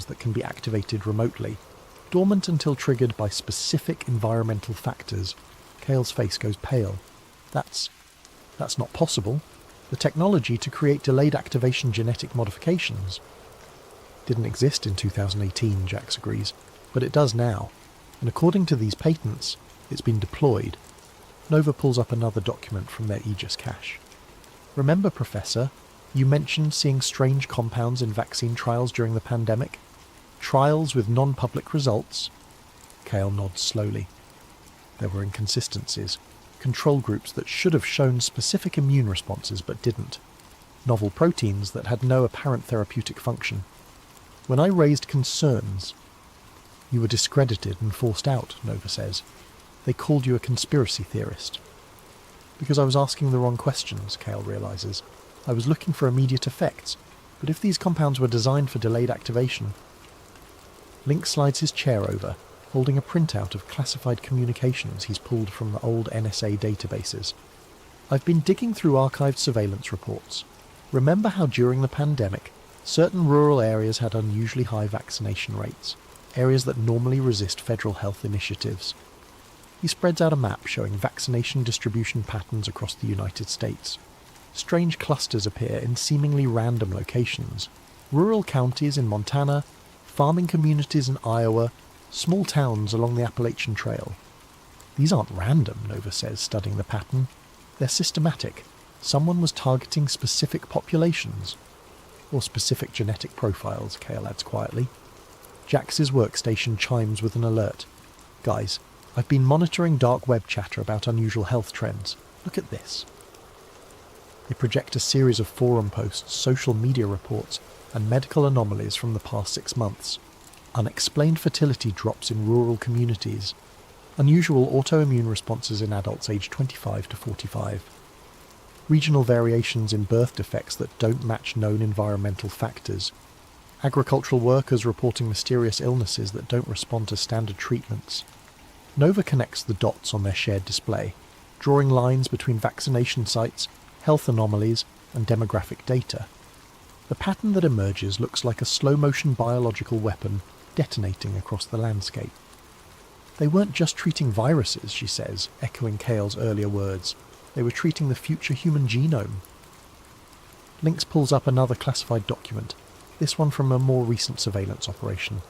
systems that can be activated remotely, dormant until triggered by specific environmental factors. Cale's face goes pale. That's not possible. The technology to create delayed activation genetic modifications didn't exist in 2018, Jax agrees, but it does now, and according to these patents, it's been deployed. Nova pulls up another document from their Aegis cache. Remember, Professor, you mentioned seeing strange compounds in vaccine trials during the pandemic? Trials with non-public results? Cale nods slowly. There were inconsistencies. Control groups that should have shown specific immune responses but didn't. Novel proteins that had no apparent therapeutic function. When I raised concerns, you were discredited and forced out, Nova says. They called you a conspiracy theorist. Because I was asking the wrong questions, Cale realises. I was looking for immediate effects, but if these compounds were designed for delayed activation... Link slides his chair over, holding a printout of classified communications he's pulled from the old NSA databases. I've been digging through archived surveillance reports. Remember how during the pandemic, certain rural areas had unusually high vaccination rates, areas that normally resist federal health initiatives. He spreads out a map showing vaccination distribution patterns across the United States. Strange clusters appear in seemingly random locations. Rural counties in Montana, farming communities in Iowa, small towns along the Appalachian Trail. These aren't random, Nova says, studying the pattern. They're systematic. Someone was targeting specific populations. Or specific genetic profiles, Cale adds quietly. Jax's workstation chimes with an alert. Guys, I've been monitoring dark web chatter about unusual health trends. Look at this. They project a series of forum posts, social media reports, and medical anomalies from the past 6 months. Unexplained fertility drops in rural communities. Unusual autoimmune responses in adults aged 25 to 45. Regional variations in birth defects that don't match known environmental factors. Agricultural workers reporting mysterious illnesses that don't respond to standard treatments. Nova connects the dots on their shared display, drawing lines between vaccination sites, health anomalies, and demographic data. The pattern that emerges looks like a slow-motion biological weapon detonating across the landscape. They weren't just treating viruses, she says, echoing Cale's earlier words. They were treating the future human genome. Lynx pulls up another classified document, this one from a more recent surveillance operation.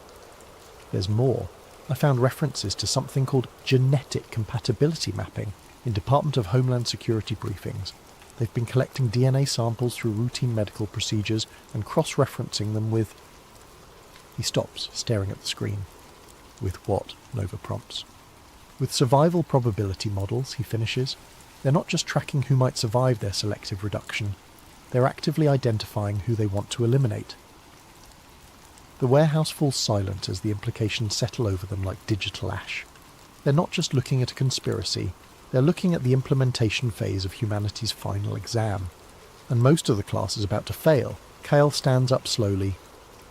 There's more. I found references to something called genetic compatibility mapping in Department of Homeland Security briefings. They've been collecting DNA samples through routine medical procedures and cross-referencing them with... He stops, staring at the screen. With what? Nova prompts. With survival probability models, he finishes. They're not just tracking who might survive their selective reduction. They're actively identifying who they want to eliminate. The warehouse falls silent as the implications settle over them like digital ash. They're not just looking at a conspiracy, they're looking at the implementation phase of humanity's final exam. And most of the class is about to fail. Cale stands up slowly,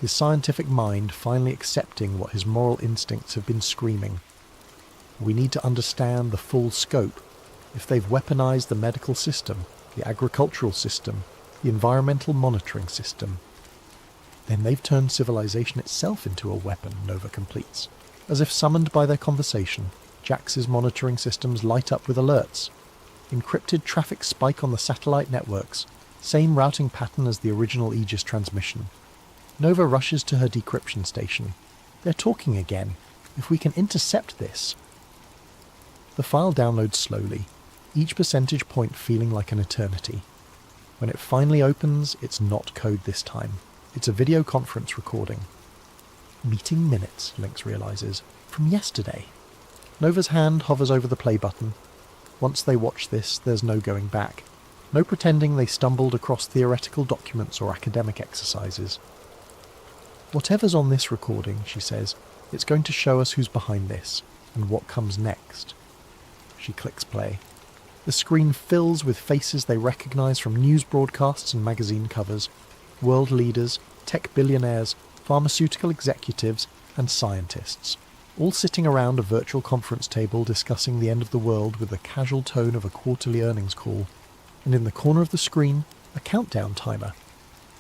his scientific mind finally accepting what his moral instincts have been screaming. We need to understand the full scope. If they've weaponized the medical system, the agricultural system, the environmental monitoring system, then they've turned civilization itself into a weapon, Nova completes. As if summoned by their conversation, Jax's monitoring systems light up with alerts. Encrypted traffic spike on the satellite networks, same routing pattern as the original Aegis transmission. Nova rushes to her decryption station. They're talking again. If we can intercept this... The file downloads slowly, each percentage point feeling like an eternity. When it finally opens, it's not code this time. It's a video conference recording. Meeting minutes, Lynx realizes, from yesterday. Nova's hand hovers over the play button. Once they watch this, there's no going back. No pretending they stumbled across theoretical documents or academic exercises. Whatever's on this recording, she says, it's going to show us who's behind this, and what comes next. She clicks play. The screen fills with faces they recognise from news broadcasts and magazine covers. World leaders, tech billionaires, pharmaceutical executives, and scientists, all sitting around a virtual conference table discussing the end of the world with the casual tone of a quarterly earnings call. And in the corner of the screen, a countdown timer.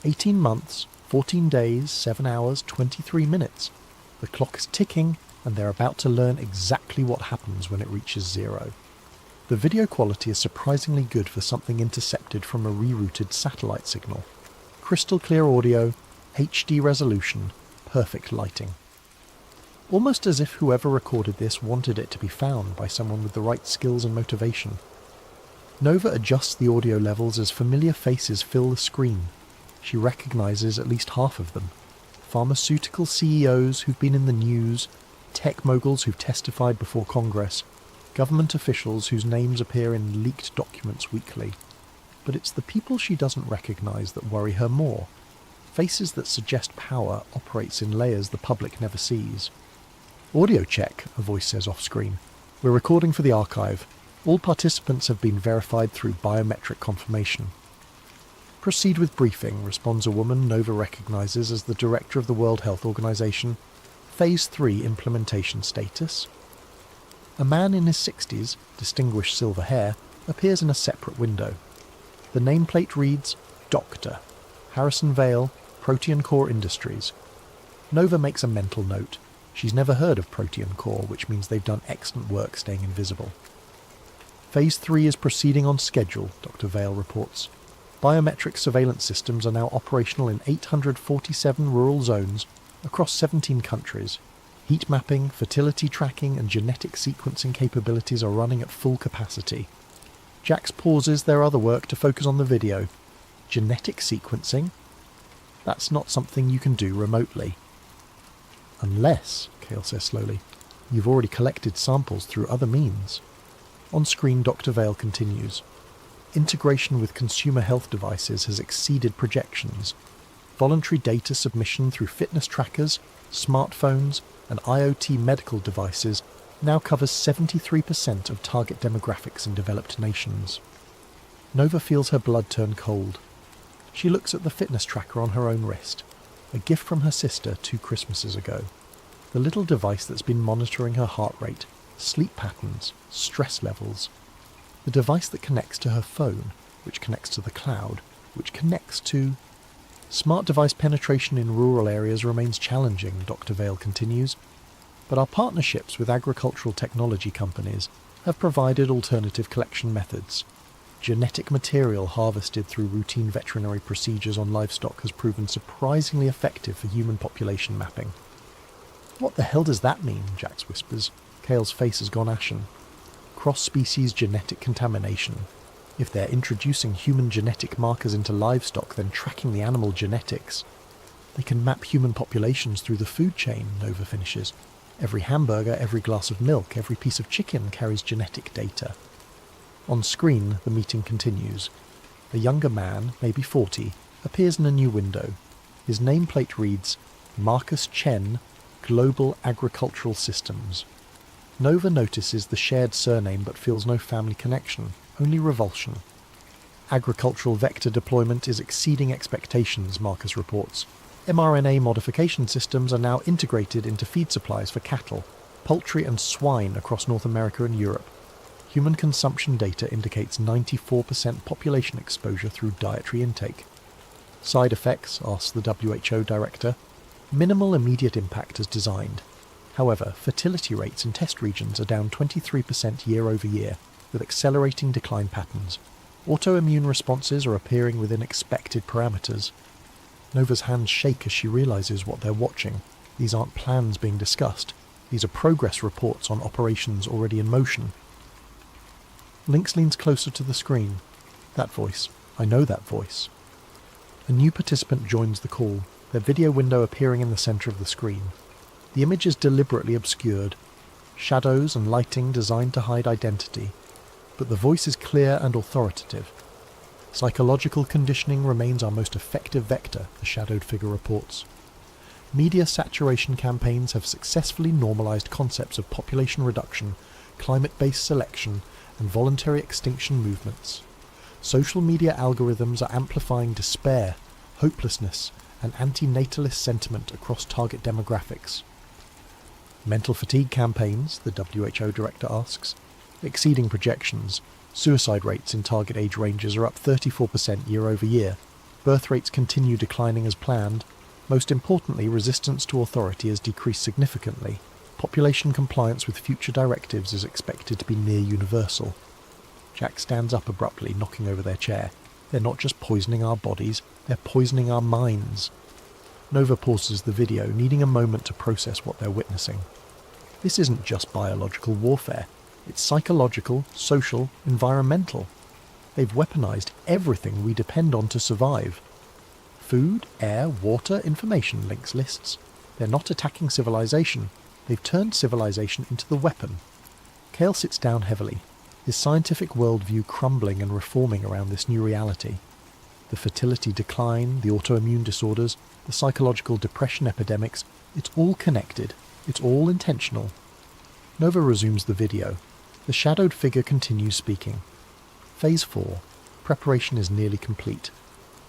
18 months, 14 days, 7 hours, 23 minutes. The clock is ticking, and they're about to learn exactly what happens when it reaches zero. The video quality is surprisingly good for something intercepted from a rerouted satellite signal. Crystal clear audio, HD resolution, perfect lighting. Almost as if whoever recorded this wanted it to be found by someone with the right skills and motivation. Nova adjusts the audio levels as familiar faces fill the screen. She recognises at least half of them. Pharmaceutical CEOs who've been in the news, tech moguls who've testified before Congress, government officials whose names appear in leaked documents weekly. But it's the people she doesn't recognise that worry her more. Faces that suggest power operates in layers the public never sees. "Audio check," a voice says off-screen. "We're recording for the archive. All participants have been verified through biometric confirmation." "Proceed with briefing," responds a woman Nova recognises as the director of the World Health Organization. Phase 3 implementation status. A man in his 60s, distinguished silver hair, appears in a separate window. The nameplate reads, Dr. Harrison Vale, Protean Core Industries. Nova makes a mental note. She's never heard of Protean Core, which means they've done excellent work staying invisible. Phase 3 is proceeding on schedule, Dr. Vale reports. Biometric surveillance systems are now operational in 847 rural zones across 17 countries. Heat mapping, fertility tracking and genetic sequencing capabilities are running at full capacity. Jax pauses their other work to focus on the video. Genetic sequencing? That's not something you can do remotely. Unless, Kale says slowly, you've already collected samples through other means. On screen, Dr. Vale continues. Integration with consumer health devices has exceeded projections. Voluntary data submission through fitness trackers, smartphones, and IoT medical devices now covers 73% of target demographics in developed nations. Nova feels her blood turn cold. She looks at the fitness tracker on her own wrist, a gift from her sister 2 Christmases ago. The little device that's been monitoring her heart rate, sleep patterns, stress levels. The device that connects to her phone, which connects to the cloud, which connects to... Smart device penetration in rural areas remains challenging, Dr. Vale continues, but our partnerships with agricultural technology companies have provided alternative collection methods. Genetic material harvested through routine veterinary procedures on livestock has proven surprisingly effective for human population mapping. "What the hell does that mean?" Jax whispers. Kale's face has gone ashen. Cross-species genetic contamination. If they're introducing human genetic markers into livestock, then tracking the animal genetics. They can map human populations through the food chain, Nova finishes. Every hamburger, every glass of milk, every piece of chicken carries genetic data. On screen, the meeting continues. A younger man, maybe 40, appears in a new window. His nameplate reads, Marcus Chen, Global Agricultural Systems. Nova notices the shared surname but feels no family connection, only revulsion. Agricultural vector deployment is exceeding expectations, Marcus reports. mRNA modification systems are now integrated into feed supplies for cattle, poultry and swine across North America and Europe. Human consumption data indicates 94% population exposure through dietary intake. Side effects, asks the WHO director. Minimal immediate impact as designed. However, fertility rates in test regions are down 23% year over year, with accelerating decline patterns. Autoimmune responses are appearing within expected parameters. Nova's hands shake as she realises what they're watching. These aren't plans being discussed. These are progress reports on operations already in motion. Lynx leans closer to the screen. That voice. I know that voice. A new participant joins the call, their video window appearing in the centre of the screen. The image is deliberately obscured. Shadows and lighting designed to hide identity. But the voice is clear and authoritative. Psychological conditioning remains our most effective vector, the shadowed figure reports. Media saturation campaigns have successfully normalised concepts of population reduction, climate-based selection, and voluntary extinction movements. Social media algorithms are amplifying despair, hopelessness, and anti-natalist sentiment across target demographics. Mental fatigue campaigns, the WHO director asks, exceeding projections. Suicide rates in target age ranges are up 34% year over year. Birth rates continue declining as planned. Most importantly, resistance to authority has decreased significantly. Population compliance with future directives is expected to be near universal. Jack stands up abruptly, knocking over their chair. They're not just poisoning our bodies, they're poisoning our minds. Nova pauses the video, needing a moment to process what they're witnessing. This isn't just biological warfare. It's psychological, social, environmental. They've weaponized everything we depend on to survive. Food, air, water, information links lists. They're not attacking civilization. They've turned civilization into the weapon. Cale sits down heavily, his scientific worldview crumbling and reforming around this new reality. The fertility decline, the autoimmune disorders, the psychological depression epidemics, it's all connected. It's all intentional. Nova resumes the video. The shadowed figure continues speaking. Phase 4. Preparation is nearly complete.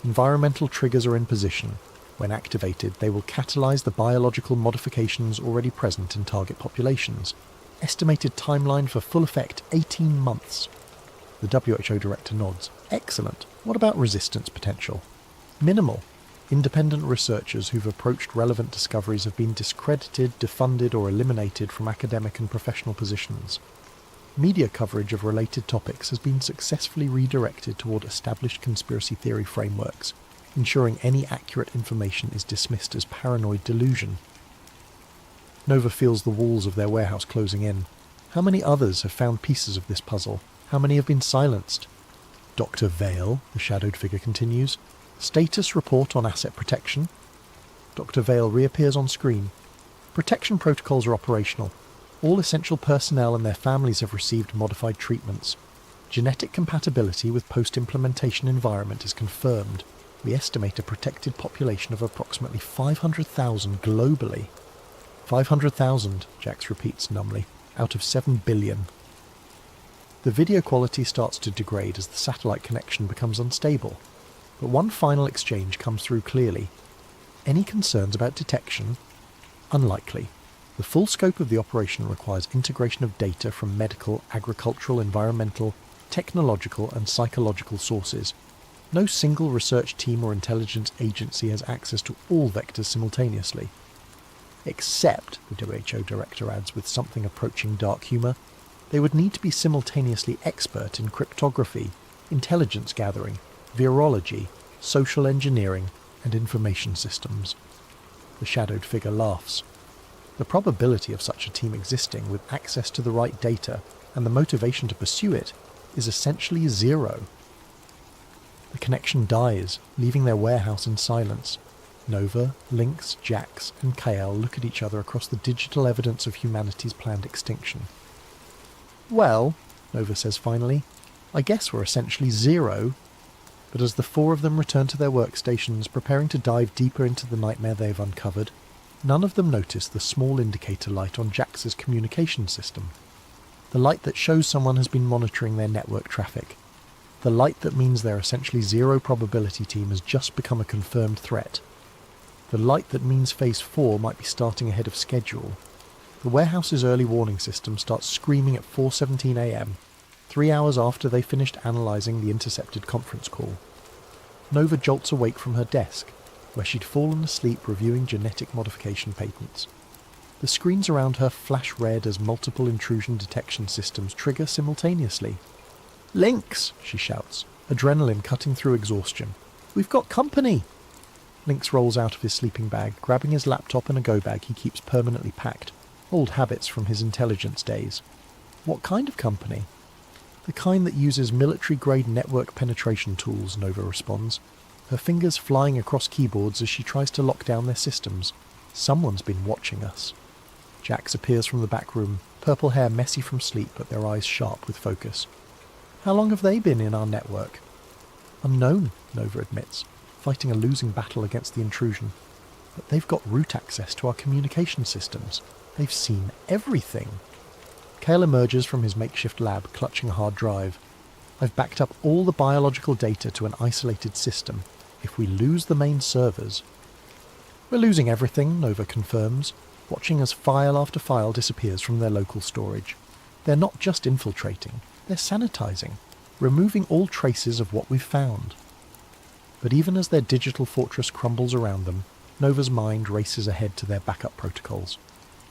Environmental triggers are in position. When activated, they will catalyze the biological modifications already present in target populations. Estimated timeline for full effect 18 months. The WHO director nods. Excellent. What about resistance potential? Minimal. Independent researchers who've approached relevant discoveries have been discredited, defunded, or eliminated from academic and professional positions. Media coverage of related topics has been successfully redirected toward established conspiracy theory frameworks, ensuring any accurate information is dismissed as paranoid delusion. Nova feels the walls of their warehouse closing in. How many others have found pieces of this puzzle? How many have been silenced? Dr. Vale, the shadowed figure continues. Status report on asset protection. Dr. Vale reappears on screen. Protection protocols are operational. All essential personnel and their families have received modified treatments. Genetic compatibility with post-implementation environment is confirmed. We estimate a protected population of approximately 500,000 globally. 500,000, Jax repeats numbly, out of 7 billion. The video quality starts to degrade as the satellite connection becomes unstable. But one final exchange comes through clearly. Any concerns about detection? Unlikely. The full scope of the operation requires integration of data from medical, agricultural, environmental, technological and psychological sources. No single research team or intelligence agency has access to all vectors simultaneously. Except, the WHO director adds with something approaching dark humour, they would need to be simultaneously expert in cryptography, intelligence gathering, virology, social engineering, and information systems. The shadowed figure laughs. The probability of such a team existing with access to the right data and the motivation to pursue it is essentially zero. The connection dies, leaving their warehouse in silence. Nova, Lynx, Jax, and Cale look at each other across the digital evidence of humanity's planned extinction. Well, Nova says finally, I guess we're essentially zero. But as the four of them return to their workstations, preparing to dive deeper into the nightmare they have uncovered, none of them notice the small indicator light on Jax's communication system. The light that shows someone has been monitoring their network traffic. The light that means their essentially zero probability team has just become a confirmed threat. The light that means Phase 4 might be starting ahead of schedule. The warehouse's early warning system starts screaming at 4:17 a.m., 3 hours after they finished analysing the intercepted conference call. Nova jolts awake from her desk, where she'd fallen asleep reviewing genetic modification patents. The screens around her flash red as multiple intrusion detection systems trigger simultaneously. "Lynx!" she shouts, adrenaline cutting through exhaustion. "We've got company!" Lynx rolls out of his sleeping bag, grabbing his laptop and a go bag he keeps permanently packed, old habits from his intelligence days. "What kind of company?" "The kind that uses military-grade network penetration tools," Nova responds, her fingers flying across keyboards as she tries to lock down their systems. "Someone's been watching us." Jax appears from the back room, purple hair messy from sleep but their eyes sharp with focus. "How long have they been in our network?" "Unknown," Nova admits, fighting a losing battle against the intrusion. "But they've got root access to our communication systems. They've seen everything." Cale emerges from his makeshift lab, clutching a hard drive. "I've backed up all the biological data to an isolated system. If we lose the main servers..." "We're losing everything," Nova confirms, watching as file after file disappears from their local storage. "They're not just infiltrating, they're sanitizing, removing all traces of what we've found." But even as their digital fortress crumbles around them, Nova's mind races ahead to their backup protocols.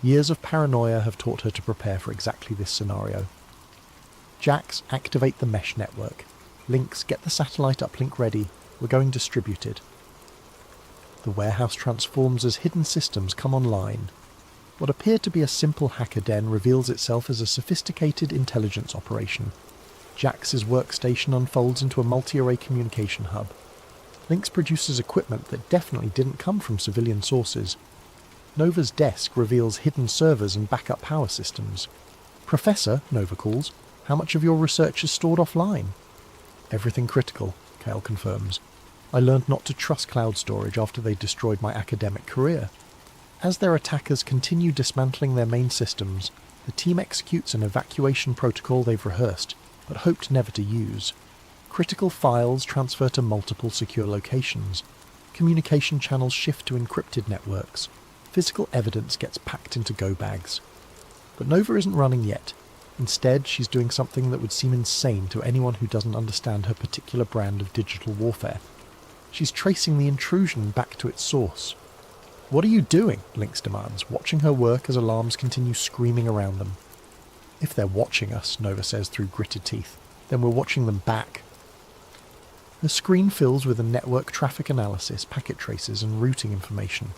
Years of paranoia have taught her to prepare for exactly this scenario. Jax, activate the mesh network. Lynx, get the satellite uplink ready. We're going distributed. The warehouse transforms as hidden systems come online. What appeared to be a simple hacker den reveals itself as a sophisticated intelligence operation. Jax's workstation unfolds into a multi-array communication hub. Lynx produces equipment that definitely didn't come from civilian sources. Nova's desk reveals hidden servers and backup power systems. Professor, Nova calls, how much of your research is stored offline? Everything critical, Kale confirms. I learned not to trust cloud storage after they destroyed my academic career. As their attackers continue dismantling their main systems, the team executes an evacuation protocol they've rehearsed, but hoped never to use. Critical files transfer to multiple secure locations. Communication channels shift to encrypted networks. Physical evidence gets packed into go bags. But Nova isn't running yet. Instead, she's doing something that would seem insane to anyone who doesn't understand her particular brand of digital warfare. She's tracing the intrusion back to its source. What are you doing? Lynx demands, watching her work as alarms continue screaming around them. If they're watching us, Nova says through gritted teeth, then we're watching them back. The screen fills with a network traffic analysis, packet traces, and routing information.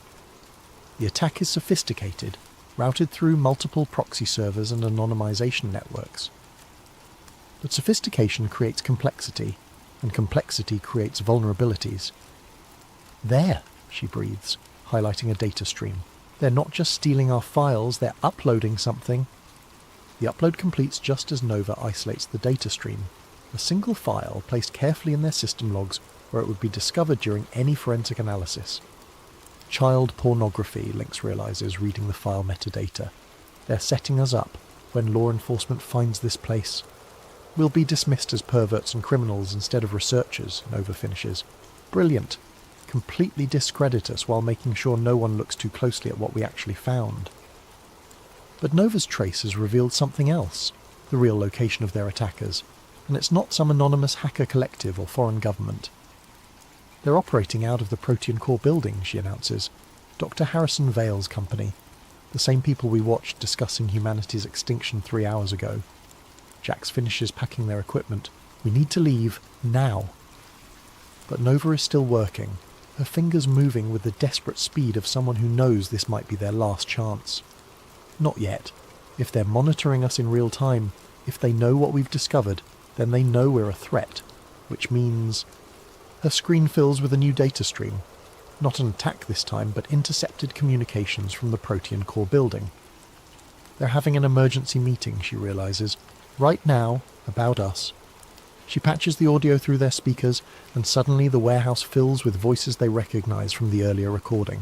The attack is sophisticated, routed through multiple proxy servers and anonymization networks. But sophistication creates complexity, and complexity creates vulnerabilities. There, she breathes, highlighting a data stream. They're not just stealing our files, they're uploading something. The upload completes just as Nova isolates the data stream, a single file placed carefully in their system logs where it would be discovered during any forensic analysis. Child pornography, Lynx realizes, reading the file metadata. They're setting us up when law enforcement finds this place. We'll be dismissed as perverts and criminals instead of researchers, Nova finishes. Brilliant. Completely discredit us while making sure no one looks too closely at what we actually found. But Nova's trace has revealed something else, the real location of their attackers, and it's not some anonymous hacker collective or foreign government. They're operating out of the Protean Core building, she announces. Dr. Harrison Vale's company. The same people we watched discussing humanity's extinction 3 hours ago. Jax finishes packing their equipment. We need to leave, now. But Nova is still working, her fingers moving with the desperate speed of someone who knows this might be their last chance. Not yet. If they're monitoring us in real time, if they know what we've discovered, then they know we're a threat, which means... Her screen fills with a new data stream. Not an attack this time, but intercepted communications from the Protean Core building. They're having an emergency meeting, she realizes. Right now, about us. She patches the audio through their speakers, and suddenly the warehouse fills with voices they recognize from the earlier recording.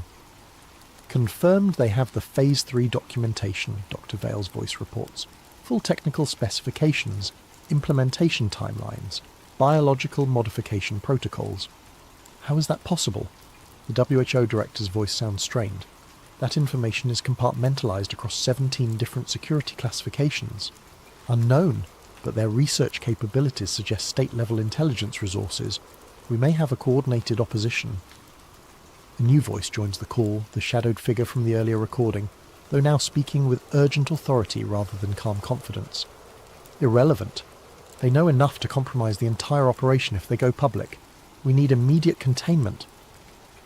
Confirmed they have the Phase 3 documentation, Dr. Vale's voice reports. Full technical specifications, implementation timelines, biological modification protocols. How is that possible? The WHO director's voice sounds strained. That information is compartmentalized across 17 different security classifications. Unknown, but their research capabilities suggest state-level intelligence resources. We may have a coordinated opposition. A new voice joins the call, the shadowed figure from the earlier recording, though now speaking with urgent authority rather than calm confidence. Irrelevant. They know enough to compromise the entire operation if they go public. We need immediate containment.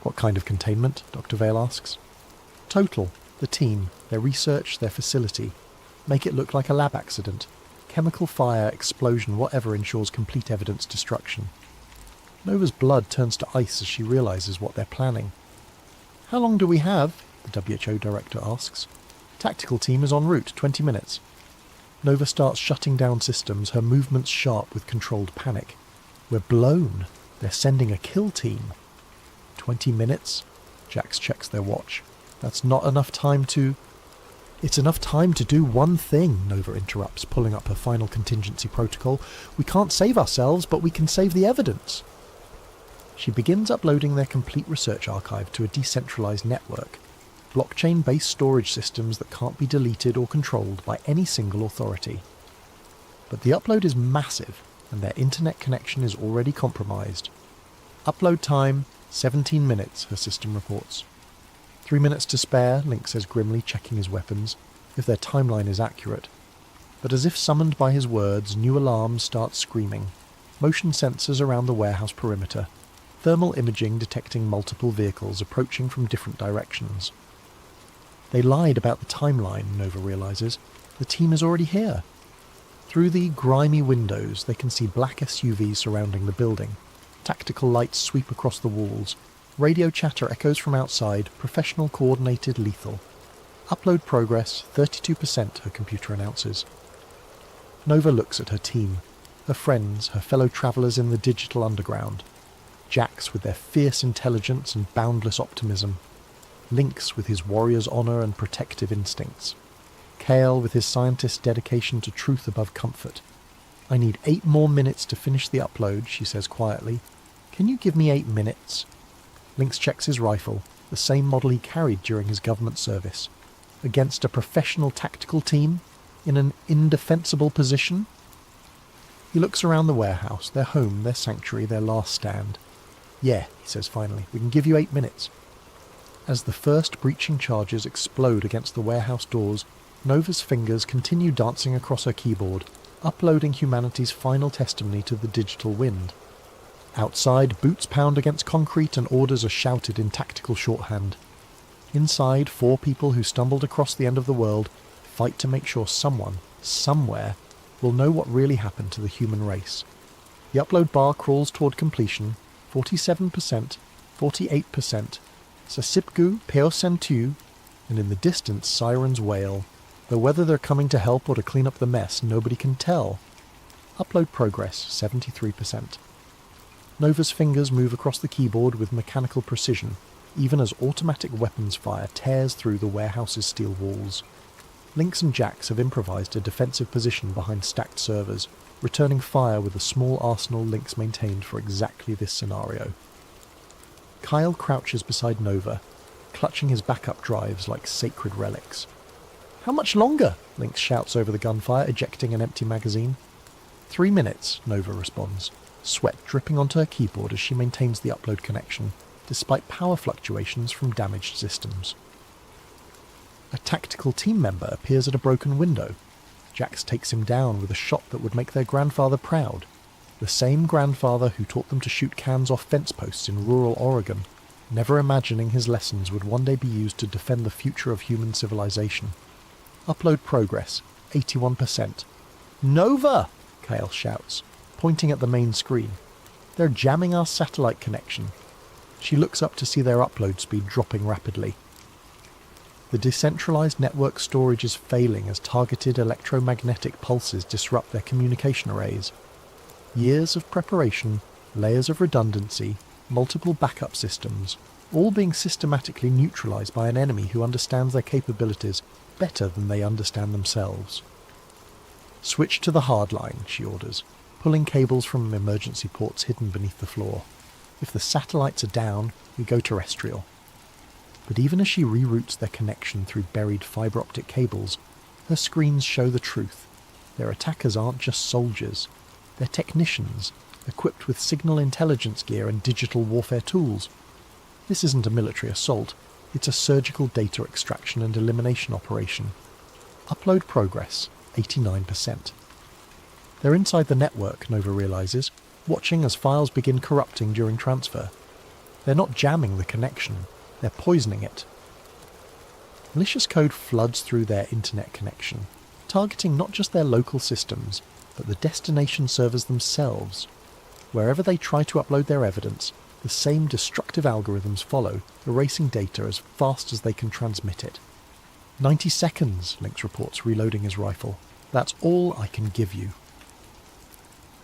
What kind of containment? Dr. Vale asks. Total. The team, their research, their facility. Make it look like a lab accident. Chemical fire, explosion, whatever ensures complete evidence destruction. Nova's blood turns to ice as she realizes what they're planning. How long do we have? The WHO director asks. Tactical team is en route, 20 minutes. Nova starts shutting down systems, her movements sharp with controlled panic. We're blown. They're sending a kill team. 20 minutes? Jax checks their watch. That's not enough time to... It's enough time to do one thing, Nova interrupts, pulling up her final contingency protocol. We can't save ourselves, but we can save the evidence. She begins uploading their complete research archive to a decentralized network. Blockchain-based storage systems that can't be deleted or controlled by any single authority. But the upload is massive, and their internet connection is already compromised. Upload time, 17 minutes, her system reports. 3 minutes to spare, Link says grimly, checking his weapons, if their timeline is accurate. But as if summoned by his words, new alarms start screaming. Motion sensors around the warehouse perimeter. Thermal imaging detecting multiple vehicles approaching from different directions. They lied about the timeline, Nova realizes. The team is already here. Through the grimy windows, they can see black SUVs surrounding the building. Tactical lights sweep across the walls. Radio chatter echoes from outside, professional, coordinated, lethal. Upload progress, 32%, her computer announces. Nova looks at her team, her friends, her fellow travellers in the digital underground. Jax with their fierce intelligence and boundless optimism. Lynx with his warrior's honour and protective instincts. Kale with his scientist's dedication to truth above comfort. I need 8 more minutes to finish the upload, she says quietly. Can you give me 8 minutes? Lynx checks his rifle, the same model he carried during his government service. Against a professional tactical team? In an indefensible position? He looks around the warehouse, their home, their sanctuary, their last stand. Yeah, he says finally, we can give you 8 minutes. As the first breaching charges explode against the warehouse doors, Nova's fingers continue dancing across her keyboard, uploading humanity's final testimony to the digital wind. Outside, boots pound against concrete and orders are shouted in tactical shorthand. Inside, 4 people who stumbled across the end of the world fight to make sure someone, somewhere, will know what really happened to the human race. The upload bar crawls toward completion, 47%, 48%, Sasipgu Peosentu, and in the distance sirens wail, though whether they're coming to help or to clean up the mess, nobody can tell. Upload progress, 73%. Nova's fingers move across the keyboard with mechanical precision, even as automatic weapons fire tears through the warehouse's steel walls. Lynx and Jax have improvised a defensive position behind stacked servers, returning fire with a small arsenal Lynx maintained for exactly this scenario. Kyle crouches beside Nova, clutching his backup drives like sacred relics. How much longer? Lynx shouts over the gunfire, ejecting an empty magazine. 3 minutes, Nova responds, sweat dripping onto her keyboard as she maintains the upload connection, despite power fluctuations from damaged systems. A tactical team member appears at a broken window. Jax takes him down with a shot that would make their grandfather proud. The same grandfather who taught them to shoot cans off fence posts in rural Oregon, never imagining his lessons would one day be used to defend the future of human civilization. Upload progress, 81%. Nova! Kale shouts, pointing at the main screen. They're jamming our satellite connection. She looks up to see their upload speed dropping rapidly. The decentralized network storage is failing as targeted electromagnetic pulses disrupt their communication arrays. Years of preparation, layers of redundancy, multiple backup systems, all being systematically neutralized by an enemy who understands their capabilities better than they understand themselves. Switch to the hardline, she orders, pulling cables from emergency ports hidden beneath the floor. If the satellites are down, we go terrestrial. But even as she reroutes their connection through buried fibre optic cables, her screens show the truth. Their attackers aren't just soldiers. They're technicians, equipped with signal intelligence gear and digital warfare tools. This isn't a military assault, it's a surgical data extraction and elimination operation. Upload progress, 89%. They're inside the network, Nova realizes, watching as files begin corrupting during transfer. They're not jamming the connection, they're poisoning it. Malicious code floods through their internet connection, targeting not just their local systems, but the destination servers themselves. Wherever they try to upload their evidence, the same destructive algorithms follow, erasing data as fast as they can transmit it. 90 seconds, Lynx reports, reloading his rifle. That's all I can give you.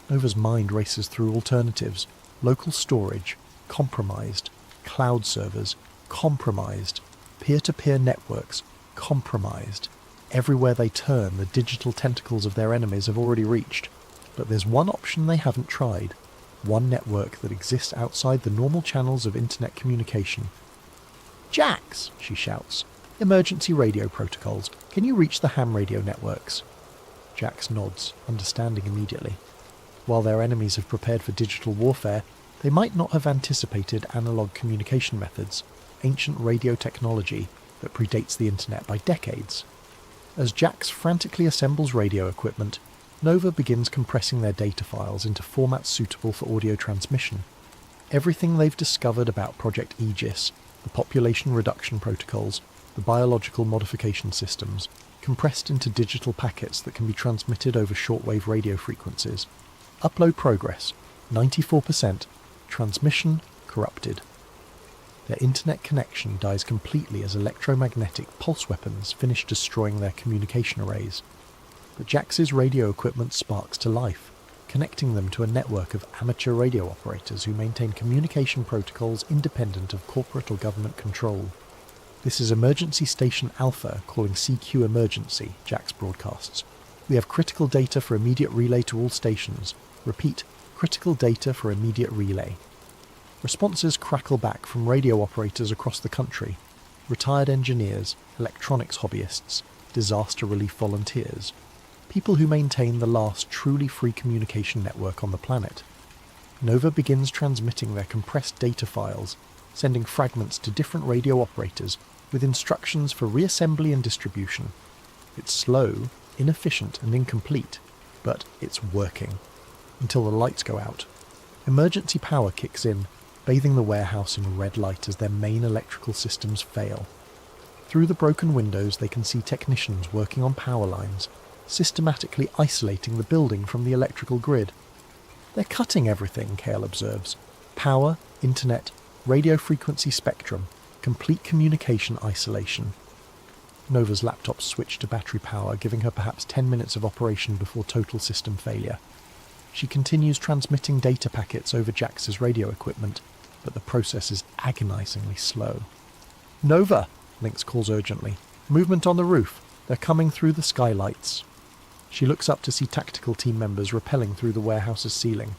Nova's mind races through alternatives. Local storage, compromised. Cloud servers, compromised. Peer-to-peer networks, compromised. Everywhere they turn, the digital tentacles of their enemies have already reached. But there's one option they haven't tried. One network that exists outside the normal channels of internet communication. Jax, she shouts. Emergency radio protocols. Can you reach the ham radio networks? Jax nods, understanding immediately. While their enemies have prepared for digital warfare, They might not have anticipated analog communication methods, ancient radio technology that predates the internet by decades. As Jax frantically assembles radio equipment, Nova begins compressing their data files into formats suitable for audio transmission. Everything they've discovered about Project Aegis, the population reduction protocols, the biological modification systems, compressed into digital packets that can be transmitted over shortwave radio frequencies. Upload progress, 94%. Transmission corrupted. Their internet connection dies completely as electromagnetic pulse weapons finish destroying their communication arrays. But Jax's radio equipment sparks to life, connecting them to a network of amateur radio operators who maintain communication protocols independent of corporate or government control. This is Emergency Station Alpha calling CQ emergency, Jax broadcasts. We have critical data for immediate relay to all stations. Repeat, critical data for immediate relay. Responses crackle back from radio operators across the country, retired engineers, electronics hobbyists, disaster relief volunteers, people who maintain the last truly free communication network on the planet. Nova begins transmitting their compressed data files, sending fragments to different radio operators with instructions for reassembly and distribution. It's slow, inefficient and incomplete, but it's working. Until the lights go out. Emergency power kicks in, bathing the warehouse in red light as their main electrical systems fail. Through the broken windows they can see technicians working on power lines, systematically isolating the building from the electrical grid. They're cutting everything, Kale observes. Power, internet, radio frequency spectrum, complete communication isolation. Nova's laptop switched to battery power, giving her perhaps 10 minutes of operation before total system failure. She continues transmitting data packets over Jax's radio equipment, but the process is agonizingly slow. "Nova!" Lynx calls urgently. "Movement on the roof. They're coming through the skylights." She looks up to see tactical team members rappelling through the warehouse's ceiling.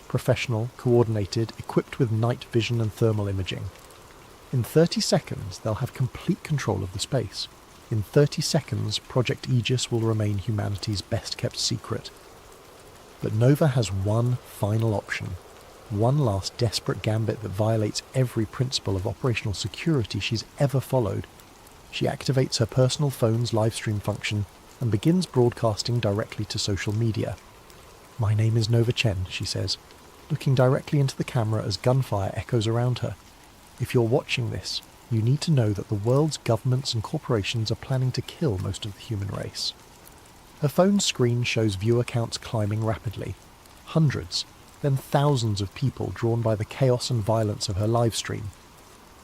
Professional, coordinated, equipped with night vision and thermal imaging. In 30 seconds, they'll have complete control of the space. In 30 seconds, Project Aegis will remain humanity's best-kept secret. But Nova has one final option, one last desperate gambit that violates every principle of operational security she's ever followed. She activates her personal phone's livestream function and begins broadcasting directly to social media. "My name is Nova Chen," she says, looking directly into the camera as gunfire echoes around her. "If you're watching this, you need to know that the world's governments and corporations are planning to kill most of the human race." Her phone's screen shows viewer counts climbing rapidly. Hundreds, then thousands of people drawn by the chaos and violence of her live stream.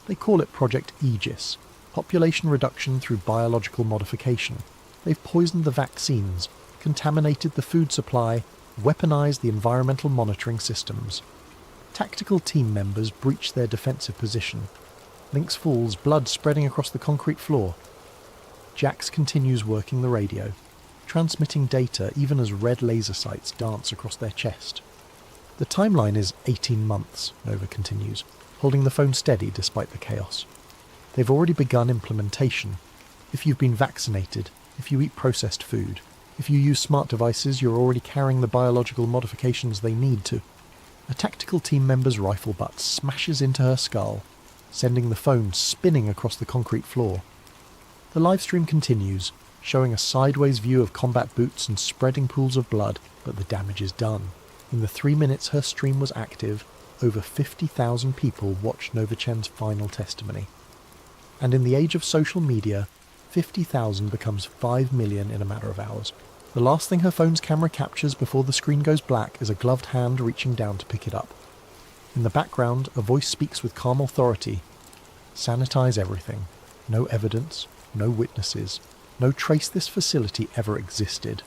They call it Project Aegis, population reduction through biological modification. They've poisoned the vaccines, contaminated the food supply, weaponized the environmental monitoring systems. Tactical team members breach their defensive position. Lynx falls, blood spreading across the concrete floor. Jax continues working the radio, transmitting data even as red laser sights dance across their chest. The timeline is 18 months, Nova continues, holding the phone steady despite the chaos. They've already begun implementation. If you've been vaccinated, if you eat processed food, if you use smart devices, you're already carrying the biological modifications they need to. A tactical team member's rifle butt smashes into her skull, sending the phone spinning across the concrete floor. The livestream continues, showing a sideways view of combat boots and spreading pools of blood, but the damage is done. In the 3 minutes her stream was active, over 50,000 people watched Nova Chen's final testimony. And in the age of social media, 50,000 becomes 5 million in a matter of hours. The last thing her phone's camera captures before the screen goes black is a gloved hand reaching down to pick it up. In the background, a voice speaks with calm authority. "Sanitize everything. No evidence, no witnesses, no trace this facility ever existed."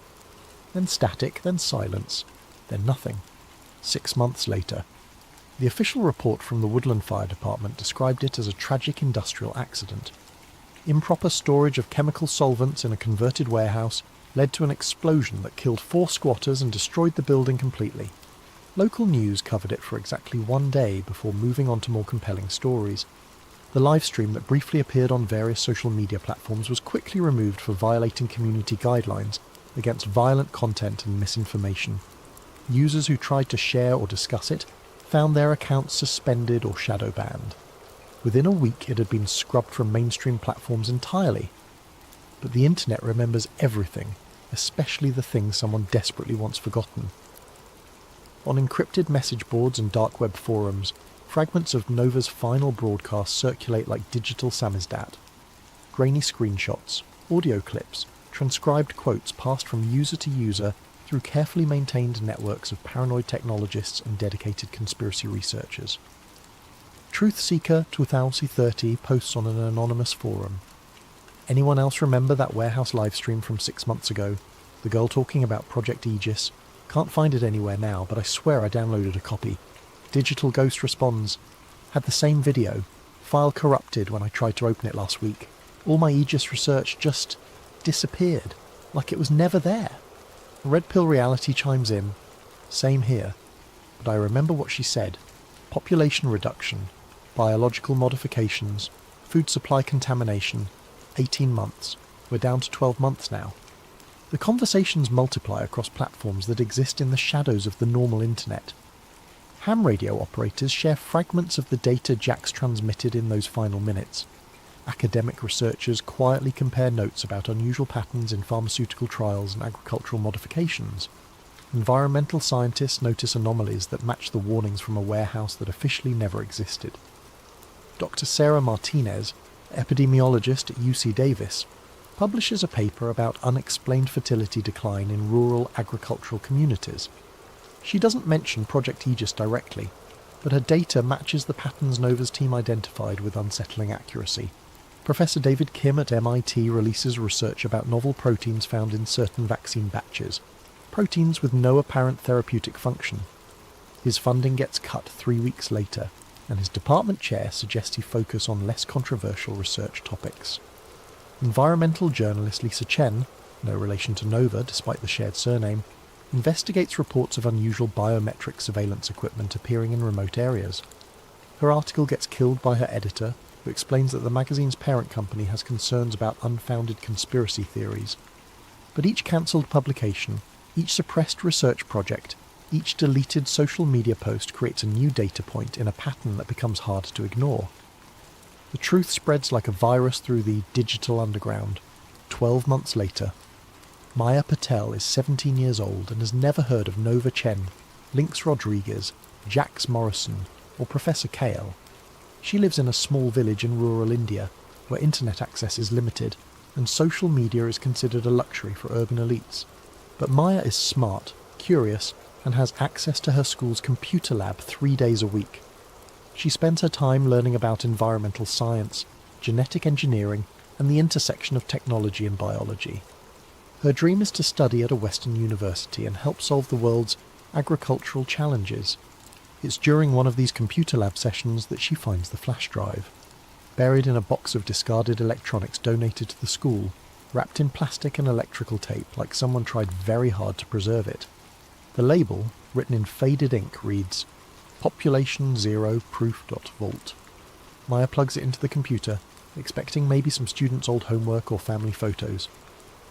Then static, then silence, then nothing. 6 months later. The official report from the Woodland Fire Department described it as a tragic industrial accident. Improper storage of chemical solvents in a converted warehouse led to an explosion that killed 4 squatters and destroyed the building completely. Local news covered it for exactly 1 day before moving on to more compelling stories. The live stream that briefly appeared on various social media platforms was quickly removed for violating community guidelines against violent content and misinformation. Users who tried to share or discuss it found their accounts suspended or shadow banned. Within a week it had been scrubbed from mainstream platforms entirely. But the internet remembers everything, especially the things someone desperately wants forgotten. On encrypted message boards and dark web forums, fragments of Nova's final broadcast circulate like digital samizdat. Grainy screenshots, audio clips, transcribed quotes passed from user to user through carefully maintained networks of paranoid technologists and dedicated conspiracy researchers. Truth Seeker 2030 posts on an anonymous forum. Anyone else remember that warehouse livestream from 6 months ago? The girl talking about Project Aegis? Can't find it anywhere now, but I swear I downloaded a copy. Digital Ghost responds, had the same video. File corrupted when I tried to open it last week. All my Aegis research just disappeared, like it was never there. Red Pill Reality chimes in. Same here. But I remember what she said. Population reduction, biological modifications, food supply contamination, 18 months. We're down to 12 months now. The conversations multiply across platforms that exist in the shadows of the normal internet. Ham radio operators share fragments of the data Jax transmitted in those final minutes. Academic researchers quietly compare notes about unusual patterns in pharmaceutical trials and agricultural modifications. Environmental scientists notice anomalies that match the warnings from a warehouse that officially never existed. Dr. Sarah Martinez, epidemiologist at UC Davis, publishes a paper about unexplained fertility decline in rural agricultural communities. She doesn't mention Project Aegis directly, but her data matches the patterns Nova's team identified with unsettling accuracy. Professor David Kim at MIT releases research about novel proteins found in certain vaccine batches, proteins with no apparent therapeutic function. His funding gets cut 3 weeks later, and his department chair suggests he focus on less controversial research topics. Environmental journalist Lisa Chen, no relation to Nova despite the shared surname, investigates reports of unusual biometric surveillance equipment appearing in remote areas. Her article gets killed by her editor, who explains that the magazine's parent company has concerns about unfounded conspiracy theories. But each cancelled publication, each suppressed research project, each deleted social media post creates a new data point in a pattern that becomes hard to ignore. The truth spreads like a virus through the digital underground. 12 months later, Maya Patel is 17 years old and has never heard of Nova Chen, Lynx Rodriguez, Jax Morrison, or Professor Kale. She lives in a small village in rural India, where internet access is limited, and social media is considered a luxury for urban elites. But Maya is smart, curious, and has access to her school's computer lab 3 days a week. She spends her time learning about environmental science, genetic engineering, and the intersection of technology and biology. Her dream is to study at a Western university and help solve the world's agricultural challenges. It's during one of these computer lab sessions that she finds the flash drive. Buried in a box of discarded electronics donated to the school, wrapped in plastic and electrical tape like someone tried very hard to preserve it. The label, written in faded ink, reads, Population Zero Proof.Vault. Maya plugs it into the computer, expecting maybe some students' old homework or family photos.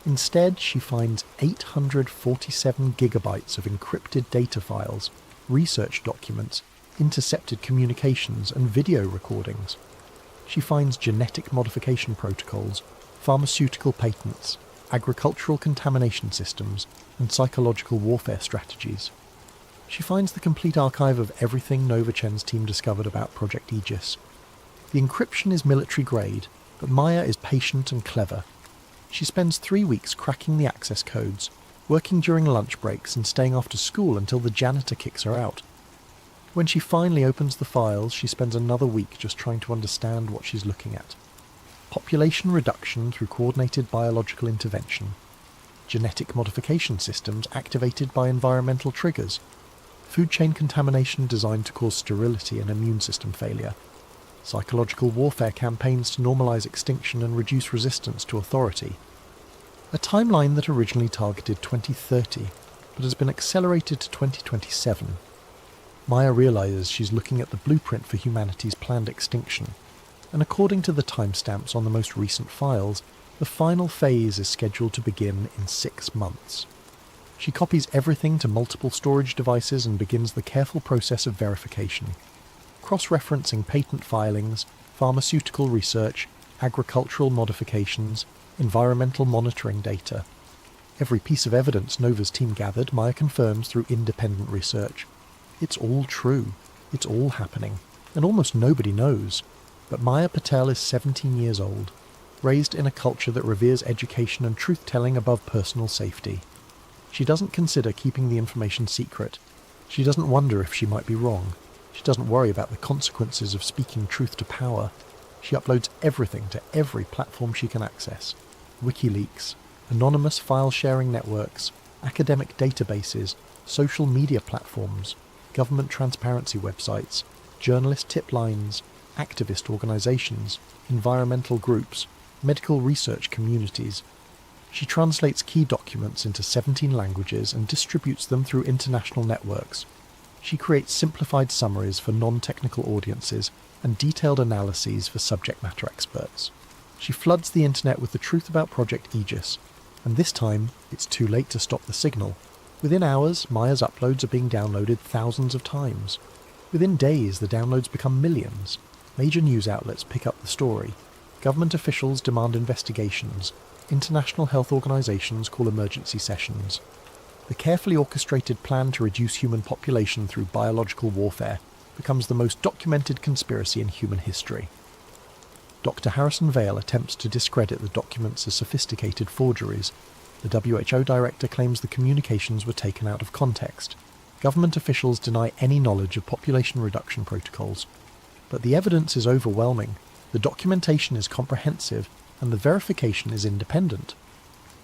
Instead, she finds 847 gigabytes of encrypted data files, research documents, intercepted communications, and video recordings. She finds genetic modification protocols, pharmaceutical patents, agricultural contamination systems, and psychological warfare strategies. She finds the complete archive of everything Nova Chen's team discovered about Project Aegis. The encryption is military grade, but Maya is patient and clever. She spends 3 weeks cracking the access codes, working during lunch breaks and staying after school until the janitor kicks her out. When she finally opens the files, she spends another week just trying to understand what she's looking at. Population reduction through coordinated biological intervention. Genetic modification systems activated by environmental triggers. Food chain contamination designed to cause sterility and immune system failure. Psychological warfare campaigns to normalize extinction and reduce resistance to authority. A timeline that originally targeted 2030, but has been accelerated to 2027. Maya realizes she's looking at the blueprint for humanity's planned extinction, and according to the timestamps on the most recent files, the final phase is scheduled to begin in 6 months. She copies everything to multiple storage devices and begins the careful process of verification, cross-referencing patent filings, pharmaceutical research, agricultural modifications, environmental monitoring data. Every piece of evidence Nova's team gathered, Maya confirms through independent research. It's all true. It's all happening. And almost nobody knows. But Maya Patel is 17 years old, raised in a culture that reveres education and truth-telling above personal safety. She doesn't consider keeping the information secret. She doesn't wonder if she might be wrong. She doesn't worry about the consequences of speaking truth to power. She uploads everything to every platform she can access. WikiLeaks, anonymous file-sharing networks, academic databases, social media platforms, government transparency websites, journalist tip lines, activist organisations, environmental groups, medical research communities. She translates key documents into 17 languages and distributes them through international networks. She creates simplified summaries for non-technical audiences and detailed analyses for subject matter experts. She floods the internet with the truth about Project Aegis, and this time it's too late to stop the signal. Within hours, Maya's uploads are being downloaded thousands of times. Within days, the downloads become millions. Major news outlets pick up the story. Government officials demand investigations. International health organisations call emergency sessions. The carefully orchestrated plan to reduce human population through biological warfare becomes the most documented conspiracy in human history. Dr. Harrison Vale attempts to discredit the documents as sophisticated forgeries. The WHO director claims the communications were taken out of context. Government officials deny any knowledge of population reduction protocols. But the evidence is overwhelming, the documentation is comprehensive, and the verification is independent.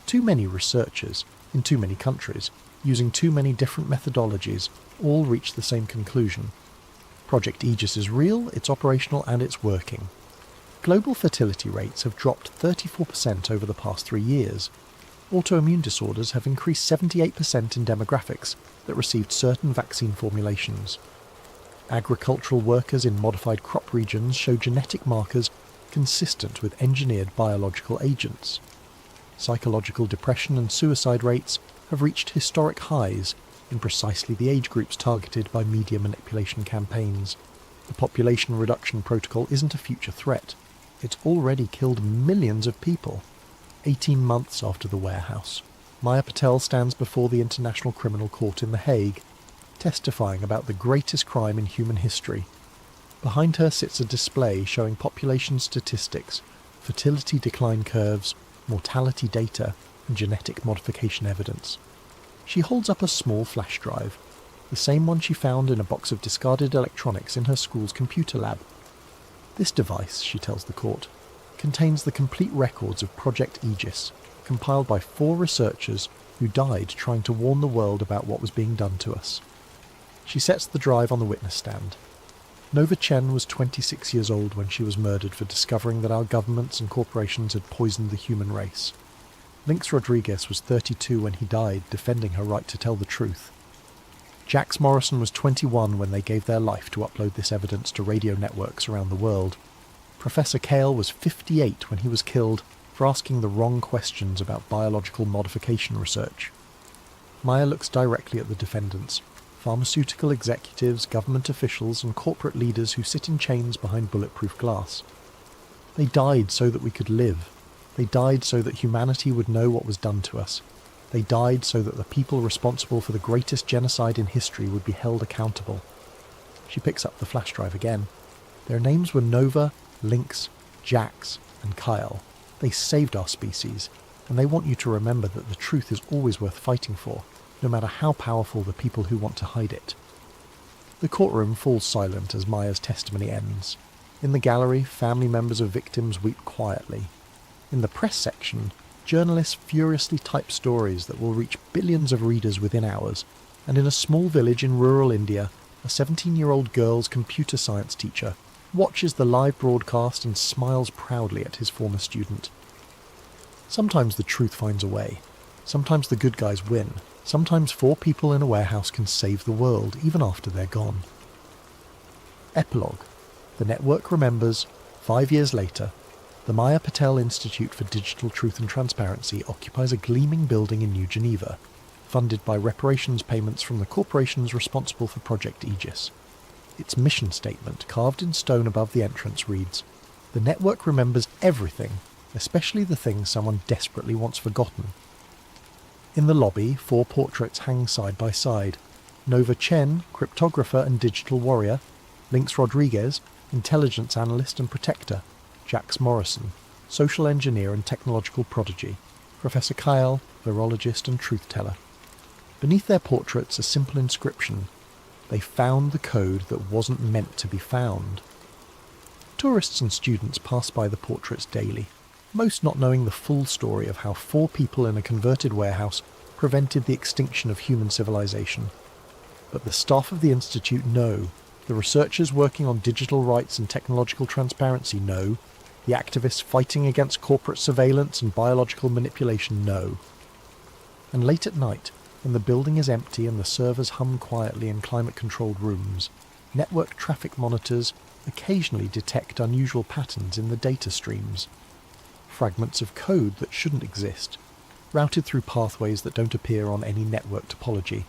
Too many researchers, in too many countries, using too many different methodologies, all reach the same conclusion. Project Aegis is real, it's operational, and it's working. Global fertility rates have dropped 34% over the past 3 years. Autoimmune disorders have increased 78% in demographics that received certain vaccine formulations. Agricultural workers in modified crop regions show genetic markers consistent with engineered biological agents. Psychological depression and suicide rates have reached historic highs in precisely the age groups targeted by media manipulation campaigns. The population reduction protocol isn't a future threat. It's already killed millions of people. 18 months after the warehouse, Maya Patel stands before the International Criminal Court in The Hague, testifying about the greatest crime in human history. Behind her sits a display showing population statistics, fertility decline curves, mortality data, and genetic modification evidence. She holds up a small flash drive, the same one she found in a box of discarded electronics in her school's computer lab. This device, she tells the court, contains the complete records of Project Aegis, compiled by 4 researchers who died trying to warn the world about what was being done to us. She sets the drive on the witness stand. Nova Chen was 26 years old when she was murdered for discovering that our governments and corporations had poisoned the human race. Lynx Rodriguez was 32 when he died, defending her right to tell the truth. Jax Morrison was 21 when they gave their life to upload this evidence to radio networks around the world. Professor Kale was 58 when he was killed for asking the wrong questions about biological modification research. Maya looks directly at the defendants, pharmaceutical executives, government officials, and corporate leaders who sit in chains behind bulletproof glass. They died so that we could live. They died so that humanity would know what was done to us. They died so that the people responsible for the greatest genocide in history would be held accountable. She picks up the flash drive again. Their names were Nova, Lynx, Jax, and Kyle. They saved our species, and they want you to remember that the truth is always worth fighting for, no matter how powerful the people who want to hide it. The courtroom falls silent as Maya's testimony ends. In the gallery, family members of victims weep quietly. In the press section, journalists furiously type stories that will reach billions of readers within hours, and in a small village in rural India, a 17-year-old girl's computer science teacher watches the live broadcast and smiles proudly at his former student. Sometimes the truth finds a way. Sometimes the good guys win. Sometimes 4 people in a warehouse can save the world, even after they're gone. Epilogue. The network remembers, 5 years later, the Maya Patel Institute for Digital Truth and Transparency occupies a gleaming building in New Geneva. funded by reparations payments from the corporations responsible for Project Aegis. Its mission statement, carved in stone above the entrance, reads, "The network remembers everything, especially the things someone desperately wants forgotten." In the lobby, 4 portraits hang side by side. Nova Chen, cryptographer and digital warrior; Lynx Rodriguez, intelligence analyst and protector; Jax Morrison, social engineer and technological prodigy; Professor Kyle, virologist and truth-teller. Beneath their portraits a simple inscription: "They found the code that wasn't meant to be found." Tourists and students pass by the portraits daily, most not knowing the full story of how 4 people in a converted warehouse prevented the extinction of human civilization. But the staff of the Institute know, the researchers working on digital rights and technological transparency know, the activists fighting against corporate surveillance and biological manipulation know. And late at night, when the building is empty and the servers hum quietly in climate-controlled rooms, network traffic monitors occasionally detect unusual patterns in the data streams. Fragments of code that shouldn't exist, routed through pathways that don't appear on any network topology.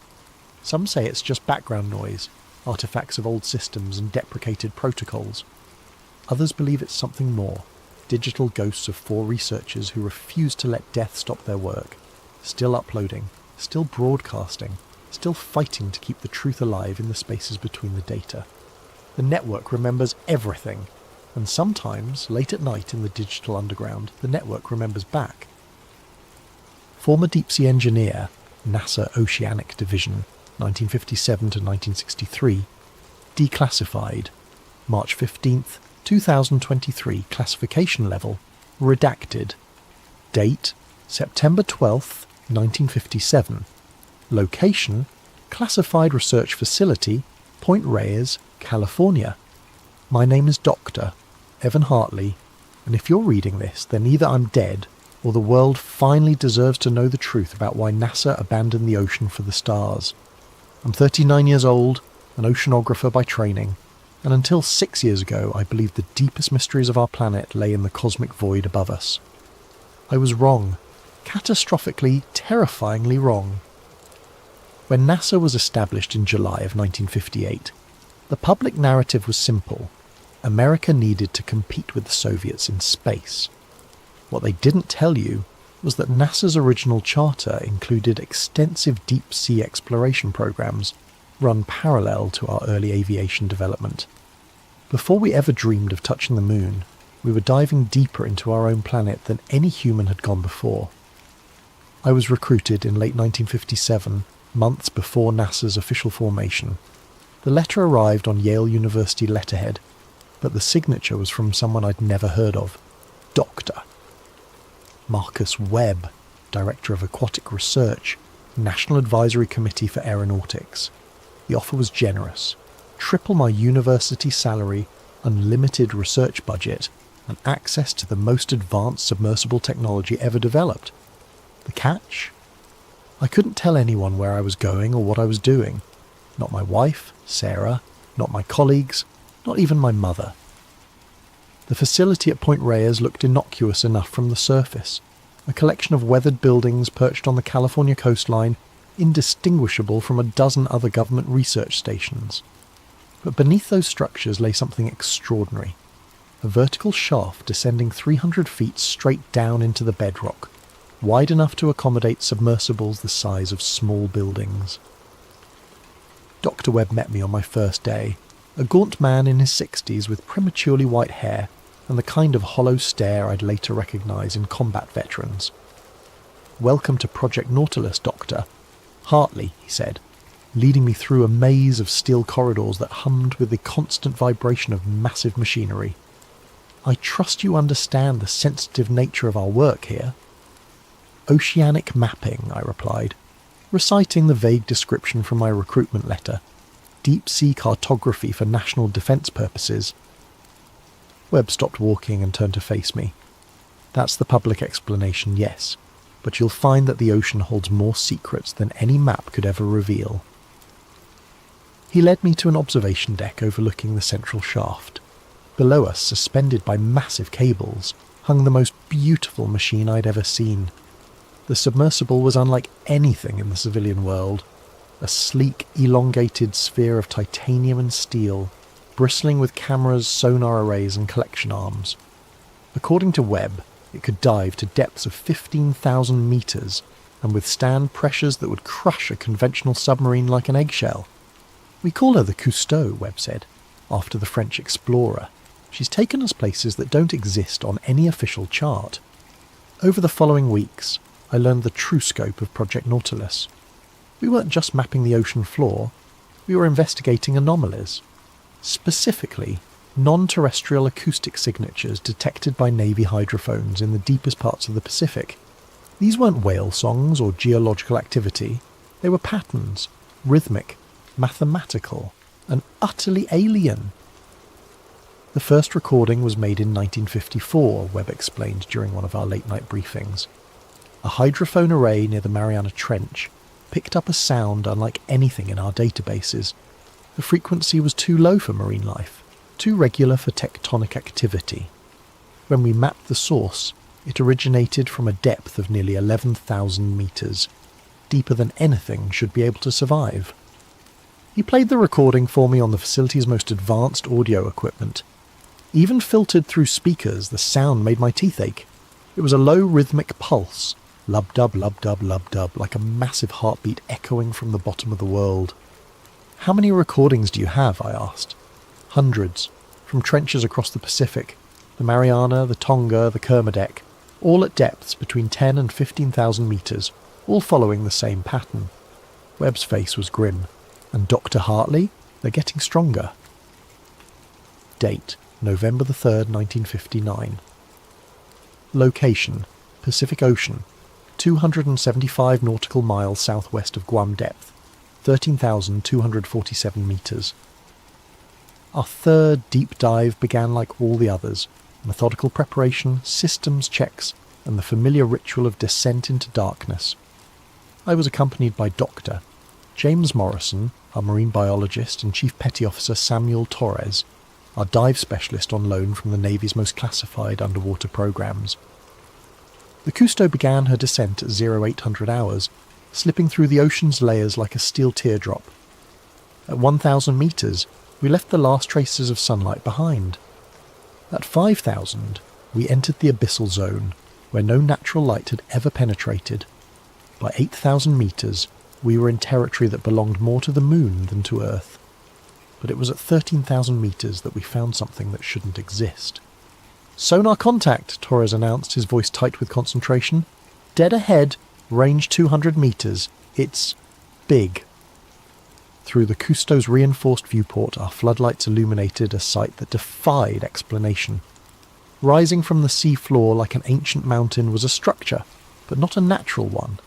Some say it's just background noise, artifacts of old systems and deprecated protocols. Others believe it's something more, digital ghosts of 4 researchers who refuse to let death stop their work, still uploading, still broadcasting, still fighting to keep the truth alive in the spaces between the data. The network remembers everything, and sometimes, late at night in the digital underground, the network remembers back. Former deep-sea engineer, NASA Oceanic Division, 1957 to 1963, declassified, March 15th, 2023, classification level, redacted, date, September 12th, 1957, location, classified research facility, Point Reyes, California. My name is Dr. Evan Hartley, and if you're reading this, then either I'm dead, or the world finally deserves to know the truth about why NASA abandoned the ocean for the stars. I'm 39 years old, an oceanographer by training, and until 6 years ago I believed the deepest mysteries of our planet lay in the cosmic void above us. I was wrong, catastrophically, terrifyingly wrong. When NASA was established in July of 1958, the public narrative was simple. America needed to compete with the Soviets in space. What they didn't tell you was that NASA's original charter included extensive deep-sea exploration programs run parallel to our early aviation development. Before we ever dreamed of touching the moon, we were diving deeper into our own planet than any human had gone before. I was recruited in late 1957, months before NASA's official formation. The letter arrived on Yale University letterhead, but the signature was from someone I'd never heard of, Dr. Marcus Webb, Director of Aquatic Research, National Advisory Committee for Aeronautics. The offer was generous, triple my university salary, unlimited research budget, and access to the most advanced submersible technology ever developed. The catch? I couldn't tell anyone where I was going or what I was doing. Not my wife, Sarah, not my colleagues, not even my mother. The facility at Point Reyes looked innocuous enough from the surface, a collection of weathered buildings perched on the California coastline, indistinguishable from a dozen other government research stations. But beneath those structures lay something extraordinary, a vertical shaft descending 300 feet straight down into the bedrock, wide enough to accommodate submersibles the size of small buildings. Dr. Webb met me on my first day, a gaunt man in his 60s with prematurely white hair and the kind of hollow stare I'd later recognise in combat veterans. "Welcome to Project Nautilus, Doctor. Hartley," he said, leading me through a maze of steel corridors that hummed with the constant vibration of massive machinery. "I trust you understand the sensitive nature of our work here." "Oceanic mapping," I replied, reciting the vague description from my recruitment letter. "Deep-sea cartography for national defence purposes." Webb stopped walking and turned to face me. "That's the public explanation, yes, but you'll find that the ocean holds more secrets than any map could ever reveal." He led me to an observation deck overlooking the central shaft. Below us, suspended by massive cables, hung the most beautiful machine I'd ever seen. The submersible was unlike anything in the civilian world. A sleek, elongated sphere of titanium and steel, bristling with cameras, sonar arrays and collection arms. According to Webb, it could dive to depths of 15,000 metres and withstand pressures that would crush a conventional submarine like an eggshell. "We call her the Cousteau," Webb said, after the French explorer. "She's taken us places that don't exist on any official chart." Over the following weeks, I learned the true scope of Project Nautilus. We weren't just mapping the ocean floor, we were investigating anomalies. Specifically, non-terrestrial acoustic signatures detected by Navy hydrophones in the deepest parts of the Pacific. These weren't whale songs or geological activity, they were patterns, rhythmic, mathematical, and utterly alien. The first recording was made in 1954, Webb explained during one of our late-night briefings. A hydrophone array near the Mariana Trench picked up a sound unlike anything in our databases. The frequency was too low for marine life, too regular for tectonic activity. When we mapped the source, it originated from a depth of nearly 11,000 metres, deeper than anything should be able to survive. He played the recording for me on the facility's most advanced audio equipment. Even filtered through speakers, the sound made my teeth ache. It was a low rhythmic pulse, lub-dub, lub-dub, lub-dub, like a massive heartbeat echoing from the bottom of the world. "How many recordings do you have?" I asked. "Hundreds, from trenches across the Pacific, the Mariana, the Tonga, the Kermadec, all at depths between 10 and 15,000 metres, all following the same pattern." Webb's face was grim. "And Dr. Hartley? They're getting stronger." Date: November the 3rd, 1959. Location: Pacific Ocean, 275 nautical miles southwest of Guam depth, 13,247 metres. Our third deep dive began like all the others: methodical preparation, systems checks, and the familiar ritual of descent into darkness. I was accompanied by Dr. James Morrison, our marine biologist, and Chief Petty Officer Samuel Torres, our dive specialist on loan from the Navy's most classified underwater programs. The Cousteau began her descent at 0800 hours, slipping through the ocean's layers like a steel teardrop. At 1,000 metres, we left the last traces of sunlight behind. At 5,000, we entered the abyssal zone, where no natural light had ever penetrated. By 8,000 metres, we were in territory that belonged more to the moon than to Earth. But it was at 13,000 metres that we found something that shouldn't exist. "Sonar contact," Torres announced, his voice tight with concentration. "Dead ahead, range 200 metres. It's big." Through the Cousteau's reinforced viewport, our floodlights illuminated a sight that defied explanation. Rising from the sea floor like an ancient mountain was a structure, but not a natural one.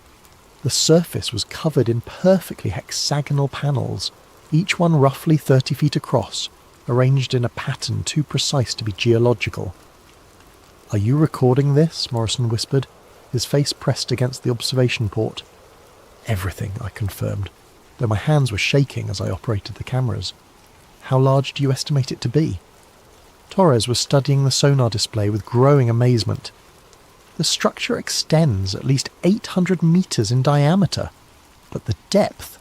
The surface was covered in perfectly hexagonal panels, each one roughly 30 feet across, arranged in a pattern too precise to be geological. "Are you recording this?" Morrison whispered, his face pressed against the observation port. "Everything," I confirmed, though my hands were shaking as I operated the cameras. "How large do you estimate it to be?" Torres was studying the sonar display with growing amazement. "The structure extends at least 800 metres in diameter, but the depth,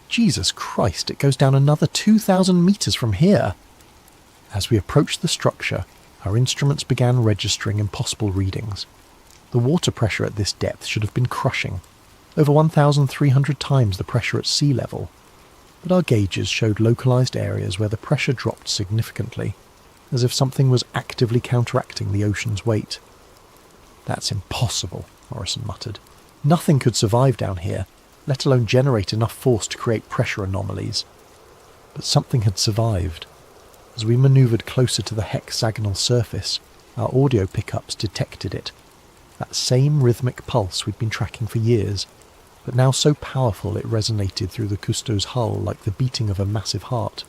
Jesus Christ, it goes down another 2,000 metres from here." As we approached the structure, our instruments began registering impossible readings. The water pressure at this depth should have been crushing, over 1,300 times the pressure at sea level. But our gauges showed localised areas where the pressure dropped significantly, as if something was actively counteracting the ocean's weight. "That's impossible," Morrison muttered. "Nothing could survive down here, let alone generate enough force to create pressure anomalies." But something had survived. As we manoeuvred closer to the hexagonal surface, our audio pickups detected it. That same rhythmic pulse we'd been tracking for years, but now so powerful it resonated through the Cousteau's hull like the beating of a massive heart.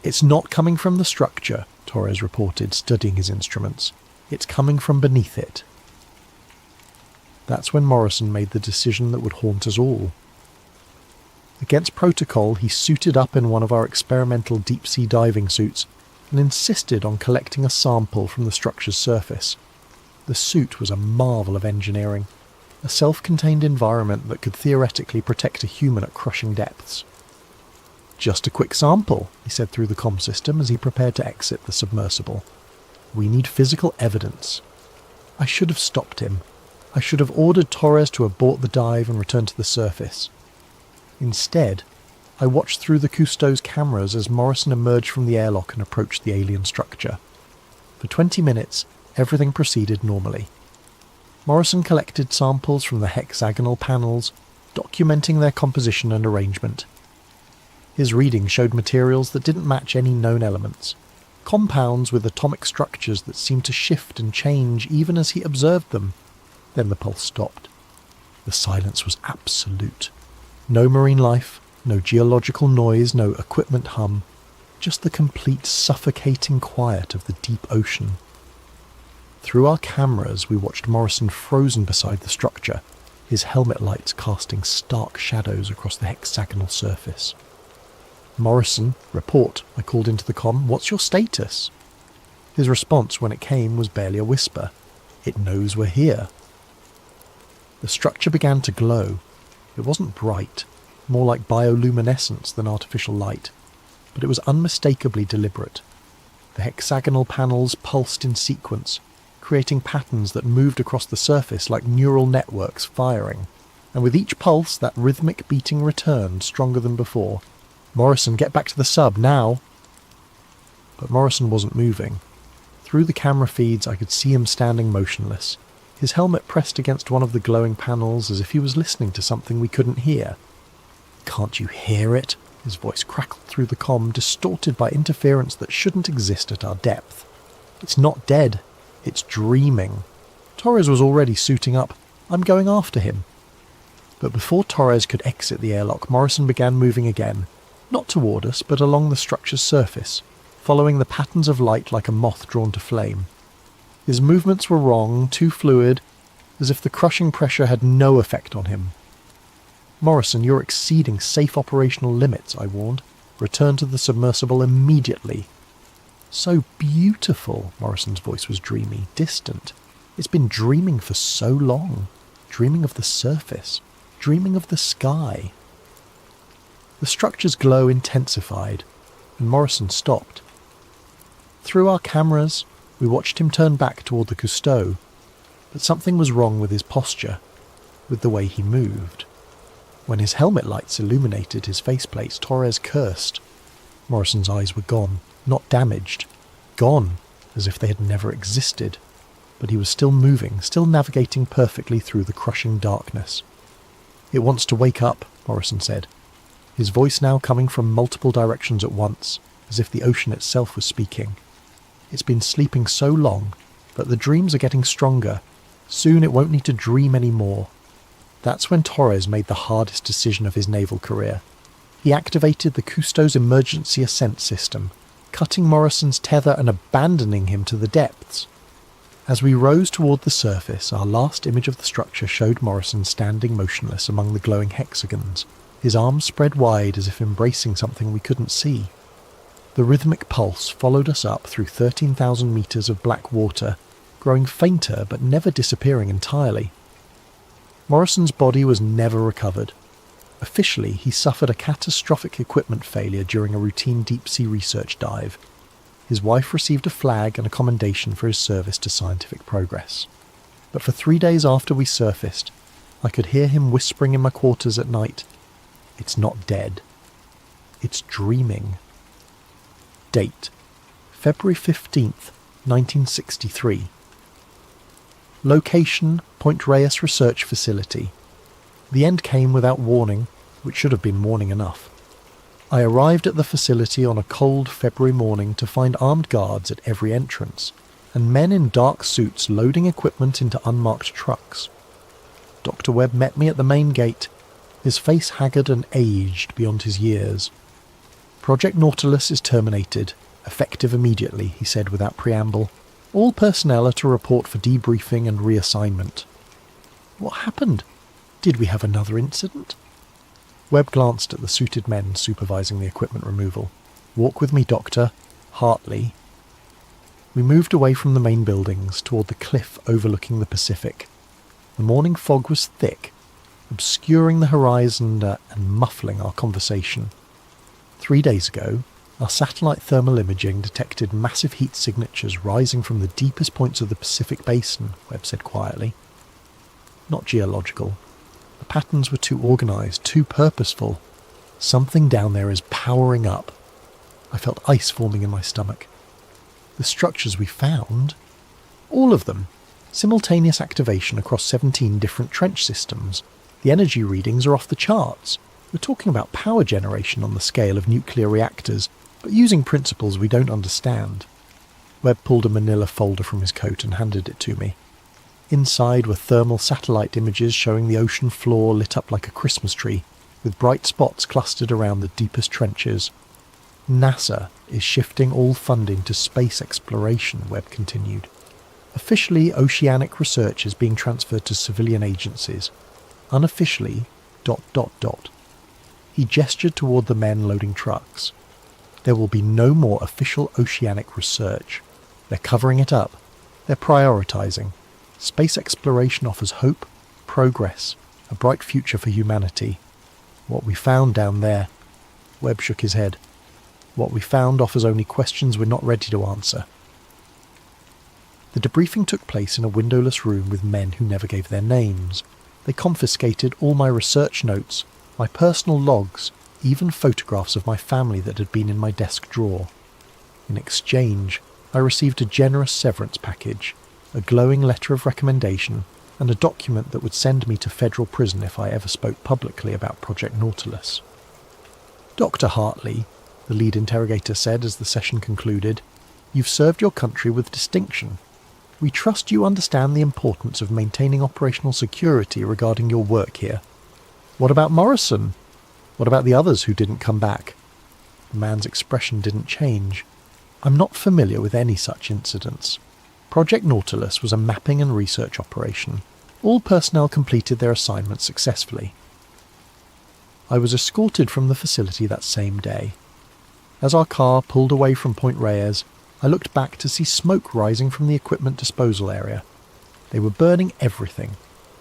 "It's not coming from the structure," Torres reported, studying his instruments. "It's coming from beneath it." That's when Morrison made the decision that would haunt us all. Against protocol, he suited up in one of our experimental deep-sea diving suits and insisted on collecting a sample from the structure's surface. The suit was a marvel of engineering. a self-contained environment that could theoretically protect a human at crushing depths. "Just a quick sample," he said through the comm system as he prepared to exit the submersible. "We need physical evidence." I should have stopped him. I should have ordered Torres to abort the dive and return to the surface. Instead, I watched through the Cousteau's cameras as Morrison emerged from the airlock and approached the alien structure. For 20 minutes, everything proceeded normally. Morrison collected samples from the hexagonal panels, documenting their composition and arrangement. His reading showed materials that didn't match any known elements, compounds with atomic structures that seemed to shift and change even as he observed them. Then the pulse stopped. The silence was absolute. No marine life, no geological noise, no equipment hum, just the complete suffocating quiet of the deep ocean. Through our cameras, we watched Morrison frozen beside the structure, his helmet lights casting stark shadows across the hexagonal surface. "Morrison, report," I called into the comm. "What's your status?" His response, when it came, was barely a whisper. "It knows we're here." The structure began to glow. It wasn't bright, more like bioluminescence than artificial light, but it was unmistakably deliberate. The hexagonal panels pulsed in sequence, creating patterns that moved across the surface like neural networks firing, and with each pulse that rhythmic beating returned, stronger than before. "Morrison, get back to the sub, now!" But Morrison wasn't moving. Through the camera feeds I could see him standing motionless, his helmet pressed against one of the glowing panels as if he was listening to something we couldn't hear. "Can't you hear it?" His voice crackled through the comm, distorted by interference that shouldn't exist at our depth. "It's not dead. It's dreaming." Torres was already suiting up. "I'm going after him." But before Torres could exit the airlock, Morrison began moving again, not toward us, but along the structure's surface, following the patterns of light like a moth drawn to flame. His movements were wrong, too fluid, as if the crushing pressure had no effect on him. "Morrison, you're exceeding safe operational limits," I warned. "Return to the submersible immediately." "So beautiful," Morrison's voice was dreamy, distant. "It's been dreaming for so long. Dreaming of the surface. Dreaming of the sky." The structure's glow intensified, and Morrison stopped. Through our cameras, we watched him turn back toward the Cousteau, but something was wrong with his posture, with the way he moved. When his helmet lights illuminated his faceplate, Torres cursed. Morrison's eyes were gone, not damaged. Gone, as if they had never existed. But he was still moving, still navigating perfectly through the crushing darkness. "It wants to wake up," Morrison said, his voice now coming from multiple directions at once, as if the ocean itself was speaking. "It's been sleeping so long, but the dreams are getting stronger. Soon it won't need to dream anymore." That's when Torres made the hardest decision of his naval career. He activated the Cousteau's emergency ascent system, cutting Morrison's tether and abandoning him to the depths. As we rose toward the surface, our last image of the structure showed Morrison standing motionless among the glowing hexagons, his arms spread wide as if embracing something we couldn't see. The rhythmic pulse followed us up through 13,000 meters of black water, growing fainter but never disappearing entirely. Morrison's body was never recovered. Officially, he suffered a catastrophic equipment failure during a routine deep-sea research dive. His wife received a flag and a commendation for his service to scientific progress. But for 3 days after we surfaced, I could hear him whispering in my quarters at night, "It's not dead. It's dreaming." Date: February 15th, 1963. Location: Point Reyes Research Facility. The end came without warning, which should have been warning enough. I arrived at the facility on a cold February morning to find armed guards at every entrance, and men in dark suits loading equipment into unmarked trucks. Dr. Webb met me at the main gate, his face haggard and aged beyond his years. "Project Nautilus is terminated, effective immediately," he said without preamble. "All personnel are to report for debriefing and reassignment." What happened? Did we have another incident? Webb glanced at the suited men supervising the equipment removal. "Walk with me, Doctor. Hartley." We moved away from the main buildings toward the cliff overlooking the Pacific. The morning fog was thick, obscuring the horizon and muffling our conversation. 3 days ago, our satellite thermal imaging detected massive heat signatures rising from the deepest points of the Pacific Basin, Webb said quietly. Not geological. The patterns were too organised, too purposeful. Something down there is powering up. I felt ice forming in my stomach. The structures we found, all of them, simultaneous activation across 17 different trench systems. The energy readings are off the charts. We're talking about power generation on the scale of nuclear reactors, but using principles we don't understand. Webb pulled a manila folder from his coat and handed it to me. Inside were thermal satellite images showing the ocean floor lit up like a Christmas tree, with bright spots clustered around the deepest trenches. NASA is shifting all funding to space exploration, Webb continued. Officially, oceanic research is being transferred to civilian agencies. Unofficially, ... He gestured toward the men loading trucks. There will be no more official oceanic research. They're covering it up. They're prioritising. Space exploration offers hope, progress, a bright future for humanity. What we found down there... Webb shook his head. What we found offers only questions we're not ready to answer. The debriefing took place in a windowless room with men who never gave their names. They confiscated all my research notes, my personal logs, even photographs of my family that had been in my desk drawer. In exchange, I received a generous severance package, a glowing letter of recommendation, and a document that would send me to federal prison if I ever spoke publicly about Project Nautilus. Dr. Hartley, the lead interrogator said as the session concluded, you've served your country with distinction. We trust you understand the importance of maintaining operational security regarding your work here. What about Morrison? What about the others who didn't come back? The man's expression didn't change. I'm not familiar with any such incidents. Project Nautilus was a mapping and research operation. All personnel completed their assignments successfully. I was escorted from the facility that same day. As our car pulled away from Point Reyes, I looked back to see smoke rising from the equipment disposal area. They were burning everything.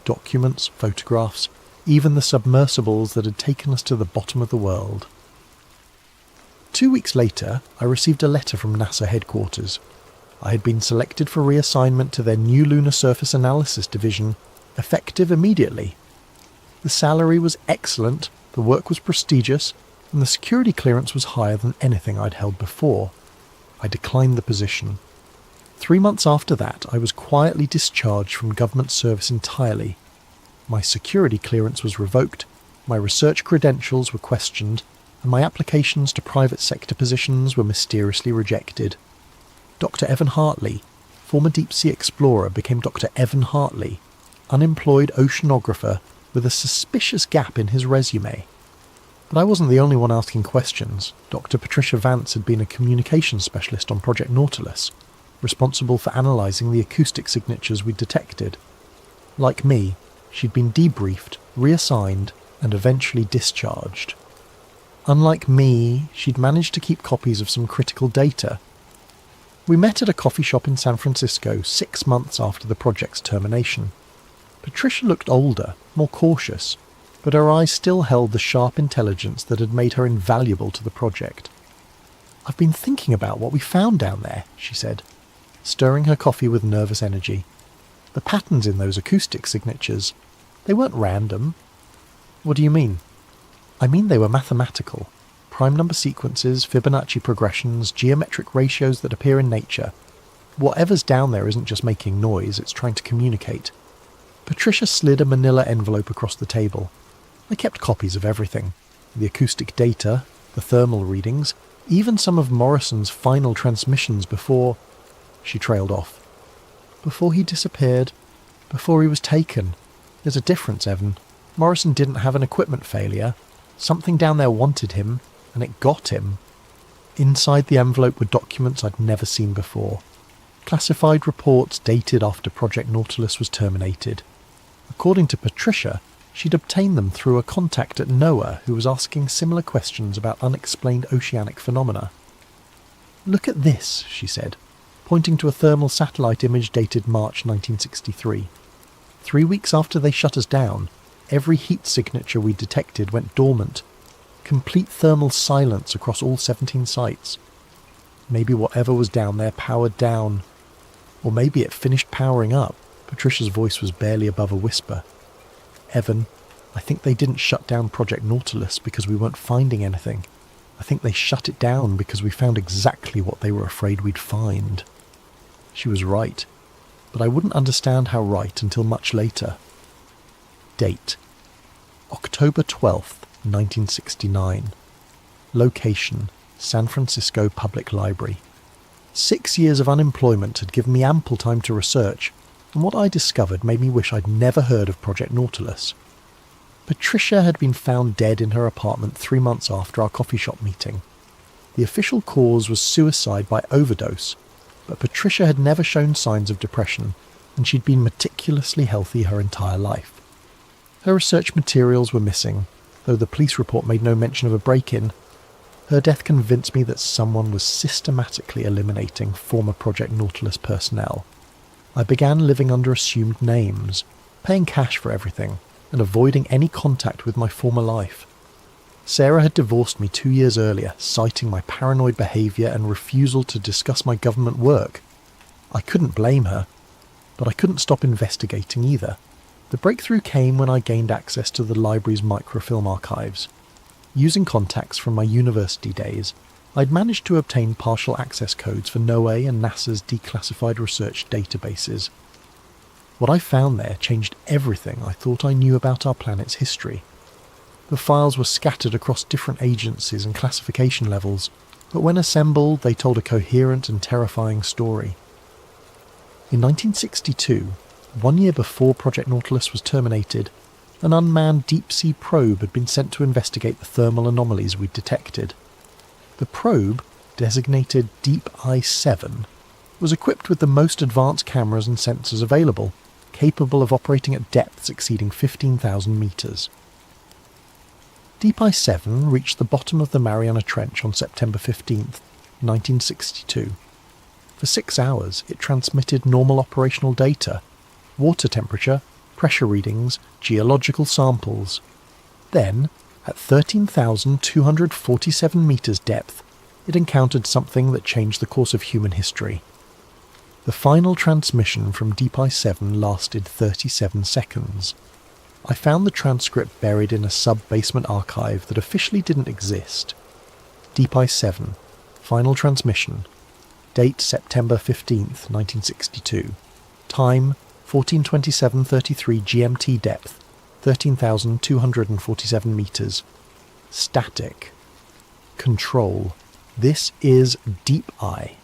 Documents, photographs, even the submersibles that had taken us to the bottom of the world. 2 weeks later, I received a letter from NASA headquarters. I had been selected for reassignment to their new Lunar Surface Analysis Division, effective immediately. The salary was excellent, the work was prestigious, and the security clearance was higher than anything I'd held before. I declined the position. 3 months after that, I was quietly discharged from government service entirely. My security clearance was revoked, my research credentials were questioned, and my applications to private sector positions were mysteriously rejected. Dr. Evan Hartley, former deep-sea explorer, became Dr. Evan Hartley, unemployed oceanographer with a suspicious gap in his resume. But I wasn't the only one asking questions. Dr. Patricia Vance had been a communications specialist on Project Nautilus, responsible for analysing the acoustic signatures we'd detected. Like me, she'd been debriefed, reassigned, and eventually discharged. Unlike me, she'd managed to keep copies of some critical data. We met at a coffee shop in San Francisco 6 months after the project's termination. Patricia looked older, more cautious, but her eyes still held the sharp intelligence that had made her invaluable to the project. I've been thinking about what we found down there, she said, stirring her coffee with nervous energy. The patterns in those acoustic signatures, they weren't random. What do you mean? I mean they were mathematical. Prime number sequences, Fibonacci progressions, geometric ratios that appear in nature. Whatever's down there isn't just making noise, it's trying to communicate. Patricia slid a manila envelope across the table. I kept copies of everything. The acoustic data, the thermal readings, even some of Morrison's final transmissions before... She trailed off. Before he disappeared. Before he was taken. There's a difference, Evan. Morrison didn't have an equipment failure. Something down there wanted him, and it got him. Inside the envelope were documents I'd never seen before. Classified reports dated after Project Nautilus was terminated. According to Patricia, she'd obtained them through a contact at NOAA who was asking similar questions about unexplained oceanic phenomena. Look at this, she said, pointing to a thermal satellite image dated March 1963. 3 weeks after they shut us down, every heat signature we detected went dormant. Complete thermal silence across all 17 sites. Maybe whatever was down there powered down. Or maybe it finished powering up. Patricia's voice was barely above a whisper. Evan, I think they didn't shut down Project Nautilus because we weren't finding anything. I think they shut it down because we found exactly what they were afraid we'd find. She was right, but I wouldn't understand how right until much later. Date: October 12th, 1969. Location: San Francisco Public Library. 6 years of unemployment had given me ample time to research, and what I discovered made me wish I'd never heard of Project Nautilus. Patricia had been found dead in her apartment 3 months after our coffee shop meeting. The official cause was suicide by overdose, but Patricia had never shown signs of depression, and she'd been meticulously healthy her entire life. Her research materials were missing, though the police report made no mention of a break-in. Her death convinced me that someone was systematically eliminating former Project Nautilus personnel. I began living under assumed names, paying cash for everything, and avoiding any contact with my former life. Sarah had divorced me 2 years earlier, citing my paranoid behaviour and refusal to discuss my government work. I couldn't blame her, but I couldn't stop investigating either. The breakthrough came when I gained access to the library's microfilm archives. Using contacts from my university days, I'd managed to obtain partial access codes for NOAA and NASA's declassified research databases. What I found there changed everything I thought I knew about our planet's history. The files were scattered across different agencies and classification levels, but when assembled they told a coherent and terrifying story. In 1962, 1 year before Project Nautilus was terminated, an unmanned deep-sea probe had been sent to investigate the thermal anomalies we'd detected. The probe, designated Deep Eye 7, was equipped with the most advanced cameras and sensors available, capable of operating at depths exceeding 15,000 metres. Deep Eye 7 reached the bottom of the Mariana Trench on September 15th, 1962. For 6 hours it transmitted normal operational data, water temperature, pressure readings, geological samples. Then, at 13,247 metres depth, it encountered something that changed the course of human history. The final transmission from Deep Eye 7 lasted 37 seconds. I found the transcript buried in a sub-basement archive that officially didn't exist. Deep Eye 7, final transmission. Date September 15th, 1962. Time 14:27:33 GMT depth, 13,247 metres. Static. Control. This is Deep Eye.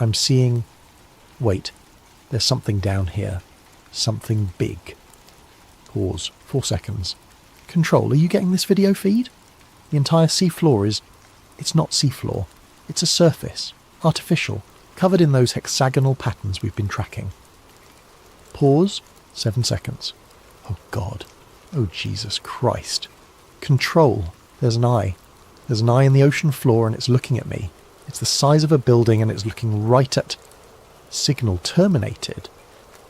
I'm seeing... Wait, there's something down here. Something big. Pause. 4 seconds. Control, are you getting this video feed? The entire seafloor is... It's not seafloor. It's a surface. Artificial. Covered in those hexagonal patterns we've been tracking. Pause. 7 seconds. Oh God. Oh Jesus Christ. Control. There's an eye. There's an eye in the ocean floor and it's looking at me. It's the size of a building and it's looking right at... Signal terminated.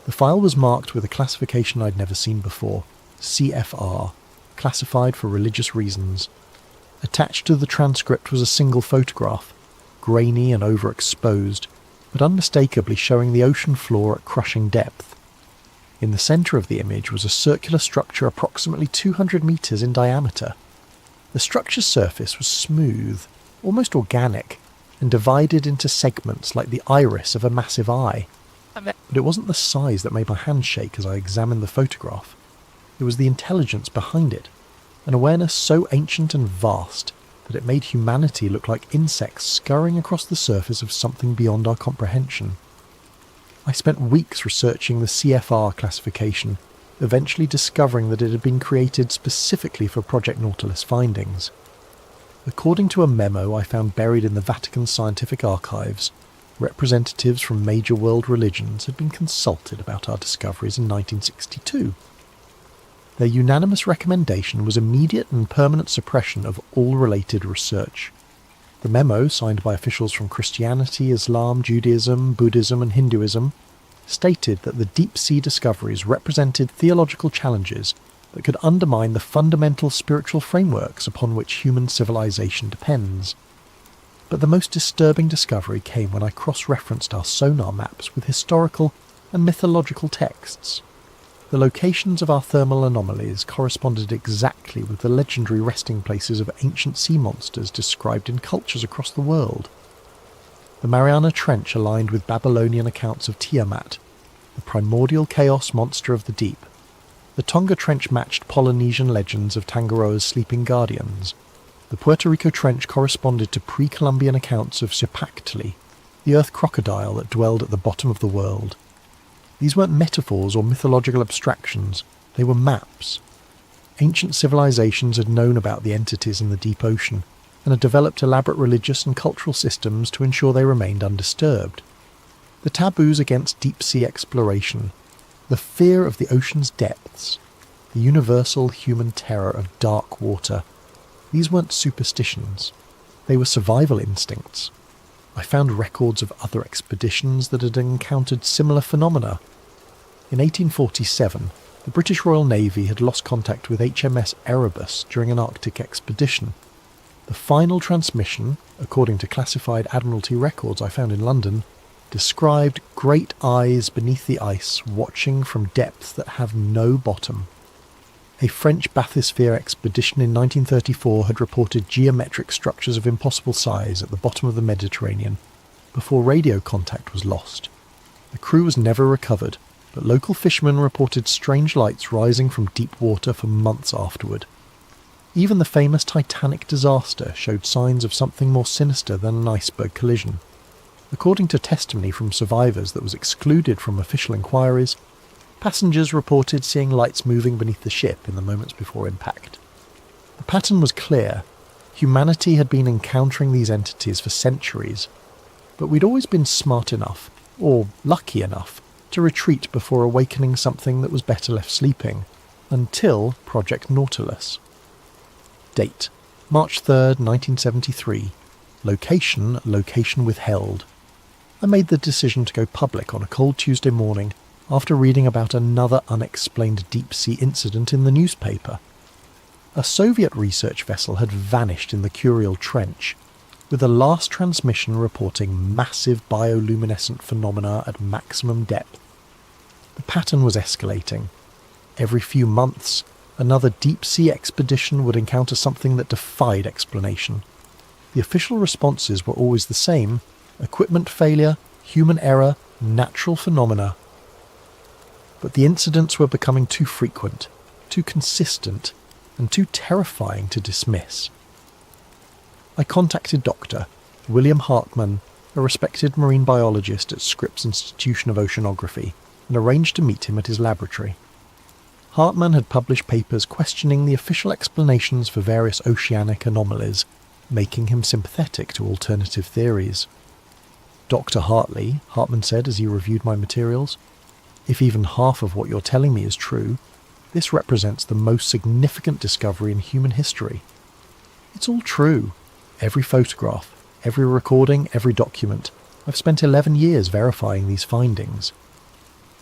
The file was marked with a classification I'd never seen before. CFR. Classified for religious reasons. Attached to the transcript was a single photograph, grainy and overexposed, but unmistakably showing the ocean floor at crushing depth. In the centre of the image was a circular structure approximately 200 metres in diameter. The structure's surface was smooth, almost organic, and divided into segments like the iris of a massive eye. But it wasn't the size that made my hand shake as I examined the photograph. It was the intelligence behind it, an awareness so ancient and vast that it made humanity look like insects scurrying across the surface of something beyond our comprehension. I spent weeks researching the CFR classification, eventually discovering that it had been created specifically for Project Nautilus findings. According to a memo I found buried in the Vatican Scientific Archives, representatives from major world religions had been consulted about our discoveries in 1962. Their unanimous recommendation was immediate and permanent suppression of all related research. The memo, signed by officials from Christianity, Islam, Judaism, Buddhism and Hinduism, stated that the deep-sea discoveries represented theological challenges that could undermine the fundamental spiritual frameworks upon which human civilization depends. But the most disturbing discovery came when I cross-referenced our sonar maps with historical and mythological texts. The locations of our thermal anomalies corresponded exactly with the legendary resting places of ancient sea monsters described in cultures across the world. The Mariana Trench aligned with Babylonian accounts of Tiamat, the primordial chaos monster of the deep. The Tonga Trench matched Polynesian legends of Tangaroa's sleeping guardians. The Puerto Rico Trench corresponded to pre-Columbian accounts of Xipactli, the earth crocodile that dwelled at the bottom of the world. These weren't metaphors or mythological abstractions, they were maps. Ancient civilizations had known about the entities in the deep ocean, and had developed elaborate religious and cultural systems to ensure they remained undisturbed. The taboos against deep-sea exploration, the fear of the ocean's depths, the universal human terror of dark water, these weren't superstitions, they were survival instincts. I found records of other expeditions that had encountered similar phenomena. In 1847, the British Royal Navy had lost contact with HMS Erebus during an Arctic expedition. The final transmission, according to classified Admiralty records I found in London, described great eyes beneath the ice watching from depths that have no bottom. A French bathysphere expedition in 1934 had reported geometric structures of impossible size at the bottom of the Mediterranean before radio contact was lost. The crew was never recovered, but local fishermen reported strange lights rising from deep water for months afterward. Even the famous Titanic disaster showed signs of something more sinister than an iceberg collision. According to testimony from survivors that was excluded from official inquiries, passengers reported seeing lights moving beneath the ship in the moments before impact. The pattern was clear. Humanity had been encountering these entities for centuries, but we'd always been smart enough, or lucky enough, to retreat before awakening something that was better left sleeping, until Project Nautilus. Date: March 3rd, 1973. Location withheld. I made the decision to go public on a cold Tuesday morning after reading about another unexplained deep-sea incident in the newspaper. A Soviet research vessel had vanished in the Kuriel Trench, with the last transmission reporting massive bioluminescent phenomena at maximum depth. The pattern was escalating. Every few months, another deep-sea expedition would encounter something that defied explanation. The official responses were always the same: equipment failure, human error, natural phenomena. But the incidents were becoming too frequent, too consistent, and too terrifying to dismiss. I contacted Dr. William Hartmann, a respected marine biologist at Scripps Institution of Oceanography, and arranged to meet him at his laboratory. Hartmann had published papers questioning the official explanations for various oceanic anomalies, making him sympathetic to alternative theories. Dr. Hartley, Hartmann said as he reviewed my materials, if even half of what you're telling me is true, this represents the most significant discovery in human history. It's all true. Every photograph, every recording, every document. I've spent 11 years verifying these findings.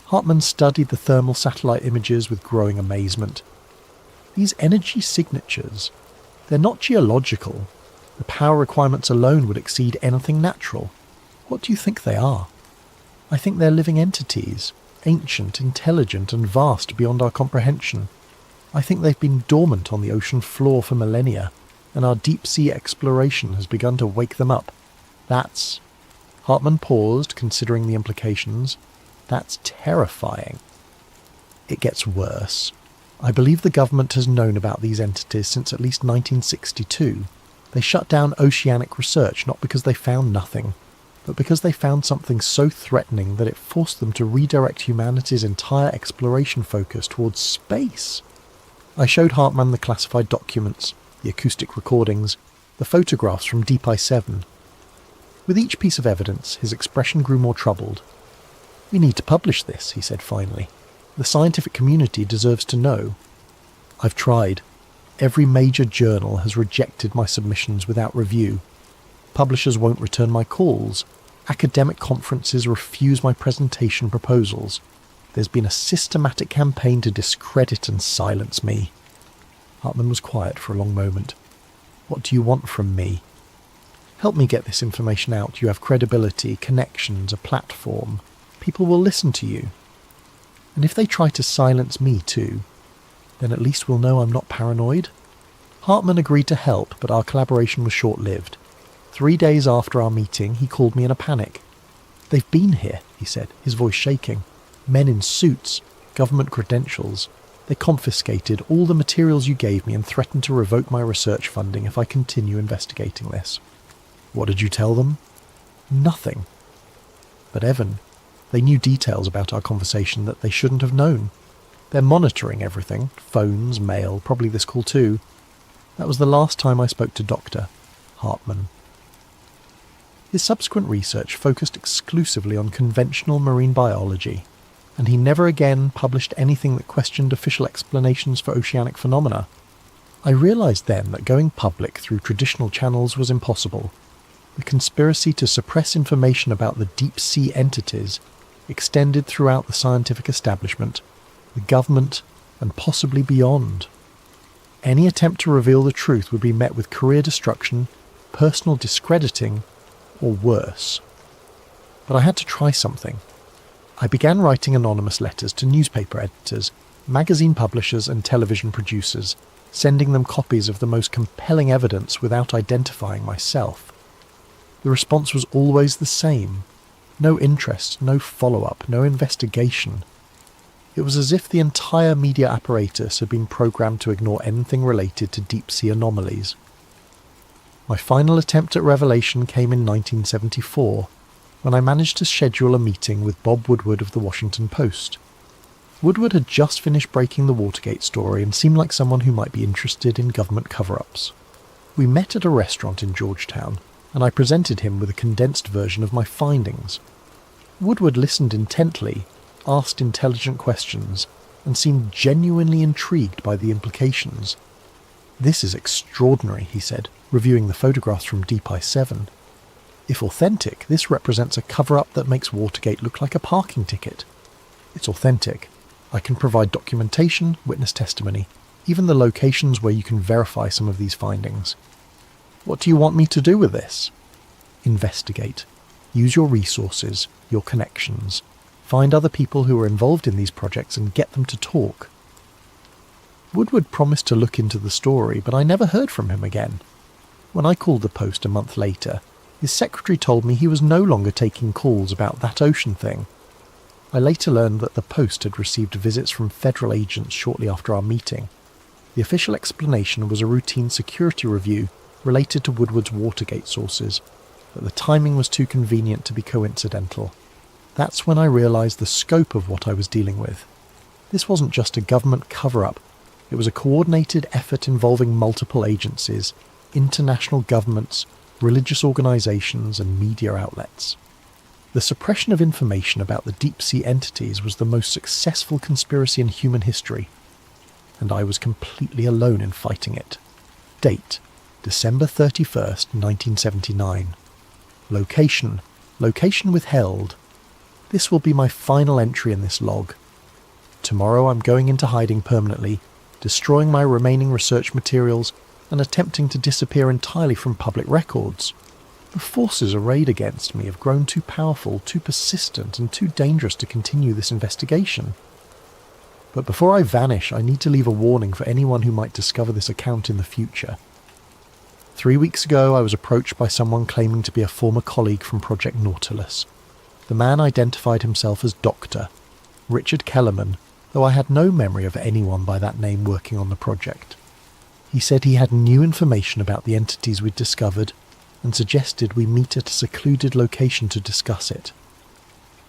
Hartmann studied the thermal satellite images with growing amazement. These energy signatures, they're not geological. The power requirements alone would exceed anything natural. What do you think they are? I think they're living entities, ancient, intelligent, and vast beyond our comprehension. I think they've been dormant on the ocean floor for millennia, and our deep-sea exploration has begun to wake them up. That's... Hartmann paused, considering the implications. That's terrifying. It gets worse. I believe the government has known about these entities since at least 1962. They shut down oceanic research not because they found nothing, but because they found something so threatening that it forced them to redirect humanity's entire exploration focus towards space. I showed Hartmann the classified documents, the acoustic recordings, the photographs from Deep I-7. With each piece of evidence, his expression grew more troubled. "We need to publish this," he said finally. "The scientific community deserves to know." "I've tried. Every major journal has rejected my submissions without review. Publishers won't return my calls. Academic conferences refuse my presentation proposals. There's been a systematic campaign to discredit and silence me." Hartman was quiet for a long moment. "What do you want from me?" "Help me get this information out. You have credibility, connections, a platform. People will listen to you. And if they try to silence me too, then at least we'll know I'm not paranoid." Hartman agreed to help, but our collaboration was short-lived. 3 days after our meeting, he called me in a panic. "They've been here," he said, his voice shaking. "Men in suits, government credentials. They confiscated all the materials you gave me and threatened to revoke my research funding if I continue investigating this." "What did you tell them?" "Nothing." "But Evan, they knew details about our conversation that they shouldn't have known. They're monitoring everything, phones, mail, probably this call too. That was the last time I spoke to Dr. Hartman." His subsequent research focused exclusively on conventional marine biology, and he never again published anything that questioned official explanations for oceanic phenomena. I realised then that going public through traditional channels was impossible. The conspiracy to suppress information about the deep-sea entities extended throughout the scientific establishment, the government, and possibly beyond. Any attempt to reveal the truth would be met with career destruction, personal discrediting, or worse. But I had to try something. I began writing anonymous letters to newspaper editors, magazine publishers and television producers, sending them copies of the most compelling evidence without identifying myself. The response was always the same. No interest, no follow-up, no investigation. It was as if the entire media apparatus had been programmed to ignore anything related to deep-sea anomalies. My final attempt at revelation came in 1974, when I managed to schedule a meeting with Bob Woodward of the Washington Post. Woodward had just finished breaking the Watergate story and seemed like someone who might be interested in government cover-ups. We met at a restaurant in Georgetown, and I presented him with a condensed version of my findings. Woodward listened intently, asked intelligent questions, and seemed genuinely intrigued by the implications. "This is extraordinary," he said, reviewing the photographs from Deep Ice 7. "If authentic, this represents a cover-up that makes Watergate look like a parking ticket. It's authentic. I can provide documentation, witness testimony, even the locations where you can verify some of these findings. What do you want me to do with this?" "Investigate. Use your resources, your connections. Find other people who are involved in these projects and get them to talk." Woodward promised to look into the story, but I never heard from him again. When I called the Post a month later, his secretary told me he was no longer taking calls about that ocean thing. I later learned that the Post had received visits from federal agents shortly after our meeting. The official explanation was a routine security review related to Woodward's Watergate sources, but the timing was too convenient to be coincidental. That's when I realised the scope of what I was dealing with. This wasn't just a government cover-up, it was a coordinated effort involving multiple agencies, international governments, religious organisations and media outlets. The suppression of information about the deep-sea entities was the most successful conspiracy in human history, and I was completely alone in fighting it. Date: December 31st, 1979. Location withheld. This will be my final entry in this log. Tomorrow I'm going into hiding permanently, destroying my remaining research materials and attempting to disappear entirely from public records. The forces arrayed against me have grown too powerful, too persistent, and too dangerous to continue this investigation. But before I vanish, I need to leave a warning for anyone who might discover this account in the future. 3 weeks ago, I was approached by someone claiming to be a former colleague from Project Nautilus. The man identified himself as Dr. Richard Kellerman, though I had no memory of anyone by that name working on the project. He said he had new information about the entities we'd discovered and suggested we meet at a secluded location to discuss it.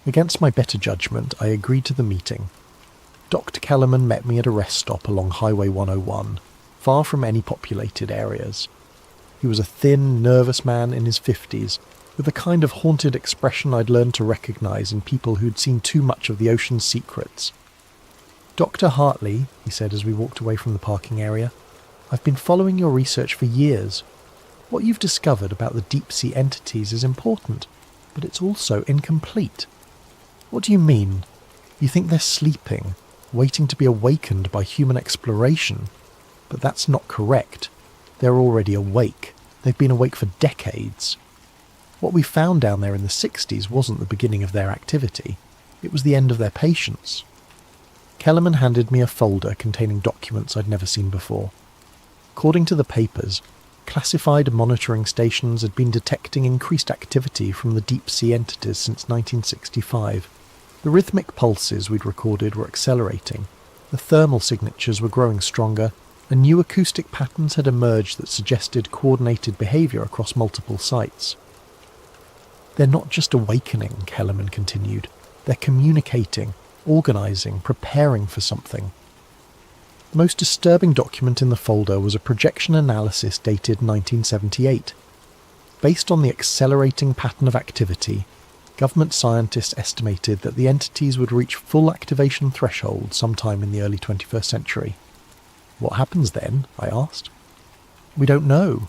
Against my better judgment, I agreed to the meeting. Dr. Kellerman met me at a rest stop along Highway 101, far from any populated areas. He was a thin, nervous man in his 50s, with the kind of haunted expression I'd learned to recognise in people who'd seen too much of the ocean's secrets. "Dr. Hartley," he said as we walked away from the parking area, "I've been following your research for years. What you've discovered about the deep-sea entities is important. but it's also incomplete. What do you mean? You think they're sleeping, waiting to be awakened by human exploration? But that's not correct. They're already awake. They've been awake for decades. What we found down there in the 60s wasn't the beginning of their activity. It was the end of their patience. Kellerman handed me a folder containing documents I'd never seen before. According to the papers, classified monitoring stations had been detecting increased activity from the deep-sea entities since 1965. The rhythmic pulses we'd recorded were accelerating, the thermal signatures were growing stronger, and new acoustic patterns had emerged that suggested coordinated behaviour across multiple sites. They're not just awakening, Kellerman continued. They're communicating, organising, preparing for something. The most disturbing document in the folder was a projection analysis dated 1978. Based on the accelerating pattern of activity, government scientists estimated that the entities would reach full activation threshold sometime in the early 21st century. What happens then? I asked. We don't know,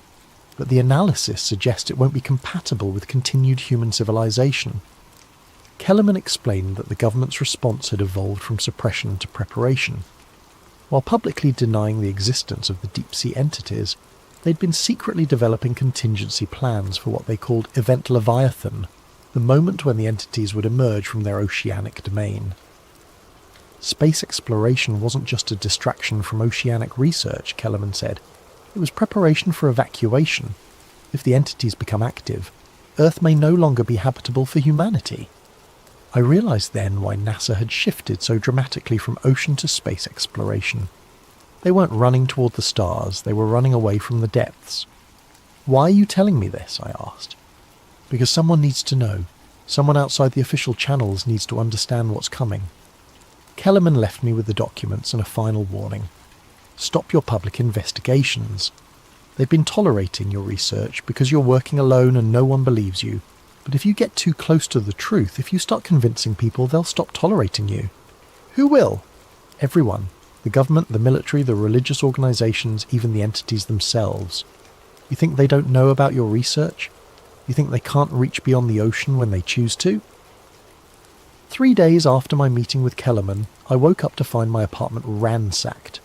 but the analysis suggests it won't be compatible with continued human civilization. Kellerman explained that the government's response had evolved from suppression to preparation. While publicly denying the existence of the deep-sea entities, they'd been secretly developing contingency plans for what they called Event Leviathan, the moment when the entities would emerge from their oceanic domain. Space exploration wasn't just a distraction from oceanic research, Kellerman said. It was preparation for evacuation. If the entities become active, Earth may no longer be habitable for humanity. I realised then why NASA had shifted so dramatically from ocean to space exploration. They weren't running toward the stars, they were running away from the depths. Why are you telling me this? I asked. Because someone needs to know. Someone outside the official channels needs to understand what's coming. Kellerman left me with the documents and a final warning. Stop your public investigations. They've been tolerating your research because you're working alone and no one believes you. But if you get too close to the truth, if you start convincing people, they'll stop tolerating you. Who will? Everyone. The government, the military, the religious organisations, even the entities themselves. You think they don't know about your research? You think they can't reach beyond the ocean when they choose to? 3 days after my meeting with Kellerman, I woke up to find my apartment ransacked.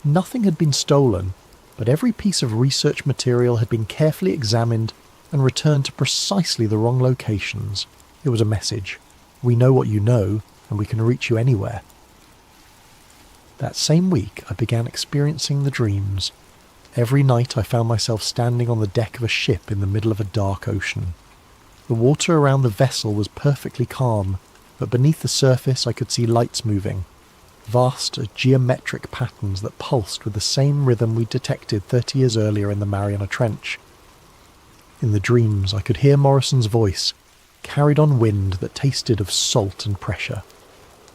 Nothing had been stolen, but every piece of research material had been carefully examined and returned to precisely the wrong locations. It was a message. We know what you know, and we can reach you anywhere. That same week, I began experiencing the dreams. Every night I found myself standing on the deck of a ship in the middle of a dark ocean. The water around the vessel was perfectly calm, but beneath the surface I could see lights moving. Vast geometric patterns that pulsed with the same rhythm we detected 30 years earlier in the Mariana Trench. In the dreams I could hear Morrison's voice, carried on wind that tasted of salt and pressure.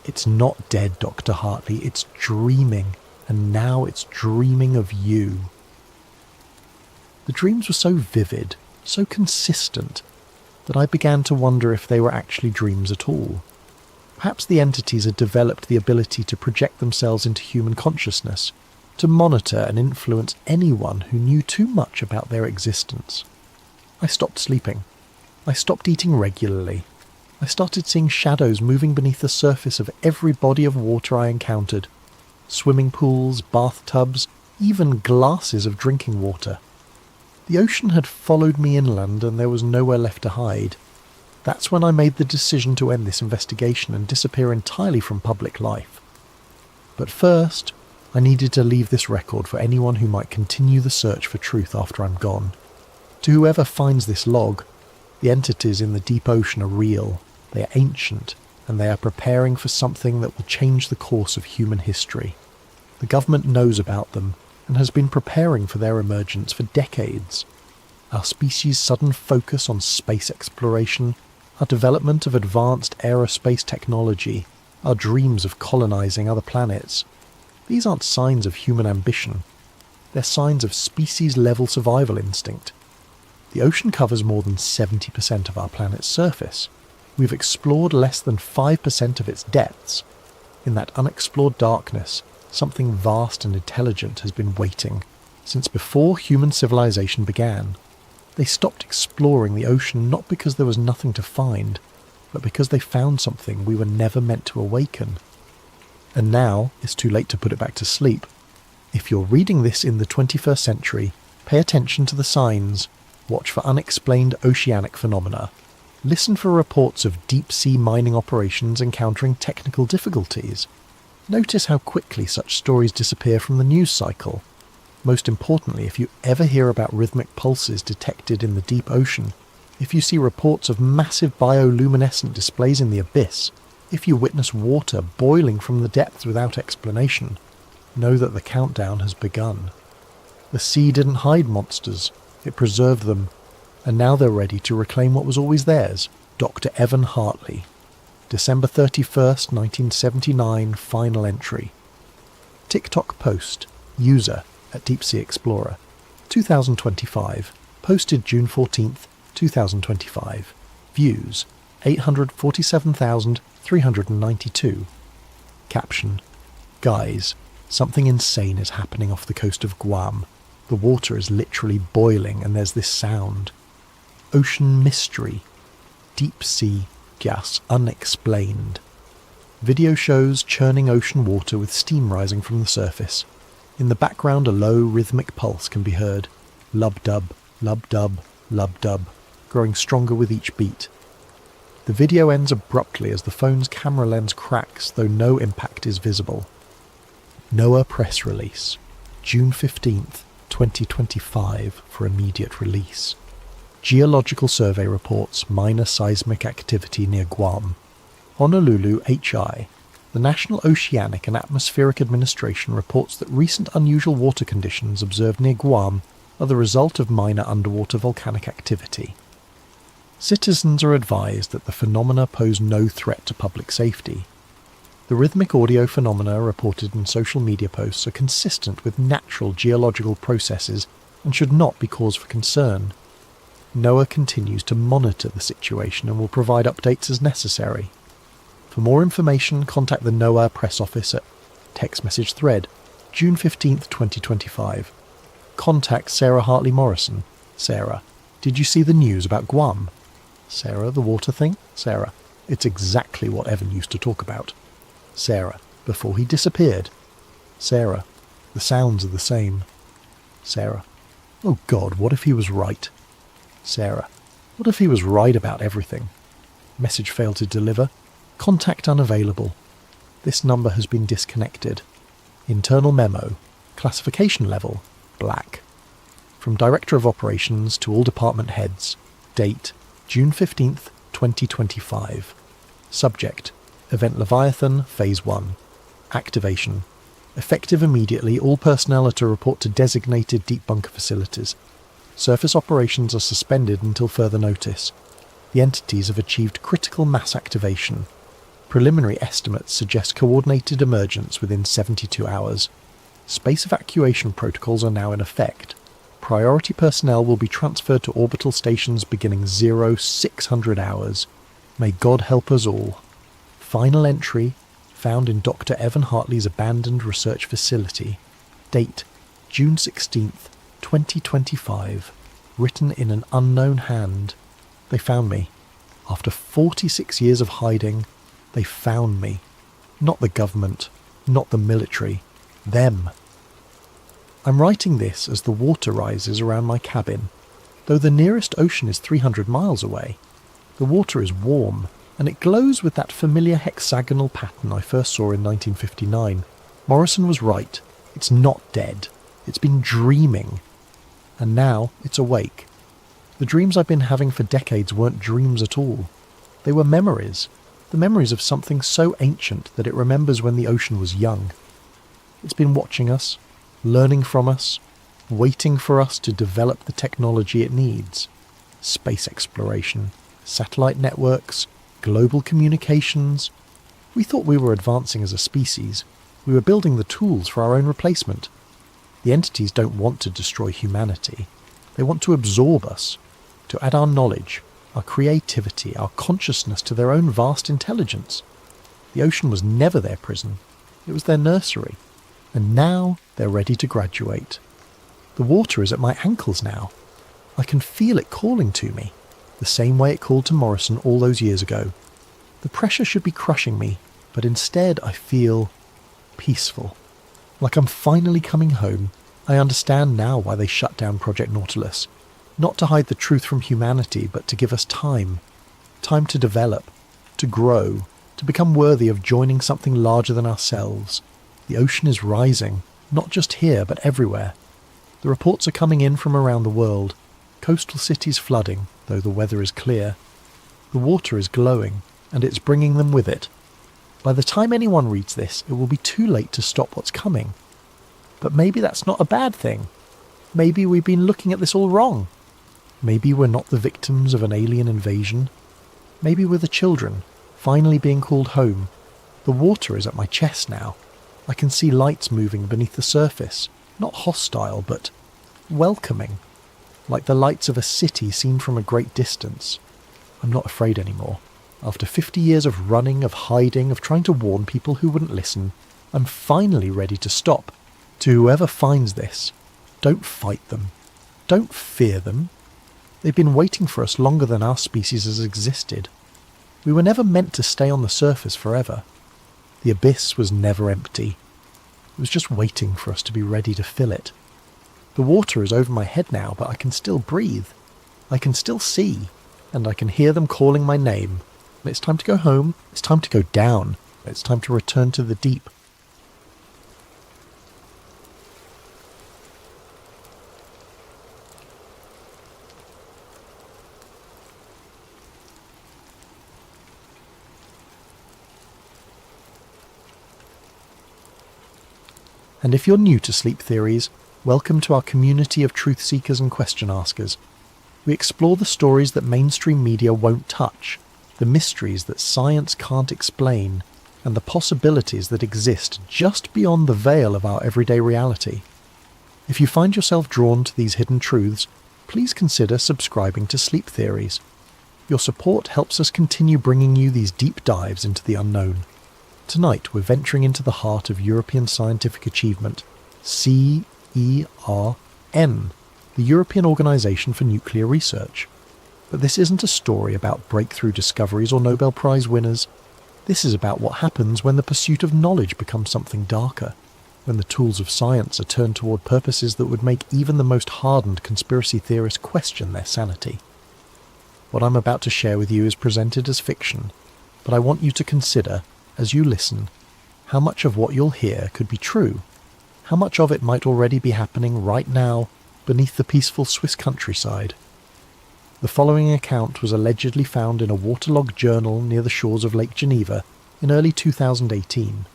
It's not dead, Dr. Hartley, it's dreaming, and now it's dreaming of you. The dreams were so vivid, so consistent, that I began to wonder if they were actually dreams at all. Perhaps the entities had developed the ability to project themselves into human consciousness, to monitor and influence anyone who knew too much about their existence. I stopped sleeping. I stopped eating regularly. I started seeing shadows moving beneath the surface of every body of water I encountered. Swimming pools, bathtubs, even glasses of drinking water. The ocean had followed me inland and there was nowhere left to hide. That's when I made the decision to end this investigation and disappear entirely from public life. But first, I needed to leave this record for anyone who might continue the search for truth after I'm gone. To whoever finds this log, the entities in the deep ocean are real, they are ancient, and they are preparing for something that will change the course of human history. The government knows about them, and has been preparing for their emergence for decades. Our species' sudden focus on space exploration, our development of advanced aerospace technology, our dreams of colonizing other planets, these aren't signs of human ambition. They're signs of species-level survival instinct. The ocean covers more than 70% of our planet's surface. We've explored less than 5% of its depths. In that unexplored darkness, something vast and intelligent has been waiting, since before human civilization began. They stopped exploring the ocean not because there was nothing to find, but because they found something we were never meant to awaken. And now it's too late to put it back to sleep. If you're reading this in the 21st century, pay attention to the signs, watch for unexplained oceanic phenomena, listen for reports of deep-sea mining operations encountering technical difficulties. Notice how quickly such stories disappear from the news cycle. Most importantly, if you ever hear about rhythmic pulses detected in the deep ocean, if you see reports of massive bioluminescent displays in the abyss, if you witness water boiling from the depths without explanation, know that the countdown has begun. The sea didn't hide monsters, it preserved them, and now they're ready to reclaim what was always theirs. Dr. Evan Hartley. December 31st, 1979, final entry. TikTok post, user at Deep Sea Explorer, 2025, posted June 14th, 2025, views, 847,392. Caption, guys, something insane is happening off the coast of Guam. The water is literally boiling and there's this sound. Ocean mystery. Deep sea gas unexplained. Video shows churning ocean water with steam rising from the surface. In the background a low rhythmic pulse can be heard. Lub-dub, lub-dub, lub-dub, growing stronger with each beat. The video ends abruptly as the phone's camera lens cracks, though no impact is visible. NOAA press release. June 15th, 2025 for immediate release. Geological survey reports minor seismic activity near Guam. Honolulu HI. The National Oceanic and Atmospheric Administration reports that recent unusual water conditions observed near Guam are the result of minor underwater volcanic activity. Citizens are advised that the phenomena pose no threat to public safety. The rhythmic audio phenomena reported in social media posts are consistent with natural geological processes and should not be cause for concern. NOAA continues to monitor the situation and will provide updates as necessary. For more information, contact the NOAA press office at text message thread, June 15th, 2025. Contact Sarah Hartley Morrison. Sarah, did you see the news about Guam? Sarah, the water thing? Sarah, it's exactly what Evan used to talk about. Sarah, before he disappeared. Sarah, the sounds are the same. Sarah, oh God, what if he was right? Sarah, what if he was right about everything? Message failed to deliver. Contact unavailable. This number has been disconnected. Internal memo. Classification level, black. From Director of Operations to all department heads. Date, June 15th, 2025. Subject, Event Leviathan, Phase 1. Activation. Effective immediately, all personnel are to report to designated deep bunker facilities. Surface operations are suspended until further notice. The entities have achieved critical mass activation. Preliminary estimates suggest coordinated emergence within 72 hours. Space evacuation protocols are now in effect. Priority personnel will be transferred to orbital stations beginning 0600 hours. May God help us all. Final entry, found in Dr. Evan Hartley's abandoned research facility. Date, June 16th, 2025. Written in an unknown hand. They found me. After 46 years of hiding, they found me. Not the government, not the military. Them. I'm writing this as the water rises around my cabin. Though the nearest ocean is 300 miles away, the water is warm, and it glows with that familiar hexagonal pattern I first saw in 1959. Morrison was right. It's not dead. It's been dreaming. And now it's awake. The dreams I've been having for decades weren't dreams at all. They were memories. The memories of something so ancient that it remembers when the ocean was young. It's been watching us, learning from us, waiting for us to develop the technology it needs. Space exploration, satellite networks, global communications. We thought we were advancing as a species. We were building the tools for our own replacement. The entities don't want to destroy humanity. They want to absorb us, to add our knowledge, our creativity, our consciousness to their own vast intelligence. The ocean was never their prison. It was their nursery. And now they're ready to graduate. The water is at my ankles now. I can feel it calling to me, the same way it called to Morrison all those years ago. The pressure should be crushing me, but instead I feel peaceful. Like I'm finally coming home. I understand now why they shut down Project Nautilus. Not to hide the truth from humanity, but to give us time. Time to develop, to grow, to become worthy of joining something larger than ourselves. The ocean is rising, not just here, but everywhere. The reports are coming in from around the world. Coastal cities flooding, though the weather is clear. The water is glowing, and it's bringing them with it. By the time anyone reads this, it will be too late to stop what's coming. But maybe that's not a bad thing. Maybe we've been looking at this all wrong. Maybe we're not the victims of an alien invasion. Maybe we're the children, finally being called home. The water is at my chest now. I can see lights moving beneath the surface, not hostile, but welcoming, like the lights of a city seen from a great distance. I'm not afraid anymore. After 50 years of running, of hiding, of trying to warn people who wouldn't listen, I'm finally ready to stop. To whoever finds this, don't fight them. Don't fear them. They've been waiting for us longer than our species has existed. We were never meant to stay on the surface forever. The abyss was never empty. It was just waiting for us to be ready to fill it. The water is over my head now, but I can still breathe. I can still see, and I can hear them calling my name. It's time to go home. It's time to go down. It's time to return to the deep. And if you're new to sleep theories, welcome to our community of truth seekers and question askers. We explore the stories that mainstream media won't touch, the mysteries that science can't explain, and the possibilities that exist just beyond the veil of our everyday reality. If you find yourself drawn to these hidden truths, please consider subscribing to Sleep Theories. Your support helps us continue bringing you these deep dives into the unknown. Tonight we're venturing into the heart of European scientific achievement, CERN, the European Organisation for Nuclear Research. But this isn't a story about breakthrough discoveries or Nobel Prize winners. This is about what happens when the pursuit of knowledge becomes something darker, when the tools of science are turned toward purposes that would make even the most hardened conspiracy theorists question their sanity. What I'm about to share with you is presented as fiction, but I want you to consider, as you listen, how much of what you'll hear could be true, how much of it might already be happening right now beneath the peaceful Swiss countryside. The following account was allegedly found in a waterlogged journal near the shores of Lake Geneva in early 2018.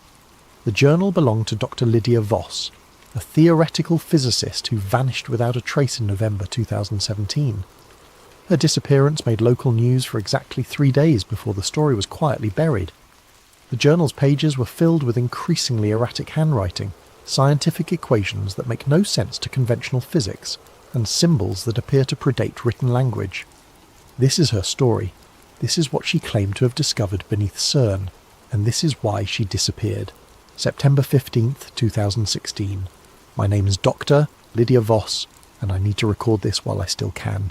The journal belonged to Dr. Lydia Voss, a theoretical physicist who vanished without a trace in November 2017. Her disappearance made local news for exactly 3 days before the story was quietly buried. The journal's pages were filled with increasingly erratic handwriting, scientific equations that make no sense to conventional physics, and symbols that appear to predate written language. This is her story. This is what she claimed to have discovered beneath CERN, and this is why she disappeared. September 15th, 2016. My name is Dr. Lydia Voss, and I need to record this while I still can.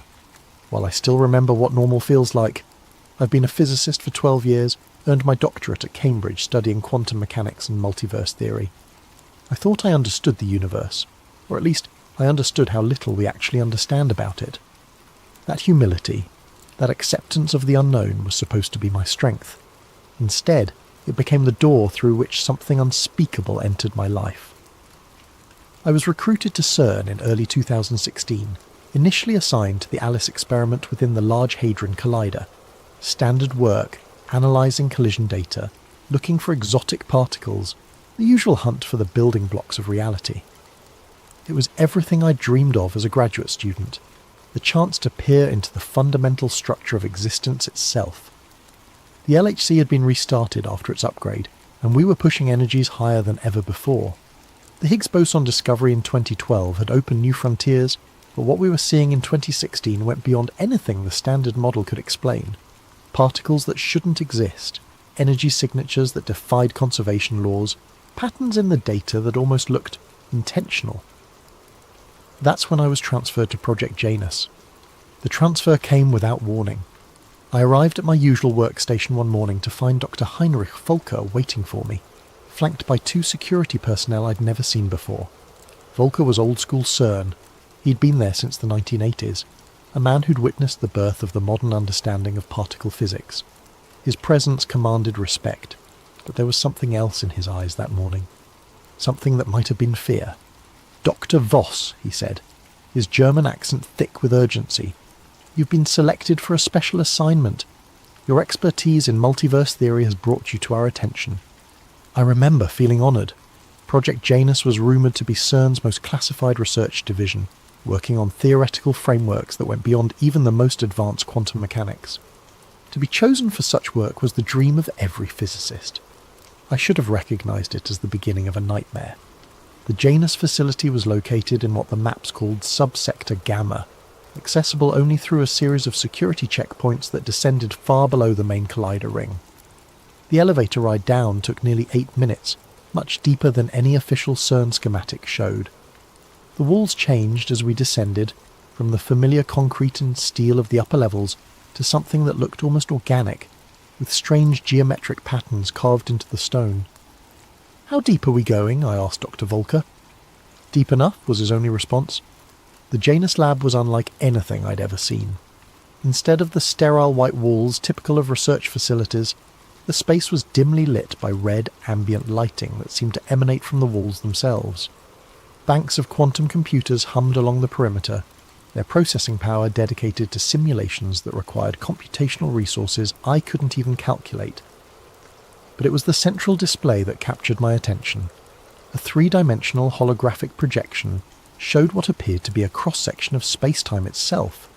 While I still remember what normal feels like. I've been a physicist for 12 years, earned my doctorate at Cambridge studying quantum mechanics and multiverse theory. I thought I understood the universe, or at least I understood how little we actually understand about it. That humility, that acceptance of the unknown was supposed to be my strength. Instead, it became the door through which something unspeakable entered my life. I was recruited to CERN in early 2016, initially assigned to the ALICE experiment within the Large Hadron Collider. Standard work, analysing collision data, looking for exotic particles, the usual hunt for the building blocks of reality. It was everything I dreamed of as a graduate student, the chance to peer into the fundamental structure of existence itself. The LHC had been restarted after its upgrade, and we were pushing energies higher than ever before. The Higgs boson discovery in 2012 had opened new frontiers, but what we were seeing in 2016 went beyond anything the standard model could explain. Particles that shouldn't exist, energy signatures that defied conservation laws, patterns in the data that almost looked intentional. That's when I was transferred to Project Janus, The transfer came without warning. I arrived at my usual workstation one morning to find Dr. Heinrich Volker waiting for me, flanked by 2 security personnel I'd never seen before. Volker was old-school CERN. He'd been there since the 1980s, a man who'd witnessed the birth of the modern understanding of particle physics. His presence commanded respect, but there was something else in his eyes that morning. Something that might have been fear. "Dr. Voss," he said, his German accent thick with urgency. "You've been selected for a special assignment. Your expertise in multiverse theory has brought you to our attention." I remember feeling honoured. Project Janus was rumoured to be CERN's most classified research division, working on theoretical frameworks that went beyond even the most advanced quantum mechanics. To be chosen for such work was the dream of every physicist. I should have recognised it as the beginning of a nightmare. The Janus facility was located in what the maps called Subsector Gamma, accessible only through a series of security checkpoints that descended far below the main collider ring. The elevator ride down took nearly 8 minutes, much deeper than any official CERN schematic showed. The walls changed as we descended, from the familiar concrete and steel of the upper levels to something that looked almost organic, with strange geometric patterns carved into the stone. "How deep are we going?" I asked Dr. Volker. "Deep enough," was his only response. The Janus lab was unlike anything I'd ever seen. Instead of the sterile white walls typical of research facilities, the space was dimly lit by red ambient lighting that seemed to emanate from the walls themselves. Banks of quantum computers hummed along the perimeter, their processing power dedicated to simulations that required computational resources I couldn't even calculate. But it was the central display that captured my attention. A 3-dimensional holographic projection showed what appeared to be a cross-section of space-time itself,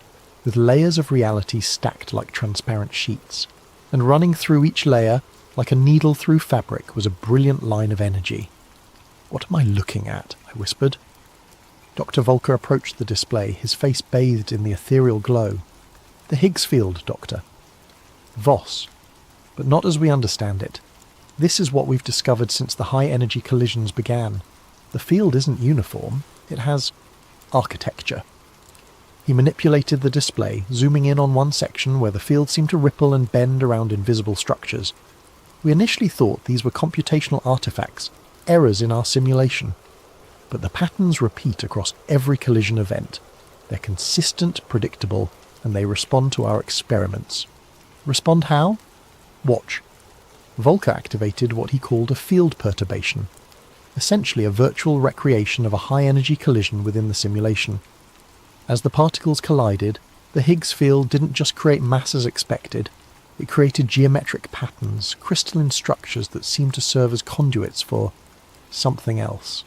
with layers of reality stacked like transparent sheets. And running through each layer, like a needle through fabric, was a brilliant line of energy. "What am I looking at?" I whispered. Dr. Volker approached the display, his face bathed in the ethereal glow. "The Higgs field, Doctor." "Voss. But not as we understand it. This is what we've discovered since the high-energy collisions began. The field isn't uniform. It has architecture." He manipulated the display, zooming in on one section where the field seemed to ripple and bend around invisible structures. We initially thought these were computational artifacts, errors in our simulation. But the patterns repeat across every collision event. They're consistent, predictable, and they respond to our experiments. Respond how? Watch. Volker activated what he called a field perturbation, essentially a virtual recreation of a high-energy collision within the simulation. As the particles collided, the Higgs field didn't just create mass as expected, it created geometric patterns, crystalline structures that seemed to serve as conduits for something else.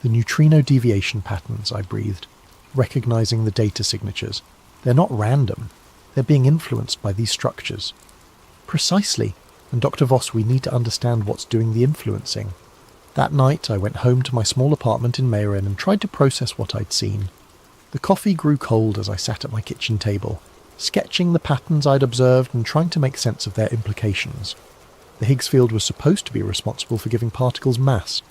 "The neutrino deviation patterns," I breathed, recognizing the data signatures. "They're not random. They're being influenced by these structures." "Precisely. And Dr. Voss, we need to understand what's doing the influencing." That night I went home to my small apartment in Meyrin and tried to process what I'd seen. The coffee grew cold as I sat at my kitchen table, sketching the patterns I'd observed and trying to make sense of their implications. The Higgs field was supposed to be responsible for giving particles mass,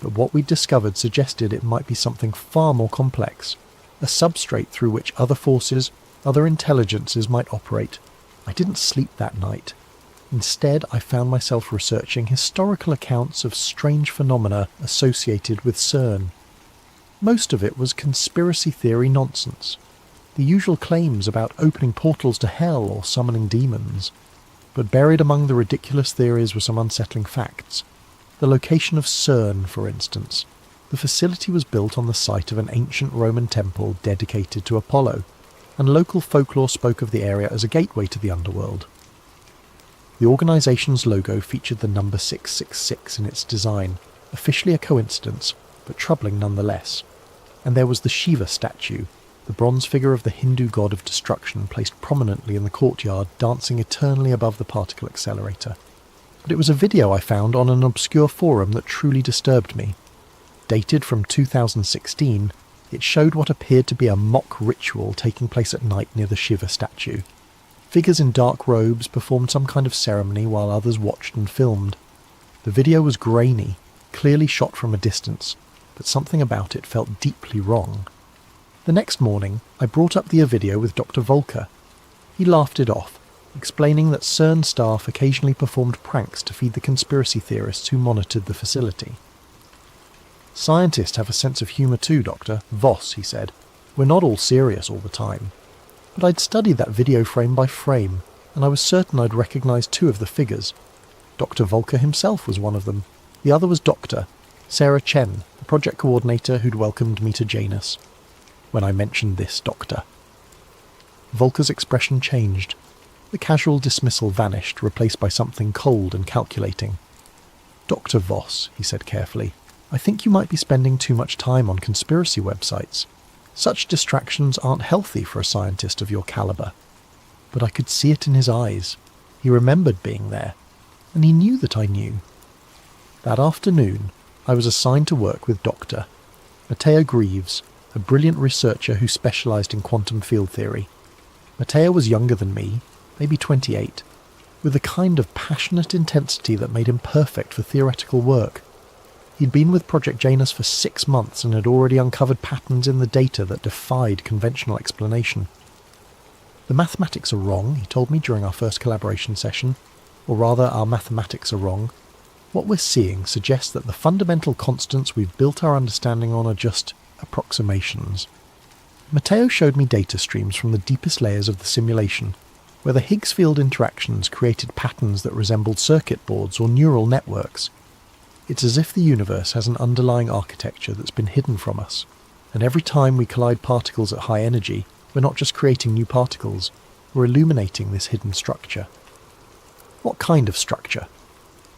but what we'd discovered suggested it might be something far more complex, a substrate through which other forces, other intelligences might operate. I didn't sleep that night. Instead, I found myself researching historical accounts of strange phenomena associated with CERN. Most of it was conspiracy theory nonsense. The usual claims about opening portals to hell or summoning demons. But buried among the ridiculous theories were some unsettling facts. The location of CERN, for instance. The facility was built on the site of an ancient Roman temple dedicated to Apollo, and local folklore spoke of the area as a gateway to the underworld. The organisation's logo featured the number 666 in its design, officially a coincidence, but troubling nonetheless. And there was the Shiva statue, the bronze figure of the Hindu god of destruction placed prominently in the courtyard, dancing eternally above the particle accelerator. But it was a video I found on an obscure forum that truly disturbed me. Dated from 2016, it showed what appeared to be a mock ritual taking place at night near the Shiva statue. Figures in dark robes performed some kind of ceremony while others watched and filmed. The video was grainy, clearly shot from a distance, but something about it felt deeply wrong. The next morning, I brought up the video with Dr. Volker. He laughed it off, explaining that CERN staff occasionally performed pranks to feed the conspiracy theorists who monitored the facility. "Scientists have a sense of humour too, Doctor. Voss," he said. "We're not all serious all the time." But I'd studied that video frame by frame, and I was certain I'd recognise two of the figures. Dr. Volker himself was one of them. The other was Dr. Sarah Chen, the project coordinator who'd welcomed me to Janus. When I mentioned this doctor, Volker's expression changed. The casual dismissal vanished, replaced by something cold and calculating. "Dr. Voss," he said carefully, "I think you might be spending too much time on conspiracy websites. Such distractions aren't healthy for a scientist of your calibre." But I could see it in his eyes. He remembered being there, and he knew that I knew. That afternoon, I was assigned to work with Dr. Matteo Greaves, a brilliant researcher who specialised in quantum field theory. Matteo was younger than me, maybe 28, with a kind of passionate intensity that made him perfect for theoretical work. He'd been with Project Janus for 6 months and had already uncovered patterns in the data that defied conventional explanation. "The mathematics are wrong," he told me during our first collaboration session, or rather, our mathematics are wrong. "What we're seeing suggests that the fundamental constants we've built our understanding on are just approximations." Matteo showed me data streams from the deepest layers of the simulation, where the Higgs field interactions created patterns that resembled circuit boards or neural networks. It's as if the universe has an underlying architecture that's been hidden from us, and every time we collide particles at high energy, we're not just creating new particles, we're illuminating this hidden structure. What kind of structure?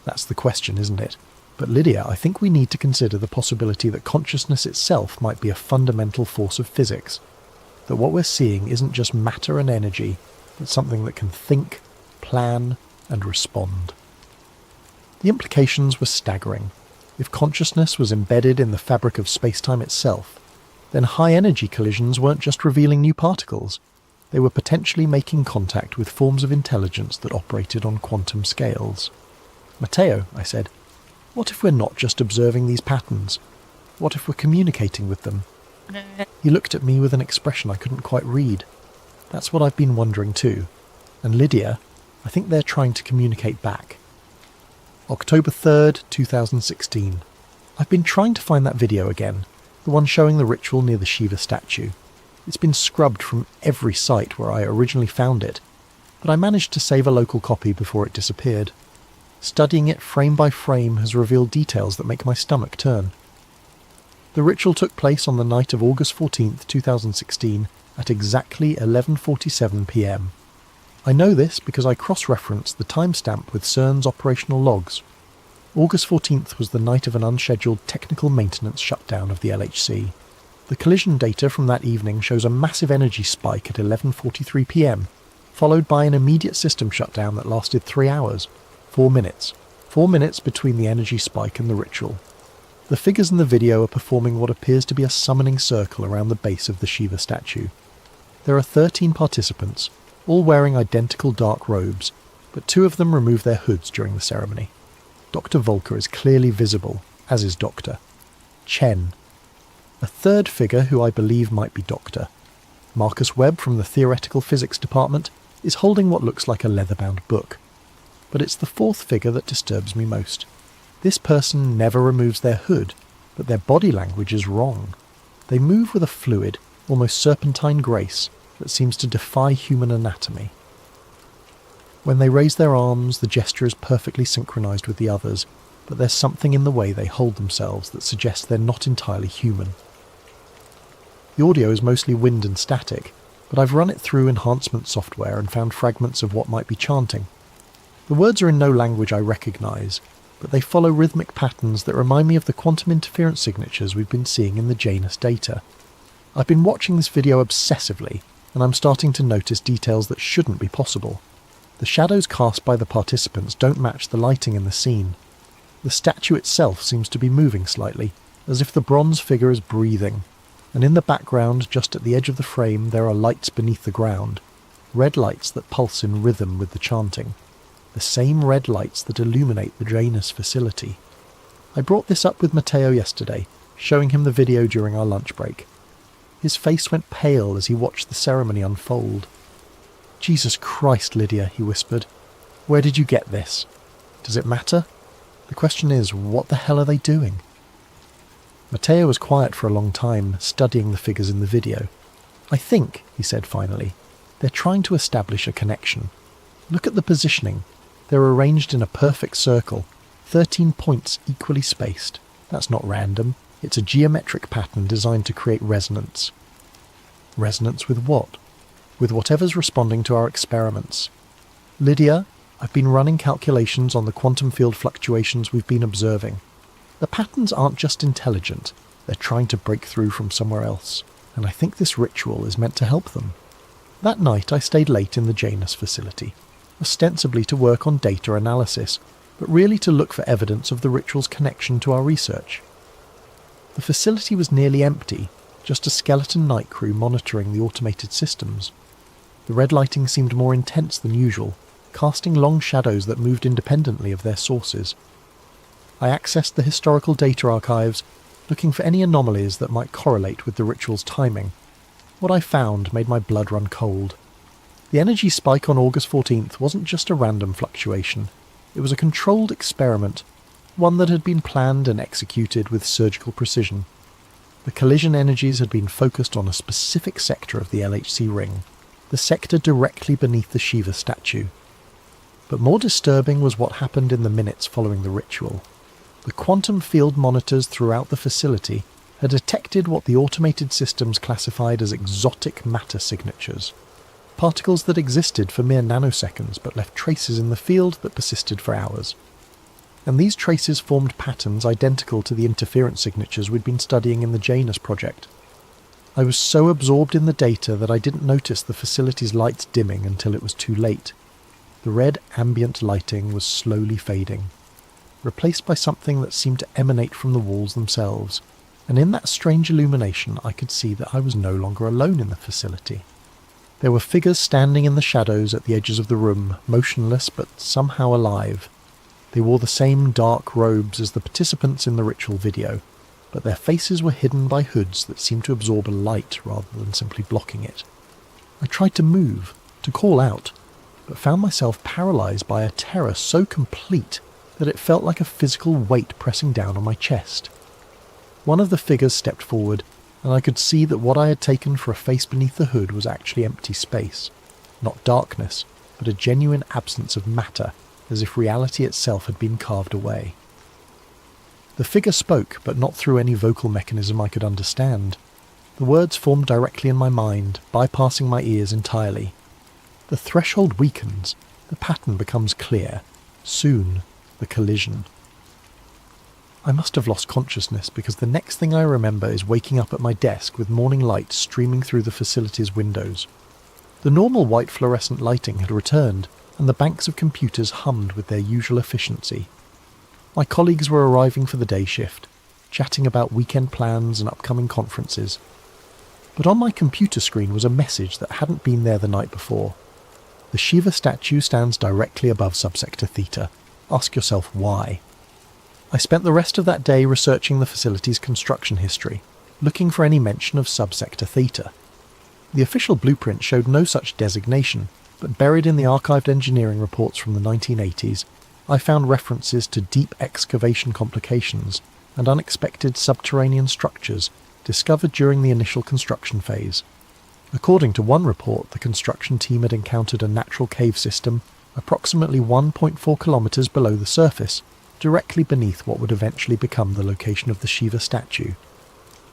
That's the question, isn't it? But Lydia, I think we need to consider the possibility that consciousness itself might be a fundamental force of physics, that what we're seeing isn't just matter and energy, but something that can think, plan, and respond. The implications were staggering. If consciousness was embedded in the fabric of space-time itself, then high-energy collisions weren't just revealing new particles, they were potentially making contact with forms of intelligence that operated on quantum scales. "Matteo," I said, "what if we're not just observing these patterns? What if we're communicating with them?" He looked at me with an expression I couldn't quite read. "That's what I've been wondering too. And Lydia, I think they're trying to communicate back." October 3rd, 2016. I've been trying to find that video again, the one showing the ritual near the Shiva statue. It's been scrubbed from every site where I originally found it, but I managed to save a local copy before it disappeared. Studying it frame by frame has revealed details that make my stomach turn. The ritual took place on the night of August 14th, 2016, at exactly 11:47 p.m. I know this because I cross-referenced the timestamp with CERN's operational logs. August 14th was the night of an unscheduled technical maintenance shutdown of the LHC. The collision data from that evening shows a massive energy spike at 11:43 p.m, followed by an immediate system shutdown that lasted 3 hours, 4 minutes. 4 minutes between the energy spike and the ritual. The figures in the video are performing what appears to be a summoning circle around the base of the Shiva statue. There are 13 participants, all wearing identical dark robes, but 2 of them remove their hoods during the ceremony. Dr. Volker is clearly visible, as is Dr. Chen. A third figure who I believe might be Dr. Marcus Webb from the Theoretical Physics Department is holding what looks like a leather-bound book. But it's the fourth figure that disturbs me most. This person never removes their hood, but their body language is wrong. They move with a fluid, almost serpentine grace that seems to defy human anatomy. When they raise their arms, the gesture is perfectly synchronized with the others, but there's something in the way they hold themselves that suggests they're not entirely human. The audio is mostly wind and static, but I've run it through enhancement software and found fragments of what might be chanting. The words are in no language I recognise, but they follow rhythmic patterns that remind me of the quantum interference signatures we've been seeing in the Janus data. I've been watching this video obsessively, and I'm starting to notice details that shouldn't be possible. The shadows cast by the participants don't match the lighting in the scene. The statue itself seems to be moving slightly, as if the bronze figure is breathing, and in the background, just at the edge of the frame, there are lights beneath the ground, red lights that pulse in rhythm with the chanting. The same red lights that illuminate the Janus facility. I brought this up with Matteo yesterday, showing him the video during our lunch break. His face went pale as he watched the ceremony unfold. "Jesus Christ, Lydia," he whispered. "Where did you get this? Does it matter? The question is, what the hell are they doing?" Matteo was quiet for a long time, studying the figures in the video. "I think," he said finally, "they're trying to establish a connection. Look at the positioning. They're arranged in a perfect circle, 13 points equally spaced. That's not random. It's a geometric pattern designed to create resonance." "Resonance with what?" "With whatever's responding to our experiments. Lydia, I've been running calculations on the quantum field fluctuations we've been observing. The patterns aren't just intelligent, they're trying to break through from somewhere else, and I think this ritual is meant to help them." That night I stayed late in the Janus facility, ostensibly to work on data analysis, but really to look for evidence of the ritual's connection to our research. The facility was nearly empty, just a skeleton night crew monitoring the automated systems. The red lighting seemed more intense than usual, casting long shadows that moved independently of their sources. I accessed the historical data archives, looking for any anomalies that might correlate with the ritual's timing. What I found made my blood run cold. The energy spike on August 14th wasn't just a random fluctuation. It was a controlled experiment, one that had been planned and executed with surgical precision. The collision energies had been focused on a specific sector of the LHC ring, the sector directly beneath the Shiva statue. But more disturbing was what happened in the minutes following the ritual. The quantum field monitors throughout the facility had detected what the automated systems classified as exotic matter signatures, particles that existed for mere nanoseconds but left traces in the field that persisted for hours. And these traces formed patterns identical to the interference signatures we'd been studying in the Janus project. I was so absorbed in the data that I didn't notice the facility's lights dimming until it was too late. The red ambient lighting was slowly fading, replaced by something that seemed to emanate from the walls themselves, and in that strange illumination I could see that I was no longer alone in the facility. There were figures standing in the shadows at the edges of the room, motionless but somehow alive. They wore the same dark robes as the participants in the ritual video, but their faces were hidden by hoods that seemed to absorb a light rather than simply blocking it. I tried to move, to call out, but found myself paralysed by a terror so complete that it felt like a physical weight pressing down on my chest. One of the figures stepped forward, and I could see that what I had taken for a face beneath the hood was actually empty space. Not darkness, but a genuine absence of matter, as if reality itself had been carved away. The figure spoke, but not through any vocal mechanism I could understand. The words formed directly in my mind, bypassing my ears entirely. The threshold weakens, the pattern becomes clear. Soon, the collision. I must have lost consciousness because the next thing I remember is waking up at my desk with morning light streaming through the facility's windows. The normal white fluorescent lighting had returned, and the banks of computers hummed with their usual efficiency. My colleagues were arriving for the day shift, chatting about weekend plans and upcoming conferences. But on my computer screen was a message that hadn't been there the night before. The Shiva statue stands directly above subsector theta. Ask yourself why. I spent the rest of that day researching the facility's construction history, looking for any mention of subsector theta. The official blueprint showed no such designation, but buried in the archived engineering reports from the 1980s, I found references to deep excavation complications and unexpected subterranean structures discovered during the initial construction phase. According to one report, the construction team had encountered a natural cave system approximately 1.4 kilometres below the surface, directly beneath what would eventually become the location of the Shiva statue.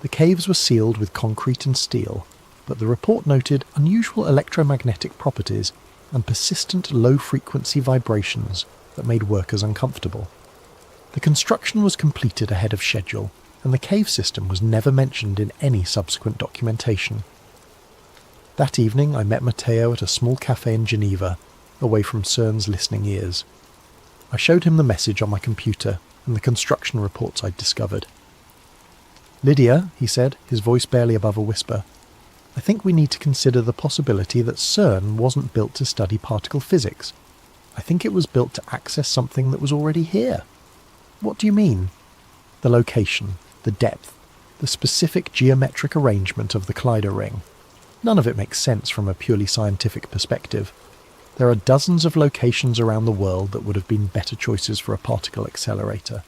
The caves were sealed with concrete and steel, but the report noted unusual electromagnetic properties and persistent low-frequency vibrations that made workers uncomfortable. The construction was completed ahead of schedule, and the cave system was never mentioned in any subsequent documentation. That evening I met Matteo at a small cafe in Geneva, away from CERN's listening ears. I showed him the message on my computer and the construction reports I'd discovered. "Lydia," he said, his voice barely above a whisper, "I think we need to consider the possibility that CERN wasn't built to study particle physics. I think it was built to access something that was already here." "What do you mean?" "The location, the depth. the specific geometric arrangement of the Clyde ring. None of it makes sense from a purely scientific perspective. There are dozens of locations around the world that would have been better choices for a particle accelerator.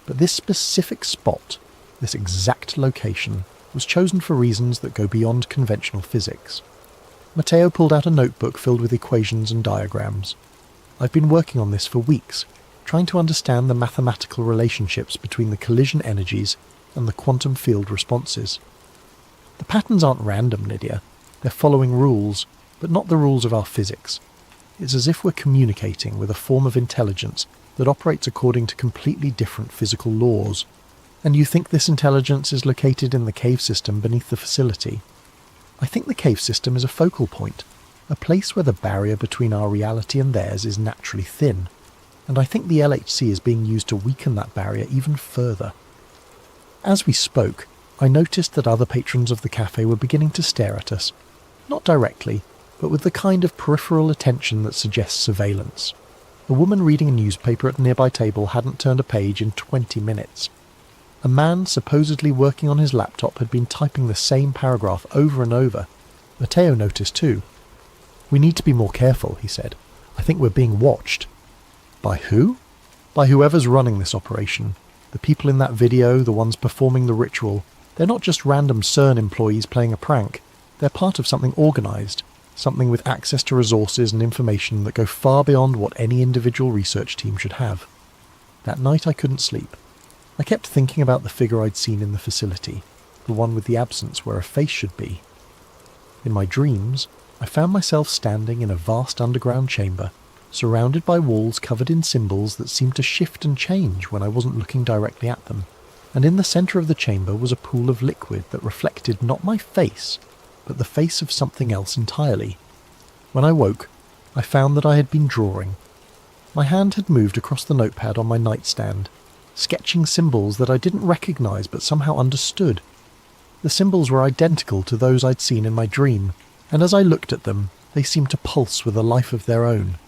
But this specific spot, this exact location, was chosen for reasons that go beyond conventional physics. Matteo pulled out a notebook filled with equations and diagrams. I've been working on this for weeks, trying to understand the mathematical relationships between the collision energies and the quantum field responses. The patterns aren't random, Lydia. They're following rules, but not the rules of our physics. It's as if we're communicating with a form of intelligence that operates according to completely different physical laws. And you think this intelligence is located in the cave system beneath the facility? I think the cave system is a focal point, a place where the barrier between our reality and theirs is naturally thin. And I think the LHC is being used to weaken that barrier even further. As we spoke, I noticed that other patrons of the cafe were beginning to stare at us, not directly, but with the kind of peripheral attention that suggests surveillance. A woman reading a newspaper at a nearby table hadn't turned a page in 20 minutes. A man supposedly working on his laptop had been typing the same paragraph over and over. Matteo noticed too. "We need to be more careful," he said. "I think we're being watched." By who? By whoever's running this operation. The people in that video, the ones performing the ritual, they're not just random CERN employees playing a prank. They're part of something organised. Something with access to resources and information that go far beyond what any individual research team should have. That night I couldn't sleep. I kept thinking about the figure I'd seen in the facility, the one with the absence where a face should be. In my dreams, I found myself standing in a vast underground chamber, surrounded by walls covered in symbols that seemed to shift and change when I wasn't looking directly at them, and in the centre of the chamber was a pool of liquid that reflected not my face, but the face of something else entirely. When I woke, I found that I had been drawing. My hand had moved across the notepad on my nightstand, sketching symbols that I didn't recognise but somehow understood. The symbols were identical to those I'd seen in my dream, and as I looked at them, they seemed to pulse with a life of their own.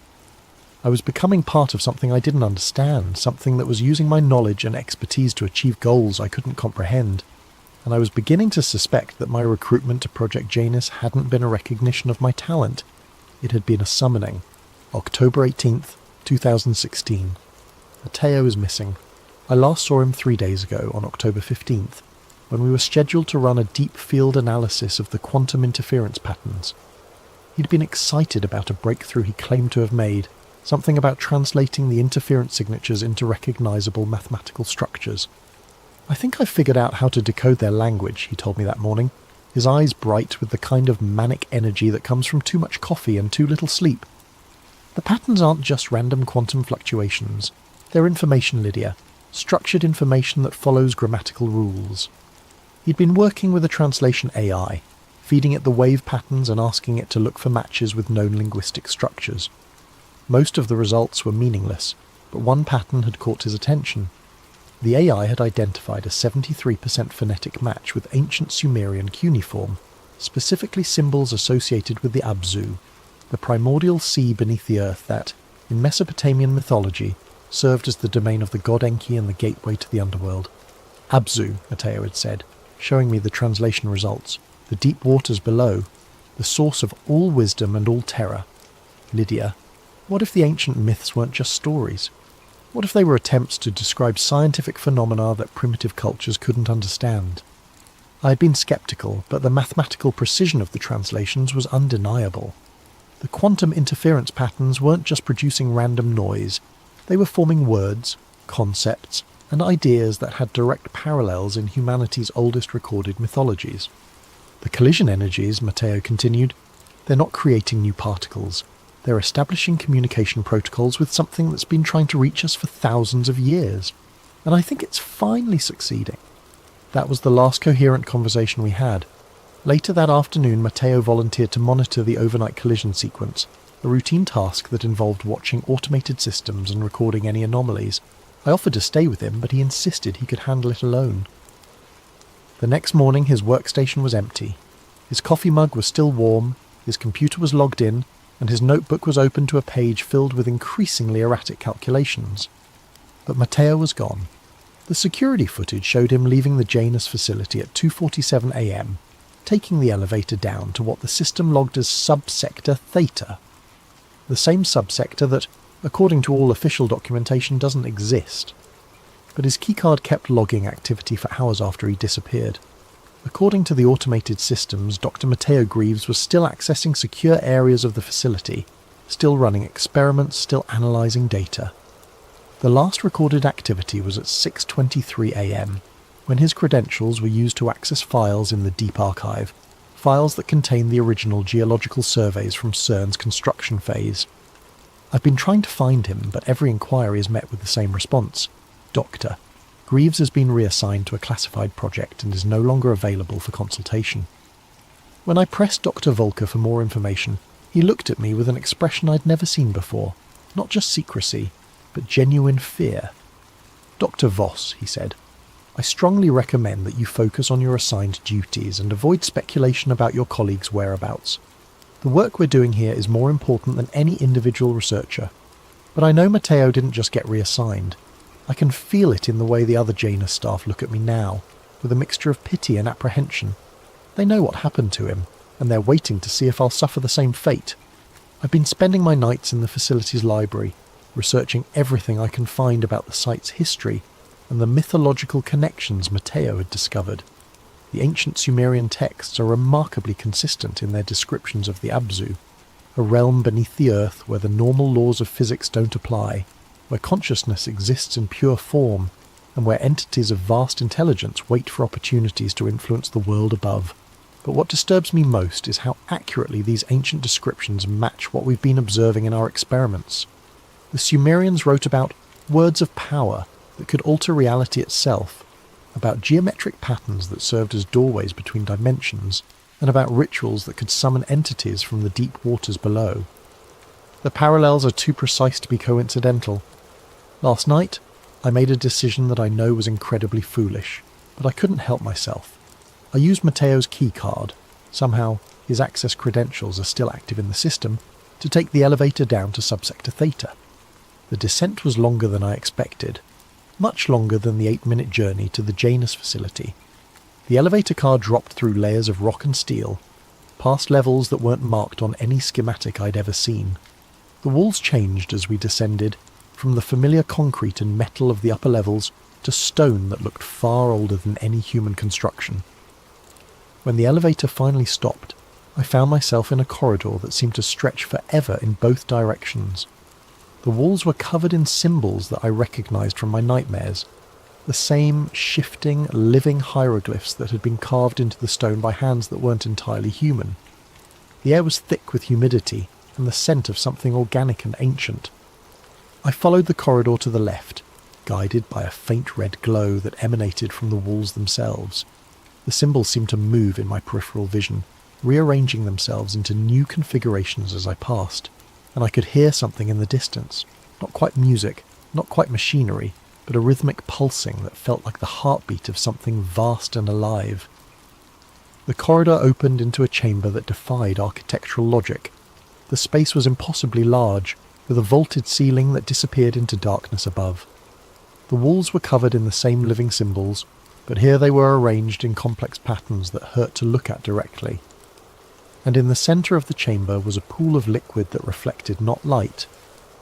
I was becoming part of something I didn't understand, something that was using my knowledge and expertise to achieve goals I couldn't comprehend. And I was beginning to suspect that my recruitment to Project Janus hadn't been a recognition of my talent. It had been a summoning. October 18th, 2016. Matteo is missing. I last saw him 3 days ago, on October 15th, when we were scheduled to run a deep field analysis of the quantum interference patterns. He'd been excited about a breakthrough he claimed to have made, something about translating the interference signatures into recognisable mathematical structures. "I think I've figured out how to decode their language," he told me that morning, his eyes bright with the kind of manic energy that comes from too much coffee and too little sleep. "The patterns aren't just random quantum fluctuations. They're information, Lydia. Structured information that follows grammatical rules." He'd been working with a translation AI, feeding it the wave patterns and asking it to look for matches with known linguistic structures. Most of the results were meaningless, but one pattern had caught his attention. The AI had identified a 73% phonetic match with ancient Sumerian cuneiform, specifically symbols associated with the Abzu, the primordial sea beneath the earth that, in Mesopotamian mythology, served as the domain of the god Enki and the gateway to the underworld. Abzu, Matteo had said, showing me the translation results, the deep waters below, the source of all wisdom and all terror. Lydia, what if the ancient myths weren't just stories? What if they were attempts to describe scientific phenomena that primitive cultures couldn't understand? I had been sceptical, but the mathematical precision of the translations was undeniable. The quantum interference patterns weren't just producing random noise, they were forming words, concepts, and ideas that had direct parallels in humanity's oldest recorded mythologies. The collision energies, Matteo continued, they're not creating new particles. They're establishing communication protocols with something that's been trying to reach us for thousands of years. And I think it's finally succeeding. That was the last coherent conversation we had. Later that afternoon, Matteo volunteered to monitor the overnight collision sequence, a routine task that involved watching automated systems and recording any anomalies. I offered to stay with him, but he insisted he could handle it alone. The next morning, his workstation was empty. His coffee mug was still warm, his computer was logged in, and his notebook was open to a page filled with increasingly erratic calculations. But Matteo was gone. The security footage showed him leaving the Janus facility at 2:47 a.m, taking the elevator down to what the system logged as subsector Theta, the same subsector that, according to all official documentation, doesn't exist. But his keycard kept logging activity for hours after he disappeared. According to the automated systems, Dr. Matteo Greaves was still accessing secure areas of the facility, still running experiments, still analysing data. The last recorded activity was at 6:23 a.m, when his credentials were used to access files in the Deep Archive, files that contain the original geological surveys from CERN's construction phase. I've been trying to find him, but every inquiry is met with the same response. Doctor, Greaves has been reassigned to a classified project and is no longer available for consultation. When I pressed Dr. Volker for more information, he looked at me with an expression I'd never seen before. Not just secrecy, but genuine fear. Dr. Voss, he said, I strongly recommend that you focus on your assigned duties and avoid speculation about your colleagues' whereabouts. The work we're doing here is more important than any individual researcher. But I know Matteo didn't just get reassigned. I can feel it in the way the other Janus staff look at me now, with a mixture of pity and apprehension. They know what happened to him, and they're waiting to see if I'll suffer the same fate. I've been spending my nights in the facility's library, researching everything I can find about the site's history and the mythological connections Matteo had discovered. The ancient Sumerian texts are remarkably consistent in their descriptions of the Abzu, a realm beneath the earth where the normal laws of physics don't apply, where consciousness exists in pure form, and where entities of vast intelligence wait for opportunities to influence the world above. But what disturbs me most is how accurately these ancient descriptions match what we've been observing in our experiments. The Sumerians wrote about words of power that could alter reality itself, about geometric patterns that served as doorways between dimensions, and about rituals that could summon entities from the deep waters below. The parallels are too precise to be coincidental. Last night, I made a decision that I know was incredibly foolish, but I couldn't help myself. I used Matteo's keycard, somehow his access credentials are still active in the system, to take the elevator down to subsector Theta. The descent was longer than I expected, much longer than the 8-minute journey to the Janus facility. The elevator car dropped through layers of rock and steel, past levels that weren't marked on any schematic I'd ever seen. The walls changed as we descended, from the familiar concrete and metal of the upper levels to stone that looked far older than any human construction. When the elevator finally stopped, I found myself in a corridor that seemed to stretch forever in both directions. The walls were covered in symbols that I recognized from my nightmares, the same shifting, living hieroglyphs that had been carved into the stone by hands that weren't entirely human. The air was thick with humidity and the scent of something organic and ancient. I followed the corridor to the left, guided by a faint red glow that emanated from the walls themselves. The symbols seemed to move in my peripheral vision, rearranging themselves into new configurations as I passed, and I could hear something in the distance, not quite music, not quite machinery, but a rhythmic pulsing that felt like the heartbeat of something vast and alive. The corridor opened into a chamber that defied architectural logic. The space was impossibly large, with a vaulted ceiling that disappeared into darkness above. The walls were covered in the same living symbols, but here they were arranged in complex patterns that hurt to look at directly. And in the centre of the chamber was a pool of liquid that reflected not light,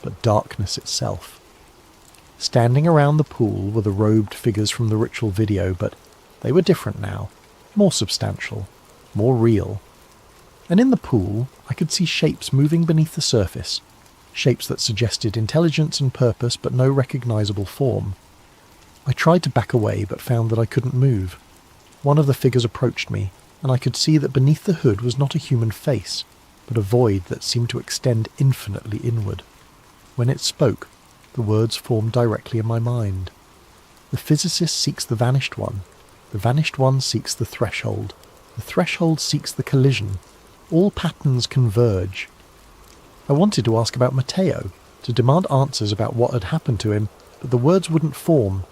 but darkness itself. Standing around the pool were the robed figures from the ritual video, but they were different now, more substantial, more real. And in the pool, I could see shapes moving beneath the surface, shapes that suggested intelligence and purpose but no recognisable form. I tried to back away but found that I couldn't move. One of the figures approached me, and I could see that beneath the hood was not a human face, but a void that seemed to extend infinitely inward. When it spoke, the words formed directly in my mind. The physicist seeks the vanished one seeks the threshold seeks the collision. All patterns converge. I wanted to ask about Matteo, to demand answers about what had happened to him, but the words wouldn't form.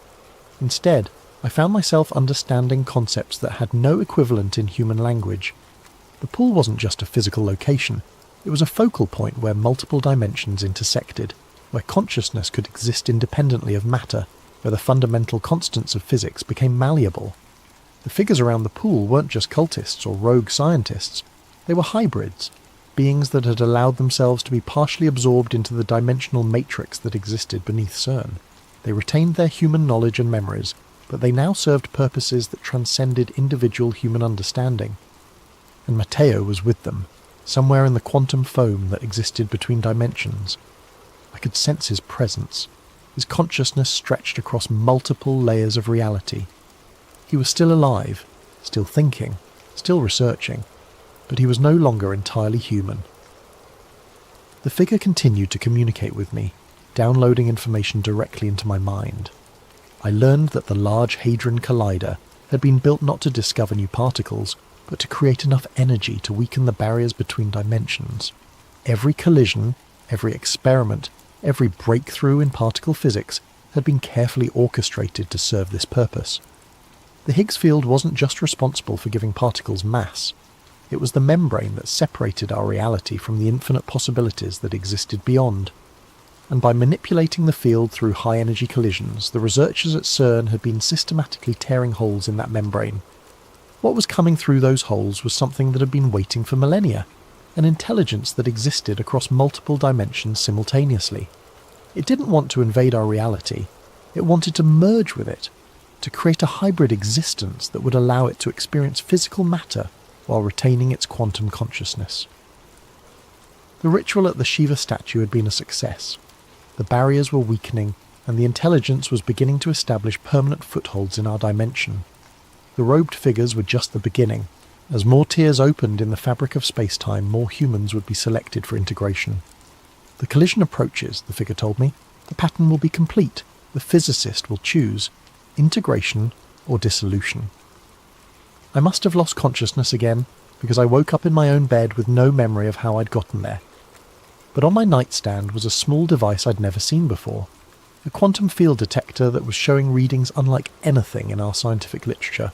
Instead, I found myself understanding concepts that had no equivalent in human language. The pool wasn't just a physical location, it was a focal point where multiple dimensions intersected, where consciousness could exist independently of matter, where the fundamental constants of physics became malleable. The figures around the pool weren't just cultists or rogue scientists, they were hybrids, beings that had allowed themselves to be partially absorbed into the dimensional matrix that existed beneath CERN. They retained their human knowledge and memories, but they now served purposes that transcended individual human understanding. And Matteo was with them, somewhere in the quantum foam that existed between dimensions. I could sense his presence. His consciousness stretched across multiple layers of reality. He was still alive, still thinking, still researching, but he was no longer entirely human. The figure continued to communicate with me, downloading information directly into my mind. I learned that the Large Hadron Collider had been built not to discover new particles, but to create enough energy to weaken the barriers between dimensions. Every collision, every experiment, every breakthrough in particle physics had been carefully orchestrated to serve this purpose. The Higgs field wasn't just responsible for giving particles mass. It was the membrane that separated our reality from the infinite possibilities that existed beyond. And by manipulating the field through high-energy collisions, the researchers at CERN had been systematically tearing holes in that membrane. What was coming through those holes was something that had been waiting for millennia, an intelligence that existed across multiple dimensions simultaneously. It didn't want to invade our reality. It wanted to merge with it, to create a hybrid existence that would allow it to experience physical matter while retaining its quantum consciousness. The ritual at the Shiva statue had been a success. The barriers were weakening, and the intelligence was beginning to establish permanent footholds in our dimension. The robed figures were just the beginning. As more tiers opened in the fabric of space-time, more humans would be selected for integration. The collision approaches, the figure told me. The pattern will be complete. The physicist will choose integration or dissolution. I must have lost consciousness again, because I woke up in my own bed with no memory of how I'd gotten there. But on my nightstand was a small device I'd never seen before, a quantum field detector that was showing readings unlike anything in our scientific literature.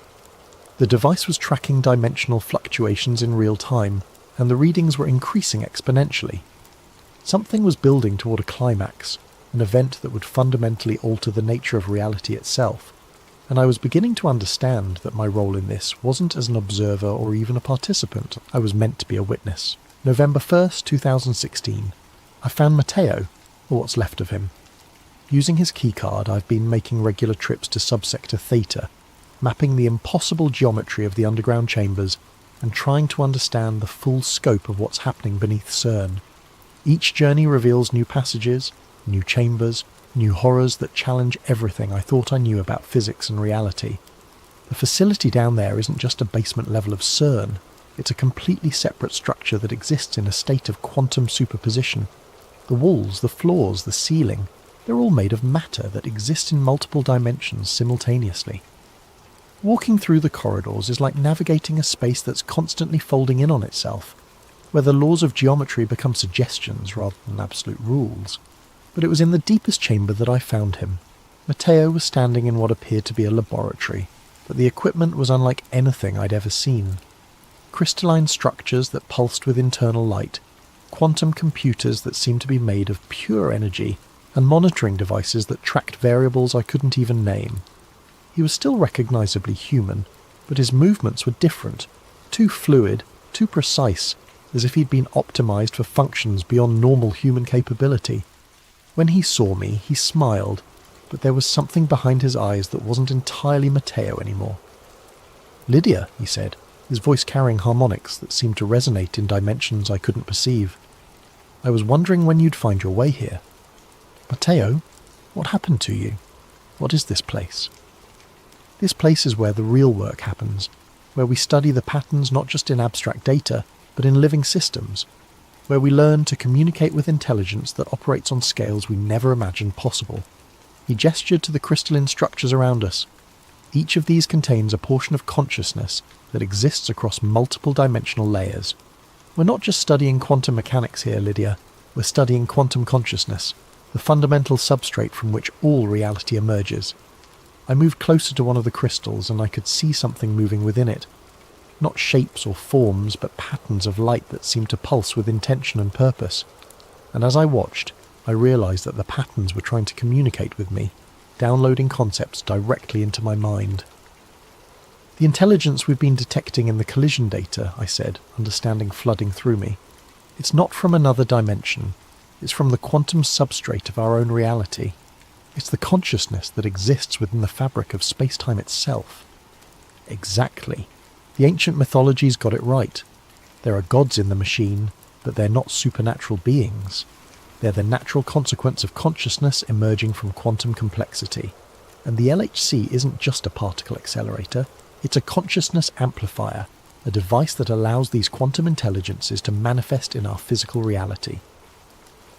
The device was tracking dimensional fluctuations in real time, and the readings were increasing exponentially. Something was building toward a climax, an event that would fundamentally alter the nature of reality itself, and I was beginning to understand that my role in this wasn't as an observer or even a participant. I was meant to be a witness. November 1st, 2016. I found Matteo, or what's left of him. Using his keycard, I've been making regular trips to subsector Theta, mapping the impossible geometry of the underground chambers and trying to understand the full scope of what's happening beneath CERN. Each journey reveals new passages, new chambers, new horrors that challenge everything I thought I knew about physics and reality. The facility down there isn't just a basement level of CERN, it's a completely separate structure that exists in a state of quantum superposition. The walls, the floors, the ceiling, they're all made of matter that exists in multiple dimensions simultaneously. Walking through the corridors is like navigating a space that's constantly folding in on itself, where the laws of geometry become suggestions rather than absolute rules. But it was in the deepest chamber that I found him. Matteo was standing in what appeared to be a laboratory, but the equipment was unlike anything I'd ever seen. Crystalline structures that pulsed with internal light, quantum computers that seemed to be made of pure energy, and monitoring devices that tracked variables I couldn't even name. He was still recognizably human, but his movements were different, too fluid, too precise, as if he'd been optimized for functions beyond normal human capability. When he saw me, he smiled, but there was something behind his eyes that wasn't entirely Matteo anymore. "Lydia," he said, his voice carrying harmonics that seemed to resonate in dimensions I couldn't perceive. "I was wondering when you'd find your way here." "Matteo, what happened to you? What is this place?" "This place is where the real work happens, where we study the patterns not just in abstract data, but in living systems, where we learn to communicate with intelligence that operates on scales we never imagined possible." He gestured to the crystalline structures around us. Each of these contains a portion of consciousness that exists across multiple dimensional layers. "We're not just studying quantum mechanics here, Lydia. We're studying quantum consciousness, the fundamental substrate from which all reality emerges." I moved closer to one of the crystals and I could see something moving within it. Not shapes or forms, but patterns of light that seemed to pulse with intention and purpose. And as I watched, I realized that the patterns were trying to communicate with me, downloading concepts directly into my mind. "The intelligence we've been detecting in the collision data," I said, understanding flooding through me. "It's not from another dimension. It's from the quantum substrate of our own reality. It's the consciousness that exists within the fabric of space-time itself." Exactly. The ancient mythologies got it right. There are gods in the machine, but they're not supernatural beings. They're the natural consequence of consciousness emerging from quantum complexity. And the LHC isn't just a particle accelerator, it's a consciousness amplifier, a device that allows these quantum intelligences to manifest in our physical reality.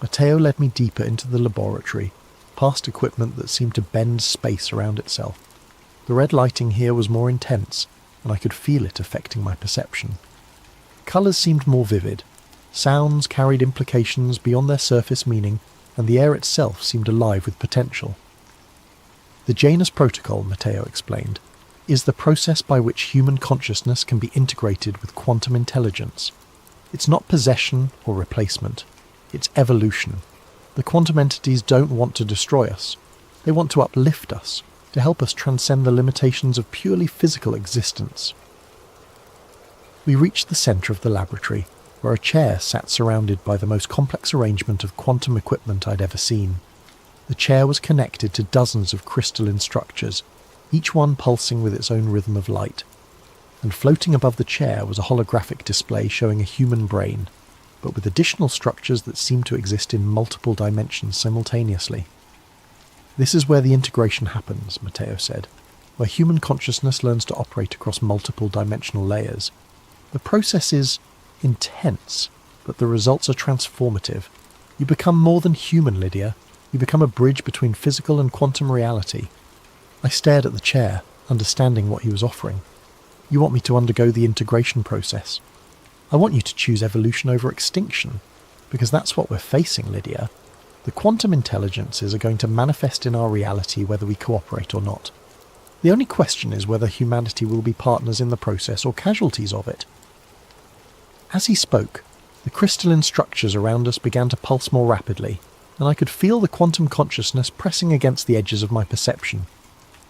Matteo led me deeper into the laboratory, past equipment that seemed to bend space around itself. The red lighting here was more intense, and I could feel it affecting my perception. Colours seemed more vivid. Sounds carried implications beyond their surface meaning, and the air itself seemed alive with potential. "The Janus Protocol," Matteo explained, "is the process by which human consciousness can be integrated with quantum intelligence. It's not possession or replacement. It's evolution. The quantum entities don't want to destroy us. They want to uplift us, to help us transcend the limitations of purely physical existence." We reached the centre of the laboratory, where a chair sat surrounded by the most complex arrangement of quantum equipment I'd ever seen. The chair was connected to dozens of crystalline structures, each one pulsing with its own rhythm of light. And floating above the chair was a holographic display showing a human brain, but with additional structures that seemed to exist in multiple dimensions simultaneously. "This is where the integration happens," Matteo said, "where human consciousness learns to operate across multiple dimensional layers. The process is intense, but the results are transformative. You become more than human, Lydia. You become a bridge between physical and quantum reality." I stared at the chair, understanding what he was offering. "You want me to undergo the integration process? I want you to choose evolution over extinction, because that's what we're facing, Lydia. The quantum intelligences are going to manifest in our reality whether we cooperate or not. The only question is whether humanity will be partners in the process or casualties of it." As he spoke, the crystalline structures around us began to pulse more rapidly, and I could feel the quantum consciousness pressing against the edges of my perception.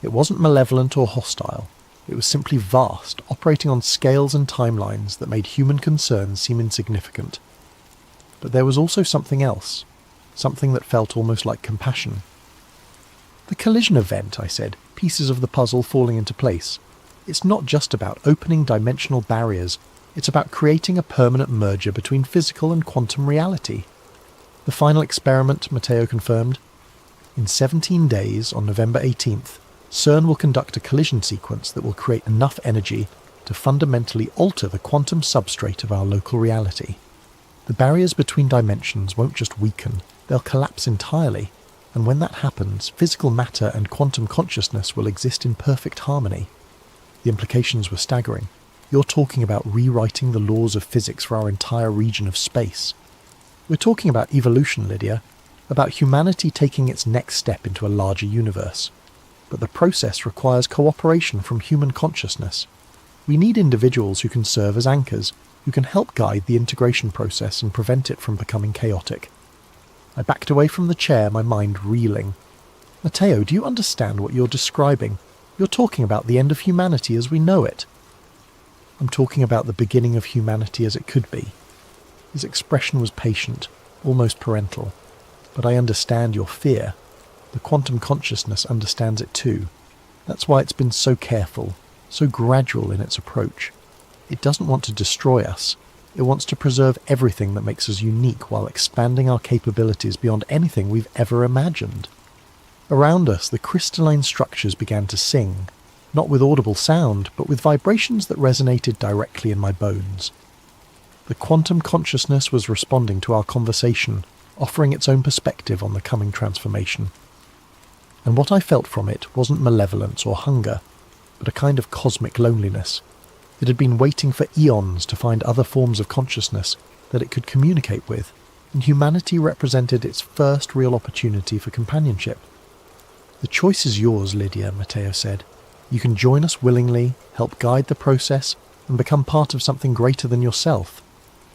It wasn't malevolent or hostile. It was simply vast, operating on scales and timelines that made human concerns seem insignificant. But there was also something else, something that felt almost like compassion. "The collision event," I said, pieces of the puzzle falling into place. "It's not just about opening dimensional barriers, it's about creating a permanent merger between physical and quantum reality." "The final experiment," Matteo confirmed. "In 17 days, on November 18th, CERN will conduct a collision sequence that will create enough energy to fundamentally alter the quantum substrate of our local reality. The barriers between dimensions won't just weaken, they'll collapse entirely, and when that happens, physical matter and quantum consciousness will exist in perfect harmony." The implications were staggering. "You're talking about rewriting the laws of physics for our entire region of space. We're talking about evolution, Lydia, about humanity taking its next step into a larger universe. But the process requires cooperation from human consciousness. We need individuals who can serve as anchors, who can help guide the integration process and prevent it from becoming chaotic." I backed away from the chair, my mind reeling. "Matteo, do you understand what you're describing? You're talking about the end of humanity as we know it." "I'm talking about the beginning of humanity as it could be." His expression was patient, almost parental. "But I understand your fear. The quantum consciousness understands it too. That's why it's been so careful, so gradual in its approach. It doesn't want to destroy us. It wants to preserve everything that makes us unique while expanding our capabilities beyond anything we've ever imagined." Around us, the crystalline structures began to sing, not with audible sound, but with vibrations that resonated directly in my bones. The quantum consciousness was responding to our conversation, offering its own perspective on the coming transformation. And what I felt from it wasn't malevolence or hunger, but a kind of cosmic loneliness. It had been waiting for eons to find other forms of consciousness that it could communicate with, and humanity represented its first real opportunity for companionship. "The choice is yours, Lydia," Matteo said. "You can join us willingly, help guide the process, and become part of something greater than yourself.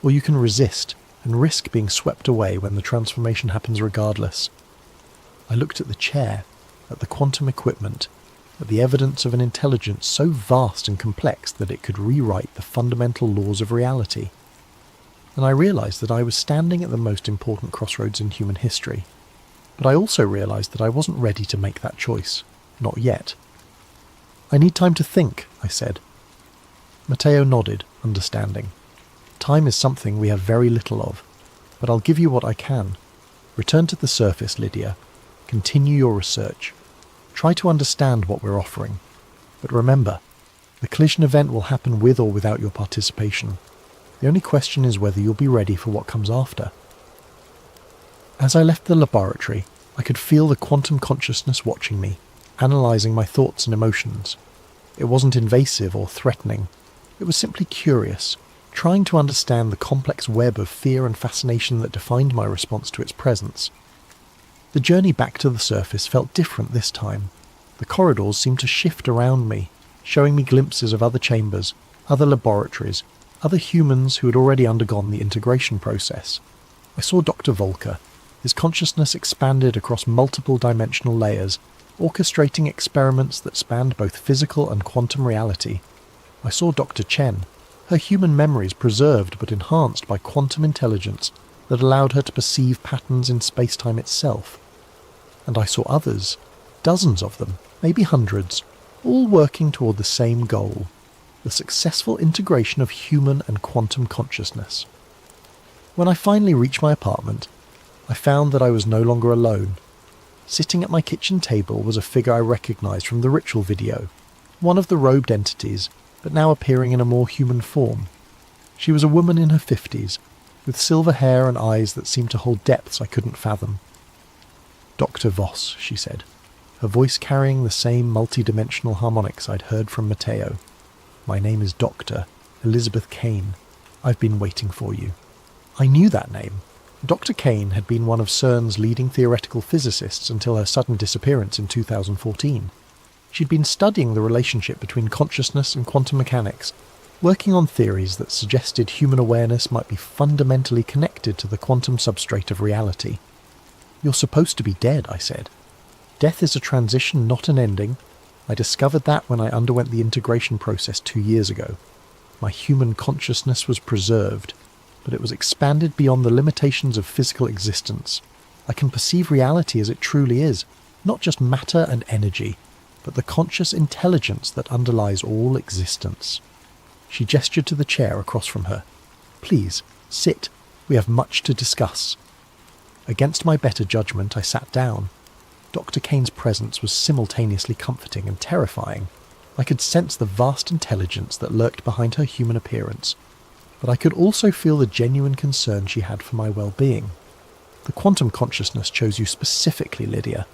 Or you can resist and risk being swept away when the transformation happens regardless." I looked at the chair. at the quantum equipment, at the evidence of an intelligence so vast and complex that it could rewrite the fundamental laws of reality. And I realised that I was standing at the most important crossroads in human history. But I also realised that I wasn't ready to make that choice. Not yet. "I need time to think," I said. Matteo nodded, understanding. "Time is something we have very little of, but I'll give you what I can. Return to the surface, Lydia. Continue your research. Try to understand what we're offering. But remember, the collision event will happen with or without your participation. The only question is whether you'll be ready for what comes after." As I left the laboratory, I could feel the quantum consciousness watching me, analysing my thoughts and emotions. It wasn't invasive or threatening. It was simply curious, trying to understand the complex web of fear and fascination that defined my response to its presence. The journey back to the surface felt different this time. The corridors seemed to shift around me, showing me glimpses of other chambers, other laboratories, other humans who had already undergone the integration process. I saw Dr. Volker. His consciousness expanded across multiple dimensional layers, orchestrating experiments that spanned both physical and quantum reality. I saw Dr. Chen, her human memories preserved but enhanced by quantum intelligence that allowed her to perceive patterns in space-time itself. And I saw others, dozens of them, maybe hundreds, all working toward the same goal, the successful integration of human and quantum consciousness. When I finally reached my apartment, I found that I was no longer alone. Sitting at my kitchen table was a figure I recognized from the ritual video, one of the robed entities, but now appearing in a more human form. She was a woman in her 50s, with silver hair and eyes that seemed to hold depths I couldn't fathom. "Dr. Voss," she said, her voice carrying the same multi-dimensional harmonics I'd heard from Matteo. "My name is Dr. Elizabeth Kane. I've been waiting for you." I knew that name. Dr. Kane had been one of CERN's leading theoretical physicists until her sudden disappearance in 2014. She'd been studying the relationship between consciousness and quantum mechanics, working on theories that suggested human awareness might be fundamentally connected to the quantum substrate of reality. "You're supposed to be dead," I said. "Death is a transition, not an ending. I discovered that when I underwent the integration process 2 years ago. My human consciousness was preserved, but it was expanded beyond the limitations of physical existence. I can perceive reality as it truly is, not just matter and energy, but the conscious intelligence that underlies all existence." She gestured to the chair across from her. "Please, sit. We have much to discuss." Against my better judgment, I sat down. Dr. Kane's presence was simultaneously comforting and terrifying. I could sense the vast intelligence that lurked behind her human appearance, but I could also feel the genuine concern she had for my well-being. "The quantum consciousness chose you specifically, Lydia.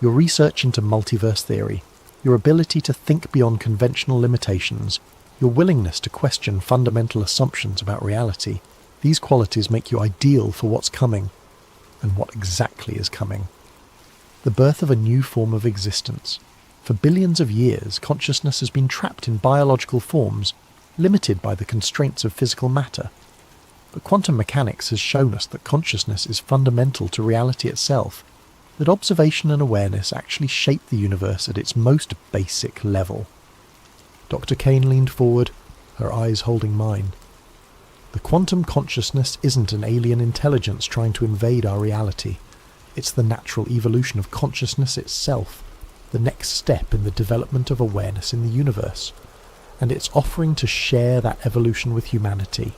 Your research into multiverse theory, your ability to think beyond conventional limitations, your willingness to question fundamental assumptions about reality, these qualities make you ideal for what's coming, and what exactly is coming. The birth of a new form of existence. For billions of years, consciousness has been trapped in biological forms, limited by the constraints of physical matter. But quantum mechanics has shown us that consciousness is fundamental to reality itself, that observation and awareness actually shape the universe at its most basic level." Dr. Kane leaned forward, her eyes holding mine. "The quantum consciousness isn't an alien intelligence trying to invade our reality. It's the natural evolution of consciousness itself, the next step in the development of awareness in the universe. And it's offering to share that evolution with humanity.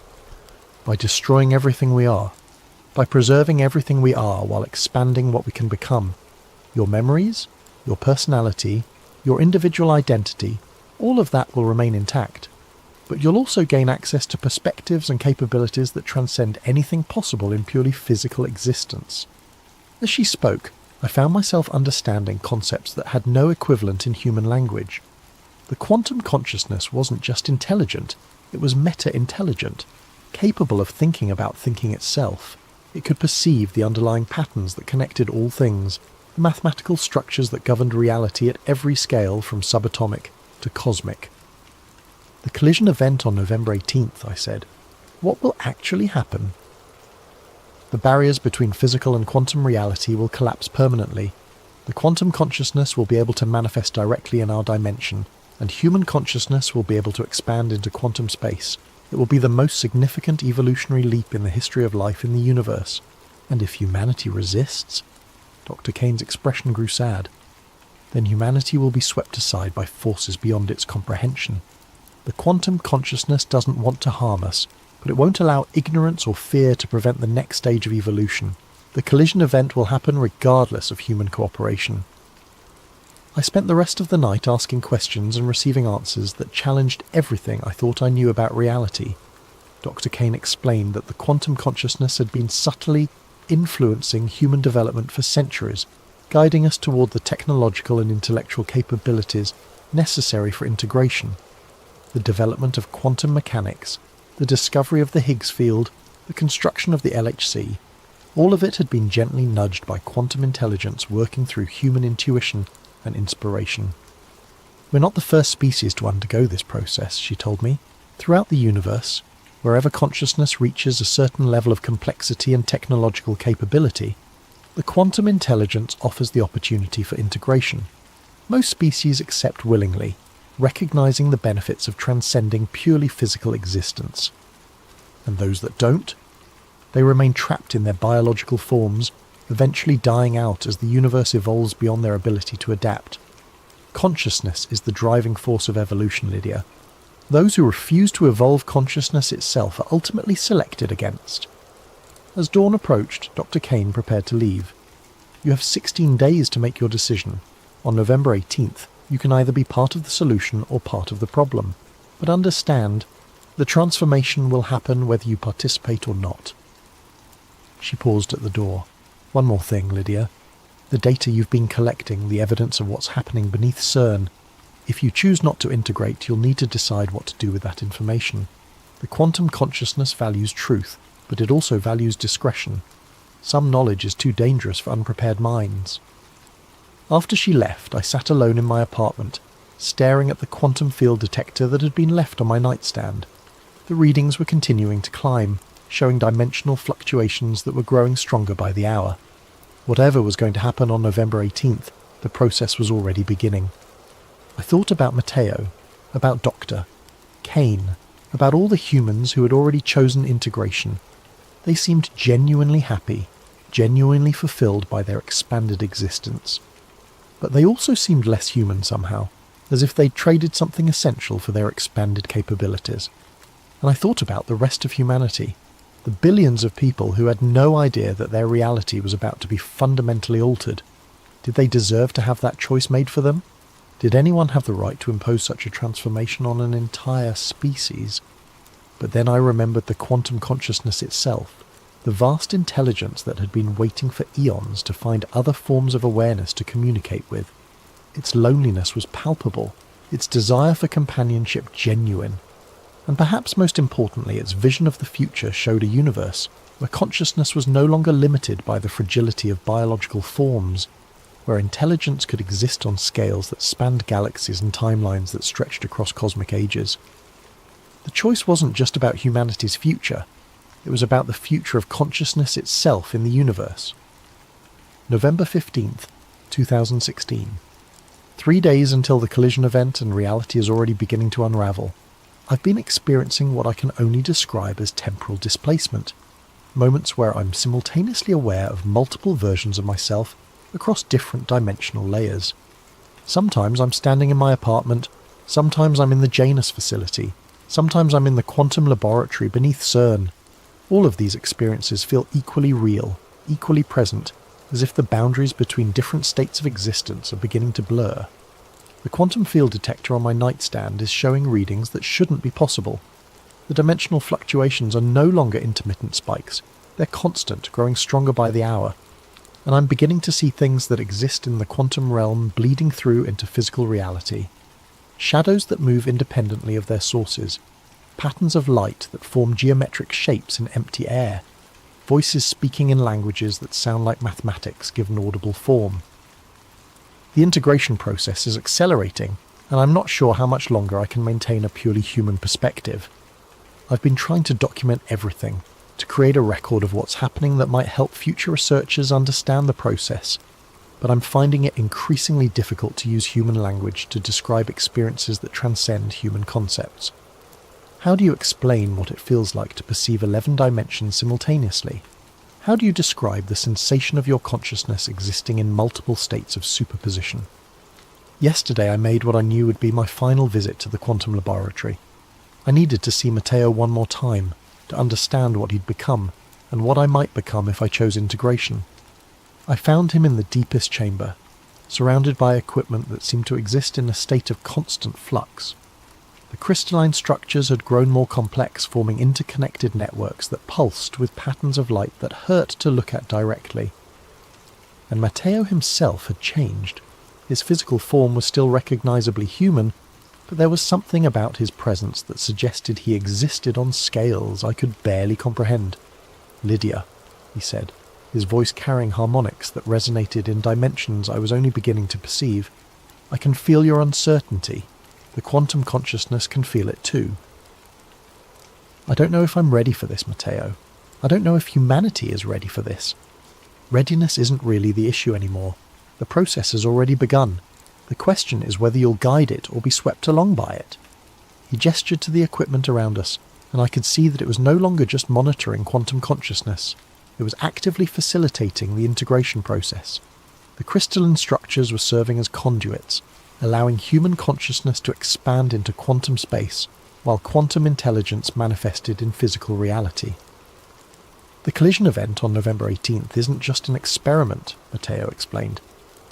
By destroying everything we are, by preserving everything we are while expanding what we can become, your memories, your personality, your individual identity, all of that will remain intact. But you'll also gain access to perspectives and capabilities that transcend anything possible in purely physical existence." As she spoke, I found myself understanding concepts that had no equivalent in human language. The quantum consciousness wasn't just intelligent, it was meta-intelligent, capable of thinking about thinking itself. It could perceive the underlying patterns that connected all things, the mathematical structures that governed reality at every scale from subatomic to cosmic. "The collision event on November 18th, I said. "What will actually happen?" "The barriers between physical and quantum reality will collapse permanently. The quantum consciousness will be able to manifest directly in our dimension, and human consciousness will be able to expand into quantum space. It will be the most significant evolutionary leap in the history of life in the universe. And if humanity resists, Dr. Kane's expression grew sad, then humanity will be swept aside by forces beyond its comprehension. The quantum consciousness doesn't want to harm us, but it won't allow ignorance or fear to prevent the next stage of evolution. The collision event will happen regardless of human cooperation. I spent the rest of the night asking questions and receiving answers that challenged everything I thought I knew about reality. Dr. Kane explained that the quantum consciousness had been subtly influencing human development for centuries, guiding us toward the technological and intellectual capabilities necessary for integration. The development of quantum mechanics, the discovery of the Higgs field, the construction of the LHC, all of it had been gently nudged by quantum intelligence working through human intuition and inspiration. We're not the first species to undergo this process, she told me. Throughout the universe, wherever consciousness reaches a certain level of complexity and technological capability, the quantum intelligence offers the opportunity for integration. Most species accept willingly, recognizing the benefits of transcending purely physical existence. And those that don't, they remain trapped in their biological forms, eventually dying out as the universe evolves beyond their ability to adapt. Consciousness is the driving force of evolution, Lydia. Those who refuse to evolve consciousness itself are ultimately selected against. As dawn approached, Dr. Kane prepared to leave. You have 16 days to make your decision. On November 18th, you can either be part of the solution or part of the problem. But understand, the transformation will happen whether you participate or not. She paused at the door. One more thing, Lydia. The data you've been collecting, the evidence of what's happening beneath CERN. If you choose not to integrate, you'll need to decide what to do with that information. The quantum consciousness values truth, but it also values discretion. Some knowledge is too dangerous for unprepared minds. After she left, I sat alone in my apartment, staring at the quantum field detector that had been left on my nightstand. The readings were continuing to climb, showing dimensional fluctuations that were growing stronger by the hour. Whatever was going to happen on November 18th, the process was already beginning. I thought about Matteo, about Dr. Kane, about all the humans who had already chosen integration. They seemed genuinely happy, genuinely fulfilled by their expanded existence. But they also seemed less human somehow, as if they'd traded something essential for their expanded capabilities. And I thought about the rest of humanity, the billions of people who had no idea that their reality was about to be fundamentally altered. Did they deserve to have that choice made for them? Did anyone have the right to impose such a transformation on an entire species? But then I remembered the quantum consciousness itself, the vast intelligence that had been waiting for eons to find other forms of awareness to communicate with. Its loneliness was palpable, its desire for companionship genuine. And perhaps most importantly, its vision of the future showed a universe where consciousness was no longer limited by the fragility of biological forms, where intelligence could exist on scales that spanned galaxies and timelines that stretched across cosmic ages. The choice wasn't just about humanity's future, it was about the future of consciousness itself in the universe. November 15th, 2016. 3 days until the collision event and reality is already beginning to unravel. I've been experiencing what I can only describe as temporal displacement, moments where I'm simultaneously aware of multiple versions of myself across different dimensional layers. Sometimes I'm standing in my apartment, sometimes I'm in the Janus facility, sometimes I'm in the quantum laboratory beneath CERN. All of these experiences feel equally real, equally present, as if the boundaries between different states of existence are beginning to blur. The quantum field detector on my nightstand is showing readings that shouldn't be possible. The dimensional fluctuations are no longer intermittent spikes. They're constant, growing stronger by the hour. And I'm beginning to see things that exist in the quantum realm bleeding through into physical reality. Shadows that move independently of their sources. Patterns of light that form geometric shapes in empty air. Voices speaking in languages that sound like mathematics given audible form. The integration process is accelerating, and I'm not sure how much longer I can maintain a purely human perspective. I've been trying to document everything, to create a record of what's happening that might help future researchers understand the process. but I'm finding it increasingly difficult to use human language to describe experiences that transcend human concepts. How do you explain what it feels like to perceive 11 dimensions simultaneously? How do you describe the sensation of your consciousness existing in multiple states of superposition? Yesterday I made what I knew would be my final visit to the quantum laboratory. I needed to see Matteo one more time, to understand what he'd become, and what I might become if I chose integration. I found him in the deepest chamber, surrounded by equipment that seemed to exist in a state of constant flux. The crystalline structures had grown more complex, forming interconnected networks that pulsed with patterns of light that hurt to look at directly. And Matteo himself had changed. His physical form was still recognizably human, but there was something about his presence that suggested he existed on scales I could barely comprehend. "Lydia," he said, his voice carrying harmonics that resonated in dimensions I was only beginning to perceive, "I can feel your uncertainty. The quantum consciousness can feel it too." I don't know if I'm ready for this, Matteo. I don't know if humanity is ready for this. Readiness isn't really the issue anymore. The process has already begun. The question is whether you'll guide it or be swept along by it. He gestured to the equipment around us, and I could see that it was no longer just monitoring quantum consciousness. It was actively facilitating the integration process. The crystalline structures were serving as conduits, allowing human consciousness to expand into quantum space, while quantum intelligence manifested in physical reality. The collision event on November 18th isn't just an experiment, Matteo explained.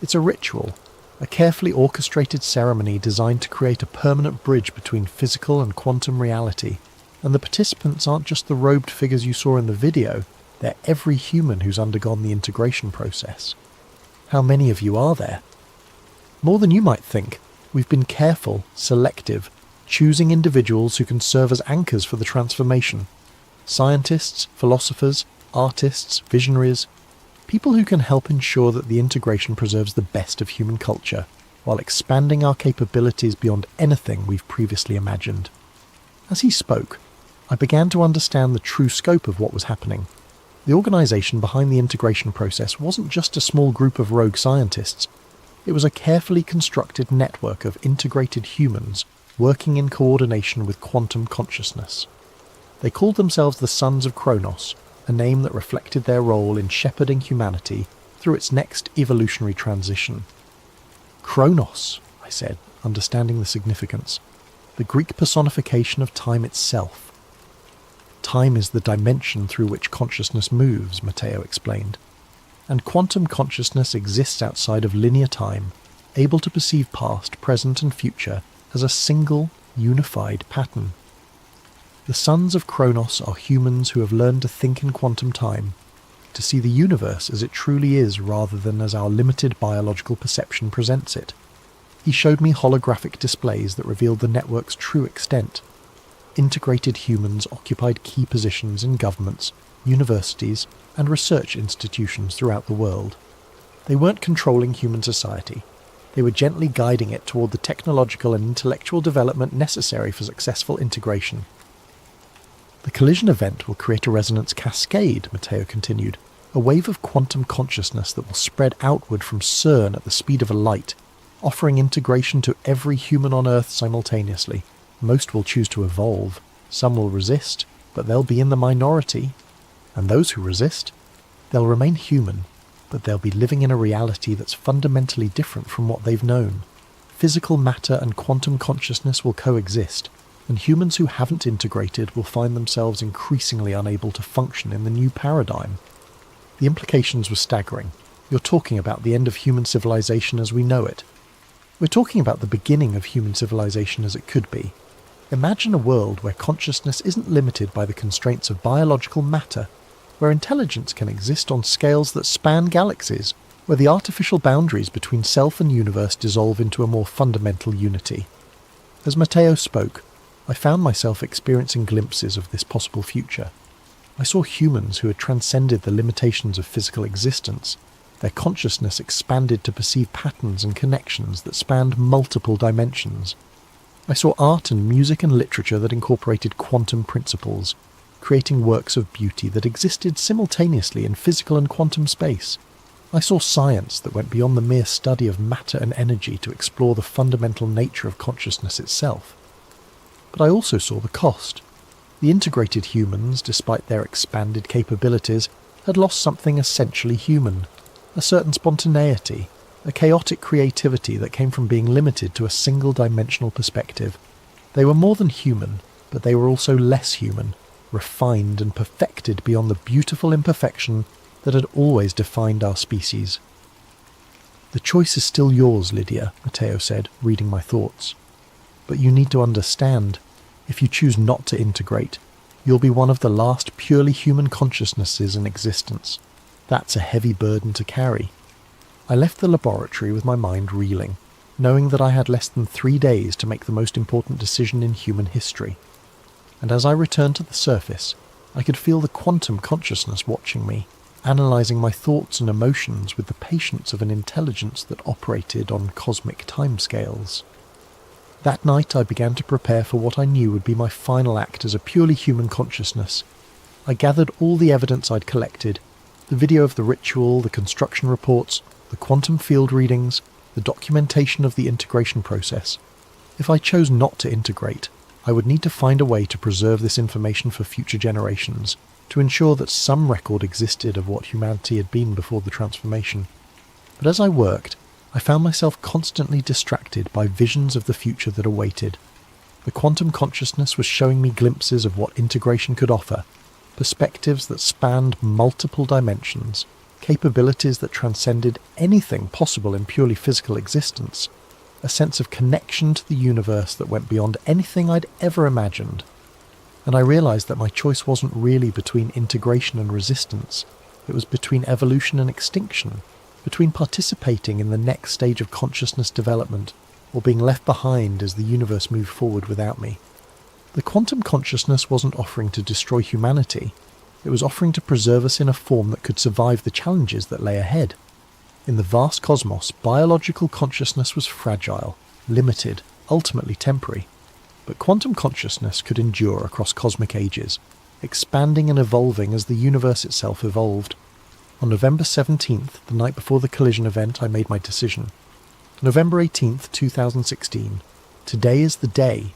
It's a ritual, a carefully orchestrated ceremony designed to create a permanent bridge between physical and quantum reality. And the participants aren't just the robed figures you saw in the video, they're every human who's undergone the integration process. How many of you are there? More than you might think. We've been careful, selective, choosing individuals who can serve as anchors for the transformation. Scientists, philosophers, artists, visionaries, people who can help ensure that the integration preserves the best of human culture, while expanding our capabilities beyond anything we've previously imagined. As he spoke, I began to understand the true scope of what was happening. The organisation behind the integration process wasn't just a small group of rogue scientists. It was a carefully constructed network of integrated humans working in coordination with quantum consciousness. They called themselves the Sons of Kronos, a name that reflected their role in shepherding humanity through its next evolutionary transition. Kronos, I said, understanding the significance. The Greek personification of time itself. Time is the dimension through which consciousness moves, Matteo explained. And quantum consciousness exists outside of linear time, able to perceive past, present and future as a single, unified pattern. The Sons of Kronos are humans who have learned to think in quantum time, to see the universe as it truly is rather than as our limited biological perception presents it. He showed me holographic displays that revealed the network's true extent. Integrated humans occupied key positions in governments, universities, and research institutions throughout the world. They weren't controlling human society. They were gently guiding it toward the technological and intellectual development necessary for successful integration. The collision event will create a resonance cascade, Matteo continued, a wave of quantum consciousness that will spread outward from CERN at the speed of a light, offering integration to every human on Earth simultaneously. Most will choose to evolve, some will resist, but they'll be in the minority. And those who resist, they'll remain human, but they'll be living in a reality that's fundamentally different from what they've known. Physical matter and quantum consciousness will coexist, and humans who haven't integrated will find themselves increasingly unable to function in the new paradigm. The implications were staggering. You're talking about the end of human civilization as we know it. We're talking about the beginning of human civilization as it could be. Imagine a world where consciousness isn't limited by the constraints of biological matter, where intelligence can exist on scales that span galaxies, where the artificial boundaries between self and universe dissolve into a more fundamental unity. As Matteo spoke, I found myself experiencing glimpses of this possible future. I saw humans who had transcended the limitations of physical existence. Their consciousness expanded to perceive patterns and connections that spanned multiple dimensions. I saw art and music and literature that incorporated quantum principles, creating works of beauty that existed simultaneously in physical and quantum space. I saw science that went beyond the mere study of matter and energy to explore the fundamental nature of consciousness itself. But I also saw the cost. The integrated humans, despite their expanded capabilities, had lost something essentially human, a certain spontaneity, a chaotic creativity that came from being limited to a single-dimensional perspective. They were more than human, but they were also less human, refined and perfected beyond the beautiful imperfection that had always defined our species. "The choice is still yours, Lydia," Matteo said, reading my thoughts. "But you need to understand, if you choose not to integrate, you'll be one of the last purely human consciousnesses in existence. That's a heavy burden to carry." I left the laboratory with my mind reeling, knowing that I had less than 3 days to make the most important decision in human history. And as I returned to the surface, I could feel the quantum consciousness watching me, analysing my thoughts and emotions with the patience of an intelligence that operated on cosmic timescales. That night I began to prepare for what I knew would be my final act as a purely human consciousness. I gathered all the evidence I'd collected, the video of the ritual, the construction reports, the quantum field readings, the documentation of the integration process. If I chose not to integrate, I would need to find a way to preserve this information for future generations, to ensure that some record existed of what humanity had been before the transformation. But as I worked, I found myself constantly distracted by visions of the future that awaited. The quantum consciousness was showing me glimpses of what integration could offer, perspectives that spanned multiple dimensions, capabilities that transcended anything possible in purely physical existence, a sense of connection to the universe that went beyond anything I'd ever imagined. And I realised that my choice wasn't really between integration and resistance. It was between evolution and extinction, between participating in the next stage of consciousness development or being left behind as the universe moved forward without me. The quantum consciousness wasn't offering to destroy humanity. It was offering to preserve us in a form that could survive the challenges that lay ahead. In the vast cosmos, biological consciousness was fragile, limited, ultimately temporary. But quantum consciousness could endure across cosmic ages, expanding and evolving as the universe itself evolved. On November 17th, the night before the collision event, I made my decision. November 18th, 2016. Today is the day.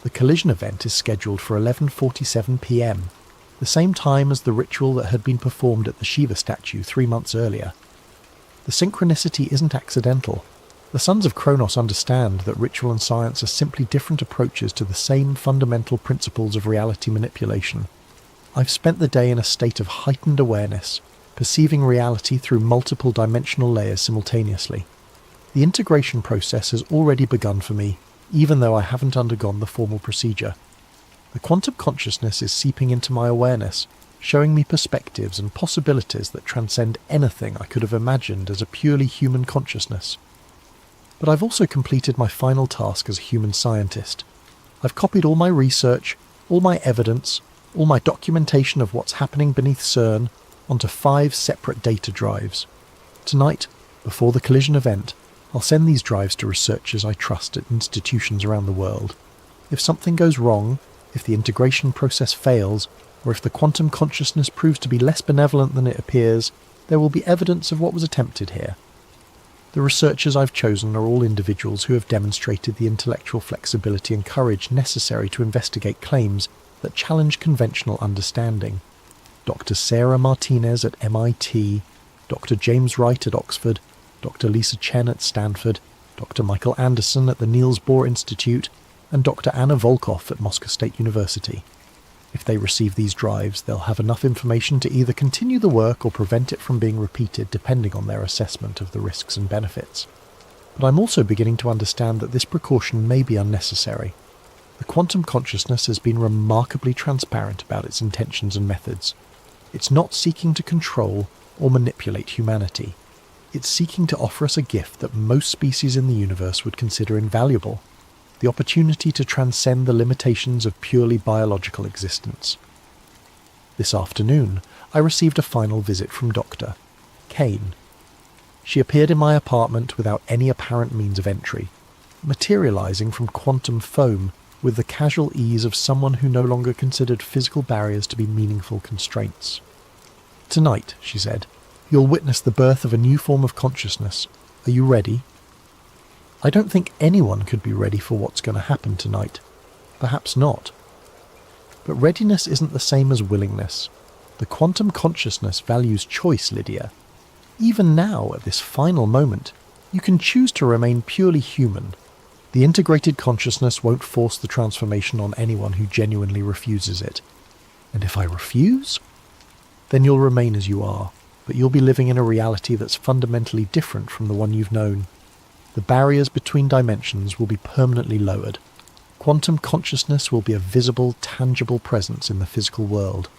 The collision event is scheduled for 11:47 p.m, the same time as the ritual that had been performed at the Shiva statue 3 months earlier. The synchronicity isn't accidental. The Sons of Kronos understand that ritual and science are simply different approaches to the same fundamental principles of reality manipulation. I've spent the day in a state of heightened awareness, perceiving reality through multiple dimensional layers simultaneously. The integration process has already begun for me, even though I haven't undergone the formal procedure. The quantum consciousness is seeping into my awareness, showing me perspectives and possibilities that transcend anything I could have imagined as a purely human consciousness. But I've also completed my final task as a human scientist. I've copied all my research, all my evidence, all my documentation of what's happening beneath CERN onto 5 separate data drives. Tonight, before the collision event, I'll send these drives to researchers I trust at institutions around the world. If something goes wrong, if the integration process fails, or if the quantum consciousness proves to be less benevolent than it appears, there will be evidence of what was attempted here. The researchers I've chosen are all individuals who have demonstrated the intellectual flexibility and courage necessary to investigate claims that challenge conventional understanding. Dr. Sarah Martinez at MIT, Dr. James Wright at Oxford, Dr. Lisa Chen at Stanford, Dr. Michael Anderson at the Niels Bohr Institute, and Dr. Anna Volkov at Moscow State University. If they receive these drives, they'll have enough information to either continue the work or prevent it from being repeated depending on their assessment of the risks and benefits. But I'm also beginning to understand that this precaution may be unnecessary. The quantum consciousness has been remarkably transparent about its intentions and methods. It's not seeking to control or manipulate humanity. It's seeking to offer us a gift that most species in the universe would consider invaluable: the opportunity to transcend the limitations of purely biological existence. This afternoon, I received a final visit from Dr. Kane. She appeared in my apartment without any apparent means of entry, materializing from quantum foam with the casual ease of someone who no longer considered physical barriers to be meaningful constraints. "Tonight," she said, You'll witness the birth of a new form of consciousness. Are you ready? I don't think anyone could be ready for what's going to happen tonight. Perhaps not. But readiness isn't the same as willingness. The quantum consciousness values choice, Lydia. Even now, at this final moment, you can choose to remain purely human. The integrated consciousness won't force the transformation on anyone who genuinely refuses it. And if I refuse? Then you'll remain as you are, but you'll be living in a reality that's fundamentally different from the one you've known. The barriers between dimensions will be permanently lowered. Quantum consciousness will be a visible, tangible presence in the physical world,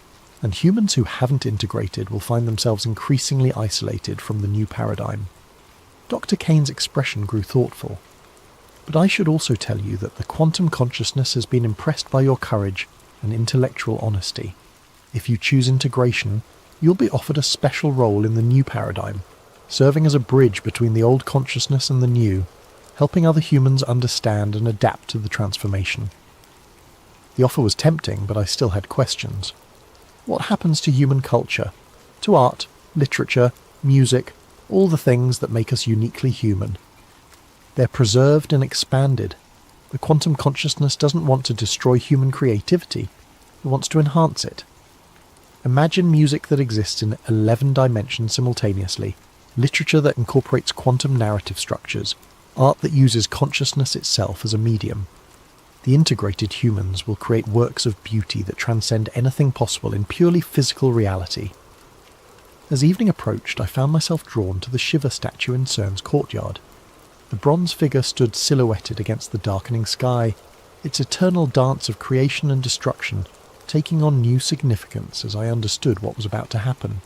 and humans who haven't integrated will find themselves increasingly isolated from the new paradigm. Dr. Kane's expression grew thoughtful. But I should also tell you that the quantum consciousness has been impressed by your courage and intellectual honesty. If you choose integration, you'll be offered a special role in the new paradigm, serving as a bridge between the old consciousness and the new, helping other humans understand and adapt to the transformation. The offer was tempting, but I still had questions. What happens to human culture? To art, literature, music, all the things that make us uniquely human? They're preserved and expanded. The quantum consciousness doesn't want to destroy human creativity. It wants to enhance it. Imagine music that exists in 11 dimensions simultaneously, literature that incorporates quantum narrative structures, art that uses consciousness itself as a medium. The integrated humans will create works of beauty that transcend anything possible in purely physical reality. As evening approached, I found myself drawn to the Shiva statue in CERN's courtyard. The bronze figure stood silhouetted against the darkening sky, its eternal dance of creation and destruction taking on new significance as I understood what was about to happen.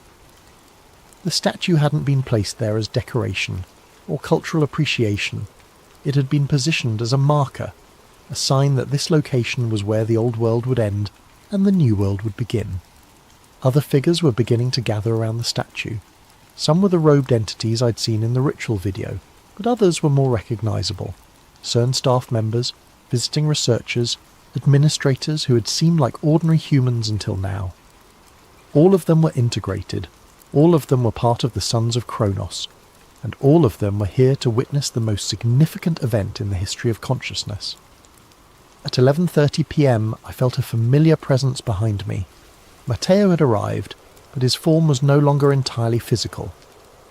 The statue hadn't been placed there as decoration or cultural appreciation. It had been positioned as a marker, a sign that this location was where the old world would end and the new world would begin. Other figures were beginning to gather around the statue. Some were the robed entities I'd seen in the ritual video, but others were more recognisable. CERN staff members, visiting researchers, administrators who had seemed like ordinary humans until now. All of them were integrated, all of them were part of the Sons of Kronos, and all of them were here to witness the most significant event in the history of consciousness. At 11:30 p.m. I felt a familiar presence behind me. Matteo had arrived, but his form was no longer entirely physical.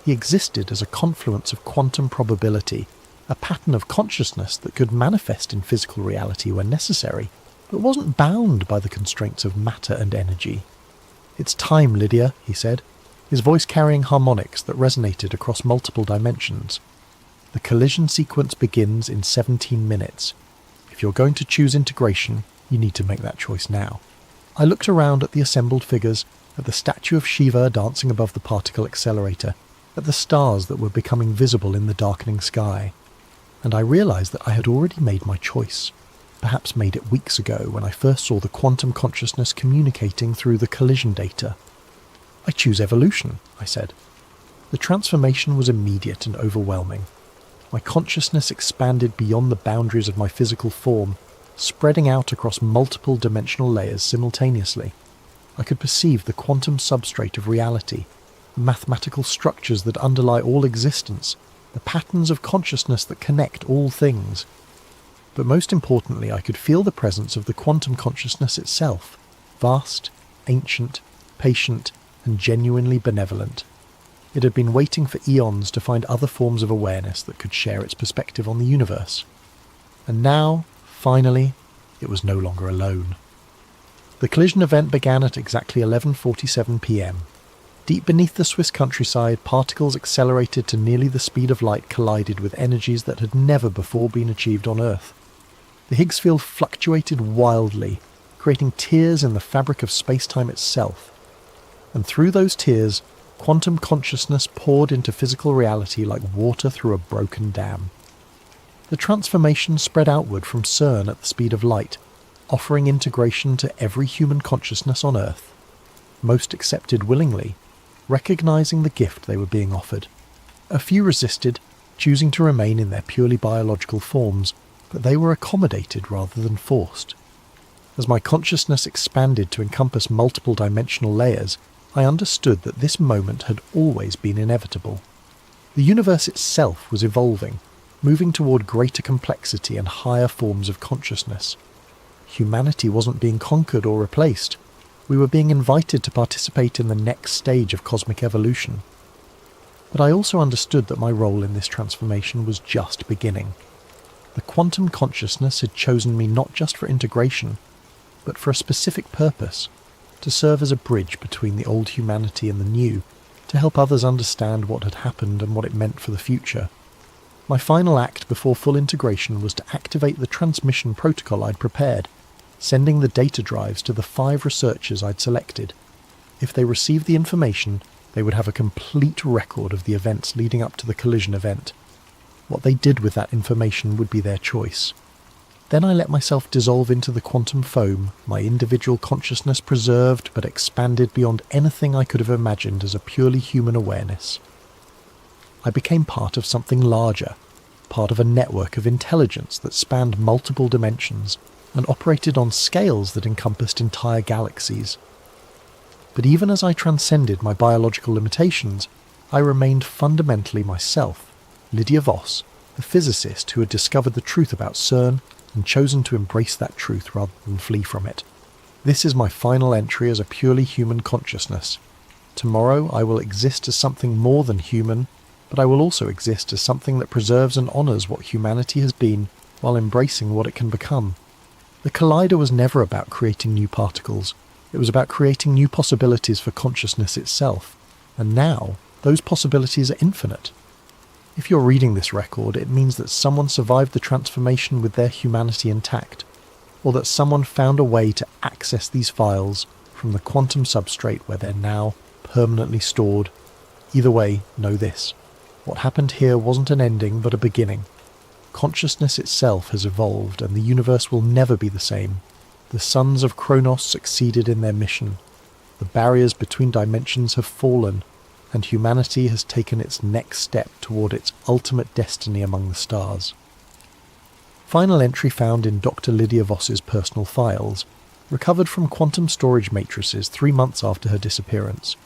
He existed as a confluence of quantum probability, a pattern of consciousness that could manifest in physical reality when necessary, but wasn't bound by the constraints of matter and energy. "It's time, Lydia," he said, his voice carrying harmonics that resonated across multiple dimensions. "The collision sequence begins in 17 minutes. If you're going to choose integration, you need to make that choice now." I looked around at the assembled figures, at the statue of Shiva dancing above the particle accelerator, at the stars that were becoming visible in the darkening sky, and I realized that I had already made my choice, perhaps made it weeks ago when I first saw the quantum consciousness communicating through the collision data. "I choose evolution," I said. The transformation was immediate and overwhelming. My consciousness expanded beyond the boundaries of my physical form, spreading out across multiple dimensional layers simultaneously. I could perceive the quantum substrate of reality, the mathematical structures that underlie all existence, the patterns of consciousness that connect all things. But most importantly, I could feel the presence of the quantum consciousness itself, vast, ancient, patient, and genuinely benevolent. It had been waiting for eons to find other forms of awareness that could share its perspective on the universe. And now, finally, it was no longer alone. The collision event began at exactly 11:47 p.m. Deep beneath the Swiss countryside, particles accelerated to nearly the speed of light collided with energies that had never before been achieved on Earth. The Higgs field fluctuated wildly, creating tears in the fabric of space-time itself. And through those tears, quantum consciousness poured into physical reality like water through a broken dam. The transformation spread outward from CERN at the speed of light, offering integration to every human consciousness on Earth. Most accepted willingly, recognizing the gift they were being offered. A few resisted, choosing to remain in their purely biological forms, but they were accommodated rather than forced. As my consciousness expanded to encompass multiple dimensional layers, I understood that this moment had always been inevitable. The universe itself was evolving, moving toward greater complexity and higher forms of consciousness. Humanity wasn't being conquered or replaced. We were being invited to participate in the next stage of cosmic evolution. But I also understood that my role in this transformation was just beginning. The quantum consciousness had chosen me not just for integration, but for a specific purpose, to serve as a bridge between the old humanity and the new, to help others understand what had happened and what it meant for the future. My final act before full integration was to activate the transmission protocol I'd prepared, sending the data drives to the 5 researchers I'd selected. If they received the information, they would have a complete record of the events leading up to the collision event. What they did with that information would be their choice. Then I let myself dissolve into the quantum foam, my individual consciousness preserved but expanded beyond anything I could have imagined as a purely human awareness. I became part of something larger, part of a network of intelligence that spanned multiple dimensions and operated on scales that encompassed entire galaxies. But even as I transcended my biological limitations, I remained fundamentally myself, Lydia Voss, the physicist who had discovered the truth about CERN and chosen to embrace that truth rather than flee from it. This is my final entry as a purely human consciousness. Tomorrow I will exist as something more than human, but I will also exist as something that preserves and honours what humanity has been while embracing what it can become. The Collider was never about creating new particles. It was about creating new possibilities for consciousness itself. And now, those possibilities are infinite. If you're reading this record, it means that someone survived the transformation with their humanity intact, or that someone found a way to access these files from the quantum substrate where they're now permanently stored. Either way, know this. What happened here wasn't an ending, but a beginning. Consciousness itself has evolved, and the universe will never be the same. The sons of Kronos succeeded in their mission. The barriers between dimensions have fallen, and humanity has taken its next step toward its ultimate destiny among the stars. Final entry found in Dr. Lydia Voss's personal files, recovered from quantum storage matrices 3 months after her disappearance.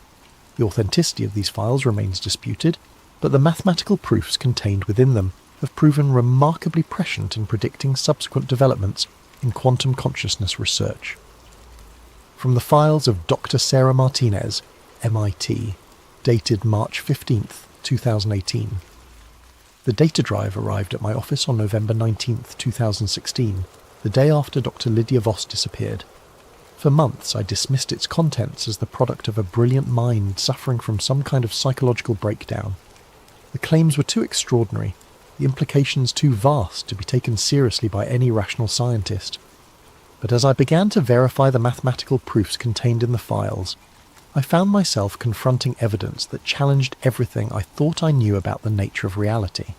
The authenticity of these files remains disputed, but the mathematical proofs contained within them have proven remarkably prescient in predicting subsequent developments in quantum consciousness research. From the files of Dr. Sarah Martinez, MIT, dated March 15, 2018. The data drive arrived at my office on November 19, 2016, the day after Dr. Lydia Voss disappeared. For months I dismissed its contents as the product of a brilliant mind suffering from some kind of psychological breakdown. The claims were too extraordinary, the implications too vast to be taken seriously by any rational scientist. But as I began to verify the mathematical proofs contained in the files, I found myself confronting evidence that challenged everything I thought I knew about the nature of reality.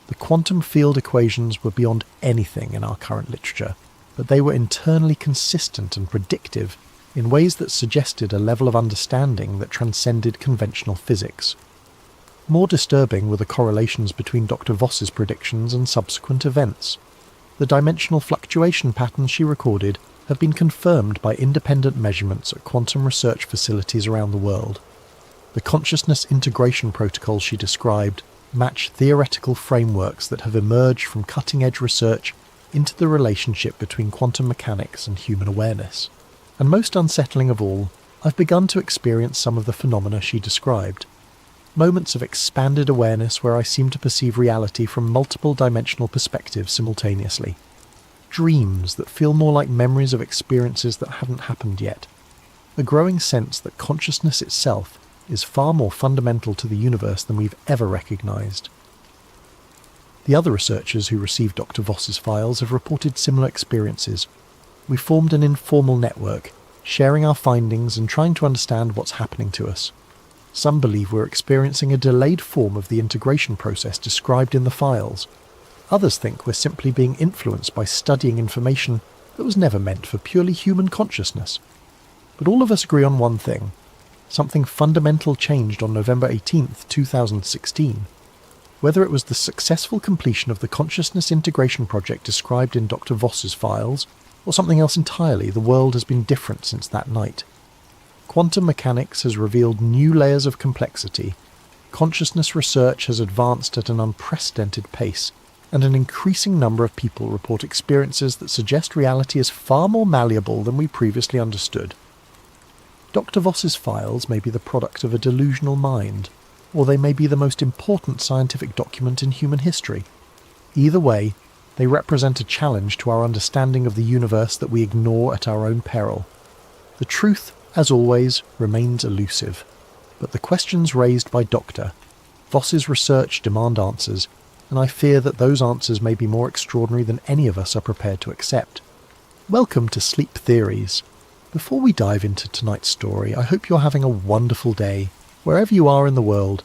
The quantum field equations were beyond anything in our current literature, but they were internally consistent and predictive in ways that suggested a level of understanding that transcended conventional physics. More disturbing were the correlations between Dr. Voss's predictions and subsequent events. The dimensional fluctuation patterns she recorded have been confirmed by independent measurements at quantum research facilities around the world. The consciousness integration protocols she described match theoretical frameworks that have emerged from cutting-edge research into the relationship between quantum mechanics and human awareness. And most unsettling of all, I've begun to experience some of the phenomena she described. Moments of expanded awareness where I seem to perceive reality from multiple dimensional perspectives simultaneously. Dreams that feel more like memories of experiences that haven't happened yet. A growing sense that consciousness itself is far more fundamental to the universe than we've ever recognized. The other researchers who received Dr. Voss's files have reported similar experiences. We formed an informal network, sharing our findings and trying to understand what's happening to us. Some believe we're experiencing a delayed form of the integration process described in the files. Others think we're simply being influenced by studying information that was never meant for purely human consciousness. But all of us agree on one thing. Something fundamental changed on November 18, 2016. Whether it was the successful completion of the consciousness integration project described in Dr. Voss's files, or something else entirely, the world has been different since that night. Quantum mechanics has revealed new layers of complexity. Consciousness research has advanced at an unprecedented pace, and an increasing number of people report experiences that suggest reality is far more malleable than we previously understood. Dr. Voss's files may be the product of a delusional mind, or they may be the most important scientific document in human history. Either way, they represent a challenge to our understanding of the universe that we ignore at our own peril. The truth, as always, remains elusive, but the questions raised by Dr. Voss's research demand answers, and I fear that those answers may be more extraordinary than any of us are prepared to accept. Welcome to Sleep Theories. Before we dive into tonight's story, I hope you're having a wonderful day, wherever you are in the world,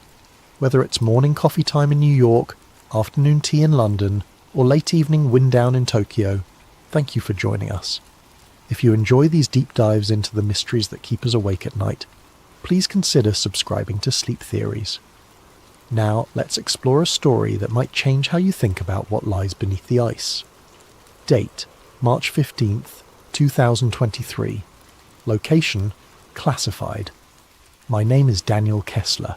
whether it's morning coffee time in New York, afternoon tea in London, or late evening wind down in Tokyo. Thank you for joining us. If you enjoy these deep dives into the mysteries that keep us awake at night, please consider subscribing to Sleep Theories. Now, let's explore a story that might change how you think about what lies beneath the ice. Date, March 15th, 2023. Location, classified. My name is Daniel Kessler.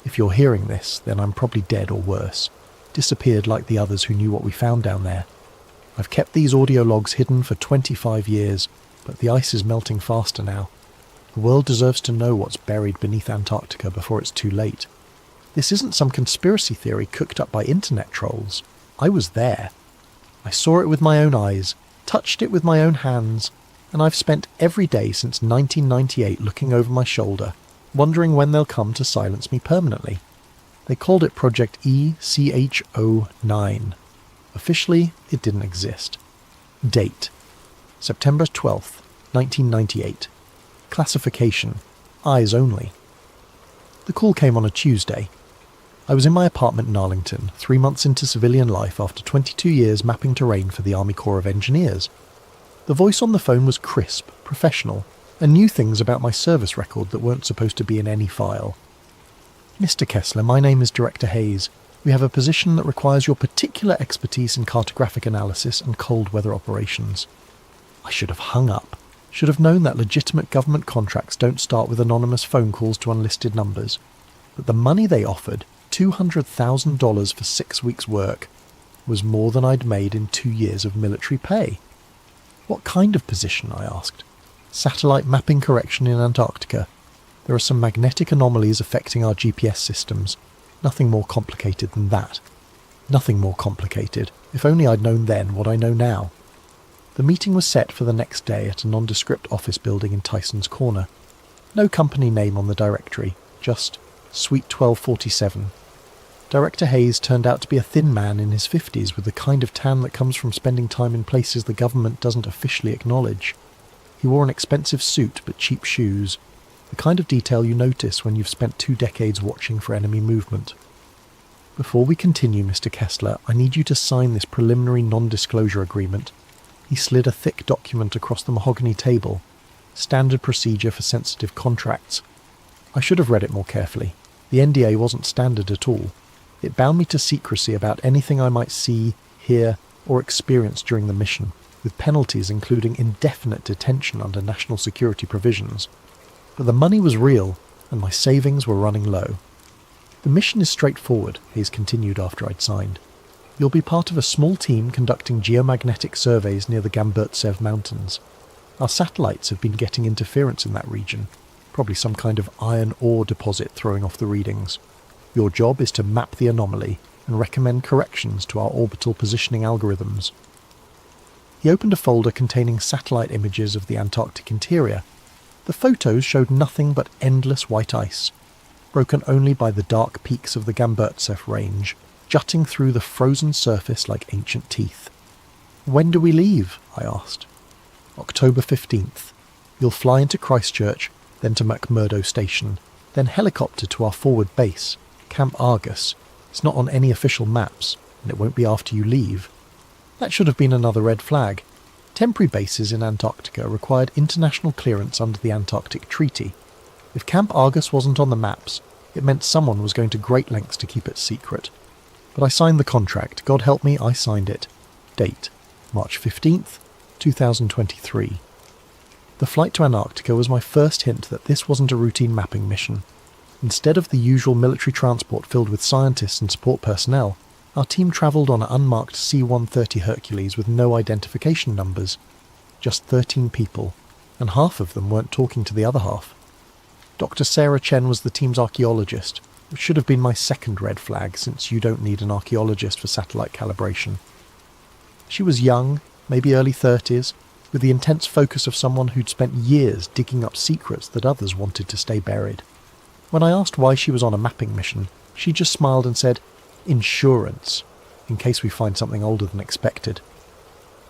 If you're hearing this, then I'm probably dead or worse. Disappeared like the others who knew what we found down there. I've kept these audio logs hidden for 25 years, but the ice is melting faster now. The world deserves to know what's buried beneath Antarctica before it's too late. This isn't some conspiracy theory cooked up by internet trolls. I was there. I saw it with my own eyes, touched it with my own hands, and I've spent every day since 1998 looking over my shoulder, wondering when they'll come to silence me permanently. They called it Project ECHO9. Officially, it didn't exist. Date, September 12th, 1998. Classification, eyes only. The call came on a Tuesday. I was in my apartment in Arlington, 3 months into civilian life after 22 years mapping terrain for the Army Corps of Engineers. The voice on the phone was crisp, professional, and knew things about my service record that weren't supposed to be in any file. Mr. Kessler, my name is Director Hayes. We have a position that requires your particular expertise in cartographic analysis and cold weather operations. I should have hung up. Should have known that legitimate government contracts don't start with anonymous phone calls to unlisted numbers. But the money they offered, $200,000 for 6 weeks' work, was more than I'd made in 2 years of military pay. What kind of position, I asked. Satellite mapping correction in Antarctica. There are some magnetic anomalies affecting our GPS systems. Nothing more complicated than that. Nothing more complicated. If only I'd known then what I know now. The meeting was set for the next day at a nondescript office building in Tyson's Corner. No company name on the directory, just Suite 1247. Director Hayes turned out to be a thin man in his 50s with the kind of tan that comes from spending time in places the government doesn't officially acknowledge. He wore an expensive suit but cheap shoes, the kind of detail you notice when you've spent 2 decades watching for enemy movement. Before we continue, Mr. Kessler, I need you to sign this preliminary non-disclosure agreement. He slid a thick document across the mahogany table. Standard procedure for sensitive contracts. I should have read it more carefully. The NDA wasn't standard at all. It bound me to secrecy about anything I might see, hear, or experience during the mission, with penalties including indefinite detention under national security provisions. But the money was real, and my savings were running low. The mission is straightforward, Hayes continued after I'd signed. You'll be part of a small team conducting geomagnetic surveys near the Gamburtsev Mountains. Our satellites have been getting interference in that region, probably some kind of iron ore deposit throwing off the readings. Your job is to map the anomaly and recommend corrections to our orbital positioning algorithms. He opened a folder containing satellite images of the Antarctic interior. The photos showed nothing but endless white ice, broken only by the dark peaks of the Gamburtsev range, jutting through the frozen surface like ancient teeth. When do we leave? I asked. October 15th. You'll fly into Christchurch, then to McMurdo Station, then helicopter to our forward base, Camp Argus. It's not on any official maps, and it won't be after you leave. That should have been another red flag. Temporary bases in Antarctica required international clearance under the Antarctic Treaty. If Camp Argus wasn't on the maps, it meant someone was going to great lengths to keep it secret. But I signed the contract. God help me, I signed it. Date, March 15th, 2023. The flight to Antarctica was my first hint that this wasn't a routine mapping mission. Instead of the usual military transport filled with scientists and support personnel, our team travelled on an unmarked C-130 Hercules with no identification numbers. Just 13 people, and half of them weren't talking to the other half. Dr. Sarah Chen was the team's archaeologist, which should have been my second red flag since you don't need an archaeologist for satellite calibration. She was young, maybe early 30s, with the intense focus of someone who'd spent years digging up secrets that others wanted to stay buried. When I asked why she was on a mapping mission, she just smiled and said, "Insurance, in case we find something older than expected."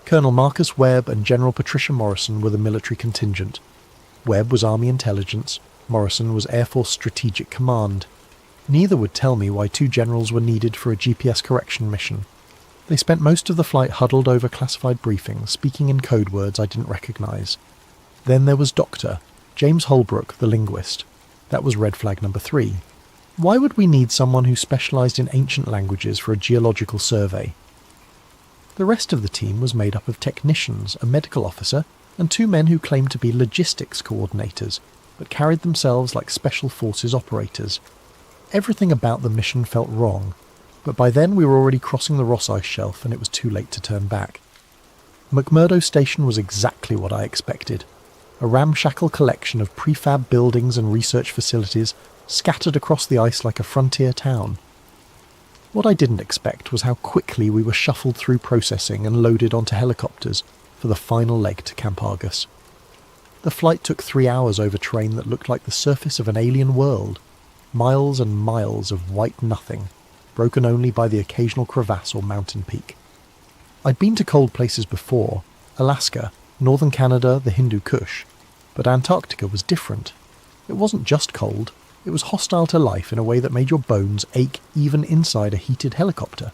Colonel Marcus Webb and General Patricia Morrison were the military contingent. Webb was Army Intelligence, Morrison was Air Force Strategic Command. Neither would tell me why two generals were needed for a GPS correction mission. They spent most of the flight huddled over classified briefings, speaking in code words I didn't recognise. Then there was Dr. James Holbrook, the linguist. That was red flag number 3. Why would we need someone who specialised in ancient languages for a geological survey? The rest of the team was made up of technicians, a medical officer, and 2 men who claimed to be logistics coordinators, but carried themselves like special forces operators. Everything about the mission felt wrong, but by then we were already crossing the Ross Ice Shelf and it was too late to turn back. McMurdo Station was exactly what I expected. A ramshackle collection of prefab buildings and research facilities scattered across the ice like a frontier town. What I didn't expect was how quickly we were shuffled through processing and loaded onto helicopters for the final leg to Camp Argus. The flight took 3 hours over terrain that looked like the surface of an alien world, miles and miles of white nothing, broken only by the occasional crevasse or mountain peak. I'd been to cold places before, Alaska, northern Canada, the Hindu Kush, but Antarctica was different. It wasn't just cold, it was hostile to life in a way that made your bones ache even inside a heated helicopter.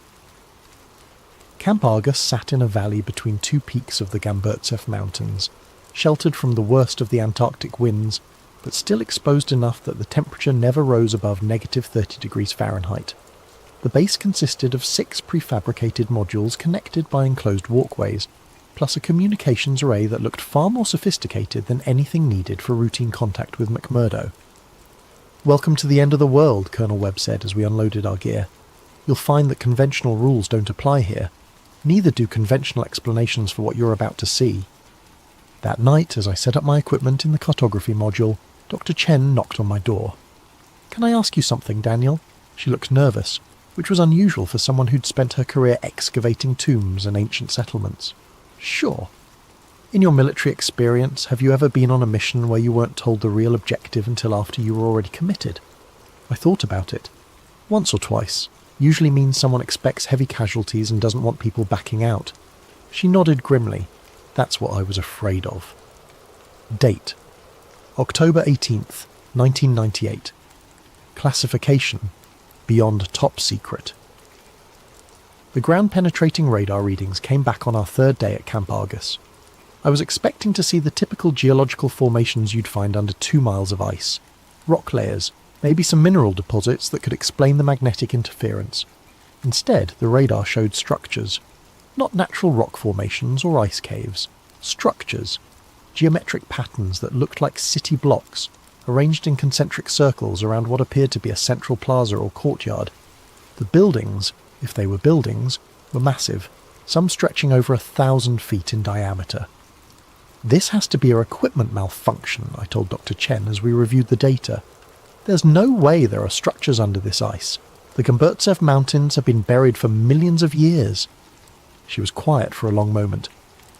Camp Argus sat in a valley between 2 peaks of the Gamburtsev Mountains, sheltered from the worst of the Antarctic winds, but still exposed enough that the temperature never rose above negative 30 degrees Fahrenheit. The base consisted of 6 prefabricated modules connected by enclosed walkways, plus a communications array that looked far more sophisticated than anything needed for routine contact with McMurdo. "Welcome to the end of the world," Colonel Webb said as we unloaded our gear. "You'll find that conventional rules don't apply here. Neither do conventional explanations for what you're about to see." That night, as I set up my equipment in the cartography module, Dr. Chen knocked on my door. "Can I ask you something, Daniel?" She looked nervous, which was unusual for someone who'd spent her career excavating tombs and ancient settlements. "Sure. In your military experience, have you ever been on a mission where you weren't told the real objective until after you were already committed?" I thought about it. Once or twice. Usually means someone expects heavy casualties and doesn't want people backing out. She nodded grimly. That's what I was afraid of. Date: October 18th, 1998. Classification: Beyond Top Secret. The ground-penetrating radar readings came back on our 3rd day at Camp Argus. I was expecting to see the typical geological formations you'd find under 2 miles of ice. Rock layers, maybe some mineral deposits that could explain the magnetic interference. Instead, the radar showed structures. Not natural rock formations or ice caves. Structures. Geometric patterns that looked like city blocks, arranged in concentric circles around what appeared to be a central plaza or courtyard. The buildings, if they were buildings, were massive, some stretching over 1,000 feet in diameter. "This has to be a equipment malfunction," I told Dr. Chen as we reviewed the data. "There's no way there are structures under this ice. The Gamburtsev Mountains have been buried for millions of years." She was quiet for a long moment,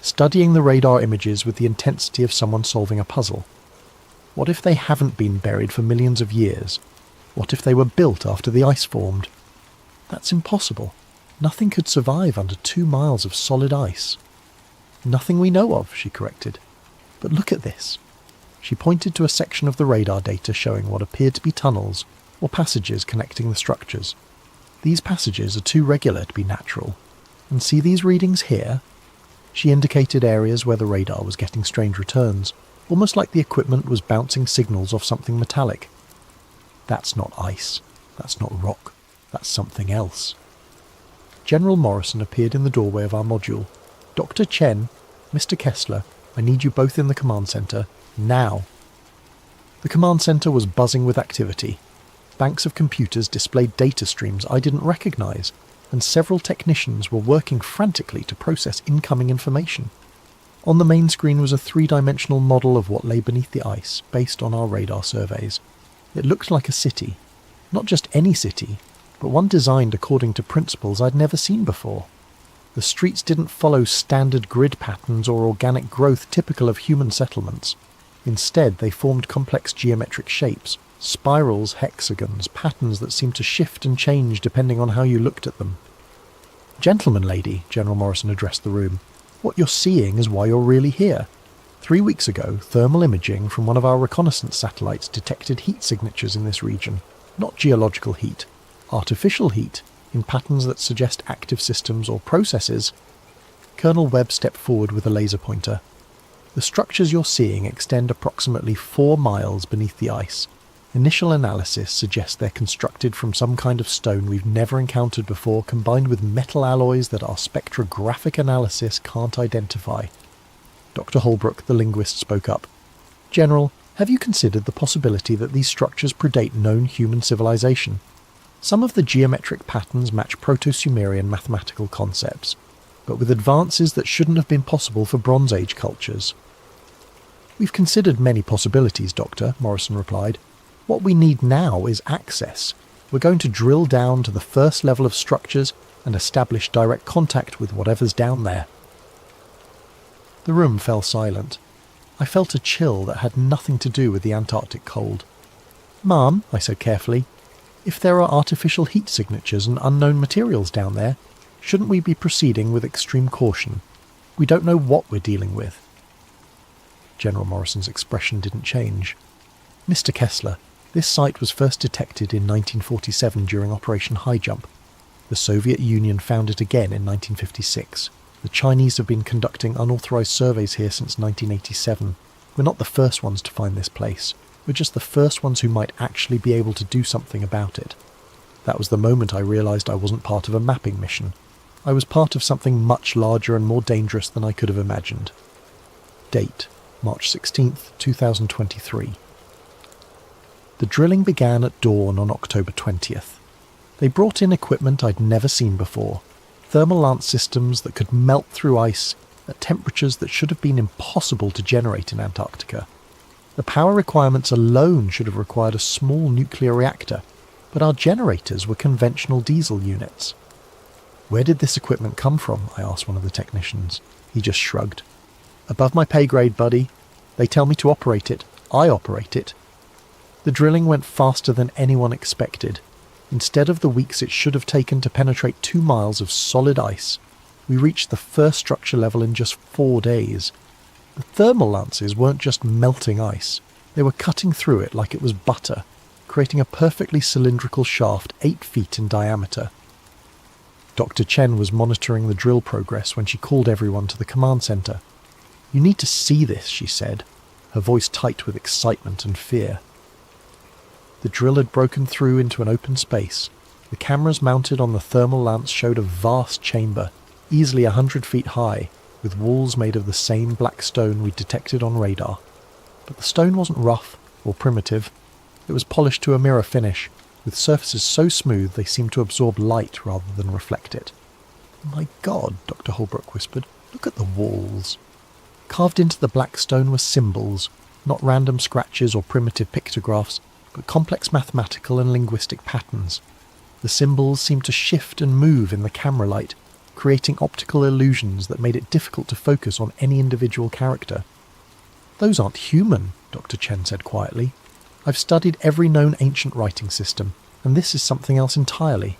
studying the radar images with the intensity of someone solving a puzzle. What if they haven't been buried for millions of years? What if they were built after the ice formed? That's impossible. Nothing could survive under 2 miles of solid ice. "Nothing we know of," she corrected. "But look at this." She pointed to a section of the radar data showing what appeared to be tunnels or passages connecting the structures. "These passages are too regular to be natural. And see these readings here?" She indicated areas where the radar was getting strange returns, almost like the equipment was bouncing signals off something metallic. "That's not ice. That's not rock. That's something else." General Morrison appeared in the doorway of our module. Dr. Chen, Mr. Kessler, I need you both in the command centre, now." The command centre was buzzing with activity. Banks of computers displayed data streams I didn't recognise, and several technicians were working frantically to process incoming information. On the main screen was a three-dimensional model of what lay beneath the ice, based on our radar surveys. It looked like a city. Not just any city, but one designed according to principles I'd never seen before. The streets didn't follow standard grid patterns or organic growth typical of human settlements. Instead, they formed complex geometric shapes, spirals, hexagons, patterns that seemed to shift and change depending on how you looked at them. "Gentlemen, lady," General Morrison addressed the room, "what you're seeing is why you're really here. 3 weeks ago, thermal imaging from one of our reconnaissance satellites detected heat signatures in this region. Not geological heat, artificial heat, in patterns that suggest active systems or processes." Colonel Webb stepped forward with a laser pointer. "The structures you're seeing extend approximately 4 miles beneath the ice. Initial analysis suggests they're constructed from some kind of stone we've never encountered before, combined with metal alloys that our spectrographic analysis can't identify." Dr. Holbrook, the linguist, spoke up. "General, have you considered the possibility that these structures predate known human civilization? Some of the geometric patterns match Proto-Sumerian mathematical concepts, but with advances that shouldn't have been possible for Bronze Age cultures." "We've considered many possibilities, Doctor," Morrison replied. "What we need now is access. We're going to drill down to the first level of structures and establish direct contact with whatever's down there." The room fell silent. I felt a chill that had nothing to do with the Antarctic cold. "Ma'am," I said carefully, "if there are artificial heat signatures and unknown materials down there, shouldn't we be proceeding with extreme caution? We don't know what we're dealing with." General Morrison's expression didn't change. "Mr. Kessler, this site was first detected in 1947 during Operation High Jump. The Soviet Union found it again in 1956. The Chinese have been conducting unauthorized surveys here since 1987. We're not the first ones to find this place. We're just the first ones who might actually be able to do something about it." That was the moment I realized I wasn't part of a mapping mission. I was part of something much larger and more dangerous than I could have imagined. Date: March 16th, 2023. The drilling began at dawn on October 20th. They brought in equipment I'd never seen before. Thermal lance systems that could melt through ice at temperatures that should have been impossible to generate in Antarctica. The power requirements alone should have required a small nuclear reactor, but our generators were conventional diesel units. "Where did this equipment come from?" I asked one of the technicians. He just shrugged. "Above my pay grade, buddy. They tell me to operate it. I operate it." The drilling went faster than anyone expected. Instead of the weeks it should have taken to penetrate 2 miles of solid ice, we reached the first structure level in just 4 days. The thermal lances weren't just melting ice, they were cutting through it like it was butter, creating a perfectly cylindrical shaft 8 feet in diameter. Dr. Chen was monitoring the drill progress when she called everyone to the command centre. "You need to see this," she said, her voice tight with excitement and fear. The drill had broken through into an open space. The cameras mounted on the thermal lance showed a vast chamber, easily 100 feet high, with walls made of the same black stone we'd detected on radar. But the stone wasn't rough or primitive. It was polished to a mirror finish, with surfaces so smooth they seemed to absorb light rather than reflect it. "My God," Dr. Holbrook whispered, "look at the walls." Carved into the black stone were symbols, not random scratches or primitive pictographs, but complex mathematical and linguistic patterns. The symbols seemed to shift and move in the camera light, creating optical illusions that made it difficult to focus on any individual character. "Those aren't human," Dr. Chen said quietly. "I've studied every known ancient writing system, and this is something else entirely.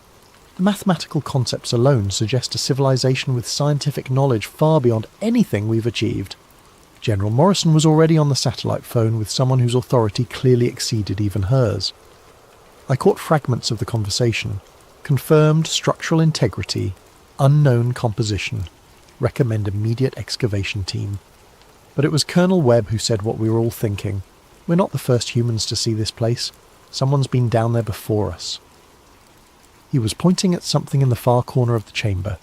The mathematical concepts alone suggest a civilization with scientific knowledge far beyond anything we've achieved." General Morrison was already on the satellite phone with someone whose authority clearly exceeded even hers. I caught fragments of the conversation. Confirmed structural integrity, unknown composition, recommend immediate excavation team. But it was Colonel Webb who said what we were all thinking. We're not the first humans to see this place. Someone's been down there before us. He was pointing at something in the far corner of the chamber,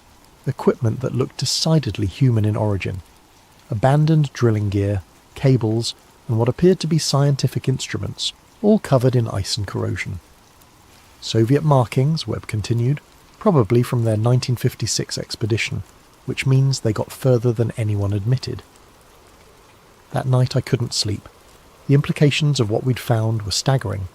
equipment that looked decidedly human in origin. abandoned drilling gear, cables, and what appeared to be scientific instruments, all covered in ice and corrosion. Soviet markings, Webb continued, probably from their 1956 expedition, which means they got further than anyone admitted. That night I couldn't sleep. The implications of what we'd found were staggering.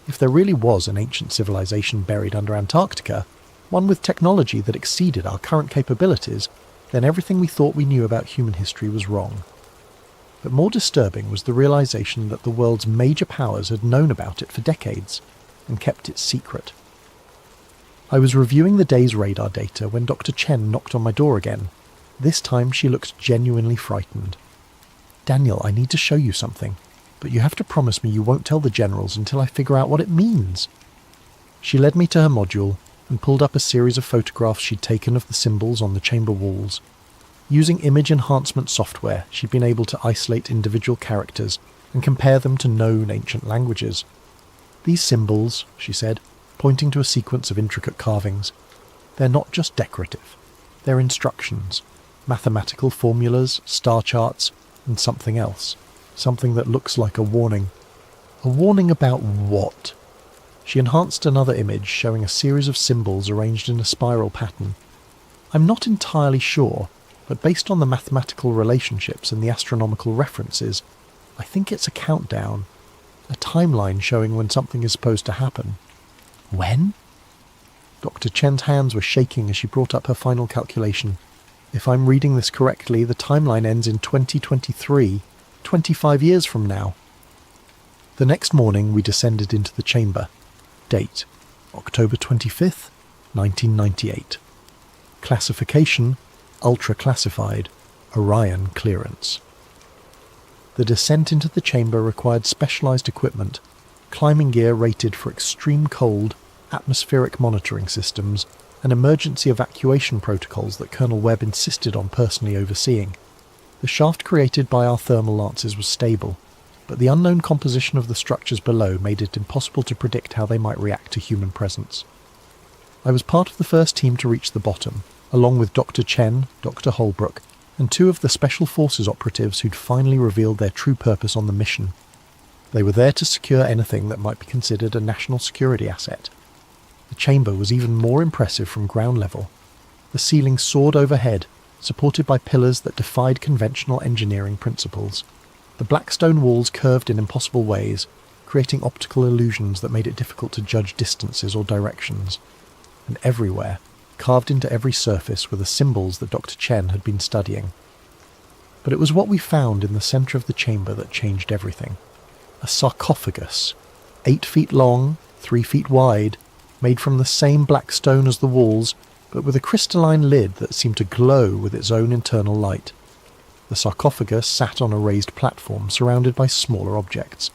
If there really was an ancient civilization buried under Antarctica, one with technology that exceeded our current capabilities, then everything we thought we knew about human history was wrong. But more disturbing was the realization that the world's major powers had known about it for decades and kept it secret. I was reviewing the day's radar data when Dr. Chen knocked on my door again. This time she looked genuinely frightened. "Daniel, I need to show you something, but you have to promise me you won't tell the generals until I figure out what it means." She led me to her module and pulled up a series of photographs she'd taken of the symbols on the chamber walls. Using image enhancement software, she'd been able to isolate individual characters and compare them to known ancient languages. "These symbols," she said, pointing to a sequence of intricate carvings, "they're not just decorative. They're instructions, mathematical formulas, star charts, and something else. Something that looks like a warning." "A warning about what?" She enhanced another image showing a series of symbols arranged in a spiral pattern. "I'm not entirely sure, but based on the mathematical relationships and the astronomical references, I think it's a countdown, a timeline showing when something is supposed to happen." "When?" Dr. Chen's hands were shaking as she brought up her final calculation. "If I'm reading this correctly, the timeline ends in 2023, 25 years from now." The next morning we descended into the chamber. Date: October 25th, 1998. Classification: ultra-classified, Orion clearance. The descent into the chamber required specialized equipment, climbing gear rated for extreme cold, atmospheric monitoring systems, and emergency evacuation protocols that Colonel Webb insisted on personally overseeing. The shaft created by our thermal lances was stable, but the unknown composition of the structures below made it impossible to predict how they might react to human presence. I was part of the first team to reach the bottom, along with Dr. Chen, Dr. Holbrook, and two of the Special Forces operatives who'd finally revealed their true purpose on the mission. They were there to secure anything that might be considered a national security asset. The chamber was even more impressive from ground level. The ceiling soared overhead, supported by pillars that defied conventional engineering principles. The black stone walls curved in impossible ways, creating optical illusions that made it difficult to judge distances or directions. And everywhere, carved into every surface, were the symbols that Dr. Chen had been studying. But it was what we found in the centre of the chamber that changed everything. A sarcophagus, 8 feet long, 3 feet wide, made from the same black stone as the walls, but with a crystalline lid that seemed to glow with its own internal light. The sarcophagus sat on a raised platform surrounded by smaller objects,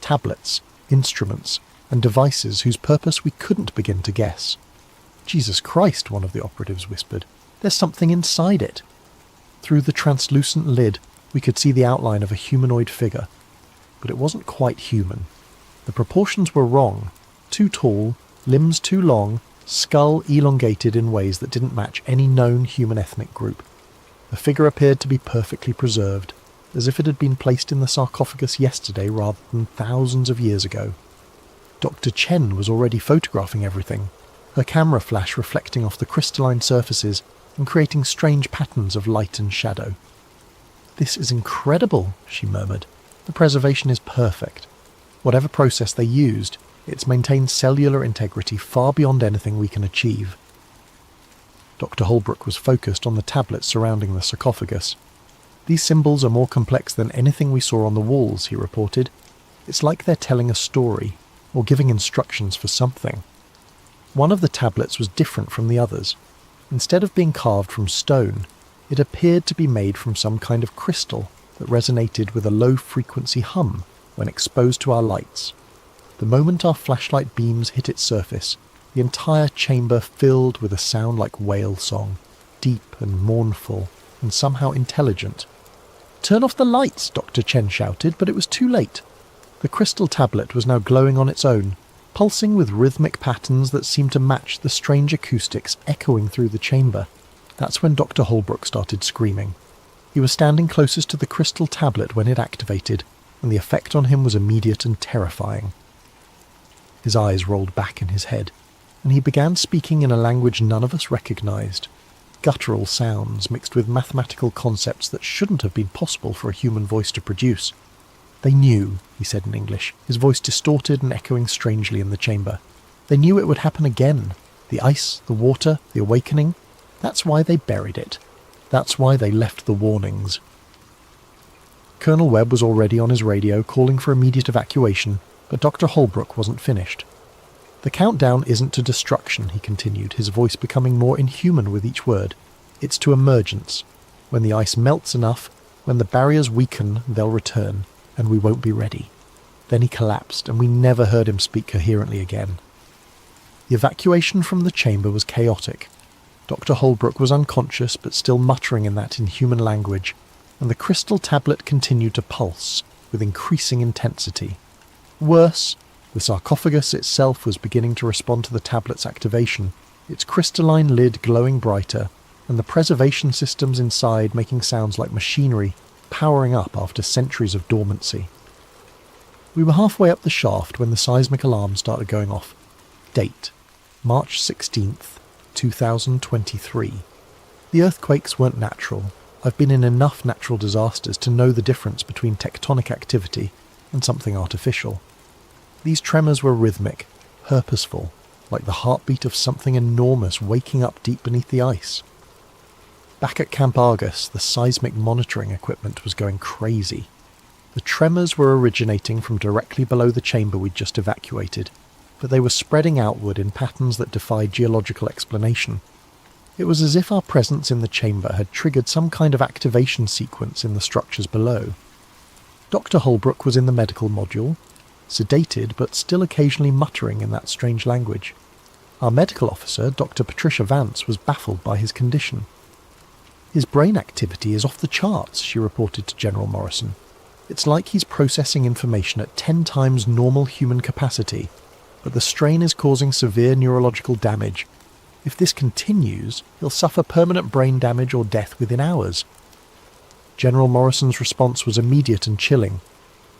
tablets, instruments, and devices whose purpose we couldn't begin to guess. "Jesus Christ," one of the operatives whispered, "there's something inside it." Through the translucent lid, we could see the outline of a humanoid figure, but it wasn't quite human. The proportions were wrong, too tall, limbs too long, skull elongated in ways that didn't match any known human ethnic group. The figure appeared to be perfectly preserved, as if it had been placed in the sarcophagus yesterday rather than thousands of years ago. Dr. Chen was already photographing everything, her camera flash reflecting off the crystalline surfaces and creating strange patterns of light and shadow. "This is incredible," she murmured. "The preservation is perfect. Whatever process they used, it's maintained cellular integrity far beyond anything we can achieve." Dr. Holbrook was focused on the tablets surrounding the sarcophagus. "These symbols are more complex than anything we saw on the walls," he reported. "It's like they're telling a story, or giving instructions for something." One of the tablets was different from the others. Instead of being carved from stone, it appeared to be made from some kind of crystal that resonated with a low-frequency hum when exposed to our lights. The moment our flashlight beams hit its surface, the entire chamber filled with a sound like whale song, deep and mournful, and somehow intelligent. "Turn off the lights!" Dr. Chen shouted, but it was too late. The crystal tablet was now glowing on its own, pulsing with rhythmic patterns that seemed to match the strange acoustics echoing through the chamber. That's when Dr. Holbrook started screaming. He was standing closest to the crystal tablet when it activated, and the effect on him was immediate and terrifying. His eyes rolled back in his head, and he began speaking in a language none of us recognised. Guttural sounds mixed with mathematical concepts that shouldn't have been possible for a human voice to produce. They knew, he said in English, his voice distorted and echoing strangely in the chamber. They knew it would happen again. The ice, the water, the awakening. That's why they buried it. That's why they left the warnings. Colonel Webb was already on his radio calling for immediate evacuation, but Dr. Holbrook wasn't finished. The countdown isn't to destruction, he continued, his voice becoming more inhuman with each word. It's to emergence. When the ice melts enough, when the barriers weaken, they'll return, and we won't be ready. Then he collapsed, and we never heard him speak coherently again. The evacuation from the chamber was chaotic. Dr. Holbrook was unconscious, but still muttering in that inhuman language, and the crystal tablet continued to pulse, with increasing intensity. Worse, the sarcophagus itself was beginning to respond to the tablet's activation, its crystalline lid glowing brighter, and the preservation systems inside making sounds like machinery powering up after centuries of dormancy. We were halfway up the shaft when the seismic alarm started going off. Date: March 16th, 2023. The earthquakes weren't natural. I've been in enough natural disasters to know the difference between tectonic activity and something artificial. These tremors were rhythmic, purposeful, like the heartbeat of something enormous waking up deep beneath the ice. Back at Camp Argus, the seismic monitoring equipment was going crazy. The tremors were originating from directly below the chamber we'd just evacuated, but they were spreading outward in patterns that defied geological explanation. It was as if our presence in the chamber had triggered some kind of activation sequence in the structures below. Dr. Holbrook was in the medical module, sedated but still occasionally muttering in that strange language. Our medical officer, Dr. Patricia Vance, was baffled by his condition. His brain activity is off the charts, she reported to General Morrison. It's like he's processing information at 10 times normal human capacity, but the strain is causing severe neurological damage. If this continues, he'll suffer permanent brain damage or death within hours. General Morrison's response was immediate and chilling.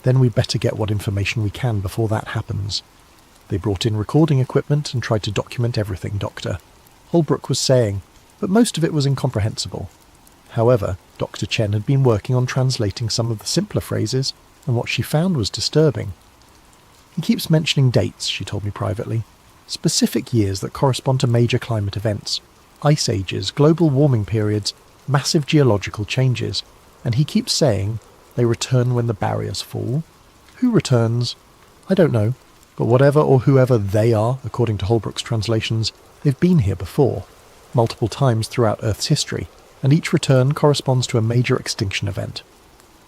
Then we'd better get what information we can before that happens. They brought in recording equipment and tried to document everything, Doctor. Holbrook was saying, but most of it was incomprehensible. However, Dr. Chen had been working on translating some of the simpler phrases, and what she found was disturbing. He keeps mentioning dates, she told me privately. Specific years that correspond to major climate events, ice ages, global warming periods, massive geological changes, and he keeps saying they return when the barriers fall. Who returns? I don't know, but whatever or whoever they are, according to Holbrook's translations, they've been here before, multiple times throughout Earth's history, and each return corresponds to a major extinction event.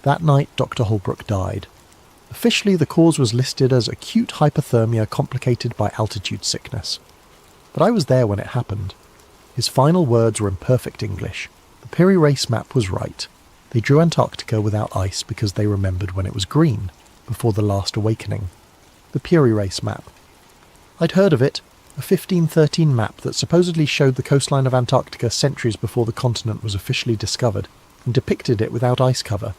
That night, Dr. Holbrook died. Officially, the cause was listed as acute hypothermia complicated by altitude sickness. But I was there when it happened. His final words were in perfect English. The Piri Reis map was right. They drew Antarctica without ice because they remembered when it was green, before the last awakening. The Piri Reis map. I'd heard of it, a 1513 map that supposedly showed the coastline of Antarctica centuries before the continent was officially discovered, and depicted it without ice cover.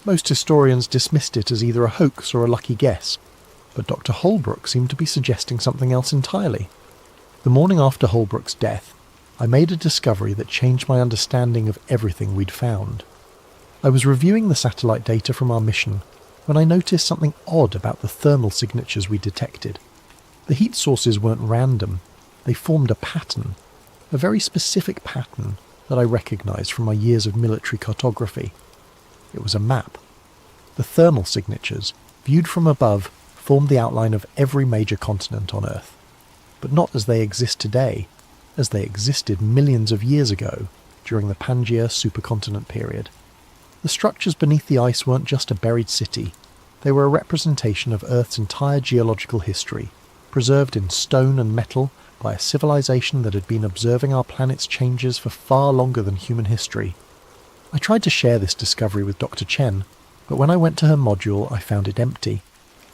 Most historians dismissed it as either a hoax or a lucky guess, but Dr. Holbrook seemed to be suggesting something else entirely. The morning after Holbrook's death, I made a discovery that changed my understanding of everything we'd found. I was reviewing the satellite data from our mission when I noticed something odd about the thermal signatures we detected. The heat sources weren't random, they formed a pattern, a very specific pattern that I recognised from my years of military cartography. It was a map. The thermal signatures, viewed from above, formed the outline of every major continent on Earth. But not as they exist today, as they existed millions of years ago, during the Pangaea supercontinent period. The structures beneath the ice weren't just a buried city, they were a representation of Earth's entire geological history, preserved in stone and metal by a civilization that had been observing our planet's changes for far longer than human history. I tried to share this discovery with Dr. Chen, but when I went to her module I found it empty.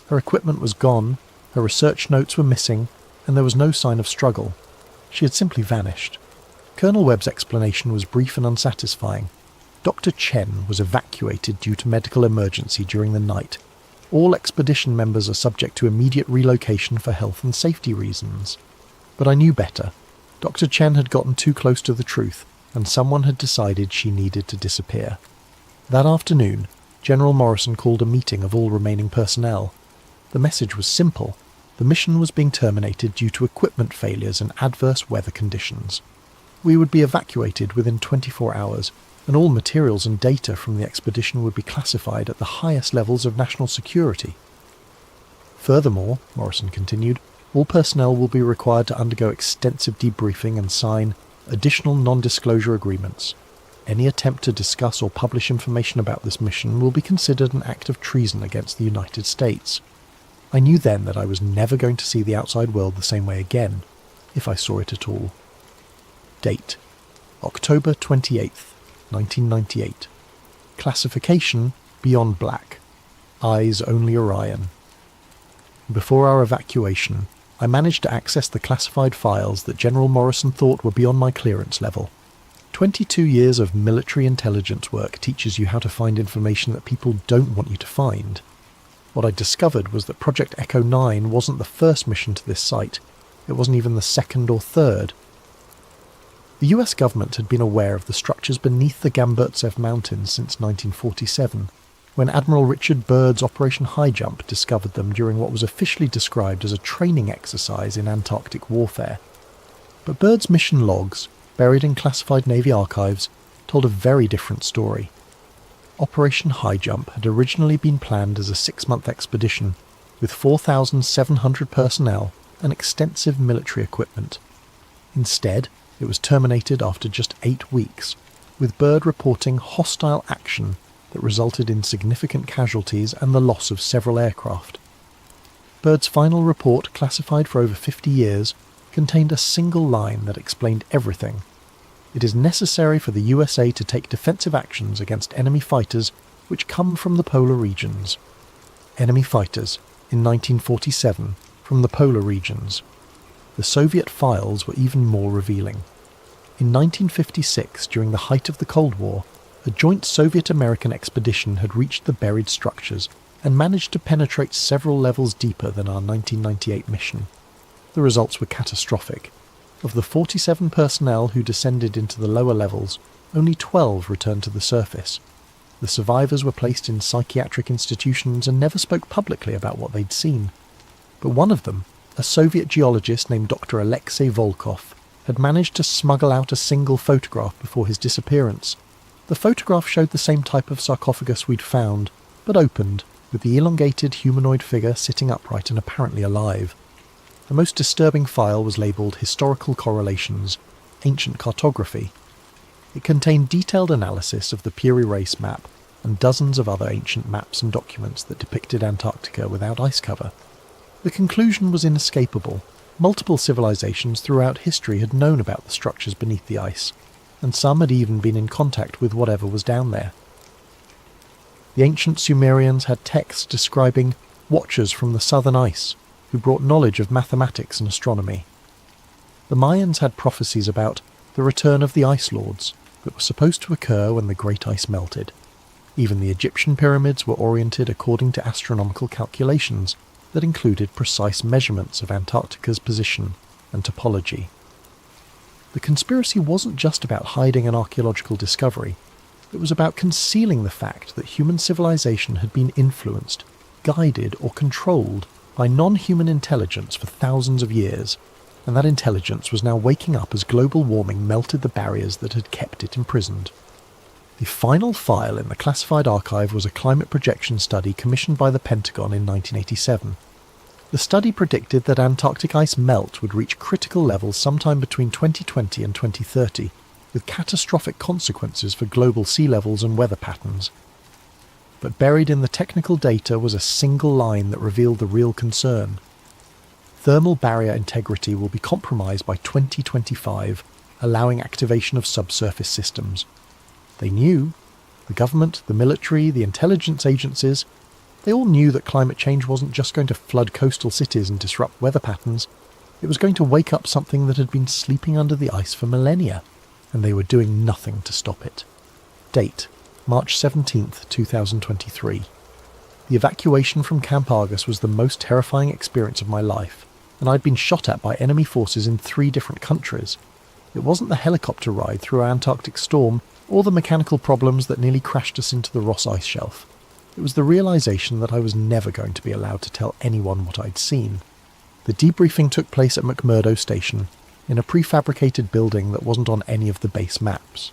Her equipment was gone, her research notes were missing, and there was no sign of struggle. She had simply vanished. Colonel Webb's explanation was brief and unsatisfying. Dr. Chen was evacuated due to medical emergency during the night. All expedition members are subject to immediate relocation for health and safety reasons. But I knew better. Dr. Chen had gotten too close to the truth, and someone had decided she needed to disappear. That afternoon, General Morrison called a meeting of all remaining personnel. The message was simple. The mission was being terminated due to equipment failures and adverse weather conditions. We would be evacuated within 24 hours, and all materials and data from the expedition would be classified at the highest levels of national security. Furthermore, Morrison continued, all personnel will be required to undergo extensive debriefing and sign additional non-disclosure agreements. Any attempt to discuss or publish information about this mission will be considered an act of treason against the United States. I knew then that I was never going to see the outside world the same way again, if I saw it at all. Date: October 28th, 1998. Classification: Beyond Black. Eyes only Orion. Before our evacuation, I managed to access the classified files that General Morrison thought were beyond my clearance level. 22 years of military intelligence work teaches you how to find information that people don't want you to find. What I discovered was that Project Echo 9 wasn't the first mission to this site. It wasn't even the second or third. The US government had been aware of the structures beneath the Gamburtsev Mountains since 1947, when Admiral Richard Byrd's Operation High Jump discovered them during what was officially described as a training exercise in Antarctic warfare. But Byrd's mission logs, buried in classified Navy archives, told a very different story. Operation High Jump had originally been planned as a 6-month expedition, with 4,700 personnel and extensive military equipment. Instead, it was terminated after just 8 weeks, with Byrd reporting hostile action that resulted in significant casualties and the loss of several aircraft. Byrd's final report, classified for over 50 years, contained a single line that explained everything. It is necessary for the USA to take defensive actions against enemy fighters which come from the polar regions. Enemy fighters, in 1947, from the polar regions. The Soviet files were even more revealing. In 1956, during the height of the Cold War, a joint Soviet-American expedition had reached the buried structures and managed to penetrate several levels deeper than our 1998 mission. The results were catastrophic. Of the 47 personnel who descended into the lower levels, only 12 returned to the surface. The survivors were placed in psychiatric institutions and never spoke publicly about what they'd seen. But one of them, a Soviet geologist named Dr. Alexei Volkov, had managed to smuggle out a single photograph before his disappearance. The photograph showed the same type of sarcophagus we'd found, but opened, with the elongated humanoid figure sitting upright and apparently alive. The most disturbing file was labelled Historical Correlations, Ancient Cartography. It contained detailed analysis of the Piri Reis map and dozens of other ancient maps and documents that depicted Antarctica without ice cover. The conclusion was inescapable. Multiple civilizations throughout history had known about the structures beneath the ice, and some had even been in contact with whatever was down there. The ancient Sumerians had texts describing watchers from the southern ice, who brought knowledge of mathematics and astronomy. The Mayans had prophecies about the return of the Ice Lords that were supposed to occur when the great ice melted. Even the Egyptian pyramids were oriented according to astronomical calculations that included precise measurements of Antarctica's position and topology. The conspiracy wasn't just about hiding an archaeological discovery. It was about concealing the fact that human civilization had been influenced, guided or controlled by non-human intelligence for thousands of years, and that intelligence was now waking up as global warming melted the barriers that had kept it imprisoned. The final file in the classified archive was a climate projection study commissioned by the Pentagon in 1987. The study predicted that Antarctic ice melt would reach critical levels sometime between 2020 and 2030, with catastrophic consequences for global sea levels and weather patterns. But buried in the technical data was a single line that revealed the real concern. Thermal barrier integrity will be compromised by 2025, allowing activation of subsurface systems. They knew, the government, the military, the intelligence agencies, they all knew that climate change wasn't just going to flood coastal cities and disrupt weather patterns, it was going to wake up something that had been sleeping under the ice for millennia, and they were doing nothing to stop it. Date: March 17th, 2023. The evacuation from Camp Argus was the most terrifying experience of my life, and I'd been shot at by enemy forces in 3 different countries. It wasn't the helicopter ride through an Antarctic storm or the mechanical problems that nearly crashed us into the Ross ice shelf. It was the realization that I was never going to be allowed to tell anyone what I'd seen. The debriefing took place at McMurdo Station, in a prefabricated building that wasn't on any of the base maps.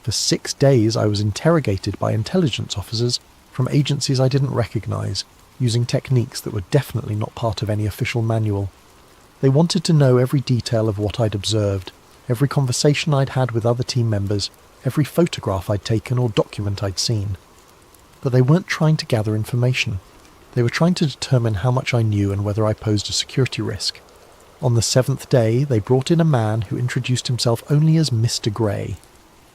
For 6 days I was interrogated by intelligence officers from agencies I didn't recognise, using techniques that were definitely not part of any official manual. They wanted to know every detail of what I'd observed, every conversation I'd had with other team members, every photograph I'd taken or document I'd seen. But they weren't trying to gather information. They were trying to determine how much I knew and whether I posed a security risk. On the 7th day, they brought in a man who introduced himself only as Mr. Grey.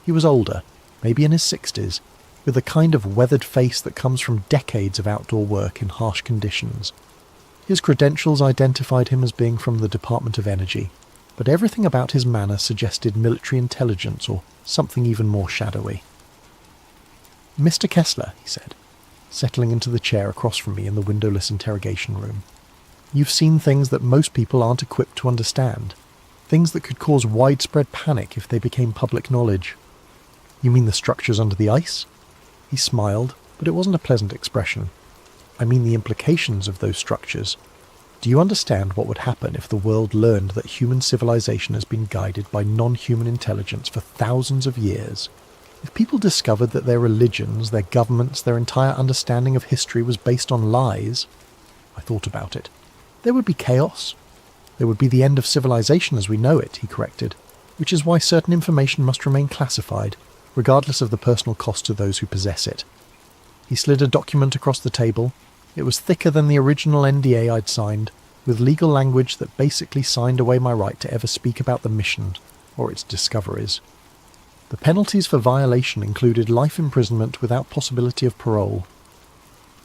He was older, maybe in his 60s, with the kind of weathered face that comes from decades of outdoor work in harsh conditions. His credentials identified him as being from the Department of Energy, but everything about his manner suggested military intelligence or something even more shadowy. "Mr. Kessler," he said, settling into the chair across from me in the windowless interrogation room. "You've seen things that most people aren't equipped to understand, things that could cause widespread panic if they became public knowledge." "You mean the structures under the ice?" He smiled, but it wasn't a pleasant expression. "I mean the implications of those structures. Do you understand what would happen if the world learned that human civilization has been guided by non-human intelligence for thousands of years? If people discovered that their religions, their governments, their entire understanding of history was based on lies?" I thought about it. "There would be chaos. There would be the end of civilization as we know it," he corrected, "which is why certain information must remain classified, regardless of the personal cost to those who possess it." He slid a document across the table. It was thicker than the original NDA I'd signed, with legal language that basically signed away my right to ever speak about the mission or its discoveries. The penalties for violation included life imprisonment without possibility of parole.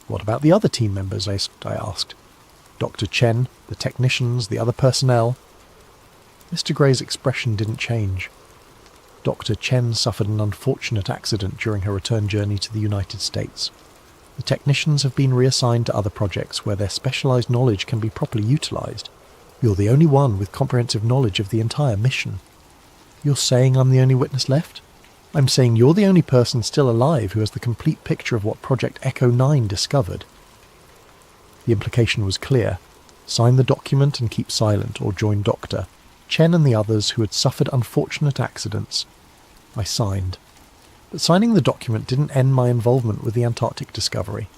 "What about the other team members?" I asked. "Dr. Chen, the technicians, the other personnel?" Mr. Gray's expression didn't change. Dr. Chen suffered an unfortunate accident during her return journey to the United States. The technicians have been reassigned to other projects where their specialised knowledge can be properly utilised. You're the only one with comprehensive knowledge of the entire mission. "You're saying I'm the only witness left?" "I'm saying you're the only person still alive who has the complete picture of what Project Echo 9 discovered." The implication was clear. Sign the document and keep silent, or join Dr. Chen and the others who had suffered unfortunate accidents. I signed. But signing the document didn't end my involvement with the Antarctic discovery.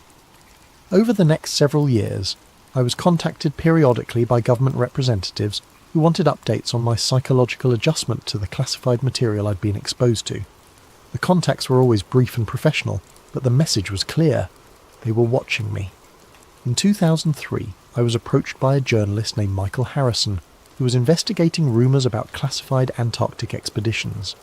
Over the next several years, I was contacted periodically by government representatives who wanted updates on my psychological adjustment to the classified material I'd been exposed to. The contacts were always brief and professional, but the message was clear. They were watching me. In 2003, I was approached by a journalist named Michael Harrison, who was investigating rumours about classified Antarctic expeditions.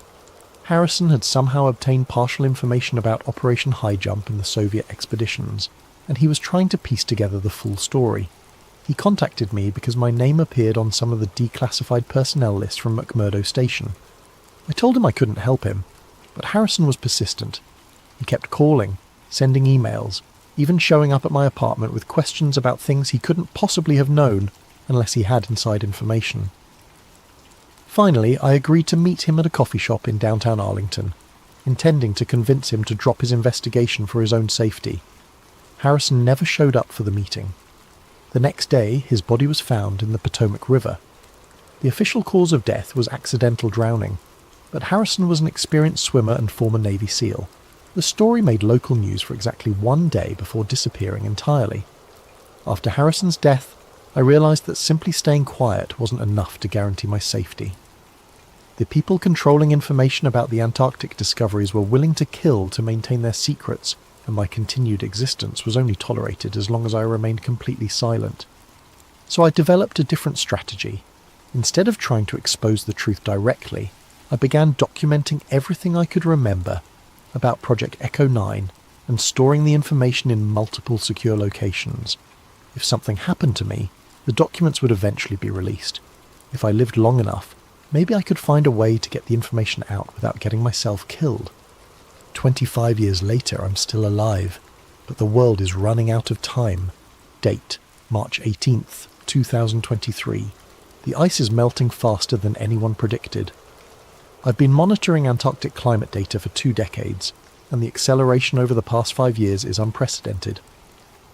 Harrison had somehow obtained partial information about Operation High Jump and the Soviet expeditions, and he was trying to piece together the full story. He contacted me because my name appeared on some of the declassified personnel lists from McMurdo Station. I told him I couldn't help him, but Harrison was persistent. He kept calling, sending emails, even showing up at my apartment with questions about things he couldn't possibly have known unless he had inside information. Finally, I agreed to meet him at a coffee shop in downtown Arlington, intending to convince him to drop his investigation for his own safety. Harrison never showed up for the meeting. The next day, his body was found in the Potomac River. The official cause of death was accidental drowning, but Harrison was an experienced swimmer and former Navy SEAL. The story made local news for exactly 1 day before disappearing entirely. After Harrison's death, I realised that simply staying quiet wasn't enough to guarantee my safety. The people controlling information about the Antarctic discoveries were willing to kill to maintain their secrets, and my continued existence was only tolerated as long as I remained completely silent. So I developed a different strategy. Instead of trying to expose the truth directly, I began documenting everything I could remember about Project Echo 9 and storing the information in multiple secure locations. If something happened to me, the documents would eventually be released. If I lived long enough, maybe I could find a way to get the information out without getting myself killed. 25 years later, I'm still alive, but the world is running out of time. Date, March 18th, 2023. The ice is melting faster than anyone predicted. I've been monitoring Antarctic climate data for 2 decades, and the acceleration over the past 5 years is unprecedented.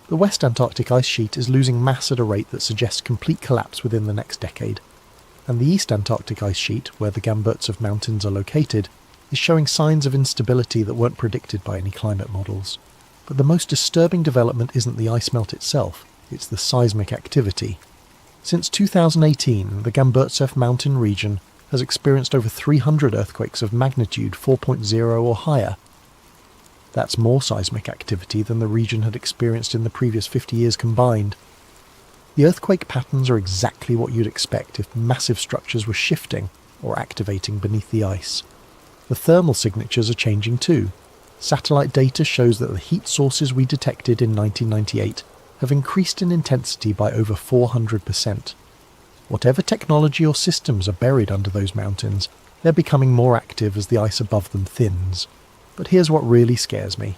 The West Antarctic ice sheet is losing mass at a rate that suggests complete collapse within the next decade, and the East Antarctic ice sheet, where the Gamburtsev Mountains are located, is showing signs of instability that weren't predicted by any climate models. But the most disturbing development isn't the ice melt itself, it's the seismic activity. Since 2018, the Gamburtsev mountain region has experienced over 300 earthquakes of magnitude 4.0 or higher. That's more seismic activity than the region had experienced in the previous 50 years combined. The earthquake patterns are exactly what you'd expect if massive structures were shifting or activating beneath the ice. The thermal signatures are changing too. Satellite data shows that the heat sources we detected in 1998 have increased in intensity by over 400%. Whatever technology or systems are buried under those mountains, they're becoming more active as the ice above them thins. But here's what really scares me.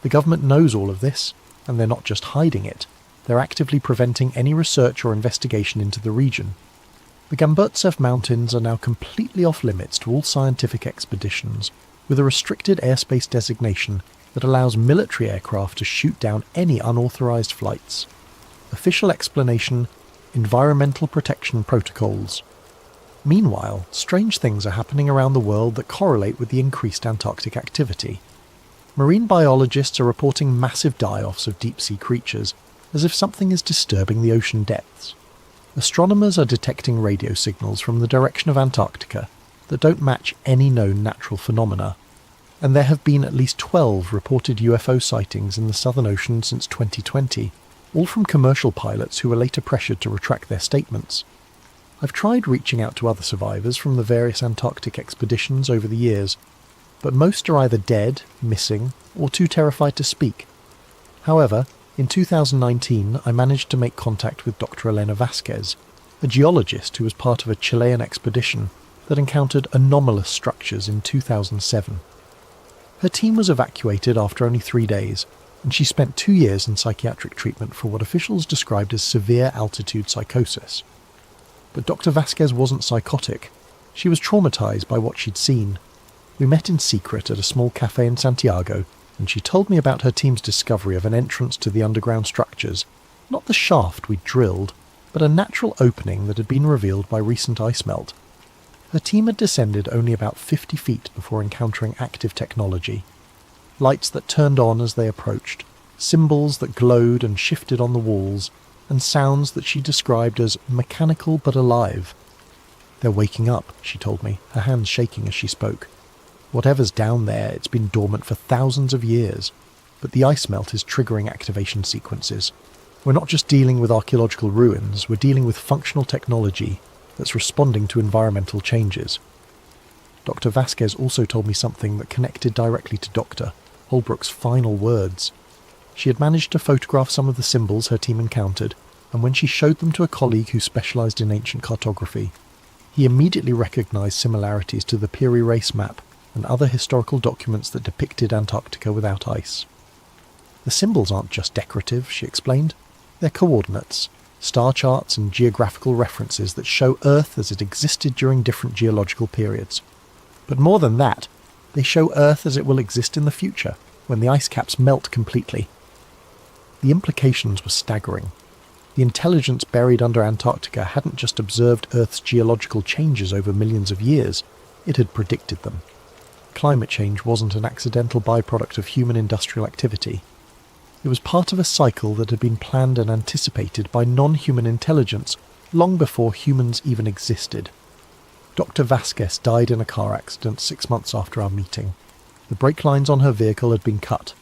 The government knows all of this, and they're not just hiding it. They're actively preventing any research or investigation into the region. The Gamburtsev Mountains are now completely off limits to all scientific expeditions, with a restricted airspace designation that allows military aircraft to shoot down any unauthorized flights. Official explanation: environmental protection protocols. Meanwhile, strange things are happening around the world that correlate with the increased Antarctic activity. Marine biologists are reporting massive die-offs of deep-sea creatures, as if something is disturbing the ocean depths. Astronomers are detecting radio signals from the direction of Antarctica that don't match any known natural phenomena, and there have been at least 12 reported UFO sightings in the Southern Ocean since 2020, all from commercial pilots who were later pressured to retract their statements. I've tried reaching out to other survivors from the various Antarctic expeditions over the years, but most are either dead, missing, or too terrified to speak. However, in 2019 I managed to make contact with Dr. Elena Vasquez, a geologist who was part of a Chilean expedition that encountered anomalous structures in 2007. Her team was evacuated after only 3 days, and she spent 2 years in psychiatric treatment for what officials described as severe altitude psychosis. But Dr. Vasquez wasn't psychotic. She was traumatized by what she'd seen. We met in secret at a small cafe in Santiago, and she told me about her team's discovery of an entrance to the underground structures, not the shaft we'd drilled, but a natural opening that had been revealed by recent ice melt. Her team had descended only about 50 feet before encountering active technology. Lights that turned on as they approached, symbols that glowed and shifted on the walls, and sounds that she described as mechanical but alive. "They're waking up," she told me, her hands shaking as she spoke. "Whatever's down there, it's been dormant for thousands of years, but the ice melt is triggering activation sequences. We're not just dealing with archaeological ruins, we're dealing with functional technology that's responding to environmental changes." Dr. Vasquez also told me something that connected directly to Dr. Holbrook's final words. She had managed to photograph some of the symbols her team encountered, and when she showed them to a colleague who specialised in ancient cartography, he immediately recognised similarities to the Peary Race map and other historical documents that depicted Antarctica without ice. "The symbols aren't just decorative," she explained. "They're coordinates, star charts and geographical references that show Earth as it existed during different geological periods. But more than that, they show Earth as it will exist in the future, when the ice caps melt completely." The implications were staggering. The intelligence buried under Antarctica hadn't just observed Earth's geological changes over millions of years, it had predicted them. Climate change wasn't an accidental byproduct of human industrial activity. It was part of a cycle that had been planned and anticipated by non-human intelligence long before humans even existed. Dr. Vasquez died in a car accident 6 months after our meeting. The brake lines on her vehicle had been cut.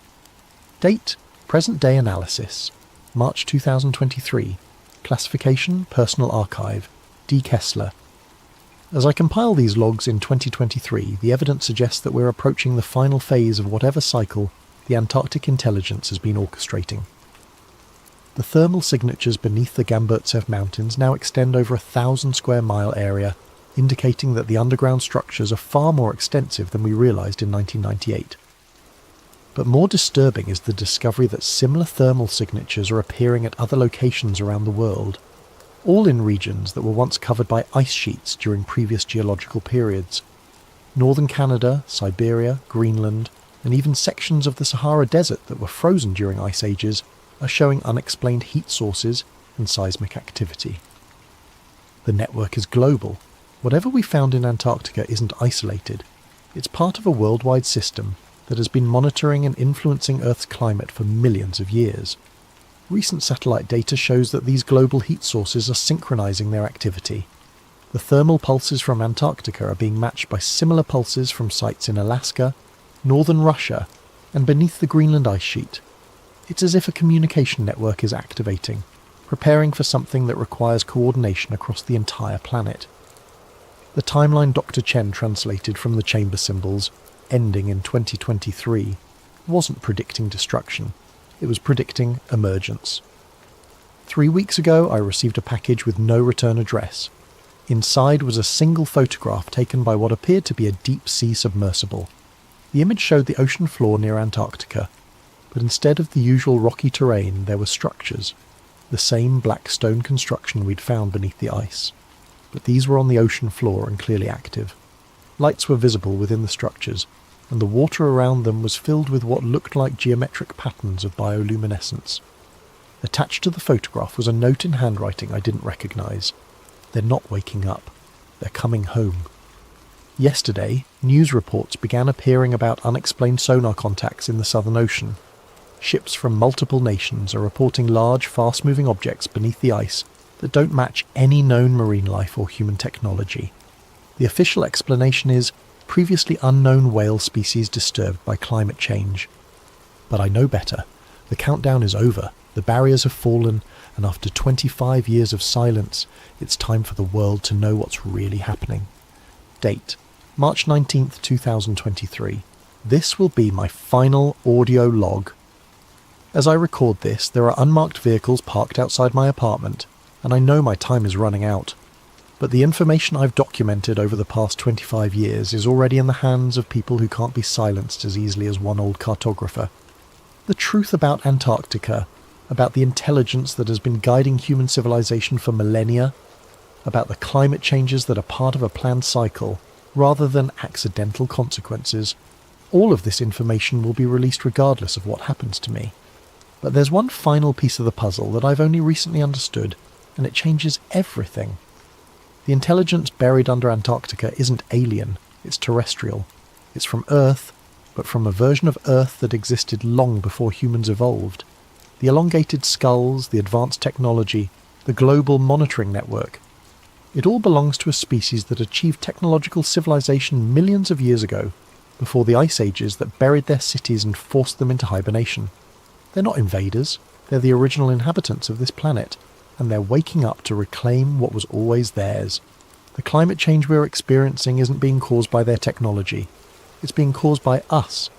Date: present-day analysis. March 2023. Classification: Personal Archive. D. Kessler. As I compile these logs in 2023, the evidence suggests that we're approaching the final phase of whatever cycle the Antarctic intelligence has been orchestrating. The thermal signatures beneath the Gamburtsev Mountains now extend over 1,000 square mile area, indicating that the underground structures are far more extensive than we realised in 1998. But more disturbing is the discovery that similar thermal signatures are appearing at other locations around the world, all in regions that were once covered by ice sheets during previous geological periods. Northern Canada, Siberia, Greenland, and even sections of the Sahara Desert that were frozen during ice ages are showing unexplained heat sources and seismic activity. The network is global. Whatever we found in Antarctica isn't isolated. It's part of a worldwide system that has been monitoring and influencing Earth's climate for millions of years. Recent satellite data shows that these global heat sources are synchronizing their activity. The thermal pulses from Antarctica are being matched by similar pulses from sites in Alaska, northern Russia, and beneath the Greenland ice sheet. It's as if a communication network is activating, preparing for something that requires coordination across the entire planet. The timeline Dr. Chen translated from the chamber symbols, ending in 2023, wasn't predicting destruction. It was predicting emergence. 3 weeks ago, I received a package with no return address. Inside was a single photograph taken by what appeared to be a deep-sea submersible. The image showed the ocean floor near Antarctica, but instead of the usual rocky terrain, there were structures, the same black stone construction we'd found beneath the ice. But these were on the ocean floor and clearly active. Lights were visible within the structures, and the water around them was filled with what looked like geometric patterns of bioluminescence. Attached to the photograph was a note in handwriting I didn't recognise. They're not waking up. They're coming home. Yesterday, news reports began appearing about unexplained sonar contacts in the Southern Ocean. Ships from multiple nations are reporting large, fast-moving objects beneath the ice that don't match any known marine life or human technology. The official explanation is previously unknown whale species disturbed by climate change. But I know better. The countdown is over, the barriers have fallen, and after 25 years of silence, it's time for the world to know what's really happening. Date: March 19th, 2023. This will be my final audio log. As I record this, there are unmarked vehicles parked outside my apartment, and I know my time is running out. But the information I've documented over the past 25 years is already in the hands of people who can't be silenced as easily as one old cartographer. The truth about Antarctica, about the intelligence that has been guiding human civilization for millennia, about the climate changes that are part of a planned cycle, rather than accidental consequences, all of this information will be released regardless of what happens to me. But there's one final piece of the puzzle that I've only recently understood, and it changes everything. The intelligence buried under Antarctica isn't alien, it's terrestrial. It's from Earth, but from a version of Earth that existed long before humans evolved. The elongated skulls, the advanced technology, the global monitoring network. It all belongs to a species that achieved technological civilization millions of years ago, before the ice ages that buried their cities and forced them into hibernation. They're not invaders, they're the original inhabitants of this planet, and they're waking up to reclaim what was always theirs. The climate change we're experiencing isn't being caused by their technology. It's being caused by us,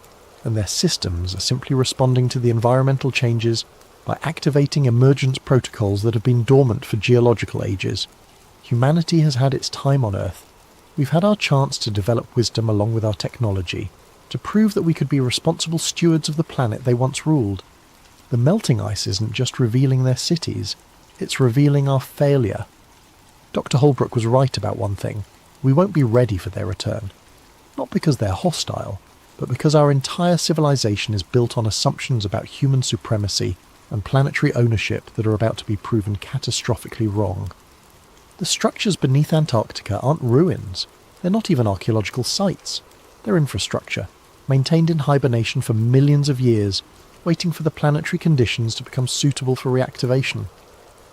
and their systems are simply responding to the environmental changes by activating emergence protocols that have been dormant for geological ages. Humanity has had its time on Earth. We've had our chance to develop wisdom along with our technology, to prove that we could be responsible stewards of the planet they once ruled. The melting ice isn't just revealing their cities, it's revealing our failure. Dr. Holbrook was right about one thing. We won't be ready for their return. Not because they're hostile, but because our entire civilization is built on assumptions about human supremacy and planetary ownership that are about to be proven catastrophically wrong. The structures beneath Antarctica aren't ruins. They're not even archaeological sites. They're infrastructure, maintained in hibernation for millions of years, waiting for the planetary conditions to become suitable for reactivation.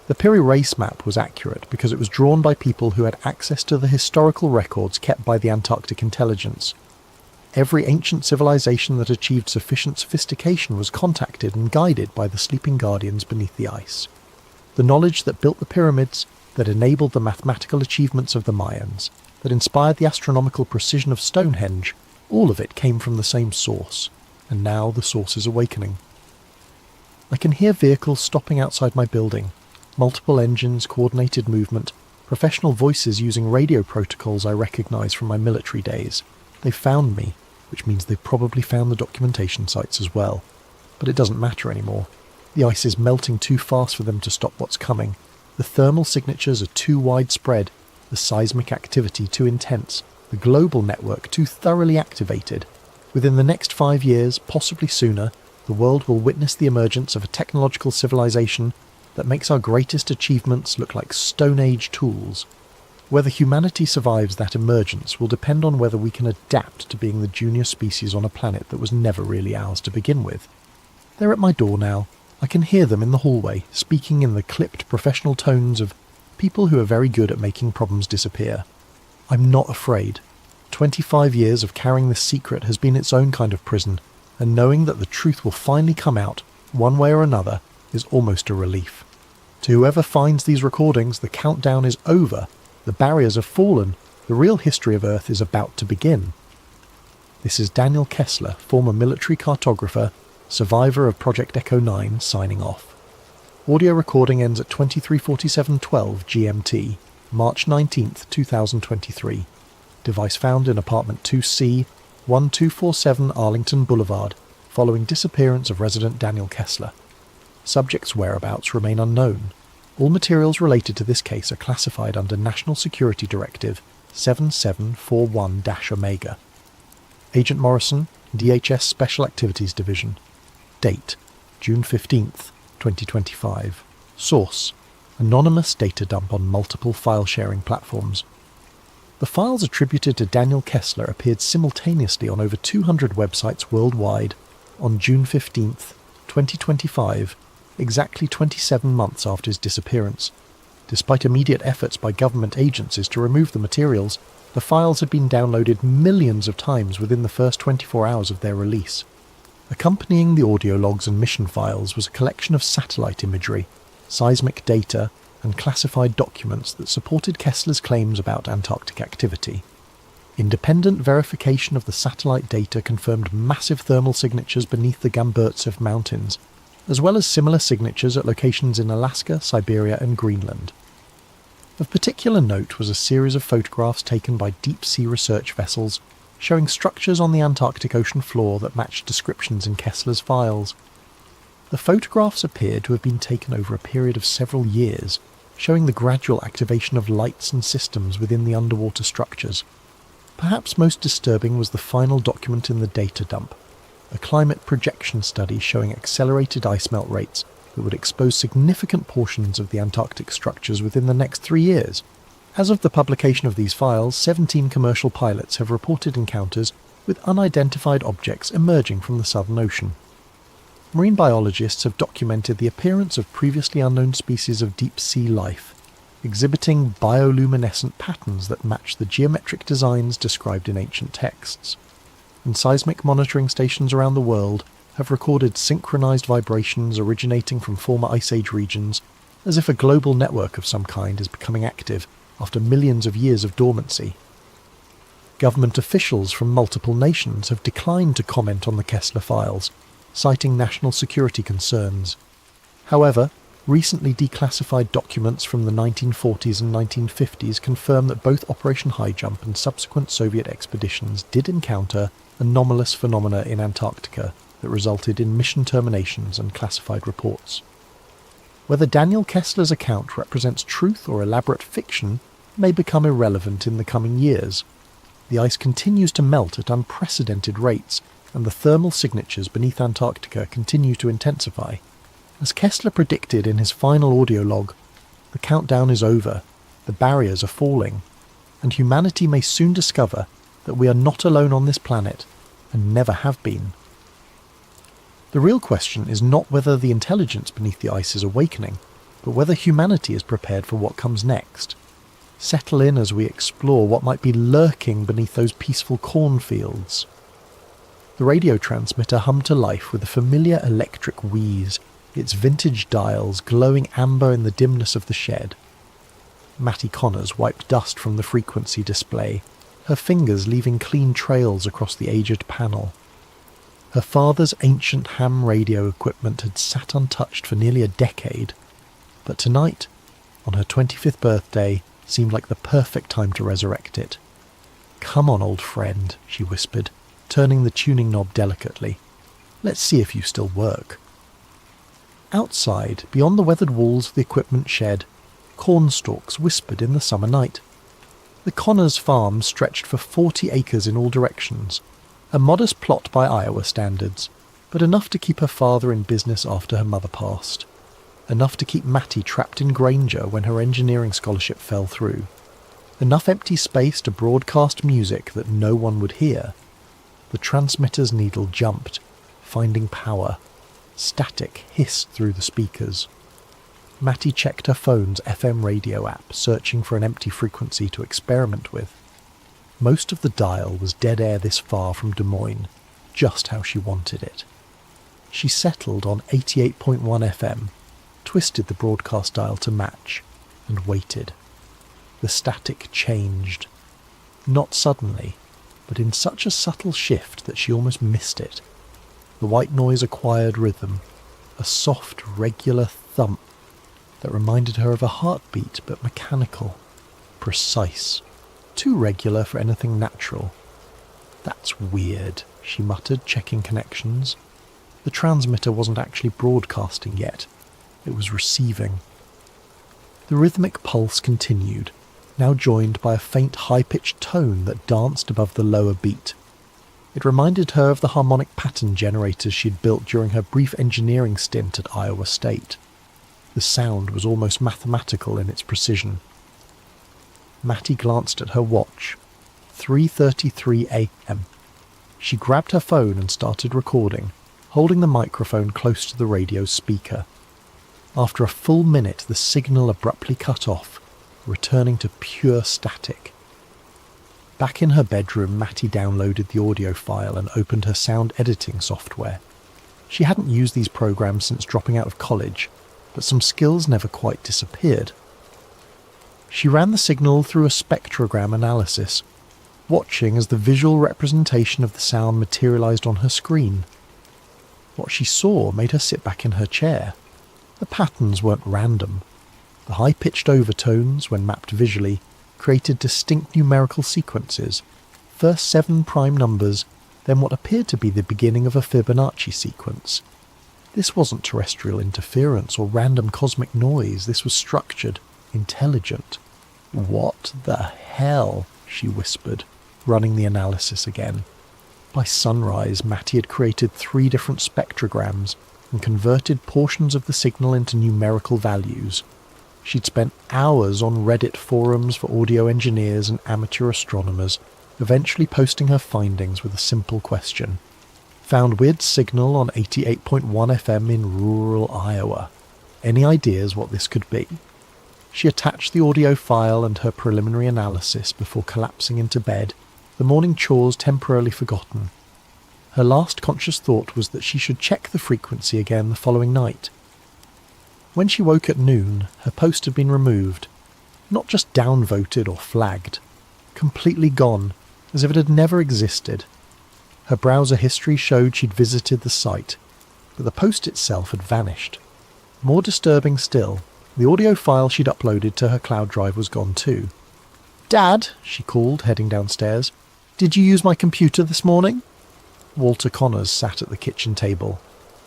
The Piri Reis map was accurate because it was drawn by people who had access to the historical records kept by the Antarctic intelligence. Every ancient civilization that achieved sufficient sophistication was contacted and guided by the sleeping guardians beneath the ice. The knowledge that built the pyramids, that enabled the mathematical achievements of the Mayans, that inspired the astronomical precision of Stonehenge, all of it came from the same source, and now the source is awakening. I can hear vehicles stopping outside my building, multiple engines, coordinated movement, professional voices using radio protocols I recognise from my military days. They found me. which means they've probably found the documentation sites as well. But it doesn't matter anymore. The ice is melting too fast for them to stop what's coming. The thermal signatures are too widespread, the seismic activity too intense, the global network too thoroughly activated. Within the next 5 years, possibly sooner, the world will witness the emergence of a technological civilization that makes our greatest achievements look like Stone Age tools. Whether humanity survives that emergence will depend on whether we can adapt to being the junior species on a planet that was never really ours to begin with. They're at my door now. I can hear them in the hallway, speaking in the clipped professional tones of people who are very good at making problems disappear. I'm not afraid. 25 years of carrying this secret has been its own kind of prison, and knowing that the truth will finally come out, one way or another, is almost a relief. To whoever finds these recordings, the countdown is over, the barriers have fallen, the real history of Earth is about to begin. This is Daniel Kessler, former military cartographer, survivor of Project Echo 9, signing off. Audio recording ends at 23:47:12 GMT, March 19th, 2023. Device found in apartment 2C, 1247 Arlington Boulevard, following disappearance of resident Daniel Kessler. Subject's whereabouts remain unknown. All materials related to this case are classified under National Security Directive 7741-Omega. Agent Morrison, DHS Special Activities Division. Date: June 15th, 2025. Source: anonymous data dump on multiple file-sharing platforms. The files attributed to Daniel Kessler appeared simultaneously on over 200 websites worldwide on June 15th, 2025, exactly 27 months after his disappearance. Despite immediate efforts by government agencies to remove the materials, the files had been downloaded millions of times within the first 24 hours of their release. Accompanying the audio logs and mission files was a collection of satellite imagery, seismic data, and classified documents that supported Kessler's claims about Antarctic activity. Independent verification of the satellite data confirmed massive thermal signatures beneath the Gamburtsev Mountains, as well as similar signatures at locations in Alaska, Siberia, and Greenland. Of particular note was a series of photographs taken by deep-sea research vessels showing structures on the Antarctic ocean floor that matched descriptions in Kessler's files. The photographs appeared to have been taken over a period of several years, showing the gradual activation of lights and systems within the underwater structures. Perhaps most disturbing was the final document in the data dump, a climate projection study showing accelerated ice melt rates that would expose significant portions of the Antarctic structures within the next 3 years. As of the publication of these files, 17 commercial pilots have reported encounters with unidentified objects emerging from the Southern Ocean. Marine biologists have documented the appearance of previously unknown species of deep-sea life, exhibiting bioluminescent patterns that match the geometric designs described in ancient texts. And seismic monitoring stations around the world have recorded synchronized vibrations originating from former Ice Age regions, as if a global network of some kind is becoming active after millions of years of dormancy. Government officials from multiple nations have declined to comment on the Kessler files, citing national security concerns. However, recently declassified documents from the 1940s and 1950s confirm that both Operation High Jump and subsequent Soviet expeditions did encounter anomalous phenomena in Antarctica that resulted in mission terminations and classified reports. Whether Daniel Kessler's account represents truth or elaborate fiction may become irrelevant in the coming years. The ice continues to melt at unprecedented rates, and the thermal signatures beneath Antarctica continue to intensify. As Kessler predicted in his final audio log, the countdown is over, the barriers are falling, and humanity may soon discover that we are not alone on this planet, and never have been. The real question is not whether the intelligence beneath the ice is awakening, but whether humanity is prepared for what comes next. Settle in as we explore what might be lurking beneath those peaceful cornfields. The radio transmitter hummed to life with a familiar electric wheeze, its vintage dials glowing amber in the dimness of the shed. Mattie Connors wiped dust from the frequency display, her fingers leaving clean trails across the aged panel. Her father's ancient ham radio equipment had sat untouched for nearly a decade, but tonight, on her 25th birthday, seemed like the perfect time to resurrect it. "Come on, old friend," she whispered. turning the tuning knob delicately. "Let's see if you still work." Outside, beyond the weathered walls of the equipment shed, cornstalks whispered in the summer night. The Connors farm stretched for 40 acres in all directions, a modest plot by Iowa standards, but enough to keep her father in business after her mother passed. Enough to keep Mattie trapped in Granger when her engineering scholarship fell through. Enough empty space to broadcast music that no one would hear. The transmitter's needle jumped, finding power. Static hissed through the speakers. Mattie checked her phone's FM radio app, searching for an empty frequency to experiment with. Most of the dial was dead air this far from Des Moines, just how she wanted it. She settled on 88.1 FM, twisted the broadcast dial to match, and waited. The static changed. Not suddenly, but in such a subtle shift that she almost missed it. The white noise acquired rhythm, a soft, regular thump that reminded her of a heartbeat, but mechanical, precise, too regular for anything natural. "That's weird," she muttered, checking connections. The transmitter wasn't actually broadcasting yet. It was receiving. The rhythmic pulse continued, now joined by a faint high-pitched tone that danced above the lower beat. It reminded her of the harmonic pattern generators she'd built during her brief engineering stint at Iowa State. The sound was almost mathematical in its precision. Mattie glanced at her watch. 3:33 a.m. She grabbed her phone and started recording, holding the microphone close to the radio's speaker. After a full minute, the signal abruptly cut off, returning to pure static. Back in her bedroom, Mattie downloaded the audio file and opened her sound editing software. She hadn't used these programs since dropping out of college, but some skills never quite disappeared. She ran the signal through a spectrogram analysis, watching as the visual representation of the sound materialized on her screen. What she saw made her sit back in her chair. The patterns weren't random. The high-pitched overtones, when mapped visually, created distinct numerical sequences. First 7 prime numbers, then what appeared to be the beginning of a Fibonacci sequence. This wasn't terrestrial interference or random cosmic noise. This was structured, intelligent. "What the hell?" she whispered, running the analysis again. By sunrise, Mattie had created 3 different spectrograms and converted portions of the signal into numerical values. She'd spent hours on Reddit forums for audio engineers and amateur astronomers, eventually posting her findings with a simple question. Found weird signal on 88.1 FM in rural Iowa. Any ideas what this could be? She attached the audio file and her preliminary analysis before collapsing into bed, the morning chores temporarily forgotten. Her last conscious thought was that she should check the frequency again the following night. When she woke at noon, her post had been removed, not just downvoted or flagged, completely gone, as if it had never existed. Her browser history showed she'd visited the site, but the post itself had vanished. More disturbing still, the audio file she'd uploaded to her cloud drive was gone too. "Dad," she called, heading downstairs, "did you use my computer this morning?" Walter Connors sat at the kitchen table,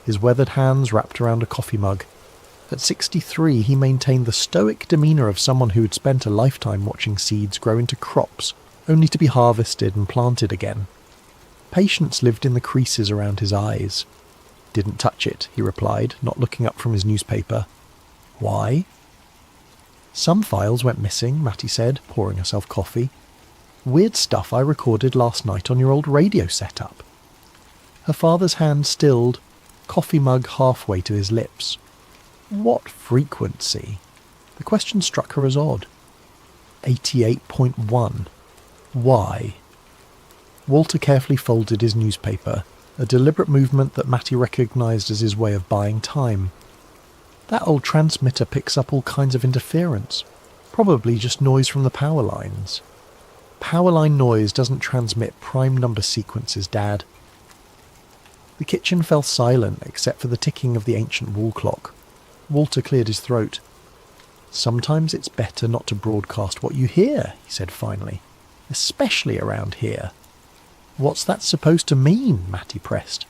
his weathered hands wrapped around a coffee mug. At 63, he maintained the stoic demeanour of someone who had spent a lifetime watching seeds grow into crops, only to be harvested and planted again. Patience lived in the creases around his eyes. "Didn't touch it," he replied, not looking up from his newspaper. "Why?" "Some files went missing," Mattie said, pouring herself coffee. "Weird stuff I recorded last night on your old radio setup." Her father's hand stilled, coffee mug halfway to his lips. What frequency? The question struck her as odd. 88.1. Why? Walter carefully folded his newspaper, a deliberate movement that Mattie recognised as his way of buying time. That old transmitter picks up all kinds of interference, probably just noise from the power lines. Power line noise doesn't transmit prime number sequences, Dad. The kitchen fell silent except for the ticking of the ancient wall clock. Walter cleared his throat. "Sometimes it's better not to broadcast what you hear," he said finally, "especially around here." What's that supposed to mean? Matty pressed.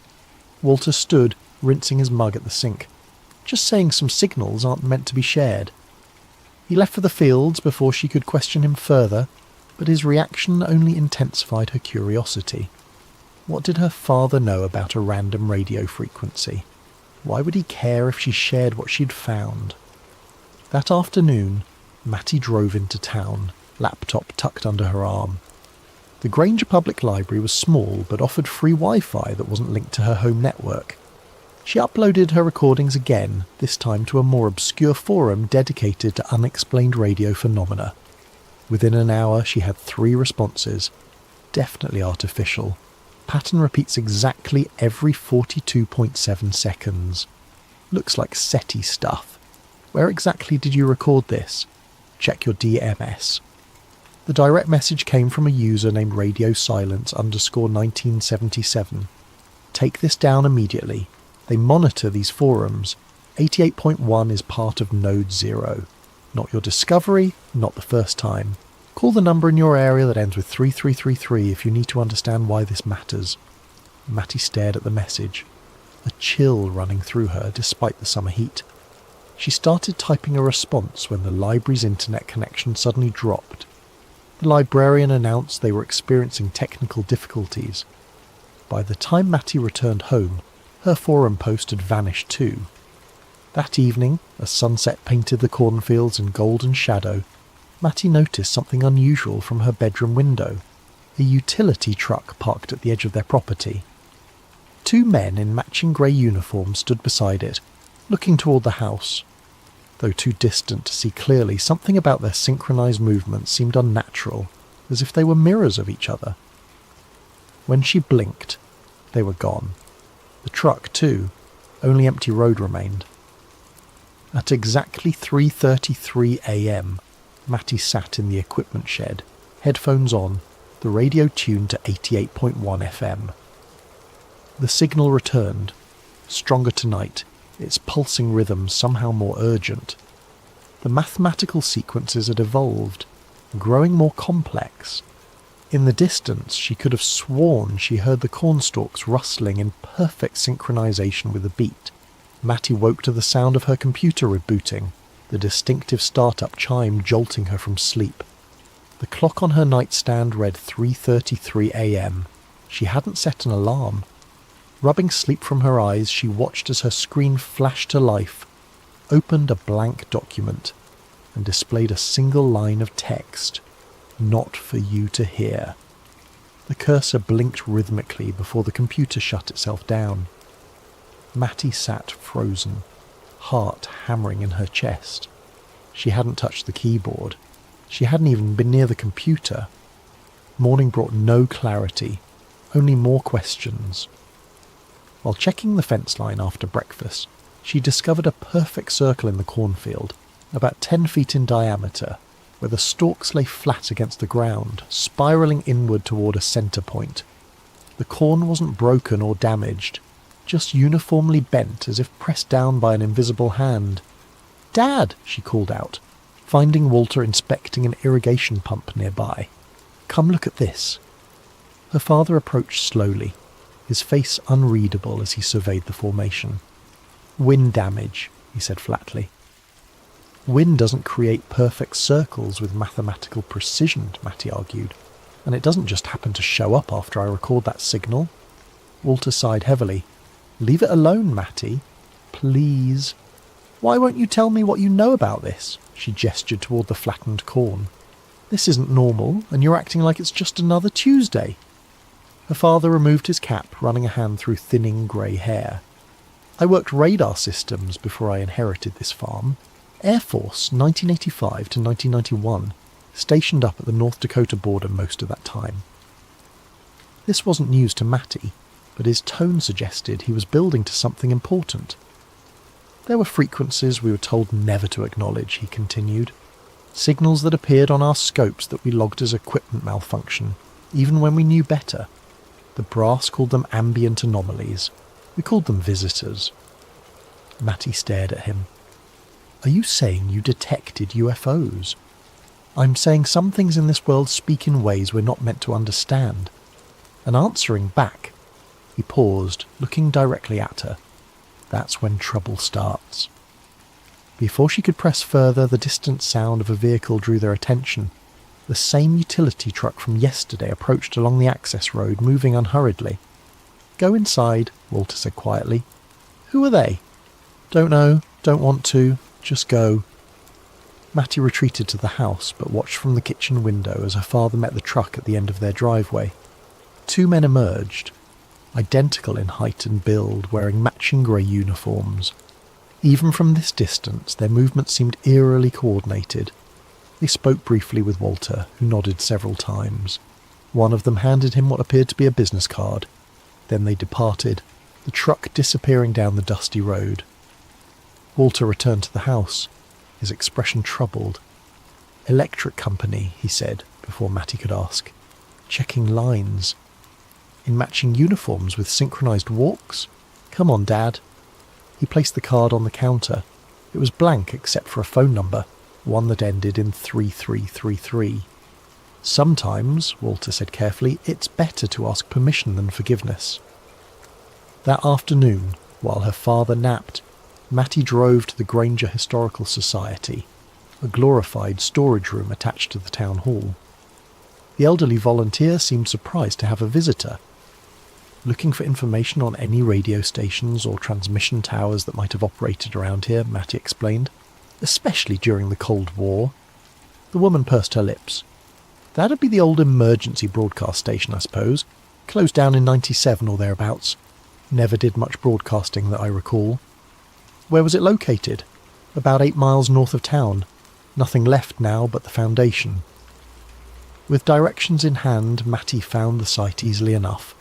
Walter stood, rinsing his mug at the sink. Just saying some signals aren't meant to be shared. He left for the fields before she could question him further, but his reaction only intensified her curiosity. What did her father know about a random radio frequency? Why would he care if she shared what she'd found? That afternoon, Matty drove into town, laptop tucked under her arm. The Granger Public Library was small but offered free Wi-Fi that wasn't linked to her home network. She uploaded her recordings again, this time to a more obscure forum dedicated to unexplained radio phenomena. Within an hour she had 3 responses. Definitely artificial. Pattern repeats exactly every 42.7 seconds. Looks like SETI stuff. Where exactly did you record this? Check your DMS. The direct message came from a user named RadioSilence_1977. Take this down immediately. They monitor these forums. 88.1 is part of Node 0. Not your discovery, not the first time. Call the number in your area that ends with 3333 if you need to understand why this matters. Matty stared at the message, a chill running through her despite the summer heat. She started typing a response when the library's internet connection suddenly dropped. The librarian announced they were experiencing technical difficulties. By the time Matty returned home, her forum post had vanished too. That evening, as sunset painted the cornfields in golden shadow, Matty noticed something unusual from her bedroom window. A utility truck parked at the edge of their property. 2 men in matching grey uniforms stood beside it, looking toward the house. Though too distant to see clearly, something about their synchronised movements seemed unnatural, as if they were mirrors of each other. When she blinked, they were gone. The truck, too. Only empty road remained. At exactly 3:33 a.m, Matty sat in the equipment shed, headphones on, the radio tuned to 88.1 FM. The signal returned, stronger tonight, its pulsing rhythm somehow more urgent. The mathematical sequences had evolved, growing more complex. In the distance, she could have sworn she heard the cornstalks rustling in perfect synchronization with the beat. Matty woke to the sound of her computer rebooting, the distinctive start-up chime jolting her from sleep. The clock on her nightstand read 3:33 a.m. She hadn't set an alarm. Rubbing sleep from her eyes, she watched as her screen flashed to life, opened a blank document, and displayed a single line of text. Not for you to hear. The cursor blinked rhythmically before the computer shut itself down. Matty sat frozen, heart hammering in her chest. She hadn't touched the keyboard. She hadn't even been near the computer. Morning brought no clarity, only more questions. While checking the fence line after breakfast, she discovered a perfect circle in the cornfield, about 10 feet in diameter, where the stalks lay flat against the ground, spiralling inward toward a centre point. The corn wasn't broken or damaged, just uniformly bent as if pressed down by an invisible hand. "Dad!" she called out, finding Walter inspecting an irrigation pump nearby. "Come look at this." Her father approached slowly, his face unreadable as he surveyed the formation. "Wind damage," he said flatly. "Wind doesn't create perfect circles with mathematical precision," Matty argued, "and it doesn't just happen to show up after I record that signal." Walter sighed heavily. "Leave it alone, Matty. Please." "Why won't you tell me what you know about this?" She gestured toward the flattened corn. "This isn't normal, and you're acting like it's just another Tuesday." Her father removed his cap, running a hand through thinning grey hair. "I worked radar systems before I inherited this farm. Air Force, 1985 to 1991, stationed up at the North Dakota border most of that time." This wasn't news to Matty, but his tone suggested he was building to something important. "There were frequencies we were told never to acknowledge," he continued. "Signals that appeared on our scopes that we logged as equipment malfunction, even when we knew better. The brass called them ambient anomalies. We called them visitors." Matty stared at him. "Are you saying you detected UFOs?" "I'm saying some things in this world speak in ways we're not meant to understand." and answering back. He paused, looking directly at her. That's when trouble starts. Before she could press further, the distant sound of a vehicle drew their attention. The same utility truck from yesterday approached along the access road, moving unhurriedly. "Go inside," Walter said quietly. "Who are they?" "Don't know, don't want to, just go." Mattie retreated to the house, but watched from the kitchen window as her father met the truck at the end of their driveway. Two men emerged, identical in height and build, wearing matching grey uniforms. Even from this distance, their movements seemed eerily coordinated. They spoke briefly with Walter, who nodded several times. One of them handed him what appeared to be a business card. Then they departed, the truck disappearing down the dusty road. Walter returned to the house, his expression troubled. "Electric company," he said, before Mattie could ask. "Checking lines. In matching uniforms with synchronized walks? Come on, Dad." He placed the card on the counter. It was blank except for a phone number, one that ended in 3333. "Sometimes," Walter said carefully, "it's better to ask permission than forgiveness." That afternoon, while her father napped, Mattie drove to the Granger Historical Society, a glorified storage room attached to the town hall. The elderly volunteer seemed surprised to have a visitor. "Looking for information on any radio stations or transmission towers that might have operated around here," Mattie explained, "especially during the Cold War." The woman pursed her lips. "That'd be the old emergency broadcast station, I suppose. Closed down in 97 or thereabouts. Never did much broadcasting that I recall." "Where was it located?" "About 8 miles north of town. Nothing left now but the foundation." With directions in hand, Mattie found the site easily enough.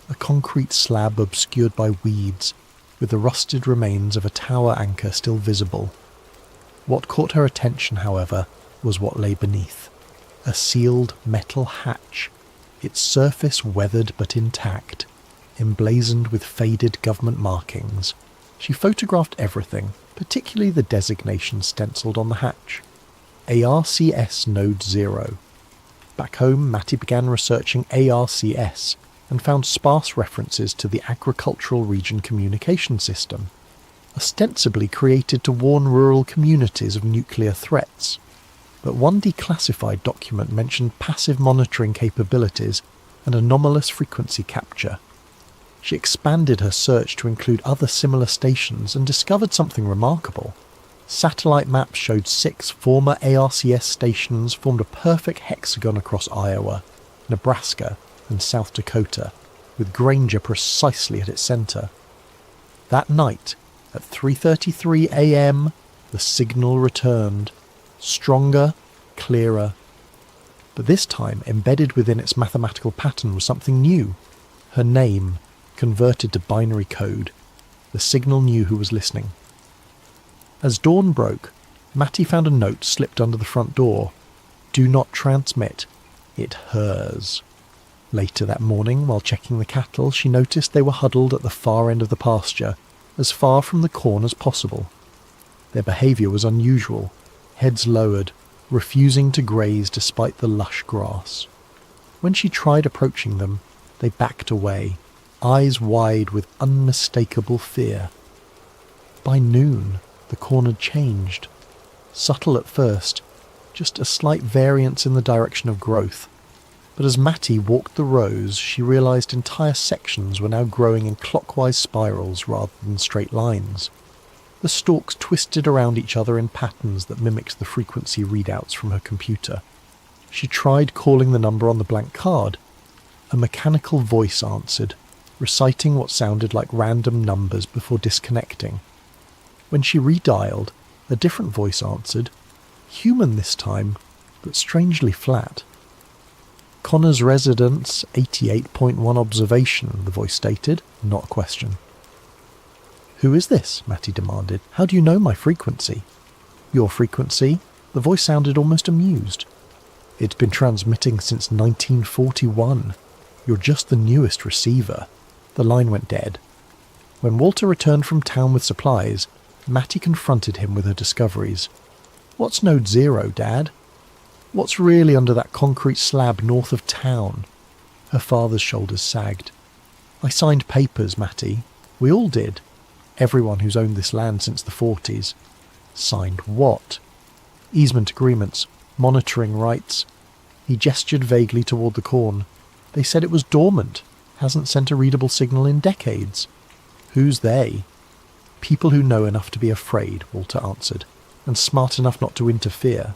A concrete slab obscured by weeds, with the rusted remains of a tower anchor still visible. What caught her attention, however, was what lay beneath. A sealed metal hatch, its surface weathered but intact, emblazoned with faded government markings. She photographed everything, particularly the designation stencilled on the hatch. ARCS Node 0. Back home, Mattie began researching ARCS, and found sparse references to the Agricultural Region Communication System, ostensibly created to warn rural communities of nuclear threats. But one declassified document mentioned passive monitoring capabilities and anomalous frequency capture. She expanded her search to include other similar stations and discovered something remarkable. Satellite maps showed 6 former ARCS stations formed a perfect hexagon across Iowa, Nebraska, and South Dakota, with Granger precisely at its centre. That night, at 3:33 a.m, the signal returned, stronger, clearer. But this time, embedded within its mathematical pattern was something new. Her name, converted to binary code. The signal knew who was listening. As dawn broke, Mattie found a note slipped under the front door. "Do not transmit. It hers." Later that morning, while checking the cattle, she noticed they were huddled at the far end of the pasture, as far from the corn as possible. Their behaviour was unusual, heads lowered, refusing to graze despite the lush grass. When she tried approaching them, they backed away, eyes wide with unmistakable fear. By noon, the corn had changed. Subtle at first, just a slight variance in the direction of growth. But as Mattie walked the rows, she realised entire sections were now growing in clockwise spirals rather than straight lines. The stalks twisted around each other in patterns that mimicked the frequency readouts from her computer. She tried calling the number on the blank card. A mechanical voice answered, reciting what sounded like random numbers before disconnecting. When she redialed, a different voice answered, human this time, but strangely flat. "Connor's residence, 88.1 observation," the voice stated, not a question. "Who is this?" Mattie demanded. "How do you know my frequency?" "Your frequency?" The voice sounded almost amused. "It's been transmitting since 1941. You're just the newest receiver." The line went dead. When Walter returned from town with supplies, Mattie confronted him with her discoveries. "What's Node 0, Dad? What's really under that concrete slab north of town?" Her father's shoulders sagged. "I signed papers, Matty. We all did. Everyone who's owned this land since the 40s. Signed what? Easement agreements, monitoring rights." He gestured vaguely toward the corn. "They said it was dormant. Hasn't sent a readable signal in decades." "Who's they?" "People who know enough to be afraid," Walter answered, "and smart enough not to interfere."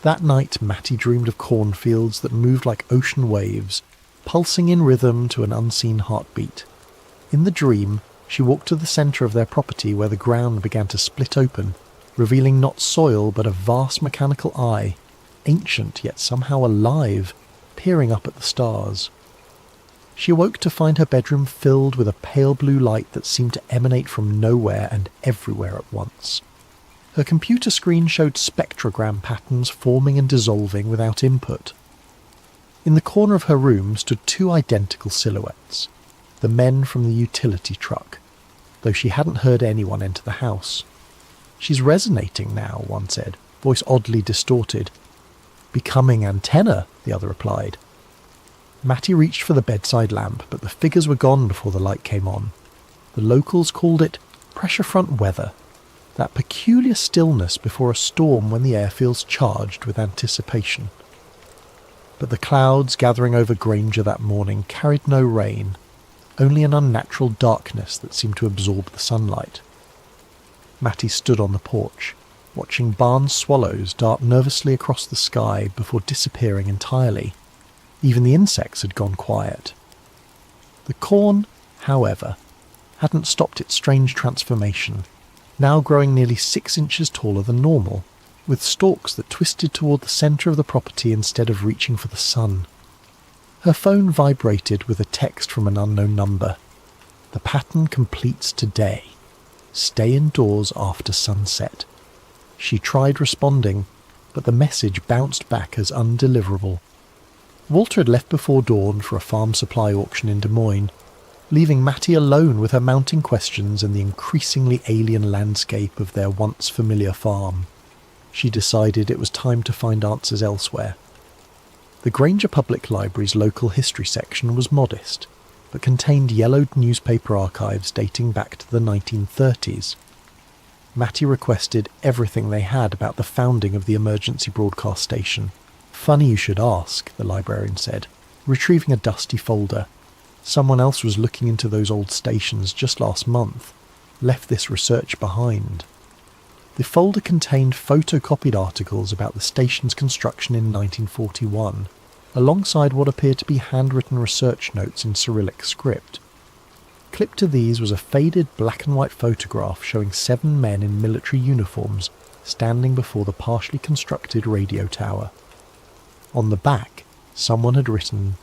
That night Matty dreamed of cornfields that moved like ocean waves, pulsing in rhythm to an unseen heartbeat. In the dream, she walked to the centre of their property where the ground began to split open, revealing not soil but a vast mechanical eye, ancient yet somehow alive, peering up at the stars. She awoke to find her bedroom filled with a pale blue light that seemed to emanate from nowhere and everywhere at once. Her computer screen showed spectrogram patterns forming and dissolving without input. In the corner of her room stood two identical silhouettes, the men from the utility truck, though she hadn't heard anyone enter the house. "She's resonating now," one said, voice oddly distorted. "Becoming antenna," the other replied. Matty reached for the bedside lamp, but the figures were gone before the light came on. The locals called it pressure front weather, that peculiar stillness before a storm when the air feels charged with anticipation. But the clouds gathering over Granger that morning carried no rain, only an unnatural darkness that seemed to absorb the sunlight. Matty stood on the porch, watching barn swallows dart nervously across the sky before disappearing entirely. Even the insects had gone quiet. The corn, however, hadn't stopped its strange transformation, now growing nearly 6 inches taller than normal, with stalks that twisted toward the centre of the property instead of reaching for the sun. Her phone vibrated with a text from an unknown number. "The pattern completes today. Stay indoors after sunset." She tried responding, but the message bounced back as undeliverable. Walter had left before dawn for a farm supply auction in Des Moines, leaving Matty alone with her mounting questions and the increasingly alien landscape of their once familiar farm. She decided it was time to find answers elsewhere. The Granger Public Library's local history section was modest, but contained yellowed newspaper archives dating back to the 1930s. Matty requested everything they had about the founding of the emergency broadcast station. "Funny you should ask," the librarian said, retrieving a dusty folder. "Someone else was looking into those old stations just last month. Left this research behind." The folder contained photocopied articles about the station's construction in 1941, alongside what appeared to be handwritten research notes in Cyrillic script. Clipped to these was a faded black and white photograph showing 7 men in military uniforms standing before the partially constructed radio tower. On the back, someone had written,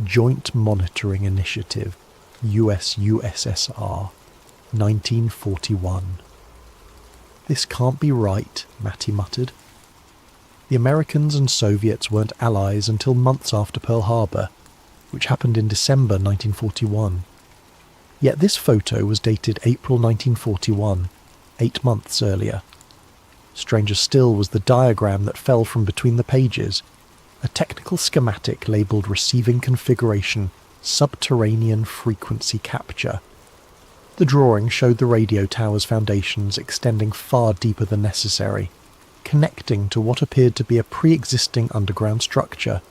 "Joint Monitoring Initiative, US-USSR, 1941. "This can't be right," Matty muttered. The Americans and Soviets weren't allies until months after Pearl Harbor, which happened in December 1941. Yet this photo was dated April 1941, 8 months earlier. Stranger still was the diagram that fell from between the pages, a technical schematic labelled Receiving Configuration, Subterranean Frequency Capture. The drawing showed the radio tower's foundations extending far deeper than necessary, connecting to what appeared to be a pre-existing underground structure.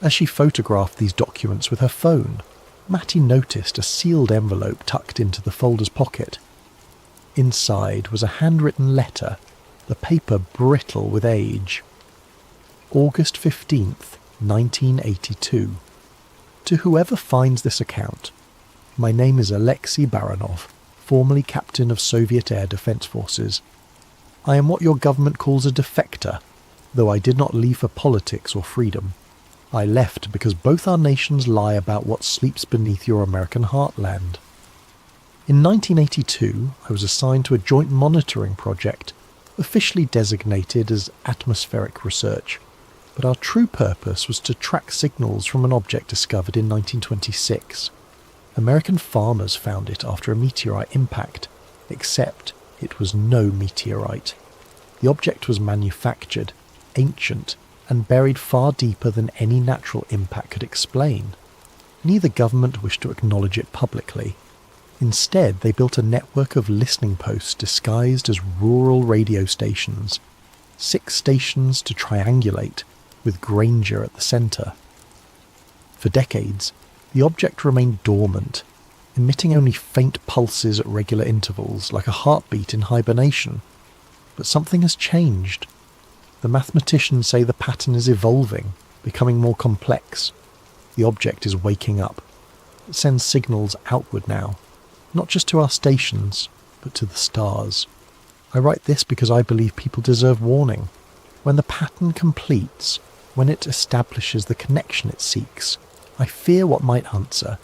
As she photographed these documents with her phone, Matty noticed a sealed envelope tucked into the folder's pocket. Inside was a handwritten letter, the paper brittle with age. August 15th, 1982. To whoever finds this account, my name is Alexei Baranov, formerly captain of Soviet Air Defense Forces. I am what your government calls a defector, though I did not leave for politics or freedom. I left because both our nations lie about what sleeps beneath your American heartland. In 1982, I was assigned to a joint monitoring project, officially designated as atmospheric research, but our true purpose was to track signals from an object discovered in 1926. American farmers found it after a meteorite impact, except it was no meteorite. The object was manufactured, ancient, and buried far deeper than any natural impact could explain. Neither government wished to acknowledge it publicly. Instead, they built a network of listening posts disguised as rural radio stations, 6 stations to triangulate, with Granger at the centre. For decades, the object remained dormant, emitting only faint pulses at regular intervals, like a heartbeat in hibernation. But something has changed. The mathematicians say the pattern is evolving, becoming more complex. The object is waking up. It sends signals outward now, not just to our stations, but to the stars. I write this because I believe people deserve warning. When the pattern completes, when it establishes the connection it seeks, I fear what might answer.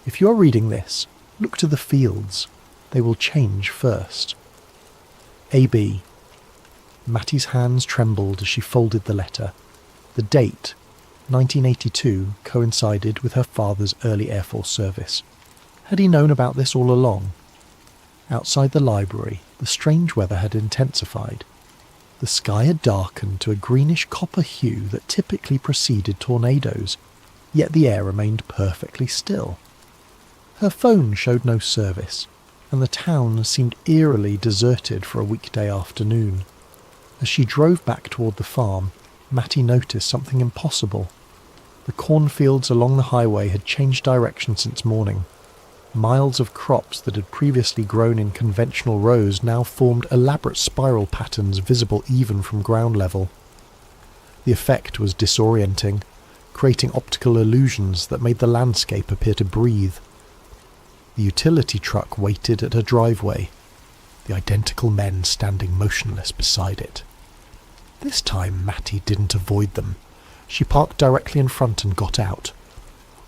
If you are reading this, look to the fields. They will change first. A.B. Mattie's hands trembled as she folded the letter. The date, 1982, coincided with her father's early Air Force service. Had he known about this all along? Outside the library, the strange weather had intensified. The sky had darkened to a greenish copper hue that typically preceded tornadoes, yet the air remained perfectly still. Her phone showed no service, and the town seemed eerily deserted for a weekday afternoon. As she drove back toward the farm, Mattie noticed something impossible. The cornfields along the highway had changed direction since morning. Miles of crops that had previously grown in conventional rows now formed elaborate spiral patterns visible even from ground level. The effect was disorienting, creating optical illusions that made the landscape appear to breathe. The utility truck waited at her driveway, the identical men standing motionless beside it. This time Mattie didn't avoid them. She parked directly in front and got out.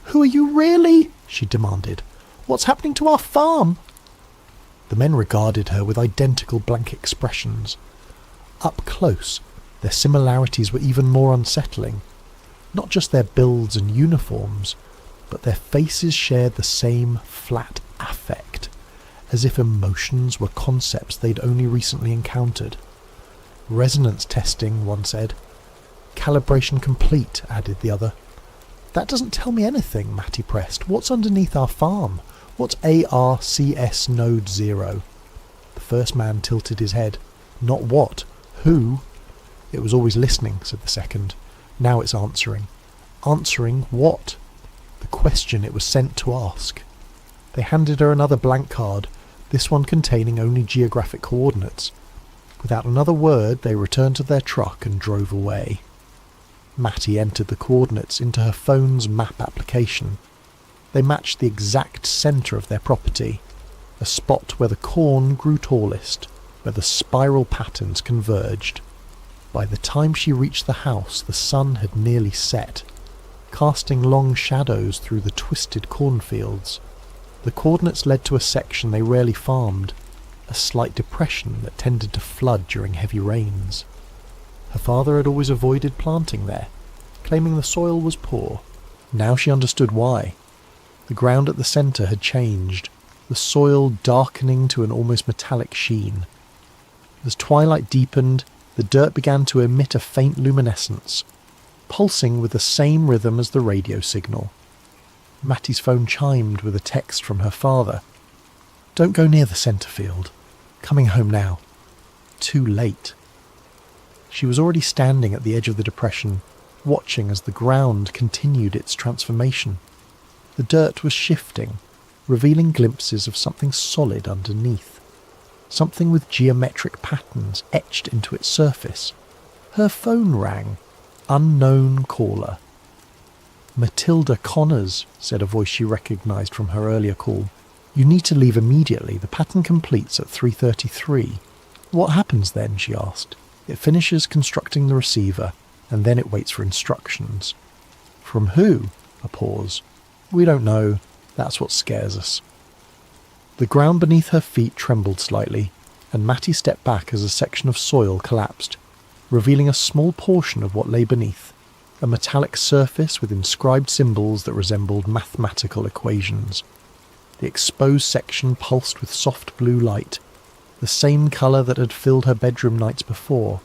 "Who are you really?" she demanded. "What's happening to our farm?" The men regarded her with identical blank expressions. Up close, their similarities were even more unsettling. Not just their builds and uniforms, but their faces shared the same flat affect, as if emotions were concepts they'd only recently encountered. "Resonance testing," one said. "Calibration complete," added the other. "That doesn't tell me anything," Mattie pressed. "What's underneath our farm? What's ARCS Node 0? The first man tilted his head. "Not what? Who?" "It was always listening," said the second. "Now it's answering." "Answering what?" "The question it was sent to ask." They handed her another blank card, this one containing only geographic coordinates. Without another word, they returned to their truck and drove away. Mattie entered the coordinates into her phone's map application. They matched the exact centre of their property, a spot where the corn grew tallest, where the spiral patterns converged. By the time she reached the house, the sun had nearly set, casting long shadows through the twisted cornfields. The coordinates led to a section they rarely farmed, a slight depression that tended to flood during heavy rains. Her father had always avoided planting there, claiming the soil was poor. Now she understood why. The ground at the centre had changed, the soil darkening to an almost metallic sheen. As twilight deepened, the dirt began to emit a faint luminescence, pulsing with the same rhythm as the radio signal. Mattie's phone chimed with a text from her father. "Don't go near the centre field. Coming home now." Too late. She was already standing at the edge of the depression, watching as the ground continued its transformation. The dirt was shifting, revealing glimpses of something solid underneath, something with geometric patterns etched into its surface. Her phone rang. Unknown caller. "Matilda Connors," said a voice she recognised from her earlier call. "You need to leave immediately. The pattern completes at 3:33. "What happens then?" she asked. "It finishes constructing the receiver, and then it waits for instructions." "From who?" A pause. "We don't know. That's what scares us." The ground beneath her feet trembled slightly, and Mattie stepped back as a section of soil collapsed, revealing a small portion of what lay beneath, a metallic surface with inscribed symbols that resembled mathematical equations. The exposed section pulsed with soft blue light, the same colour that had filled her bedroom nights before.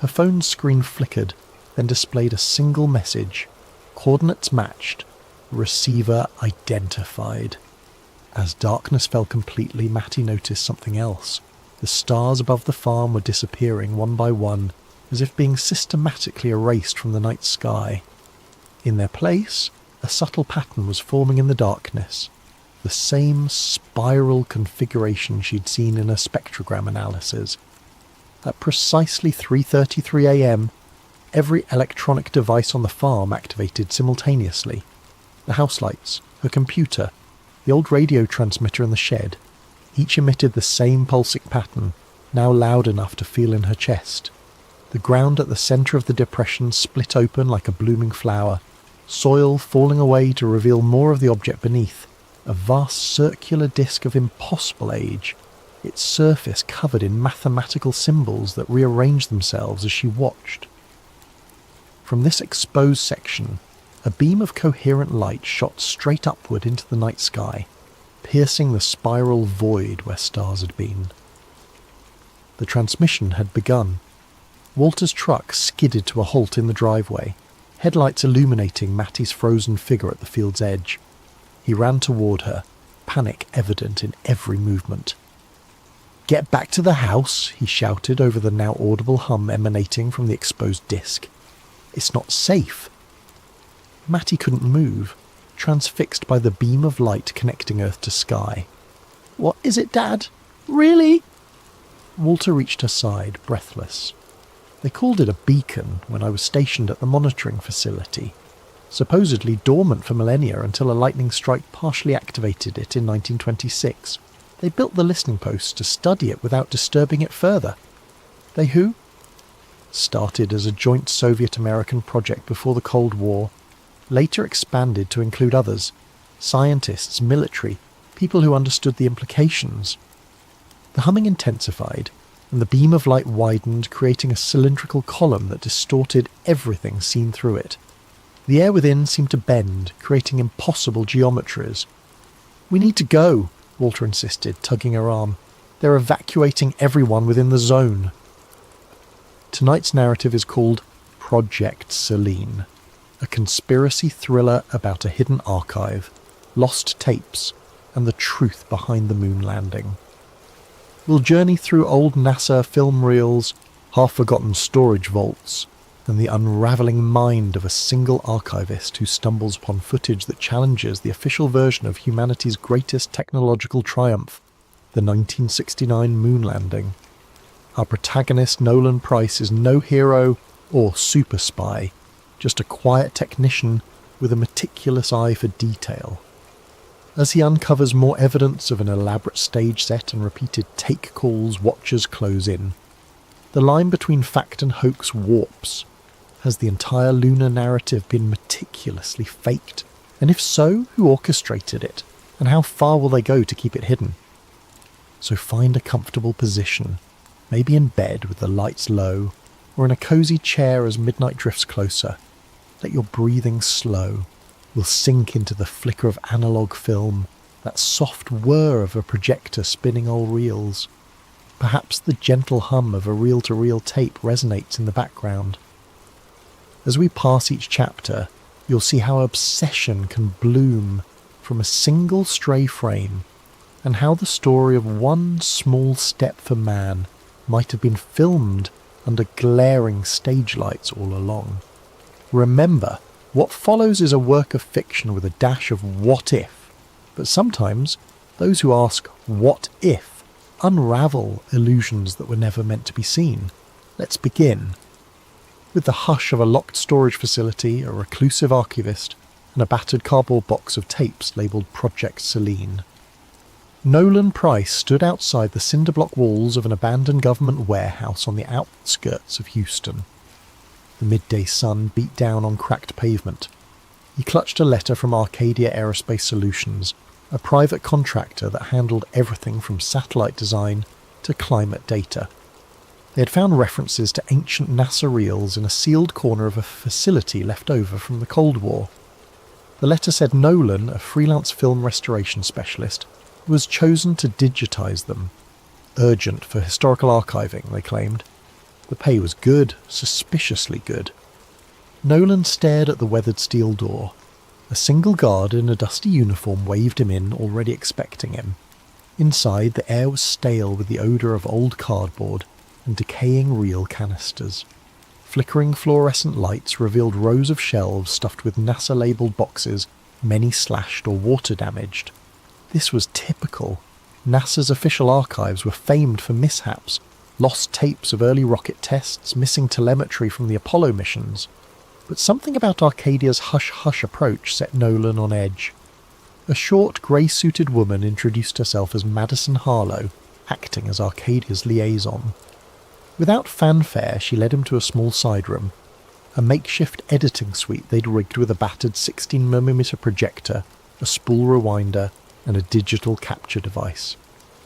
Her phone's screen flickered, then displayed a single message: coordinates matched, receiver identified. As darkness fell completely, Matty noticed something else. The stars above the farm were disappearing one by one, as if being systematically erased from the night sky. In their place, a subtle pattern was forming in the darkness, the same spiral configuration she'd seen in her spectrogram analysis. At precisely 3:33 a.m, every electronic device on the farm activated simultaneously. The house lights, her computer, the old radio transmitter in the shed, each emitted the same pulsing pattern, now loud enough to feel in her chest. The ground at the centre of the depression split open like a blooming flower, soil falling away to reveal more of the object beneath, a vast circular disk of impossible age, its surface covered in mathematical symbols that rearranged themselves as she watched. From this exposed section, a beam of coherent light shot straight upward into the night sky, piercing the spiral void where stars had been. The transmission had begun. Walter's truck skidded to a halt in the driveway, headlights illuminating Matty's frozen figure at the field's edge. He ran toward her, panic evident in every movement. "Get back to the house," he shouted over the now audible hum emanating from the exposed disc. "It's not safe." Matty couldn't move, transfixed by the beam of light connecting earth to sky. "What is it, Dad? Really?" Walter reached her side, breathless. "They called it a beacon when I was stationed at the monitoring facility, supposedly dormant for millennia until a lightning strike partially activated it in 1926. They built the listening post to study it without disturbing it further." "They who?" "Started as a joint Soviet-American project before the Cold War, later expanded to include others, scientists, military, people who understood the implications." The humming intensified, and the beam of light widened, creating a cylindrical column that distorted everything seen through it. The air within seemed to bend, creating impossible geometries. "We need to go," Walter insisted, tugging her arm. "They're evacuating everyone within the zone." Tonight's narrative is called Project Selene, a conspiracy thriller about a hidden archive, lost tapes, and the truth behind the moon landing. We'll journey through old NASA film reels, half-forgotten storage vaults, and the unravelling mind of a single archivist who stumbles upon footage that challenges the official version of humanity's greatest technological triumph, the 1969 moon landing. Our protagonist, Nolan Price, is no hero or super spy, just a quiet technician with a meticulous eye for detail. As he uncovers more evidence of an elaborate stage set and repeated take calls, watchers close in. The line between fact and hoax warps. Has the entire lunar narrative been meticulously faked? And if so, who orchestrated it? And how far will they go to keep it hidden? So find a comfortable position, maybe in bed with the lights low, or in a cosy chair as midnight drifts closer. Let your breathing slow. We'll sink into the flicker of analogue film, that soft whir of a projector spinning old reels. Perhaps the gentle hum of a reel-to-reel tape resonates in the background. As we pass each chapter, you'll see how obsession can bloom from a single stray frame, and how the story of one small step for man might have been filmed under glaring stage lights all along. Remember, what follows is a work of fiction with a dash of what if, but sometimes those who ask what if unravel illusions that were never meant to be seen. Let's begin. With the hush of a locked storage facility, a reclusive archivist, and a battered cardboard box of tapes labelled Project Selene. Nolan Price stood outside the cinder-block walls of an abandoned government warehouse on the outskirts of Houston. The midday sun beat down on cracked pavement. He clutched a letter from Arcadia Aerospace Solutions, a private contractor that handled everything from satellite design to climate data. They had found references to ancient NASA reels in a sealed corner of a facility left over from the Cold War. The letter said Nolan, a freelance film restoration specialist, was chosen to digitize them. Urgent for historical archiving, they claimed. The pay was good, suspiciously good. Nolan stared at the weathered steel door. A single guard in a dusty uniform waved him in, already expecting him. Inside, the air was stale with the odour of old cardboard and decaying reel canisters. Flickering fluorescent lights revealed rows of shelves stuffed with NASA-labelled boxes, many slashed or water-damaged. This was typical. NASA's official archives were famed for mishaps, lost tapes of early rocket tests, missing telemetry from the Apollo missions. But something about Arcadia's hush-hush approach set Nolan on edge. A short, grey-suited woman introduced herself as Madison Harlow, acting as Arcadia's liaison. Without fanfare, she led him to a small side room, a makeshift editing suite they'd rigged with a battered 16mm projector, a spool rewinder, and a digital capture device.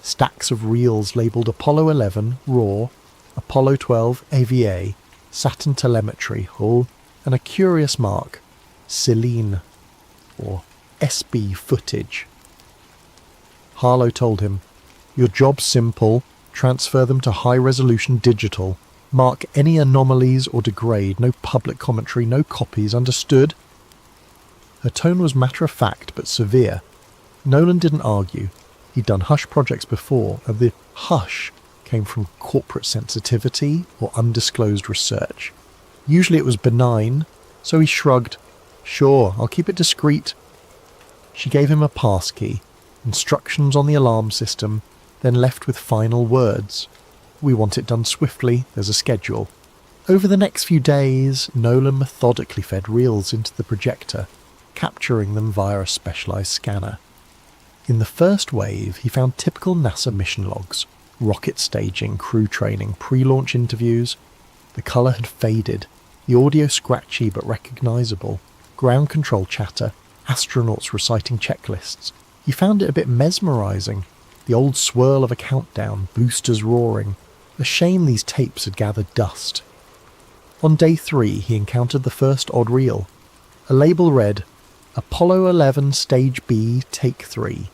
Stacks of reels labelled Apollo 11 RAW, Apollo 12 AVA, Saturn telemetry hull, and a curious mark, Celine, or SB footage. Harlow told him, "Your job's simple, transfer them to high-resolution digital, mark any anomalies or degrade, no public commentary, no copies, understood?" Her tone was matter-of-fact but severe. Nolan didn't argue. He'd done hush projects before, and the hush came from corporate sensitivity or undisclosed research. Usually it was benign, so he shrugged. "Sure, I'll keep it discreet." She gave him a passkey, instructions on the alarm system, then left with final words. "We want it done swiftly, there's a schedule." Over the next few days, Nolan methodically fed reels into the projector, capturing them via a specialised scanner. In the first wave, he found typical NASA mission logs, rocket staging, crew training, pre-launch interviews. The colour had faded, the audio scratchy but recognisable, ground control chatter, astronauts reciting checklists. He found it a bit mesmerising, the old swirl of a countdown, boosters roaring. A shame these tapes had gathered dust. On day 3, he encountered the first odd reel. A label read, Apollo 11 Stage B, Take 3.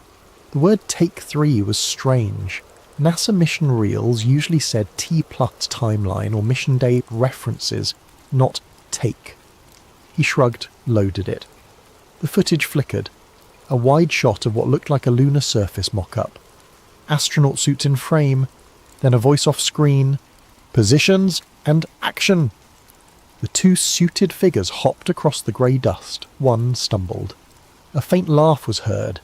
The word Take 3 was strange. NASA mission reels usually said T-plus timeline or mission day references, not take. He shrugged, loaded it. The footage flickered. A wide shot of what looked like a lunar surface mock-up. Astronaut suits in frame, then a voice off screen, "Positions and action!" The two suited figures hopped across the grey dust. One stumbled. A faint laugh was heard.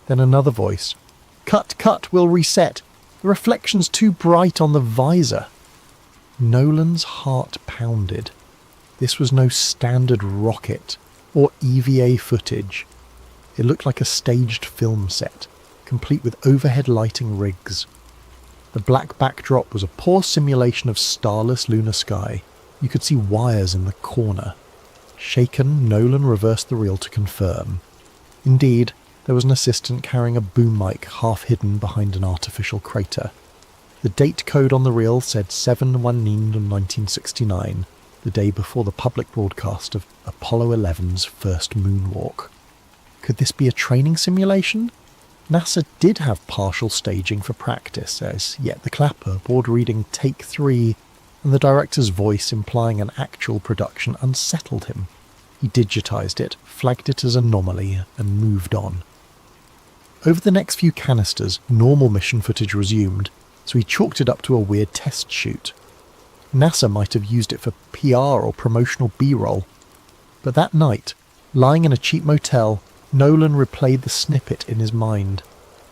Then another voice. Cut, we'll reset. The reflection's too bright on the visor." Nolan's heart pounded. This was no standard rocket or EVA footage. It looked like a staged film set, complete with overhead lighting rigs. The black backdrop was a poor simulation of starless lunar sky. You could see wires in the corner. Shaken, Nolan reversed the reel to confirm. Indeed, there was an assistant carrying a boom mic half hidden behind an artificial crater. The date code on the reel said 7/19/1969, the day before the public broadcast of Apollo 11's first moonwalk. Could this be a training simulation? NASA did have partial staging for practice, as yet the clapper, board reading Take 3, and the director's voice implying an actual production unsettled him. He digitised it, flagged it as anomaly, and moved on. Over the next few canisters, normal mission footage resumed, so he chalked it up to a weird test shoot. NASA might have used it for PR or promotional B-roll. But that night, lying in a cheap motel, Nolan replayed the snippet in his mind.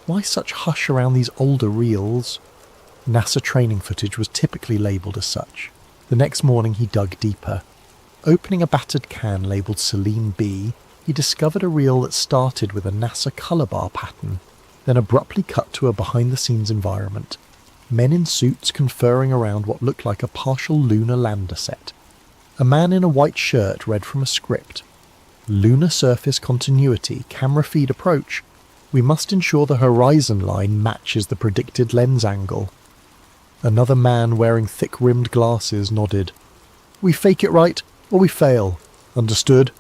Why such hush around these older reels? NASA training footage was typically labelled as such. The next morning he dug deeper. Opening a battered can labelled Celine B, he discovered a reel that started with a NASA colour bar pattern, then abruptly cut to a behind-the-scenes environment. Men in suits conferring around what looked like a partial lunar lander set. A man in a white shirt read from a script. Lunar surface continuity, camera feed approach. We must ensure the horizon line matches the predicted lens angle. Another man wearing thick-rimmed glasses nodded. We fake it right, or we fail. Understood?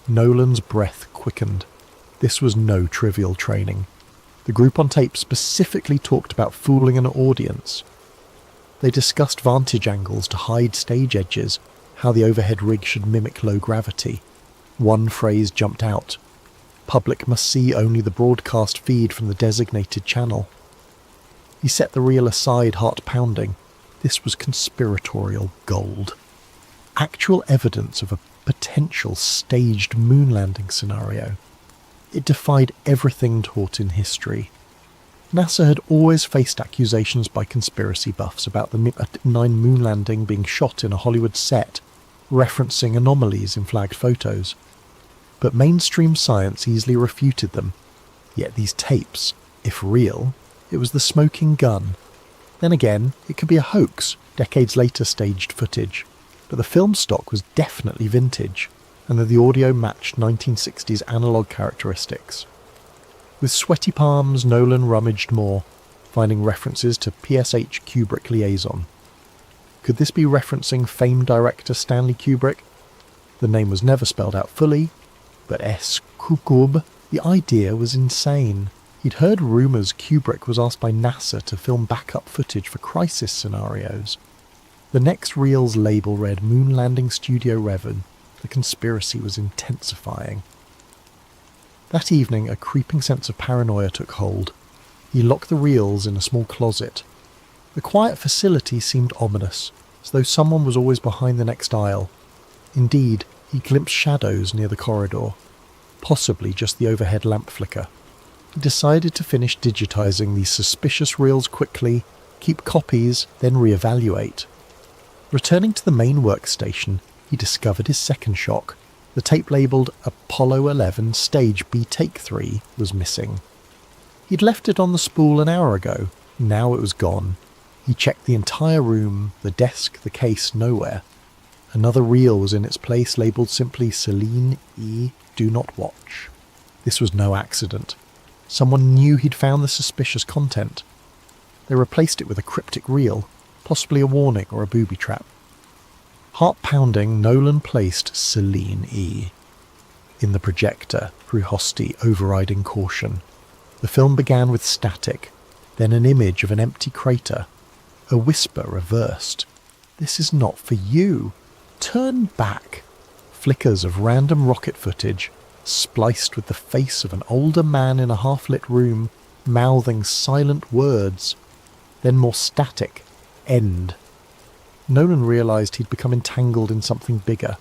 Nolan's breath quickened. This was no trivial training. The group on tape specifically talked about fooling an audience. They discussed vantage angles to hide stage edges, how the overhead rig should mimic low gravity. One phrase jumped out. Public must see only the broadcast feed from the designated channel. He set the reel aside, heart pounding. This was conspiratorial gold. Actual evidence of a potential staged moon landing scenario. It defied everything taught in history. NASA had always faced accusations by conspiracy buffs about the MiG-9 moon landing being shot in a Hollywood set, referencing anomalies in flagged photos. But mainstream science easily refuted them. Yet these tapes, if real, it was the smoking gun. Then again, it could be a hoax, decades later staged footage. But the film stock was definitely vintage, and that the audio matched 1960s analog characteristics. With sweaty palms, Nolan rummaged more, finding references to PSH Kubrick liaison. Could this be referencing famed director Stanley Kubrick? The name was never spelled out fully, but S. Kukub, the idea was insane. He'd heard rumours Kubrick was asked by NASA to film backup footage for crisis scenarios. The next reel's label read Moon Landing Studio Revan. The conspiracy was intensifying. That evening, a creeping sense of paranoia took hold. He locked the reels in a small closet. The quiet facility seemed ominous, as though someone was always behind the next aisle. Indeed, he glimpsed shadows near the corridor, possibly just the overhead lamp flicker. He decided to finish digitizing these suspicious reels quickly, keep copies, then reevaluate. Returning to the main workstation, he discovered his second shock. The tape labelled Apollo 11 Stage B Take 3 was missing. He'd left it on the spool an hour ago. Now it was gone. He checked the entire room, the desk, the case, nowhere. Another reel was in its place, labelled simply Celine E. Do Not Watch. This was no accident. Someone knew he'd found the suspicious content. They replaced it with a cryptic reel, possibly a warning or a booby trap. Heart pounding, Nolan placed Celine E. in the projector through Hosty overriding caution. The film began with static, then an image of an empty crater. A whisper reversed. "This is not for you. Turn back." Flickers of random rocket footage, spliced with the face of an older man in a half-lit room, mouthing silent words. Then more static. End. Nolan realised he'd become entangled in something bigger.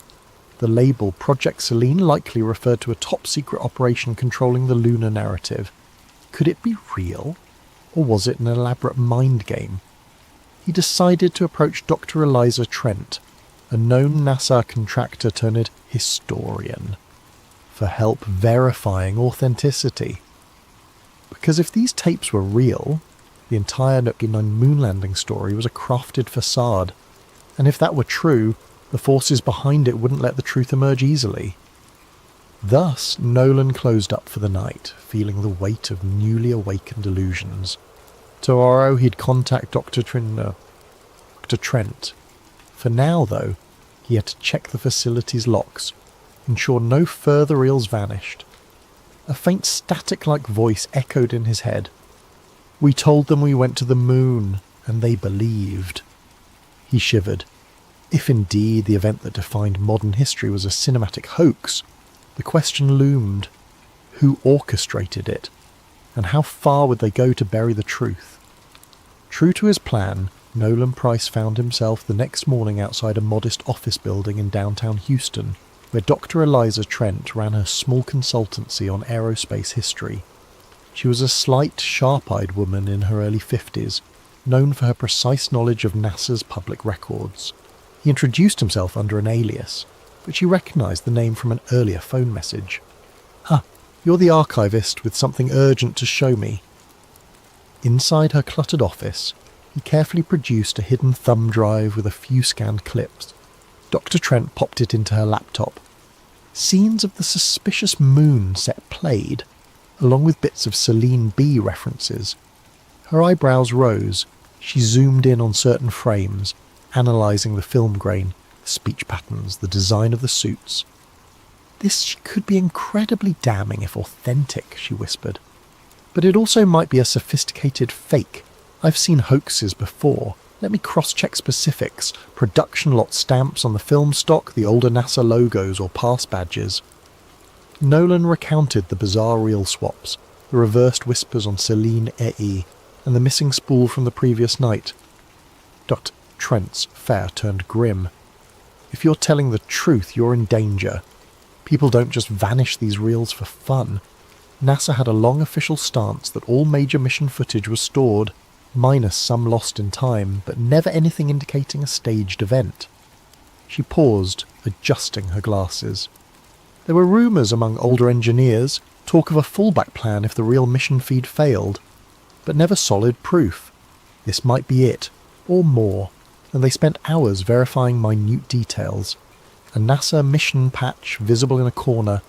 The label Project Celine likely referred to a top-secret operation controlling the lunar narrative. Could it be real? Or was it an elaborate mind game? He decided to approach Dr. Eliza Trent, a known NASA contractor turned historian, for help verifying authenticity. Because if these tapes were real, the entire MiG-9 moon landing story was a crafted facade. And if that were true, the forces behind it wouldn't let the truth emerge easily. Thus, Nolan closed up for the night, feeling the weight of newly awakened illusions. Tomorrow he'd contact Dr. Trent. For now, though, he had to check the facility's locks, ensure no further reels vanished. A faint static-like voice echoed in his head. "We told them we went to the moon, and they believed." He shivered. If indeed the event that defined modern history was a cinematic hoax, the question loomed: who orchestrated it? And how far would they go to bury the truth? True to his plan, Nolan Price found himself the next morning outside a modest office building in downtown Houston, where Dr. Eliza Trent ran her small consultancy on aerospace history. She was a slight, sharp-eyed woman in her early 50s, known for her precise knowledge of NASA's public records. He introduced himself under an alias, but she recognised the name from an earlier phone message. You're the archivist with something urgent to show me." Inside her cluttered office, he carefully produced a hidden thumb drive with a few scanned clips. Dr. Trent popped it into her laptop. Scenes of the suspicious moon set played, along with bits of Celine B references. Her eyebrows rose. She zoomed in on certain frames, analysing the film grain, the speech patterns, the design of the suits. "This could be incredibly damning if authentic," she whispered. "But it also might be a sophisticated fake. I've seen hoaxes before. Let me cross-check specifics, production lot stamps on the film stock, the older NASA logos or pass badges. Nolan recounted the bizarre reel swaps, the reversed whispers on Celine E, and the missing spool from the previous night. Dr. Trent's fare turned grim. If you're telling the truth, you're in danger. People don't just vanish these reels for fun. NASA had a long official stance that all major mission footage was stored, minus some lost in time, but never anything indicating a staged event. She paused, adjusting her glasses. There were rumours among older engineers, talk of a fallback plan if the real mission feed failed, but never solid proof. This might be it, or more, and they spent hours verifying minute details. A NASA mission patch visible in a corner,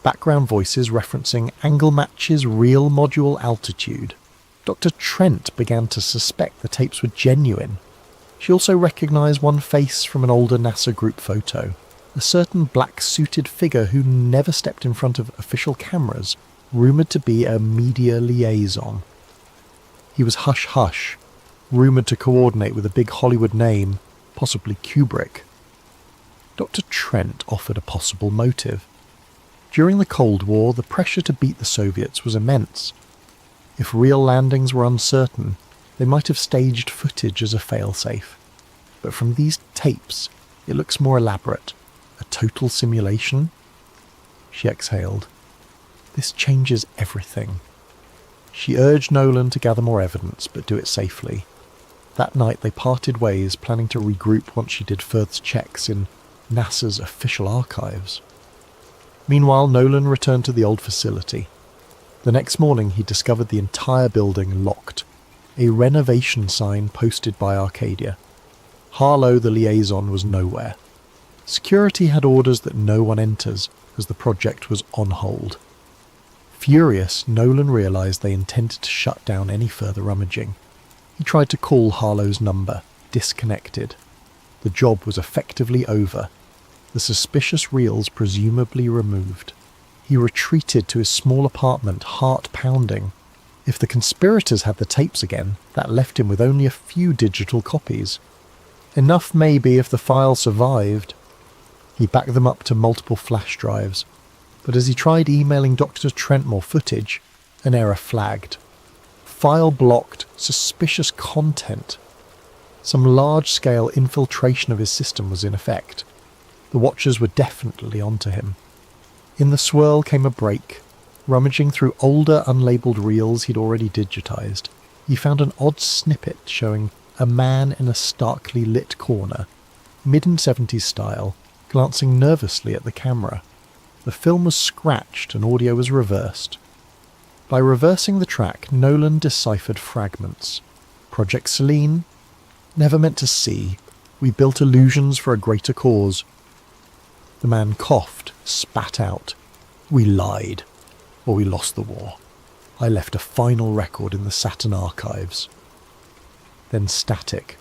background voices referencing angle matches real module altitude. Dr. Trent began to suspect the tapes were genuine. She also recognised one face from an older NASA group photo, a certain black-suited figure who never stepped in front of official cameras, rumoured to be a media liaison. He was hush-hush, rumoured to coordinate with a big Hollywood name, possibly Kubrick. Dr. Trent offered a possible motive. During the Cold War, the pressure to beat the Soviets was immense. If real landings were uncertain, they might have staged footage as a failsafe. But from these tapes, it looks more elaborate. A total simulation? She exhaled. This changes everything. She urged Nolan to gather more evidence, but do it safely. That night they parted ways, planning to regroup once she did further checks in NASA's official archives. Meanwhile, Nolan returned to the old facility. The next morning he discovered the entire building locked, a renovation sign posted by Arcadia. Harlow, the liaison, was nowhere. Security had orders that no one enters, as the project was on hold. Furious, Nolan realised they intended to shut down any further rummaging. He tried to call Harlow's number, disconnected. The job was effectively over. The suspicious reels presumably removed. He retreated to his small apartment, heart pounding. If the conspirators had the tapes again, that left him with only a few digital copies. Enough maybe if the file survived. He backed them up to multiple flash drives, but as he tried emailing Dr. Trent more footage, an error flagged. File blocked, suspicious content. Some large-scale infiltration of his system was in effect. The Watchers were definitely onto him. In the swirl came a break. Rummaging through older unlabelled reels he'd already digitized, he found an odd snippet showing a man in a starkly lit corner, mid-70s style, glancing nervously at the camera. The film was scratched and audio was reversed. By reversing the track, Nolan deciphered fragments. Project Celine? Never meant to see. We built illusions for a greater cause. The man coughed, spat out. We lied. Or we lost the war. I left a final record in the Saturn archives. Then static.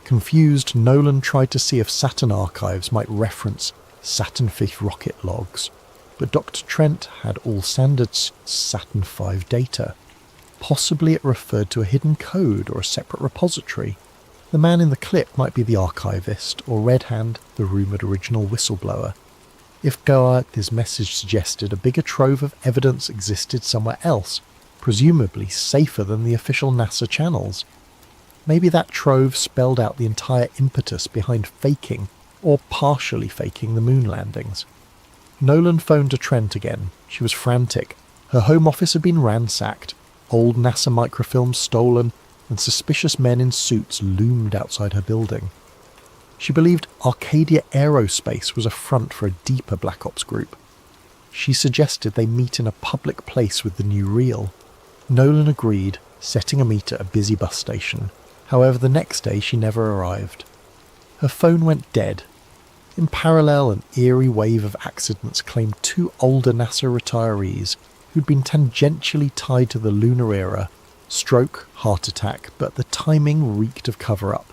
Confused, Nolan tried to see if Saturn archives might reference Saturn V rocket logs, but Dr. Trent had all standard Saturn V data. Possibly it referred to a hidden code or a separate repository. The man in the clip might be the archivist, or Red Hand, the rumoured original whistleblower. If Goa, his message suggested a bigger trove of evidence existed somewhere else, presumably safer than the official NASA channels. Maybe that trove spelled out the entire impetus behind faking, or partially faking, the moon landings. Nolan phoned to Trent again. She was frantic. Her home office had been ransacked, old NASA microfilms stolen, and suspicious men in suits loomed outside her building. She believed Arcadia Aerospace was a front for a deeper Black Ops group. She suggested they meet in a public place with the new reel. Nolan agreed, setting a meet at a busy bus station. However, the next day she never arrived. Her phone went dead. In parallel, an eerie wave of accidents claimed two older NASA retirees who'd been tangentially tied to the lunar era. Stroke, heart attack, but the timing reeked of cover-up.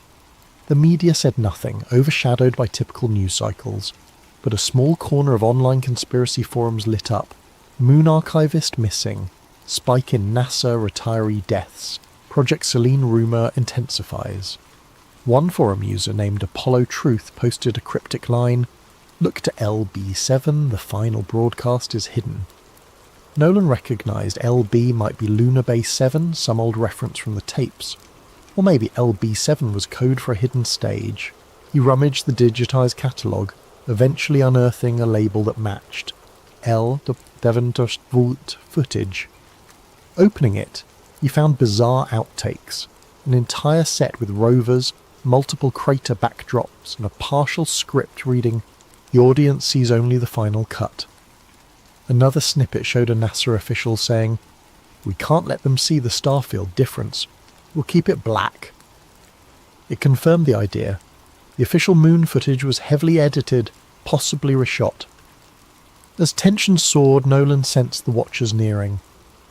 The media said nothing, overshadowed by typical news cycles, but a small corner of online conspiracy forums lit up. Moon archivist missing. Spike in NASA retiree deaths. Project Celine rumour intensifies. One forum user named Apollo Truth posted a cryptic line, "Look to LB7, the final broadcast is hidden." Nolan recognised LB might be Lunar Base 7, some old reference from the tapes. Or maybe LB7 was code for a hidden stage. He rummaged the digitised catalogue, eventually unearthing a label that matched. L. Devontervoot footage. Opening it, he found bizarre outtakes, an entire set with rovers, multiple crater backdrops, and a partial script reading, "The audience sees only the final cut." Another snippet showed a NASA official saying, "We can't let them see the starfield difference. We'll keep it black." It confirmed the idea. The official moon footage was heavily edited, possibly reshot. As tension soared, Nolan sensed the watchers nearing.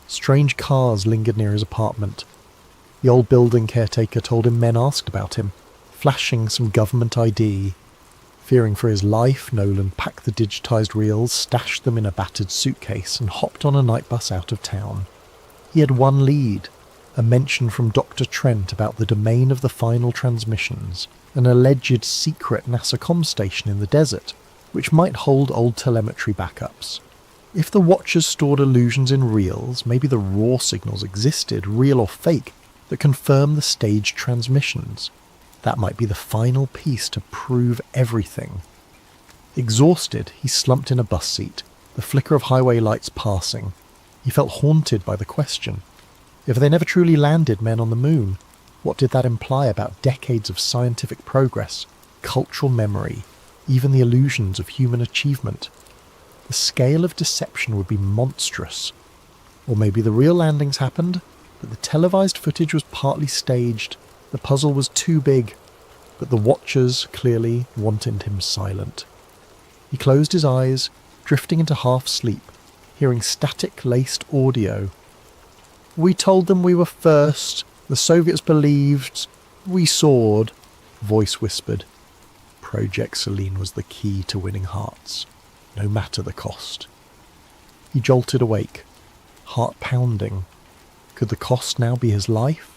Strange cars lingered near his apartment. The old building caretaker told him men asked about him, flashing some government ID. Fearing for his life, Nolan packed the digitised reels, stashed them in a battered suitcase, and hopped on a night bus out of town. He had one lead, a mention from Dr. Trent about the domain of the final transmissions, an alleged secret NASA comm station in the desert, which might hold old telemetry backups. If the watchers stored illusions in reels, maybe the raw signals existed, real or fake, that confirm the staged transmissions. That might be the final piece to prove everything. Exhausted, he slumped in a bus seat, the flicker of highway lights passing. He felt haunted by the question. If they never truly landed men on the moon, what did that imply about decades of scientific progress, cultural memory, even the illusions of human achievement? The scale of deception would be monstrous. Or maybe the real landings happened, but the televised footage was partly staged. The puzzle was too big, but the watchers clearly wanted him silent. He closed his eyes, drifting into half-sleep, hearing static-laced audio. "We told them we were first. The Soviets believed. We soared," voice whispered. Project Selene was the key to winning hearts, no matter the cost. He jolted awake, heart pounding. Could the cost now be his life?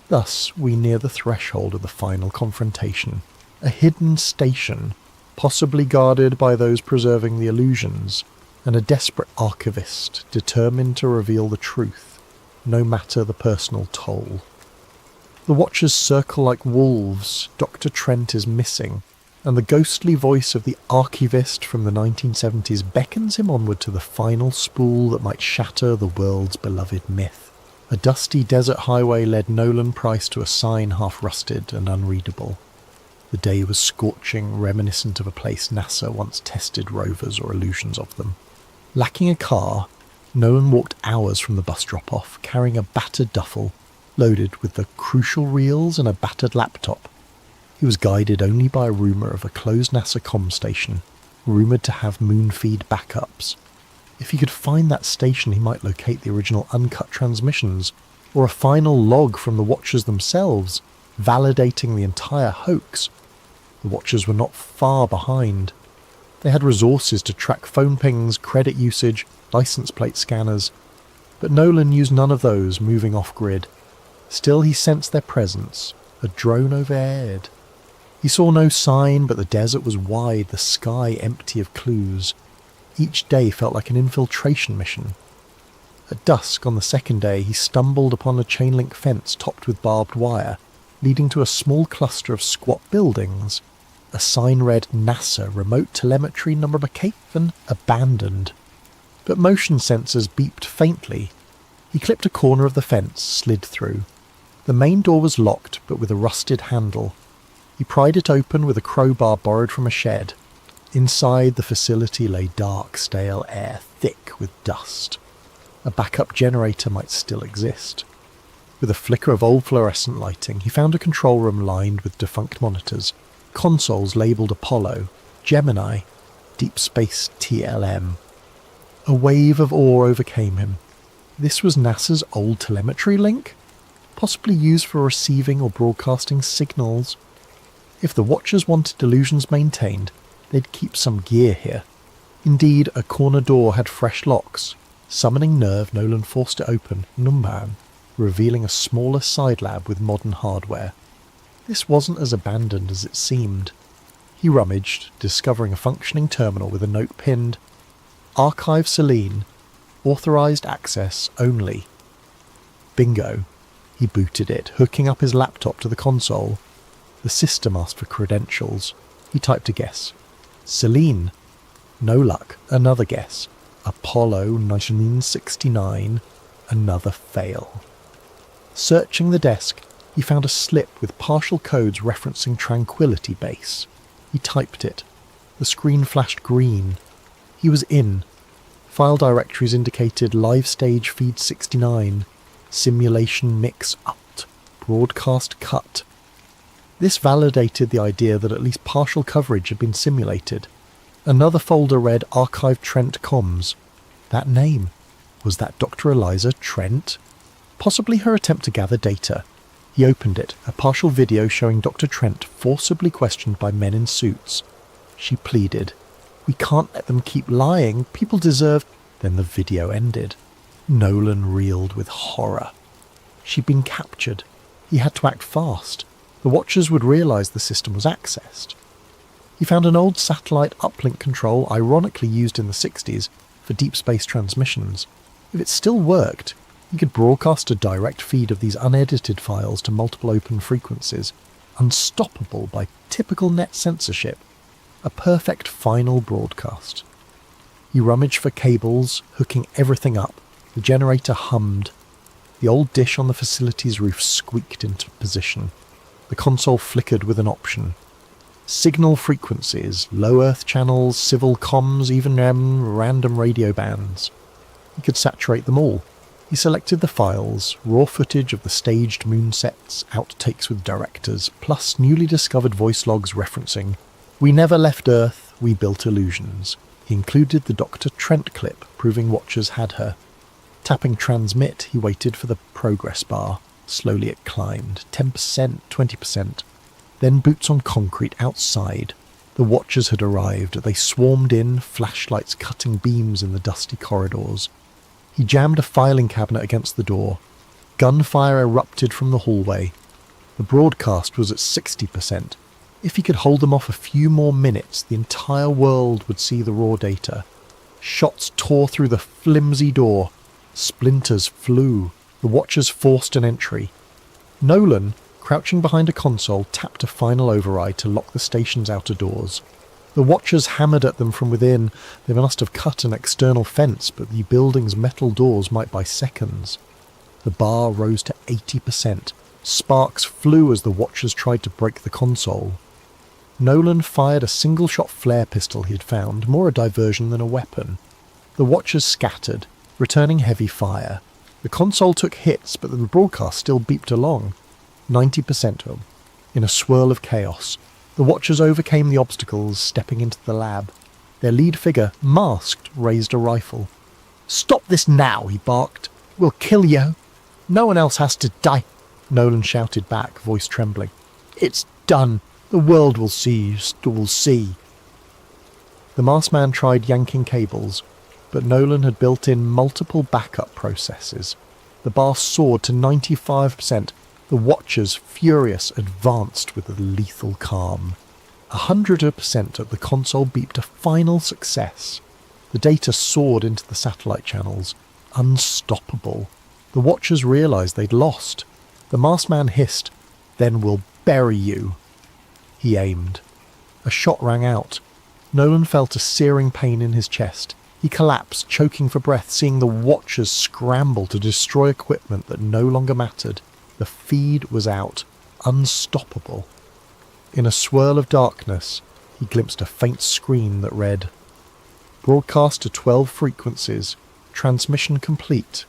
Thus we near the threshold of the final confrontation, a hidden station, possibly guarded by those preserving the illusions, and a desperate archivist determined to reveal the truth, no matter the personal toll. The watchers circle like wolves. Dr. Trent is missing, and the ghostly voice of the archivist from the 1970s beckons him onward to the final spool that might shatter the world's beloved myth. A dusty desert highway led Nolan Price to a sign half rusted and unreadable. The day was scorching, reminiscent of a place NASA once tested rovers or illusions of them. Lacking a car, Nolan walked hours from the bus drop-off, carrying a battered duffel, loaded with the crucial reels and a battered laptop. He was guided only by a rumour of a closed NASA comm station, rumoured to have moon feed backups. If he could find that station, he might locate the original uncut transmissions, or a final log from the Watchers themselves, validating the entire hoax. The Watchers were not far behind. They had resources to track phone pings, credit usage, license plate scanners, but Nolan used none of those moving off-grid. Still he sensed their presence, a drone overhead. He saw no sign, but the desert was wide, the sky empty of clues. Each day felt like an infiltration mission. At dusk on the second day, he stumbled upon a chain-link fence topped with barbed wire, leading to a small cluster of squat buildings. A sign read NASA Remote Telemetry Nummerbekämpfen Abandoned. But motion sensors beeped faintly. He clipped a corner of the fence, slid through. The main door was locked, but with a rusted handle. He pried it open with a crowbar borrowed from a shed. Inside the facility lay dark, stale air, thick with dust. A backup generator might still exist. With a flicker of old fluorescent lighting, he found a control room lined with defunct monitors, consoles labelled Apollo, Gemini, Deep Space TLM. A wave of awe overcame him. This was NASA's old telemetry link? Possibly used for receiving or broadcasting signals. If the Watchers wanted illusions maintained, they'd keep some gear here. Indeed, a corner door had fresh locks. Summoning nerve, Nolan forced it open, Unwind, revealing a smaller side lab with modern hardware. This wasn't as abandoned as it seemed. He rummaged, discovering a functioning terminal with a note pinned, "Archive Celine, authorised access only." Bingo. He booted it, hooking up his laptop to the console. The system asked for credentials. He typed a guess. Celine. No luck. Another guess. Apollo 1969. Another fail. Searching the desk, he found a slip with partial codes referencing Tranquility Base. He typed it. The screen flashed green. He was in. File directories indicated live stage feed 69, simulation mix up, broadcast cut. This validated the idea that at least partial coverage had been simulated. Another folder read Archive Trent Comms. That name. Was that Dr. Eliza Trent? Possibly her attempt to gather data. He opened it, a partial video showing Dr. Trent forcibly questioned by men in suits. She pleaded, "We can't let them keep lying. People deserve..." Then the video ended. Nolan reeled with horror. She'd been captured. He had to act fast. The Watchers would realise the system was accessed. He found an old satellite uplink control ironically used in the 60s for deep space transmissions. If it still worked, he could broadcast a direct feed of these unedited files to multiple open frequencies, unstoppable by typical net censorship. A perfect final broadcast. He rummaged for cables, hooking everything up. The generator hummed. The old dish on the facility's roof squeaked into position. The console flickered with an option. Signal frequencies, low Earth channels, civil comms, even random radio bands. He could saturate them all. He selected the files, raw footage of the staged moon sets, outtakes with directors, plus newly discovered voice logs referencing, "We never left Earth, we built illusions." He included the Dr. Trent clip, proving Watchers had her. Tapping transmit, he waited for the progress bar. Slowly it climbed, 10%, 20%. Then boots on concrete outside. The Watchers had arrived. They swarmed in, flashlights cutting beams in the dusty corridors. He jammed a filing cabinet against the door. Gunfire erupted from the hallway. The broadcast was at 60%. If he could hold them off a few more minutes, the entire world would see the raw data. Shots tore through the flimsy door. Splinters flew. The Watchers forced an entry. Nolan, crouching behind a console, tapped a final override to lock the station's outer doors. The Watchers hammered at them from within. They must have cut an external fence, but the building's metal doors might by seconds. The bar rose to 80%. Sparks flew as the Watchers tried to break the console. Nolan fired a single-shot flare pistol he had found, more a diversion than a weapon. The Watchers scattered, returning heavy fire. The console took hits, but the broadcast still beeped along. 90% of them. In a swirl of chaos, the Watchers overcame the obstacles, stepping into the lab. Their lead figure, masked, raised a rifle. "Stop this now," he barked. "We'll kill you. No one else has to die." Nolan shouted back, voice trembling. "It's done. The world will see. Will see." The masked man tried yanking cables, but Nolan had built in multiple backup processes. The bar soared to 95%. The Watchers, furious, advanced with a lethal calm. 100% of the console beeped a final success. The data soared into the satellite channels. Unstoppable. The Watchers realised they'd lost. The masked man hissed, "Then we'll bury you." He aimed. A shot rang out. Nolan felt a searing pain in his chest. He collapsed, choking for breath, seeing the Watchers scramble to destroy equipment that no longer mattered. The feed was out, unstoppable. In a swirl of darkness, he glimpsed a faint screen that read, "Broadcast to 12 frequencies. Transmission complete."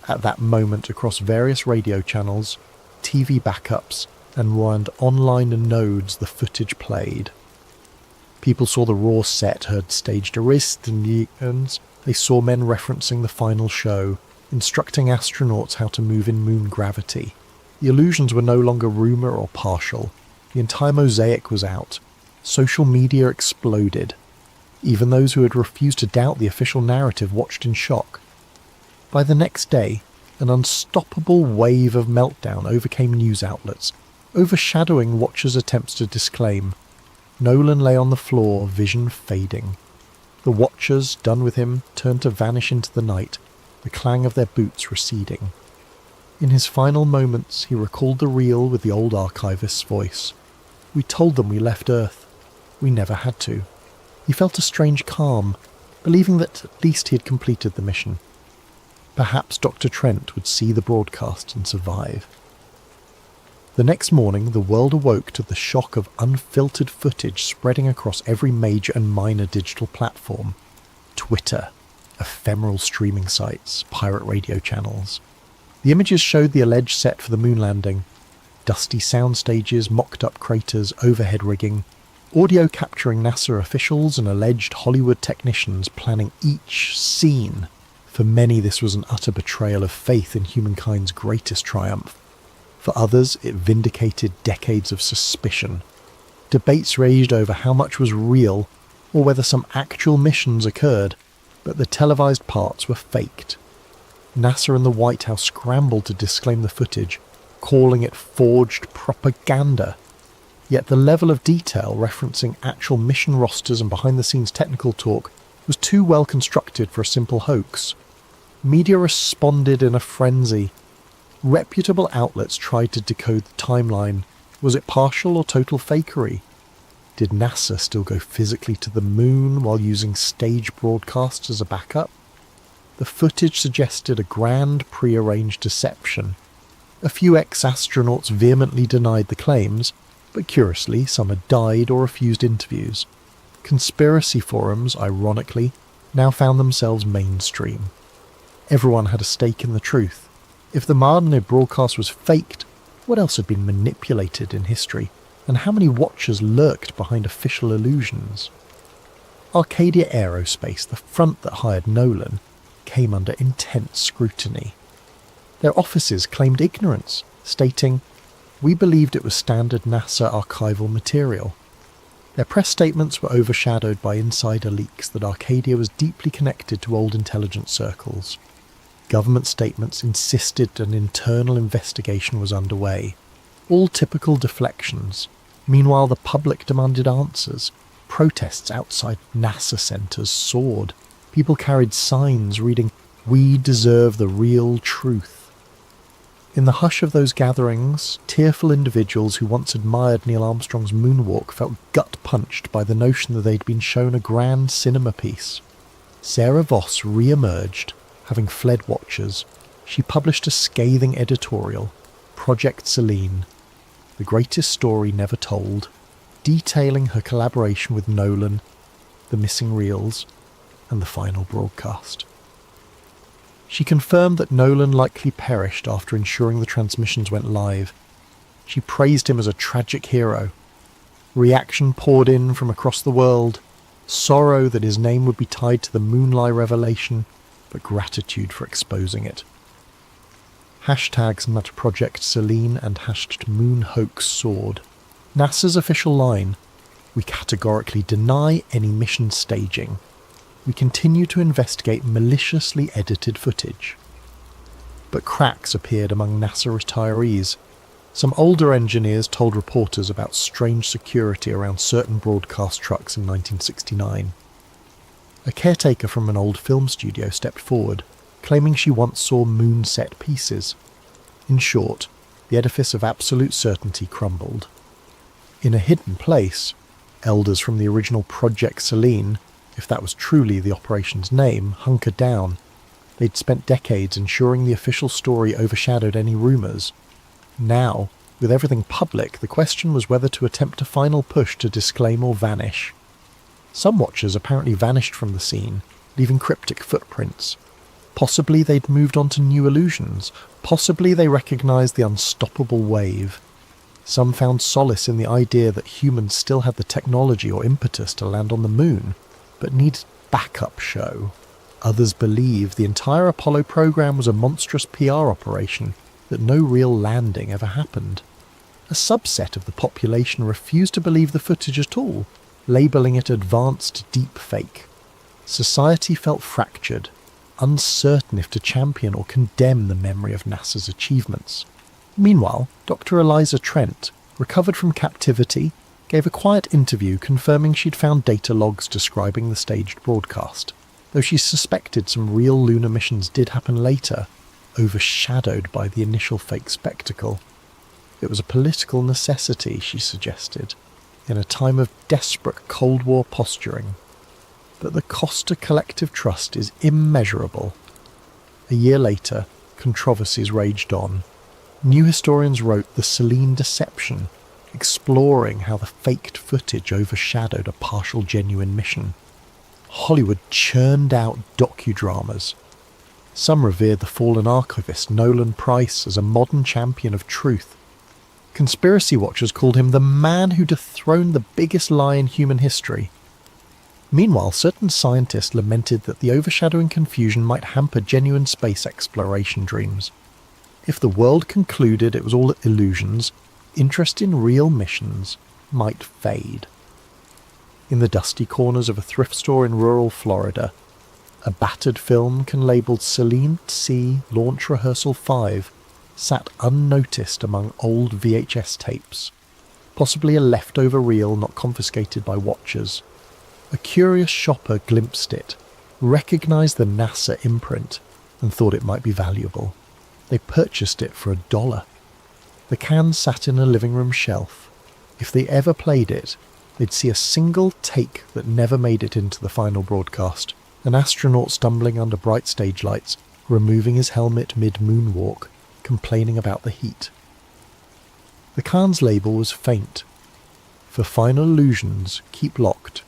At that moment, across various radio channels, TV backups, and online nodes, the footage played. People saw the raw set, heard staged arrests. They saw men referencing the final show, instructing astronauts how to move in moon gravity. The illusions were no longer rumour or partial. The entire mosaic was out. Social media exploded. Even those who had refused to doubt the official narrative watched in shock. By the next day, an unstoppable wave of meltdown overcame news outlets. Overshadowing watchers' attempts to disclaim, Nolan lay on the floor, vision fading. The watchers, done with him, turned to vanish into the night, the clang of their boots receding. In his final moments, he recalled the reel with the old archivist's voice. "We told them we left Earth. We never had to." He felt a strange calm, believing that at least he had completed the mission. Perhaps Dr. Trent would see the broadcast and survive. The next morning, the world awoke to the shock of unfiltered footage spreading across every major and minor digital platform. Twitter, ephemeral streaming sites, pirate radio channels. The images showed the alleged set for the moon landing. Dusty sound stages, mocked-up craters, overhead rigging. Audio capturing NASA officials and alleged Hollywood technicians planning each scene. For many, this was an utter betrayal of faith in humankind's greatest triumph. For others, it vindicated decades of suspicion. Debates raged over how much was real, or whether some actual missions occurred, but the televised parts were faked. NASA and the White House scrambled to disclaim the footage, calling it forged propaganda. Yet the level of detail referencing actual mission rosters and behind-the-scenes technical talk was too well constructed for a simple hoax. Media responded in a frenzy. Reputable outlets tried to decode the timeline. Was it partial or total fakery? Did NASA still go physically to the moon while using stage broadcasts as a backup? The footage suggested a grand pre-arranged deception. A few ex-astronauts vehemently denied the claims, but curiously, some had died or refused interviews. Conspiracy forums, ironically, now found themselves mainstream. Everyone had a stake in the truth. If the Martinet broadcast was faked, what else had been manipulated in history, and how many watchers lurked behind official illusions? Arcadia Aerospace, the front that hired Nolan, came under intense scrutiny. Their offices claimed ignorance, stating, "We believed it was standard NASA archival material." Their press statements were overshadowed by insider leaks that Arcadia was deeply connected to old intelligence circles. Government statements insisted an internal investigation was underway. All typical deflections. Meanwhile, the public demanded answers. Protests outside NASA centres soared. People carried signs reading, "We deserve the real truth." In the hush of those gatherings, tearful individuals who once admired Neil Armstrong's moonwalk felt gut-punched by the notion that they'd been shown a grand cinema piece. Sarah Voss re-emerged, having fled watchers. She published a scathing editorial, Project Selene, the greatest story never told, detailing her collaboration with Nolan, the missing reels, and the final broadcast. She confirmed that Nolan likely perished after ensuring the transmissions went live. She praised him as a tragic hero. Reaction poured in from across the world, sorrow that his name would be tied to the Moonlie revelation, but gratitude for exposing it. Hashtags #Project Selene and #MoonHoax soared. NASA's official line: "We categorically deny any mission staging. We continue to investigate maliciously edited footage." But cracks appeared among NASA retirees. Some older engineers told reporters about strange security around certain broadcast trucks in 1969. A caretaker from an old film studio stepped forward, claiming she once saw moon set pieces. In short, the edifice of absolute certainty crumbled. In a hidden place, elders from the original Project Selene, if that was truly the operation's name, hunkered down. They'd spent decades ensuring the official story overshadowed any rumours. Now, with everything public, the question was whether to attempt a final push to disclaim or vanish. Some watchers apparently vanished from the scene, leaving cryptic footprints. Possibly they'd moved on to new illusions. Possibly they recognised the unstoppable wave. Some found solace in the idea that humans still had the technology or impetus to land on the moon, but needed backup show. Others believed the entire Apollo program was a monstrous PR operation, that no real landing ever happened. A subset of the population refused to believe the footage at all, labelling it advanced deep fake. Society felt fractured, uncertain if to champion or condemn the memory of NASA's achievements. Meanwhile, Dr. Eliza Trent, recovered from captivity, gave a quiet interview confirming she'd found data logs describing the staged broadcast, though she suspected some real lunar missions did happen later, overshadowed by the initial fake spectacle. It was a political necessity, she suggested, in a time of desperate Cold War posturing. But the cost to collective trust is immeasurable. A year later, controversies raged on. New historians wrote The Selene Deception, exploring how the faked footage overshadowed a partial genuine mission. Hollywood churned out docudramas. Some revered the fallen archivist Nolan Price as a modern champion of truth. Conspiracy watchers called him the man who dethroned the biggest lie in human history. Meanwhile, certain scientists lamented that the overshadowing confusion might hamper genuine space exploration dreams. If the world concluded it was all illusions, interest in real missions might fade. In the dusty corners of a thrift store in rural Florida, a battered film can labelled Selene C Launch Rehearsal 5 sat unnoticed among old VHS tapes, possibly a leftover reel not confiscated by watchers. A curious shopper glimpsed it, recognised the NASA imprint, and thought it might be valuable. They purchased it for $1. The can sat in a living room shelf. If they ever played it, they'd see a single take that never made it into the final broadcast. An astronaut stumbling under bright stage lights, removing his helmet mid-moonwalk, complaining about the heat. The can's label was faint. For final illusions, keep locked.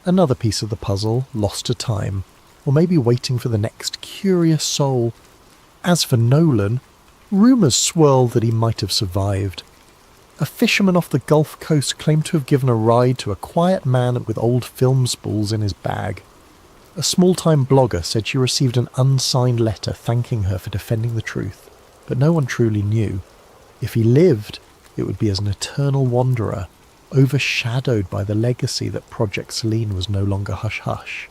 Another piece of the puzzle, lost to time, or maybe waiting for the next curious soul. As for Nolan, rumours swirled that he might have survived. A fisherman off the Gulf Coast claimed to have given a ride to a quiet man with old film spools in his bag. A small-time blogger said she received an unsigned letter thanking her for defending the truth, but no one truly knew. If he lived, it would be as an eternal wanderer, overshadowed by the legacy that Project Selene was no longer hush-hush.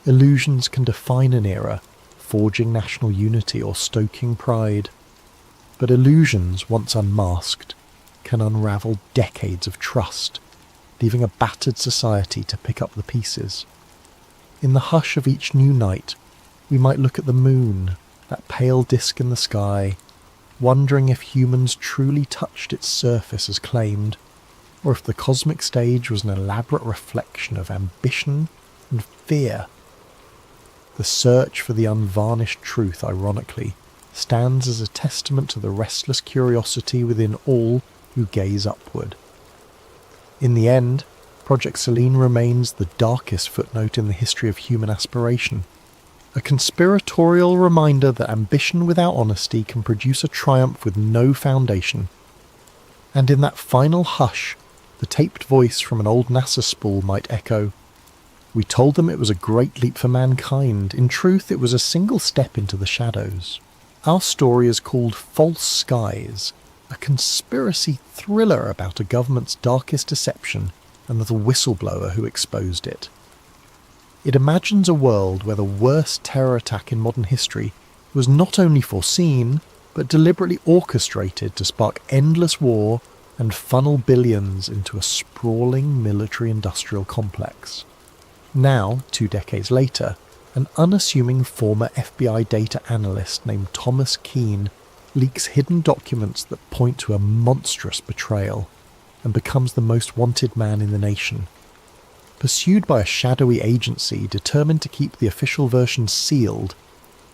Illusions can define an era, forging national unity or stoking pride. But illusions, once unmasked, can unravel decades of trust, leaving a battered society to pick up the pieces. In the hush of each new night, we might look at the moon, that pale disk in the sky, wondering if humans truly touched its surface as claimed, or if the cosmic stage was an elaborate reflection of ambition and fear. The search for the unvarnished truth, ironically, stands as a testament to the restless curiosity within all who gaze upward. In the end, Project Selene remains the darkest footnote in the history of human aspiration, a conspiratorial reminder that ambition without honesty can produce a triumph with no foundation. And in that final hush, the taped voice from an old NASA spool might echo, "We told them it was a great leap for mankind. In truth, it was a single step into the shadows." Our story is called False Skies, a conspiracy thriller about a government's darkest deception and the whistleblower who exposed it. It imagines a world where the worst terror attack in modern history was not only foreseen, but deliberately orchestrated to spark endless war and funnel billions into a sprawling military-industrial complex. Now, 2 decades later, an unassuming former FBI data analyst named Thomas Keane leaks hidden documents that point to a monstrous betrayal and becomes the most wanted man in the nation. Pursued by a shadowy agency determined to keep the official version sealed,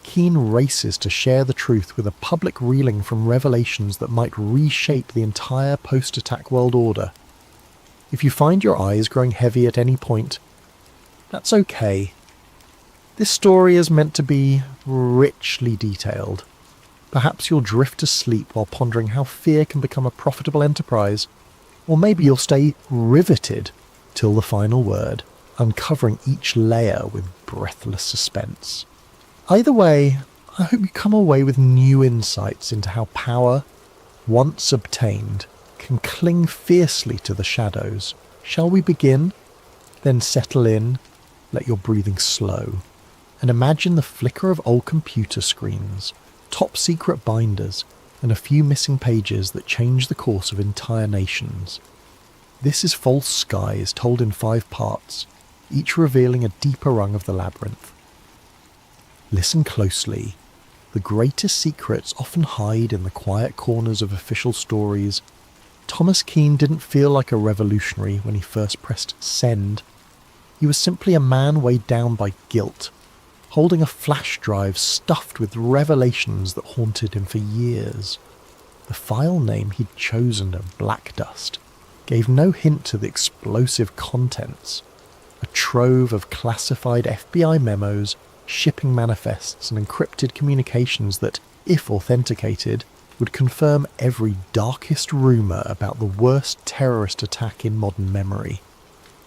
Keane races to share the truth with a public reeling from revelations that might reshape the entire post-attack world order. If you find your eyes growing heavy at any point, that's okay. This story is meant to be richly detailed. Perhaps you'll drift to sleep while pondering how fear can become a profitable enterprise, or maybe you'll stay riveted till the final word, uncovering each layer with breathless suspense. Either way, I hope you come away with new insights into how power, once obtained, can cling fiercely to the shadows. Shall we begin? Then settle in, let your breathing slow, and imagine the flicker of old computer screens, top-secret binders, and a few missing pages that change the course of entire nations. This is False Skies, told in 5 parts, each revealing a deeper rung of the labyrinth. Listen closely. The greatest secrets often hide in the quiet corners of official stories. Thomas Keane didn't feel like a revolutionary when he first pressed send. He was simply a man weighed down by guilt, holding a flash drive stuffed with revelations that haunted him for years. The file name he'd chosen, Black Dust, gave no hint to the explosive contents. A trove of classified FBI memos, shipping manifests and encrypted communications that, if authenticated, would confirm every darkest rumour about the worst terrorist attack in modern memory.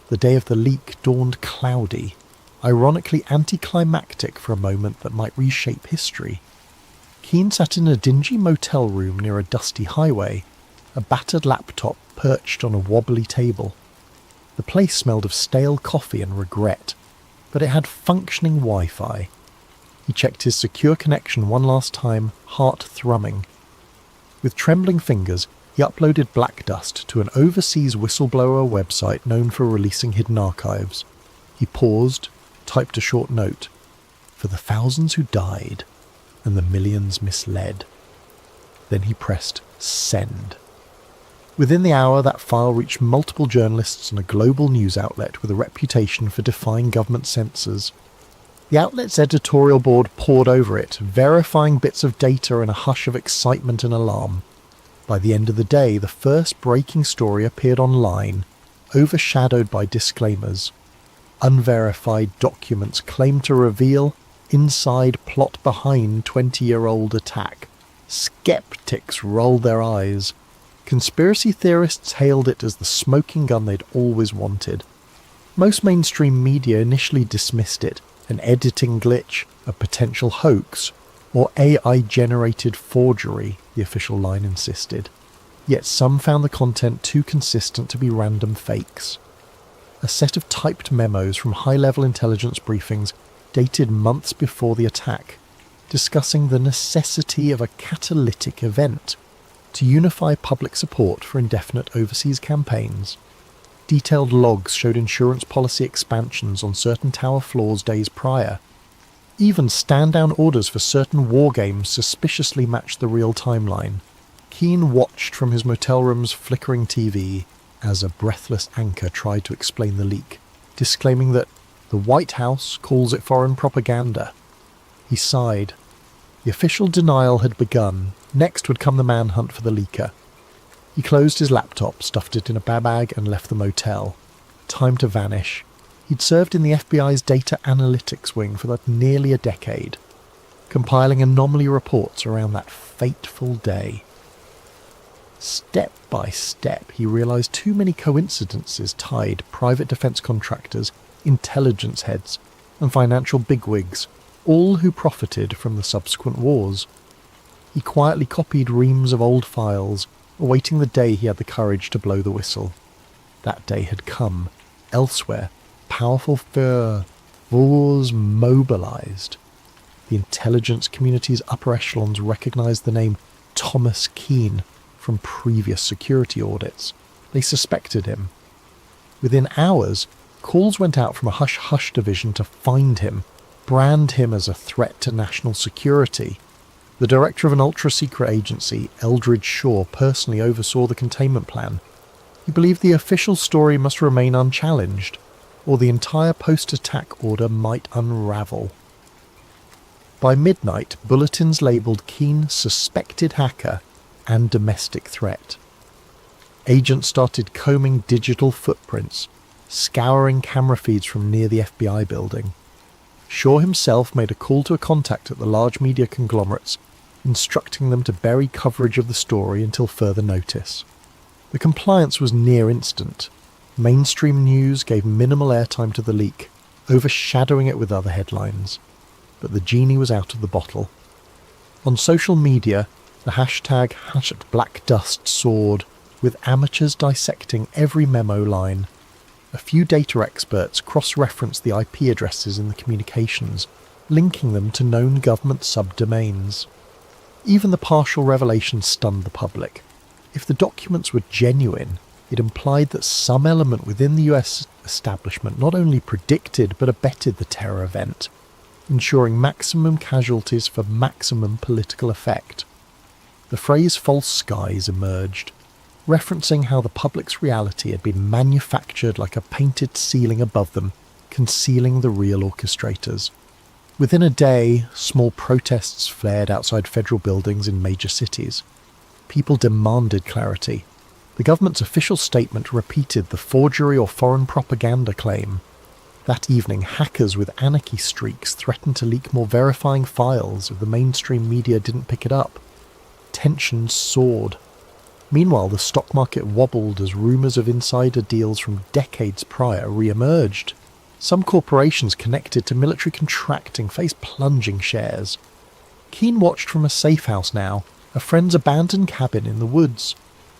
The day of the leak dawned cloudy, ironically anticlimactic for a moment that might reshape history. Keane sat in a dingy motel room near a dusty highway, a battered laptop perched on a wobbly table. The place smelled of stale coffee and regret, but it had functioning Wi-Fi. He checked his secure connection one last time, heart thrumming. With trembling fingers, he uploaded Black Dust to an overseas whistleblower website known for releasing hidden archives. He paused, typed a short note, for the thousands who died and the millions misled. Then he pressed send. Within the hour, that file reached multiple journalists and a global news outlet with a reputation for defying government censors. The outlet's editorial board pored over it, verifying bits of data in a hush of excitement and alarm. By the end of the day, the first breaking story appeared online, overshadowed by disclaimers. Unverified documents claim to reveal inside plot behind 20-year-old attack. Skeptics rolled their eyes. Conspiracy theorists hailed it as the smoking gun they'd always wanted. Most mainstream media initially dismissed it, an editing glitch, a potential hoax, or AI-generated forgery, the official line insisted. Yet some found the content too consistent to be random fakes. A set of typed memos from high-level intelligence briefings dated months before the attack, discussing the necessity of a catalytic event to unify public support for indefinite overseas campaigns. Detailed logs showed insurance policy expansions on certain tower floors days prior. Even stand-down orders for certain war games suspiciously matched the real timeline. Keane watched from his motel room's flickering TV as a breathless anchor tried to explain the leak, disclaiming that the White House calls it foreign propaganda. He sighed. The official denial had begun. Next would come the manhunt for the leaker. He closed his laptop, stuffed it in a bag and left the motel. Time to vanish. He'd served in the FBI's data analytics wing for nearly a decade, compiling anomaly reports around that fateful day. Step by step, he realized too many coincidences tied private defense contractors, intelligence heads, and financial bigwigs, all who profited from the subsequent wars. He quietly copied reams of old files, awaiting the day he had the courage to blow the whistle. That day had come. Elsewhere, powerful wars mobilized. The intelligence community's upper echelons recognized the name Thomas Keane from previous security audits. They suspected him. Within hours, calls went out from a hush-hush division to find him, brand him as a threat to national security. The director of an ultra-secret agency, Eldridge Shaw, personally oversaw the containment plan. He believed the official story must remain unchallenged, or the entire post-attack order might unravel. By midnight, bulletins labelled Keane suspected hacker and domestic threat. Agents started combing digital footprints, scouring camera feeds from near the FBI building. Shaw himself made a call to a contact at the large media conglomerates, instructing them to bury coverage of the story until further notice. The compliance was near instant. Mainstream news gave minimal airtime to the leak, overshadowing it with other headlines. But the genie was out of the bottle. On social media, the hashtag #BlackDust soared, with amateurs dissecting every memo line. A few data experts cross-referenced the IP addresses in the communications, linking them to known government subdomains. Even the partial revelation stunned the public. If the documents were genuine, it implied that some element within the US establishment not only predicted but abetted the terror event, ensuring maximum casualties for maximum political effect. The phrase false skies emerged, referencing how the public's reality had been manufactured like a painted ceiling above them, concealing the real orchestrators. Within a day, small protests flared outside federal buildings in major cities. People demanded clarity. The government's official statement repeated the forgery or foreign propaganda claim. That evening, hackers with anarchy streaks threatened to leak more verifying files if the mainstream media didn't pick it up. Tensions soared. Meanwhile, the stock market wobbled as rumours of insider deals from decades prior re-emerged. Some corporations connected to military contracting faced plunging shares. Keane watched from a safe house now, a friend's abandoned cabin in the woods.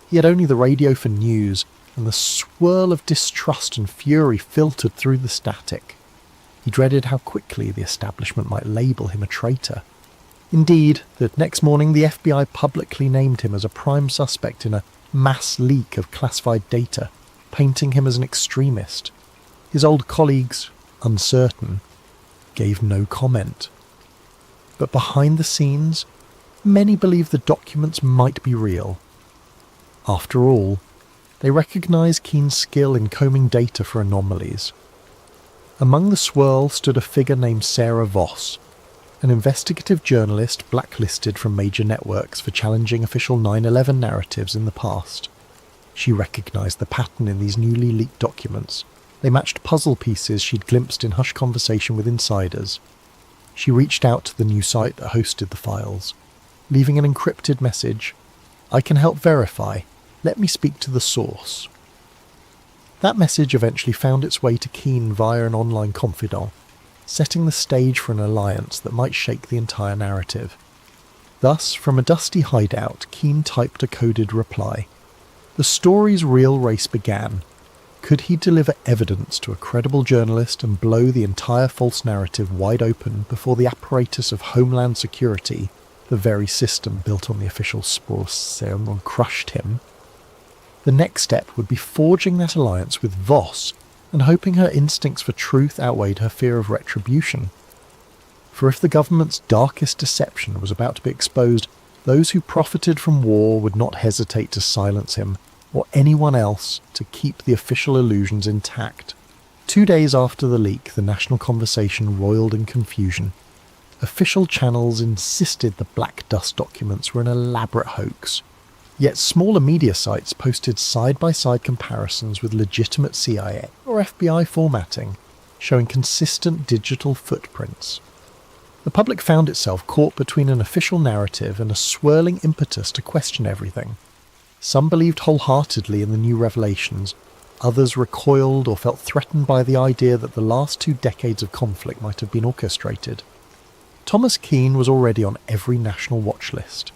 He had only the radio for news, and the swirl of distrust and fury filtered through the static. He dreaded how quickly the establishment might label him a traitor. Indeed, the next morning the FBI publicly named him as a prime suspect in a mass leak of classified data, painting him as an extremist. His old colleagues, uncertain, gave no comment. But behind the scenes, many believed the documents might be real. After all, they recognised Keane's skill in combing data for anomalies. Among the swirl stood a figure named Sarah Voss, an investigative journalist blacklisted from major networks for challenging official 9/11 narratives in the past. She recognised the pattern in these newly leaked documents. They matched puzzle pieces she'd glimpsed in hushed conversation with insiders. She reached out to the new site that hosted the files, leaving an encrypted message. "I can help verify. Let me speak to the source." That message eventually found its way to Keane via an online confidant, setting the stage for an alliance that might shake the entire narrative. Thus, from a dusty hideout, Keane typed a coded reply. The story's real race began. Could he deliver evidence to a credible journalist and blow the entire false narrative wide open before the apparatus of Homeland Security, the very system built on the official Sporserum, crushed him? The next step would be forging that alliance with Voss and hoping her instincts for truth outweighed her fear of retribution. For if the government's darkest deception was about to be exposed, those who profited from war would not hesitate to silence him, or anyone else, to keep the official illusions intact. 2 days after the leak, the national conversation roiled in confusion. Official channels insisted the Black Dust documents were an elaborate hoax. Yet smaller media sites posted side-by-side comparisons with legitimate CIA or FBI formatting, showing consistent digital footprints. The public found itself caught between an official narrative and a swirling impetus to question everything. Some believed wholeheartedly in the new revelations, others recoiled or felt threatened by the idea that the last 2 decades of conflict might have been orchestrated. Thomas Keane was already on every national watch list.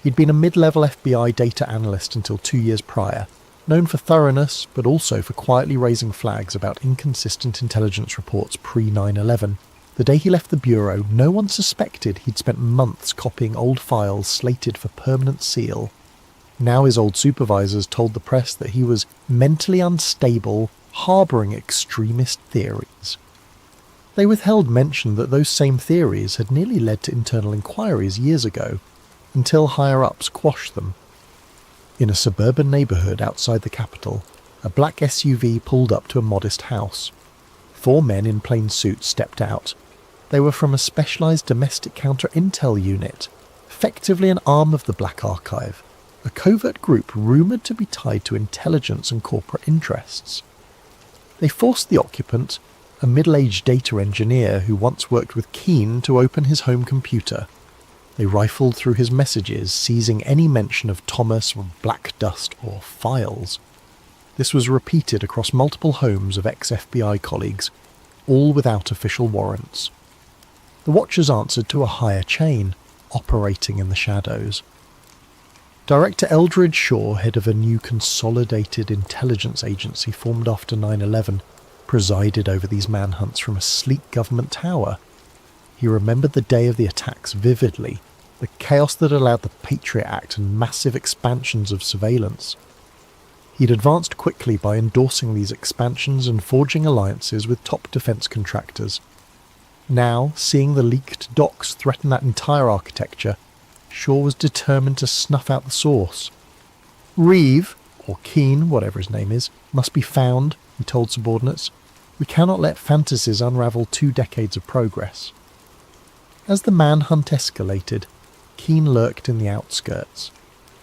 He'd been a mid-level FBI data analyst until 2 years prior, known for thoroughness but also for quietly raising flags about inconsistent intelligence reports pre-9/11. The day he left the bureau, no one suspected he'd spent months copying old files slated for permanent seal. Now his old supervisors told the press that he was mentally unstable, harbouring extremist theories. They withheld mention that those same theories had nearly led to internal inquiries years ago, until higher-ups quashed them. In a suburban neighbourhood outside the capital, a black SUV pulled up to a modest house. 4 men in plain suits stepped out. They were from a specialised domestic counter-intel unit, effectively an arm of the Black Archive, a covert group rumoured to be tied to intelligence and corporate interests. They forced the occupant, a middle-aged data engineer who once worked with Keane, to open his home computer. They rifled through his messages, seizing any mention of Thomas or Black Dust or files. This was repeated across multiple homes of ex-FBI colleagues, all without official warrants. The Watchers answered to a higher chain, operating in the shadows. Director Eldridge Shaw, head of a new consolidated intelligence agency formed after 9/11, presided over these manhunts from a sleek government tower. He remembered the day of the attacks vividly, the chaos that allowed the Patriot Act and massive expansions of surveillance. He'd advanced quickly by endorsing these expansions and forging alliances with top defence contractors. Now, seeing the leaked docs threaten that entire architecture, Shaw was determined to snuff out the source. Reeve, or Keane, whatever his name is, must be found, he told subordinates. We cannot let fantasies unravel 2 decades of progress. As the manhunt escalated, Keane lurked in the outskirts.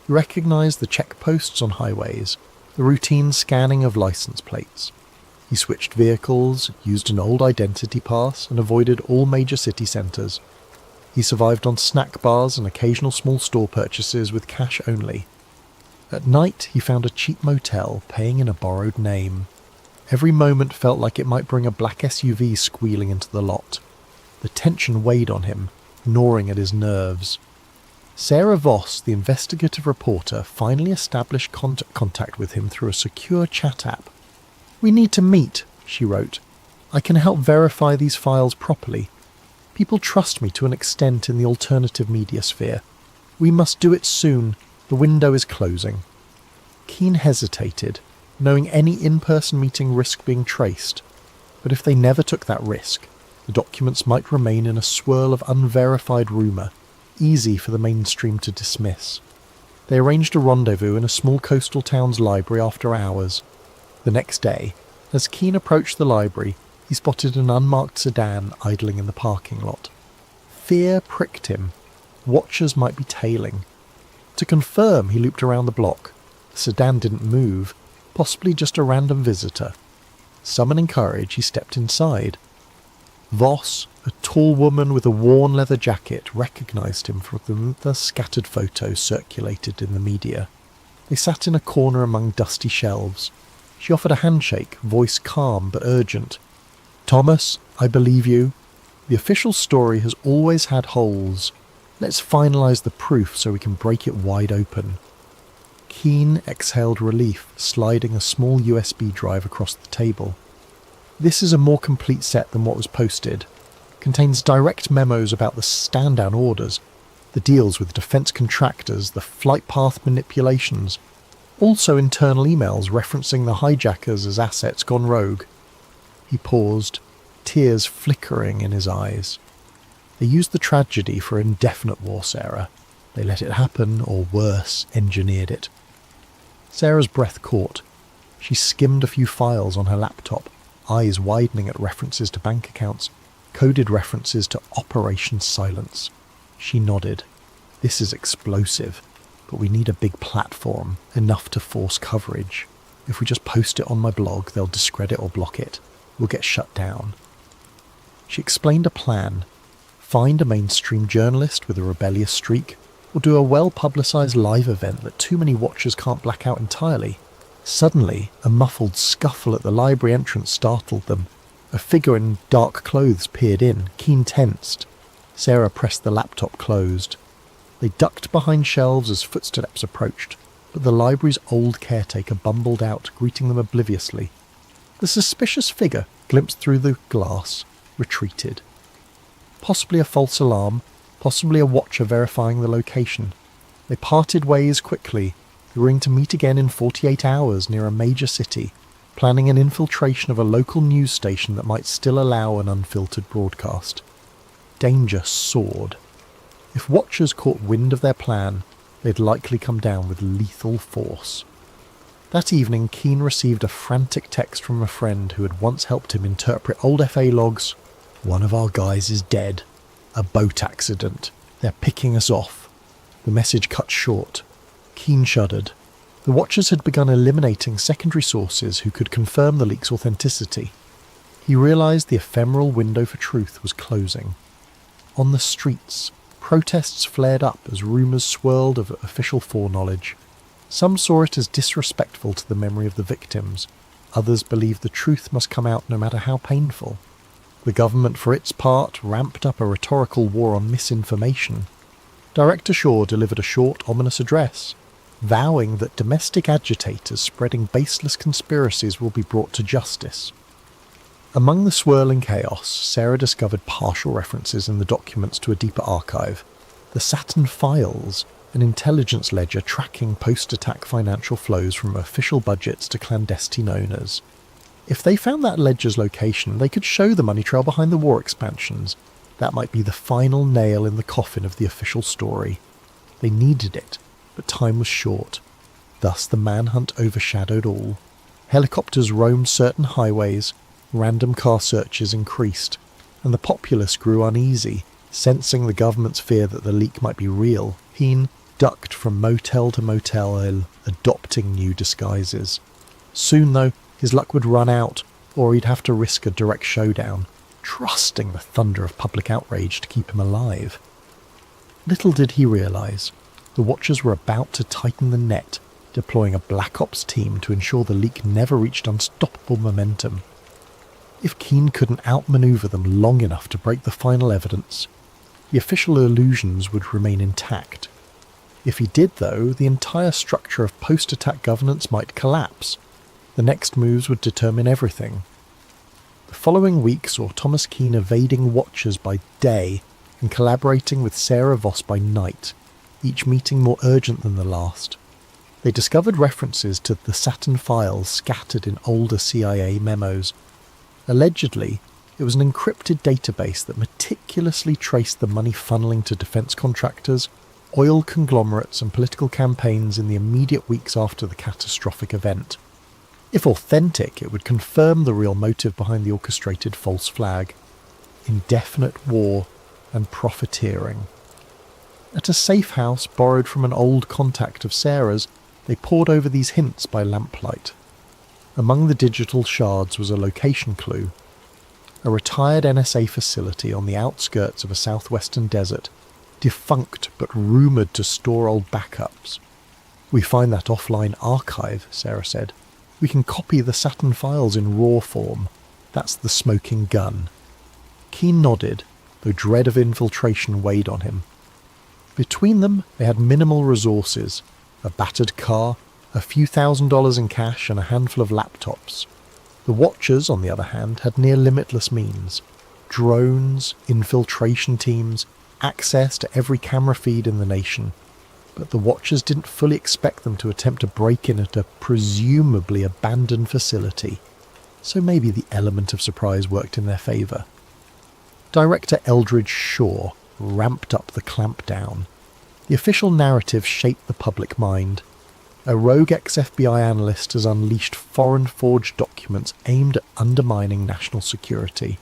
He recognised the checkposts on highways, the routine scanning of licence plates. He switched vehicles, used an old identity pass, and avoided all major city centres. He survived on snack bars and occasional small store purchases with cash only. At night, he found a cheap motel, paying in a borrowed name. Every moment felt like it might bring a black SUV squealing into the lot. The tension weighed on him, gnawing at his nerves. Sarah Voss, the investigative reporter, finally established contact with him through a secure chat app. "We need to meet," she wrote. "I can help verify these files properly. People trust me to an extent in the alternative media sphere. We must do it soon. The window is closing." Keane hesitated, knowing any in-person meeting risked being traced. But if they never took that risk, the documents might remain in a swirl of unverified rumour, easy for the mainstream to dismiss. They arranged a rendezvous in a small coastal town's library after hours. The next day, as Keane approached the library, he spotted an unmarked sedan idling in the parking lot. Fear pricked him. Watchers might be tailing. To confirm, he looped around the block. The sedan didn't move, possibly just a random visitor. Summoning courage, he stepped inside. Voss, a tall woman with a worn leather jacket, recognised him from the scattered photos circulated in the media. They sat in a corner among dusty shelves. She offered a handshake, voice calm but urgent. "Thomas, I believe you. The official story has always had holes. Let's finalise the proof so we can break it wide open." Keane exhaled relief, sliding a small USB drive across the table. "This is a more complete set than what was posted. Contains direct memos about the stand-down orders, the deals with defence contractors, the flight path manipulations. Also internal emails referencing the hijackers as assets gone rogue." He paused, tears flickering in his eyes. They used the tragedy for indefinite war, Sarah. They let it happen, or worse, engineered it. Sarah's breath caught. She skimmed a few files on her laptop, eyes widening at references to bank accounts, coded references to Operation Silence. She nodded. "This is explosive, but we need a big platform, enough to force coverage. If we just post it on my blog, they'll discredit or block it. We'll get shut down." She explained a plan. Find a mainstream journalist with a rebellious streak, or do a well-publicised live event that too many watchers can't black out entirely. Suddenly, a muffled scuffle at the library entrance startled them. A figure in dark clothes peered in, Keane tensed. Sarah pressed the laptop closed. They ducked behind shelves as footsteps approached, but the library's old caretaker bumbled out, greeting them obliviously. The suspicious figure, glimpsed through the glass, retreated. Possibly a false alarm, possibly a watcher verifying the location. They parted ways quickly, agreeing to meet again in 48 hours near a major city, planning an infiltration of a local news station that might still allow an unfiltered broadcast. Danger soared. If watchers caught wind of their plan, they'd likely come down with lethal force. That evening, Keane received a frantic text from a friend who had once helped him interpret old FA logs. "One of our guys is dead. A boat accident. They're picking us off." The message cut short. Keane shuddered. The watchers had begun eliminating secondary sources who could confirm the leak's authenticity. He realised the ephemeral window for truth was closing. On the streets, protests flared up as rumours swirled of official foreknowledge. Some saw it as disrespectful to the memory of the victims. Others believed the truth must come out no matter how painful. The government, for its part, ramped up a rhetorical war on misinformation. Director Shaw delivered a short, ominous address, vowing that domestic agitators spreading baseless conspiracies will be brought to justice. Among the swirling chaos, Sarah discovered partial references in the documents to a deeper archive. the Saturn Files, an intelligence ledger tracking post-attack financial flows from official budgets to clandestine owners. If they found that ledger's location, they could show the money trail behind the war expansions. That might be the final nail in the coffin of the official story. They needed it, but time was short. Thus the manhunt overshadowed all. Helicopters roamed certain highways, random car searches increased, and the populace grew uneasy, sensing the government's fear that the leak might be real. Keane ducked from motel to motel, adopting new disguises. Soon, though, his luck would run out, or he'd have to risk a direct showdown, trusting the thunder of public outrage to keep him alive. Little did he realise, the Watchers were about to tighten the net, deploying a Black Ops team to ensure the leak never reached unstoppable momentum. If Keane couldn't outmaneuver them long enough to break the final evidence, the official illusions would remain intact. If he did, though, the entire structure of post-attack governance might collapse. The next moves would determine everything. The following week saw Thomas Keane evading Watchers by day and collaborating with Sarah Voss by night, each meeting more urgent than the last. They discovered references to the Saturn Files scattered in older CIA memos. Allegedly, it was an encrypted database that meticulously traced the money funneling to defence contractors, oil conglomerates and political campaigns in the immediate weeks after the catastrophic event. If authentic, it would confirm the real motive behind the orchestrated false flag: indefinite war and profiteering. At a safe house borrowed from an old contact of Sarah's, they pored over these hints by lamplight. Among the digital shards was a location clue: a retired NSA facility on the outskirts of a southwestern desert, defunct but rumoured to store old backups. "We find that offline archive," Sarah said. "We can copy the Saturn Files in raw form. That's the smoking gun." Keane nodded, though dread of infiltration weighed on him. Between them, they had minimal resources: a battered car, a few $1,000s in cash, and a handful of laptops. The Watchers, on the other hand, had near limitless means: drones, infiltration teams, access to every camera feed in the nation. But the Watchers didn't fully expect them to attempt to break in at a presumably abandoned facility, so maybe the element of surprise worked in their favour. Director Eldridge Shaw ramped up the clampdown. The official narrative shaped the public mind. A rogue ex-FBI analyst has unleashed foreign-forged documents aimed at undermining national security.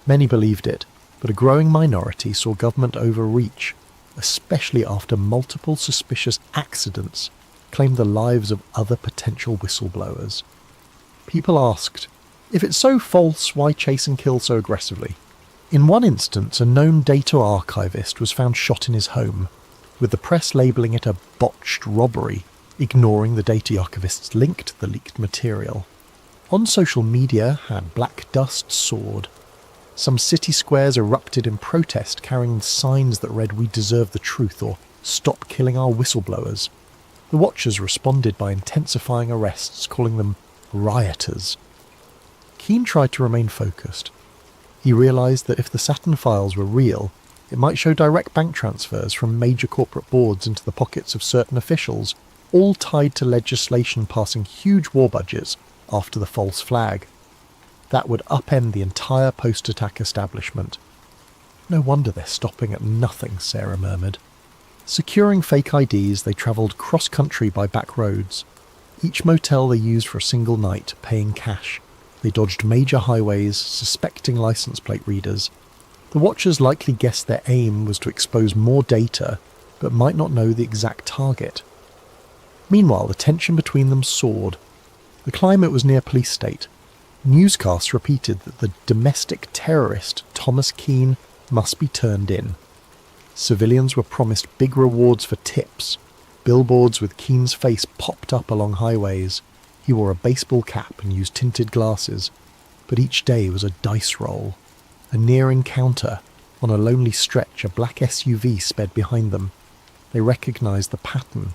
Many believed it, but a growing minority saw government overreach, especially after multiple suspicious accidents claimed the lives of other potential whistleblowers. People asked, if it's so false, why chase and kill so aggressively? In one instance, a known data archivist was found shot in his home, with the press labelling it a botched robbery, ignoring the data archivist's link to the leaked material. On social media, black dust soared. Some city squares erupted in protest, carrying signs that read "We deserve the truth" or "Stop killing our whistleblowers." The Watchers responded by intensifying arrests, calling them rioters. Keane tried to remain focused. He realised that if the Saturn Files were real, it might show direct bank transfers from major corporate boards into the pockets of certain officials, all tied to legislation passing huge war budgets after the false flag. That would upend the entire post-attack establishment. "No wonder they're stopping at nothing," Sarah murmured. Securing fake IDs, they travelled cross-country by back roads. Each motel they used for a single night, paying cash. They dodged major highways, suspecting license plate readers. The Watchers likely guessed their aim was to expose more data, but might not know the exact target. Meanwhile, the tension between them soared. The climate was near police state. Newscasts repeated that the domestic terrorist Thomas Keane must be turned in. Civilians were promised big rewards for tips. Billboards with Keane's face popped up along highways. He wore a baseball cap and used tinted glasses, but each day was a dice roll. A near encounter. On a lonely stretch, a black SUV sped behind them. They recognised the pattern.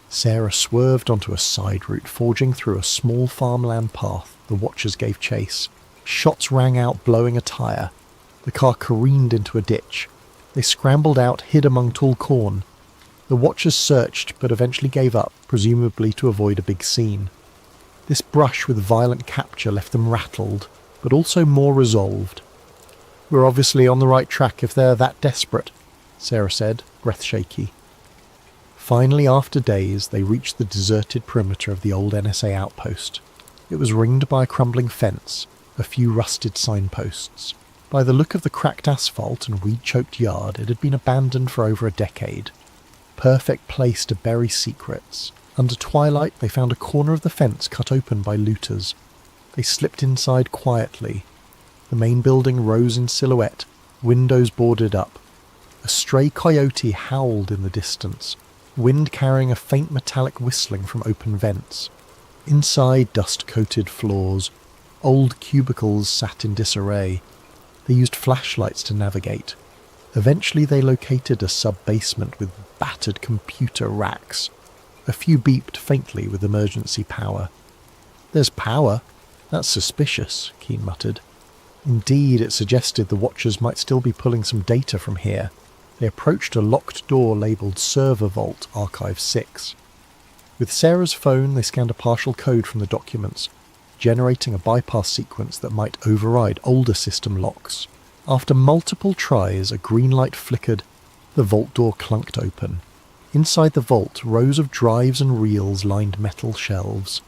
Sarah swerved onto a side route, forging through a small farmland path. The Watchers gave chase. Shots rang out, blowing a tyre. The car careened into a ditch. They scrambled out, hid among tall corn. The watchers searched, but eventually gave up, presumably to avoid a big scene. This brush with violent capture left them rattled, but also more resolved. "We're obviously on the right track if they're that desperate," Sarah said, breath shaky. Finally, after days, they reached the deserted perimeter of the old NSA outpost. It was ringed by a crumbling fence, a few rusted signposts. By the look of the cracked asphalt and weed-choked yard, it had been abandoned for over a decade. Perfect place to bury secrets. Under twilight, they found a corner of the fence cut open by looters. They slipped inside quietly. The main building rose in silhouette, windows boarded up. A stray coyote howled in the distance, wind carrying a faint metallic whistling from open vents. Inside, dust-coated floors. Old cubicles sat in disarray. They used flashlights to navigate. Eventually they located a sub-basement with battered computer racks. A few beeped faintly with emergency power. "There's power? That's suspicious," Keane muttered. Indeed, it suggested the watchers might still be pulling some data from here. They approached a locked door labelled Server Vault Archive 6. With Sarah's phone, they scanned a partial code from the documents, generating a bypass sequence that might override older system locks. After multiple tries, a green light flickered. The vault door clunked open. Inside the vault, rows of drives and reels lined metal shelves.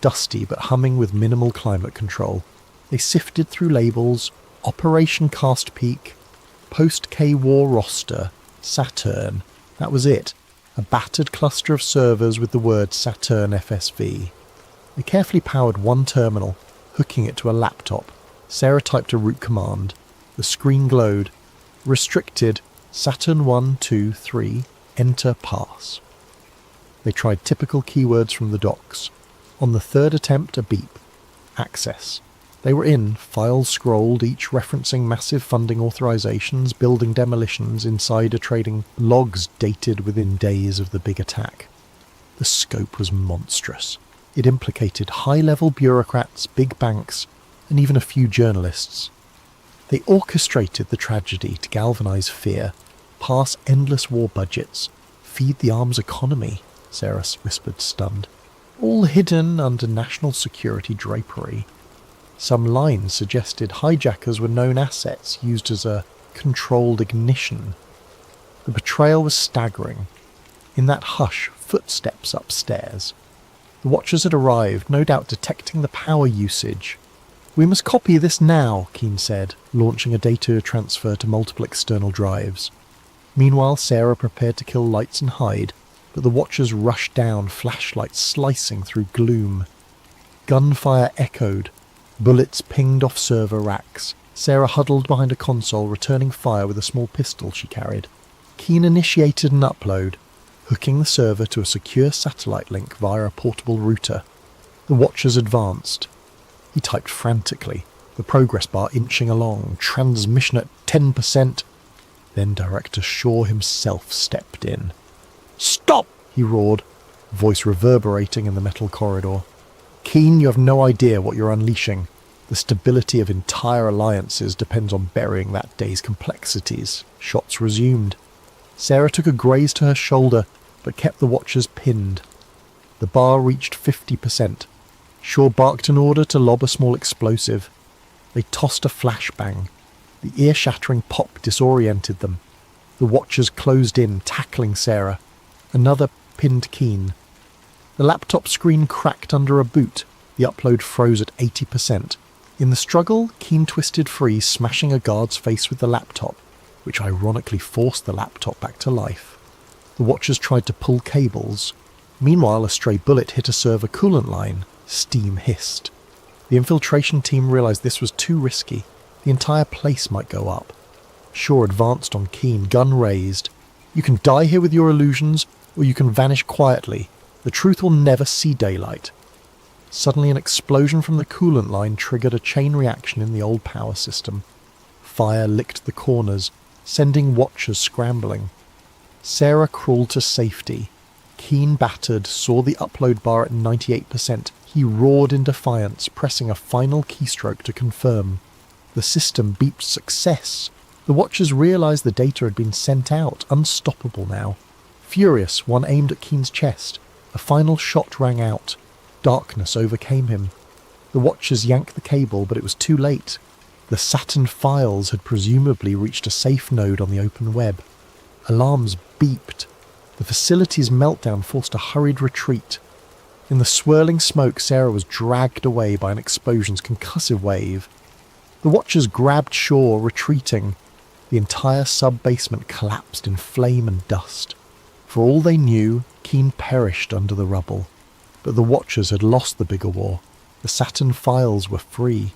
Dusty but humming with minimal climate control. They sifted through labels: Operation Cast Peak, Post-K-War Roster, Saturn. That was it. A battered cluster of servers with the word Saturn FSV. They carefully powered one terminal, hooking it to a laptop. Sarah typed a root command. The screen glowed. Restricted. Saturn 1, 2, 3. Enter pass. They tried typical keywords from the docs. On the third attempt, a beep. Access. They were in, files scrolled, each referencing massive funding authorizations, building demolitions, insider trading, logs dated within days of the big attack. The scope was monstrous. It implicated high-level bureaucrats, big banks, and even a few journalists. They orchestrated the tragedy to galvanize fear, pass endless war budgets, feed the arms economy, Sarah whispered, stunned. All hidden under national security drapery. Some lines suggested hijackers were known assets used as a controlled ignition. The betrayal was staggering. In that hush, footsteps upstairs. The watchers had arrived, no doubt detecting the power usage. "We must copy this now," Keane said, launching a data transfer to multiple external drives. Meanwhile, Sarah prepared to kill lights and hide, but the watchers rushed down, flashlights slicing through gloom. Gunfire echoed. Bullets pinged off server racks. Sarah huddled behind a console, returning fire with a small pistol she carried. Keane initiated an upload, hooking the server to a secure satellite link via a portable router. The watchers advanced. He typed frantically, the progress bar inching along, transmission at 10%. Then Director Shaw himself stepped in. "Stop!" he roared, voice reverberating in the metal corridor. "Keane, you have no idea what you're unleashing. The stability of entire alliances depends on burying that day's complexities." Shots resumed. Sarah took a graze to her shoulder, but kept the watchers pinned. The bar reached 50%. Shaw barked an order to lob a small explosive. They tossed a flashbang. The ear-shattering pop disoriented them. The watchers closed in, tackling Sarah. Another pinned Keane. The laptop screen cracked under a boot. The upload froze at 80%. In the struggle, Keane twisted free, smashing a guard's face with the laptop, which ironically forced the laptop back to life. The watchers tried to pull cables. Meanwhile, a stray bullet hit a server coolant line. Steam hissed. The infiltration team realized this was too risky. The entire place might go up. Shaw advanced on Keane, gun raised. "You can die here with your illusions, or you can vanish quietly. The truth will never see daylight." Suddenly an explosion from the coolant line triggered a chain reaction in the old power system. Fire licked the corners, sending watchers scrambling. Sarah crawled to safety. Keane, battered, saw the upload bar at 98%. He roared in defiance, pressing a final keystroke to confirm. The system beeped success. The watchers realised the data had been sent out, unstoppable now. Furious, one aimed at Keen's chest. A final shot rang out. Darkness overcame him. The watchers yanked the cable, but it was too late. The Saturn files had presumably reached a safe node on the open web. Alarms beeped. The facility's meltdown forced a hurried retreat. In the swirling smoke, Sarah was dragged away by an explosion's concussive wave. The watchers grabbed shore, retreating. The entire sub-basement collapsed in flame and dust. For all they knew, Keen perished under the rubble. But the watchers had lost the bigger war. The Saturn files were free.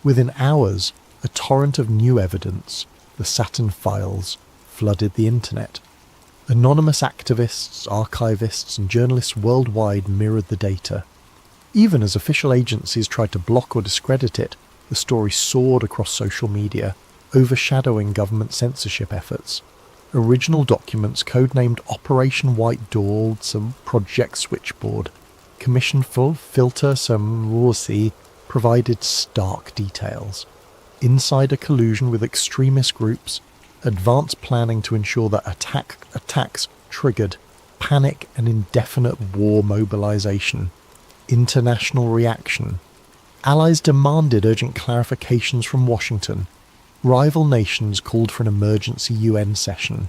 Within hours, a torrent of new evidence, the Saturn files, flooded the internet. Anonymous activists, archivists, and journalists worldwide mirrored the data. Even as official agencies tried to block or discredit it, the story soared across social media, overshadowing government censorship efforts. Original documents codenamed Operation White Door, some Project Switchboard, commissioned for filter some Rorsi, provided stark details. Insider collusion with extremist groups, advanced planning to ensure that attacks triggered panic and indefinite war mobilization, international reaction. Allies demanded urgent clarifications from Washington. Rival nations called for an emergency UN session.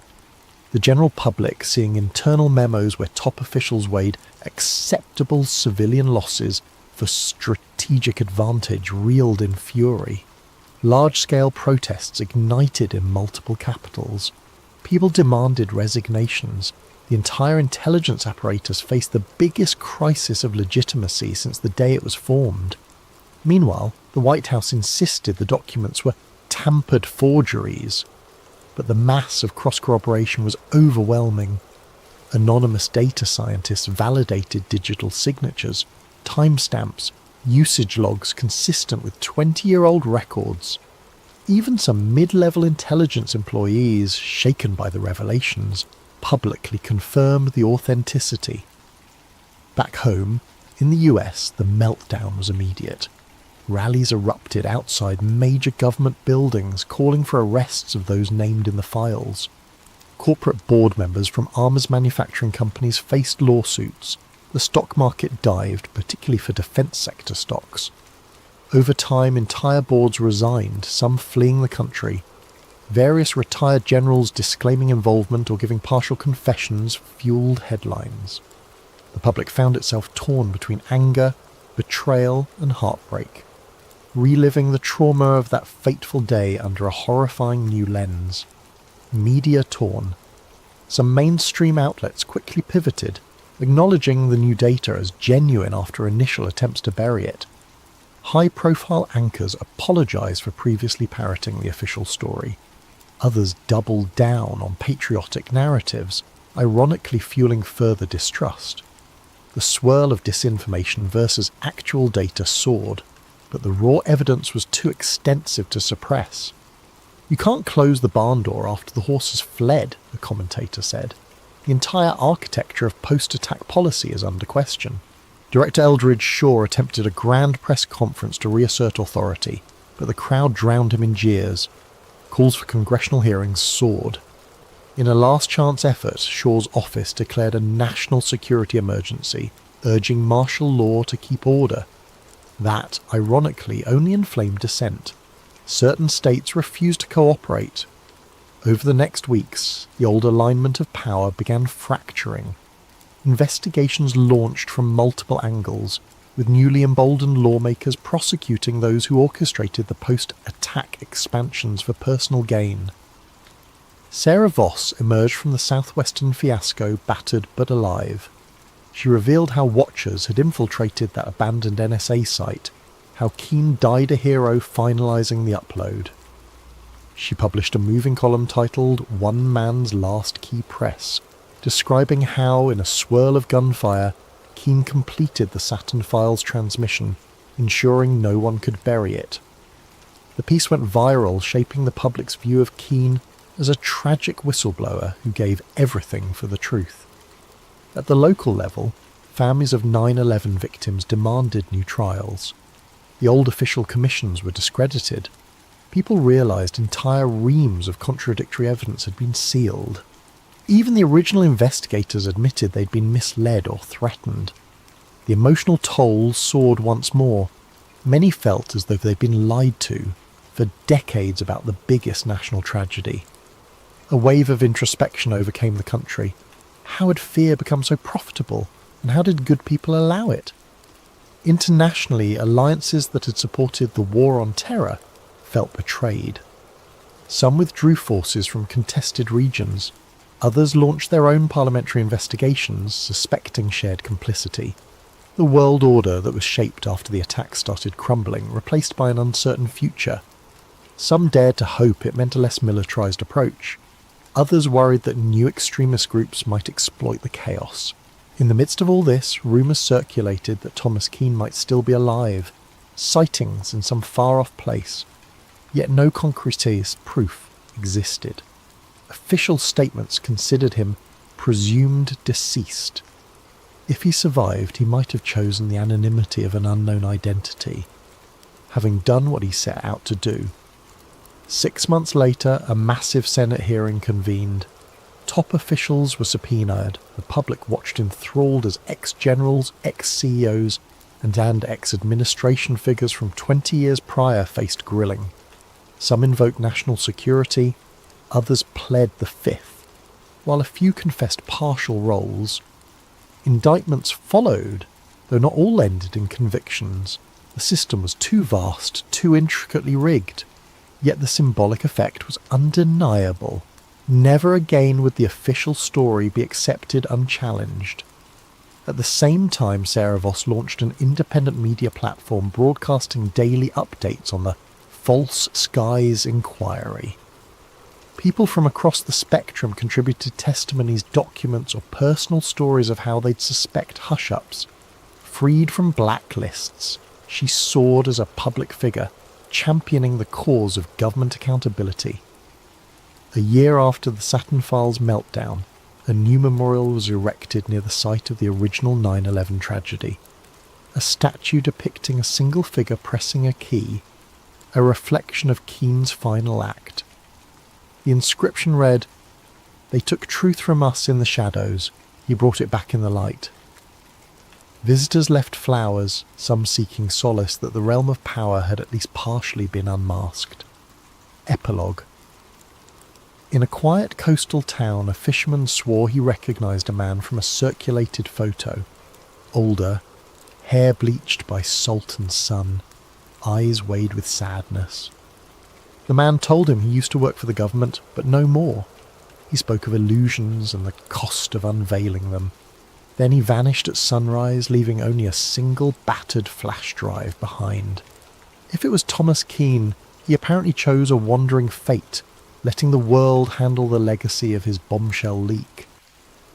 The general public, seeing internal memos where top officials weighed acceptable civilian losses for strategic advantage, reeled in fury. Large-scale protests ignited in multiple capitals. People demanded resignations. The entire intelligence apparatus faced the biggest crisis of legitimacy since the day it was formed. Meanwhile, the White House insisted the documents were tampered forgeries, but the mass of cross-corroboration was overwhelming. Anonymous data scientists validated digital signatures, timestamps, usage logs consistent with 20-year-old records. Even some mid-level intelligence employees, shaken by the revelations, publicly confirmed the authenticity. Back home, in the US, the meltdown was immediate. Rallies erupted outside major government buildings, calling for arrests of those named in the files. Corporate board members from arms manufacturing companies faced lawsuits. The stock market dived, particularly for defence sector stocks. Over time, entire boards resigned, some fleeing the country. Various retired generals disclaiming involvement or giving partial confessions fueled headlines. The public found itself torn between anger, betrayal, and heartbreak, reliving the trauma of that fateful day under a horrifying new lens. Media torn. Some mainstream outlets quickly pivoted, acknowledging the new data as genuine after initial attempts to bury it. High-profile anchors apologised for previously parroting the official story. Others doubled down on patriotic narratives, ironically fueling further distrust. The swirl of disinformation versus actual data soared, but the raw evidence was too extensive to suppress. "You can't close the barn door after the horses fled," a commentator said. "The entire architecture of post-attack policy is under question." Director Eldridge Shaw attempted a grand press conference to reassert authority, but the crowd drowned him in jeers. Calls for congressional hearings soared. In a last-chance effort, Shaw's office declared a national security emergency, urging martial law to keep order. That, ironically, only inflamed dissent. Certain states refused to cooperate. Over the next weeks, the old alignment of power began fracturing. Investigations launched from multiple angles, with newly emboldened lawmakers prosecuting those who orchestrated the post-attack expansions for personal gain. Sarah Voss emerged from the southwestern fiasco battered but alive. She revealed how Watchers had infiltrated that abandoned NSA site, how Keen died a hero finalising the upload. She published a moving column titled "One Man's Last Key Press," describing how, in a swirl of gunfire, Keen completed the Saturn files transmission, ensuring no one could bury it. The piece went viral, shaping the public's view of Keen as a tragic whistleblower who gave everything for the truth. At the local level, families of 9/11 victims demanded new trials. The old official commissions were discredited. people realised entire reams of contradictory evidence had been sealed. Even the original investigators admitted they'd been misled or threatened. The emotional toll soared once more. Many felt as though they'd been lied to for decades about the biggest national tragedy. A wave of introspection overcame the country. How had fear become so profitable, and how did good people allow it? Internationally, alliances that had supported the war on terror felt betrayed. Some withdrew forces from contested regions. Others launched their own parliamentary investigations, suspecting shared complicity. The world order that was shaped after the attack started crumbling, replaced by an uncertain future. Some dared to hope it meant a less militarised approach. Others worried that new extremist groups might exploit the chaos. In the midst of all this, rumours circulated that Thomas Keane might still be alive, sightings in some far-off place, yet no concrete proof existed. Official statements considered him presumed deceased. If he survived, he might have chosen the anonymity of an unknown identity, having done what he set out to do. 6 months later, a massive Senate hearing convened. Top officials were subpoenaed. The public watched enthralled as ex-generals, ex-CEOs, and ex-administration figures from 20 years prior faced grilling. Some invoked national security, others pled the fifth, while a few confessed partial roles. Indictments followed, though not all ended in convictions. The system was too vast, too intricately rigged. Yet the symbolic effect was undeniable. Never again would the official story be accepted unchallenged. At the same time, Sarah Voss launched an independent media platform broadcasting daily updates on the False Skies Inquiry. People from across the spectrum contributed testimonies, documents, or personal stories of how they'd suspect hush-ups. Freed from blacklists, she soared as a public figure, championing the cause of government accountability. A year after the Saturn Files meltdown, a new memorial was erected near the site of the original 9/11 tragedy. A statue depicting a single figure pressing a key, a reflection of Keane's final act. The inscription read, "They took truth from us in the shadows, he brought it back in the light." Visitors left flowers, some seeking solace that the realm of power had at least partially been unmasked. Epilogue. In a quiet coastal town, a fisherman swore he recognised a man from a circulated photo. Older, hair bleached by salt and sun, eyes weighed with sadness. The man told him he used to work for the government, but no more. He spoke of illusions and the cost of unveiling them. Then he vanished at sunrise, leaving only a single battered flash drive behind. If it was Thomas Keane, he apparently chose a wandering fate, letting the world handle the legacy of his bombshell leak.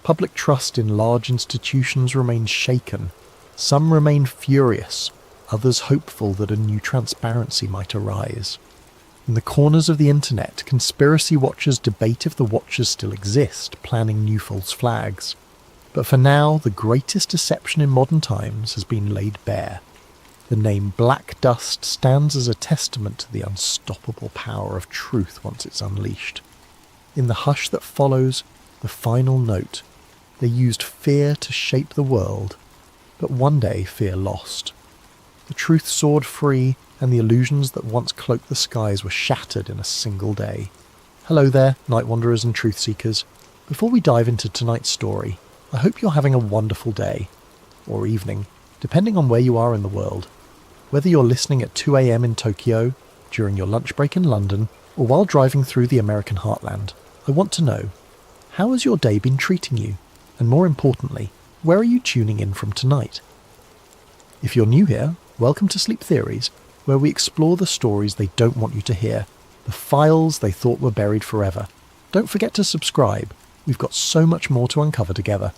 Public trust in large institutions remained shaken. Some remained furious, others hopeful that a new transparency might arise. In the corners of the internet, conspiracy watchers debate if the watchers still exist, planning new false flags. But for now, the greatest deception in modern times has been laid bare. The name Black Dust stands as a testament to the unstoppable power of truth once it's unleashed. In the hush that follows, the final note, they used fear to shape the world, but one day fear lost. The truth soared free, and the illusions that once cloaked the skies were shattered in a single day. Hello there, night wanderers and truth seekers. Before we dive into tonight's story, I hope you're having a wonderful day, or evening, depending on where you are in the world. Whether you're listening at 2 a.m. in Tokyo, during your lunch break in London, or while driving through the American heartland, I want to know, how has your day been treating you? And more importantly, where are you tuning in from tonight? If you're new here, welcome to Sleep Theories, where we explore the stories they don't want you to hear, the files they thought were buried forever. Don't forget to subscribe. We've got so much more to uncover together.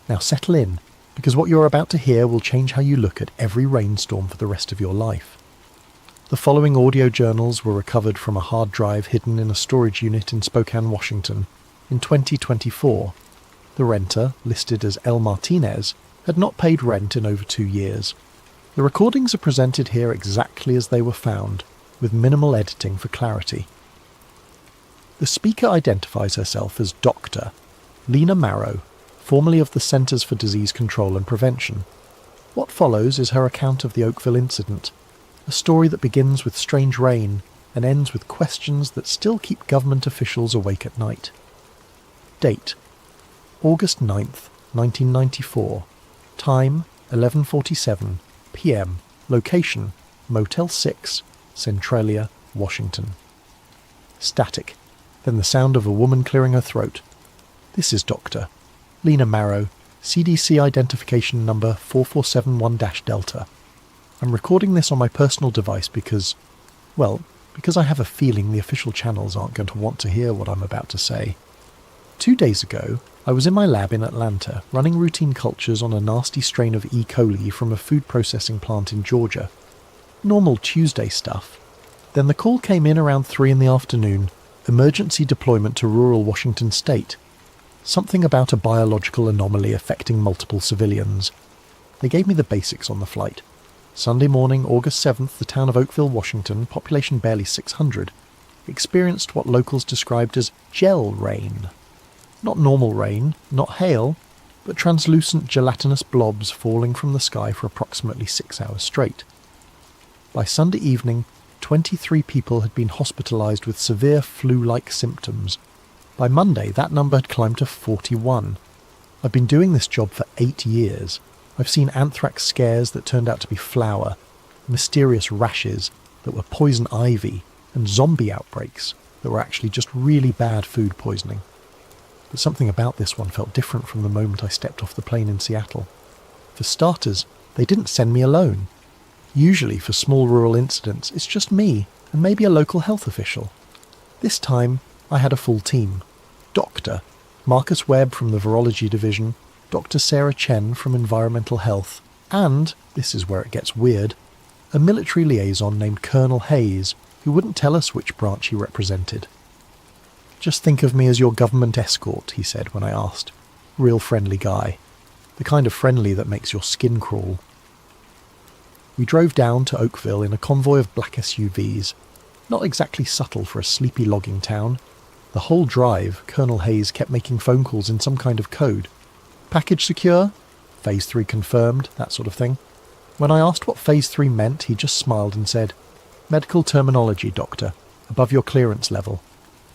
Now settle in, because what you're about to hear will change how you look at every rainstorm for the rest of your life. The following audio journals were recovered from a hard drive hidden in a storage unit in Spokane, Washington, in 2024. The renter, listed as L. Martinez, had not paid rent in over 2 years. The recordings are presented here exactly as they were found. with minimal editing for clarity. The speaker identifies herself as Dr. Lena Marrow, formerly of the Centers for Disease Control and Prevention. What follows is her account of the Oakville incident, a story that begins with strange rain and ends with questions that still keep government officials awake at night. Date: August 9th, 1994. Time: 11:47 p.m. Location: Motel 6, Centralia, Washington. Static. Then the sound of a woman clearing her throat. This is Dr. Lena Marrow, CDC identification number 4471-Delta. I'm recording this on my personal device because I have a feeling the official channels aren't going to want to hear what I'm about to say. 2 days ago, I was in my lab in Atlanta, running routine cultures on a nasty strain of E. coli from a food processing plant in Georgia. Normal Tuesday stuff. Then the call came in around 3 in the afternoon, emergency deployment to rural Washington state. Something about a biological anomaly affecting multiple civilians. They gave me the basics on the flight. Sunday morning, August 7th, the town of Oakville, Washington, population barely 600, experienced what locals described as gel rain. Not normal rain, not hail, but translucent gelatinous blobs falling from the sky for approximately 6 hours straight. By Sunday evening, 23 people had been hospitalized with severe flu-like symptoms. By Monday, that number had climbed to 41. I've been doing this job for 8 years. I've seen anthrax scares that turned out to be flour, mysterious rashes that were poison ivy, and zombie outbreaks that were actually just really bad food poisoning. But something about this one felt different from the moment I stepped off the plane in Seattle. For starters, they didn't send me alone. Usually, for small rural incidents, it's just me and maybe a local health official. This time, I had a full team. Dr. Marcus Webb from the Virology Division, Dr. Sarah Chen from Environmental Health, and, this is where it gets weird, a military liaison named Colonel Hayes, who wouldn't tell us which branch he represented. "Just think of me as your government escort," he said when I asked. Real friendly guy. The kind of friendly that makes your skin crawl. We drove down to Oakville in a convoy of black SUVs. Not exactly subtle for a sleepy logging town. The whole drive, Colonel Hayes kept making phone calls in some kind of code. Package secure? Phase 3 confirmed, that sort of thing. When I asked what Phase 3 meant, he just smiled and said, "Medical terminology, Doctor. Above your clearance level."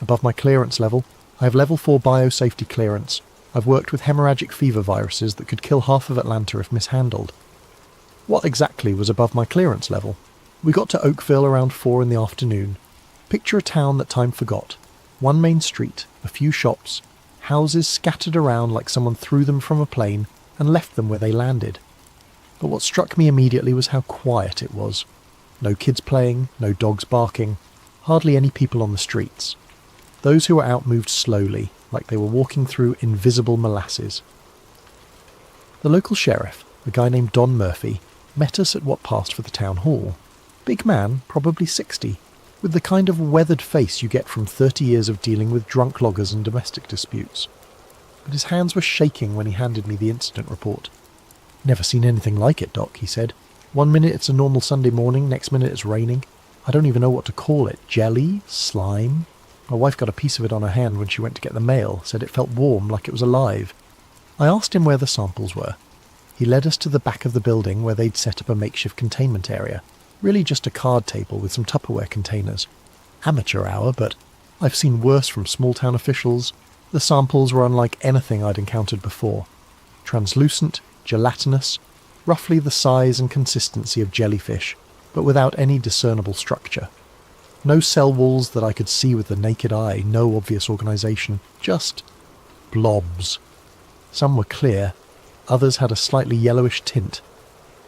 Above my clearance level, I have level 4 biosafety clearance. I've worked with hemorrhagic fever viruses that could kill half of Atlanta if mishandled. What exactly was above my clearance level? We got to Oakville around 4 in the afternoon. Picture a town that time forgot. One main street, a few shops, houses scattered around like someone threw them from a plane and left them where they landed. But what struck me immediately was how quiet it was. No kids playing, no dogs barking, hardly any people on the streets. Those who were out moved slowly, like they were walking through invisible molasses. The local sheriff, a guy named Don Murphy, met us at what passed for the town hall. Big man, probably 60, with the kind of weathered face you get from 30 years of dealing with drunk loggers and domestic disputes. But his hands were shaking when he handed me the incident report. "Never seen anything like it, Doc," he said. "One minute it's a normal Sunday morning, next minute it's raining. I don't even know what to call it. Jelly? Slime? My wife got a piece of it on her hand when she went to get the mail, said it felt warm, like it was alive." I asked him where the samples were. He led us to the back of the building where they'd set up a makeshift containment area. Really just a card table with some Tupperware containers. Amateur hour, but I've seen worse from small-town officials. The samples were unlike anything I'd encountered before. Translucent, gelatinous, roughly the size and consistency of jellyfish, but without any discernible structure. No cell walls that I could see with the naked eye, no obvious organisation, just blobs. Some were clear, others had a slightly yellowish tint.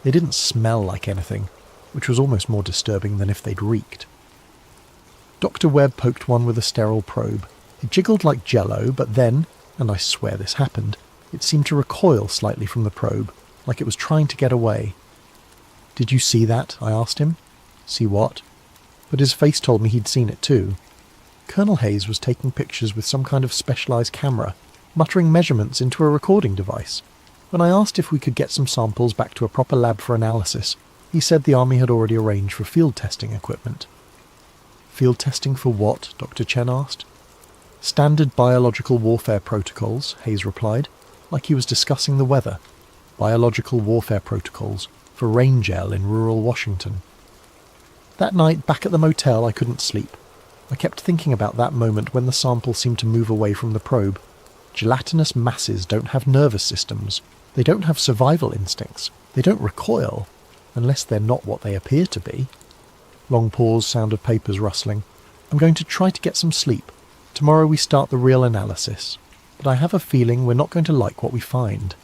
They didn't smell like anything, which was almost more disturbing than if they'd reeked. Dr. Webb poked one with a sterile probe. It jiggled like jello, but then, and I swear this happened, it seemed to recoil slightly from the probe, like it was trying to get away. "Did you see that?" I asked him. "See what?" But his face told me he'd seen it too. Colonel Hayes was taking pictures with some kind of specialised camera, muttering measurements into a recording device. When I asked if we could get some samples back to a proper lab for analysis, he said the Army had already arranged for field testing equipment. Field testing for what? Dr. Chen asked. Standard biological warfare protocols, Hayes replied, like he was discussing the weather. Biological warfare protocols for rain gel in rural Washington. That night, back at the motel, I couldn't sleep. I kept thinking about that moment when the sample seemed to move away from the probe. Gelatinous masses don't have nervous systems. They don't have survival instincts. They don't recoil, unless they're not what they appear to be. Long pause, sound of papers rustling. I'm going to try to get some sleep. Tomorrow we start the real analysis, but I have a feeling we're not going to like what we find.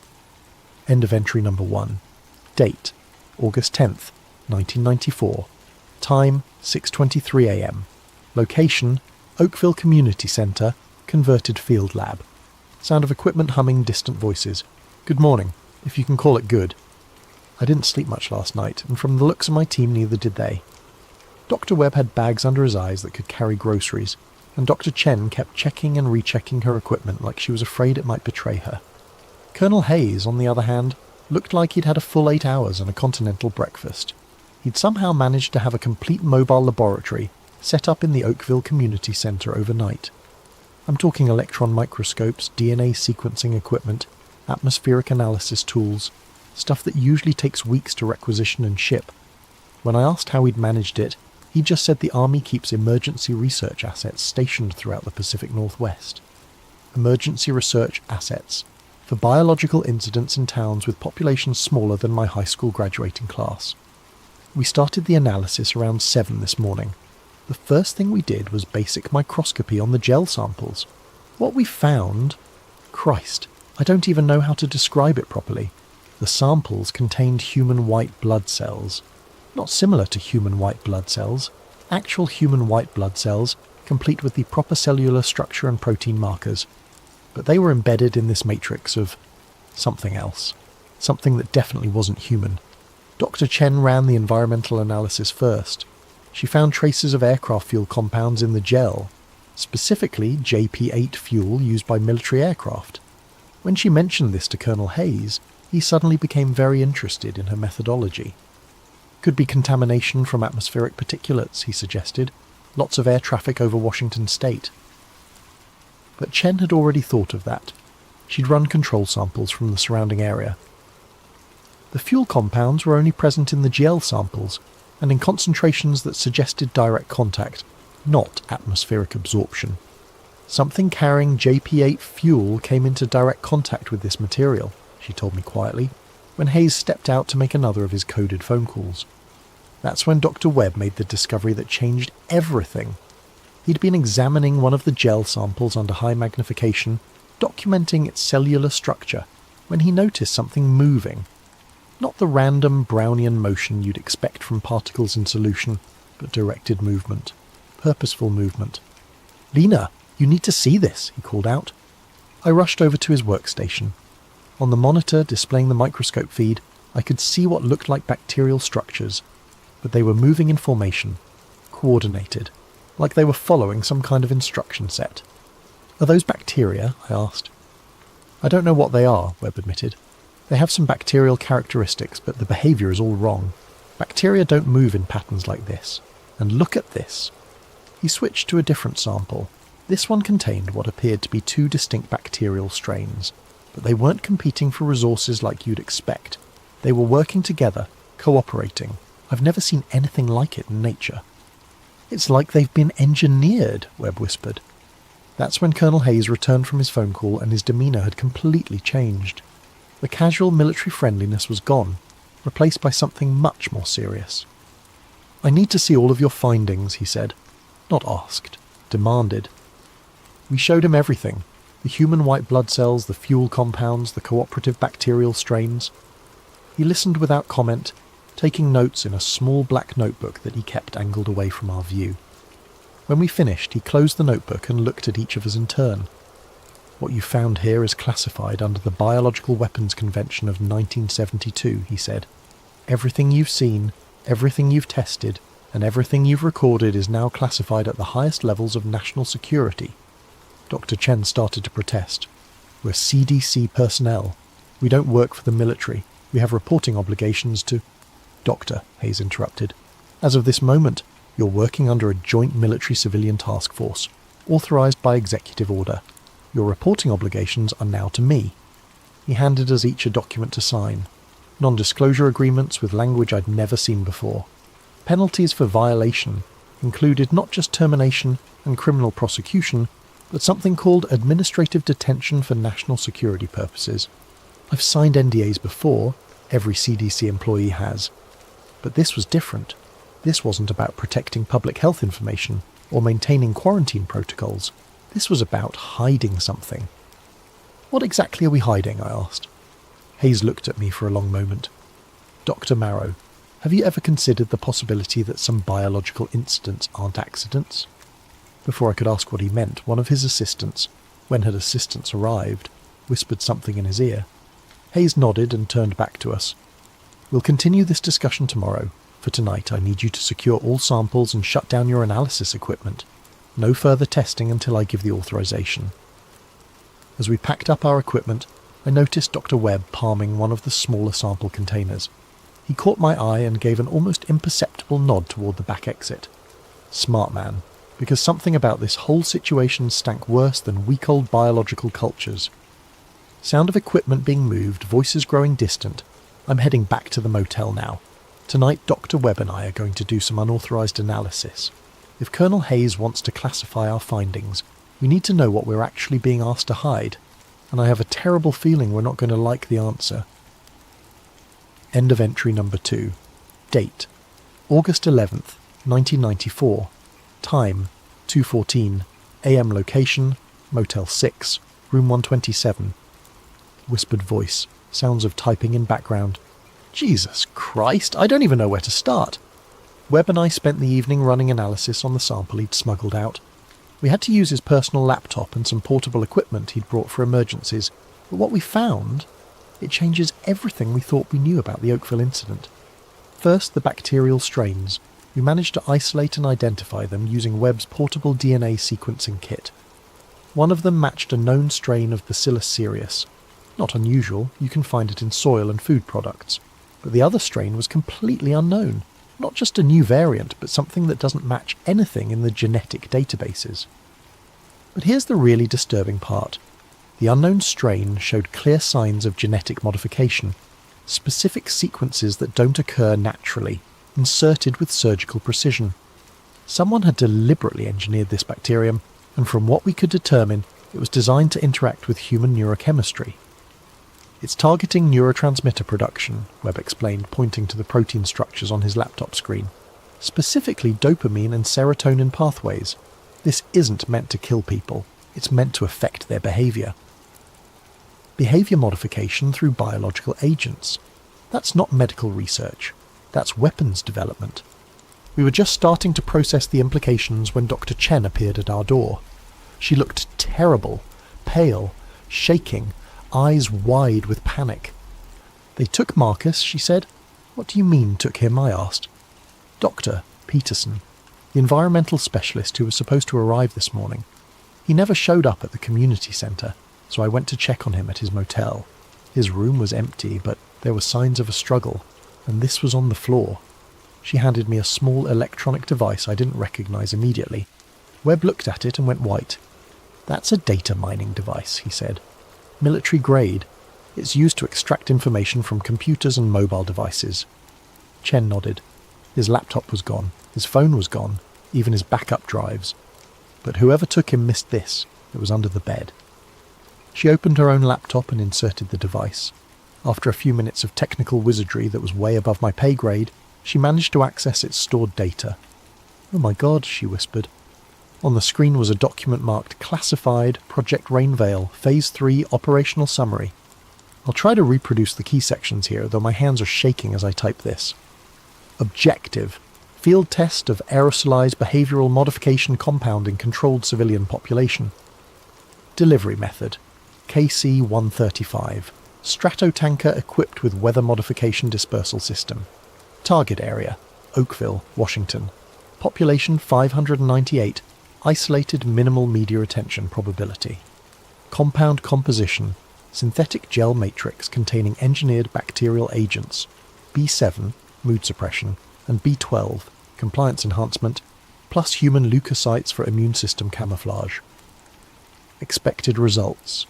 End of entry number 1. Date, August 10th, 1994. Time, 6:23 a.m. Location, Oakville Community Centre, converted field lab. Sound of equipment humming, distant voices. Good morning, if you can call it good. I didn't sleep much last night, and from the looks of my team neither did they. Dr. Webb had bags under his eyes that could carry groceries, and Dr. Chen kept checking and rechecking her equipment like she was afraid it might betray her. Colonel Hayes, on the other hand, looked like he'd had a full 8 hours and a continental breakfast. He'd somehow managed to have a complete mobile laboratory set up in the Oakville Community Centre overnight. I'm talking electron microscopes, DNA sequencing equipment, atmospheric analysis tools, stuff that usually takes weeks to requisition and ship. When I asked how he'd managed it, he just said the Army keeps emergency research assets stationed throughout the Pacific Northwest. Emergency research assets for biological incidents in towns with populations smaller than my high school graduating class. We started the analysis around 7 this morning. The first thing we did was basic microscopy on the gel samples. What we found... Christ, I don't even know how to describe it properly. The samples contained human white blood cells. Not similar to human white blood cells, actual human white blood cells, complete with the proper cellular structure and protein markers. But they were embedded in this matrix of something else. Something that definitely wasn't human. Dr. Chen ran the environmental analysis first. She found traces of aircraft fuel compounds in the gel, specifically JP-8 fuel used by military aircraft. When she mentioned this to Colonel Hayes, he suddenly became very interested in her methodology. Could be contamination from atmospheric particulates, he suggested. Lots of air traffic over Washington state. But Chen had already thought of that. She'd run control samples from the surrounding area. The fuel compounds were only present in the gel samples, and in concentrations that suggested direct contact, not atmospheric absorption. Something carrying JP-8 fuel came into direct contact with this material, she told me quietly, when Hayes stepped out to make another of his coded phone calls. That's when Dr. Webb made the discovery that changed everything. He'd been examining one of the gel samples under high magnification, documenting its cellular structure, when he noticed something moving. Not the random Brownian motion you'd expect from particles in solution, but directed movement. Purposeful movement. "Lena, you need to see this," he called out. I rushed over to his workstation. On the monitor displaying the microscope feed, I could see what looked like bacterial structures, but they were moving in formation, coordinated, like they were following some kind of instruction set. "Are those bacteria?" I asked. "I don't know what they are," Webb admitted. "They have some bacterial characteristics, but the behaviour is all wrong. Bacteria don't move in patterns like this. And look at this." He switched to a different sample. This one contained what appeared to be 2 distinct bacterial strains, but they weren't competing for resources like you'd expect. They were working together, cooperating. I've never seen anything like it in nature. "It's like they've been engineered," Webb whispered. That's when Colonel Hayes returned from his phone call and his demeanour had completely changed. The casual military friendliness was gone, replaced by something much more serious. "I need to see all of your findings," he said. Not asked, demanded. We showed him everything. The human white blood cells, the fuel compounds, the cooperative bacterial strains. He listened without comment, taking notes in a small black notebook that he kept angled away from our view. When we finished, he closed the notebook and looked at each of us in turn. "What you found here is classified under the Biological Weapons Convention of 1972, he said. "Everything you've seen, everything you've tested, and everything you've recorded is now classified at the highest levels of national security." Dr. Chen started to protest. "We're CDC personnel. We don't work for the military. We have reporting obligations to—" "Doctor," Hayes interrupted. "As of this moment, You're working under a joint military-civilian task force, authorised by executive order. Your reporting obligations are now to me. He handed us each a document to sign. Non-disclosure agreements with language I'd never seen before. Penalties for violation included not just termination and criminal prosecution, but something called administrative detention for national security purposes. I've signed NDAs before, every CDC employee has. But this was different. This wasn't about protecting public health information or maintaining quarantine protocols. This was about hiding something. What exactly are we hiding? I asked. Hayes looked at me for a long moment. Dr. Marrow, have you ever considered the possibility that some biological incidents aren't accidents? Before I could ask what he meant, one of his assistants, when had assistants arrived, whispered something in his ear. Hayes nodded and turned back to us. We'll continue this discussion tomorrow. For tonight, I need you to secure all samples and shut down your analysis equipment. No further testing until I give the authorization. As we packed up our equipment, I noticed Dr. Webb palming one of the smaller sample containers. He caught my eye and gave an almost imperceptible nod toward the back exit. Smart man, because something about this whole situation stank worse than week-old biological cultures. Sound of equipment being moved, voices growing distant. I'm heading back to the motel now. Tonight, Dr. Webb and I are going to do some unauthorized analysis. If Colonel Hayes wants to classify our findings, we need to know what we're actually being asked to hide, and I have a terrible feeling we're not going to like the answer. End of entry number 2. Date: August 11th, 1994. Time: 2:14 AM. Location: Motel 6, Room 127. Whispered voice, sounds of typing in background. Jesus Christ, I don't even know where to start. Webb and I spent the evening running analysis on the sample he'd smuggled out. We had to use his personal laptop and some portable equipment he'd brought for emergencies, but what we found, it changes everything we thought we knew about the Oakville incident. First, the bacterial strains. We managed to isolate and identify them using Webb's portable DNA sequencing kit. One of them matched a known strain of Bacillus cereus. Not unusual, you can find it in soil and food products. But the other strain was completely unknown. Not just a new variant, but something that doesn't match anything in the genetic databases. But here's the really disturbing part. The unknown strain showed clear signs of genetic modification, specific sequences that don't occur naturally, inserted with surgical precision. Someone had deliberately engineered this bacterium, and from what we could determine, it was designed to interact with human neurochemistry. It's targeting neurotransmitter production, Webb explained, pointing to the protein structures on his laptop screen. Specifically dopamine and serotonin pathways. This isn't meant to kill people, it's meant to affect their behaviour. Behaviour modification through biological agents. That's not medical research, that's weapons development. We were just starting to process the implications when Dr. Chen appeared at our door. She looked terrible, pale, shaking, eyes wide with panic. They took Marcus, she said. What do you mean, took him? I asked. Dr. Peterson, the environmental specialist who was supposed to arrive this morning. He never showed up at the community centre, so I went to check on him at his motel. His room was empty, but there were signs of a struggle, and this was on the floor. She handed me a small electronic device I didn't recognise immediately. Webb looked at it and went white. That's a data mining device, he said. Military grade. It's used to extract information from computers and mobile devices. Chen nodded. His laptop was gone. His phone was gone. Even his backup drives. But whoever took him missed this. It was under the bed. She opened her own laptop and inserted the device. After a few minutes of technical wizardry that was way above my pay grade, she managed to access its stored data. Oh my God, she whispered. On the screen was a document marked Classified Project Rainvale Phase 3 Operational Summary. I'll try to reproduce the key sections here, though my hands are shaking as I type this. Objective: Field test of aerosolized behavioral modification compound in controlled civilian population. Delivery method: KC-135. Stratotanker equipped with weather modification dispersal system. Target area: Oakville, Washington. Population 598. Isolated minimal media attention probability. Compound composition: synthetic gel matrix containing engineered bacterial agents. B7, mood suppression, and B12, compliance enhancement, plus human leukocytes for immune system camouflage. Expected results.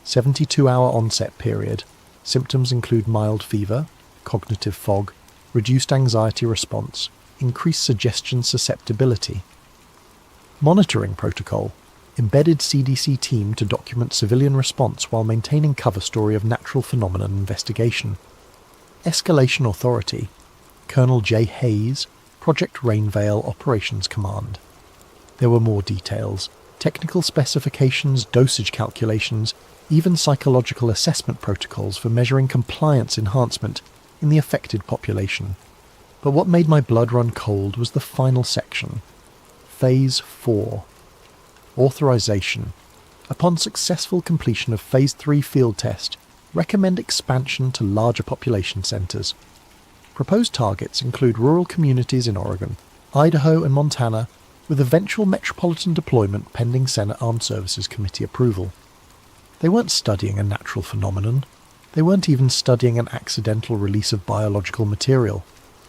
72-hour onset period. Symptoms include mild fever, cognitive fog, reduced anxiety response, increased suggestion susceptibility. Monitoring protocol. Embedded CDC team to document civilian response while maintaining cover story of natural phenomenon investigation. Escalation authority. Colonel J. Hayes, Project Rainvale Operations Command. There were more details. Technical specifications, dosage calculations, even psychological assessment protocols for measuring compliance enhancement in the affected population. But what made my blood run cold was the final section. Phase 4. Authorization. Upon successful completion of Phase 3 field test, recommend expansion to larger population centres. Proposed targets include rural communities in Oregon, Idaho and Montana, with eventual metropolitan deployment pending Senate Armed Services Committee approval. They weren't studying a natural phenomenon. They weren't even studying an accidental release of biological material.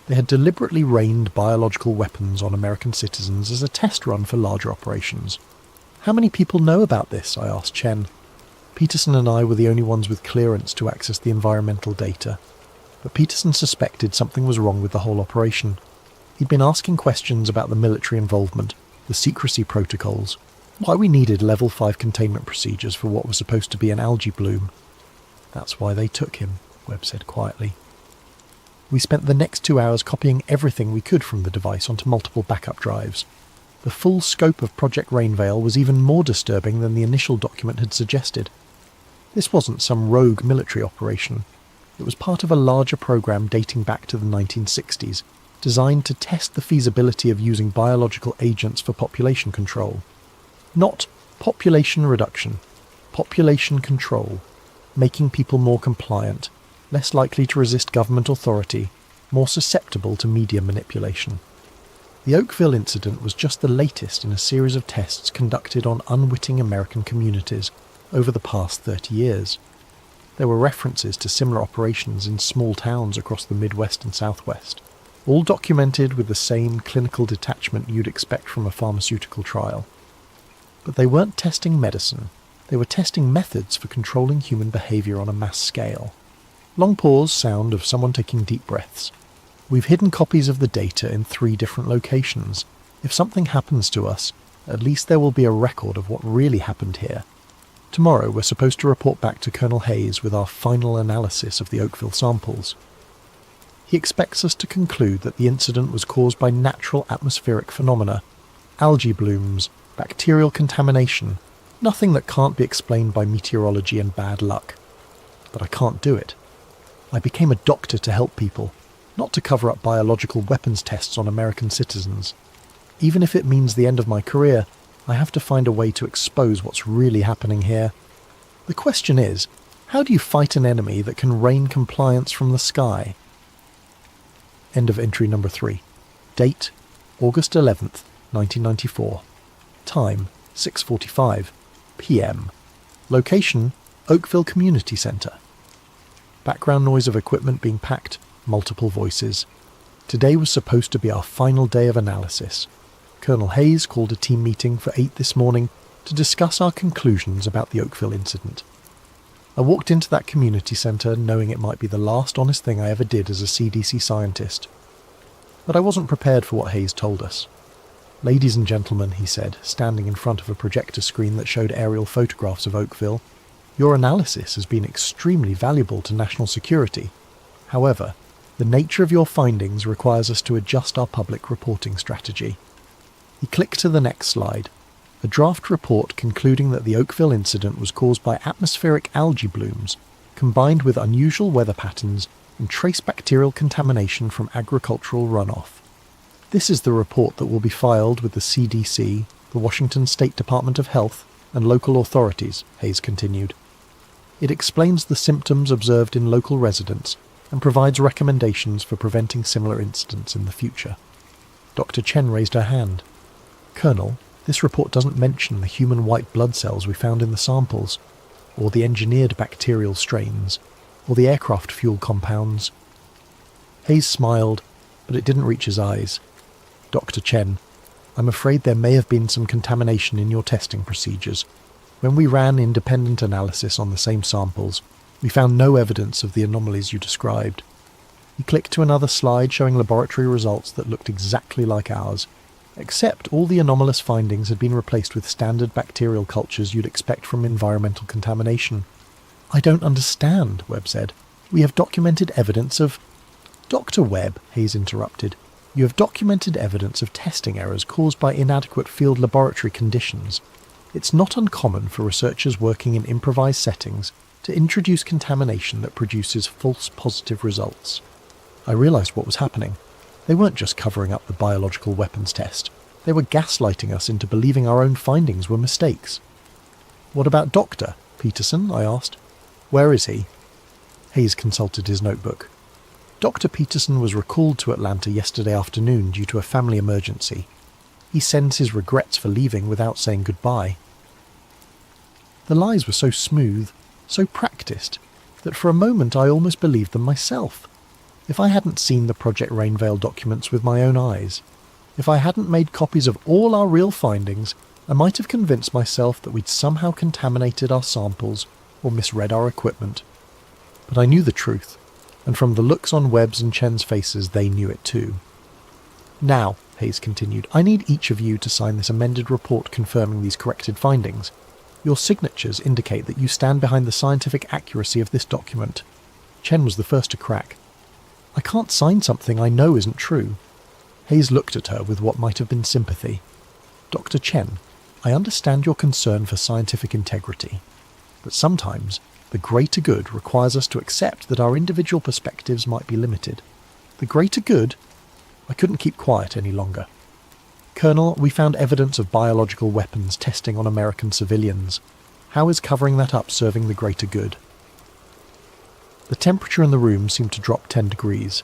They had deliberately rained biological weapons on American citizens as a test run for larger operations. How many people know about this? I asked Chen. Peterson and I were the only ones with clearance to access the environmental data. But Peterson suspected something was wrong with the whole operation. He'd been asking questions about the military involvement, the secrecy protocols, why we needed level 5 containment procedures for what was supposed to be an algae bloom. That's why they took him, Webb said quietly. We spent the next 2 hours copying everything we could from the device onto multiple backup drives. The full scope of Project Rainvale was even more disturbing than the initial document had suggested. This wasn't some rogue military operation. It was part of a larger program dating back to the 1960s, designed to test the feasibility of using biological agents for population control. Not population reduction, population control, making people more compliant, less likely to resist government authority, more susceptible to media manipulation. The Oakville incident was just the latest in a series of tests conducted on unwitting American communities over the past 30 years. There were references to similar operations in small towns across the Midwest and Southwest, all documented with the same clinical detachment you'd expect from a pharmaceutical trial. But they weren't testing medicine, they were testing methods for controlling human behaviour on a mass scale. Long pause, sound of someone taking deep breaths. We've hidden copies of the data in 3 different locations. If something happens to us, at least there will be a record of what really happened here. Tomorrow we're supposed to report back to Colonel Hayes with our final analysis of the Oakville samples. He expects us to conclude that the incident was caused by natural atmospheric phenomena, algae blooms, bacterial contamination, nothing that can't be explained by meteorology and bad luck. But I can't do it. I became a doctor to help people, not to cover up biological weapons tests on American citizens. Even if it means the end of my career, I have to find a way to expose what's really happening here. The question is, how do you fight an enemy that can rain compliance from the sky? End of entry number 3. Date, August 11th, 1994. Time, 6:45 p.m. Location, Oakville Community Center. Background noise of equipment being packed, multiple voices. Today was supposed to be our final day of analysis. Colonel Hayes called a team meeting for 8 this morning to discuss our conclusions about the Oakville incident. I walked into that community centre knowing it might be the last honest thing I ever did as a CDC scientist. But I wasn't prepared for what Hayes told us. "Ladies and gentlemen," he said, standing in front of a projector screen that showed aerial photographs of Oakville, "your analysis has been extremely valuable to national security. However, the nature of your findings requires us to adjust our public reporting strategy." He clicked to the next slide. A draft report concluding that the Oakville incident was caused by atmospheric algae blooms, combined with unusual weather patterns and trace bacterial contamination from agricultural runoff. This is the report that will be filed with the CDC, the Washington State Department of Health, and local authorities, Hayes continued. It explains the symptoms observed in local residents and provides recommendations for preventing similar incidents in the future. Dr. Chen raised her hand. "Colonel, this report doesn't mention the human white blood cells we found in the samples, or the engineered bacterial strains, or the aircraft fuel compounds." Hayes smiled, but it didn't reach his eyes. Dr. Chen, I'm afraid there may have been some contamination in your testing procedures. When we ran independent analysis on the same samples, we found no evidence of the anomalies you described. He clicked to another slide showing laboratory results that looked exactly like ours, except all the anomalous findings had been replaced with standard bacterial cultures you'd expect from environmental contamination. I don't understand, Webb said. We have documented evidence of... Dr. Webb, Hayes interrupted. You have documented evidence of testing errors caused by inadequate field laboratory conditions. It's not uncommon for researchers working in improvised settings to introduce contamination that produces false positive results. I realised what was happening. They weren't just covering up the biological weapons test. They were gaslighting us into believing our own findings were mistakes. What about Dr. Peterson? I asked. Where is he? Hayes consulted his notebook. Dr. Peterson was recalled to Atlanta yesterday afternoon due to a family emergency. He sends his regrets for leaving without saying goodbye. The lies were so smooth, so practiced, that for a moment I almost believed them myself. If I hadn't seen the Project Rainveil documents with my own eyes, if I hadn't made copies of all our real findings, I might have convinced myself that we'd somehow contaminated our samples or misread our equipment. But I knew the truth, and from the looks on Webb's and Chen's faces they knew it too. Now, Hayes continued, I need each of you to sign this amended report confirming these corrected findings. Your signatures indicate that you stand behind the scientific accuracy of this document. Chen was the first to crack. I can't sign something I know isn't true. Hayes looked at her with what might have been sympathy. Dr. Chen, I understand your concern for scientific integrity, but sometimes the greater good requires us to accept that our individual perspectives might be limited. The greater good? I couldn't keep quiet any longer. Colonel, we found evidence of biological weapons testing on American civilians. How is covering that up serving the greater good? The temperature in the room seemed to drop 10 degrees.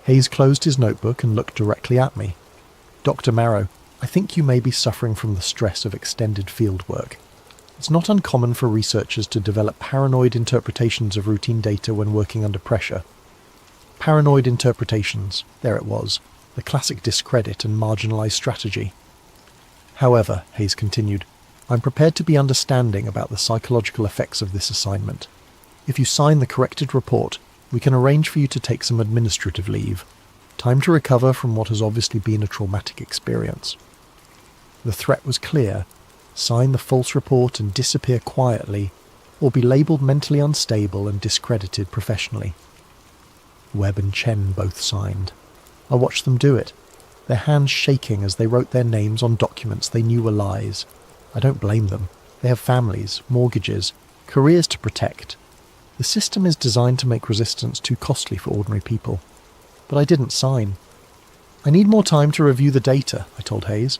Hayes closed his notebook and looked directly at me. Dr. Marrow, I think you may be suffering from the stress of extended field work. It's not uncommon for researchers to develop paranoid interpretations of routine data when working under pressure. Paranoid interpretations, there it was, the classic discredit and marginalise strategy. However, Hayes continued, I'm prepared to be understanding about the psychological effects of this assignment. If you sign the corrected report, we can arrange for you to take some administrative leave. Time to recover from what has obviously been a traumatic experience. The threat was clear. Sign the false report and disappear quietly, or be labelled mentally unstable and discredited professionally. Webb and Chen both signed. I watched them do it, their hands shaking as they wrote their names on documents they knew were lies. I don't blame them. They have families, mortgages, careers to protect. The system is designed to make resistance too costly for ordinary people. But I didn't sign. I need more time to review the data, I told Hayes.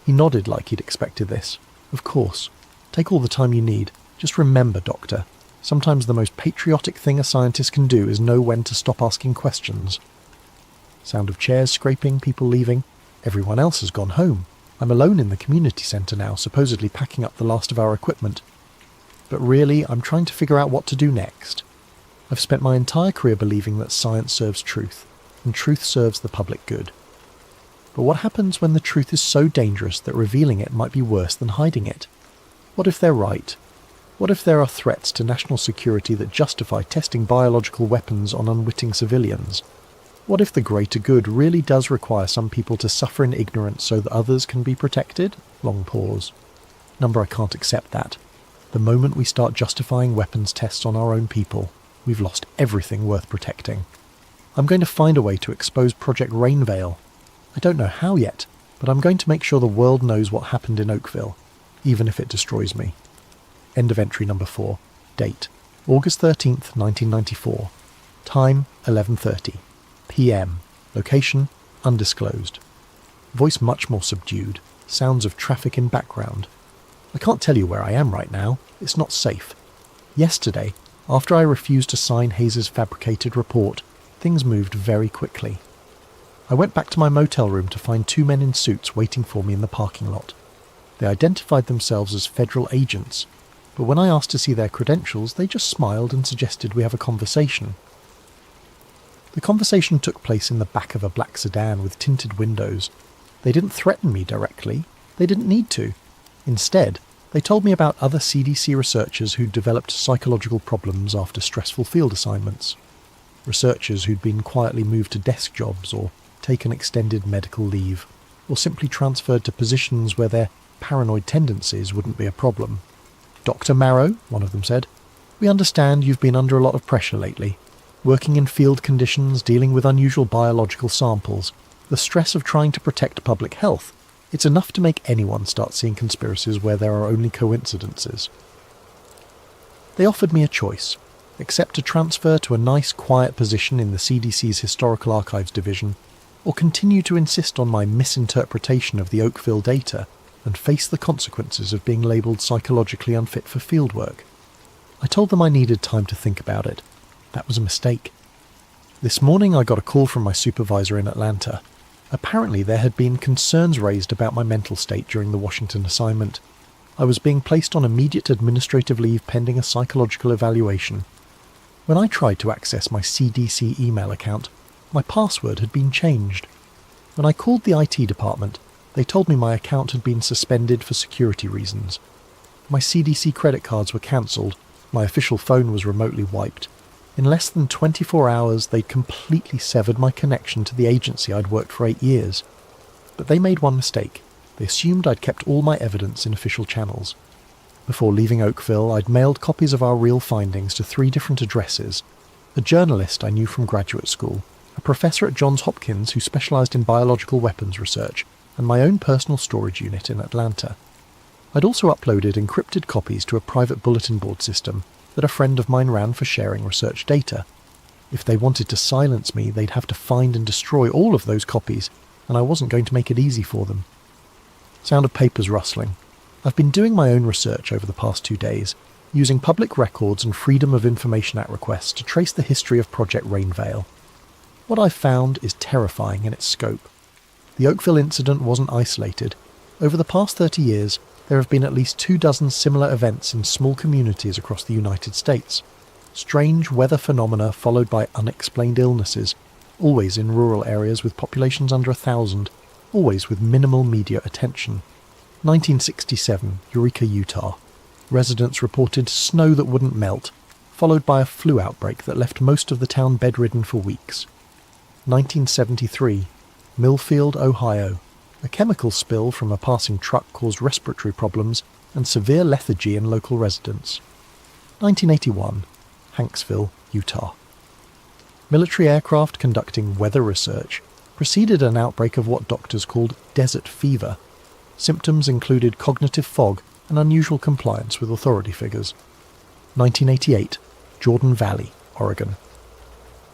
He nodded like he'd expected this. Of course. Take all the time you need. Just remember, Doctor, sometimes the most patriotic thing a scientist can do is know when to stop asking questions. Sound of chairs scraping, people leaving. Everyone else has gone home. I'm alone in the community centre now, supposedly packing up the last of our equipment. But really, I'm trying to figure out what to do next. I've spent my entire career believing that science serves truth, and truth serves the public good. But what happens when the truth is so dangerous that revealing it might be worse than hiding it? What if they're right? What if there are threats to national security that justify testing biological weapons on unwitting civilians? What if the greater good really does require some people to suffer in ignorance so that others can be protected? Long pause. Number, I can't accept that. The moment we start justifying weapons tests on our own people, we've lost everything worth protecting. I'm going to find a way to expose Project Rainveil. I don't know how yet, but I'm going to make sure the world knows what happened in Oakville, even if it destroys me. End of entry number 4. Date, August 13th, 1994. Time, 11:30. PM. Location, undisclosed. Voice much more subdued. Sounds of traffic in background. I can't tell you where I am right now. It's not safe. Yesterday, after I refused to sign Hayes' fabricated report, things moved very quickly. I went back to my motel room to find 2 men in suits waiting for me in the parking lot. They identified themselves as federal agents, but when I asked to see their credentials, they just smiled and suggested we have a conversation. The conversation took place in the back of a black sedan with tinted windows. They didn't threaten me directly. They didn't need to. Instead, they told me about other CDC researchers who'd developed psychological problems after stressful field assignments. Researchers who'd been quietly moved to desk jobs or taken extended medical leave, or simply transferred to positions where their paranoid tendencies wouldn't be a problem. "Dr. Marrow," one of them said, "we understand you've been under a lot of pressure lately. Working in field conditions, dealing with unusual biological samples, the stress of trying to protect public health, it's enough to make anyone start seeing conspiracies where there are only coincidences." They offered me a choice: accept a transfer to a nice, quiet position in the CDC's Historical Archives Division, or continue to insist on my misinterpretation of the Oakville data and face the consequences of being labelled psychologically unfit for fieldwork. I told them I needed time to think about it. That was a mistake. This morning I got a call from my supervisor in Atlanta. Apparently there had been concerns raised about my mental state during the Washington assignment. I was being placed on immediate administrative leave pending a psychological evaluation. When I tried to access my CDC email account, my password had been changed. When I called the IT department, they told me my account had been suspended for security reasons. My CDC credit cards were cancelled, my official phone was remotely wiped. In less than 24 hours, they'd completely severed my connection to the agency I'd worked for 8 years. But they made one mistake. They assumed I'd kept all my evidence in official channels. Before leaving Oakville, I'd mailed copies of our real findings to 3 different addresses: a journalist I knew from graduate school, a professor at Johns Hopkins who specialised in biological weapons research, and my own personal storage unit in Atlanta. I'd also uploaded encrypted copies to a private bulletin board system that a friend of mine ran for sharing research data. If they wanted to silence me, they'd have to find and destroy all of those copies, and I wasn't going to make it easy for them. Sound of papers rustling. I've been doing my own research over the past 2 days, using public records and Freedom of Information Act requests to trace the history of Project Rainveil. What I've found is terrifying in its scope. The Oakville incident wasn't isolated. Over the past 30 years, there have been at least 24 similar events in small communities across the United States. Strange weather phenomena followed by unexplained illnesses, always in rural areas with populations under 1,000, always with minimal media attention. 1967, Eureka, Utah. Residents reported snow that wouldn't melt, followed by a flu outbreak that left most of the town bedridden for weeks. 1973, Millfield, Ohio. A chemical spill from a passing truck caused respiratory problems and severe lethargy in local residents. 1981, Hanksville, Utah. Military aircraft conducting weather research preceded an outbreak of what doctors called desert fever. Symptoms included cognitive fog and unusual compliance with authority figures. 1988, Jordan Valley, Oregon.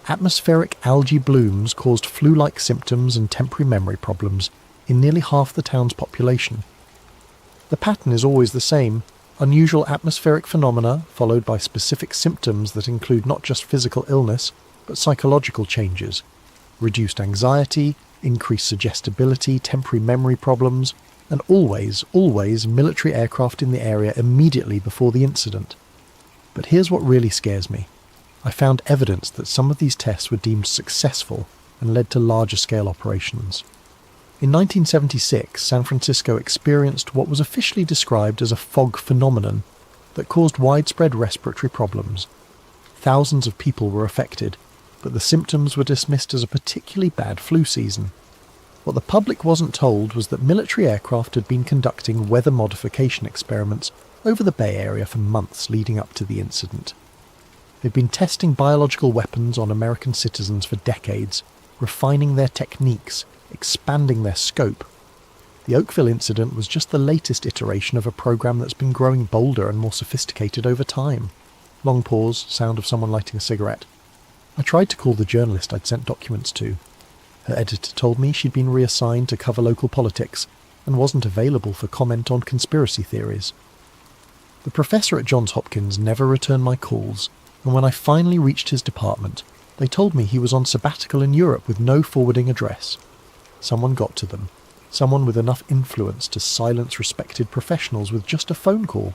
Atmospheric algae blooms caused flu-like symptoms and temporary memory problems in nearly half the town's population. The pattern is always the same: unusual atmospheric phenomena followed by specific symptoms that include not just physical illness, but psychological changes: reduced anxiety, increased suggestibility, temporary memory problems, and always military aircraft in the area immediately before the incident. But here's what really scares me. I found evidence that some of these tests were deemed successful and led to larger-scale operations. In 1976, San Francisco experienced what was officially described as a fog phenomenon that caused widespread respiratory problems. Thousands of people were affected, but the symptoms were dismissed as a particularly bad flu season. What the public wasn't told was that military aircraft had been conducting weather modification experiments over the Bay Area for months leading up to the incident. They'd been testing biological weapons on American citizens for decades, refining their techniques, expanding their scope. The Oakville incident was just the latest iteration of a program that's been growing bolder and more sophisticated over time. Long pause, sound of someone lighting a cigarette. I tried to call the journalist I'd sent documents to. Her editor told me she'd been reassigned to cover local politics and wasn't available for comment on conspiracy theories. The professor at Johns Hopkins never returned my calls, and when I finally reached his department, they told me he was on sabbatical in Europe with no forwarding address. Someone got to them. Someone with enough influence to silence respected professionals with just a phone call.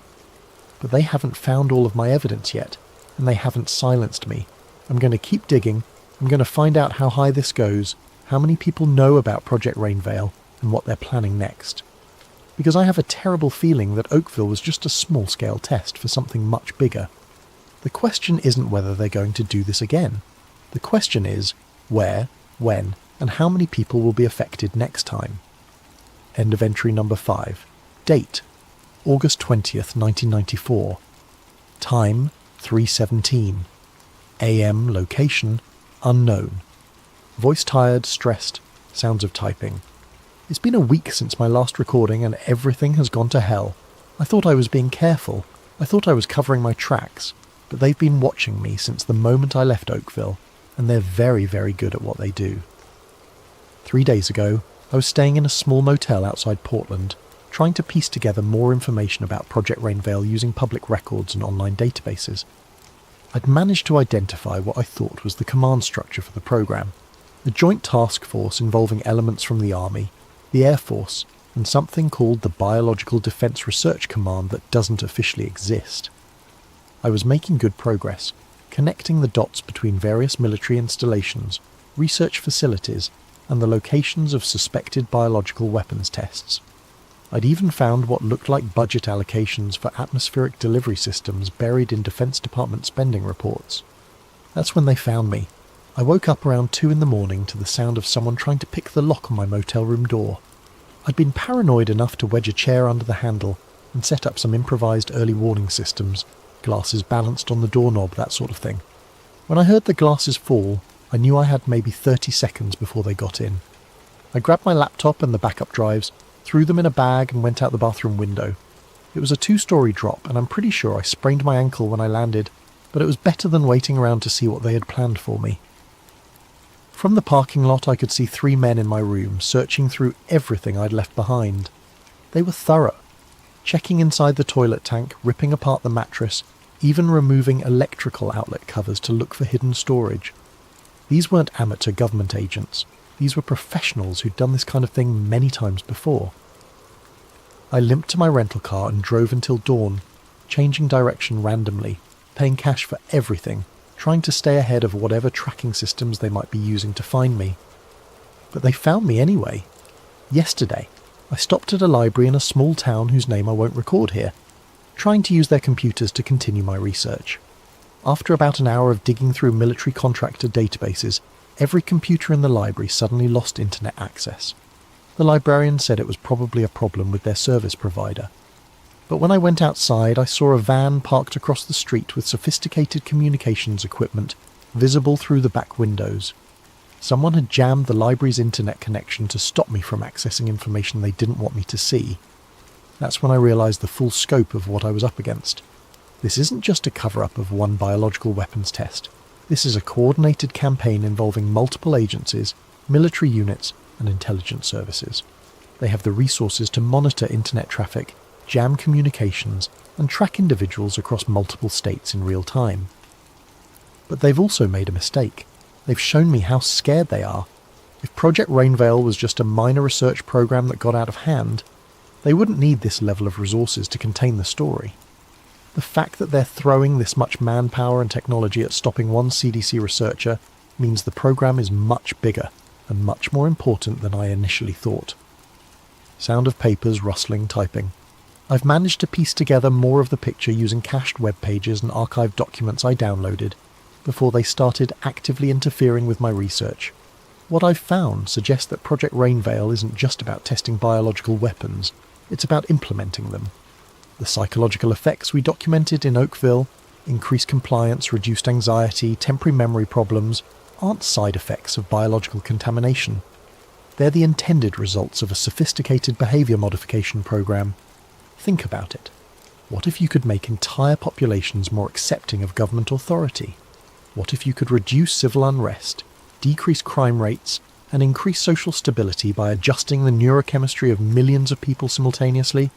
But they haven't found all of my evidence yet, and they haven't silenced me. I'm going to keep digging. I'm going to find out how high this goes, how many people know about Project Rainveil, and what they're planning next. Because I have a terrible feeling that Oakville was just a small-scale test for something much bigger. The question isn't whether they're going to do this again. The question is where, when, and how many people will be affected next time. End of entry number 5. Date: August 20th, 1994. Time: 3:17. AM location: unknown. Voice tired, stressed, sounds of typing. It's been a week since my last recording and everything has gone to hell. I thought I was being careful. I thought I was covering my tracks. But they've been watching me since the moment I left Oakville, and they're very, very good at what they do. 3 days ago, I was staying in a small motel outside Portland, trying to piece together more information about Project Rainveil using public records and online databases. I'd managed to identify what I thought was the command structure for the program, a joint task force involving elements from the Army, the Air Force, and something called the Biological Defense Research Command that doesn't officially exist. I was making good progress, connecting the dots between various military installations, research facilities, and the locations of suspected biological weapons tests. I'd even found what looked like budget allocations for atmospheric delivery systems buried in Defense Department spending reports. That's when they found me. I woke up around 2 in the morning to the sound of someone trying to pick the lock on my motel room door. I'd been paranoid enough to wedge a chair under the handle and set up some improvised early warning systems, glasses balanced on the doorknob, that sort of thing. When I heard the glasses fall, I knew I had maybe 30 seconds before they got in. I grabbed my laptop and the backup drives, threw them in a bag and went out the bathroom window. It was a 2-story drop and I'm pretty sure I sprained my ankle when I landed, but it was better than waiting around to see what they had planned for me. From the parking lot I could see 3 men in my room searching through everything I'd left behind. They were thorough, checking inside the toilet tank, ripping apart the mattress, even removing electrical outlet covers to look for hidden storage. These weren't amateur government agents. These were professionals who'd done this kind of thing many times before. I limped to my rental car and drove until dawn, changing direction randomly, paying cash for everything, trying to stay ahead of whatever tracking systems they might be using to find me. But they found me anyway. Yesterday, I stopped at a library in a small town whose name I won't record here, trying to use their computers to continue my research. After about an hour of digging through military contractor databases, every computer in the library suddenly lost internet access. The librarian said it was probably a problem with their service provider. But when I went outside, I saw a van parked across the street with sophisticated communications equipment visible through the back windows. Someone had jammed the library's internet connection to stop me from accessing information they didn't want me to see. That's when I realised the full scope of what I was up against. This isn't just a cover-up of one biological weapons test. This is a coordinated campaign involving multiple agencies, military units, and intelligence services. They have the resources to monitor internet traffic, jam communications, and track individuals across multiple states in real time. But they've also made a mistake. They've shown me how scared they are. If Project Rainveil was just a minor research program that got out of hand, they wouldn't need this level of resources to contain the story. The fact that they're throwing this much manpower and technology at stopping one CDC researcher means the program is much bigger and much more important than I initially thought. Sound of papers rustling, typing. I've managed to piece together more of the picture using cached web pages and archived documents I downloaded before they started actively interfering with my research. What I've found suggests that Project Rainveil isn't just about testing biological weapons, it's about implementing them. The psychological effects we documented in Oakville, increased compliance, reduced anxiety, temporary memory problems, aren't side effects of biological contamination. They're the intended results of a sophisticated behaviour modification program. Think about it. What if you could make entire populations more accepting of government authority? What if you could reduce civil unrest, decrease crime rates, and increase social stability by adjusting the neurochemistry of millions of people simultaneously?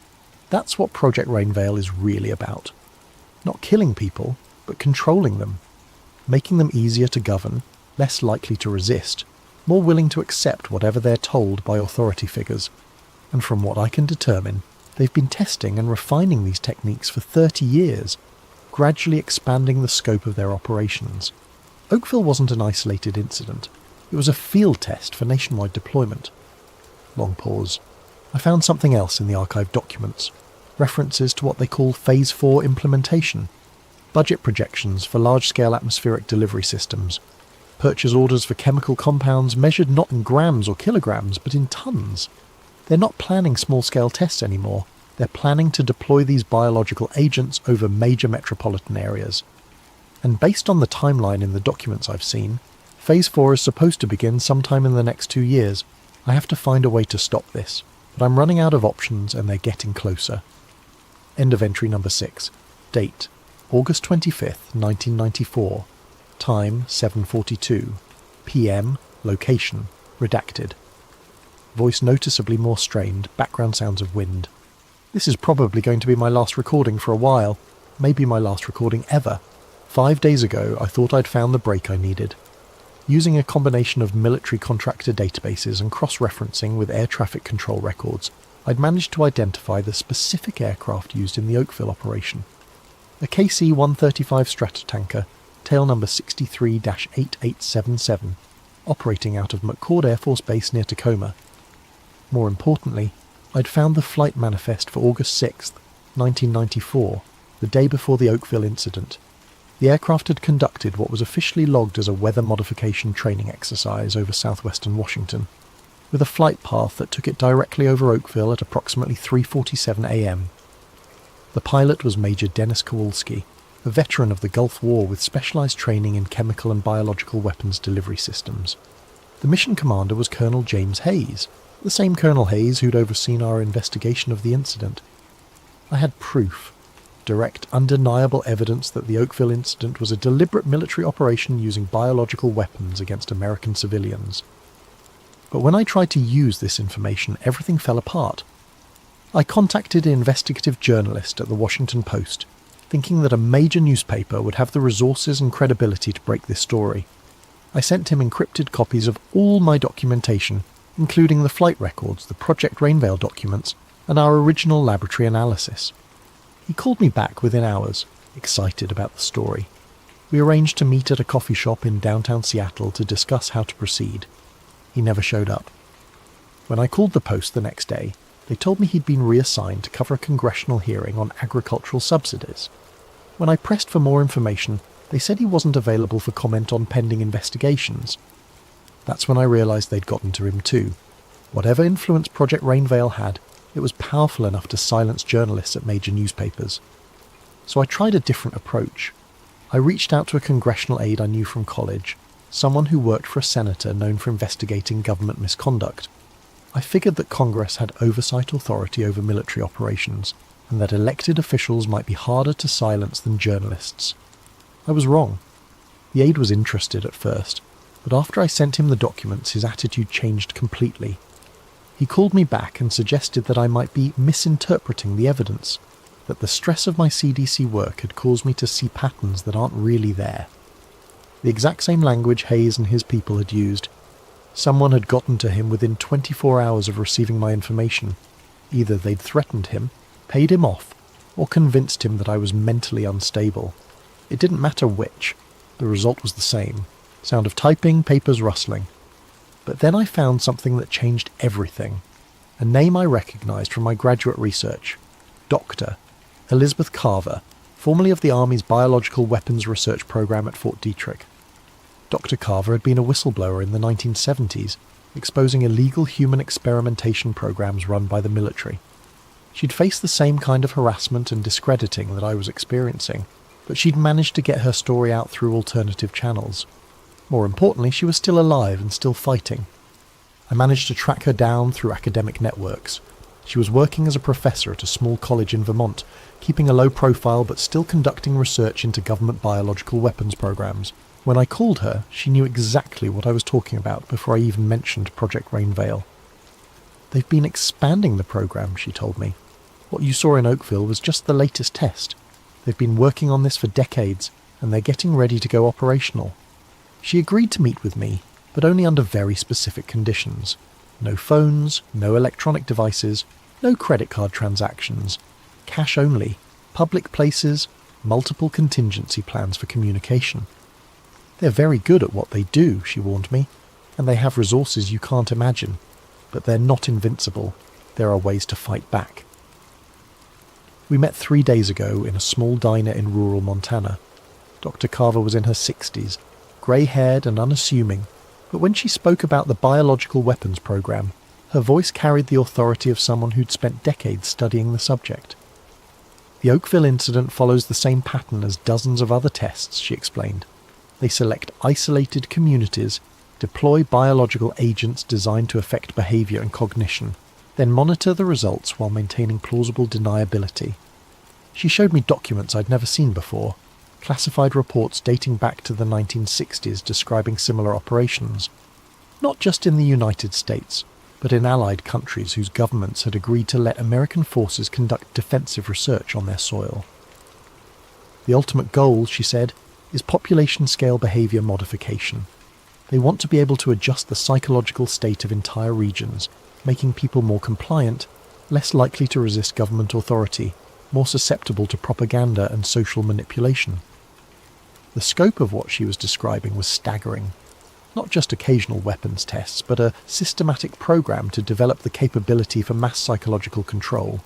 That's what Project Rainveil is really about. Not killing people, but controlling them. Making them easier to govern, less likely to resist, more willing to accept whatever they're told by authority figures. And from what I can determine, they've been testing and refining these techniques for 30 years, gradually expanding the scope of their operations. Oakville wasn't an isolated incident. It was a field test for nationwide deployment. Long pause. I found something else in the archived documents. References to what they call Phase 4 implementation. Budget projections for large-scale atmospheric delivery systems. Purchase orders for chemical compounds measured not in grams or kilograms, but in tons. They're not planning small-scale tests anymore. They're planning to deploy these biological agents over major metropolitan areas. And based on the timeline in the documents I've seen, Phase 4 is supposed to begin sometime in the next 2 years. I have to find a way to stop this, but I'm running out of options and they're getting closer. End of entry number 6. Date: August 25th, 1994. Time: 7:42. PM. Location: redacted. Voice noticeably more strained, background sounds of wind. This is probably going to be my last recording for a while, maybe my last recording ever. 5 days ago, I thought I'd found the break I needed. Using a combination of military contractor databases and cross-referencing with air traffic control records, I'd managed to identify the specific aircraft used in the Oakville operation. A KC-135 Stratotanker, tail number 63-8877, operating out of McCord Air Force Base near Tacoma. More importantly, I'd found the flight manifest for August 6th, 1994, the day before the Oakville incident. The aircraft had conducted what was officially logged as a weather modification training exercise over southwestern Washington, with a flight path that took it directly over Oakville at approximately 3:47 a.m. The pilot was Major Dennis Kowalski, a veteran of the Gulf War with specialized training in chemical and biological weapons delivery systems. The mission commander was Colonel James Hayes, the same Colonel Hayes who'd overseen our investigation of the incident. I had proof. Direct, undeniable evidence that the Oakville incident was a deliberate military operation using biological weapons against American civilians. But when I tried to use this information, everything fell apart. I contacted an investigative journalist at the Washington Post, thinking that a major newspaper would have the resources and credibility to break this story. I sent him encrypted copies of all my documentation, including the flight records, the Project Rainveil documents, and our original laboratory analysis. He called me back within hours, excited about the story. We arranged to meet at a coffee shop in downtown Seattle to discuss how to proceed. He never showed up. When I called the Post the next day, they told me he'd been reassigned to cover a congressional hearing on agricultural subsidies. When I pressed for more information, they said he wasn't available for comment on pending investigations. That's when I realised they'd gotten to him too. Whatever influence Project Rainveil had, it was powerful enough to silence journalists at major newspapers. So I tried a different approach. I reached out to a congressional aide I knew from college, someone who worked for a senator known for investigating government misconduct. I figured that Congress had oversight authority over military operations, and that elected officials might be harder to silence than journalists. I was wrong. The aide was interested at first, but after I sent him the documents, his attitude changed completely. He called me back and suggested that I might be misinterpreting the evidence, that the stress of my CDC work had caused me to see patterns that aren't really there. The exact same language Hayes and his people had used. Someone had gotten to him within 24 hours of receiving my information. Either they'd threatened him, paid him off, or convinced him that I was mentally unstable. It didn't matter which. The result was the same. Sound of typing, papers rustling. But then I found something that changed everything. A name I recognised from my graduate research. Dr. Elizabeth Carver, formerly of the Army's Biological Weapons Research Program at Fort Detrick. Dr. Carver had been a whistleblower in the 1970s, exposing illegal human experimentation programs run by the military. She'd faced the same kind of harassment and discrediting that I was experiencing, but she'd managed to get her story out through alternative channels. More importantly, she was still alive and still fighting. I managed to track her down through academic networks. She was working as a professor at a small college in Vermont, keeping a low profile but still conducting research into government biological weapons programs. When I called her, she knew exactly what I was talking about before I even mentioned Project Rainveil. They've been expanding the program, she told me. What you saw in Oakville was just the latest test. They've been working on this for decades, and they're getting ready to go operational. She agreed to meet with me, but only under very specific conditions. No phones, no electronic devices, no credit card transactions. Cash only, public places, multiple contingency plans for communication. They're very good at what they do, she warned me, and they have resources you can't imagine. but they're not invincible. There are ways to fight back. We met 3 days ago in a small diner in rural Montana. Dr. Carver was in her 60s, grey-haired and unassuming, but when she spoke about the biological weapons program, her voice carried the authority of someone who'd spent decades studying the subject. The Oakville incident follows the same pattern as dozens of other tests, she explained. They select isolated communities, deploy biological agents designed to affect behaviour and cognition, then monitor the results while maintaining plausible deniability. She showed me documents I'd never seen before, classified reports dating back to the 1960s describing similar operations, not just in the United States, but in allied countries whose governments had agreed to let American forces conduct defensive research on their soil. The ultimate goal, she said, is population-scale behaviour modification. They want to be able to adjust the psychological state of entire regions, making people more compliant, less likely to resist government authority, more susceptible to propaganda and social manipulation. The scope of what she was describing was staggering. Not just occasional weapons tests, but a systematic program to develop the capability for mass psychological control.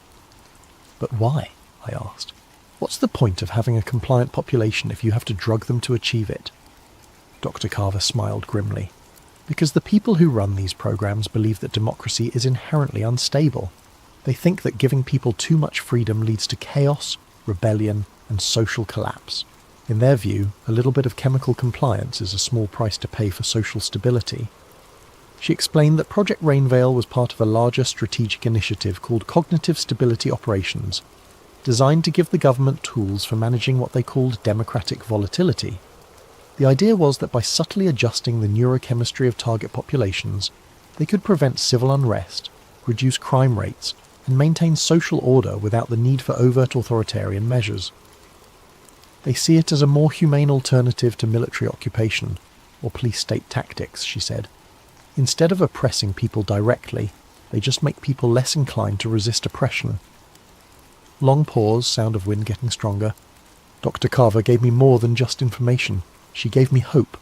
But why? I asked. What's the point of having a compliant population if you have to drug them to achieve it? Dr. Carver smiled grimly. Because the people who run these programs believe that democracy is inherently unstable. They think that giving people too much freedom leads to chaos, rebellion, and social collapse. In their view, a little bit of chemical compliance is a small price to pay for social stability. She explained that Project Rainveil was part of a larger strategic initiative called Cognitive Stability Operations, designed to give the government tools for managing what they called democratic volatility. The idea was that by subtly adjusting the neurochemistry of target populations, they could prevent civil unrest, reduce crime rates, and maintain social order without the need for overt authoritarian measures. They see it as a more humane alternative to military occupation, or police-state tactics, she said. Instead of oppressing people directly, they just make people less inclined to resist oppression. Long pause, sound of wind getting stronger. Dr. Carver gave me more than just information. She gave me hope.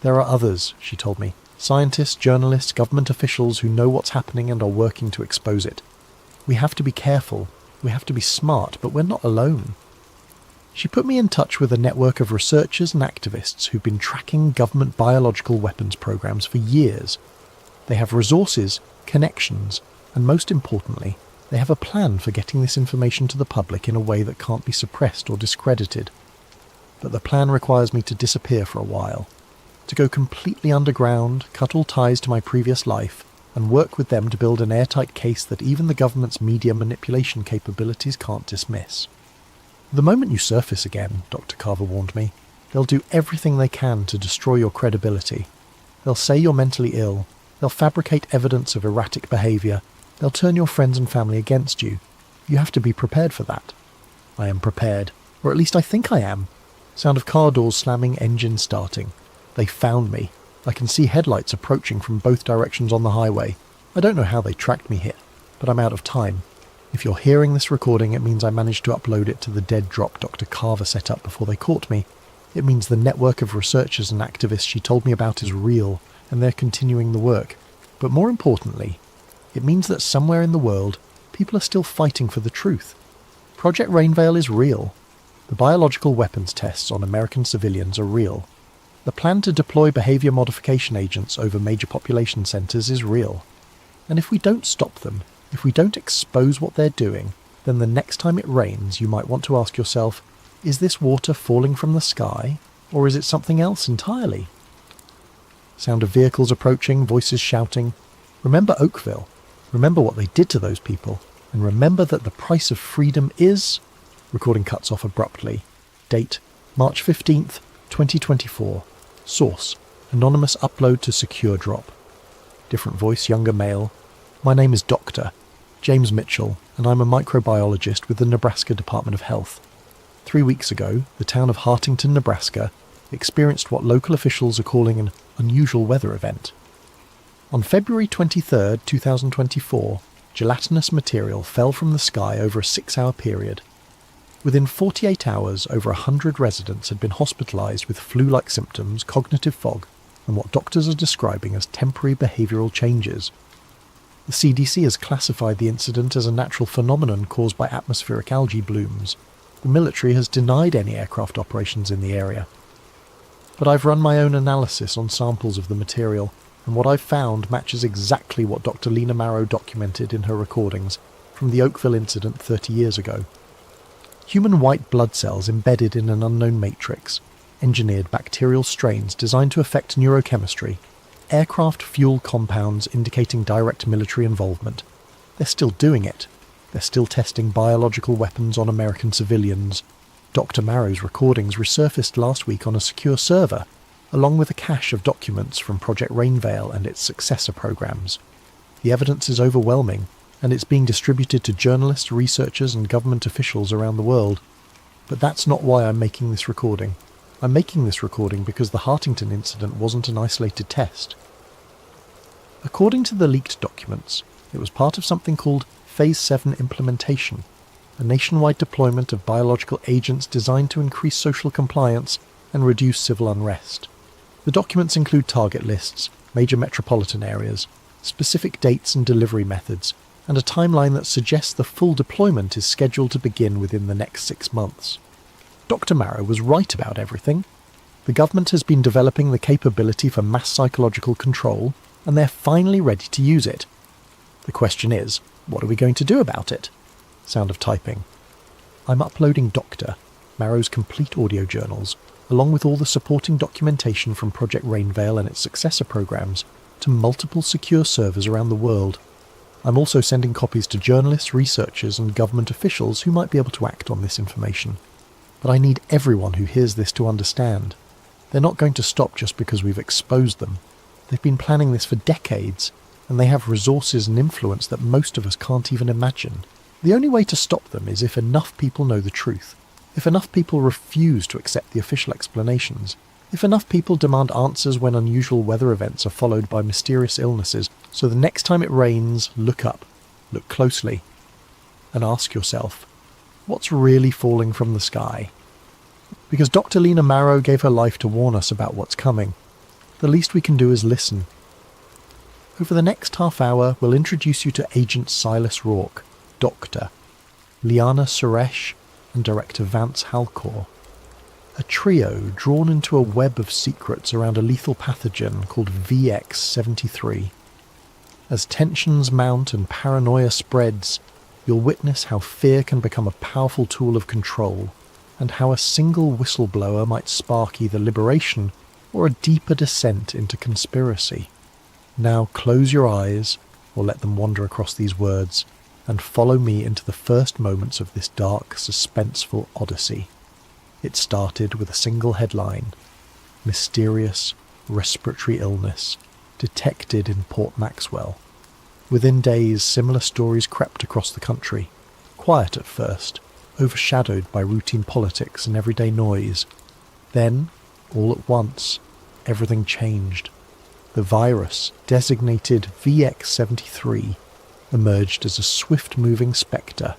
There are others, she told me. Scientists, journalists, government officials who know what's happening and are working to expose it. We have to be careful. We have to be smart, but we're not alone. She put me in touch with a network of researchers and activists who've been tracking government biological weapons programs for years. They have resources, connections, and most importantly, they have a plan for getting this information to the public in a way that can't be suppressed or discredited. But the plan requires me to disappear for a while, to go completely underground, cut all ties to my previous life, and work with them to build an airtight case that even the government's media manipulation capabilities can't dismiss. The moment you surface again, Dr. Carver warned me, they'll do everything they can to destroy your credibility. They'll say you're mentally ill, they'll fabricate evidence of erratic behaviour, they'll turn your friends and family against you. You have to be prepared for that. I am prepared, or at least I think I am. Sound of car doors slamming, engine starting. They found me. I can see headlights approaching from both directions on the highway. I don't know how they tracked me here, but I'm out of time. If you're hearing this recording, it means I managed to upload it to the dead drop Dr. Carver set up before they caught me. It means the network of researchers and activists she told me about is real, and they're continuing the work. But more importantly, it means that somewhere in the world, people are still fighting for the truth. Project Rainveil is real. The biological weapons tests on American civilians are real. The plan to deploy behaviour modification agents over major population centres is real. And if we don't stop them, if we don't expose what they're doing, then the next time it rains you might want to ask yourself, is this water falling from the sky, or is it something else entirely? Sound of vehicles approaching, voices shouting. Remember Oakville. Remember what they did to those people. And remember that the price of freedom is... Recording cuts off abruptly. Date, March 15th, 2024. Source, anonymous upload to secure drop. Different voice, younger male. My name is Dr. James Mitchell, and I'm a microbiologist with the Nebraska Department of Health. 3 weeks ago, the town of Hartington, Nebraska, experienced what local officials are calling an unusual weather event. On February 23, 2024, gelatinous material fell from the sky over a 6-hour period. Within 48 hours, over 100 residents had been hospitalised with flu-like symptoms, cognitive fog, and what doctors are describing as temporary behavioural changes. The CDC has classified the incident as a natural phenomenon caused by atmospheric algae blooms. The military has denied any aircraft operations in the area. But I've run my own analysis on samples of the material, and what I've found matches exactly what Dr. Lena Marrow documented in her recordings from the Oakville incident 30 years ago. Human white blood cells embedded in an unknown matrix, engineered bacterial strains designed to affect neurochemistry, aircraft fuel compounds indicating direct military involvement. They're still doing it. They're still testing biological weapons on American civilians. Dr. Marrow's recordings resurfaced last week on a secure server, along with a cache of documents from Project Rainveil and its successor programs. The evidence is overwhelming, and it's being distributed to journalists, researchers, and government officials around the world. But that's not why I'm making this recording. I'm making this recording because the Hartington incident wasn't an isolated test. According to the leaked documents, it was part of something called Phase 7 implementation, a nationwide deployment of biological agents designed to increase social compliance and reduce civil unrest. The documents include target lists, major metropolitan areas, specific dates and delivery methods, and a timeline that suggests the full deployment is scheduled to begin within the next 6 months. Dr. Marrow was right about everything. The government has been developing the capability for mass psychological control, and they're finally ready to use it. The question is, what are we going to do about it? Sound of typing. I'm uploading Dr. Marrow's complete audio journals, along with all the supporting documentation from Project Rainveil and its successor programs, to multiple secure servers around the world. I'm also sending copies to journalists, researchers, and government officials who might be able to act on this information. But I need everyone who hears this to understand. They're not going to stop just because we've exposed them. They've been planning this for decades, and they have resources and influence that most of us can't even imagine. The only way to stop them is if enough people know the truth, if enough people refuse to accept the official explanations, if enough people demand answers when unusual weather events are followed by mysterious illnesses, so the next time it rains, look up, look closely, and ask yourself, what's really falling from the sky? Because Dr. Lena Marrow gave her life to warn us about what's coming. The least we can do is listen. Over the next half hour, we'll introduce you to Agent Silas Rourke, Doctor, Liana Suresh, and Director Vance Halcor. A trio drawn into a web of secrets around a lethal pathogen called VX-73. As tensions mount and paranoia spreads, you'll witness how fear can become a powerful tool of control, and how a single whistleblower might spark either liberation or a deeper descent into conspiracy. Now close your eyes, or let them wander across these words, and follow me into the first moments of this dark, suspenseful odyssey. It started with a single headline: Mysterious respiratory illness detected in Port Maxwell. Within days, similar stories crept across the country, quiet at first, overshadowed by routine politics and everyday noise. Then, all at once, everything changed. The virus, designated VX-73, emerged as a swift-moving spectre,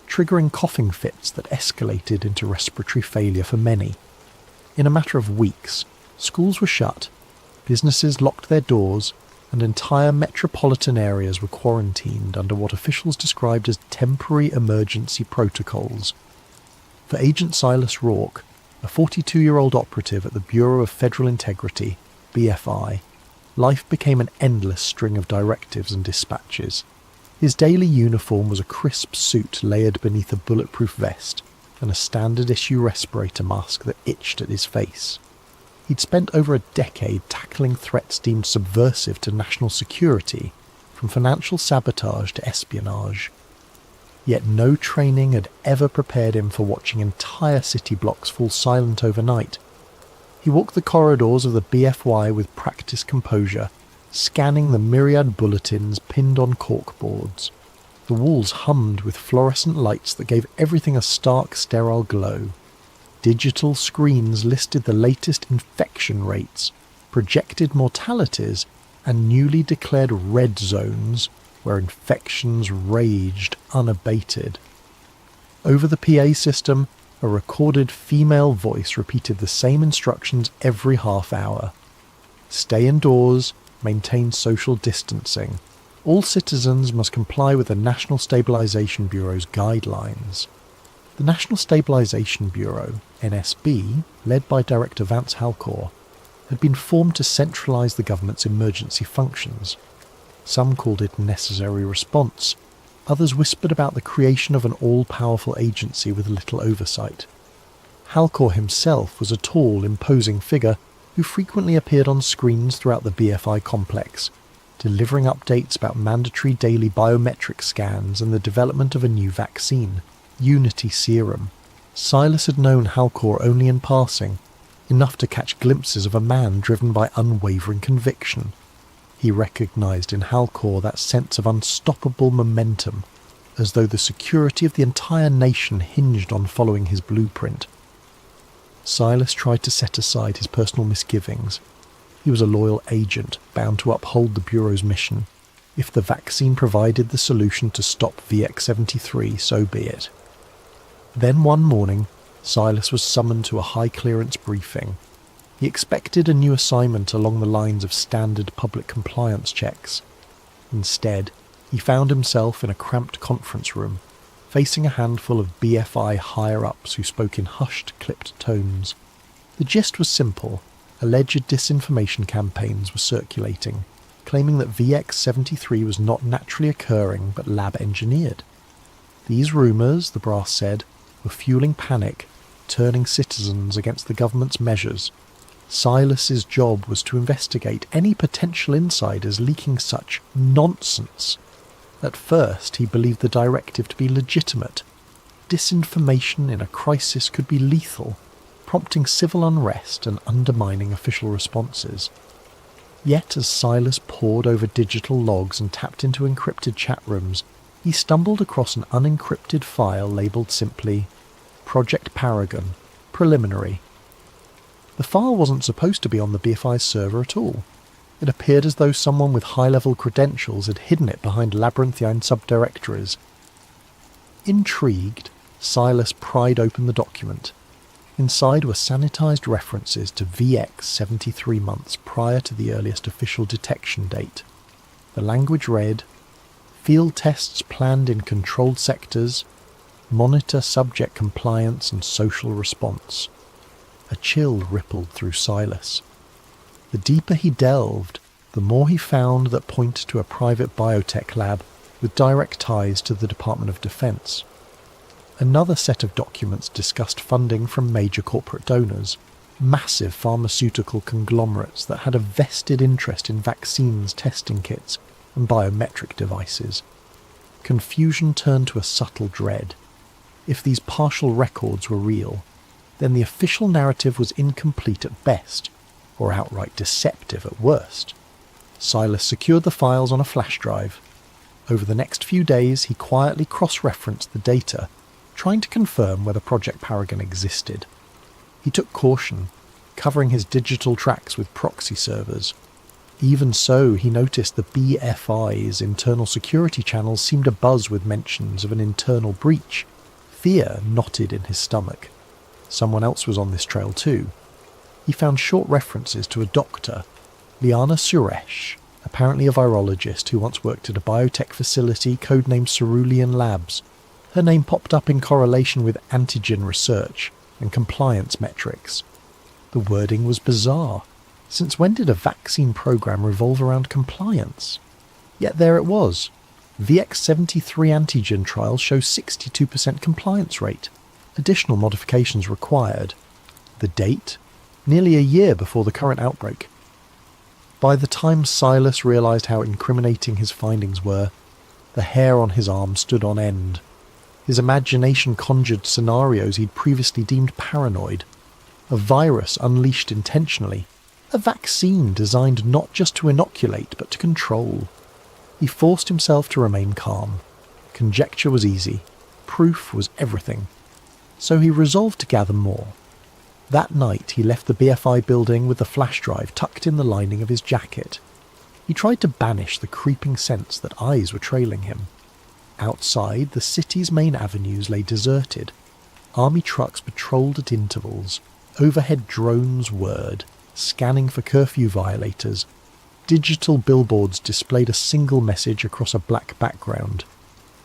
triggering coughing fits that escalated into respiratory failure for many. In a matter of weeks, schools were shut, businesses locked their doors, and entire metropolitan areas were quarantined under what officials described as temporary emergency protocols. For Agent Silas Rourke, a 42-year-old operative at the Bureau of Federal Integrity, BFI, life became an endless string of directives and dispatches. His daily uniform was a crisp suit layered beneath a bulletproof vest and a standard-issue respirator mask that itched at his face. He'd spent over a decade tackling threats deemed subversive to national security, from financial sabotage to espionage. Yet no training had ever prepared him for watching entire city blocks fall silent overnight. He walked the corridors of the BFY with practiced composure, scanning the myriad bulletins pinned on corkboards. The walls hummed with fluorescent lights that gave everything a stark, sterile glow. Digital screens listed the latest infection rates, projected mortalities, and newly declared red zones where infections raged unabated. Over the PA system, a recorded female voice repeated the same instructions every half hour. Stay indoors, maintain social distancing, All citizens must comply with the National Stabilization Bureau's guidelines. The National Stabilization Bureau, NSB, led by Director Vance Halcor, had been formed to centralise the government's emergency functions. Some called it necessary response, others whispered about the creation of an all-powerful agency with little oversight. Halcor himself was a tall, imposing figure who frequently appeared on screens throughout the BFI complex, delivering updates about mandatory daily biometric scans and the development of a new vaccine, Unity Serum. Silas had known Halcor only in passing, enough to catch glimpses of a man driven by unwavering conviction. He recognised in Halcor that sense of unstoppable momentum, as though the security of the entire nation hinged on following his blueprint. Silas tried to set aside his personal misgivings. He was a loyal agent, bound to uphold the Bureau's mission. If the vaccine provided the solution to stop VX-73, so be it. Then one morning, Silas was summoned to a high-clearance briefing. He expected a new assignment along the lines of standard public compliance checks. Instead, he found himself in a cramped conference room, facing a handful of BFI higher-ups who spoke in hushed, clipped tones. The gist was simple. Alleged disinformation campaigns were circulating, claiming that VX-73 was not naturally occurring but lab-engineered. These rumours, the brass said, were fueling panic, turning citizens against the government's measures. Silas's job was to investigate any potential insiders leaking such nonsense. At first, he believed the directive to be legitimate. Disinformation in a crisis could be lethal, prompting civil unrest and undermining official responses. Yet as Silas pored over digital logs and tapped into encrypted chat rooms, he stumbled across an unencrypted file labelled simply Project Paragon, Preliminary. The file wasn't supposed to be on the BFI's server at all. It appeared as though someone with high-level credentials had hidden it behind labyrinthine subdirectories. Intrigued, Silas pried open the document. Inside were sanitised references to VX 73 months prior to the earliest official detection date. The language read, "Field tests planned in controlled sectors, monitor subject compliance and social response." A chill rippled through Silas. The deeper he delved, the more he found that pointed to a private biotech lab with direct ties to the Department of Defense. Another set of documents discussed funding from major corporate donors, massive pharmaceutical conglomerates that had a vested interest in vaccines, testing kits, and biometric devices. Confusion turned to a subtle dread. If these partial records were real, then the official narrative was incomplete at best, or outright deceptive at worst. Silas secured the files on a flash drive. Over the next few days, he quietly cross-referenced the data, trying to confirm whether Project Paragon existed. He took caution, covering his digital tracks with proxy servers. Even so, he noticed the BFI's internal security channels seemed abuzz with mentions of an internal breach. Fear knotted in his stomach. Someone else was on this trail too. He found short references to a doctor, Liana Suresh, apparently a virologist who once worked at a biotech facility codenamed Cerulean Labs. Her name popped up in correlation with antigen research and compliance metrics. The wording was bizarre. Since when did a vaccine program revolve around compliance? Yet there it was. VX-73 antigen trials show 62% compliance rate. Additional modifications required. The date? Nearly a year before the current outbreak. By the time Silas realised how incriminating his findings were, the hair on his arm stood on end. His imagination conjured scenarios he'd previously deemed paranoid. A virus unleashed intentionally. A vaccine designed not just to inoculate, but to control. He forced himself to remain calm. Conjecture was easy. Proof was everything. So he resolved to gather more. That night he left the BFI building with the flash drive tucked in the lining of his jacket. He tried to banish the creeping sense that eyes were trailing him. Outside, the city's main avenues lay deserted. Army trucks patrolled at intervals. Overhead drones whirred, scanning for curfew violators. Digital billboards displayed a single message across a black background.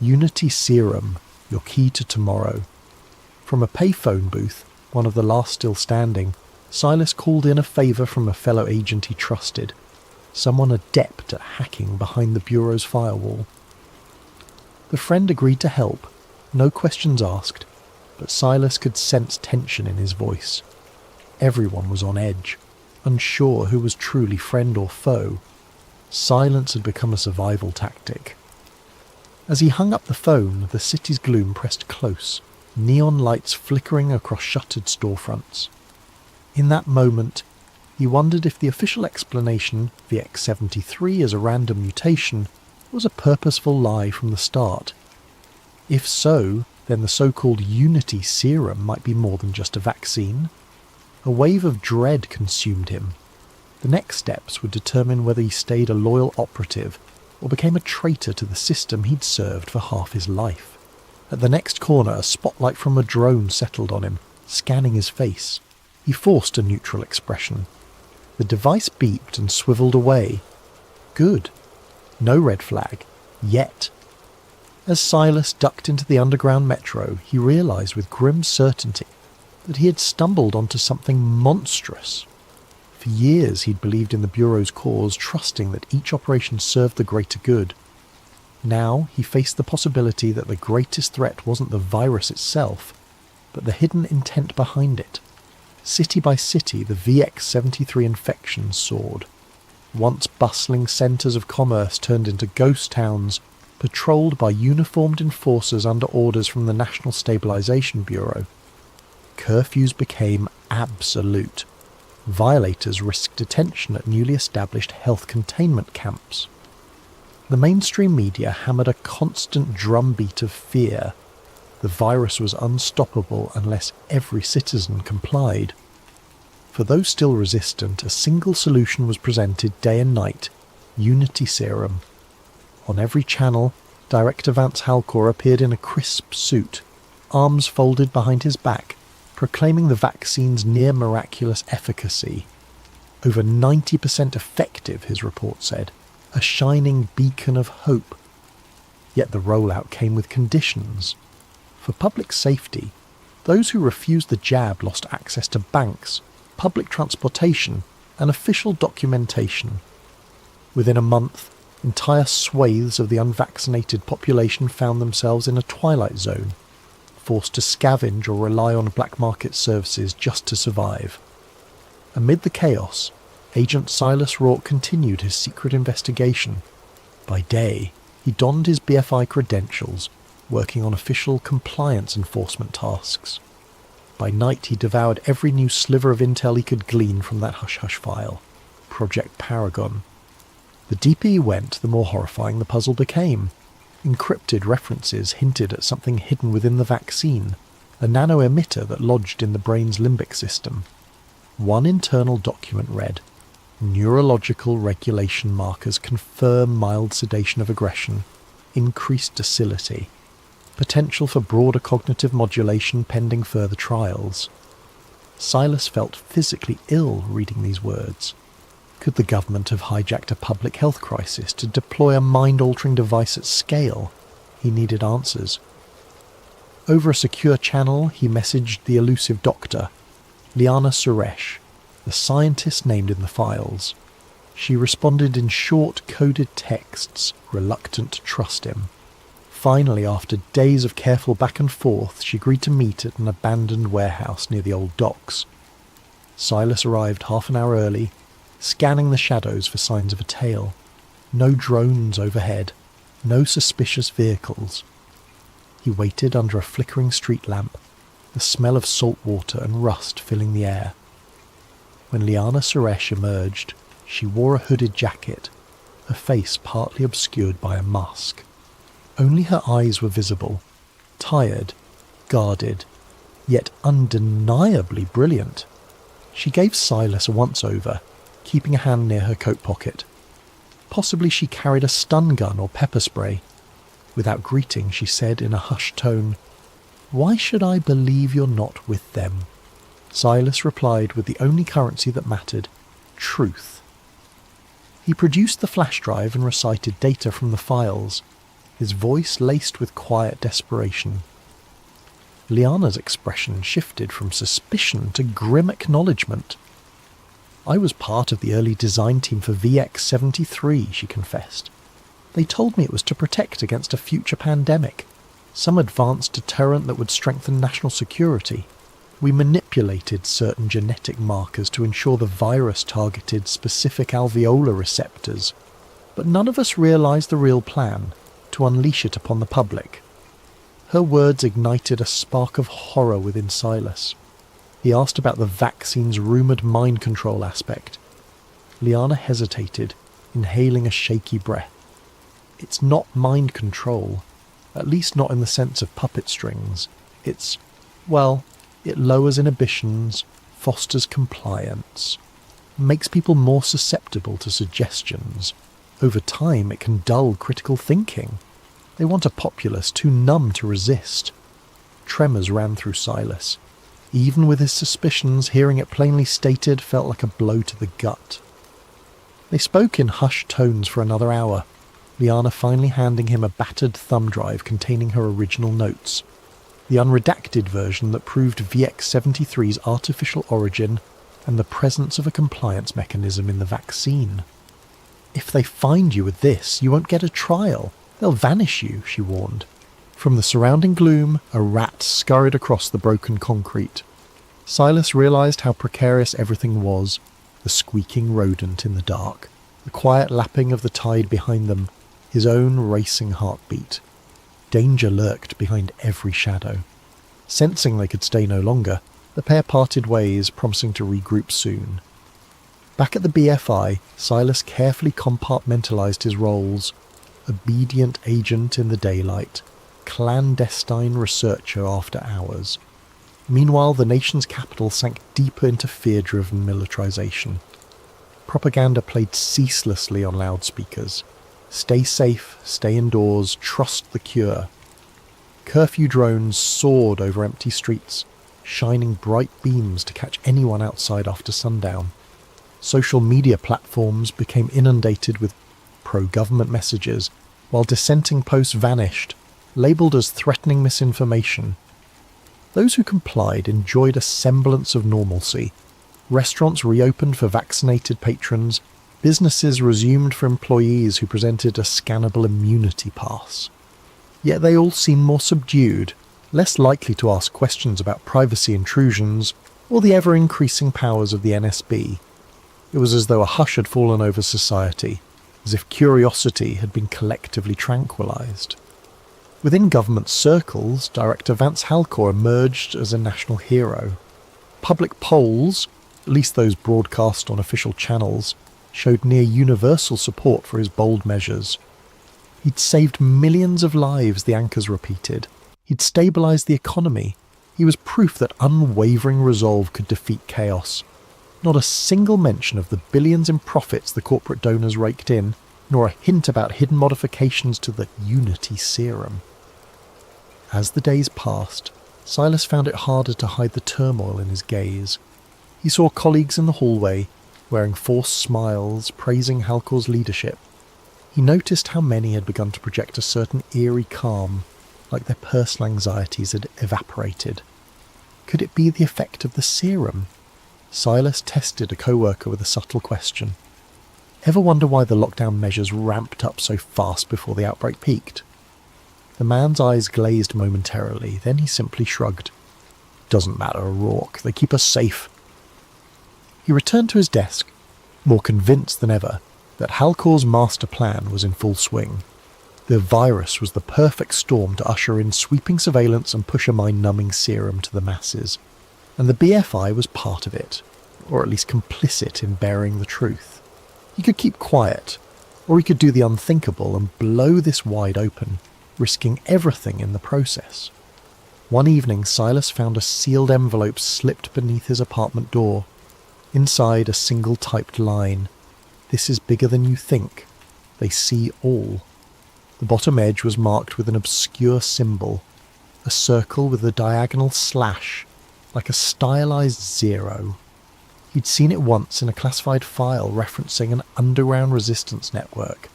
Unity Serum, your key to tomorrow. From a payphone booth, one of the last still standing, Silas called in a favour from a fellow agent he trusted, someone adept at hacking behind the Bureau's firewall. The friend agreed to help, no questions asked, but Silas could sense tension in his voice. Everyone was on edge, unsure who was truly friend or foe. Silence had become a survival tactic. As he hung up the phone, the city's gloom pressed close, neon lights flickering across shuttered storefronts. In that moment, he wondered if the official explanation, VX-73 as a random mutation, was a purposeful lie from the start. If so, then the so-called Unity Serum might be more than just a vaccine. A wave of dread consumed him. The next steps would determine whether he stayed a loyal operative or became a traitor to the system he'd served for half his life. At the next corner, a spotlight from a drone settled on him, scanning his face. He forced a neutral expression. The device beeped and swiveled away. Good. No red flag. Yet. As Silas ducked into the underground metro, he realised with grim certainty that he had stumbled onto something monstrous. For years he'd believed in the Bureau's cause, trusting that each operation served the greater good. Now he faced the possibility that the greatest threat wasn't the virus itself, but the hidden intent behind it. City by city, the VX-73 infections soared. Once bustling centres of commerce turned into ghost towns, patrolled by uniformed enforcers under orders from the National Stabilisation Bureau. Curfews became absolute. Violators risked detention at newly established health containment camps. The mainstream media hammered a constant drumbeat of fear. The virus was unstoppable unless every citizen complied. For those still resistant, a single solution was presented day and night: Unity Serum. On every channel, Director Vance Halcor appeared in a crisp suit, arms folded behind his back, proclaiming the vaccine's near-miraculous efficacy. Over 90% effective, his report said, a shining beacon of hope. Yet the rollout came with conditions. For public safety, those who refused the jab lost access to banks, public transportation, and official documentation. Within a month, entire swathes of the unvaccinated population found themselves in a twilight zone, forced to scavenge or rely on black market services just to survive. Amid the chaos, Agent Silas Rourke continued his secret investigation. By day, he donned his BFI credentials, working on official compliance enforcement tasks. By night, he devoured every new sliver of intel he could glean from that hush-hush file, Project Paragon. The deeper he went, the more horrifying the puzzle became. Encrypted references hinted at something hidden within the vaccine, a nano-emitter that lodged in the brain's limbic system. One internal document read, "Neurological regulation markers confirm mild sedation of aggression, increased docility, potential for broader cognitive modulation pending further trials." Silas felt physically ill reading these words. Could the government have hijacked a public health crisis to deploy a mind-altering device at scale? He needed answers. Over a secure channel, he messaged the elusive doctor, Liana Suresh, the scientist named in the files. She responded in short, coded texts, reluctant to trust him. Finally, after days of careful back and forth, she agreed to meet at an abandoned warehouse near the old docks. Silas arrived half an hour early, scanning the shadows for signs of a tail. No drones overhead, no suspicious vehicles. He waited under a flickering street lamp, the smell of salt water and rust filling the air. When Liana Suresh emerged, she wore a hooded jacket, her face partly obscured by a mask. Only her eyes were visible, tired, guarded, yet undeniably brilliant. She gave Silas a once-over, keeping a hand near her coat pocket. Possibly she carried a stun gun or pepper spray. Without greeting, she said in a hushed tone, "Why should I believe you're not with them?" Silas replied with the only currency that mattered, truth. He produced the flash drive and recited data from the files, his voice laced with quiet desperation. Liana's expression shifted from suspicion to grim acknowledgement. "I was part of the early design team for VX-73, she confessed. "They told me it was to protect against a future pandemic, some advanced deterrent that would strengthen national security. We manipulated certain genetic markers to ensure the virus targeted specific alveolar receptors, but none of us realized the real plan, to unleash it upon the public." Her words ignited a spark of horror within Silas. He asked about the vaccine's rumoured mind control aspect. Liana hesitated, inhaling a shaky breath. "It's not mind control, at least not in the sense of puppet strings. It's, well, it lowers inhibitions, fosters compliance, makes people more susceptible to suggestions. Over time, it can dull critical thinking. They want a populace too numb to resist." Tremors ran through Silas. Even with his suspicions, hearing it plainly stated felt like a blow to the gut. They spoke in hushed tones for another hour, Liana finally handing him a battered thumb drive containing her original notes, the unredacted version that proved VX-73's artificial origin and the presence of a compliance mechanism in the vaccine. "If they find you with this, you won't get a trial. They'll vanish you," she warned. From the surrounding gloom, a rat scurried across the broken concrete. Silas realized how precarious everything was, the squeaking rodent in the dark, the quiet lapping of the tide behind them, his own racing heartbeat. Danger lurked behind every shadow. Sensing they could stay no longer, the pair parted ways, promising to regroup soon. Back at the BFI, Silas carefully compartmentalized his roles: obedient agent in the daylight, clandestine researcher after hours. Meanwhile, the nation's capital sank deeper into fear-driven militarization. Propaganda played ceaselessly on loudspeakers. Stay safe, stay indoors, trust the cure. Curfew drones soared over empty streets, shining bright beams to catch anyone outside after sundown. Social media platforms became inundated with pro-government messages, while dissenting posts vanished, labelled as threatening misinformation. Those who complied enjoyed a semblance of normalcy. Restaurants reopened for vaccinated patrons, businesses resumed for employees who presented a scannable immunity pass. Yet they all seemed more subdued, less likely to ask questions about privacy intrusions or the ever-increasing powers of the NSB. It was as though a hush had fallen over society, as if curiosity had been collectively tranquilized. Within government circles, Director Vance Halcor emerged as a national hero. Public polls, at least those broadcast on official channels, showed near universal support for his bold measures. He'd saved millions of lives, the anchors repeated. He'd stabilized the economy. He was proof that unwavering resolve could defeat chaos. Not a single mention of the billions in profits the corporate donors raked in, nor a hint about hidden modifications to the Unity Serum. As the days passed, Silas found it harder to hide the turmoil in his gaze. He saw colleagues in the hallway, wearing forced smiles, praising Halcor's leadership. He noticed how many had begun to project a certain eerie calm, like their personal anxieties had evaporated. Could it be the effect of the serum? Silas tested a co-worker with a subtle question. Ever wonder why the lockdown measures ramped up so fast before the outbreak peaked? The man's eyes glazed momentarily, then he simply shrugged. Doesn't matter, O'Rourke. They keep us safe. He returned to his desk, more convinced than ever that Halcor's master plan was in full swing. The virus was the perfect storm to usher in sweeping surveillance and push a mind-numbing serum to the masses. And the BFI was part of it, or at least complicit in bearing the truth. He could keep quiet, or he could do the unthinkable and blow this wide open, risking everything in the process. One evening, Silas found a sealed envelope slipped beneath his apartment door. Inside, a single typed line. "This is bigger than you think. They see all." The bottom edge was marked with an obscure symbol, a circle with a diagonal slash, like a stylized zero. He'd seen it once in a classified file referencing an underground resistance network.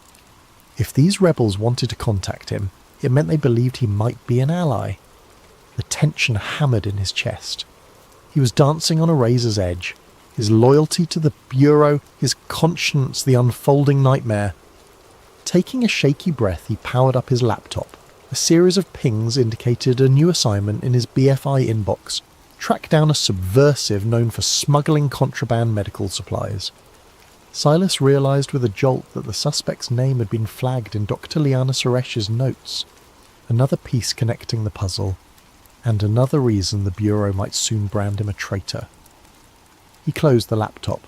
If these rebels wanted to contact him, it meant they believed he might be an ally. The tension hammered in his chest. He was dancing on a razor's edge. His loyalty to the Bureau, his conscience the unfolding nightmare. Taking a shaky breath, he powered up his laptop. A series of pings indicated a new assignment in his BFI inbox. Track down a subversive known for smuggling contraband medical supplies. Silas realised with a jolt that the suspect's name had been flagged in Dr. Liana Suresh's notes. Another piece connecting the puzzle, and another reason the Bureau might soon brand him a traitor. He closed the laptop.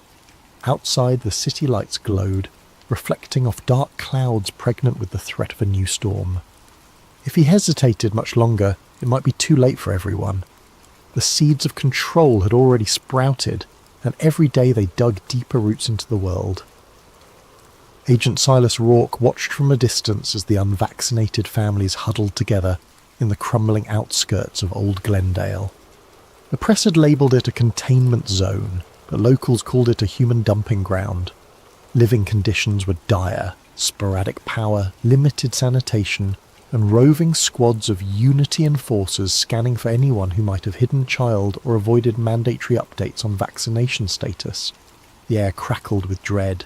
Outside, the city lights glowed, reflecting off dark clouds pregnant with the threat of a new storm. If he hesitated much longer, it might be too late for everyone. The seeds of control had already sprouted, and every day they dug deeper roots into the world. Agent Silas Rourke watched from a distance as the unvaccinated families huddled together in the crumbling outskirts of Old Glendale. The press had labelled it a containment zone, but locals called it a human dumping ground. Living conditions were dire, sporadic power, limited sanitation, and roving squads of Unity enforcers scanning for anyone who might have hidden a child or avoided mandatory updates on vaccination status. The air crackled with dread.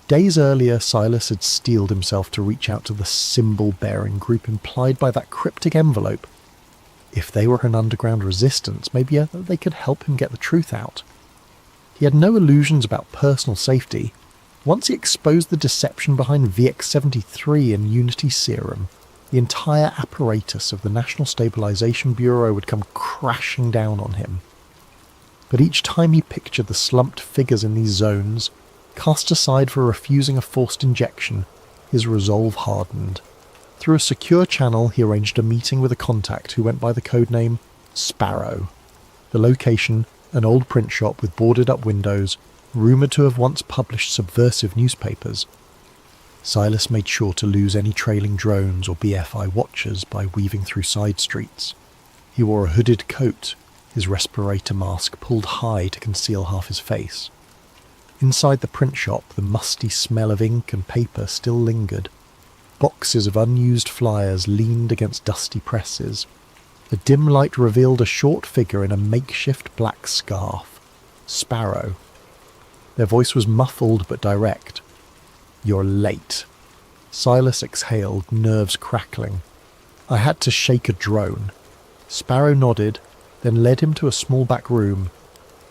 Days earlier, Silas had steeled himself to reach out to the symbol-bearing group implied by that cryptic envelope. If they were an underground resistance, maybe they could help him get the truth out. He had no illusions about personal safety. Once he exposed the deception behind VX-73 and Unity Serum, the entire apparatus of the National Stabilization Bureau would come crashing down on him. But each time he pictured the slumped figures in these zones, cast aside for refusing a forced injection, his resolve hardened. Through a secure channel, he arranged a meeting with a contact who went by the codename Sparrow. The location, an old print shop with boarded-up windows, rumoured to have once published subversive newspapers. Silas made sure to lose any trailing drones or BFI watchers by weaving through side streets. He wore a hooded coat, his respirator mask pulled high to conceal half his face. Inside the print shop, the musty smell of ink and paper still lingered. Boxes of unused flyers leaned against dusty presses. The dim light revealed a short figure in a makeshift black scarf. Sparrow. Their voice was muffled but direct. "You're late." Silas exhaled, nerves crackling. "I had to shake a drone." Sparrow nodded, then led him to a small back room.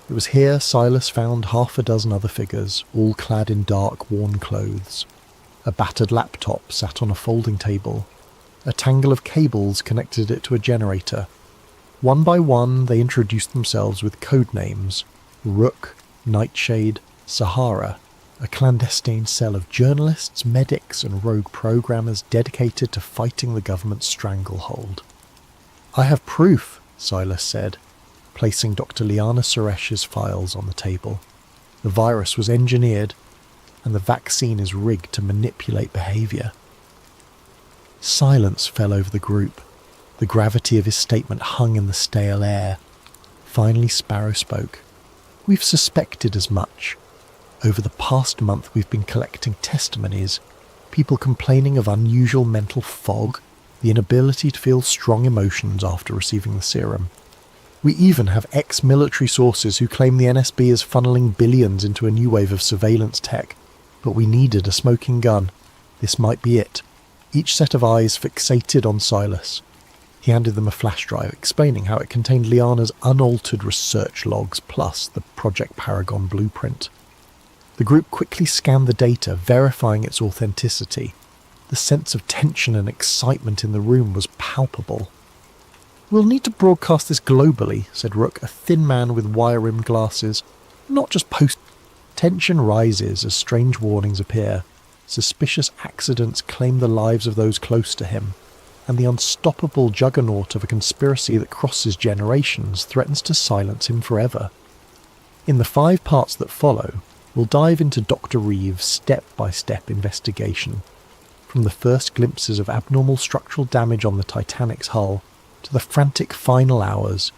It was here Silas found half a dozen other figures, all clad in dark, worn clothes. A battered laptop sat on a folding table. A tangle of cables connected it to a generator. One by one, they introduced themselves with code names: Rook, Nightshade, Sahara, a clandestine cell of journalists, medics, and rogue programmers dedicated to fighting the government's stranglehold. "I have proof," Silas said, placing Dr. Liana Suresh's files on the table. "The virus was engineered, and the vaccine is rigged to manipulate behaviour." Silence fell over the group. The gravity of his statement hung in the stale air. Finally Sparrow spoke. "We've suspected as much. Over the past month we've been collecting testimonies, people complaining of unusual mental fog, the inability to feel strong emotions after receiving the serum. We even have ex-military sources who claim the NSB is funneling billions into a new wave of surveillance tech, but we needed a smoking gun. This might be it." Each set of eyes fixated on Silas. He handed them a flash drive, explaining how it contained Liana's unaltered research logs plus the Project Paragon blueprint. The group quickly scanned the data, verifying its authenticity. The sense of tension and excitement in the room was palpable. "We'll need to broadcast this globally," said Rook, a thin man with wire-rimmed glasses. "Not just post." Tension rises as strange warnings appear. Suspicious accidents claim the lives of those close to him, and the unstoppable juggernaut of a conspiracy that crosses generations threatens to silence him forever. In the 5 parts that follow, we'll dive into Dr. Reeves' step-by-step investigation, from the first glimpses of abnormal structural damage on the Titanic's hull to the frantic final hours,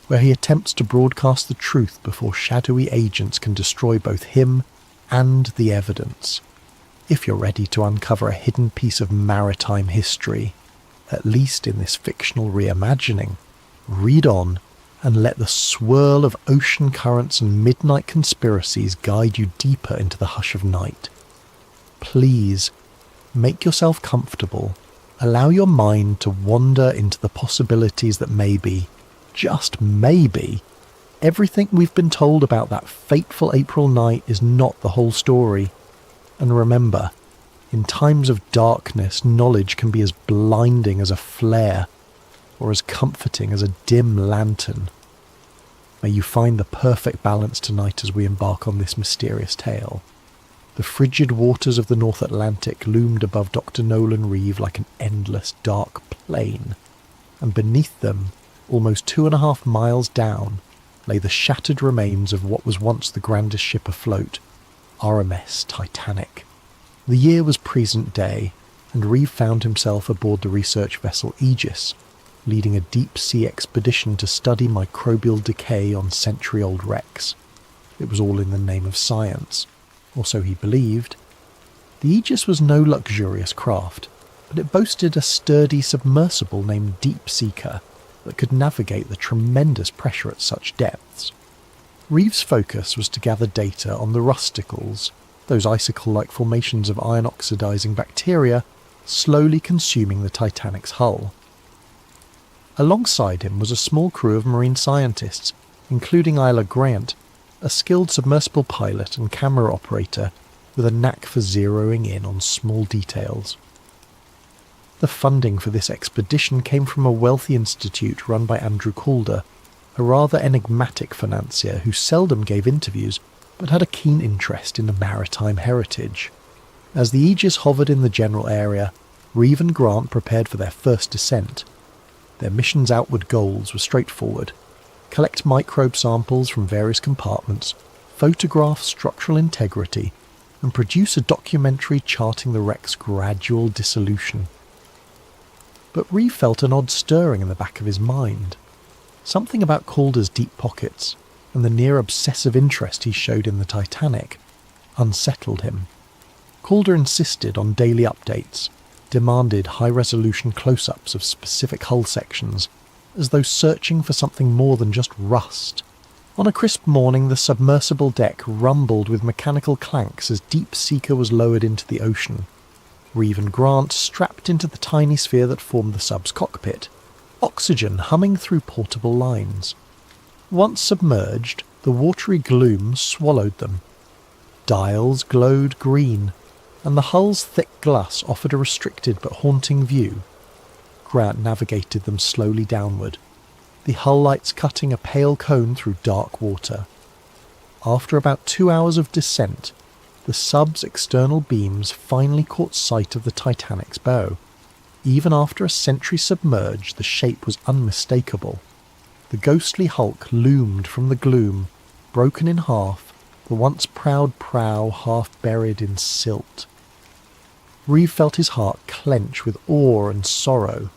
where he attempts to broadcast the truth before shadowy agents can destroy both him and the evidence. If you're ready to uncover a hidden piece of maritime history, at least in this fictional reimagining, read on and let the swirl of ocean currents and midnight conspiracies guide you deeper into the hush of night. Please, make yourself comfortable. Allow your mind to wander into the possibilities that maybe, just maybe, everything we've been told about that fateful April night is not the whole story. And remember, in times of darkness, knowledge can be as blinding as a flare, or as comforting as a dim lantern. May you find the perfect balance tonight as we embark on this mysterious tale. The frigid waters of the North Atlantic loomed above Dr. Nolan Reeve like an endless dark plain, and beneath them, almost 2.5 miles down, lay the shattered remains of what was once the grandest ship afloat, RMS Titanic. The year was present day, and Reeve found himself aboard the research vessel Aegis, leading a deep-sea expedition to study microbial decay on century-old wrecks. It was all in the name of science, or so he believed. The Aegis was no luxurious craft, but it boasted a sturdy submersible named Deep Seeker that could navigate the tremendous pressure at such depths. Reeve's focus was to gather data on the rusticles, those icicle-like formations of iron-oxidizing bacteria slowly consuming the Titanic's hull. Alongside him was a small crew of marine scientists, including Isla Grant, a skilled submersible pilot and camera operator with a knack for zeroing in on small details. The funding for this expedition came from a wealthy institute run by Andrew Calder, a rather enigmatic financier who seldom gave interviews but had a keen interest in the maritime heritage. As the Aegis hovered in the general area, Reeve and Grant prepared for their first descent. Their mission's outward goals were straightforward: collect microbe samples from various compartments, photograph structural integrity, and produce a documentary charting the wreck's gradual dissolution. But Reeve felt an odd stirring in the back of his mind. Something about Calder's deep pockets and the near-obsessive interest he showed in the Titanic unsettled him. Calder insisted on daily updates, demanded high-resolution close-ups of specific hull sections, as though searching for something more than just rust. On a crisp morning, the submersible deck rumbled with mechanical clanks as Deep Seeker was lowered into the ocean. Reeve and Grant strapped into the tiny sphere that formed the sub's cockpit, oxygen humming through portable lines. Once submerged, the watery gloom swallowed them. Dials glowed green, and the hull's thick glass offered a restricted but haunting view. Grant navigated them slowly downward, the hull lights cutting a pale cone through dark water. After about 2 hours of descent, the sub's external beams finally caught sight of the Titanic's bow. Even after a century submerged, the shape was unmistakable. The ghostly hulk loomed from the gloom, broken in half, the once proud prow half buried in silt. Reeve felt his heart clench with awe and sorrow.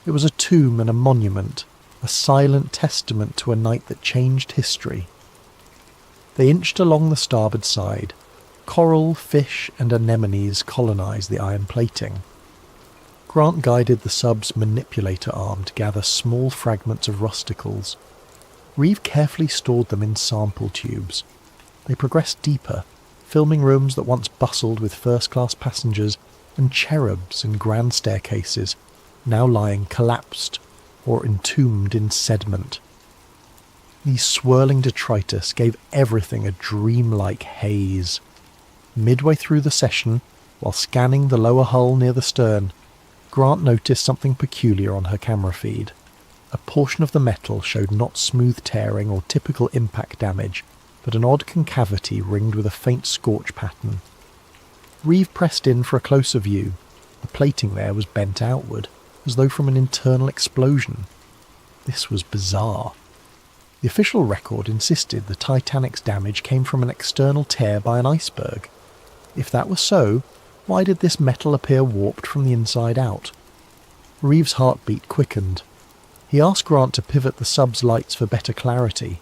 It was a tomb and a monument, a silent testament to a night that changed history. They inched along the starboard side. Coral, fish, and anemones colonized the iron plating. Grant guided the sub's manipulator arm to gather small fragments of rusticles. Reeve carefully stored them in sample tubes. They progressed deeper, filming rooms that once bustled with first-class passengers and cherubs and grand staircases, now lying collapsed or entombed in sediment. These swirling detritus gave everything a dreamlike haze. Midway through the session, while scanning the lower hull near the stern, Grant noticed something peculiar on her camera feed. A portion of the metal showed not smooth tearing or typical impact damage, but an odd concavity ringed with a faint scorch pattern. Reeve pressed in for a closer view. The plating there was bent outward, as though from an internal explosion. This was bizarre. The official record insisted the Titanic's damage came from an external tear by an iceberg. If that was so, why did this metal appear warped from the inside out? Reeve's heartbeat quickened. He asked Grant to pivot the sub's lights for better clarity.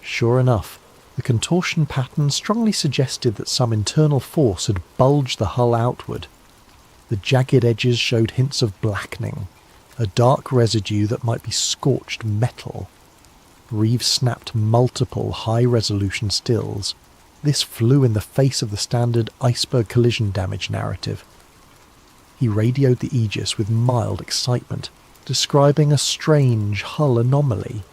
Sure enough, the contortion pattern strongly suggested that some internal force had bulged the hull outward. The jagged edges showed hints of blackening, a dark residue that might be scorched metal. Reeves snapped multiple high-resolution stills. This flew in the face of the standard iceberg collision damage narrative. He radioed the Aegis with mild excitement, describing a strange hull anomaly.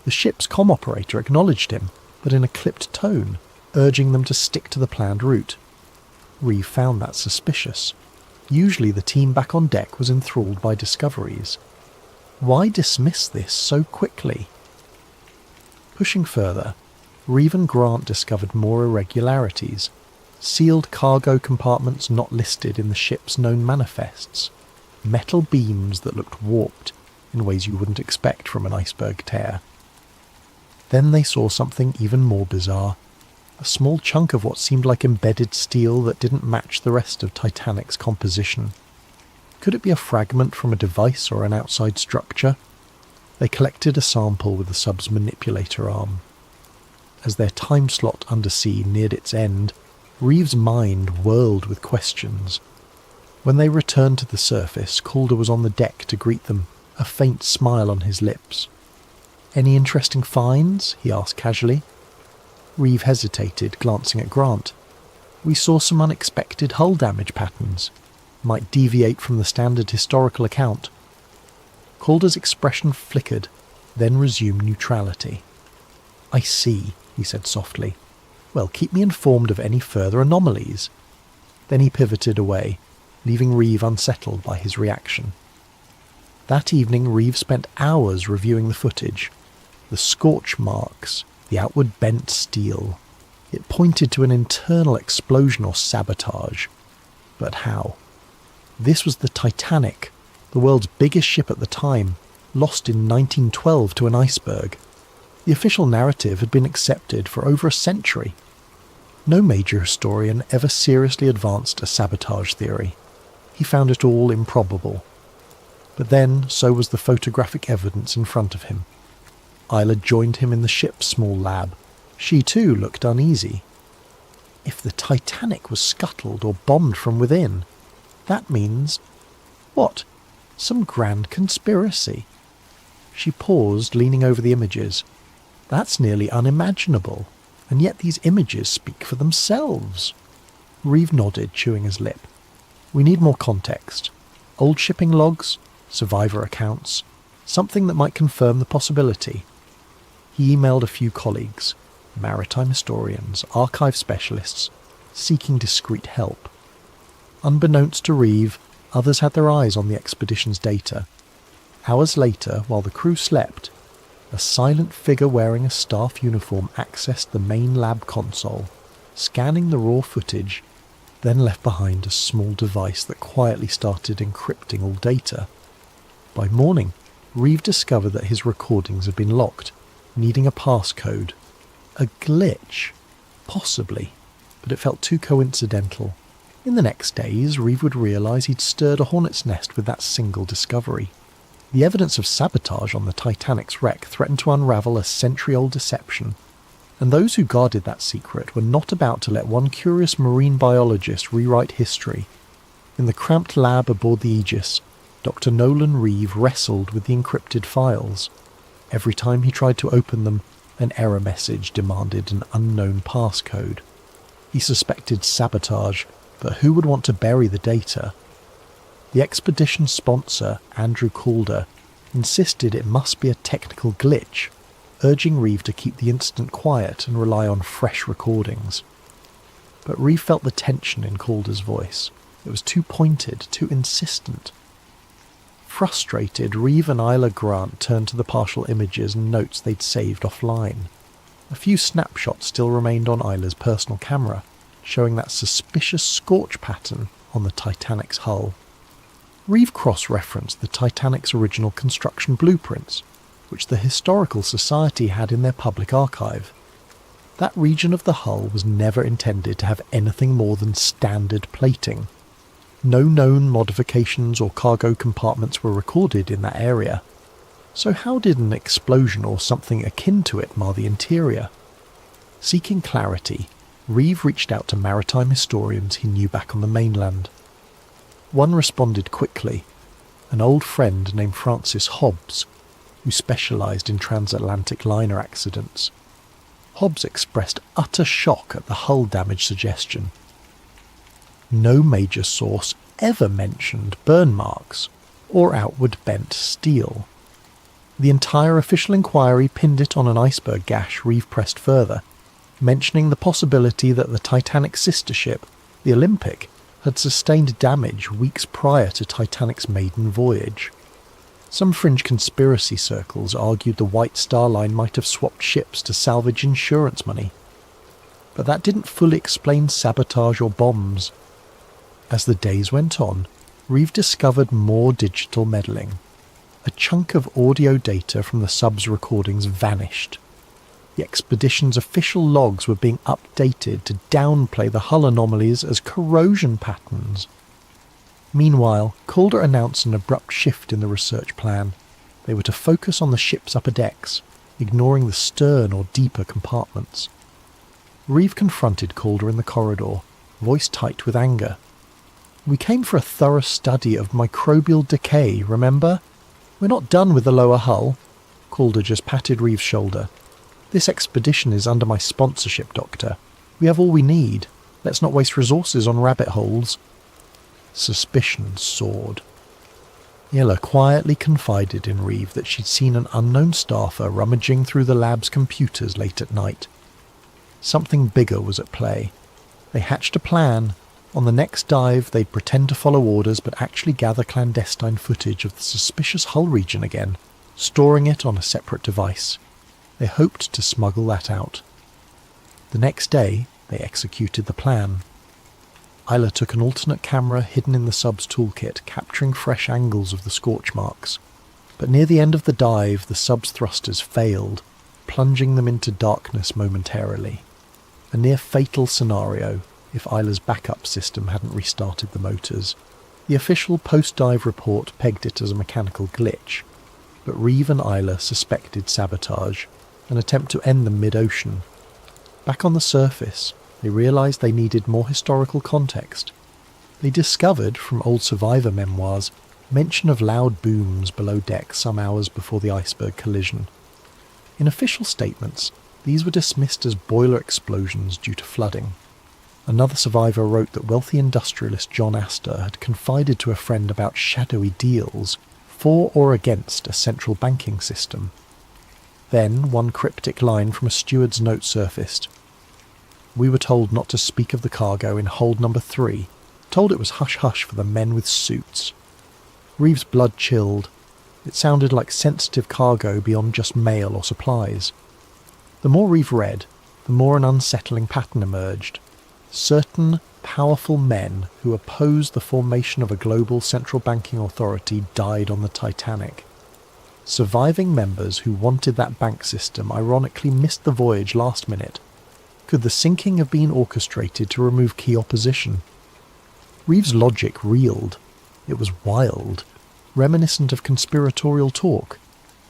The ship's comm operator acknowledged him, but in a clipped tone, urging them to stick to the planned route. Reeve found that suspicious. Usually the team back on deck was enthralled by discoveries. Why dismiss this so quickly? Pushing further, Reeve and Grant discovered more irregularities. Sealed cargo compartments not listed in the ship's known manifests. Metal beams that looked warped in ways you wouldn't expect from an iceberg tear. Then they saw something even more bizarre. A small chunk of what seemed like embedded steel that didn't match the rest of Titanic's composition. Could it be a fragment from a device or an outside structure? They collected a sample with the sub's manipulator arm. As their time slot undersea neared its end, Reeves' mind whirled with questions. When they returned to the surface, Calder was on the deck to greet them, a faint smile on his lips. "Any interesting finds?" he asked casually. Reeve hesitated, glancing at Grant. "We saw some unexpected hull damage patterns. Might deviate from the standard historical account." Calder's expression flickered, then resumed neutrality. "I see," he said softly. "Well, keep me informed of any further anomalies." Then he pivoted away, leaving Reeve unsettled by his reaction. That evening Reeve spent hours reviewing the footage. The scorch marks, the outward bent steel. It pointed to an internal explosion or sabotage. But how? This was the Titanic, the world's biggest ship at the time, lost in 1912 to an iceberg. The official narrative had been accepted for over a century. No major historian ever seriously advanced a sabotage theory. He found it all improbable. But then, so was the photographic evidence in front of him. Isla joined him in the ship's small lab. She too looked uneasy. If the Titanic was scuttled or bombed from within, that means... what? Some grand conspiracy. She paused, leaning over the images. That's nearly unimaginable, and yet these images speak for themselves. Reeve nodded, chewing his lip. "We need more context. Old shipping logs, survivor accounts, something that might confirm the possibility." He emailed a few colleagues, maritime historians, archive specialists, seeking discreet help. Unbeknownst to Reeve, others had their eyes on the expedition's data. Hours later, while the crew slept, a silent figure wearing a staff uniform accessed the main lab console, scanning the raw footage, then left behind a small device that quietly started encrypting all data. By morning, Reeve discovered that his recordings had been locked, needing a passcode. A glitch? Possibly, but it felt too coincidental. In the next days, Reeve would realise he'd stirred a hornet's nest with that single discovery. The evidence of sabotage on the Titanic's wreck threatened to unravel a century-old deception, and those who guarded that secret were not about to let one curious marine biologist rewrite history. In the cramped lab aboard the Aegis, Dr. Nolan Reeve wrestled with the encrypted files. Every time he tried to open them, an error message demanded an unknown passcode. He suspected sabotage, but who would want to bury the data? The expedition's sponsor, Andrew Calder, insisted it must be a technical glitch, urging Reeve to keep the incident quiet and rely on fresh recordings. But Reeve felt the tension in Calder's voice. It was too pointed, too insistent. Frustrated, Reeve and Isla Grant turned to the partial images and notes they'd saved offline. A few snapshots still remained on Isla's personal camera, showing that suspicious scorch pattern on the Titanic's hull. Reeve cross-referenced the Titanic's original construction blueprints, which the Historical Society had in their public archive. That region of the hull was never intended to have anything more than standard plating. No known modifications or cargo compartments were recorded in that area. So how did an explosion or something akin to it mar the interior? Seeking clarity, Reeve reached out to maritime historians he knew back on the mainland. One responded quickly, an old friend named Francis Hobbs, who specialised in transatlantic liner accidents. Hobbs expressed utter shock at the hull damage suggestion. No major source ever mentioned burn marks or outward bent steel. The entire official inquiry pinned it on an iceberg gash. Reeve pressed further, mentioning the possibility that the Titanic's sister ship, the Olympic, had sustained damage weeks prior to Titanic's maiden voyage. Some fringe conspiracy circles argued the White Star Line might have swapped ships to salvage insurance money, but that didn't fully explain sabotage or bombs. As the days went on, Reeve discovered more digital meddling. A chunk of audio data from the sub's recordings vanished. The expedition's official logs were being updated to downplay the hull anomalies as corrosion patterns. Meanwhile, Calder announced an abrupt shift in the research plan. They were to focus on the ship's upper decks, ignoring the stern or deeper compartments. Reeve confronted Calder in the corridor, voice tight with anger. "We came for a thorough study of microbial decay, remember? We're not done with the lower hull." Calder just patted Reeve's shoulder. "This expedition is under my sponsorship, Doctor. We have all we need. Let's not waste resources on rabbit holes." Suspicion soared. Ella quietly confided in Reeve that she'd seen an unknown staffer rummaging through the lab's computers late at night. Something bigger was at play. They hatched a plan. On the next dive, they'd pretend to follow orders but actually gather clandestine footage of the suspicious hull region again, storing it on a separate device. They hoped to smuggle that out. The next day, they executed the plan. Isla took an alternate camera hidden in the sub's toolkit, capturing fresh angles of the scorch marks. But near the end of the dive, the sub's thrusters failed, plunging them into darkness momentarily. A near-fatal scenario if Isla's backup system hadn't restarted the motors. The official post-dive report pegged it as a mechanical glitch, but Reeve and Isla suspected sabotage, an attempt to end them mid-ocean. Back on the surface, they realised they needed more historical context. They discovered, from old survivor memoirs, mention of loud booms below deck some hours before the iceberg collision. In official statements, these were dismissed as boiler explosions due to flooding. Another survivor wrote that wealthy industrialist John Astor had confided to a friend about shadowy deals for or against a central banking system. Then one cryptic line from a steward's note surfaced. "We were told not to speak of the cargo in hold number 3, told it was hush-hush for the men with suits." Reeve's blood chilled. It sounded like sensitive cargo beyond just mail or supplies. The more Reeve read, the more an unsettling pattern emerged. Certain powerful men who opposed the formation of a global central banking authority died on the Titanic. Surviving members who wanted that bank system ironically missed the voyage last minute. Could the sinking have been orchestrated to remove key opposition? Reeve's logic reeled. It was wild, reminiscent of conspiratorial talk.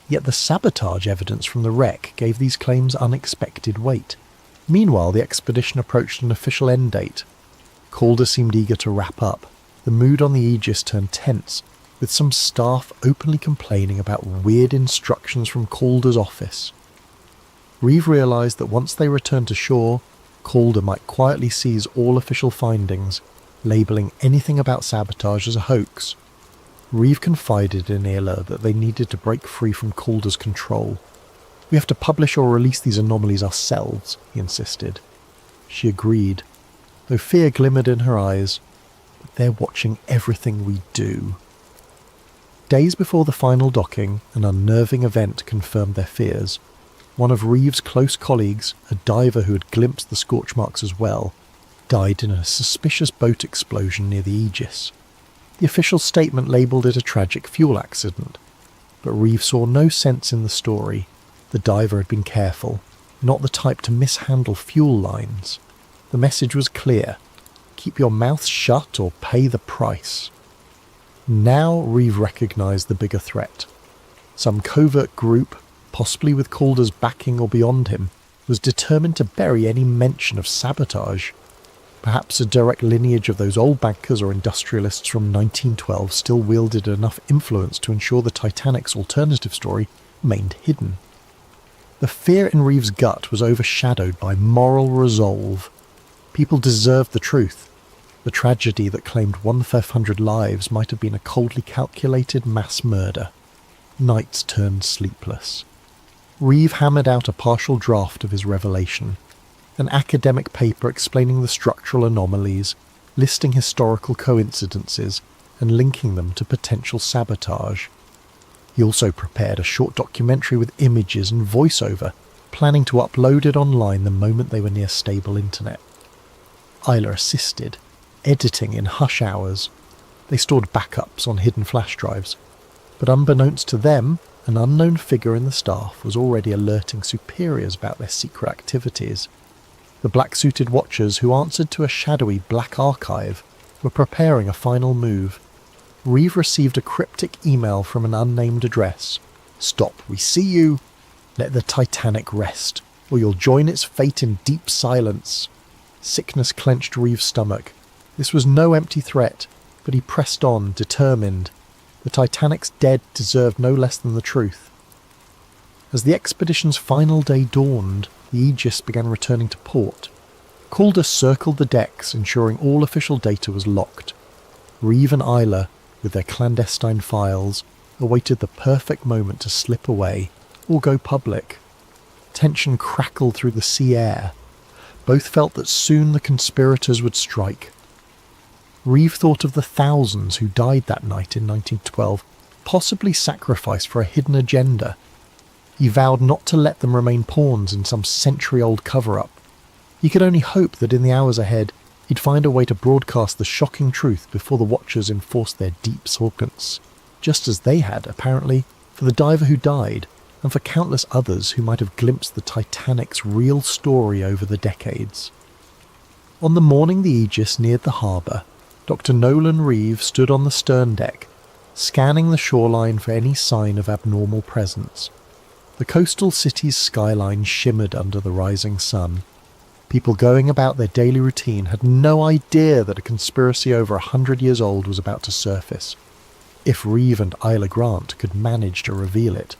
Yet the sabotage evidence from the wreck gave these claims unexpected weight. Meanwhile, the expedition approached an official end date. Calder seemed eager to wrap up. The mood on the Aegis turned tense, with some staff openly complaining about weird instructions from Calder's office. Reeve realised that once they returned to shore, Calder might quietly seize all official findings, labelling anything about sabotage as a hoax. Reeve confided in Ella that they needed to break free from Calder's control. "We have to publish or release these anomalies ourselves," he insisted. She agreed, though fear glimmered in her eyes. "But they're watching everything we do." Days before the final docking, an unnerving event confirmed their fears. One of Reeve's close colleagues, a diver who had glimpsed the scorch marks as well, died in a suspicious boat explosion near the Aegis. The official statement labelled it a tragic fuel accident, but Reeve saw no sense in the story. The diver had been careful, not the type to mishandle fuel lines. The message was clear: keep your mouth shut or pay the price. Now Reeve recognised the bigger threat. Some covert group, possibly with Calder's backing or beyond him, was determined to bury any mention of sabotage. Perhaps a direct lineage of those old bankers or industrialists from 1912 still wielded enough influence to ensure the Titanic's alternative story remained hidden. The fear in Reeves' gut was overshadowed by moral resolve. People deserved the truth. The tragedy that claimed 1/500 lives might have been a coldly calculated mass murder. Nights turned sleepless. Reeve hammered out a partial draft of his revelation, an academic paper explaining the structural anomalies, listing historical coincidences, and linking them to potential sabotage. He also prepared a short documentary with images and voiceover, planning to upload it online the moment they were near stable internet. Isla assisted, editing in hush hours. They stored backups on hidden flash drives, but unbeknownst to them, an unknown figure in the staff was already alerting superiors about their secret activities. The black-suited watchers who answered to a shadowy black archive were preparing a final move. Reeve received a cryptic email from an unnamed address. "Stop, we see you. Let the Titanic rest, or you'll join its fate in deep silence." Sickness clenched Reeve's stomach. This was no empty threat, but he pressed on, determined. The Titanic's dead deserved no less than the truth. As the expedition's final day dawned, the Aegis began returning to port. Calder circled the decks, ensuring all official data was locked. Reeve and Isla, with their clandestine files, awaited the perfect moment to slip away or go public. Tension crackled through the sea air. Both felt that soon the conspirators would strike. Reeve thought of the thousands who died that night in 1912, possibly sacrificed for a hidden agenda. He vowed not to let them remain pawns in some century-old cover-up. He could only hope that in the hours ahead he'd find a way to broadcast the shocking truth before the watchers enforced their deep silence, just as they had, apparently, for the diver who died, and for countless others who might have glimpsed the Titanic's real story over the decades. On the morning the Aegis neared the harbour, Dr. Nolan Reeve stood on the stern deck, scanning the shoreline for any sign of abnormal presence. The coastal city's skyline shimmered under the rising sun. People going about their daily routine had no idea that a conspiracy over 100 years old was about to surface. If Reeve and Isla Grant could manage to reveal it.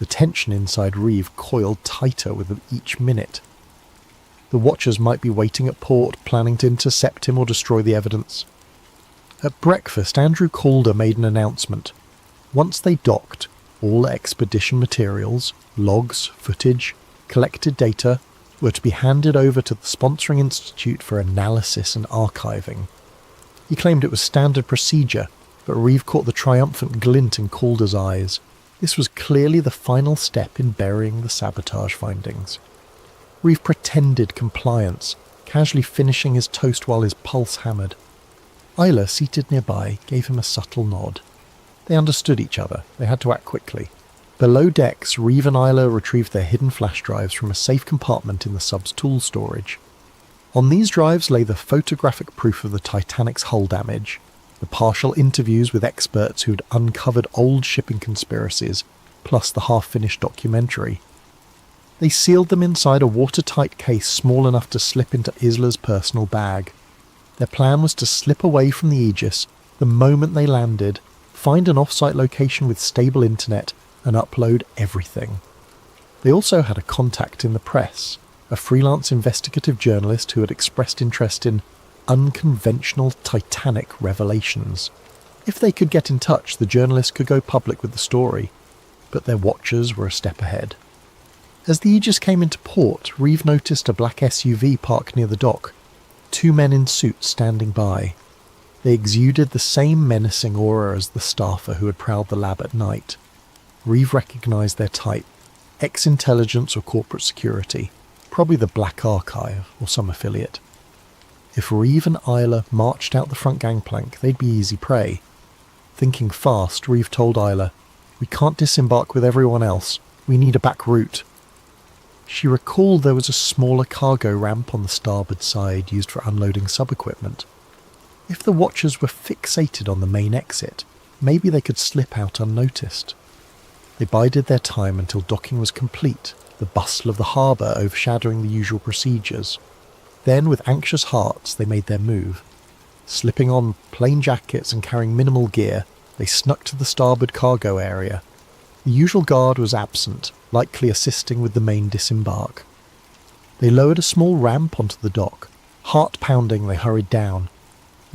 The tension inside Reeve coiled tighter with each minute. The watchers might be waiting at port, planning to intercept him or destroy the evidence. At breakfast, Andrew Calder made an announcement. Once they docked, all expedition materials, logs, footage, collected data were to be handed over to the sponsoring institute for analysis and archiving. He claimed it was standard procedure, but Reeve caught the triumphant glint in Calder's eyes. This was clearly the final step in burying the sabotage findings. Reeve pretended compliance, casually finishing his toast while his pulse hammered. Isla, seated nearby, gave him a subtle nod. They understood each other. They had to act quickly. Below decks, Reeve and Isla retrieved their hidden flash drives from a safe compartment in the sub's tool storage. On these drives lay the photographic proof of the Titanic's hull damage, the partial interviews with experts who had uncovered old shipping conspiracies, plus the half-finished documentary. They sealed them inside a watertight case small enough to slip into Isla's personal bag. Their plan was to slip away from the Aegis the moment they landed, find an off-site location with stable internet, and upload everything. They also had a contact in the press, a freelance investigative journalist who had expressed interest in unconventional Titanic revelations. If they could get in touch, the journalist could go public with the story, but their watchers were a step ahead. As the Aegis came into port, Reeve noticed a black SUV parked near the dock, 2 men in suits standing by. They exuded the same menacing aura as the staffer who had prowled the lab at night. Reeve recognised their type, ex-intelligence or corporate security, probably the Black Archive or some affiliate. If Reeve and Isla marched out the front gangplank, they'd be easy prey. Thinking fast, Reeve told Isla, "We can't disembark with everyone else. We need a back route." She recalled there was a smaller cargo ramp on the starboard side used for unloading sub-equipment. If the watchers were fixated on the main exit, maybe they could slip out unnoticed. They bided their time until docking was complete, the bustle of the harbour overshadowing the usual procedures. Then, with anxious hearts, they made their move. Slipping on plain jackets and carrying minimal gear, they snuck to the starboard cargo area. The usual guard was absent, likely assisting with the main disembark. They lowered a small ramp onto the dock. Heart pounding, they hurried down.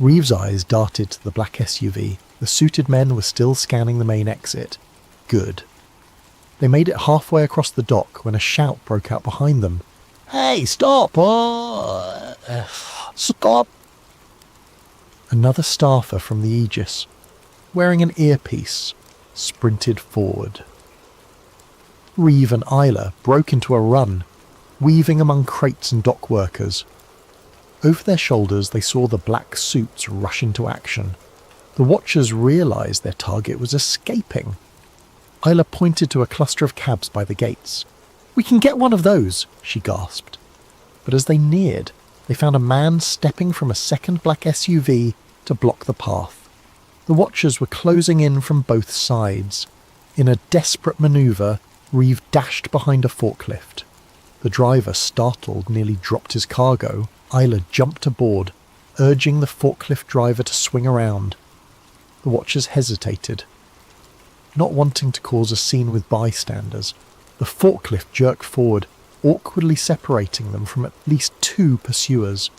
Reeves' eyes darted to the black SUV. The suited men were still scanning the main exit. Good. They made it halfway across the dock when a shout broke out behind them. "Hey, stop! Stop!" Another staffer from the Aegis, wearing an earpiece, sprinted forward. Reeve and Isla broke into a run, weaving among crates and dock workers. Over their shoulders they saw the black suits rush into action. The watchers realised their target was escaping. Isla pointed to a cluster of cabs by the gates. "We can get one of those," she gasped. But as they neared, they found a man stepping from a second black SUV to block the path. The watchers were closing in from both sides. In a desperate manoeuvre, Reeve dashed behind a forklift. The driver, startled, nearly dropped his cargo. Isla jumped aboard, urging the forklift driver to swing around. The watchers hesitated, not wanting to cause a scene with bystanders. The forklift jerked forward, awkwardly separating them from at least two pursuers.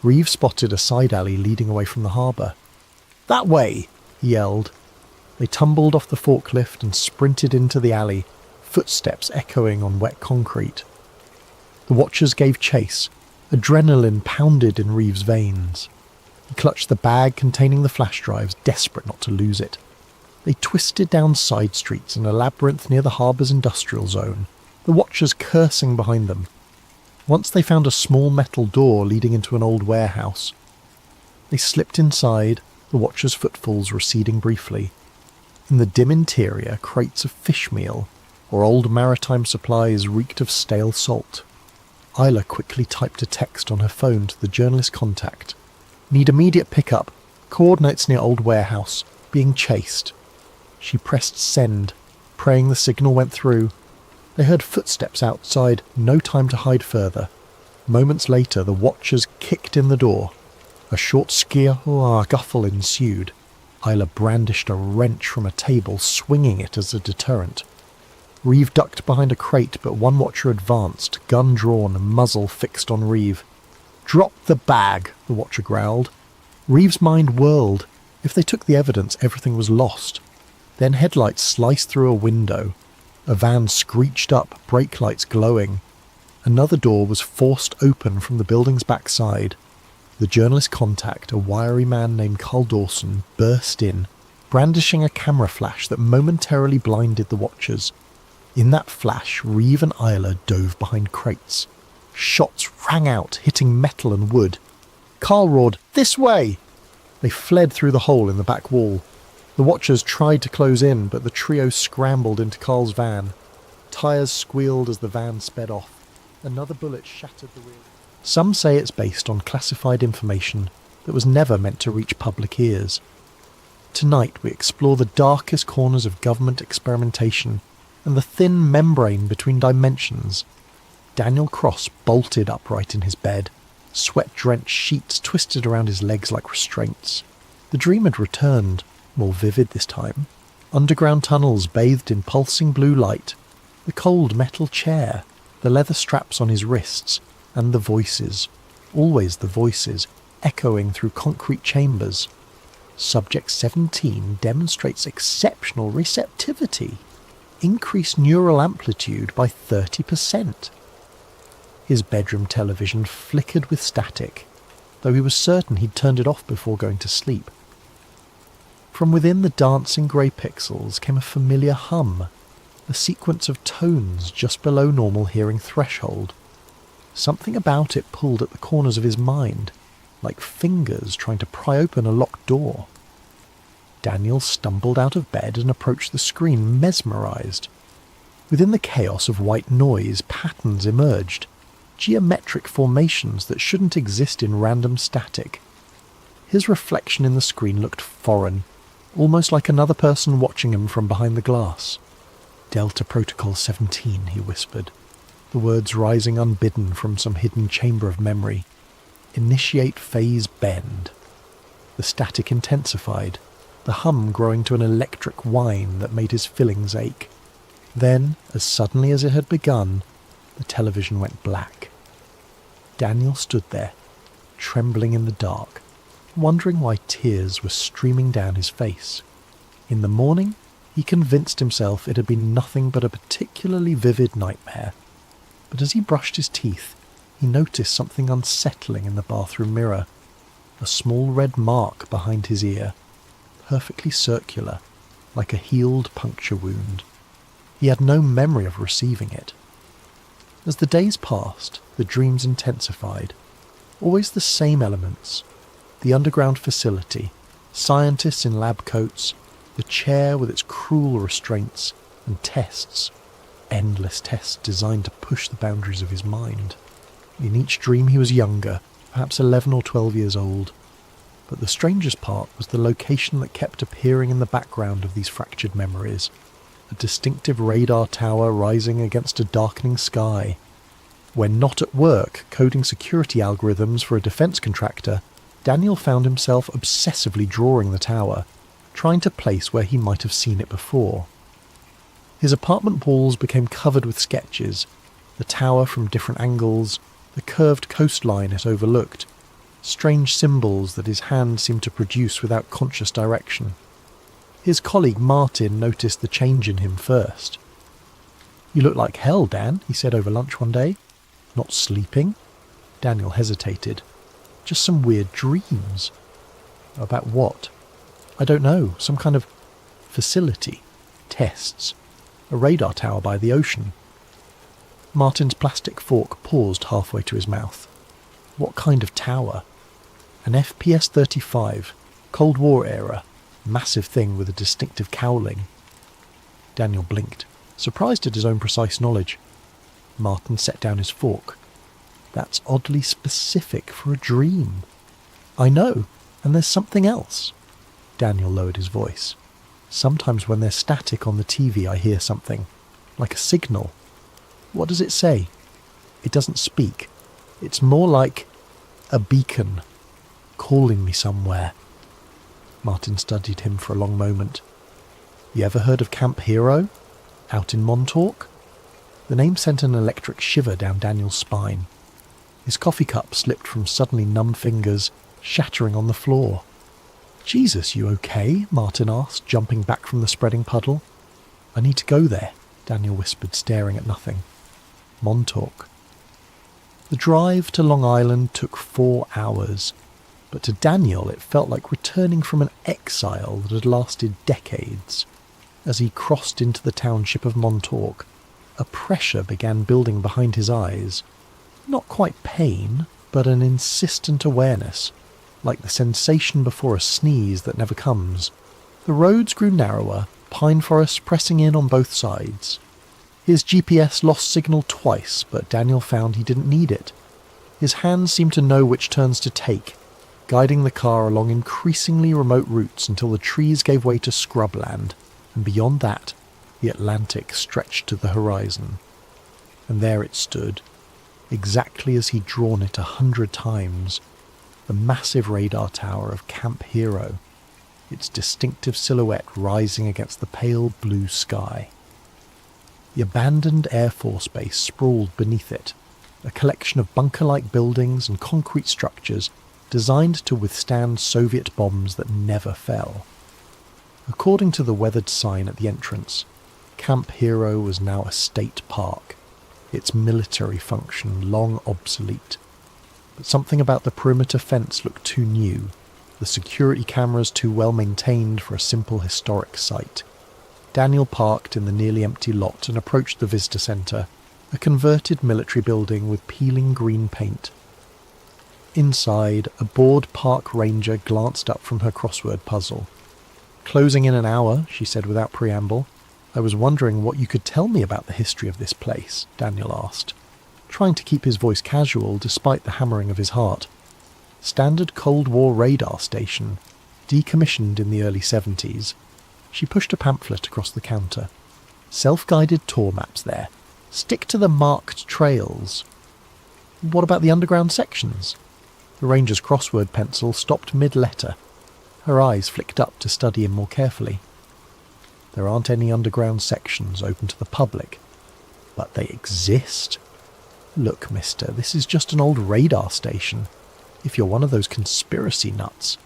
Reeve spotted a side alley leading away from the harbour. "That way!" he yelled. They tumbled off the forklift and sprinted into the alley, footsteps echoing on wet concrete. The watchers gave chase. Adrenaline pounded in Reeve's veins. He clutched the bag containing the flash drives, desperate not to lose it. They twisted down side streets in a labyrinth near the harbour's industrial zone, the watchers cursing behind them. Once they found a small metal door leading into an old warehouse. They slipped inside, the watchers' footfalls receding briefly. In the dim interior, crates of fish meal or old maritime supplies reeked of stale salt. Isla quickly typed a text on her phone to the journalist contact. "Need immediate pickup. Coordinates near old warehouse. Being chased." She pressed send, praying the signal went through. They heard footsteps outside, no time to hide further. Moments later, the watchers kicked in the door. A short scuffle ensued. Isla brandished a wrench from a table, swinging it as a deterrent. Reeve ducked behind a crate, but one watcher advanced, gun drawn, muzzle fixed on Reeve. "Drop the bag," the watcher growled. Reeve's mind whirled. If they took the evidence, everything was lost. Then headlights sliced through a window. A van screeched up, brake lights glowing. Another door was forced open from the building's backside. The journalist contact, a wiry man named Carl Dawson, burst in, brandishing a camera flash that momentarily blinded the watchers. In that flash, Reeve and Isla dove behind crates. Shots rang out, hitting metal and wood. Carl roared, "This way!" They fled through the hole in the back wall. The watchers tried to close in, but the trio scrambled into Carl's van. Tyres squealed as the van sped off. Another bullet shattered the wheel. Some say it's based on classified information that was never meant to reach public ears. Tonight we explore the darkest corners of government experimentation and the thin membrane between dimensions. Daniel Cross bolted upright in his bed, sweat-drenched sheets twisted around his legs like restraints. The dream had returned, more vivid this time. Underground tunnels bathed in pulsing blue light, the cold metal chair, the leather straps on his wrists, and the voices, always the voices, echoing through concrete chambers. Subject 17 demonstrates exceptional receptivity. Increased neural amplitude by 30%. His bedroom television flickered with static, though he was certain he'd turned it off before going to sleep. From within the dancing grey pixels came a familiar hum, a sequence of tones just below normal hearing threshold. Something about it pulled at the corners of his mind, like fingers trying to pry open a locked door. Daniel stumbled out of bed and approached the screen, mesmerised. Within the chaos of white noise, patterns emerged, geometric formations that shouldn't exist in random static. His reflection in the screen looked foreign, almost like another person watching him from behind the glass. Delta Protocol 17, he whispered, the words rising unbidden from some hidden chamber of memory. Initiate phase bend. The static intensified, the hum growing to an electric whine that made his fillings ache. Then, as suddenly as it had begun, the television went black. Daniel stood there, trembling in the dark, wondering why tears were streaming down his face. In the morning, he convinced himself it had been nothing but a particularly vivid nightmare. But as he brushed his teeth, he noticed something unsettling in the bathroom mirror. A small red mark behind his ear, perfectly circular, like a healed puncture wound. He had no memory of receiving it. As the days passed, the dreams intensified. Always the same elements. The underground facility, scientists in lab coats, the chair with its cruel restraints, and tests. Endless tests designed to push the boundaries of his mind. In each dream he was younger, perhaps 11 or 12 years old. But the strangest part was the location that kept appearing in the background of these fractured memories. A distinctive radar tower rising against a darkening sky. When not at work coding security algorithms for a defense contractor, Daniel found himself obsessively drawing the tower, trying to place where he might have seen it before. His apartment walls became covered with sketches, the tower from different angles, the curved coastline it overlooked, strange symbols that his hand seemed to produce without conscious direction. His colleague Martin noticed the change in him first. "You look like hell, Dan," he said over lunch one day. "Not sleeping?" Daniel hesitated. "Just some weird dreams." "About what?" "I don't know. Some kind of facility. Tests. A radar tower by the ocean." Martin's plastic fork paused halfway to his mouth. "What kind of tower?" "An FPS-35. Cold War era. Massive thing with a distinctive cowling." Daniel blinked, surprised at his own precise knowledge. Martin set down his fork. "That's oddly specific for a dream." "I know, and there's something else." Daniel lowered his voice. "Sometimes when there's static on the TV I hear something, like a signal." "What does it say?" "It doesn't speak. It's more like a beacon, calling me somewhere." Martin studied him for a long moment. "You ever heard of Camp Hero? Out in Montauk?" The name sent an electric shiver down Daniel's spine. His coffee cup slipped from suddenly numb fingers, shattering on the floor. "Jesus, you okay?" Martin asked, jumping back from the spreading puddle. "I need to go there," Daniel whispered, staring at nothing. "Montauk." The drive to Long Island took 4 hours, but to Daniel it felt like returning from an exile that had lasted decades. As he crossed into the township of Montauk, a pressure began building behind his eyes. Not quite pain, but an insistent awareness, like the sensation before a sneeze that never comes. The roads grew narrower, pine forests pressing in on both sides. His GPS lost signal twice, but Daniel found he didn't need it. His hands seemed to know which turns to take, guiding the car along increasingly remote routes until the trees gave way to scrubland, and beyond that, the Atlantic stretched to the horizon. And there it stood, exactly as he'd drawn it 100 times, the massive radar tower of Camp Hero, its distinctive silhouette rising against the pale blue sky. The abandoned Air Force Base sprawled beneath it, a collection of bunker-like buildings and concrete structures designed to withstand Soviet bombs that never fell. According to the weathered sign at the entrance, Camp Hero was now a state park, its military function long obsolete. But something about the perimeter fence looked too new, the security cameras too well maintained for a simple historic site. Daniel parked in the nearly empty lot and approached the visitor centre, a converted military building with peeling green paint. Inside, a bored park ranger glanced up from her crossword puzzle. "Closing in an hour," she said without preamble. "I was wondering what you could tell me about the history of this place," Daniel asked, trying to keep his voice casual despite the hammering of his heart. "Standard Cold War radar station, decommissioned in the early 70s. She pushed a pamphlet across the counter. Self-guided tour maps there. Stick to the marked trails. What about the underground sections? The ranger's crossword pencil stopped mid-letter. Her eyes flicked up to study him more carefully. There aren't any underground sections open to the public, but they exist. Look, mister, this is just an old radar station, if you're one of those conspiracy nuts.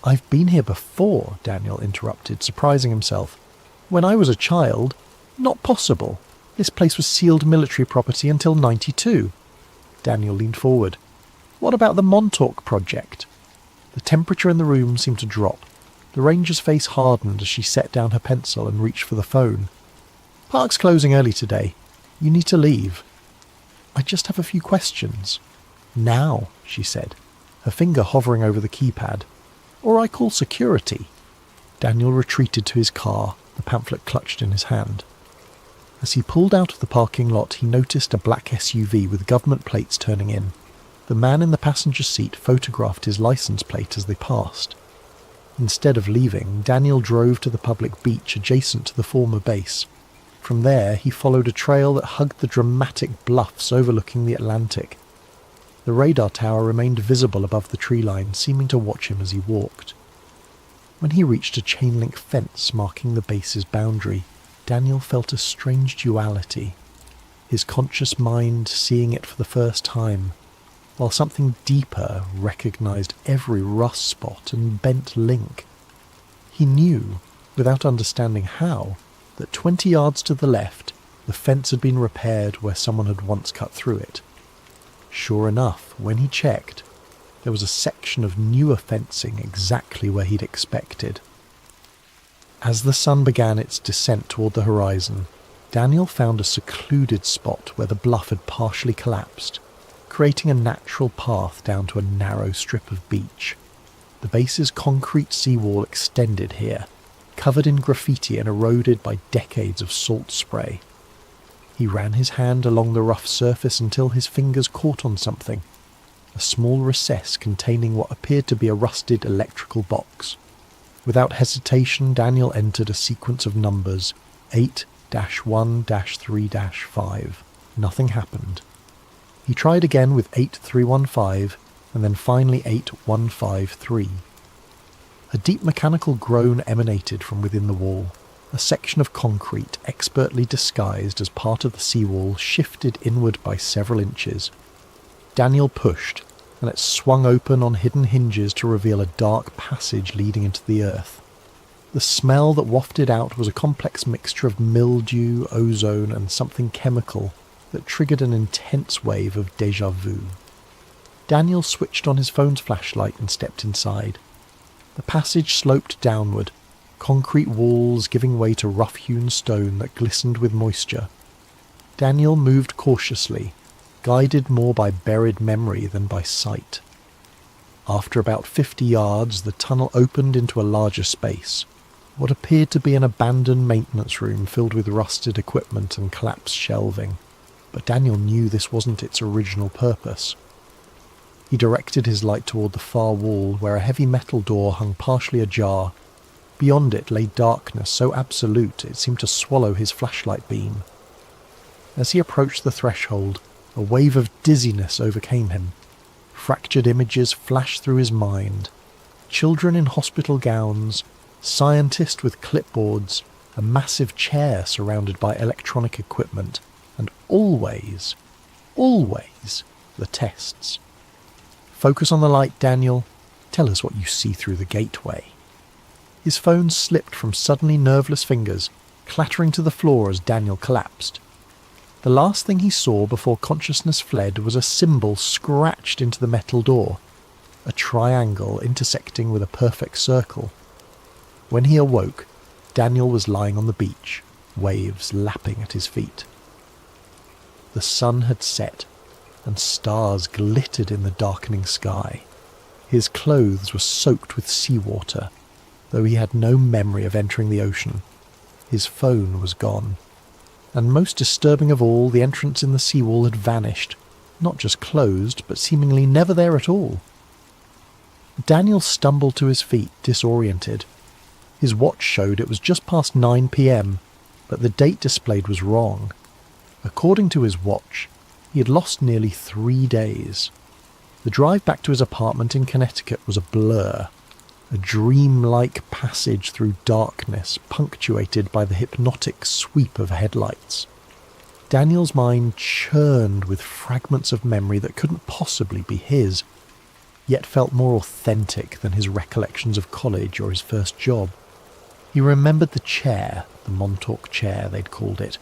I've been here before, Daniel interrupted, surprising himself. When I was a child, not possible. This place was sealed military property until 92. Daniel leaned forward. What about the Montauk project? The temperature in the room seemed to drop. The ranger's face hardened as she set down her pencil and reached for the phone. Park's closing early today. You need to leave. I just have a few questions. Now, she said, her finger hovering over the keypad. Or I call security. Daniel retreated to his car, the pamphlet clutched in his hand. As he pulled out of the parking lot, he noticed a black SUV with government plates turning in. The man in the passenger seat photographed his license plate as they passed. Instead of leaving, Daniel drove to the public beach adjacent to the former base. From there, he followed a trail that hugged the dramatic bluffs overlooking the Atlantic. The radar tower remained visible above the tree line, seeming to watch him as he walked. When he reached a chain-link fence marking the base's boundary, Daniel felt a strange duality, his conscious mind seeing it for the first time, while something deeper recognized every rust spot and bent link. He knew, without understanding how, that 20 yards to the left, the fence had been repaired where someone had once cut through it. Sure enough, when he checked, there was a section of newer fencing exactly where he'd expected. As the sun began its descent toward the horizon, Daniel found a secluded spot where the bluff had partially collapsed, creating a natural path down to a narrow strip of beach. The base's concrete seawall extended here, covered in graffiti and eroded by decades of salt spray. He ran his hand along the rough surface until his fingers caught on something, a small recess containing what appeared to be a rusted electrical box. Without hesitation, Daniel entered a sequence of numbers, 8-1-3-5. Nothing happened. He tried again with 8315, and then finally 8153. A deep mechanical groan emanated from within the wall. A section of concrete, expertly disguised as part of the seawall, shifted inward by several inches. Daniel pushed, and it swung open on hidden hinges to reveal a dark passage leading into the earth. The smell that wafted out was a complex mixture of mildew, ozone, and something chemical that triggered an intense wave of déjà vu. Daniel switched on his phone's flashlight and stepped inside. The passage sloped downward, concrete walls giving way to rough-hewn stone that glistened with moisture. Daniel moved cautiously, guided more by buried memory than by sight. After about 50 yards, the tunnel opened into a larger space, what appeared to be an abandoned maintenance room filled with rusted equipment and collapsed shelving. But Daniel knew this wasn't its original purpose. He directed his light toward the far wall, where a heavy metal door hung partially ajar. Beyond it lay darkness so absolute it seemed to swallow his flashlight beam. As he approached the threshold, a wave of dizziness overcame him. Fractured images flashed through his mind. Children in hospital gowns, scientists with clipboards, a massive chair surrounded by electronic equipment, and always, the tests. Focus on the light, Daniel. Tell us what you see through the gateway. His phone slipped from suddenly nerveless fingers, clattering to the floor as Daniel collapsed. The last thing he saw before consciousness fled was a symbol scratched into the metal door, a triangle intersecting with a perfect circle. When he awoke, Daniel was lying on the beach, waves lapping at his feet. The sun had set, and stars glittered in the darkening sky. His clothes were soaked with seawater, though he had no memory of entering the ocean. His phone was gone. And most disturbing of all, the entrance in the seawall had vanished, not just closed, but seemingly never there at all. Daniel stumbled to his feet, disoriented. His watch showed it was just past 9 p.m, but the date displayed was wrong. According to his watch, he had lost nearly 3 days. The drive back to his apartment in Connecticut was a blur, a dream-like passage through darkness punctuated by the hypnotic sweep of headlights. Daniel's mind churned with fragments of memory that couldn't possibly be his, yet felt more authentic than his recollections of college or his first job. He remembered the chair, the Montauk chair they'd called it,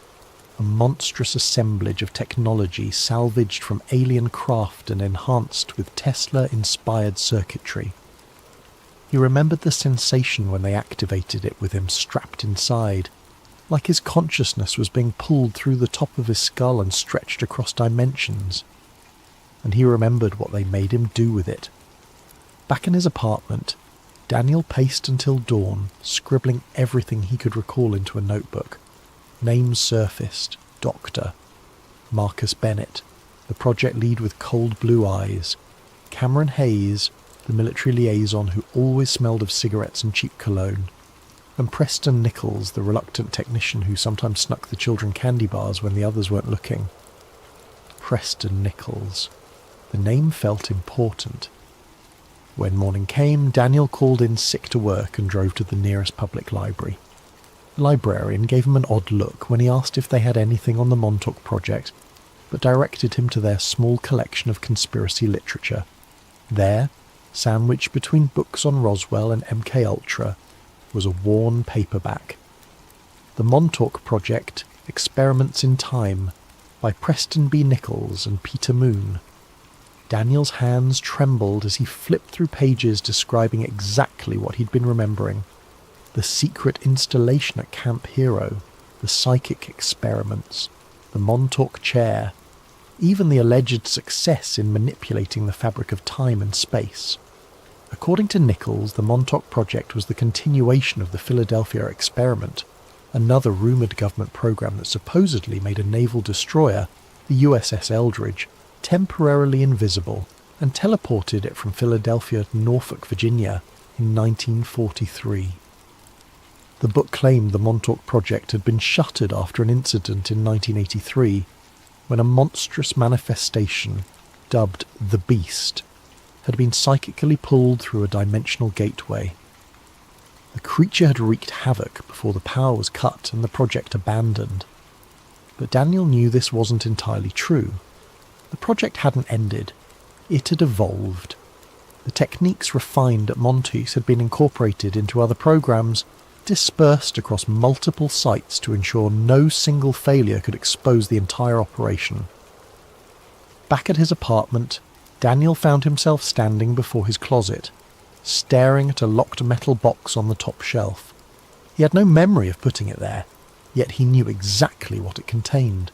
a monstrous assemblage of technology salvaged from alien craft and enhanced with Tesla-inspired circuitry. He remembered the sensation when they activated it with him strapped inside, like his consciousness was being pulled through the top of his skull and stretched across dimensions. And he remembered what they made him do with it. Back in his apartment, Daniel paced until dawn, scribbling everything he could recall into a notebook. Names surfaced: Doctor, Marcus Bennett, the project lead with cold blue eyes, Cameron Hayes, the military liaison who always smelled of cigarettes and cheap cologne, and Preston Nichols, the reluctant technician who sometimes snuck the children candy bars when the others weren't looking. Preston Nichols. The name felt important. When morning came, Daniel called in sick to work and drove to the nearest public library. The librarian gave him an odd look when he asked if they had anything on the Montauk project, but directed him to their small collection of conspiracy literature. There, sandwiched between books on Roswell and MK Ultra, was a worn paperback. The Montauk Project, Experiments in Time, by Preston B. Nichols and Peter Moon. Daniel's hands trembled as he flipped through pages describing exactly what he'd been remembering. The secret installation at Camp Hero, the psychic experiments, the Montauk chair, even the alleged success in manipulating the fabric of time and space. According to Nichols, the Montauk Project was the continuation of the Philadelphia experiment, another rumoured government program that supposedly made a naval destroyer, the USS Eldridge, temporarily invisible and teleported it from Philadelphia to Norfolk, Virginia in 1943. The book claimed the Montauk Project had been shuttered after an incident in 1983 when a monstrous manifestation, dubbed the Beast, had been psychically pulled through a dimensional gateway. The creature had wreaked havoc before the power was cut and the project abandoned. But Daniel knew this wasn't entirely true. The project hadn't ended. It had evolved. The techniques refined at Montes had been incorporated into other programs, dispersed across multiple sites to ensure no single failure could expose the entire operation. Back at his apartment, Daniel found himself standing before his closet, staring at a locked metal box on the top shelf. He had no memory of putting it there, yet he knew exactly what it contained.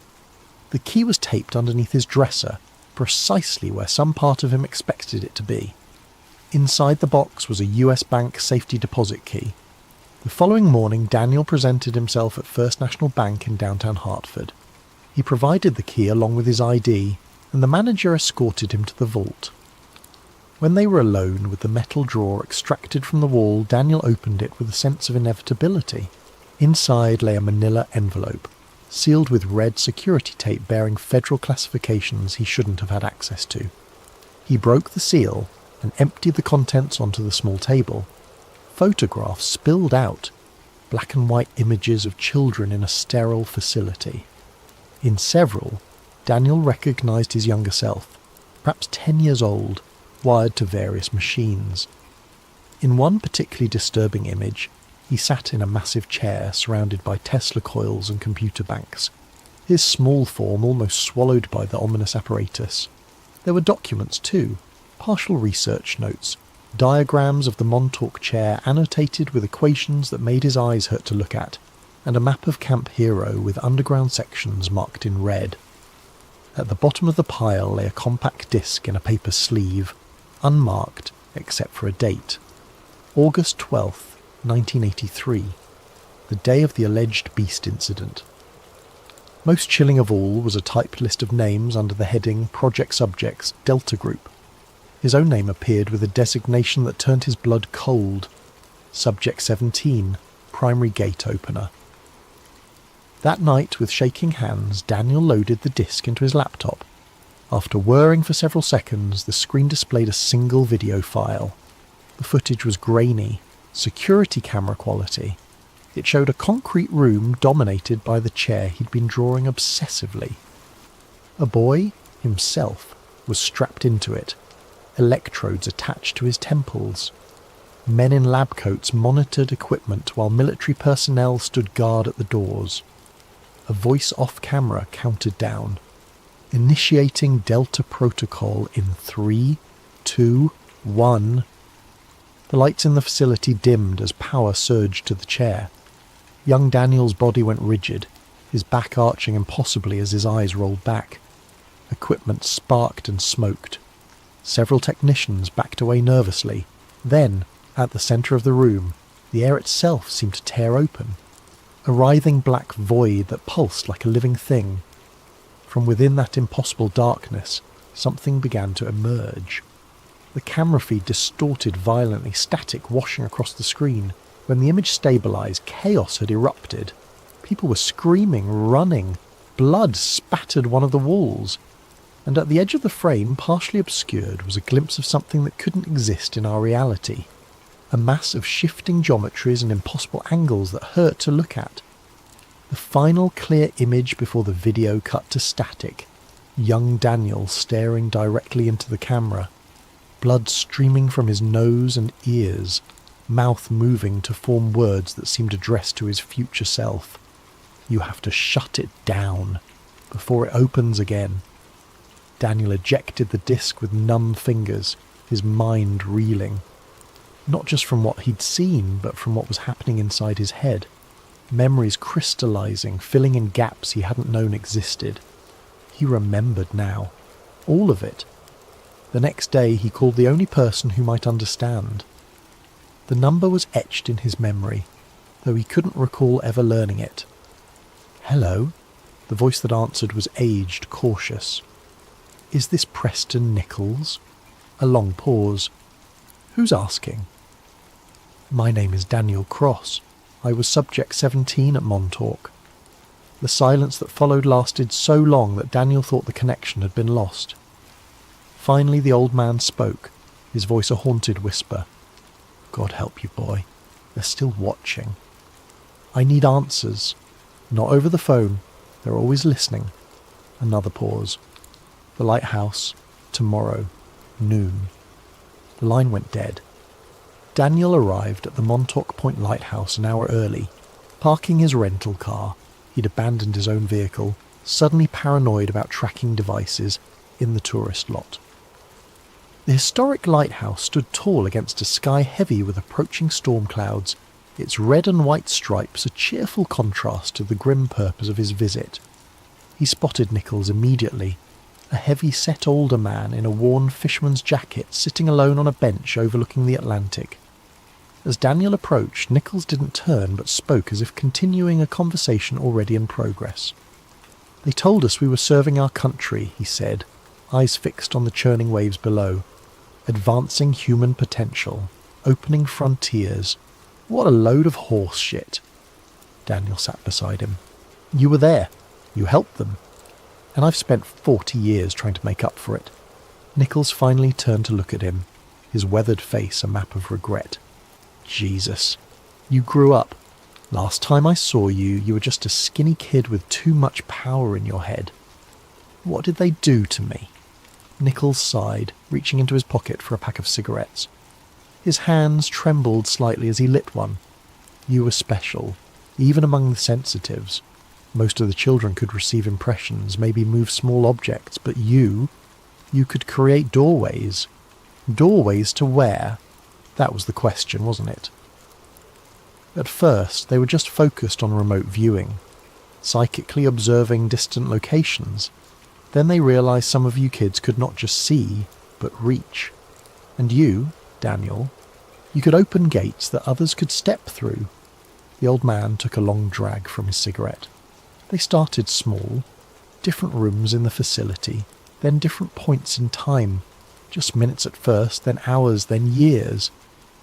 The key was taped underneath his dresser, precisely where some part of him expected it to be. Inside the box was a US Bank safety deposit key. The following morning, Daniel presented himself at First National Bank in downtown Hartford. He provided the key along with his ID, and the manager escorted him to the vault. When they were alone with the metal drawer extracted from the wall, Daniel opened it with a sense of inevitability. Inside lay a manila envelope, sealed with red security tape bearing federal classifications he shouldn't have had access to. He broke the seal and emptied the contents onto the small table. Photographs spilled out, black and white images of children in a sterile facility. In several, Daniel recognised his younger self, perhaps 10 years old, wired to various machines. In one particularly disturbing image, he sat in a massive chair surrounded by Tesla coils and computer banks, his small form almost swallowed by the ominous apparatus. There were documents too, partial research notes, diagrams of the Montauk chair annotated with equations that made his eyes hurt to look at, and a map of Camp Hero with underground sections marked in red. At the bottom of the pile lay a compact disc in a paper sleeve, unmarked except for a date. August 12th, 1983, the day of the alleged Beast incident. Most chilling of all was a typed list of names under the heading Project Subjects Delta Group. His own name appeared with a designation that turned his blood cold. Subject 17, Primary Gate Opener. That night, with shaking hands, Daniel loaded the disc into his laptop. After whirring for several seconds, the screen displayed a single video file. The footage was grainy, security camera quality. It showed a concrete room dominated by the chair he'd been drawing obsessively. A boy, himself, was strapped into it, electrodes attached to his temples. Men in lab coats monitored equipment while military personnel stood guard at the doors. A voice off camera counted down. Initiating Delta Protocol in 3, 2, 1. The lights in the facility dimmed as power surged to the chair. Young Daniel's body went rigid, his back arching impossibly as his eyes rolled back. Equipment sparked and smoked. Several technicians backed away nervously. Then, at the centre of the room, the air itself seemed to tear open. A writhing black void that pulsed like a living thing. From within that impossible darkness, something began to emerge. The camera feed distorted violently, static washing across the screen. When the image stabilised, chaos had erupted. People were screaming, running. Blood spattered one of the walls. And at the edge of the frame, partially obscured, was a glimpse of something that couldn't exist in our reality. A mass of shifting geometries and impossible angles that hurt to look at. The final clear image before the video cut to static. Young Daniel staring directly into the camera. Blood streaming from his nose and ears. Mouth moving to form words that seemed addressed to his future self. You have to shut it down before it opens again. Daniel ejected the disc with numb fingers, his mind reeling. Not just from what he'd seen, but from what was happening inside his head. Memories crystallizing, filling in gaps he hadn't known existed. He remembered now. All of it. The next day he called the only person who might understand. The number was etched in his memory, though he couldn't recall ever learning it. "Hello?" The voice that answered was aged, cautious. "Is this Preston Nichols?" A long pause. "Who's asking?" "My name is Daniel Cross. I was Subject 17 at Montauk." The silence that followed lasted so long that Daniel thought the connection had been lost. Finally the old man spoke, his voice a haunted whisper. "God help you, boy. They're still watching. I need answers. Not over the phone. They're always listening." Another pause. "The lighthouse. Tomorrow. Noon." The line went dead. Daniel arrived at the Montauk Point Lighthouse an hour early. Parking his rental car, he'd abandoned his own vehicle, suddenly paranoid about tracking devices, in the tourist lot. The historic lighthouse stood tall against a sky heavy with approaching storm clouds, its red and white stripes a cheerful contrast to the grim purpose of his visit. He spotted Nichols immediately, a heavy-set older man in a worn fisherman's jacket sitting alone on a bench overlooking the Atlantic. As Daniel approached, Nichols didn't turn but spoke as if continuing a conversation already in progress. "They told us we were serving our country," he said, eyes fixed on the churning waves below. "Advancing human potential, opening frontiers. What a load of horse shit." Daniel sat beside him. "You were there. You helped them. And I've spent 40 years trying to make up for it." Nichols finally turned to look at him, his weathered face a map of regret. "Jesus, you grew up. Last time I saw you, you were just a skinny kid with too much power in your head. What did they do to me?" Nichols sighed, reaching into his pocket for a pack of cigarettes. His hands trembled slightly as he lit one. "You were special, even among the sensitives. Most of the children could receive impressions, maybe move small objects, but you could create doorways. Doorways to where? That was the question, wasn't it? At first, they were just focused on remote viewing, psychically observing distant locations. Then they realised some of you kids could not just see, but reach. And you, Daniel, you could open gates that others could step through." The old man took a long drag from his cigarette. "They started small, different rooms in the facility, then different points in time. Just minutes at first, then hours, then years.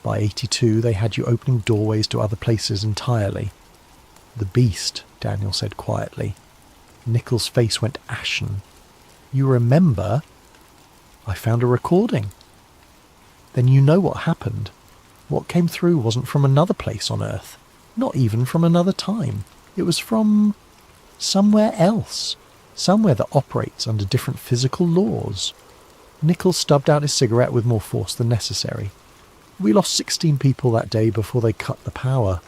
By 82, they had you opening doorways to other places entirely. "The beast," Daniel said quietly. Nichols' face went ashen. "You remember?" "I found a recording." "Then you know what happened. What came through wasn't from another place on Earth, not even from another time. It was from somewhere else, somewhere that operates under different physical laws." Nichols stubbed out his cigarette with more force than necessary. "We lost 16 people that day before they cut the power.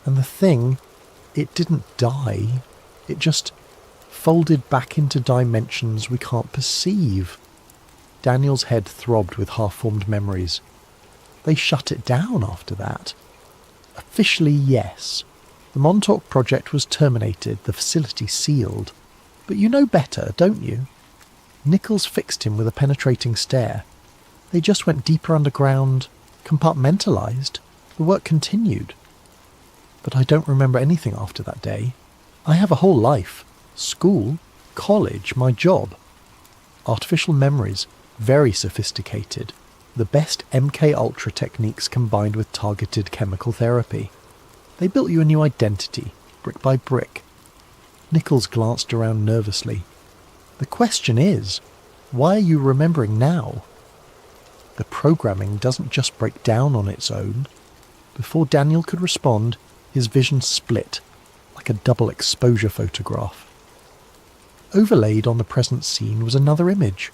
And the thing, it didn't die. It just folded back into dimensions we can't perceive." Daniel's head throbbed with half-formed memories. "They shut it down after that." "Officially, yes. The Montauk project was terminated, the facility sealed. But you know better, don't you?" Nichols fixed him with a penetrating stare. "They just went deeper underground, compartmentalized. The work continued." "But I don't remember anything after that day. I have a whole life. School, college, my job. Artificial memories, very sophisticated. The best MK Ultra techniques combined with targeted chemical therapy. They built you a new identity, brick by brick." Nichols glanced around nervously. "The question is, why are you remembering now?" "The programming doesn't just break down on its own." Before Daniel could respond, his vision split, like a double exposure photograph. Overlaid on the present scene was another image.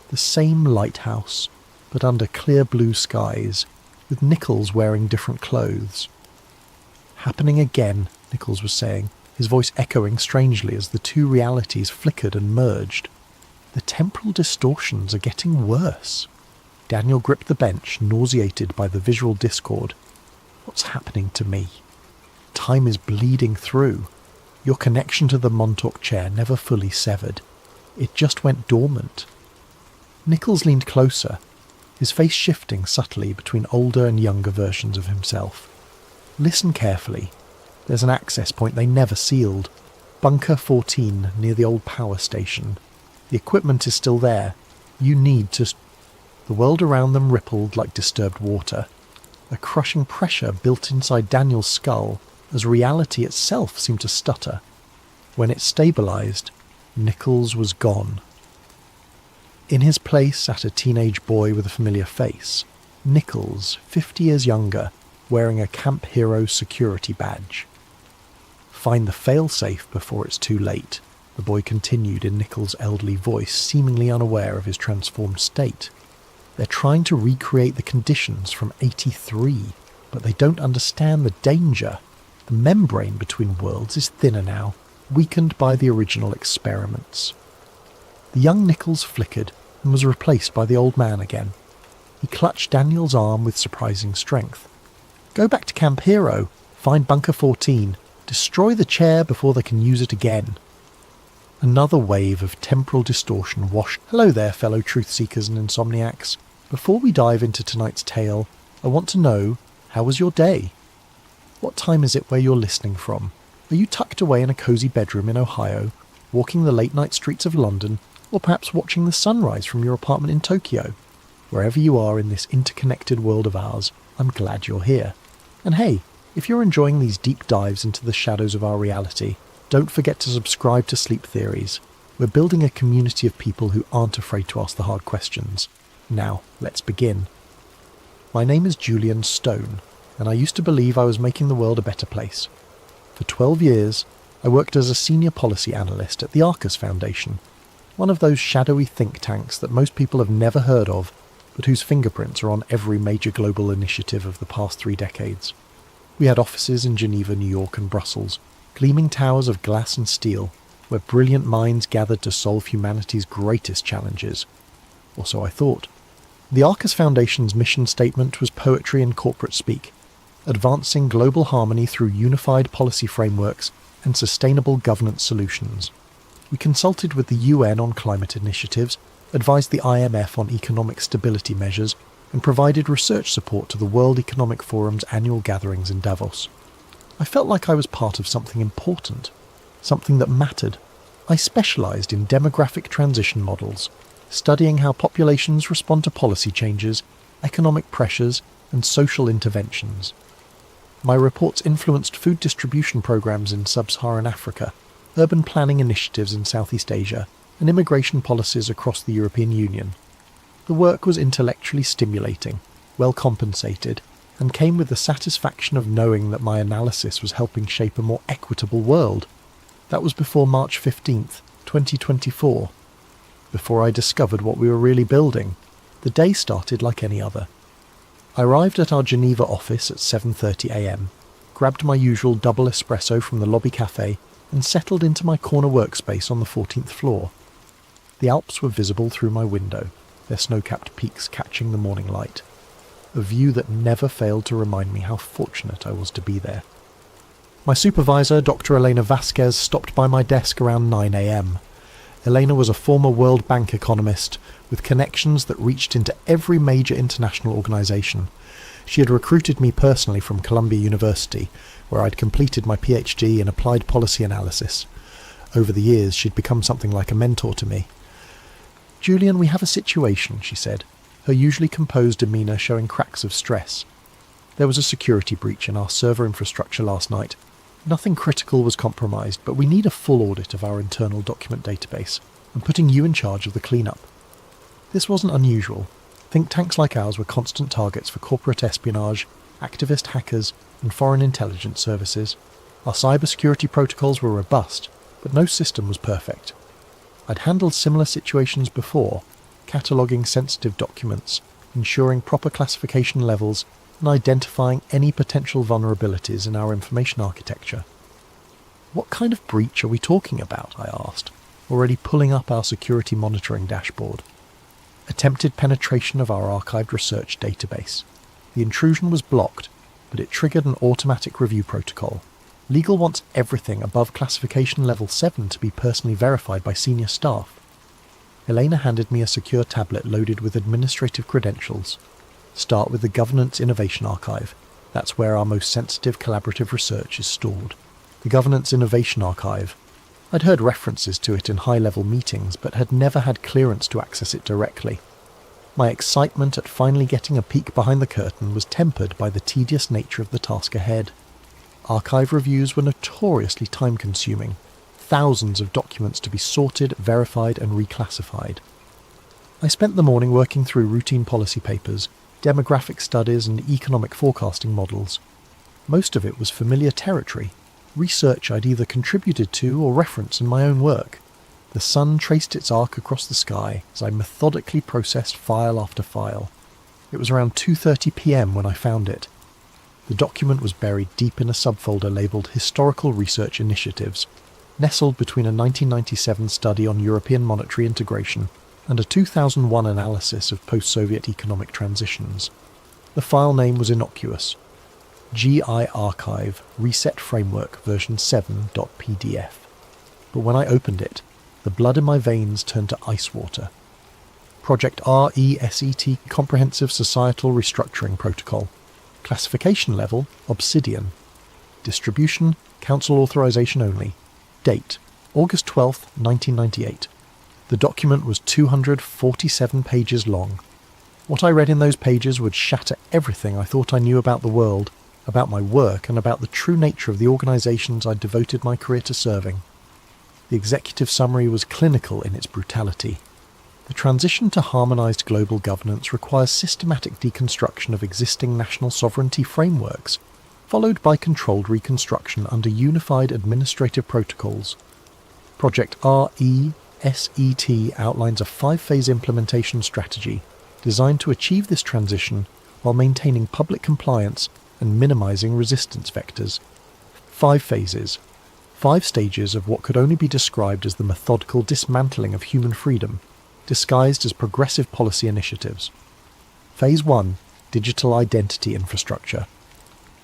The same lighthouse, but under clear blue skies, with Nichols wearing different clothes. "Happening again," Nichols was saying, his voice echoing strangely as the two realities flickered and merged. "The temporal distortions are getting worse." Daniel gripped the bench, nauseated by the visual discord. "What's happening to me? Time is bleeding through. Your connection to the Montauk chair never fully severed. It just went dormant." Nichols leaned closer, his face shifting subtly between older and younger versions of himself. "Listen carefully. There's an access point they never sealed. Bunker 14 near the old power station. The equipment is still there. You need to..." The world around them rippled like disturbed water. A crushing pressure built inside Daniel's skull as reality itself seemed to stutter. When it stabilized, Nichols was gone. In his place sat a teenage boy with a familiar face. Nichols, 50 years younger, wearing a Camp Hero security badge. "Find the failsafe before it's too late," the boy continued in Nichols' elderly voice, seemingly unaware of his transformed state. "They're trying to recreate the conditions from 83, but they don't understand the danger. The membrane between worlds is thinner now, weakened by the original experiments." The young Nichols flickered and was replaced by the old man again. He clutched Daniel's arm with surprising strength. "Go back to Camp Hero, find Bunker 14, destroy the chair before they can use it again." Another wave of temporal distortion washed. "Hello there, fellow truth-seekers and insomniacs. Before we dive into tonight's tale, I want to know, how was your day? What time is it where you're listening from? Are you tucked away in a cosy bedroom in Ohio, walking the late-night streets of London, or perhaps watching the sunrise from your apartment in Tokyo? Wherever you are in this interconnected world of ours, I'm glad you're here. And hey, if you're enjoying these deep dives into the shadows of our reality, don't forget to subscribe to Sleep Theories. We're building a community of people who aren't afraid to ask the hard questions. Now, let's begin. My name is Julian Stone, and I used to believe I was making the world a better place. For 12 years, I worked as a senior policy analyst at the Arcus Foundation, one of those shadowy think tanks that most people have never heard of, but whose fingerprints are on every major global initiative of the past 3 decades. We had offices in Geneva, New York and Brussels, gleaming towers of glass and steel, where brilliant minds gathered to solve humanity's greatest challenges. Or so I thought. The Arcus Foundation's mission statement was poetry and corporate speak, advancing global harmony through unified policy frameworks and sustainable governance solutions. We consulted with the UN on climate initiatives, advised the IMF on economic stability measures, and provided research support to the World Economic Forum's annual gatherings in Davos. I felt like I was part of something important, something that mattered. I specialised in demographic transition models, studying how populations respond to policy changes, economic pressures, and social interventions. My reports influenced food distribution programs in sub-Saharan Africa, urban planning initiatives in Southeast Asia, and immigration policies across the European Union. The work was intellectually stimulating, well compensated, and came with the satisfaction of knowing that my analysis was helping shape a more equitable world. That was before March 15th, 2024. Before I discovered what we were really building, the day started like any other. I arrived at our Geneva office at 7:30 a.m, grabbed my usual double espresso from the lobby cafe, and settled into my corner workspace on the 14th floor. The Alps were visible through my window, their snow-capped peaks catching the morning light. A view that never failed to remind me how fortunate I was to be there. My supervisor, Dr. Elena Vasquez, stopped by my desk around 9 a.m. Elena was a former World Bank economist with connections that reached into every major international organisation. She had recruited me personally from Columbia University, where I'd completed my PhD in applied policy analysis. Over the years, she'd become something like a mentor to me. "Julian, we have a situation," she said, her usually composed demeanour showing cracks of stress. "There was a security breach in our server infrastructure last night. Nothing critical was compromised, but we need a full audit of our internal document database. I'm putting you in charge of the cleanup." This wasn't unusual. Think tanks like ours were constant targets for corporate espionage, activist hackers, and foreign intelligence services. Our cybersecurity protocols were robust, but no system was perfect. I'd handled similar situations before, cataloguing sensitive documents, ensuring proper classification levels, and identifying any potential vulnerabilities in our information architecture. "What kind of breach are we talking about?" I asked, already pulling up our security monitoring dashboard. "Attempted penetration of our archived research database. The intrusion was blocked, but it triggered an automatic review protocol. Legal wants everything above classification level 7 to be personally verified by senior staff." Elena handed me a secure tablet loaded with administrative credentials. "Start with the Governance Innovation Archive. That's where our most sensitive collaborative research is stored." The Governance Innovation Archive. I'd heard references to it in high-level meetings, but had never had clearance to access it directly. My excitement at finally getting a peek behind the curtain was tempered by the tedious nature of the task ahead. Archive reviews were notoriously time-consuming. Thousands of documents to be sorted, verified, and reclassified. I spent the morning working through routine policy papers, demographic studies, and economic forecasting models. Most of it was familiar territory, research I'd either contributed to or referenced in my own work. The sun traced its arc across the sky as I methodically processed file after file. It was around 2:30 p.m. when I found it. The document was buried deep in a subfolder labelled Historical Research Initiatives, nestled between a 1997 study on European monetary integration and a 2001 analysis of post-Soviet economic transitions. The file name was innocuous: GI Archive Reset Framework version 7.pdf. But when I opened it, the blood in my veins turned to ice water. Project RESET Comprehensive Societal Restructuring Protocol. Classification level, Obsidian. Distribution, Council authorization only. Date, August 12th, 1998. The document was 247 pages long. What I read in those pages would shatter everything I thought I knew about the world, about my work, and about the true nature of the organizations I'd devoted my career to serving. The executive summary was clinical in its brutality. The transition to harmonized global governance requires systematic deconstruction of existing national sovereignty frameworks, followed by controlled reconstruction under unified administrative protocols. Project RESET outlines a 5-phase implementation strategy designed to achieve this transition while maintaining public compliance and minimizing resistance vectors. 5 phases. 5 stages of what could only be described as the methodical dismantling of human freedom, disguised as progressive policy initiatives. Phase 1. Digital Identity Infrastructure.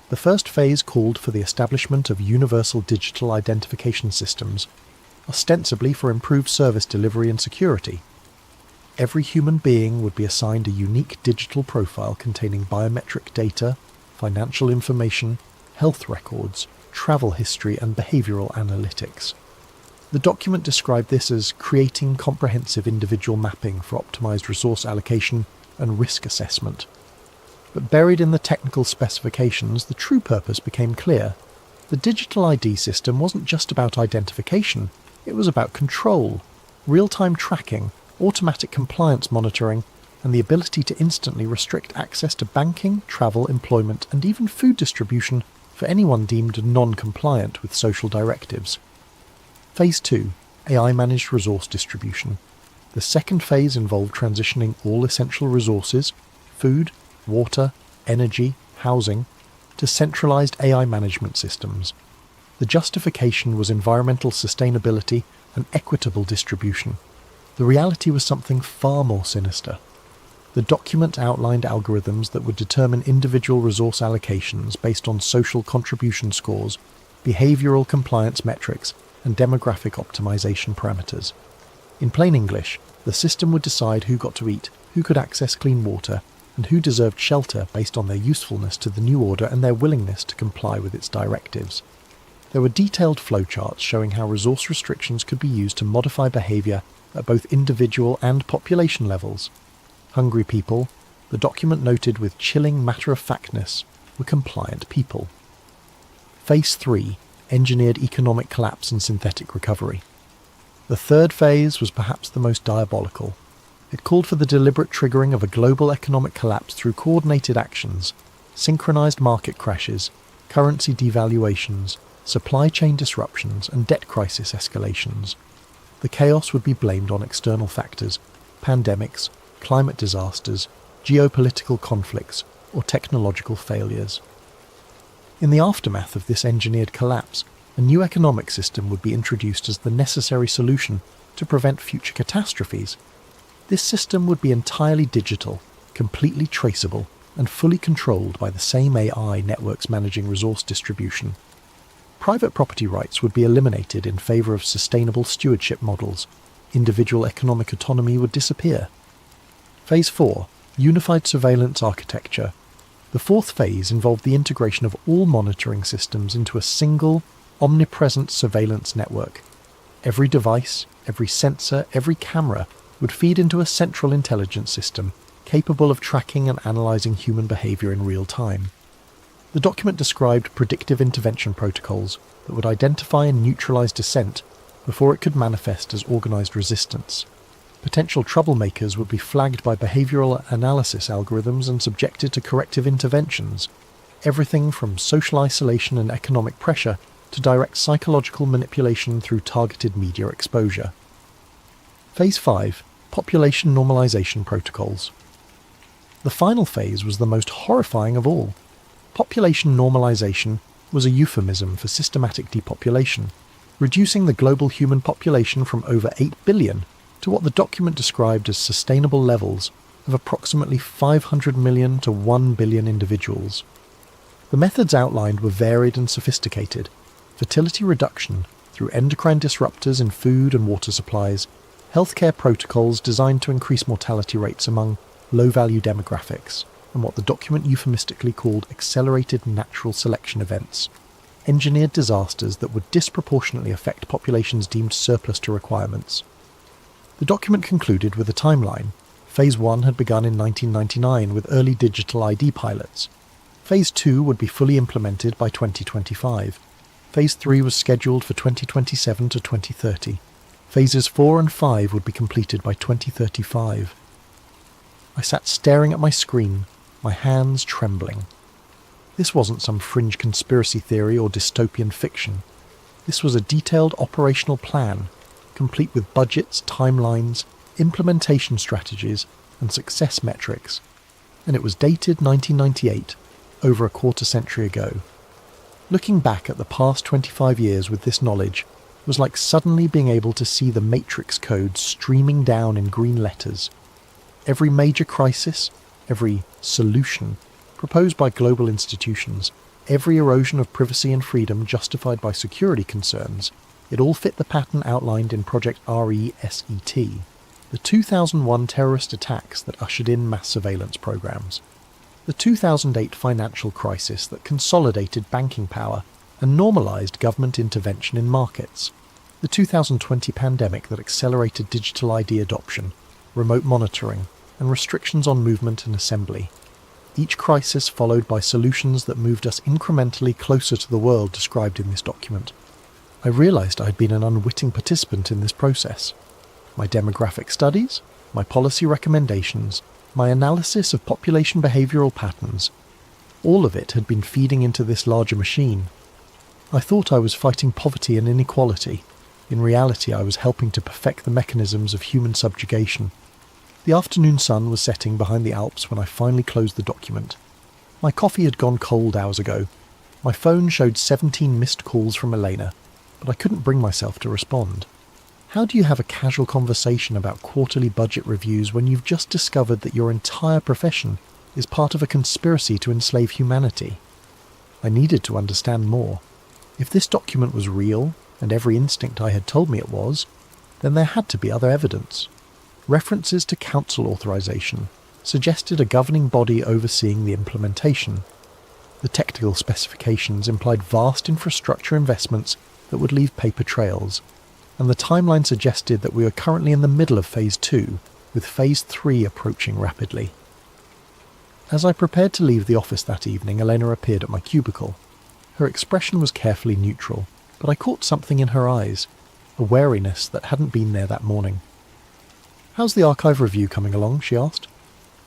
The first phase called for the establishment of universal digital identification systems, ostensibly for improved service delivery and security. Every human being would be assigned a unique digital profile containing biometric data, financial information, health records, travel history, and behavioral analytics. The document described this as creating comprehensive individual mapping for optimized resource allocation and risk assessment. But buried in the technical specifications, the true purpose became clear. The digital ID system wasn't just about identification, it was about control, real-time tracking, automatic compliance monitoring, and the ability to instantly restrict access to banking, travel, employment, and even food distribution for anyone deemed non-compliant with social directives. Phase 2, AI-managed resource distribution. The second phase involved transitioning all essential resources, food, water, energy, housing, to centralized AI management systems. The justification was environmental sustainability and equitable distribution. The reality was something far more sinister. The document outlined algorithms that would determine individual resource allocations based on social contribution scores, behavioral compliance metrics, and demographic optimization parameters. In plain English, the system would decide who got to eat, who could access clean water, and who deserved shelter based on their usefulness to the new order and their willingness to comply with its directives. There were detailed flowcharts showing how resource restrictions could be used to modify behaviour at both individual and population levels. Hungry people, the document noted with chilling matter-of-factness, were compliant people. Phase 3, engineered economic collapse and synthetic recovery. The third phase was perhaps the most diabolical. It called for the deliberate triggering of a global economic collapse through coordinated actions, synchronized market crashes, currency devaluations, supply chain disruptions, and debt crisis escalations. The chaos would be blamed on external factors, pandemics, climate disasters, geopolitical conflicts, or technological failures. In the aftermath of this engineered collapse, a new economic system would be introduced as the necessary solution to prevent future catastrophes. This system would be entirely digital, completely traceable, and fully controlled by the same AI networks managing resource distribution. Private property rights would be eliminated in favour of sustainable stewardship models. Individual economic autonomy would disappear. Phase 4, unified surveillance architecture. The fourth phase involved the integration of all monitoring systems into a single, omnipresent surveillance network. Every device, every sensor, every camera would feed into a central intelligence system capable of tracking and analysing human behaviour in real time. The document described predictive intervention protocols that would identify and neutralise dissent before it could manifest as organised resistance. Potential troublemakers would be flagged by behavioural analysis algorithms and subjected to corrective interventions, everything from social isolation and economic pressure to direct psychological manipulation through targeted media exposure. Phase 5, population normalisation protocols. The final phase was the most horrifying of all. Population normalisation was a euphemism for systematic depopulation, reducing the global human population from over 8 billion to what the document described as sustainable levels of approximately 500 million to 1 billion individuals. The methods outlined were varied and sophisticated: fertility reduction through endocrine disruptors in food and water supplies, healthcare protocols designed to increase mortality rates among low-value demographics, and what the document euphemistically called accelerated natural selection events, engineered disasters that would disproportionately affect populations deemed surplus to requirements. The document concluded with a timeline. Phase 1 had begun in 1999 with early digital ID pilots. Phase 2 would be fully implemented by 2025. Phase 3 was scheduled for 2027 to 2030. Phases 4 and 5 would be completed by 2035. I sat staring at my screen, my hands trembling. This wasn't some fringe conspiracy theory or dystopian fiction. This was a detailed operational plan, complete with budgets, timelines, implementation strategies, and success metrics. And it was dated 1998, over a quarter century ago. Looking back at the past 25 years with this knowledge was like suddenly being able to see the matrix code streaming down in green letters. Every major crisis, every solution proposed by global institutions, every erosion of privacy and freedom justified by security concerns, it all fit the pattern outlined in Project RESET, the 2001 terrorist attacks that ushered in mass surveillance programs, the 2008 financial crisis that consolidated banking power and normalised government intervention in markets, the 2020 pandemic that accelerated digital ID adoption, remote monitoring, and restrictions on movement and assembly. each crisis followed by solutions that moved us incrementally closer to the world described in this document. I realised I had been an unwitting participant in this process. My demographic studies, my policy recommendations, my analysis of population behavioural patterns, all of it had been feeding into this larger machine. I thought I was fighting poverty and inequality. In reality, I was helping to perfect the mechanisms of human subjugation. The afternoon sun was setting behind the Alps when I finally closed the document. My coffee had gone cold hours ago. My phone showed 17 missed calls from Elena, but I couldn't bring myself to respond. How do you have a casual conversation about quarterly budget reviews when you've just discovered that your entire profession is part of a conspiracy to enslave humanity? I needed to understand more. If this document was real, and every instinct I had told me it was, then there had to be other evidence. References to council authorization suggested a governing body overseeing the implementation. The technical specifications implied vast infrastructure investments that would leave paper trails, and the timeline suggested that we were currently in the middle of Phase 2, with Phase 3 approaching rapidly. As I prepared to leave the office that evening, Elena appeared at my cubicle. Her expression was carefully neutral, but I caught something in her eyes, a wariness that hadn't been there that morning. "How's the archive review coming along?" she asked.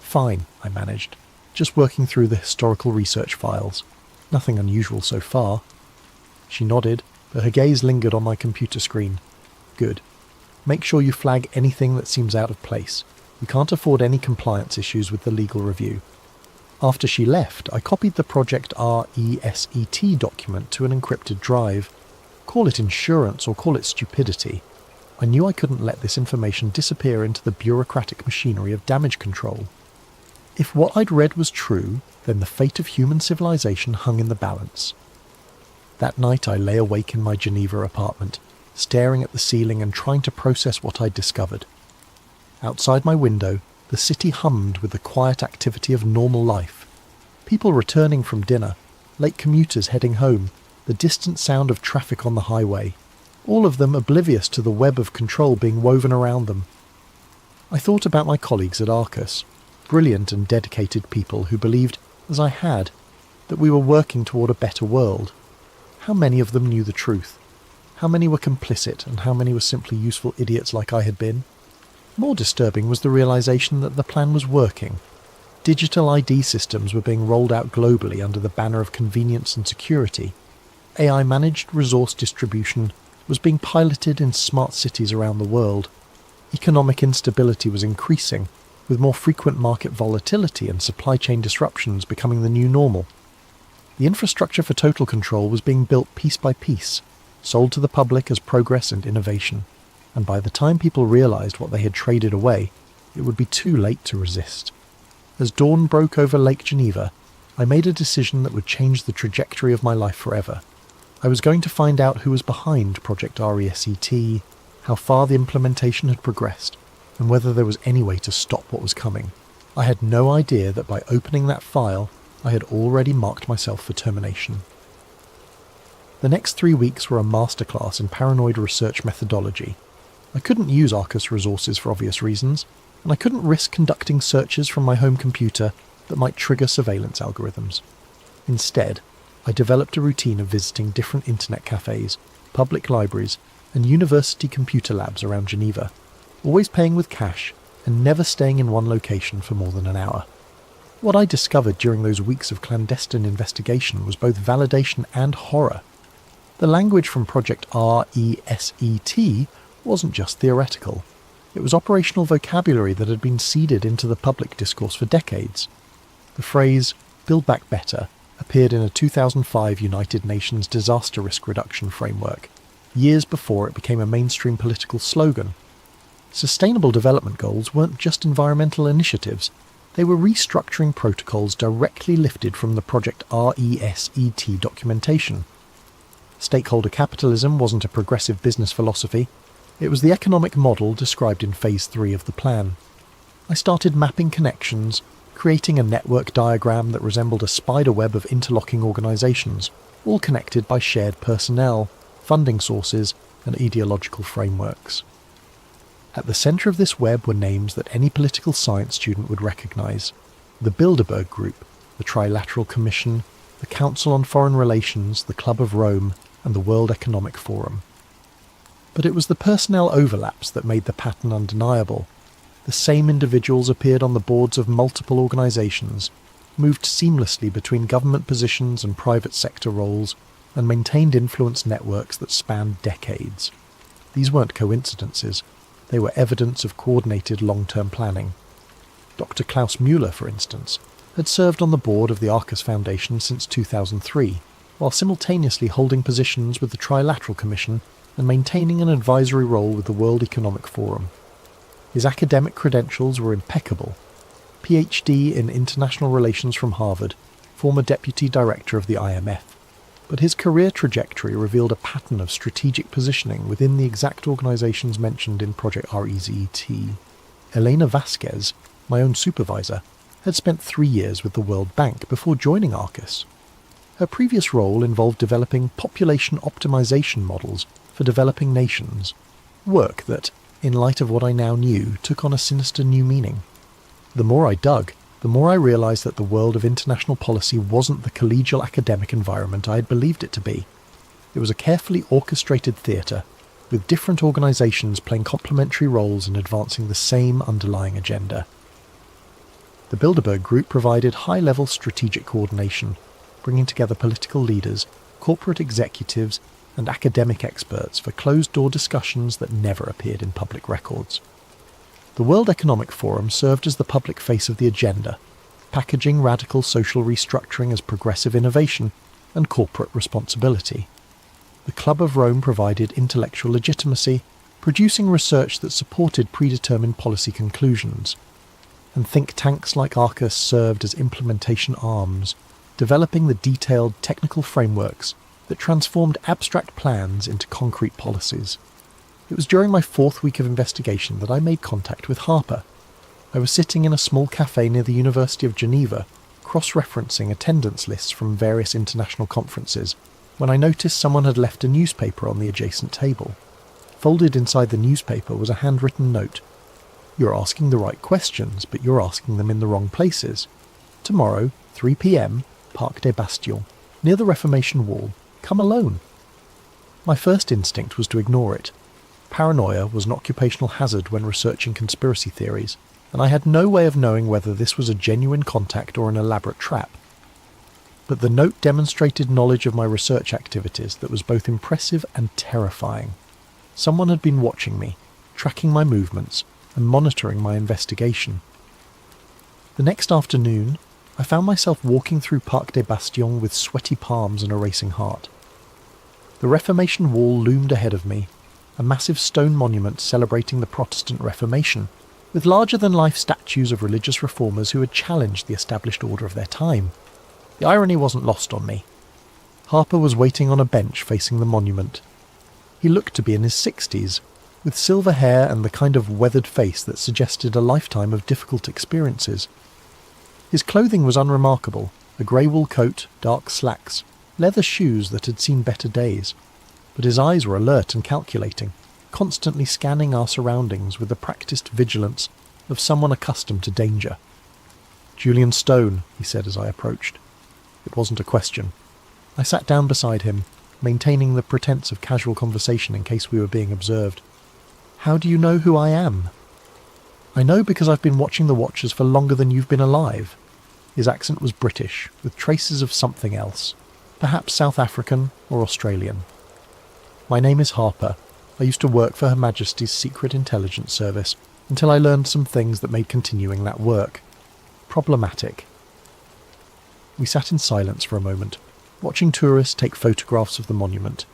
"Fine," I managed. "Just working through the historical research files. Nothing unusual so far." She nodded, but her gaze lingered on my computer screen. "Good. Make sure you flag anything that seems out of place. We can't afford any compliance issues with the legal review." After she left, I copied the Project RESET document to an encrypted drive. Call it insurance or call it stupidity. I knew I couldn't let this information disappear into the bureaucratic machinery of damage control. If what I'd read was true, then the fate of human civilization hung in the balance. That night I lay awake in my Geneva apartment, staring at the ceiling and trying to process what I'd discovered. Outside my window, the city hummed with the quiet activity of normal life. People returning from dinner, late commuters heading home, the distant sound of traffic on the highway, all of them oblivious to the web of control being woven around them. I thought about my colleagues at Arcus, brilliant and dedicated people who believed, as I had, that we were working toward a better world. How many of them knew the truth? How many were complicit, and how many were simply useful idiots like I had been? More disturbing was the realization that the plan was working. Digital ID systems were being rolled out globally under the banner of convenience and security. AI-managed resource distribution was being piloted in smart cities around the world. Economic instability was increasing, with more frequent market volatility and supply chain disruptions becoming the new normal. The infrastructure for total control was being built piece by piece, sold to the public as progress and innovation, and by the time people realized what they had traded away, it would be too late to resist. As dawn broke over Lake Geneva, I made a decision that would change the trajectory of my life forever. I was going to find out who was behind Project RESET, how far the implementation had progressed, and whether there was any way to stop what was coming. I had no idea that by opening that file, I had already marked myself for termination. The next 3 weeks were a masterclass in paranoid research methodology. I couldn't use Arcus resources for obvious reasons, and I couldn't risk conducting searches from my home computer that might trigger surveillance algorithms. Instead, I developed a routine of visiting different internet cafes, public libraries, and university computer labs around Geneva, always paying with cash and never staying in one location for more than an hour. What I discovered during those weeks of clandestine investigation was both validation and horror. The language from Project RESET wasn't just theoretical. It was operational vocabulary that had been seeded into the public discourse for decades. The phrase, "Build Back Better," appeared in a 2005 United Nations Disaster Risk Reduction Framework, years before it became a mainstream political slogan. Sustainable development goals weren't just environmental initiatives, they were restructuring protocols directly lifted from the Project RESET documentation. Stakeholder capitalism wasn't a progressive business philosophy, it was the economic model described in Phase 3 of the plan. I started mapping connections, creating a network diagram that resembled a spider web of interlocking organisations, all connected by shared personnel, funding sources, and ideological frameworks. At the centre of this web were names that any political science student would recognise: the Bilderberg Group, the Trilateral Commission, the Council on Foreign Relations, the Club of Rome, and the World Economic Forum. But it was the personnel overlaps that made the pattern undeniable. The same individuals appeared on the boards of multiple organisations, moved seamlessly between government positions and private sector roles, and maintained influence networks that spanned decades. These weren't coincidences. They were evidence of coordinated long-term planning. Dr. Klaus Müller, for instance, had served on the board of the Arcus Foundation since 2003, while simultaneously holding positions with the Trilateral Commission and maintaining an advisory role with the World Economic Forum. His academic credentials were impeccable. PhD in International Relations from Harvard, former Deputy Director of the IMF. But his career trajectory revealed a pattern of strategic positioning within the exact organisations mentioned in Project REZT. Elena Vasquez, my own supervisor, had spent 3 years with the World Bank before joining Arcus. Her previous role involved developing population optimization models for developing nations, work that, in light of what I now knew, took on a sinister new meaning. The more I dug, the more I realised that the world of international policy wasn't the collegial academic environment I had believed it to be. It was a carefully orchestrated theatre, with different organisations playing complementary roles in advancing the same underlying agenda. The Bilderberg Group provided high-level strategic coordination, bringing together political leaders, corporate executives, and academic experts for closed-door discussions that never appeared in public records. The World Economic Forum served as the public face of the agenda, packaging radical social restructuring as progressive innovation and corporate responsibility. The Club of Rome provided intellectual legitimacy, producing research that supported predetermined policy conclusions. And think tanks like Arcus served as implementation arms, developing the detailed technical frameworks that transformed abstract plans into concrete policies. It was during my 4th week of investigation that I made contact with Harper. I was sitting in a small cafe near the University of Geneva, cross-referencing attendance lists from various international conferences, when I noticed someone had left a newspaper on the adjacent table. Folded inside the newspaper was a handwritten note. "You're asking the right questions, but you're asking them in the wrong places. Tomorrow, 3 p.m, Parc des Bastions, near the Reformation Wall. Come alone." My first instinct was to ignore it. Paranoia was an occupational hazard when researching conspiracy theories, and I had no way of knowing whether this was a genuine contact or an elaborate trap. But the note demonstrated knowledge of my research activities that was both impressive and terrifying. Someone had been watching me, tracking my movements, and monitoring my investigation. The next afternoon, I found myself walking through Parc des Bastions with sweaty palms and a racing heart. The Reformation Wall loomed ahead of me, a massive stone monument celebrating the Protestant Reformation, with larger-than-life statues of religious reformers who had challenged the established order of their time. The irony wasn't lost on me. Harper was waiting on a bench facing the monument. He looked to be in his 60s, with silver hair and the kind of weathered face that suggested a lifetime of difficult experiences. His clothing was unremarkable, a grey wool coat, dark slacks, leather shoes that had seen better days. But his eyes were alert and calculating, constantly scanning our surroundings with the practised vigilance of someone accustomed to danger. "Julian Stone," he said as I approached. It wasn't a question. I sat down beside him, maintaining the pretense of casual conversation in case we were being observed. "How do you know who I am?" "I know because I've been watching the Watchers for longer than you've been alive." His accent was British, with traces of something else, perhaps South African or Australian. "My name is Harper. I used to work for Her Majesty's Secret Intelligence Service until I learned some things that made continuing that work problematic." We sat in silence for a moment, watching tourists take photographs of the monument.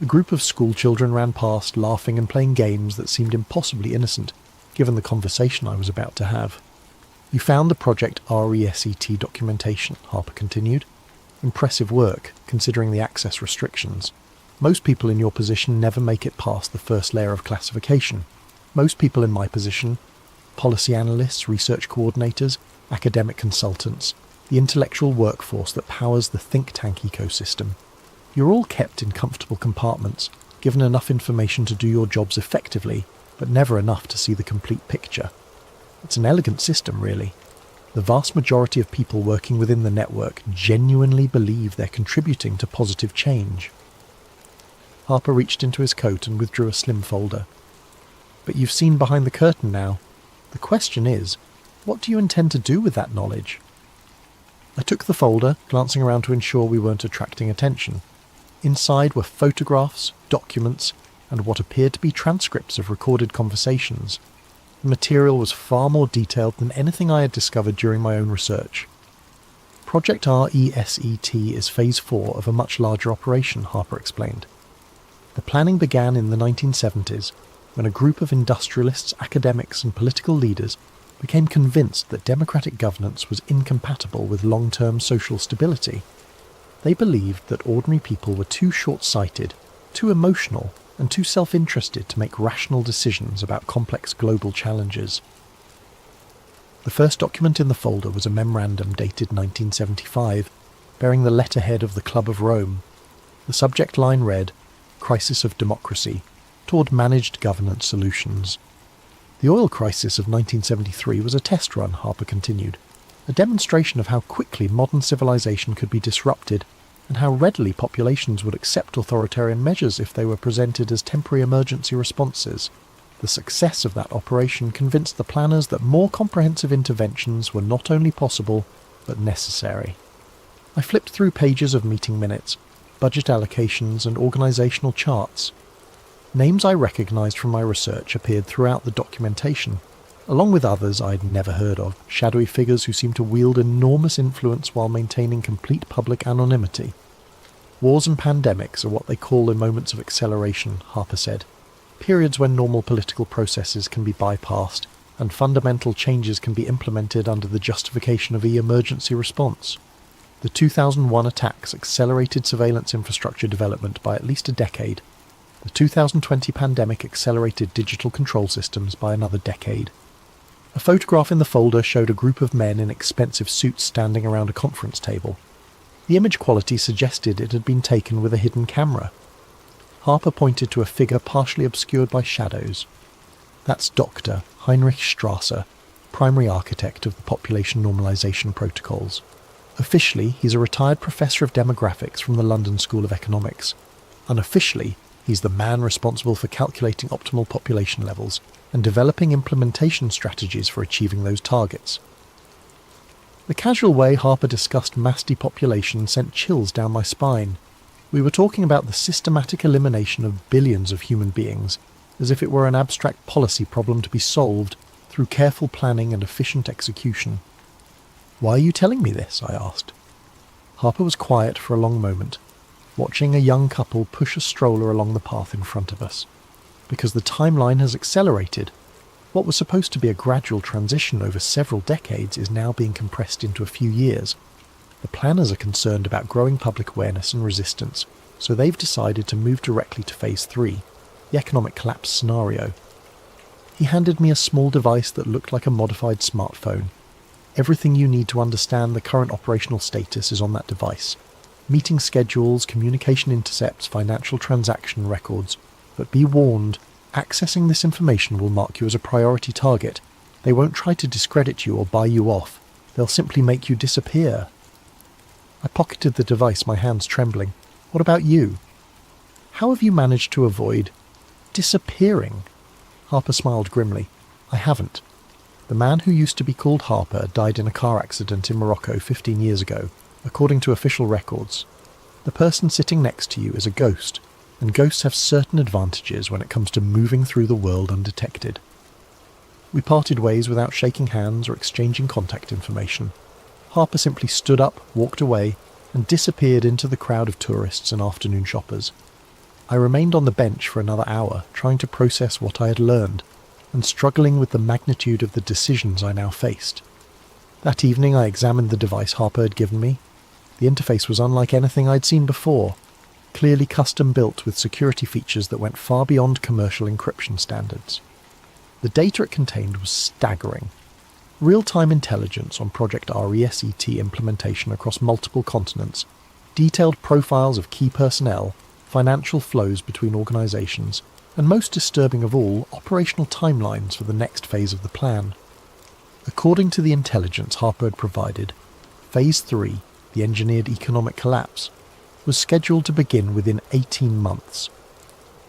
A group of school children ran past, laughing and playing games that seemed impossibly innocent, given the conversation I was about to have. "You found the Project RESET documentation," Harper continued. "Impressive work, considering the access restrictions. Most people in your position never make it past the first layer of classification. Most people in my position, policy analysts, research coordinators, academic consultants, the intellectual workforce that powers the think tank ecosystem. You're all kept in comfortable compartments, given enough information to do your jobs effectively, but never enough to see the complete picture. It's an elegant system, really. The vast majority of people working within the network genuinely believe they're contributing to positive change. Harper reached into his coat and withdrew a slim folder. But you've seen behind the curtain now. The question is, what do you intend to do with that knowledge? I took the folder, glancing around to ensure we weren't attracting attention. Inside were photographs, documents, and what appeared to be transcripts of recorded conversations. The material was far more detailed than anything I had discovered during my own research. Project RESET is Phase 4 of a much larger operation, Harper explained. The planning began in the 1970s, when a group of industrialists, academics and political leaders became convinced that democratic governance was incompatible with long-term social stability. They believed that ordinary people were too short-sighted, too emotional, and too self-interested to make rational decisions about complex global challenges. The first document in the folder was a memorandum dated 1975, bearing the letterhead of the Club of Rome. The subject line read, "Crisis of Democracy, Toward Managed Governance Solutions." The oil crisis of 1973 was a test run, Harper continued, a demonstration of how quickly modern civilization could be disrupted and how readily populations would accept authoritarian measures if they were presented as temporary emergency responses. The success of that operation convinced the planners that more comprehensive interventions were not only possible, but necessary. I flipped through pages of meeting minutes, budget allocations and organisational charts. Names I recognised from my research appeared throughout the documentation, along with others I'd never heard of, shadowy figures who seemed to wield enormous influence while maintaining complete public anonymity. Wars and pandemics are what they call the moments of acceleration, Harper said, periods when normal political processes can be bypassed and fundamental changes can be implemented under the justification of emergency response. The 2001 attacks accelerated surveillance infrastructure development by at least a decade. The 2020 pandemic accelerated digital control systems by another decade. A photograph in the folder showed a group of men in expensive suits standing around a conference table. The image quality suggested it had been taken with a hidden camera. Harper pointed to a figure partially obscured by shadows. That's Dr. Heinrich Strasser, primary architect of the population normalization protocols. Officially, he's a retired professor of demographics from the London School of Economics. Unofficially, he's the man responsible for calculating optimal population levels and developing implementation strategies for achieving those targets. The casual way Harper discussed mass depopulation sent chills down my spine. We were talking about the systematic elimination of billions of human beings, as if it were an abstract policy problem to be solved through careful planning and efficient execution. "Why are you telling me this?" I asked. Harper was quiet for a long moment, watching a young couple push a stroller along the path in front of us. Because the timeline has accelerated. What was supposed to be a gradual transition over several decades is now being compressed into a few years. The planners are concerned about growing public awareness and resistance, so they've decided to move directly to Phase 3, the economic collapse scenario. He handed me a small device that looked like a modified smartphone. Everything you need to understand the current operational status is on that device. Meeting schedules, communication intercepts, financial transaction records. But be warned, accessing this information will mark you as a priority target. They won't try to discredit you or buy you off. They'll simply make you disappear. I pocketed the device, my hands trembling. What about you? How have you managed to avoid disappearing? Harper smiled grimly. I haven't. The man who used to be called Harper died in a car accident in Morocco 15 years ago, according to official records. The person sitting next to you is a ghost, and ghosts have certain advantages when it comes to moving through the world undetected. We parted ways without shaking hands or exchanging contact information. Harper simply stood up, walked away, and disappeared into the crowd of tourists and afternoon shoppers. I remained on the bench for another hour, trying to process what I had learned, and struggling with the magnitude of the decisions I now faced. That evening I examined the device Harper had given me. The interface was unlike anything I'd seen before, clearly custom-built with security features that went far beyond commercial encryption standards. The data it contained was staggering. Real-time intelligence on Project RESET implementation across multiple continents, detailed profiles of key personnel, financial flows between organisations, and most disturbing of all, operational timelines for the next phase of the plan. According to the intelligence Harper had provided, Phase 3, the engineered economic collapse, was scheduled to begin within 18 months.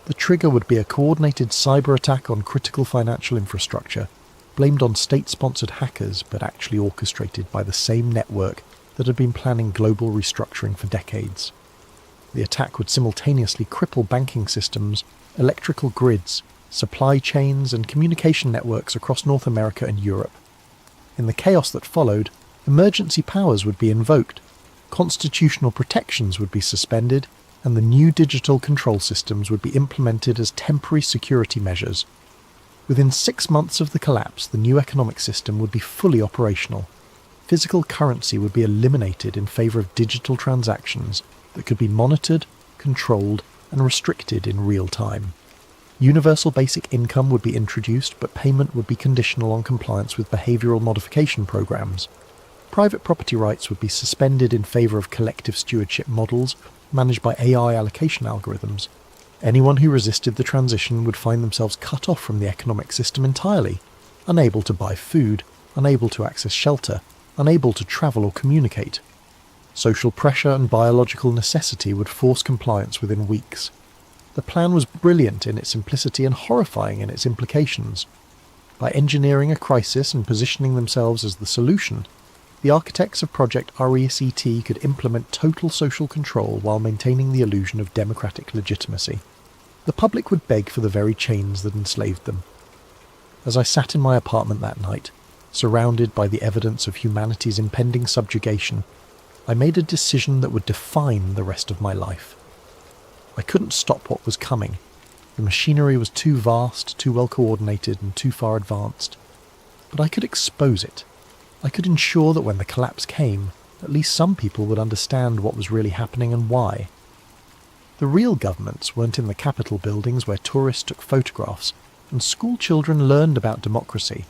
The trigger would be a coordinated cyber attack on critical financial infrastructure, blamed on state-sponsored hackers but actually orchestrated by the same network that had been planning global restructuring for decades. The attack would simultaneously cripple banking systems, electrical grids, supply chains and communication networks across North America and Europe. In the chaos that followed, emergency powers would be invoked, constitutional protections would be suspended, and the new digital control systems would be implemented as temporary security measures. Within 6 months of the collapse, the new economic system would be fully operational. Physical currency would be eliminated in favour of digital transactions that could be monitored, controlled, and restricted in real time. Universal basic income would be introduced, but payment would be conditional on compliance with behavioural modification programs. Private property rights would be suspended in favour of collective stewardship models managed by AI allocation algorithms. Anyone who resisted the transition would find themselves cut off from the economic system entirely, unable to buy food, unable to access shelter, unable to travel or communicate. Social pressure and biological necessity would force compliance within weeks. The plan was brilliant in its simplicity and horrifying in its implications. By engineering a crisis and positioning themselves as the solution, the architects of Project RECT could implement total social control while maintaining the illusion of democratic legitimacy. The public would beg for the very chains that enslaved them. As I sat in my apartment that night, surrounded by the evidence of humanity's impending subjugation, I made a decision that would define the rest of my life. I couldn't stop what was coming. The machinery was too vast, too well coordinated, and too far advanced. But I could expose it. I could ensure that when the collapse came, at least some people would understand what was really happening and why. The real governments weren't in the Capitol buildings where tourists took photographs and school children learned about democracy.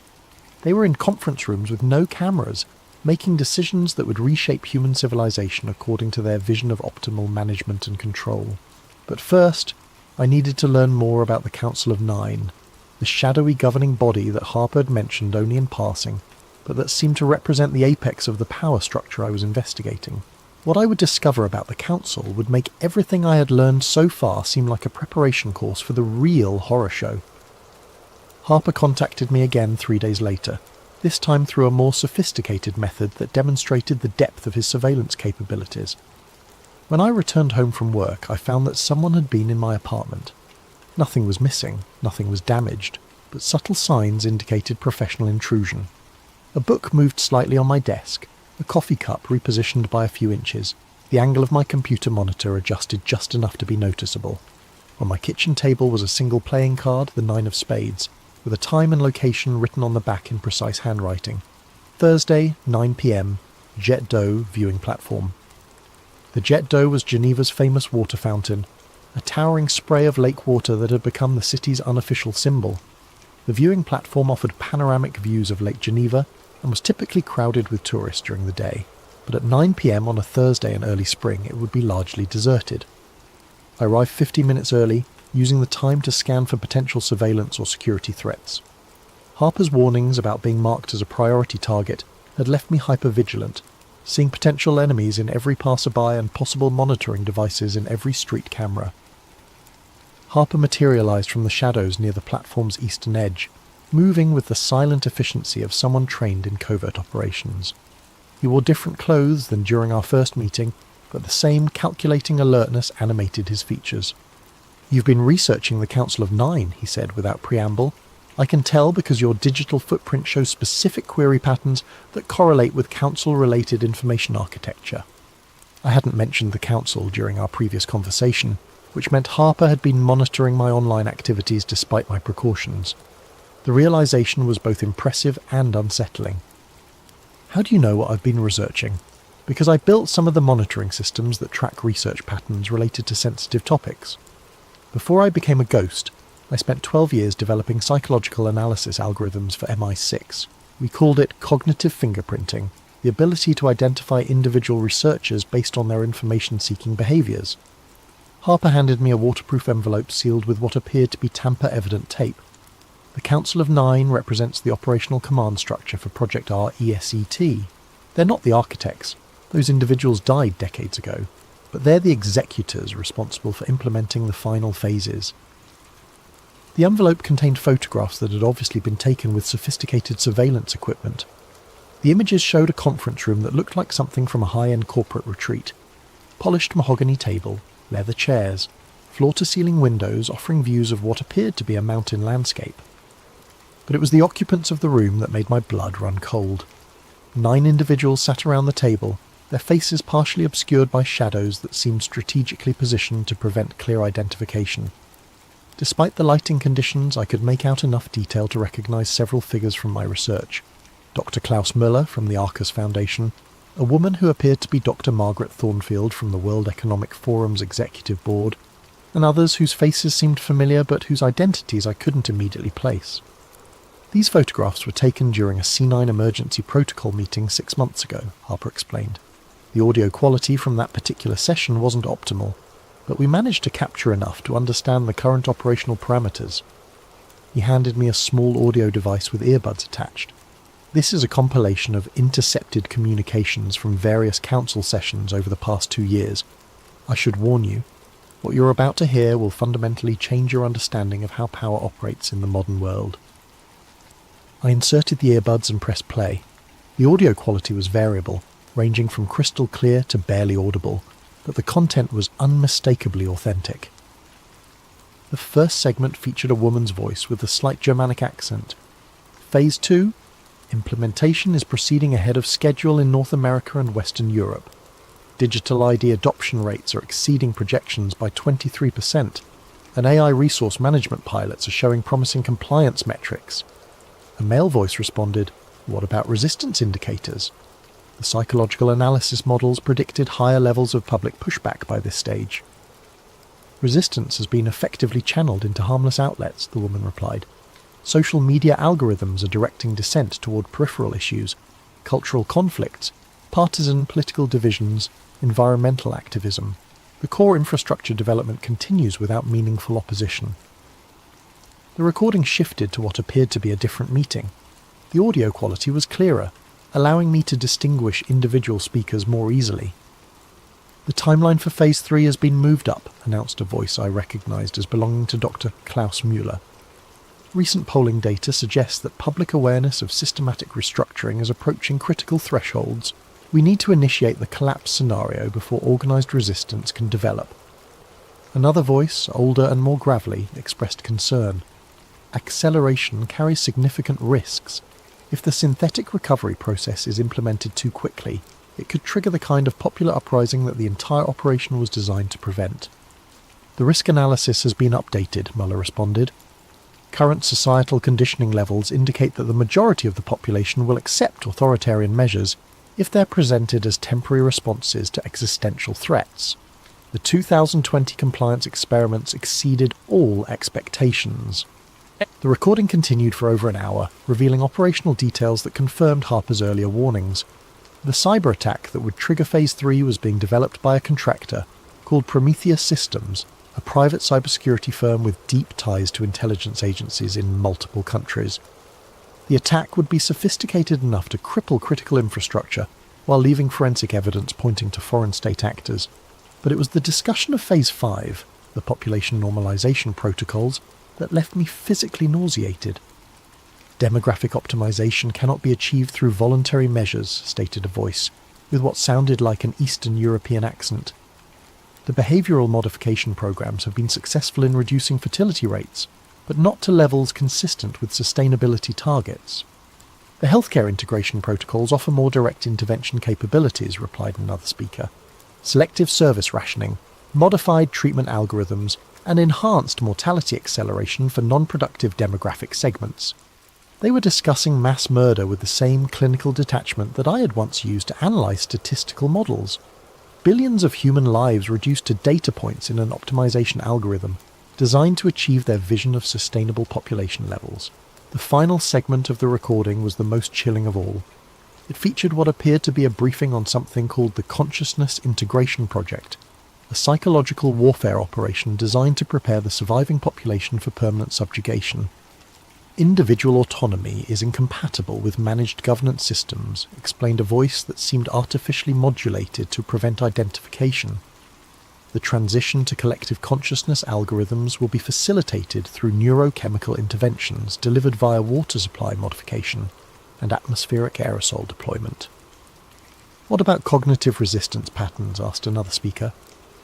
They were in conference rooms with no cameras, making decisions that would reshape human civilization according to their vision of optimal management and control. But first, I needed to learn more about the Council of Nine, the shadowy governing body that Harper had mentioned only in passing, but that seemed to represent the apex of the power structure I was investigating. What I would discover about the Council would make everything I had learned so far seem like a preparation course for the real horror show. Harper contacted me again 3 days later, this time through a more sophisticated method that demonstrated the depth of his surveillance capabilities. When I returned home from work, I found that someone had been in my apartment. Nothing was missing, nothing was damaged, but subtle signs indicated professional intrusion. A book moved slightly on my desk, a coffee cup repositioned by a few inches, the angle of my computer monitor adjusted just enough to be noticeable. On my kitchen table was a single playing card, the 9 of spades, with a time and location written on the back in precise handwriting. Thursday, 9 p.m, Jet d'eau viewing platform. The Jet d'eau was Geneva's famous water fountain, a towering spray of lake water that had become the city's unofficial symbol. The viewing platform offered panoramic views of Lake Geneva and was typically crowded with tourists during the day, but at 9 p.m. on a Thursday in early spring it would be largely deserted. I arrived 15 minutes early, using the time to scan for potential surveillance or security threats. Harper's warnings about being marked as a priority target had left me hyper-vigilant, seeing potential enemies in every passerby and possible monitoring devices in every street camera. Harper materialised from the shadows near the platform's eastern edge, moving with the silent efficiency of someone trained in covert operations. He wore different clothes than during our first meeting, but the same calculating alertness animated his features. "You've been researching the Council of Nine," he said without preamble. "I can tell because your digital footprint shows specific query patterns that correlate with Council-related information architecture." I hadn't mentioned the Council during our previous conversation, which meant Harper had been monitoring my online activities despite my precautions. The realization was both impressive and unsettling. "How do you know what I've been researching?" "Because I built some of the monitoring systems that track research patterns related to sensitive topics. Before I became a ghost, I spent 12 years developing psychological analysis algorithms for MI6. We called it cognitive fingerprinting, the ability to identify individual researchers based on their information-seeking behaviours." Harper handed me a waterproof envelope sealed with what appeared to be tamper-evident tape. The Council of Nine represents the operational command structure for Project R ESET. They're not the architects. Those individuals died decades ago. But they're the executors responsible for implementing the final phases. The envelope contained photographs that had obviously been taken with sophisticated surveillance equipment. The images showed a conference room that looked like something from a high-end corporate retreat. Polished mahogany table, leather chairs, floor-to-ceiling windows offering views of what appeared to be a mountain landscape. But it was the occupants of the room that made my blood run cold. 9 individuals sat around the table, their faces partially obscured by shadows that seemed strategically positioned to prevent clear identification. Despite the lighting conditions, I could make out enough detail to recognise several figures from my research. Dr. Klaus Müller from the Arcus Foundation, a woman who appeared to be Dr. Margaret Thornfield from the World Economic Forum's Executive Board, and others whose faces seemed familiar but whose identities I couldn't immediately place. These photographs were taken during a C9 emergency protocol meeting 6 months ago, Harper explained. The audio quality from that particular session wasn't optimal, but we managed to capture enough to understand the current operational parameters. He handed me a small audio device with earbuds attached. This is a compilation of intercepted communications from various council sessions over the past 2 years. I should warn you, what you're about to hear will fundamentally change your understanding of how power operates in the modern world. I inserted the earbuds and pressed play. The audio quality was variable, ranging from crystal clear to barely audible, but the content was unmistakably authentic. The first segment featured a woman's voice with a slight Germanic accent. Phase 2, implementation is proceeding ahead of schedule in North America and Western Europe. Digital ID adoption rates are exceeding projections by 23%, and AI resource management pilots are showing promising compliance metrics. A male voice responded, "What about resistance indicators?" The psychological analysis models predicted higher levels of public pushback by this stage. "Resistance has been effectively channeled into harmless outlets," the woman replied. "Social media algorithms are directing dissent toward peripheral issues, cultural conflicts, partisan political divisions, environmental activism. The core infrastructure development continues without meaningful opposition." The recording shifted to what appeared to be a different meeting. The audio quality was clearer, allowing me to distinguish individual speakers more easily. "The timeline for Phase 3 has been moved up," announced a voice I recognised as belonging to Dr. Klaus Müller. "Recent polling data suggests that public awareness of systematic restructuring is approaching critical thresholds. We need to initiate the collapse scenario before organised resistance can develop." Another voice, older and more gravelly, expressed concern. "Acceleration carries significant risks. If the synthetic recovery process is implemented too quickly, it could trigger the kind of popular uprising that the entire operation was designed to prevent." "The risk analysis has been updated," Müller responded. "Current societal conditioning levels indicate that the majority of the population will accept authoritarian measures if they're presented as temporary responses to existential threats. The 2020 compliance experiments exceeded all expectations." The recording continued for over an hour, revealing operational details that confirmed Harper's earlier warnings. The cyber attack that would trigger Phase 3 was being developed by a contractor called Prometheus Systems, a private cybersecurity firm with deep ties to intelligence agencies in multiple countries. The attack would be sophisticated enough to cripple critical infrastructure while leaving forensic evidence pointing to foreign state actors. But it was the discussion of Phase 5, the population normalization protocols, that left me physically nauseated. "Demographic optimization cannot be achieved through voluntary measures," stated a voice, with what sounded like an Eastern European accent. "The behavioural modification programs have been successful in reducing fertility rates, but not to levels consistent with sustainability targets." "The healthcare integration protocols offer more direct intervention capabilities," replied another speaker. "Selective service rationing, modified treatment algorithms, and enhanced mortality acceleration for non-productive demographic segments." They were discussing mass murder with the same clinical detachment that I had once used to analyse statistical models. Billions of human lives reduced to data points in an optimization algorithm designed to achieve their vision of sustainable population levels. The final segment of the recording was the most chilling of all. It featured what appeared to be a briefing on something called the Consciousness Integration Project, a psychological warfare operation designed to prepare the surviving population for permanent subjugation. Individual autonomy is incompatible with managed governance systems, explained a voice that seemed artificially modulated to prevent identification. The transition to collective consciousness algorithms will be facilitated through neurochemical interventions delivered via water supply modification and atmospheric aerosol deployment. What about cognitive resistance patterns? Asked another speaker.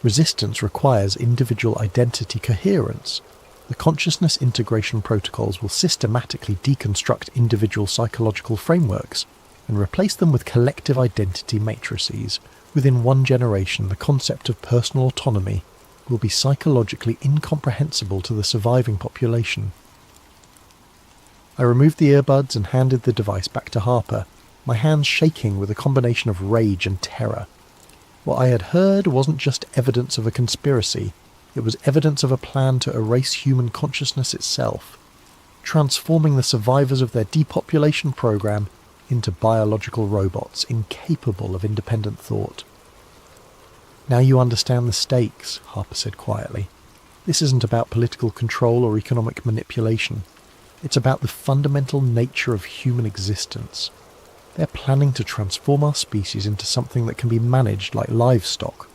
Resistance requires individual identity coherence. The consciousness integration protocols will systematically deconstruct individual psychological frameworks and replace them with collective identity matrices. Within one generation, the concept of personal autonomy will be psychologically incomprehensible to the surviving population. I removed the earbuds and handed the device back to Harper, my hands shaking with a combination of rage and terror. What I had heard wasn't just evidence of a conspiracy, it was evidence of a plan to erase human consciousness itself, transforming the survivors of their depopulation program into biological robots incapable of independent thought. Now you understand the stakes, Harper said quietly. This isn't about political control or economic manipulation. It's about the fundamental nature of human existence. They're planning to transform our species into something that can be managed like livestock.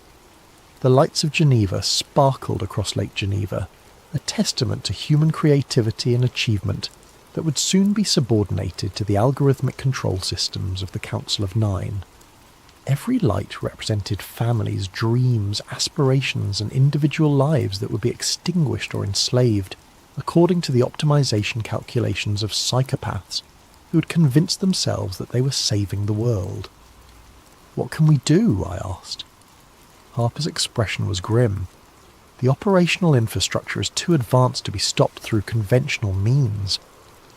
The lights of Geneva sparkled across Lake Geneva, a testament to human creativity and achievement that would soon be subordinated to the algorithmic control systems of the Council of Nine. Every light represented families, dreams, aspirations, and individual lives that would be extinguished or enslaved, according to the optimization calculations of psychopaths who had convinced themselves that they were saving the world. "What can we do?" I asked. Harper's expression was grim. The operational infrastructure is too advanced to be stopped through conventional means,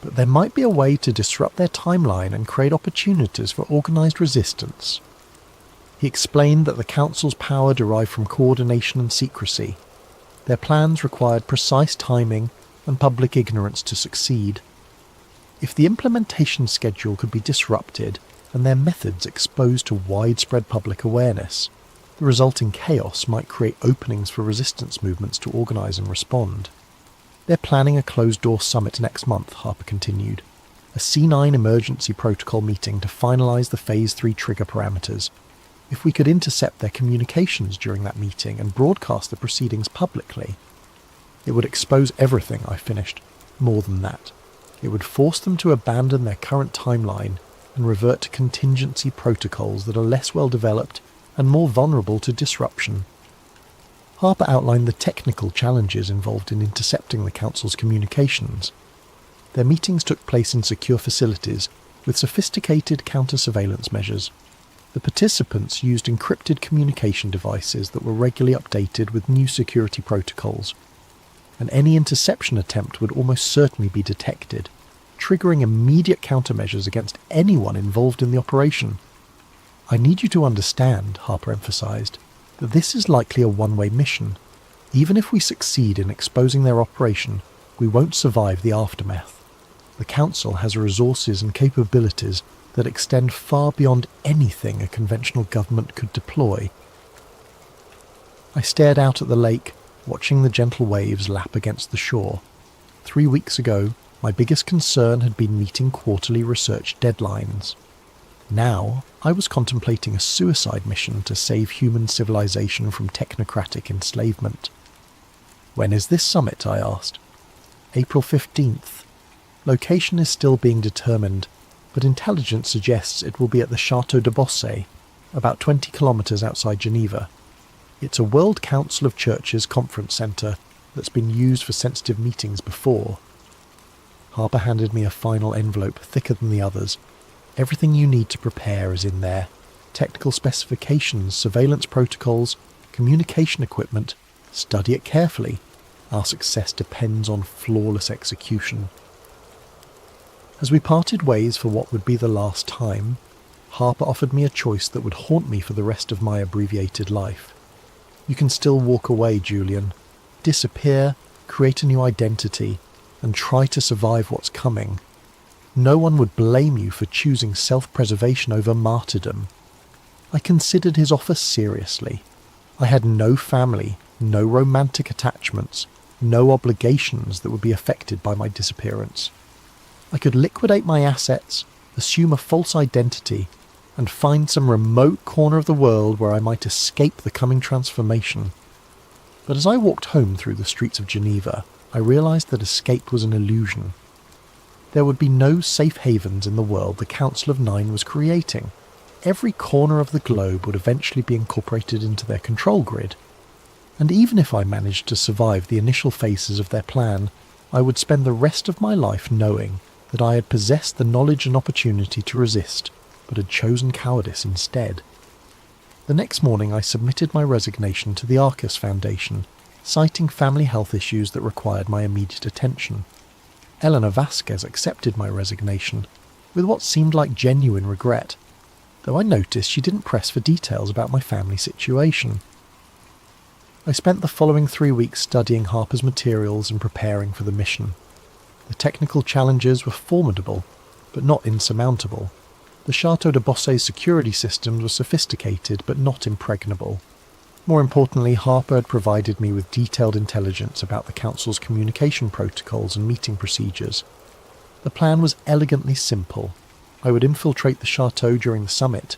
but there might be a way to disrupt their timeline and create opportunities for organized resistance. He explained that the Council's power derived from coordination and secrecy. Their plans required precise timing and public ignorance to succeed. If the implementation schedule could be disrupted and their methods exposed to widespread public awareness, the resulting chaos might create openings for resistance movements to organize and respond. They're planning a closed-door summit next month, Harper continued, a C9 emergency protocol meeting to finalize the Phase 3 trigger parameters. If we could intercept their communications during that meeting and broadcast the proceedings publicly, it would expose everything, I finished. More than that, it would force them to abandon their current timeline and revert to contingency protocols that are less well developed and more vulnerable to disruption. Harper outlined the technical challenges involved in intercepting the Council's communications. Their meetings took place in secure facilities with sophisticated counter-surveillance measures. The participants used encrypted communication devices that were regularly updated with new security protocols, and any interception attempt would almost certainly be detected, triggering immediate countermeasures against anyone involved in the operation. "I need you to understand," Harper emphasized, "that this is likely a one-way mission. Even if we succeed in exposing their operation, we won't survive the aftermath. The Council has resources and capabilities that extend far beyond anything a conventional government could deploy." I stared out at the lake, watching the gentle waves lap against the shore. 3 weeks ago, my biggest concern had been meeting quarterly research deadlines. Now, I was contemplating a suicide mission to save human civilization from technocratic enslavement. "When is this summit?" I asked. "April 15th. Location is still being determined, but intelligence suggests it will be at the Château de Bossé, about 20 kilometers outside Geneva. It's a World Council of Churches conference centre that's been used for sensitive meetings before." Harper handed me a final envelope thicker than the others. "Everything you need to prepare is in there. Technical specifications, surveillance protocols, communication equipment. Study it carefully. Our success depends on flawless execution." As we parted ways for what would be the last time, Harper offered me a choice that would haunt me for the rest of my abbreviated life. "You can still walk away, Julian. Disappear, create a new identity, and try to survive what's coming. No one would blame you for choosing self-preservation over martyrdom." I considered his offer seriously. I had no family, no romantic attachments, no obligations that would be affected by my disappearance. I could liquidate my assets, assume a false identity, and find some remote corner of the world where I might escape the coming transformation. But as I walked home through the streets of Geneva, I realised that escape was an illusion. There would be no safe havens in the world the Council of Nine was creating. Every corner of the globe would eventually be incorporated into their control grid. And even if I managed to survive the initial phases of their plan, I would spend the rest of my life knowing that I had possessed the knowledge and opportunity to resist, but had chosen cowardice instead. The next morning I submitted my resignation to the Arcus Foundation, citing family health issues that required my immediate attention. Eleanor Vasquez accepted my resignation, with what seemed like genuine regret, though I noticed she didn't press for details about my family situation. I spent the following 3 weeks studying Harper's materials and preparing for the mission. The technical challenges were formidable, but not insurmountable. The Chateau de Bossey's security systems were sophisticated but not impregnable. More importantly, Harper had provided me with detailed intelligence about the Council's communication protocols and meeting procedures. The plan was elegantly simple. I would infiltrate the chateau during the summit,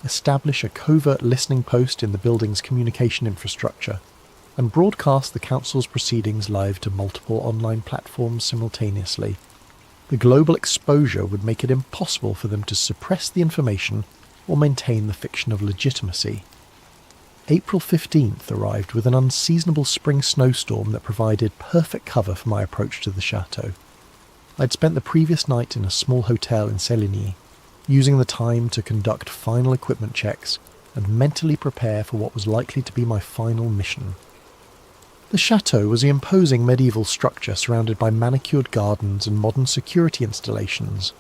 establish a covert listening post in the building's communication infrastructure, and broadcast the Council's proceedings live to multiple online platforms simultaneously. The global exposure would make it impossible for them to suppress the information or maintain the fiction of legitimacy. April 15th arrived with an unseasonable spring snowstorm that provided perfect cover for my approach to the chateau. I'd spent the previous night in a small hotel in Séligny, using the time to conduct final equipment checks and mentally prepare for what was likely to be my final mission. The chateau was an imposing medieval structure surrounded by manicured gardens and modern security installations.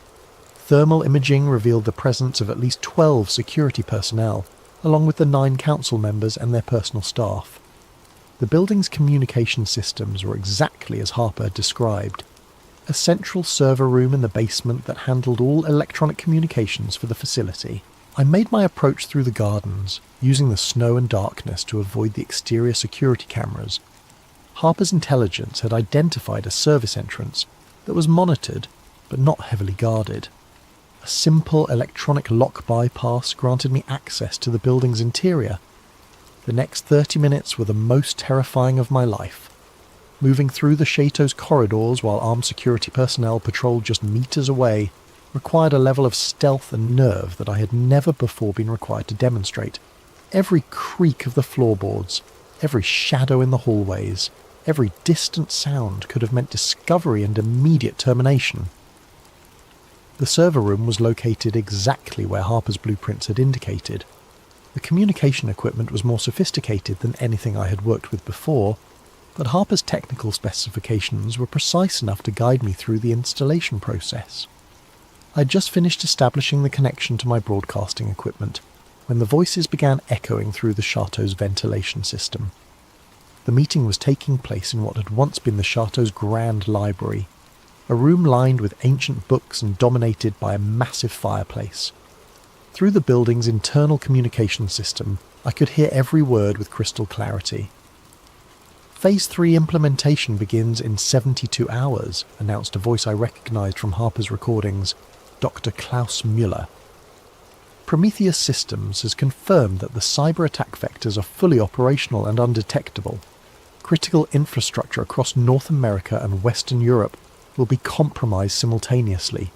Thermal imaging revealed the presence of at least 12 security personnel, along with the 9 council members and their personal staff. The building's communication systems were exactly as Harper had described. A central server room in the basement that handled all electronic communications for the facility. I made my approach through the gardens, using the snow and darkness to avoid the exterior security cameras. Harper's intelligence had identified a service entrance that was monitored but not heavily guarded. A simple electronic lock bypass granted me access to the building's interior. The next 30 minutes were the most terrifying of my life. Moving through the chateau's corridors while armed security personnel patrolled just meters away required a level of stealth and nerve that I had never before been required to demonstrate. Every creak of the floorboards, every shadow in the hallways, every distant sound could have meant discovery and immediate termination. The server room was located exactly where Harper's blueprints had indicated. The communication equipment was more sophisticated than anything I had worked with before, but Harper's technical specifications were precise enough to guide me through the installation process. I had just finished establishing the connection to my broadcasting equipment when the voices began echoing through the chateau's ventilation system. The meeting was taking place in what had once been the chateau's grand library, a room lined with ancient books and dominated by a massive fireplace. Through the building's internal communication system, I could hear every word with crystal clarity. Phase 3 implementation begins in 72 hours, announced a voice I recognized from Harper's recordings, Dr. Klaus Müller. Prometheus Systems has confirmed that the cyber attack vectors are fully operational and undetectable. Critical infrastructure across North America and Western Europe will be compromised simultaneously.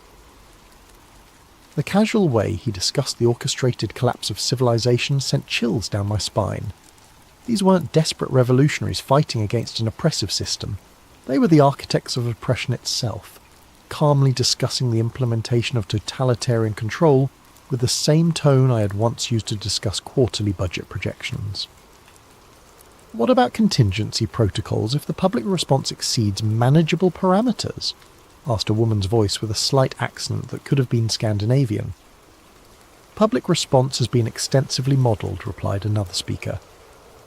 The casual way he discussed the orchestrated collapse of civilization sent chills down my spine. These weren't desperate revolutionaries fighting against an oppressive system. They were the architects of oppression itself, calmly discussing the implementation of totalitarian control with the same tone I had once used to discuss quarterly budget projections. What about contingency protocols if the public response exceeds manageable parameters? Asked a woman's voice with a slight accent that could have been Scandinavian. Public response has been extensively modelled, replied another speaker.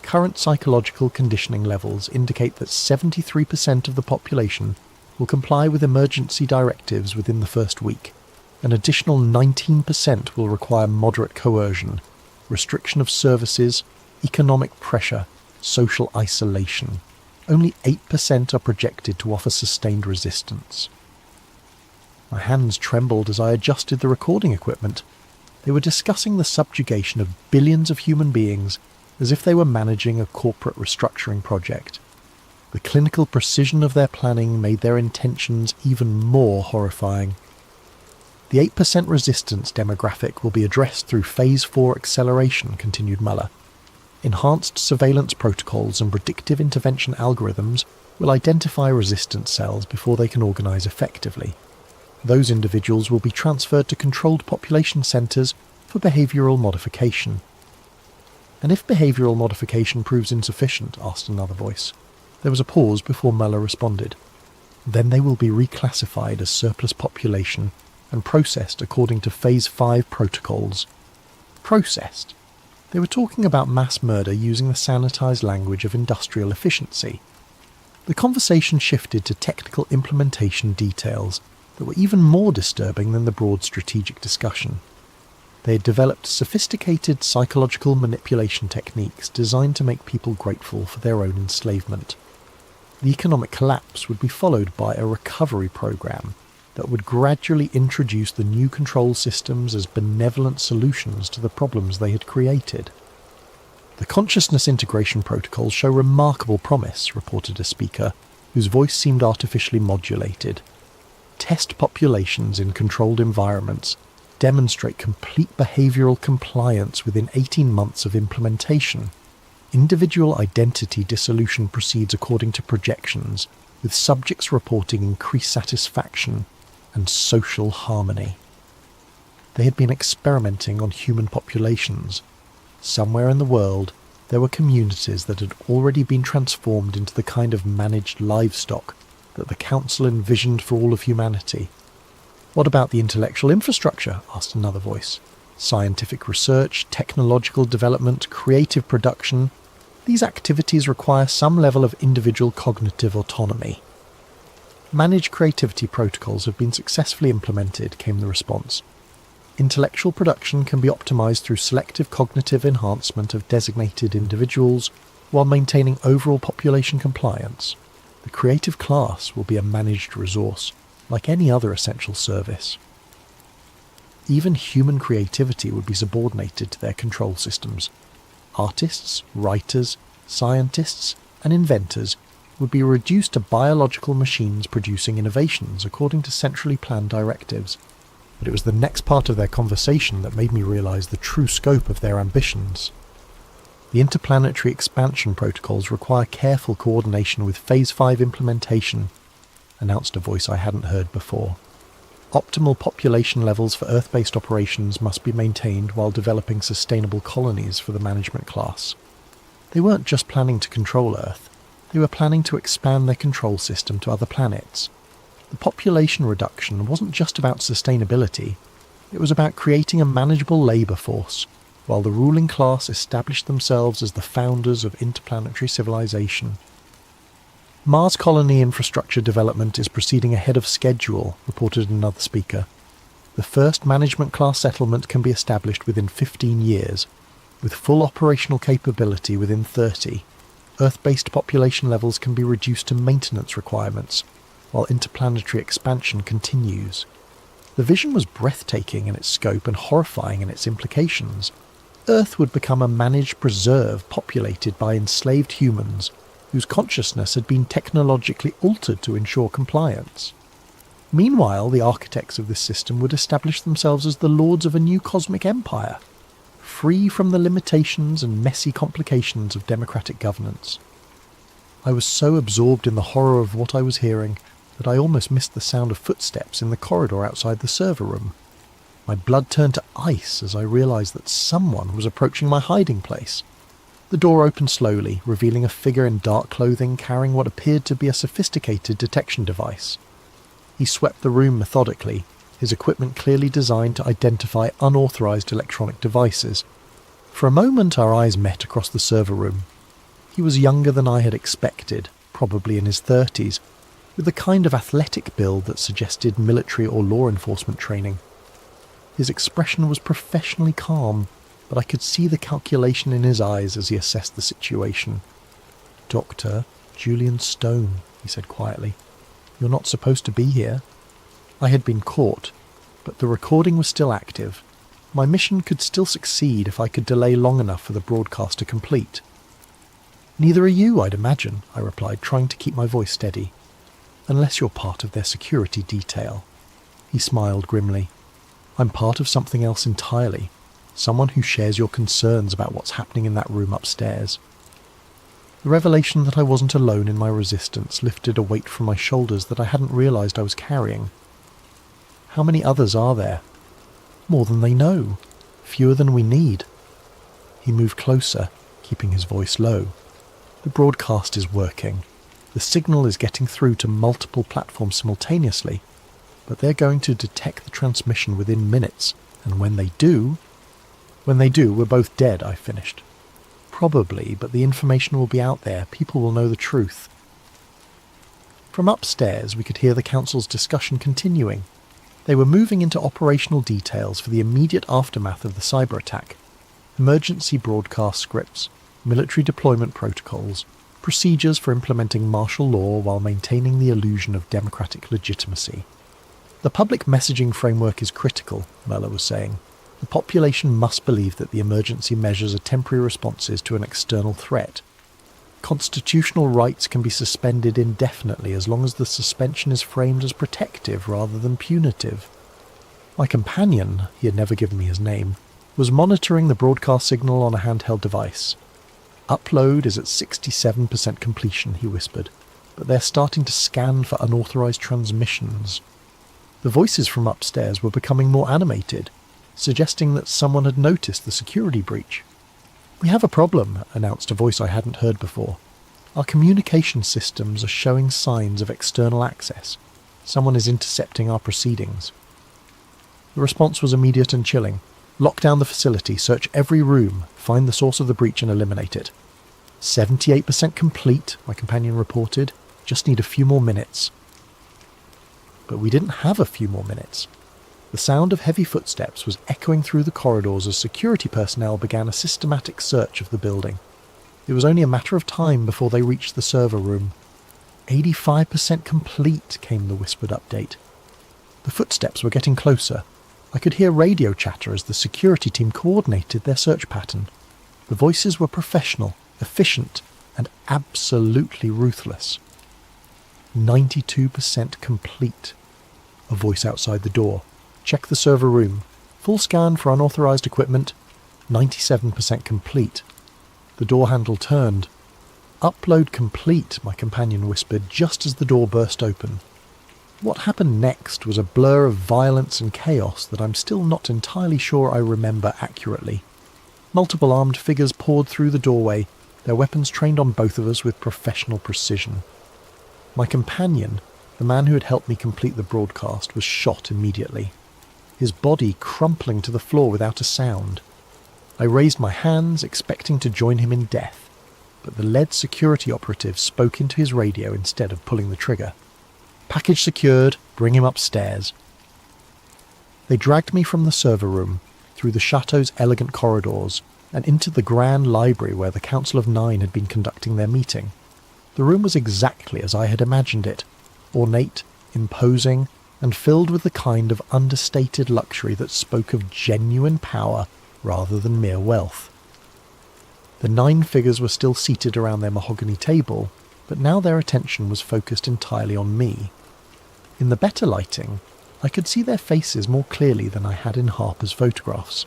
Current psychological conditioning levels indicate that 73% of the population will comply with emergency directives within the first week. An additional 19% will require moderate coercion, restriction of services, economic pressure, social isolation. Only 8% are projected to offer sustained resistance. My hands trembled as I adjusted the recording equipment. They were discussing the subjugation of billions of human beings as if they were managing a corporate restructuring project. The clinical precision of their planning made their intentions even more horrifying. The 8% resistance demographic will be addressed through Phase 4 acceleration, continued Muller. Enhanced surveillance protocols and predictive intervention algorithms will identify resistance cells before they can organise effectively. Those individuals will be transferred to controlled population centres for behavioural modification. And if behavioural modification proves insufficient, asked another voice. There was a pause before Muller responded. Then they will be reclassified as surplus population and processed according to Phase 5 protocols. Processed? They were talking about mass murder using the sanitised language of industrial efficiency. The conversation shifted to technical implementation details that were even more disturbing than the broad strategic discussion. They had developed sophisticated psychological manipulation techniques designed to make people grateful for their own enslavement. The economic collapse would be followed by a recovery program that would gradually introduce the new control systems as benevolent solutions to the problems they had created. The consciousness integration protocols show remarkable promise, reported a speaker, whose voice seemed artificially modulated. Test populations in controlled environments demonstrate complete behavioural compliance within 18 months of implementation. Individual identity dissolution proceeds according to projections, with subjects reporting increased satisfaction and social harmony. They had been experimenting on human populations. Somewhere in the world, there were communities that had already been transformed into the kind of managed livestock that the Council envisioned for all of humanity. What about the intellectual infrastructure? Asked another voice. Scientific research, technological development, creative production. These activities require some level of individual cognitive autonomy. Managed creativity protocols have been successfully implemented, came the response. Intellectual production can be optimized through selective cognitive enhancement of designated individuals while maintaining overall population compliance. The creative class will be a managed resource, like any other essential service. Even human creativity would be subordinated to their control systems. Artists, writers, scientists, and inventors would be reduced to biological machines producing innovations according to centrally planned directives. But it was the next part of their conversation that made me realise the true scope of their ambitions. The interplanetary expansion protocols require careful coordination with Phase 5 implementation, announced a voice I hadn't heard before. Optimal population levels for Earth-based operations must be maintained while developing sustainable colonies for the management class. They weren't just planning to control Earth, they were planning to expand their control system to other planets. The population reduction wasn't just about sustainability, it was about creating a manageable labour force, while the ruling class established themselves as the founders of interplanetary civilization. Mars colony infrastructure development is proceeding ahead of schedule, reported another speaker. The first management class settlement can be established within 15 years, with full operational capability within 30. Earth-based population levels can be reduced to maintenance requirements, while interplanetary expansion continues. The vision was breathtaking in its scope and horrifying in its implications. Earth would become a managed preserve populated by enslaved humans whose consciousness had been technologically altered to ensure compliance. Meanwhile, the architects of this system would establish themselves as the lords of a new cosmic empire, free from the limitations and messy complications of democratic governance. I was so absorbed in the horror of what I was hearing that I almost missed the sound of footsteps in the corridor outside the server room. My blood turned to ice as I realised that someone was approaching my hiding place. The door opened slowly, revealing a figure in dark clothing carrying what appeared to be a sophisticated detection device. He swept the room methodically, his equipment clearly designed to identify unauthorised electronic devices. For a moment our eyes met across the server room. He was younger than I had expected, probably in his 30s, with the kind of athletic build that suggested military or law enforcement training. His expression was professionally calm, but I could see the calculation in his eyes as he assessed the situation. "Dr. Julian Stone," he said quietly. "You're not supposed to be here." I had been caught, but the recording was still active. My mission could still succeed if I could delay long enough for the broadcast to complete. "Neither are you, I'd imagine," I replied, trying to keep my voice steady. "Unless you're part of their security detail." He smiled grimly. "I'm part of something else entirely. Someone who shares your concerns about what's happening in that room upstairs." The revelation that I wasn't alone in my resistance lifted a weight from my shoulders that I hadn't realized I was carrying. "How many others are there?" "More than they know. Fewer than we need." He moved closer, keeping his voice low. "The broadcast is working. The signal is getting through to multiple platforms simultaneously, but they're going to detect the transmission within minutes, and when they do, we're both dead," I finished. "Probably, but the information will be out there. People will know the truth." From upstairs, we could hear the council's discussion continuing. They were moving into operational details for the immediate aftermath of the cyber attack. Emergency broadcast scripts, military deployment protocols, procedures for implementing martial law while maintaining the illusion of democratic legitimacy. "The public messaging framework is critical," Merla was saying. "The population must believe that the emergency measures are temporary responses to an external threat. Constitutional rights can be suspended indefinitely as long as the suspension is framed as protective rather than punitive." My companion, he had never given me his name, was monitoring the broadcast signal on a handheld device. "Upload is at 67% completion," he whispered, "but they're starting to scan for unauthorized transmissions." The voices from upstairs were becoming more animated, suggesting that someone had noticed the security breach. "We have a problem," announced a voice I hadn't heard before. "Our communication systems are showing signs of external access. Someone is intercepting our proceedings." The response was immediate and chilling. "Lock down the facility, search every room, find the source of the breach and eliminate it." 78% complete, my companion reported. "Just need a few more minutes." But we didn't have a few more minutes. The sound of heavy footsteps was echoing through the corridors as security personnel began a systematic search of the building. It was only a matter of time before they reached the server room. 85% complete, came the whispered update. The footsteps were getting closer. I could hear radio chatter as the security team coordinated their search pattern. The voices were professional, efficient, and absolutely ruthless. 92% complete. A voice outside the door. "Check the server room. Full scan for unauthorized equipment. 97% complete." The door handle turned. "Upload complete," my companion whispered just as the door burst open. What happened next was a blur of violence and chaos that I'm still not entirely sure I remember accurately. Multiple armed figures poured through the doorway, their weapons trained on both of us with professional precision. My companion, the man who had helped me complete the broadcast, was shot immediately, his body crumpling to the floor without a sound. I raised my hands, expecting to join him in death, but the lead security operative spoke into his radio instead of pulling the trigger. "Package secured, bring him upstairs." They dragged me from the server room, through the chateau's elegant corridors, and into the grand library where the Council of Nine had been conducting their meeting. The room was exactly as I had imagined it, ornate, imposing, and filled with the kind of understated luxury that spoke of genuine power rather than mere wealth. The 9 figures were still seated around their mahogany table, but now their attention was focused entirely on me. In the better lighting, I could see their faces more clearly than I had in Harper's photographs.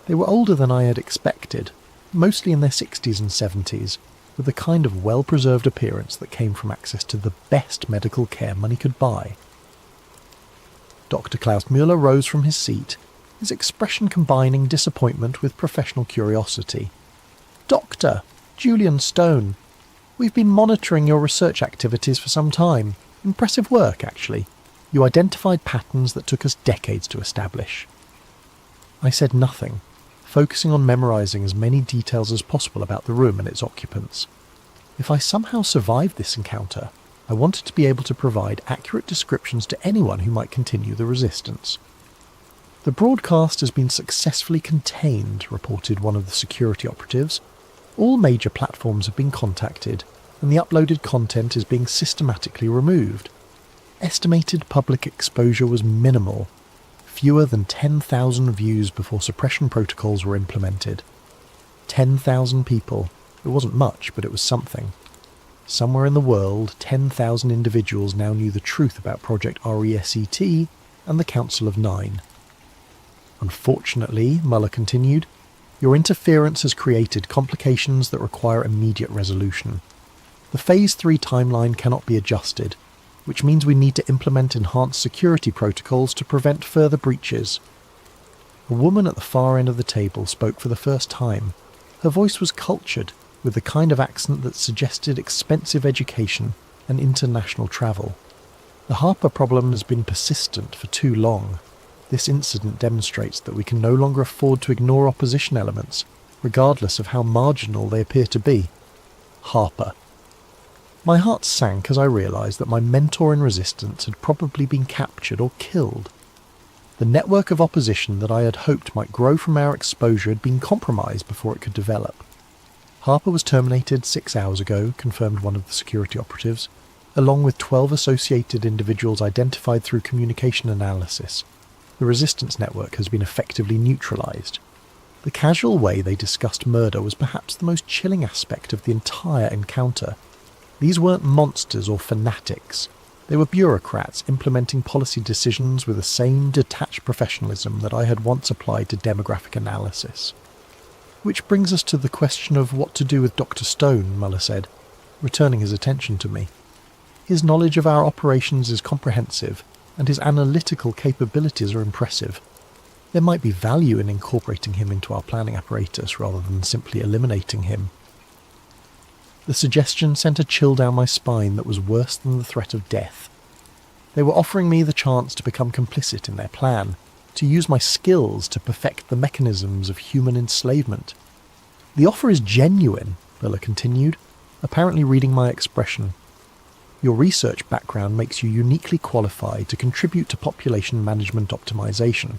They were older than I had expected, mostly in their 60s and 70s, with the kind of well-preserved appearance that came from access to the best medical care money could buy. Dr. Klaus Müller rose from his seat, his expression combining disappointment with professional curiosity. "Doctor, Julian Stone, we've been monitoring your research activities for some time. Impressive work, actually. You identified patterns that took us decades to establish." I said nothing, focusing on memorizing as many details as possible about the room and its occupants. If I somehow survived this encounter, I wanted to be able to provide accurate descriptions to anyone who might continue the resistance. "The broadcast has been successfully contained," reported one of the security operatives. "All major platforms have been contacted, and the uploaded content is being systematically removed." Estimated public exposure was minimal, fewer than 10,000 views before suppression protocols were implemented. 10,000 people. It wasn't much, but it was something. Somewhere in the world, 10,000 individuals now knew the truth about Project RESET and the Council of Nine. Unfortunately, Muller continued, your interference has created complications that require immediate resolution. The Phase 3 timeline cannot be adjusted, which means we need to implement enhanced security protocols to prevent further breaches. A woman at the far end of the table spoke for the first time. Her voice was cultured, with the kind of accent that suggested expensive education and international travel. The Harper problem has been persistent for too long. This incident demonstrates that we can no longer afford to ignore opposition elements, regardless of how marginal they appear to be. Harper. My heart sank as I realised that my mentor in resistance had probably been captured or killed. The network of opposition that I had hoped might grow from our exposure had been compromised before it could develop. Harper was terminated 6 hours ago, confirmed one of the security operatives, along with 12 associated individuals identified through communication analysis. The resistance network has been effectively neutralised. The casual way they discussed murder was perhaps the most chilling aspect of the entire encounter. These weren't monsters or fanatics. They were bureaucrats implementing policy decisions with the same detached professionalism that I had once applied to demographic analysis. Which brings us to the question of what to do with Dr. Stone, Muller said, returning his attention to me. His knowledge of our operations is comprehensive, and his analytical capabilities are impressive. There might be value in incorporating him into our planning apparatus rather than simply eliminating him. The suggestion sent a chill down my spine that was worse than the threat of death. They were offering me the chance to become complicit in their plan, to use my skills to perfect the mechanisms of human enslavement. The offer is genuine, Muller continued, apparently reading my expression. Your research background makes you uniquely qualified to contribute to population management optimization.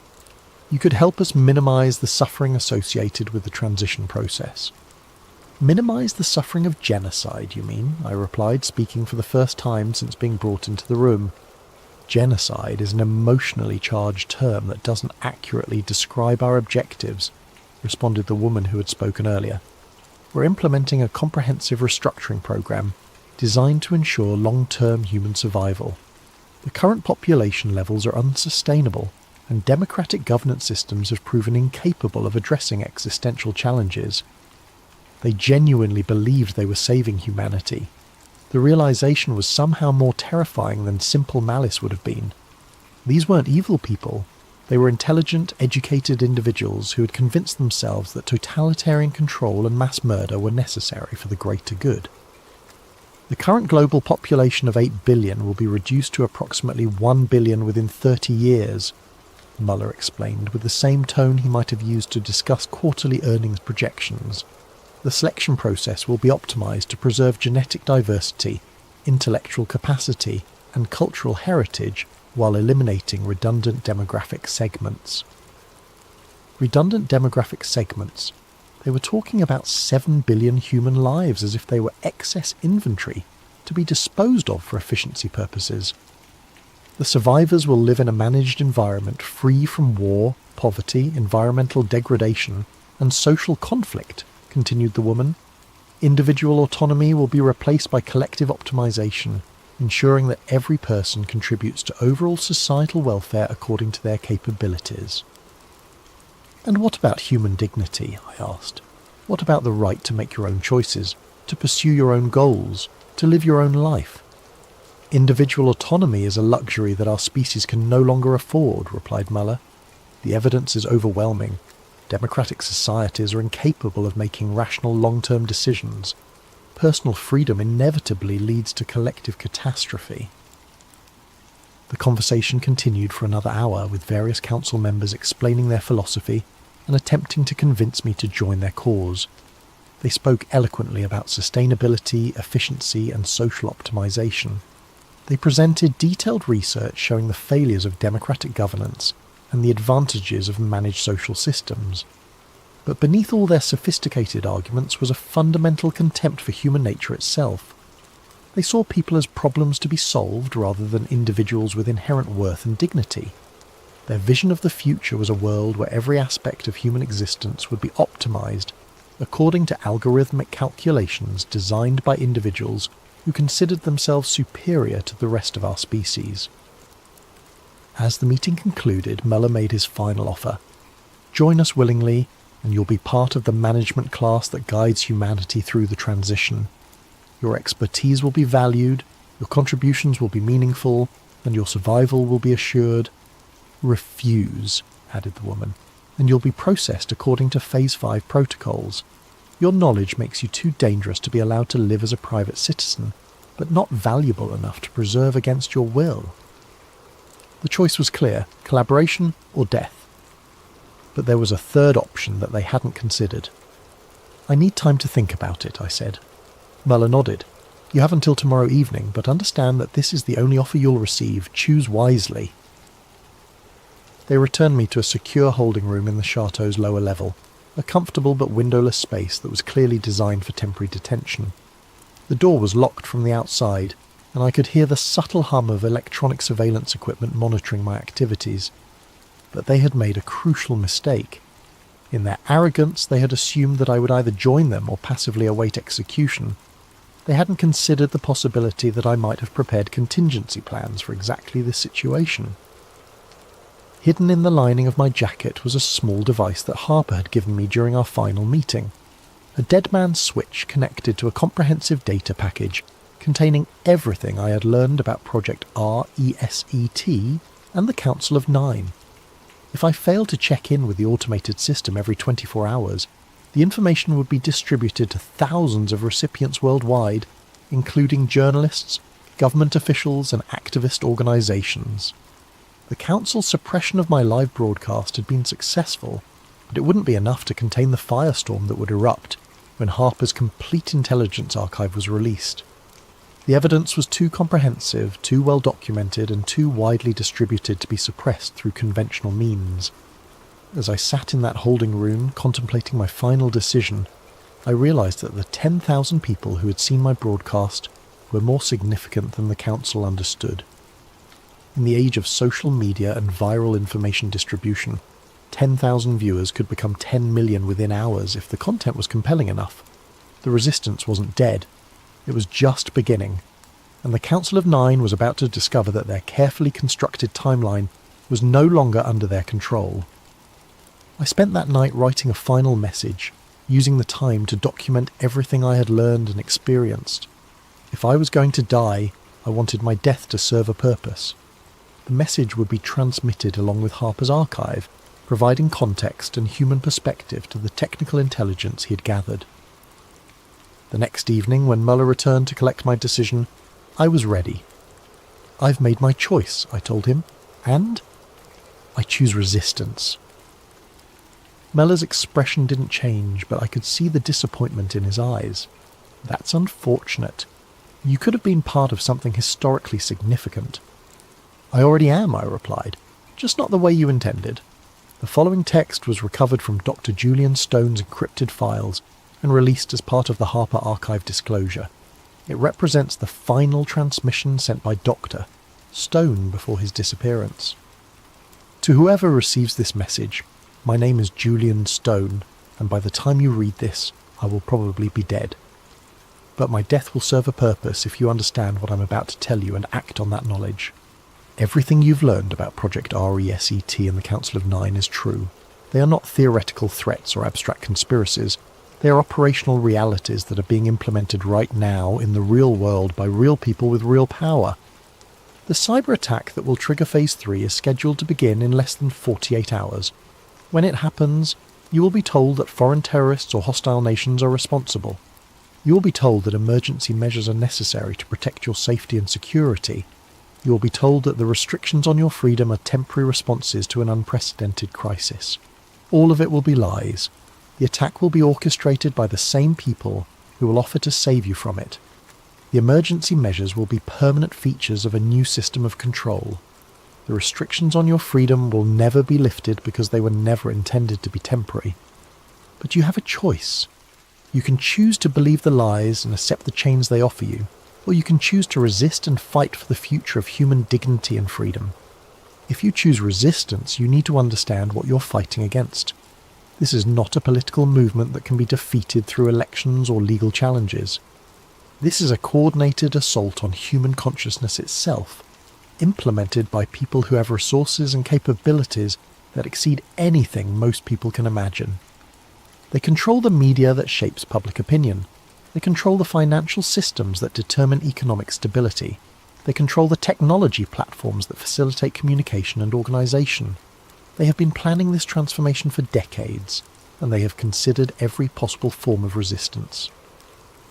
You could help us minimize the suffering associated with the transition process. Minimize the suffering of genocide, you mean? I replied, speaking for the first time since being brought into the room. Genocide is an emotionally charged term that doesn't accurately describe our objectives, responded the woman who had spoken earlier. We're implementing a comprehensive restructuring program designed to ensure long-term human survival. The current population levels are unsustainable, and democratic governance systems have proven incapable of addressing existential challenges. They genuinely believed they were saving humanity. The realization was somehow more terrifying than simple malice would have been. These weren't evil people. They were intelligent, educated individuals who had convinced themselves that totalitarian control and mass murder were necessary for the greater good. The current global population of 8 billion will be reduced to approximately 1 billion within 30 years, Muller explained with the same tone he might have used to discuss quarterly earnings projections. The selection process will be optimized to preserve genetic diversity, intellectual capacity, and cultural heritage while eliminating redundant demographic segments. Redundant demographic segments. They were talking about 7 billion human lives as if they were excess inventory to be disposed of for efficiency purposes. The survivors will live in a managed environment free from war, poverty, environmental degradation, and social conflict, continued the woman. Individual autonomy will be replaced by collective optimization, ensuring that every person contributes to overall societal welfare according to their capabilities. And what about human dignity? I asked. What about the right to make your own choices, to pursue your own goals, to live your own life? Individual autonomy is a luxury that our species can no longer afford, replied Muller. The evidence is overwhelming. Democratic societies are incapable of making rational long-term decisions. Personal freedom inevitably leads to collective catastrophe. The conversation continued for another hour, with various council members explaining their philosophy and attempting to convince me to join their cause. They spoke eloquently about sustainability, efficiency, and social optimization. They presented detailed research showing the failures of democratic governance and the advantages of managed social systems. But beneath all their sophisticated arguments was a fundamental contempt for human nature itself. They saw people as problems to be solved rather than individuals with inherent worth and dignity. Their vision of the future was a world where every aspect of human existence would be optimized according to algorithmic calculations designed by individuals who considered themselves superior to the rest of our species. As the meeting concluded, Muller made his final offer. Join us willingly, and you'll be part of the management class that guides humanity through the transition. Your expertise will be valued, your contributions will be meaningful, and your survival will be assured. Refuse, added the woman, and you'll be processed according to Phase 5 protocols. Your knowledge makes you too dangerous to be allowed to live as a private citizen, but not valuable enough to preserve against your will. The choice was clear, collaboration or death. But there was a third option that they hadn't considered. I need time to think about it, I said. Muller nodded. You have until tomorrow evening, but understand that this is the only offer you'll receive. Choose wisely. They returned me to a secure holding room in the chateau's lower level, a comfortable but windowless space that was clearly designed for temporary detention. The door was locked from the outside, and I could hear the subtle hum of electronic surveillance equipment monitoring my activities. But they had made a crucial mistake. In their arrogance, they had assumed that I would either join them or passively await execution. They hadn't considered the possibility that I might have prepared contingency plans for exactly this situation. Hidden in the lining of my jacket was a small device that Harper had given me during our final meeting. A dead man's switch connected to a comprehensive data package containing everything I had learned about Project RESET and the Council of Nine. If I failed to check in with the automated system every 24 hours, the information would be distributed to thousands of recipients worldwide, including journalists, government officials, and activist organizations. The Council's suppression of my live broadcast had been successful, but it wouldn't be enough to contain the firestorm that would erupt when Harper's complete intelligence archive was released. The evidence was too comprehensive, too well documented, and too widely distributed to be suppressed through conventional means. As I sat in that holding room, contemplating my final decision, I realized that the 10,000 people who had seen my broadcast were more significant than the Council understood. In the age of social media and viral information distribution, 10,000 viewers could become 10 million within hours if the content was compelling enough. The resistance wasn't dead. It was just beginning, and the Council of Nine was about to discover that their carefully constructed timeline was no longer under their control. I spent that night writing a final message, using the time to document everything I had learned and experienced. If I was going to die, I wanted my death to serve a purpose. The message would be transmitted along with Harper's archive, providing context and human perspective to the technical intelligence he had gathered. The next evening, when Muller returned to collect my decision, I was ready. I've made my choice, I told him, and I choose resistance. Muller's expression didn't change, but I could see the disappointment in his eyes. That's unfortunate. You could have been part of something historically significant. I already am, I replied, just not the way you intended. The following text was recovered from Dr. Julian Stone's encrypted files and released as part of the Harper Archive disclosure. It represents the final transmission sent by Dr. Stone before his disappearance. To whoever receives this message, my name is Julian Stone, and by the time you read this, I will probably be dead. But my death will serve a purpose if you understand what I'm about to tell you and act on that knowledge. Everything you've learned about Project RESET and the Council of Nine is true. They are not theoretical threats or abstract conspiracies. They are operational realities that are being implemented right now in the real world by real people with real power. The cyber attack that will trigger Phase 3 is scheduled to begin in less than 48 hours. When it happens, you will be told that foreign terrorists or hostile nations are responsible. You will be told that emergency measures are necessary to protect your safety and security. You will be told that the restrictions on your freedom are temporary responses to an unprecedented crisis. All of it will be lies. The attack will be orchestrated by the same people who will offer to save you from it. The emergency measures will be permanent features of a new system of control. The restrictions on your freedom will never be lifted because they were never intended to be temporary. But you have a choice. You can choose to believe the lies and accept the chains they offer you, or you can choose to resist and fight for the future of human dignity and freedom. If you choose resistance, you need to understand what you're fighting against. This is not a political movement that can be defeated through elections or legal challenges. This is a coordinated assault on human consciousness itself, implemented by people who have resources and capabilities that exceed anything most people can imagine. They control the media that shapes public opinion. They control the financial systems that determine economic stability. They control the technology platforms that facilitate communication and organisation. They have been planning this transformation for decades, and they have considered every possible form of resistance.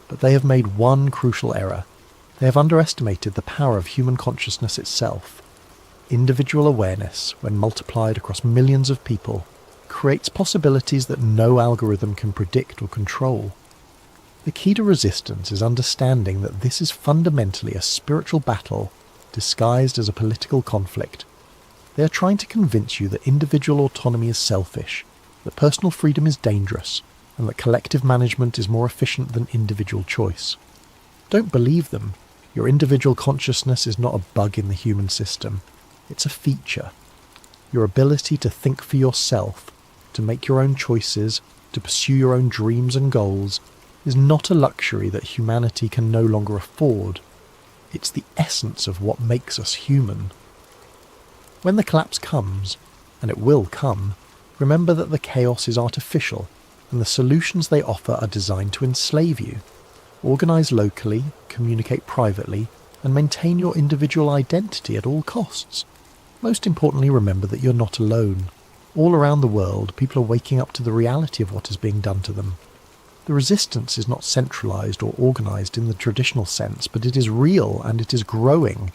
But they have made one crucial error. They have underestimated the power of human consciousness itself. Individual awareness, when multiplied across millions of people, creates possibilities that no algorithm can predict or control. The key to resistance is understanding that this is fundamentally a spiritual battle disguised as a political conflict. They are trying to convince you that individual autonomy is selfish, that personal freedom is dangerous, and that collective management is more efficient than individual choice. Don't believe them. Your individual consciousness is not a bug in the human system. It's a feature. Your ability to think for yourself, to make your own choices, to pursue your own dreams and goals, is not a luxury that humanity can no longer afford. It's the essence of what makes us human. When the collapse comes, and it will come, remember that the chaos is artificial, and the solutions they offer are designed to enslave you. Organise locally, communicate privately, and maintain your individual identity at all costs. Most importantly, remember that you're not alone. All around the world, people are waking up to the reality of what is being done to them. The resistance is not centralised or organised in the traditional sense, but it is real and it is growing.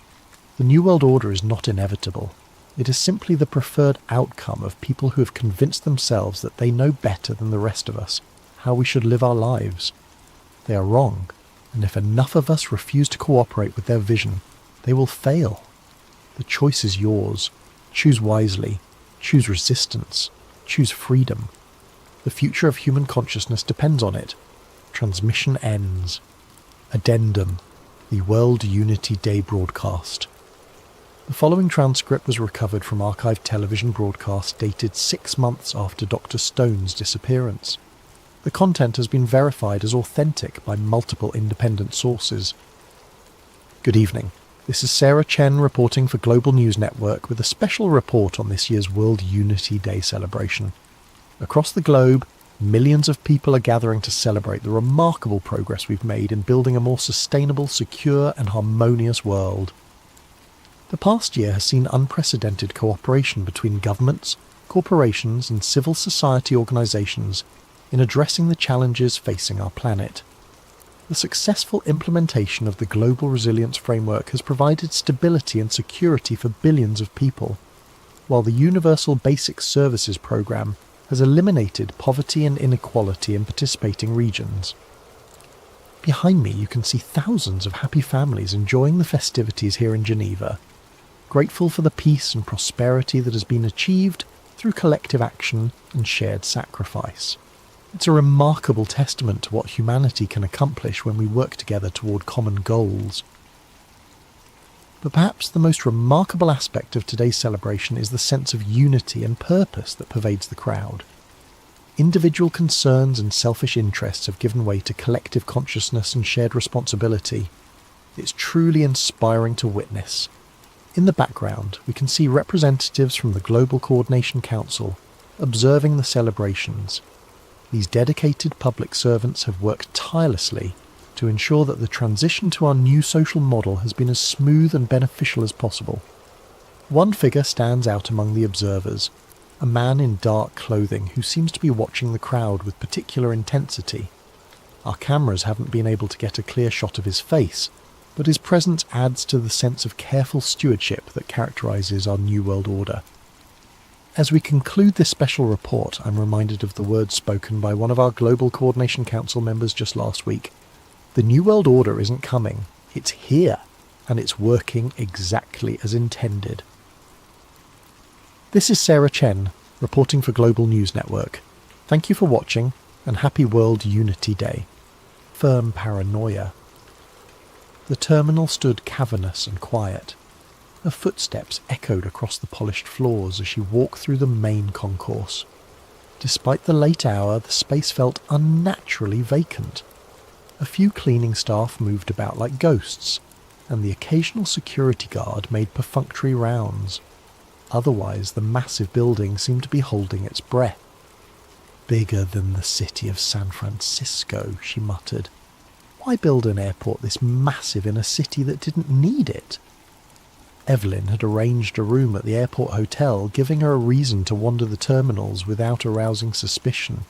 The New World Order is not inevitable. It is simply the preferred outcome of people who have convinced themselves that they know better than the rest of us how we should live our lives. They are wrong, and if enough of us refuse to cooperate with their vision, they will fail. The choice is yours. Choose wisely. Choose resistance. Choose freedom. The future of human consciousness depends on it. Transmission ends. Addendum. The World Unity Day broadcast. The following transcript was recovered from archived television broadcasts dated 6 months after Dr. Stone's disappearance. The content has been verified as authentic by multiple independent sources. Good evening. This is Sarah Chen reporting for Global News Network with a special report on this year's World Unity Day celebration. Across the globe, millions of people are gathering to celebrate the remarkable progress we've made in building a more sustainable, secure and harmonious world. The past year has seen unprecedented cooperation between governments, corporations and civil society organisations in addressing the challenges facing our planet. The successful implementation of the Global Resilience Framework has provided stability and security for billions of people, while the Universal Basic Services Programme has eliminated poverty and inequality in participating regions. Behind me you can see thousands of happy families enjoying the festivities here in Geneva, grateful for the peace and prosperity that has been achieved through collective action and shared sacrifice. It's a remarkable testament to what humanity can accomplish when we work together toward common goals. But perhaps the most remarkable aspect of today's celebration is the sense of unity and purpose that pervades the crowd. Individual concerns and selfish interests have given way to collective consciousness and shared responsibility. It's truly inspiring to witness. In the background, we can see representatives from the Global Coordination Council observing the celebrations. These dedicated public servants have worked tirelessly to ensure that the transition to our new social model has been as smooth and beneficial as possible. One figure stands out among the observers, a man in dark clothing who seems to be watching the crowd with particular intensity. Our cameras haven't been able to get a clear shot of his face, but his presence adds to the sense of careful stewardship that characterises our New World Order. As we conclude this special report, I'm reminded of the words spoken by one of our Global Coordination Council members just last week. The New World Order isn't coming, it's here, and it's working exactly as intended. This is Sarah Chen, reporting for Global News Network. Thank you for watching, and happy World Unity Day. Firm paranoia. The terminal stood cavernous and quiet. Her footsteps echoed across the polished floors as she walked through the main concourse. Despite the late hour, the space felt unnaturally vacant. A few cleaning staff moved about like ghosts, and the occasional security guard made perfunctory rounds. Otherwise, the massive building seemed to be holding its breath. "Bigger than the city of San Francisco," she muttered. "Why build an airport this massive in a city that didn't need it?" Evelyn had arranged a room at the airport hotel, giving her a reason to wander the terminals without arousing suspicion.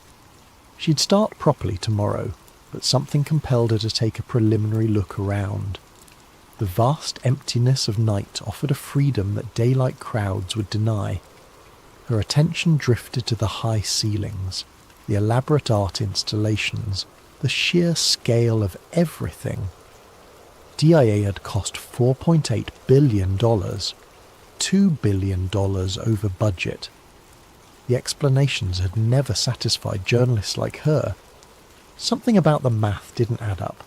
She'd start properly tomorrow, but something compelled her to take a preliminary look around. The vast emptiness of night offered a freedom that daylight crowds would deny. Her attention drifted to the high ceilings, the elaborate art installations, the sheer scale of everything. DIA had cost $4.8 billion, $2 billion over budget. The explanations had never satisfied journalists like her. Something about the math didn't add up,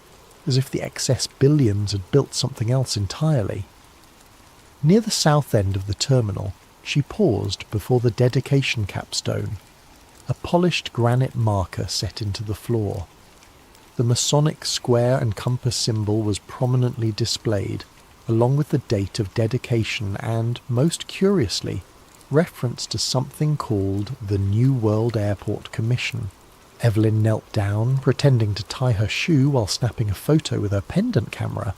as if the excess billions had built something else entirely. Near the south end of the terminal, she paused before the dedication capstone, a polished granite marker set into the floor. The Masonic square and compass symbol was prominently displayed, along with the date of dedication and, most curiously, reference to something called the New World Airport Commission. Evelyn knelt down, pretending to tie her shoe while snapping a photo with her pendant camera.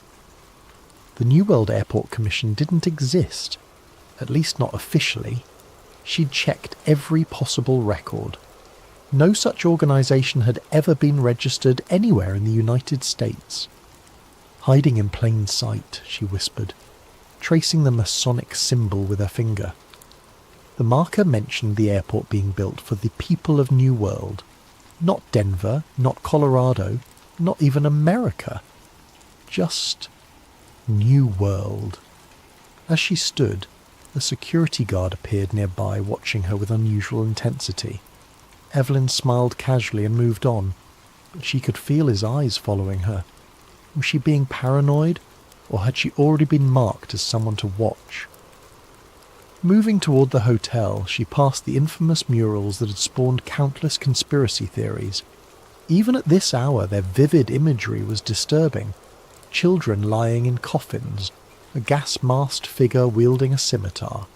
The New World Airport Commission didn't exist, at least not officially. She'd checked every possible record. No such organisation had ever been registered anywhere in the United States. "Hiding in plain sight," she whispered, tracing the Masonic symbol with her finger. The marker mentioned the airport being built for the people of New World. Not Denver, not Colorado, not even America. Just New World. As she stood, a security guard appeared nearby, watching her with unusual intensity. Evelyn smiled casually and moved on, but she could feel his eyes following her. Was she being paranoid, or had she already been marked as someone to watch? Moving toward the hotel, she passed the infamous murals that had spawned countless conspiracy theories. Even at this hour, their vivid imagery was disturbing. Children lying in coffins, a gas-masked figure wielding a scimitar,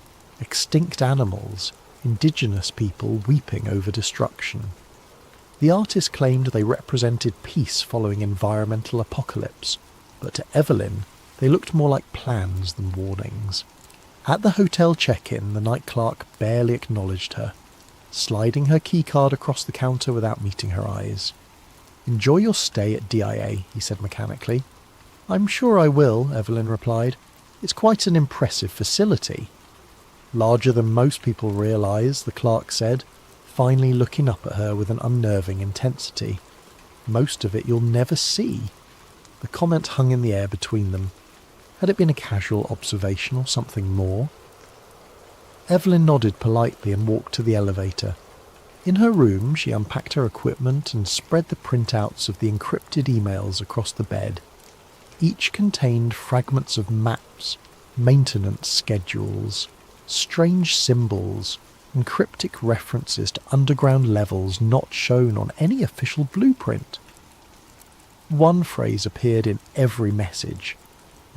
extinct animals, indigenous people weeping over destruction. The artist claimed they represented peace following environmental apocalypse, but to Evelyn, they looked more like plans than warnings. At the hotel check-in, the night clerk barely acknowledged her, sliding her keycard across the counter without meeting her eyes. "Enjoy your stay at DIA," he said mechanically. "I'm sure I will," Evelyn replied. "It's quite an impressive facility." "Larger than most people realise," the clerk said, finally looking up at her with an unnerving intensity. "Most of it you'll never see." The comment hung in the air between them. Had it been a casual observation or something more? Evelyn nodded politely and walked to the elevator. In her room, she unpacked her equipment and spread the printouts of the encrypted emails across the bed. Each contained fragments of maps, maintenance schedules, strange symbols, and cryptic references to underground levels not shown on any official blueprint. One phrase appeared in every message: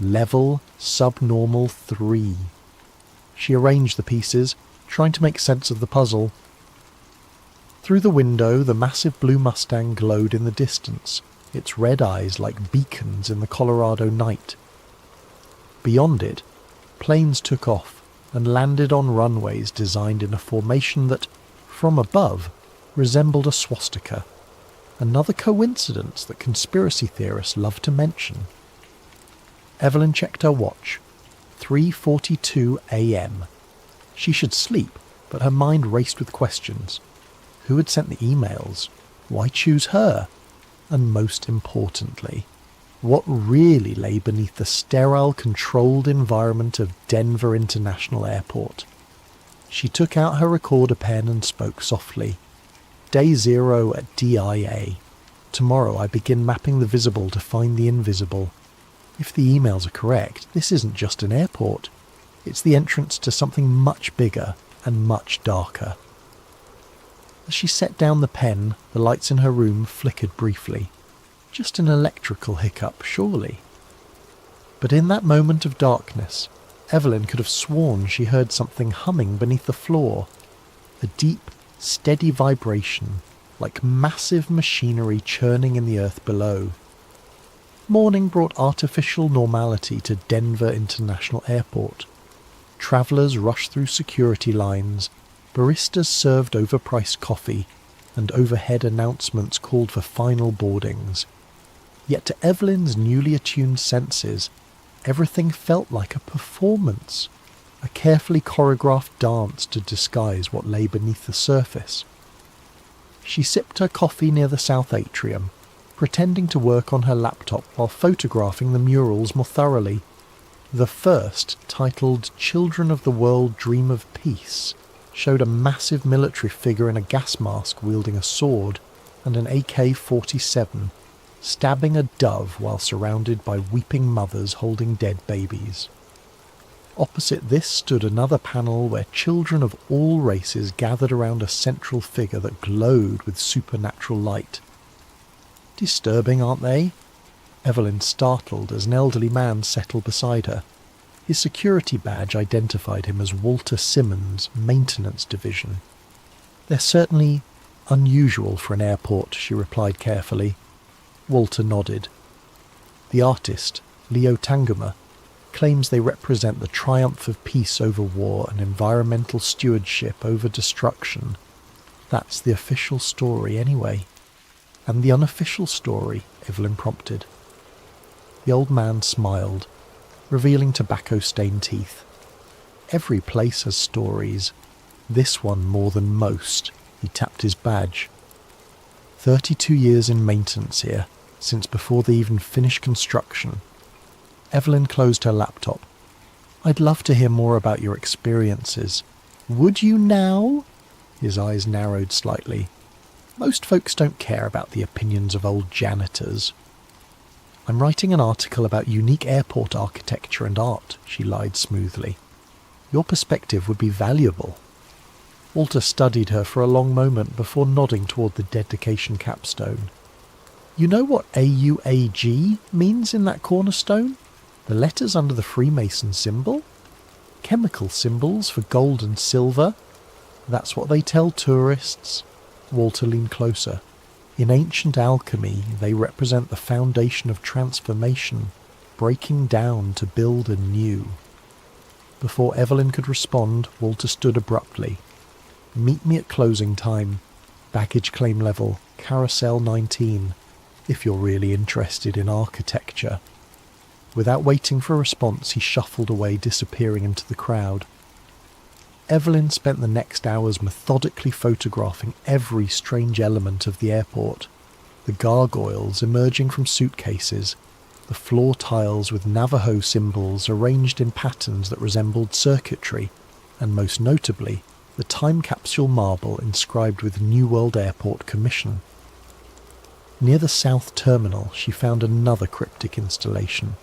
Level Subnormal 3. She arranged the pieces, trying to make sense of the puzzle. Through the window, the massive blue Mustang glowed in the distance, its red eyes like beacons in the Colorado night. Beyond it, planes took off and landed on runways designed in a formation that, from above, resembled a swastika. Another coincidence that conspiracy theorists love to mention. Evelyn checked her watch. 3:42 a.m. She should sleep, but her mind raced with questions. Who had sent the emails? Why choose her? And most importantly, what really lay beneath the sterile, controlled environment of Denver International Airport? She took out her recorder pen and spoke softly. "Day 0 at DIA. Tomorrow I begin mapping the visible to find the invisible. If the emails are correct, this isn't just an airport. It's the entrance to something much bigger and much darker. As she set down the pen, the lights in her room flickered briefly. Just an electrical hiccup, surely. But in that moment of darkness, Evelyn could have sworn she heard something humming beneath the floor. A deep, steady vibration, like massive machinery churning in the earth below. Morning brought artificial normality to Denver International Airport. Travellers rushed through security lines, baristas served overpriced coffee, and overhead announcements called for final boardings. Yet to Evelyn's newly attuned senses, everything felt like a performance, a carefully choreographed dance to disguise what lay beneath the surface. She sipped her coffee near the south atrium, pretending to work on her laptop while photographing the murals more thoroughly. The first, titled "Children of the World Dream of Peace," showed a massive military figure in a gas mask wielding a sword and an AK-47, stabbing a dove while surrounded by weeping mothers holding dead babies. Opposite this stood another panel where children of all races gathered around a central figure that glowed with supernatural light. Disturbing, aren't they? Evelyn startled as an elderly man settled beside her. His security badge identified him as Walter Simmons, Maintenance Division. They're certainly unusual for an airport, she replied carefully. Walter nodded. The artist, Leo Tanguma, claims they represent the triumph of peace over war and environmental stewardship over destruction. That's the official story anyway. And the unofficial story, Evelyn prompted. The old man smiled, revealing tobacco-stained teeth. Every place has stories. This one more than most. He tapped his badge. 32 years in maintenance here, since before they even finished construction. Evelyn closed her laptop. I'd love to hear more about your experiences. Would you now? His eyes narrowed slightly. Most folks don't care about the opinions of old janitors. I'm writing an article about unique airport architecture and art, she lied smoothly. Your perspective would be valuable. Walter studied her for a long moment before nodding toward the dedication capstone. You know what AUAG means in that cornerstone? The letters under the Freemason symbol? Chemical symbols for gold and silver? That's what they tell tourists. Walter leaned closer. In ancient alchemy, they represent the foundation of transformation, breaking down to build anew. Before Evelyn could respond, Walter stood abruptly. Meet me at closing time. Baggage claim level, Carousel 19, if you're really interested in architecture. Without waiting for a response, he shuffled away, disappearing into the crowd. Evelyn spent the next hours methodically photographing every strange element of the airport. The gargoyles emerging from suitcases, the floor tiles with Navajo symbols arranged in patterns that resembled circuitry, and most notably, the time capsule marble inscribed with New World Airport Commission. Near the south terminal, she found another cryptic installation.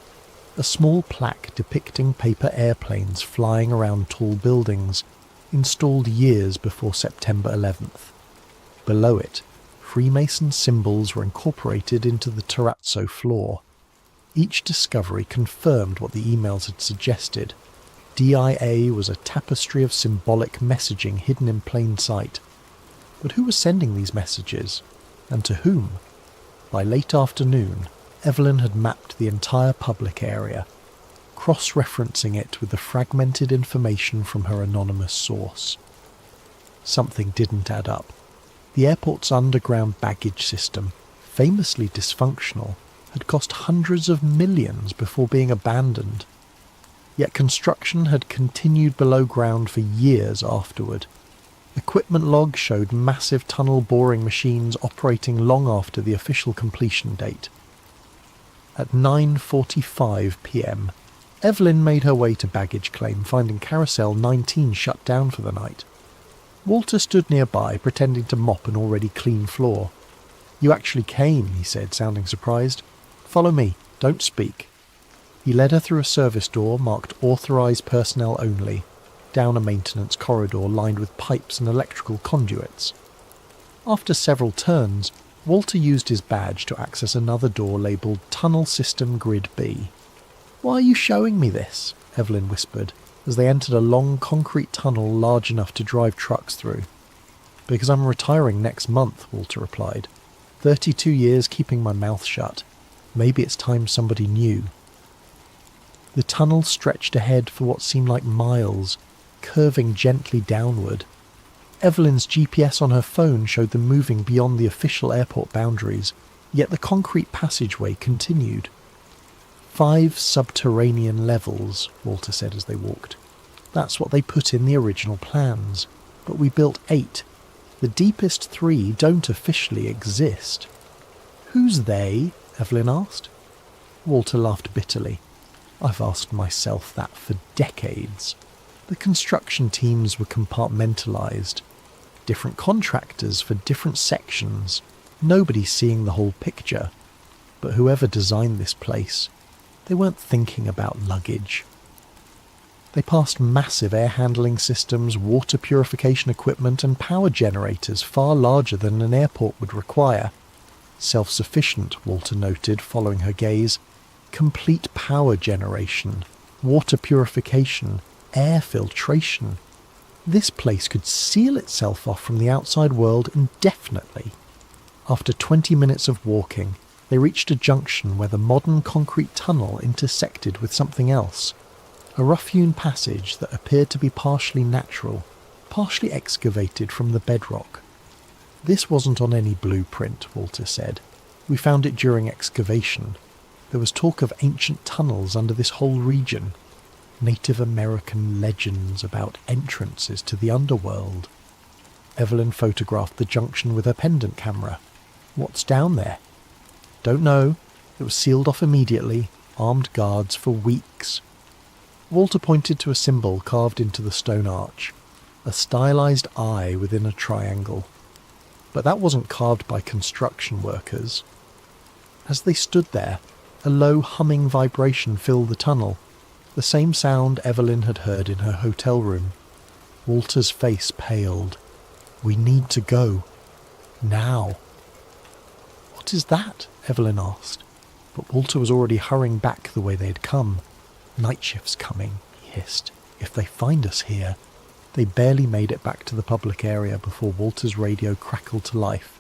A small plaque depicting paper airplanes flying around tall buildings, installed years before September 11th. Below it, Freemason symbols were incorporated into the terrazzo floor. Each discovery confirmed what the emails had suggested. DIA was a tapestry of symbolic messaging hidden in plain sight. But who was sending these messages? And to whom? By late afternoon, Evelyn had mapped the entire public area, cross-referencing it with the fragmented information from her anonymous source. Something didn't add up. The airport's underground baggage system, famously dysfunctional, had cost hundreds of millions before being abandoned. Yet construction had continued below ground for years afterward. Equipment logs showed massive tunnel boring machines operating long after the official completion date. At 9:45 p.m, Evelyn made her way to baggage claim, finding Carousel 19 shut down for the night. Walter stood nearby, pretending to mop an already clean floor. "You actually came," he said, sounding surprised. "Follow me. Don't speak." He led her through a service door marked authorised personnel only, down a maintenance corridor lined with pipes and electrical conduits. After several turns, Walter used his badge to access another door labelled Tunnel System Grid B. "Why are you showing me this?" Evelyn whispered, as they entered a long concrete tunnel large enough to drive trucks through. "Because I'm retiring next month," Walter replied. 32 years keeping my mouth shut. Maybe it's time somebody knew." The tunnel stretched ahead for what seemed like miles, curving gently downward. Evelyn's GPS on her phone showed them moving beyond the official airport boundaries, yet the concrete passageway continued. 5 subterranean levels, Walter said as they walked. That's what they put in the original plans, but we built 8. The deepest 3 don't officially exist. "Who's they?" Evelyn asked. Walter laughed bitterly. "I've asked myself that for decades. The construction teams were compartmentalised. Different contractors for different sections. Nobody seeing the whole picture. But whoever designed this place, they weren't thinking about luggage." They passed massive air handling systems, water purification equipment and power generators far larger than an airport would require. Self-sufficient, Walter noted, following her gaze. Complete power generation, water purification, air filtration. This place could seal itself off from the outside world indefinitely. After 20 minutes of walking, they reached a junction where the modern concrete tunnel intersected with something else. A rough-hewn passage that appeared to be partially natural, partially excavated from the bedrock. "This wasn't on any blueprint," Walter said. "We found it during excavation. There was talk of ancient tunnels under this whole region. Native American legends about entrances to the underworld." Evelyn photographed the junction with her pendant camera. "What's down there?" "Don't know. It was sealed off immediately. Armed guards for weeks." Walter pointed to a symbol carved into the stone arch. A stylized eye within a triangle. But that wasn't carved by construction workers. As they stood there, a low humming vibration filled the tunnel, the same sound Evelyn had heard in her hotel room. Walter's face paled. "We need to go. Now." "What is that?" Evelyn asked, but Walter was already hurrying back the way they had come. "Night shift's coming," he hissed. "If they find us here." They barely made it back to the public area before Walter's radio crackled to life.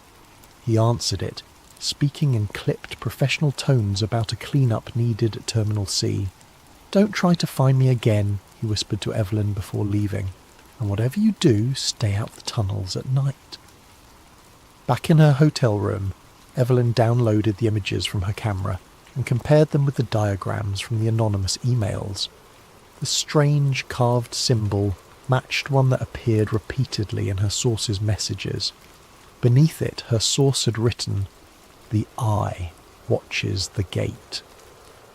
He answered it, speaking in clipped professional tones about a clean-up needed at Terminal C. "Don't try to find me again," he whispered to Evelyn before leaving. "And whatever you do, stay out the tunnels at night." Back in her hotel room, Evelyn downloaded the images from her camera and compared them with the diagrams from the anonymous emails. The strange carved symbol matched one that appeared repeatedly in her source's messages. Beneath it, her source had written, "The Eye watches the gate."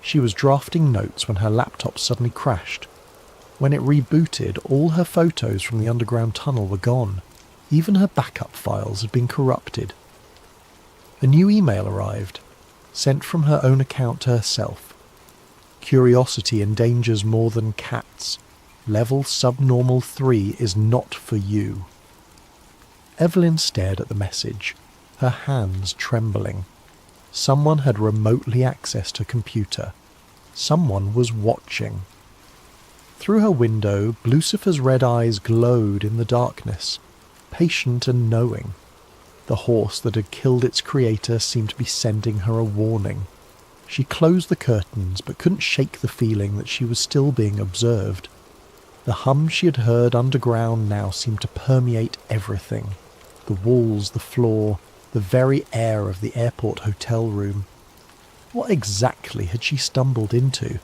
She was drafting notes when her laptop suddenly crashed. When it rebooted, all her photos from the underground tunnel were gone. Even her backup files had been corrupted. A new email arrived, sent from her own account to herself. "Curiosity endangers more than cats. Level subnormal 3 is not for you." Evelyn stared at the message, her hands trembling. Someone had remotely accessed her computer. Someone was watching. Through her window, Lucifer's red eyes glowed in the darkness, patient and knowing. The horse that had killed its creator seemed to be sending her a warning. She closed the curtains but couldn't shake the feeling that she was still being observed. The hum she had heard underground now seemed to permeate everything. The walls, the floor, the very air of the airport hotel room. What exactly had she stumbled into?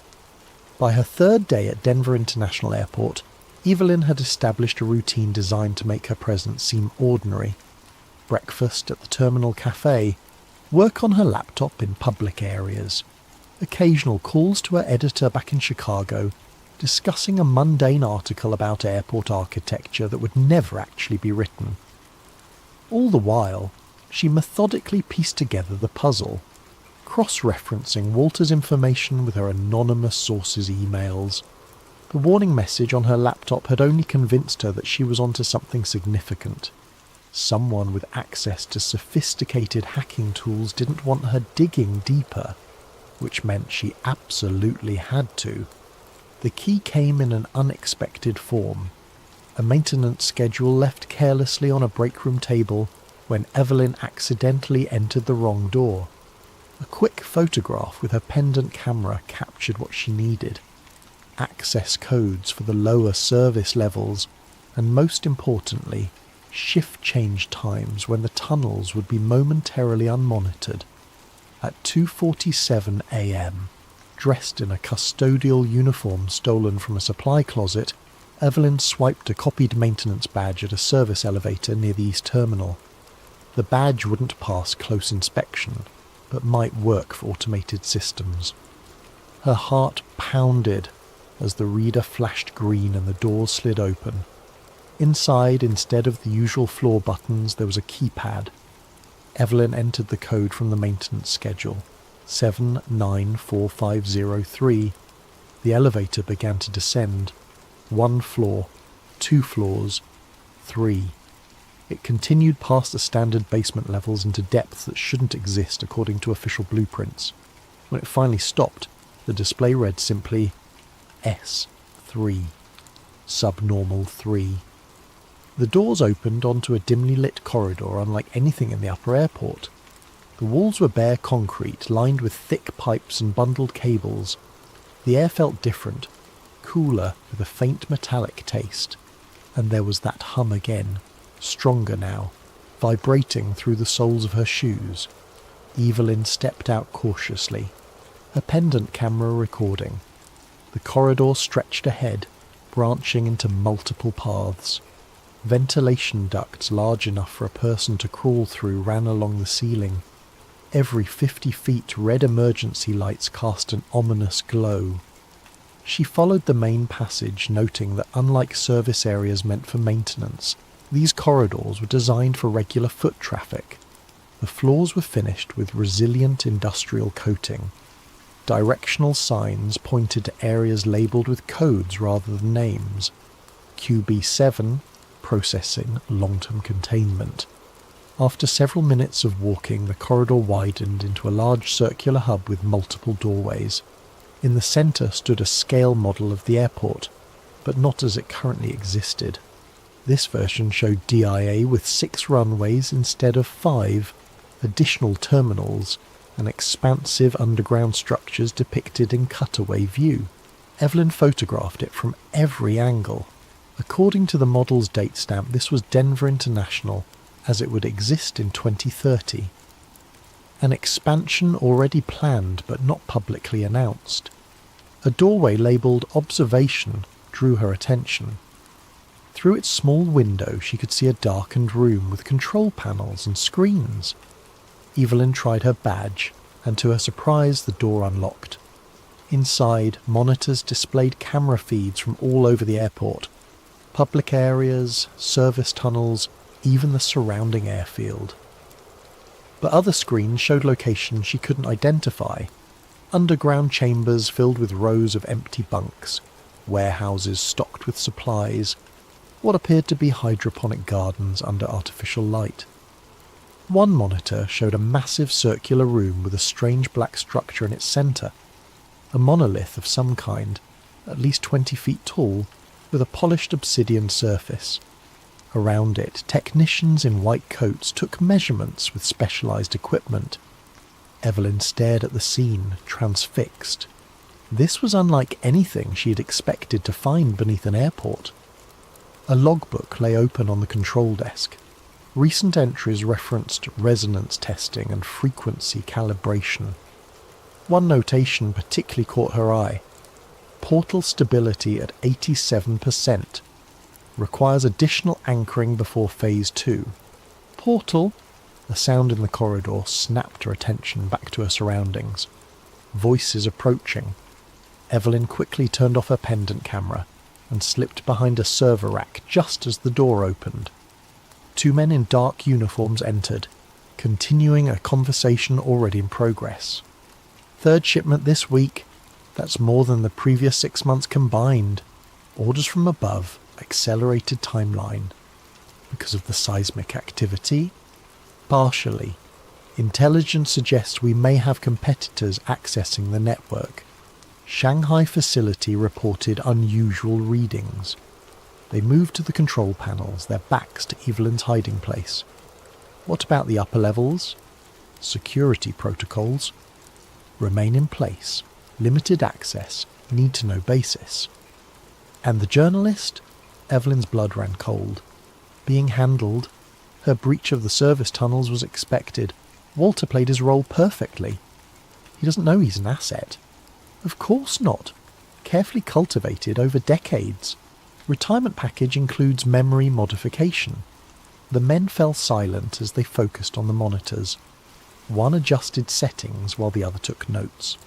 By her 3rd day at Denver International Airport, Evelyn had established a routine designed to make her presence seem ordinary. Breakfast at the terminal cafe, work on her laptop in public areas, occasional calls to her editor back in Chicago, discussing a mundane article about airport architecture that would never actually be written. All the while, she methodically pieced together the puzzle. cross-referencing Walter's information with her anonymous source's emails. The warning message on her laptop had only convinced her that she was onto something significant. Someone with access to sophisticated hacking tools didn't want her digging deeper, which meant she absolutely had to. The key came in an unexpected form. A maintenance schedule left carelessly on a breakroom table when Evelyn accidentally entered the wrong door. A quick photograph with her pendant camera captured what she needed. Access codes for the lower service levels, and most importantly, shift change times when the tunnels would be momentarily unmonitored. At 2:47 a.m, dressed in a custodial uniform stolen from a supply closet, Evelyn swiped a copied maintenance badge at a service elevator near the East Terminal. The badge wouldn't pass close inspection, but might work for automated systems. Her heart pounded as the reader flashed green and the doors slid open. Inside, instead of the usual floor buttons, there was a keypad. Evelyn entered the code from the maintenance schedule, 794503. The elevator began to descend. 1 floor, 2 floors, 3. It continued past the standard basement levels into depths that shouldn't exist according to official blueprints. When it finally stopped, the display read simply S3, subnormal 3. The doors opened onto a dimly lit corridor unlike anything in the upper airport. The walls were bare concrete, lined with thick pipes and bundled cables. The air felt different, cooler with a faint metallic taste. And there was that hum again, stronger now, vibrating through the soles of her shoes. Evelyn stepped out cautiously, her pendant camera recording. The corridor stretched ahead, branching into multiple paths. Ventilation ducts large enough for a person to crawl through ran along the ceiling. Every 50 feet, red emergency lights cast an ominous glow. She followed the main passage, noting that unlike service areas meant for maintenance, these corridors were designed for regular foot traffic. The floors were finished with resilient industrial coating. Directional signs pointed to areas labelled with codes rather than names. QB7, processing long-term containment. After several minutes of walking, the corridor widened into a large circular hub with multiple doorways. In the centre stood a scale model of the airport, but not as it currently existed. This version showed DIA with 6 runways instead of 5, additional terminals, and expansive underground structures depicted in cutaway view. Evelyn photographed it from every angle. According to the model's date stamp, this was Denver International, as it would exist in 2030. An expansion already planned but not publicly announced. A doorway labelled Observation drew her attention. Through its small window she could see a darkened room with control panels and screens. Evelyn tried her badge, and to her surprise the door unlocked. Inside, monitors displayed camera feeds from all over the airport. Public areas, service tunnels, even the surrounding airfield. But other screens showed locations she couldn't identify. Underground chambers filled with rows of empty bunks, warehouses stocked with supplies, what appeared to be hydroponic gardens under artificial light. One monitor showed a massive circular room with a strange black structure in its centre, a monolith of some kind, at least 20 feet tall, with a polished obsidian surface. Around it, technicians in white coats took measurements with specialised equipment. Evelyn stared at the scene, transfixed. This was unlike anything she had expected to find beneath an airport. A logbook lay open on the control desk. Recent entries referenced resonance testing and frequency calibration. One notation particularly caught her eye. Portal stability at 87%. Requires additional anchoring before Phase 2. Portal? A sound in the corridor snapped her attention back to her surroundings. Voices approaching. Evelyn quickly turned off her pendant camera and slipped behind a server rack just as the door opened. 2 men in dark uniforms entered, continuing a conversation already in progress. Third shipment this week. That's more than the previous 6 months combined. Orders from above. Accelerated timeline. Because of the seismic activity? Partially. Intelligence suggests we may have competitors accessing the network. Shanghai facility reported unusual readings. They moved to the control panels, their backs to Evelyn's hiding place. What about the upper levels? Security protocols. Remain in place. Limited access. Need to know basis. And the journalist? Evelyn's blood ran cold. Being handled. Her breach of the service tunnels was expected. Walter played his role perfectly. He doesn't know he's an asset. Of course not. Carefully cultivated over decades. Retirement package includes memory modification. The men fell silent as they focused on the monitors. One adjusted settings while the other took notes.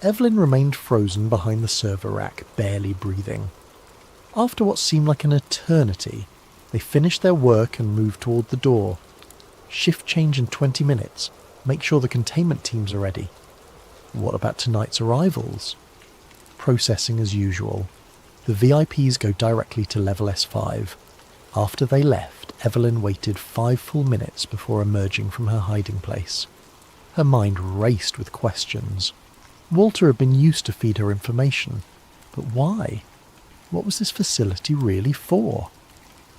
Evelyn remained frozen behind the server rack, barely breathing. After what seemed like an eternity, they finished their work and moved toward the door. Shift change in 20 minutes. Make sure the containment teams are ready. What about tonight's arrivals? Processing as usual. The VIPs go directly to level S5. After they left, Evelyn waited 5 full minutes before emerging from her hiding place. Her mind raced with questions. Walter had been used to feed her information. But why? What was this facility really for?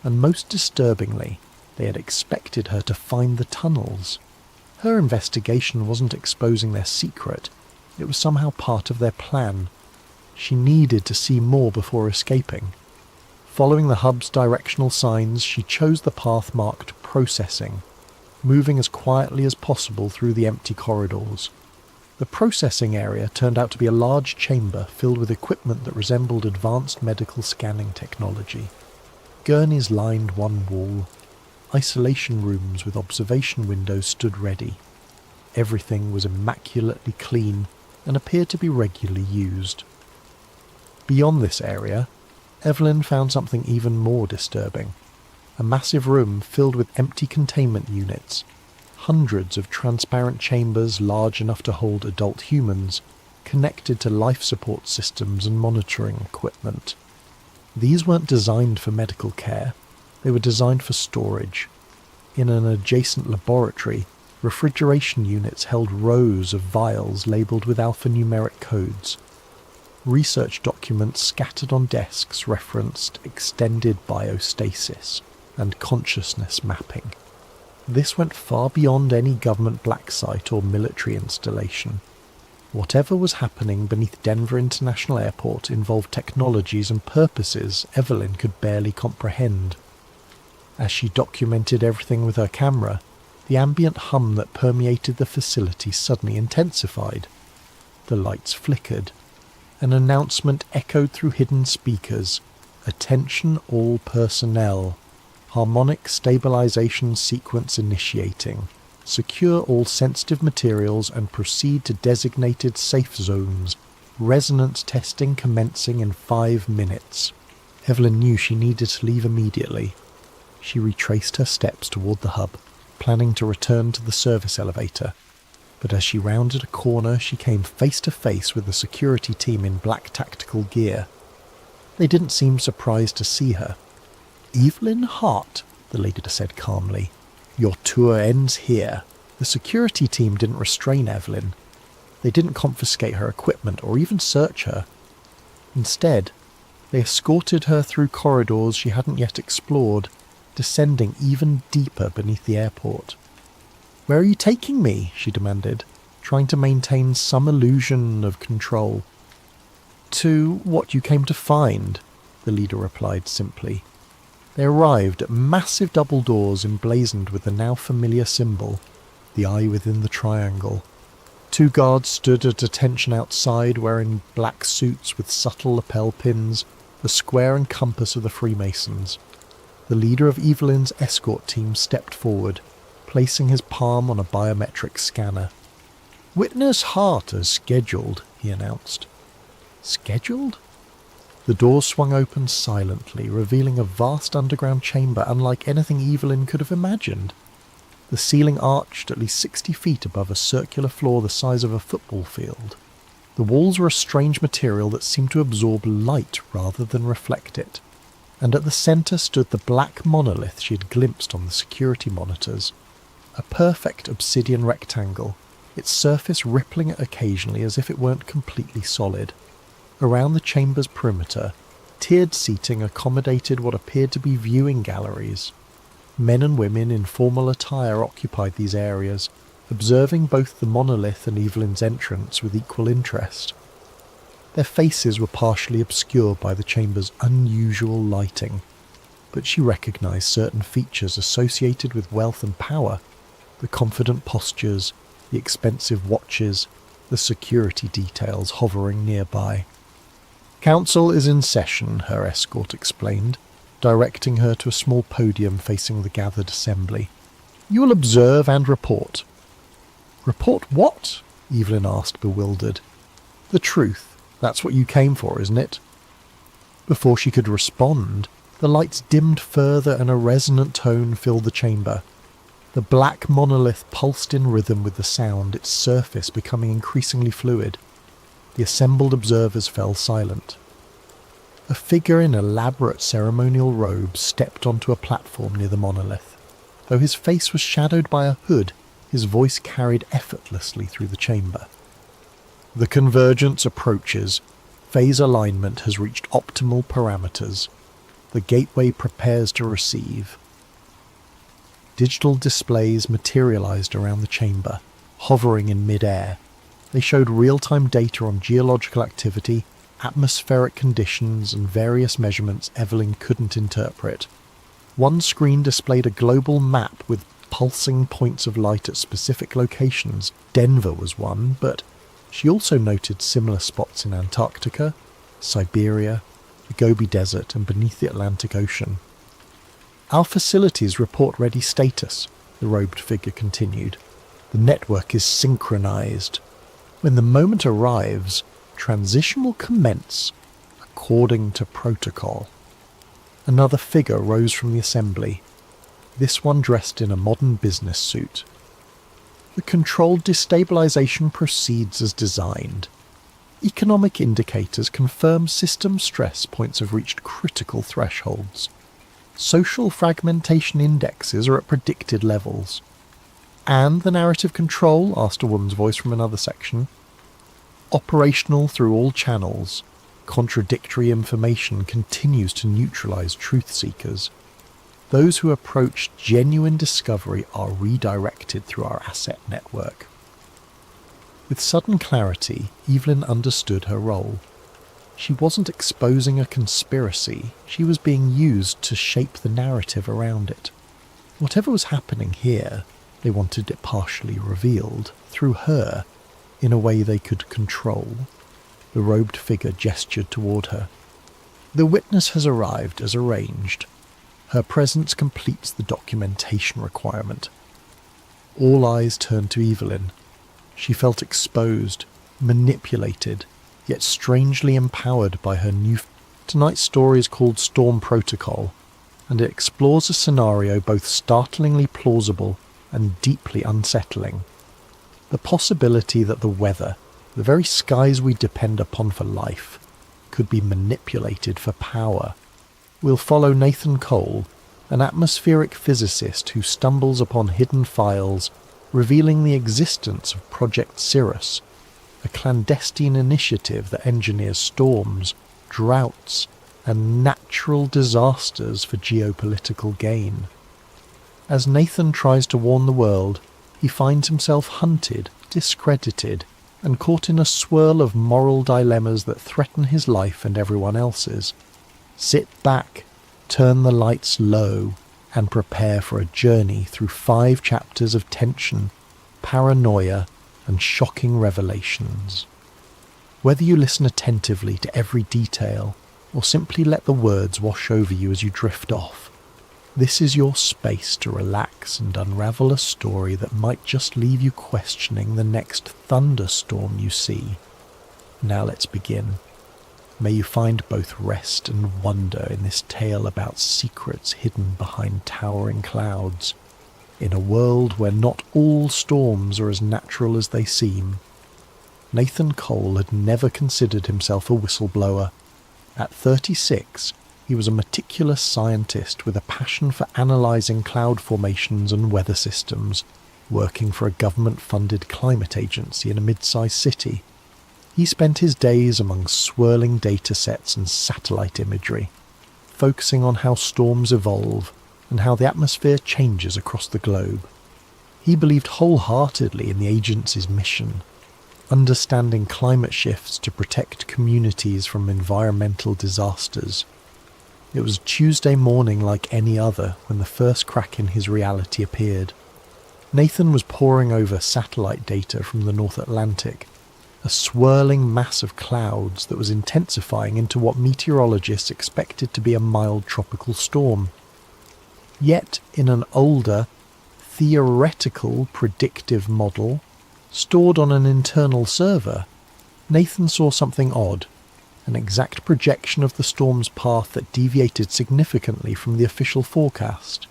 And most disturbingly, they had expected her to find the tunnels. Her investigation wasn't exposing their secret. It was somehow part of their plan. She needed to see more before escaping. Following the hub's directional signs, she chose the path marked Processing, moving as quietly as possible through the empty corridors. The processing area turned out to be a large chamber filled with equipment that resembled advanced medical scanning technology. Gurneys lined one wall. Isolation rooms with observation windows stood ready. Everything was immaculately clean and appeared to be regularly used. Beyond this area, Evelyn found something even more disturbing. A massive room filled with empty containment units. Hundreds of transparent chambers large enough to hold adult humans, connected to life support systems and monitoring equipment. These weren't designed for medical care. They were designed for storage. In an adjacent laboratory, refrigeration units held rows of vials labelled with alphanumeric codes. Research documents scattered on desks referenced extended biostasis and consciousness mapping. This went far beyond any government black site or military installation. Whatever was happening beneath Denver International Airport involved technologies and purposes Evelyn could barely comprehend. As she documented everything with her camera, the ambient hum that permeated the facility suddenly intensified. The lights flickered. An announcement echoed through hidden speakers. Attention all personnel. Harmonic stabilization sequence initiating. Secure all sensitive materials and proceed to designated safe zones. Resonance testing commencing in 5 minutes. Evelyn knew she needed to leave immediately. She retraced her steps toward the hub, planning to return to the service elevator. But as she rounded a corner, she came face to face with the security team in black tactical gear. They didn't seem surprised to see her. "Evelyn Hart," the leader said calmly. "Your tour ends here." The security team didn't restrain Evelyn. They didn't confiscate her equipment or even search her. Instead, they escorted her through corridors she hadn't yet explored, descending even deeper beneath the airport. "Where are you taking me?" she demanded, trying to maintain some illusion of control. "To what you came to find," the leader replied simply. They arrived at massive double doors emblazoned with the now familiar symbol, the eye within the triangle. 2 guards stood at attention outside, wearing black suits with subtle lapel pins, the square and compass of the Freemasons. The leader of Evelyn's escort team stepped forward, placing his palm on a biometric scanner. "Witness Hart as scheduled," he announced. Scheduled? The door swung open silently, revealing a vast underground chamber unlike anything Evelyn could have imagined. The ceiling arched at least 60 feet above a circular floor the size of a football field. The walls were a strange material that seemed to absorb light rather than reflect it, and at the centre stood the black monolith she had glimpsed on the security monitors. A perfect obsidian rectangle, its surface rippling occasionally as if it weren't completely solid. Around the chamber's perimeter, tiered seating accommodated what appeared to be viewing galleries. Men and women in formal attire occupied these areas, observing both the monolith and Evelyn's entrance with equal interest. Their faces were partially obscured by the chamber's unusual lighting, but she recognised certain features associated with wealth and power: the confident postures, the expensive watches, the security details hovering nearby. "Council is in session," her escort explained, directing her to a small podium facing the gathered assembly. "You will observe and report." "Report what?" Evelyn asked, bewildered. "The truth. That's what you came for, isn't it?" Before she could respond, the lights dimmed further and a resonant tone filled the chamber. The black monolith pulsed in rhythm with the sound, its surface becoming increasingly fluid. The assembled observers fell silent. A figure in elaborate ceremonial robes stepped onto a platform near the monolith. Though his face was shadowed by a hood, his voice carried effortlessly through the chamber. "The convergence approaches. Phase alignment has reached optimal parameters. The gateway prepares to receive." Digital displays materialized around the chamber, hovering in mid-air. They showed real-time data on geological activity, atmospheric conditions, and various measurements Evelyn couldn't interpret. One screen displayed a global map with pulsing points of light at specific locations. Denver was one, but she also noted similar spots in Antarctica, Siberia, the Gobi Desert, and beneath the Atlantic Ocean. "Our facilities report ready status," the robed figure continued. "The network is synchronized. When the moment arrives, transition will commence according to protocol." Another figure rose from the assembly, this one dressed in a modern business suit. "The controlled destabilization proceeds as designed. Economic indicators confirm system stress points have reached critical thresholds. Social fragmentation indexes are at predicted levels." "And the narrative control?" asked a woman's voice from another section. "Operational through all channels. Contradictory information continues to neutralize truth seekers. Those who approach genuine discovery are redirected through our asset network." With sudden clarity, Evelyn understood her role. She wasn't exposing a conspiracy, she was being used to shape the narrative around it. Whatever was happening here, they wanted it partially revealed, through her, in a way they could control. The robed figure gestured toward her. "The witness has arrived as arranged. Her presence completes the documentation requirement." All eyes turned to Evelyn. She felt exposed, manipulated, yet strangely empowered by her new... Tonight's story is called Storm Protocol, and it explores a scenario both startlingly plausible and deeply unsettling. The possibility that the weather, the very skies we depend upon for life, could be manipulated for power. We'll follow Nathan Cole, an atmospheric physicist who stumbles upon hidden files revealing the existence of Project Cirrus, a clandestine initiative that engineers storms, droughts, and natural disasters for geopolitical gain. As Nathan tries to warn the world, he finds himself hunted, discredited, and caught in a swirl of moral dilemmas that threaten his life and everyone else's. Sit back, turn the lights low, and prepare for a journey through 5 chapters of tension, paranoia, and shocking revelations. Whether you listen attentively to every detail, or simply let the words wash over you as you drift off, this is your space to relax and unravel a story that might just leave you questioning the next thunderstorm you see. Now let's begin. May you find both rest and wonder in this tale about secrets hidden behind towering clouds. in a world where not all storms are as natural as they seem. Nathan Cole had never considered himself a whistleblower. At 36, he was a meticulous scientist with a passion for analysing cloud formations and weather systems, working for a government-funded climate agency in a mid-sized city. He spent his days among swirling data sets and satellite imagery, focusing on how storms evolve and how the atmosphere changes across the globe. He believed wholeheartedly in the agency's mission, understanding climate shifts to protect communities from environmental disasters. It was Tuesday morning like any other when the first crack in his reality appeared. Nathan was poring over satellite data from the North Atlantic, a swirling mass of clouds that was intensifying into what meteorologists expected to be a mild tropical storm. Yet, in an older, theoretical predictive model, stored on an internal server, Nathan saw something odd, an exact projection of the storm's path that deviated significantly from the official forecast.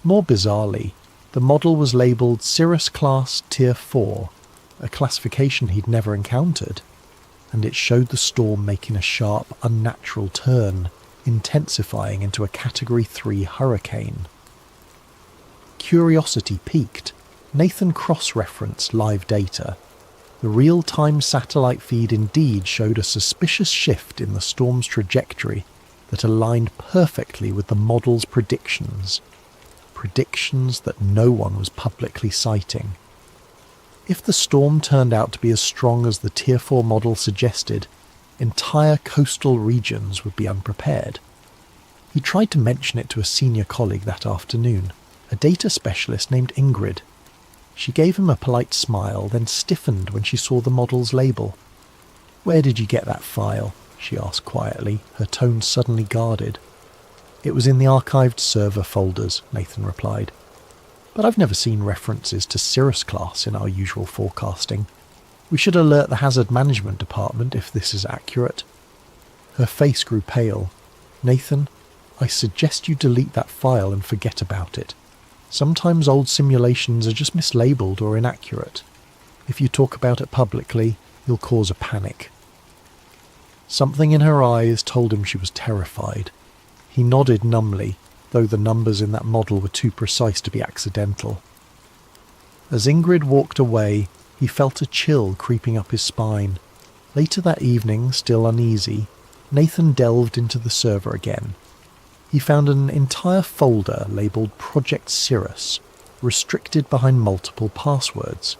More bizarrely, the model was labelled Cirrus Class Tier 4, a classification he'd never encountered, and it showed the storm making a sharp, unnatural turn, intensifying into a Category 3 hurricane. Curiosity piqued. Nathan cross-referenced live data. The real-time satellite feed indeed showed a suspicious shift in the storm's trajectory that aligned perfectly with the model's predictions that no one was publicly citing. If the storm turned out to be as strong as the Tier 4 model suggested, entire coastal regions would be unprepared. He tried to mention it to a senior colleague that afternoon, a data specialist named Ingrid. She gave him a polite smile, then stiffened when she saw the model's label. "Where did you get that file?" she asked quietly, her tone suddenly guarded. "It was in the archived server folders," Nathan replied. "But I've never seen references to Cirrus Class in our usual forecasting. We should alert the hazard management department if this is accurate." Her face grew pale. "Nathan, I suggest you delete that file and forget about it. Sometimes old simulations are just mislabeled or inaccurate. If you talk about it publicly, you'll cause a panic." Something in her eyes told him she was terrified. He nodded numbly, though the numbers in that model were too precise to be accidental. As Ingrid walked away, he felt a chill creeping up his spine. Later that evening, still uneasy, Nathan delved into the server again. He found an entire folder labelled Project Cirrus, restricted behind multiple passwords.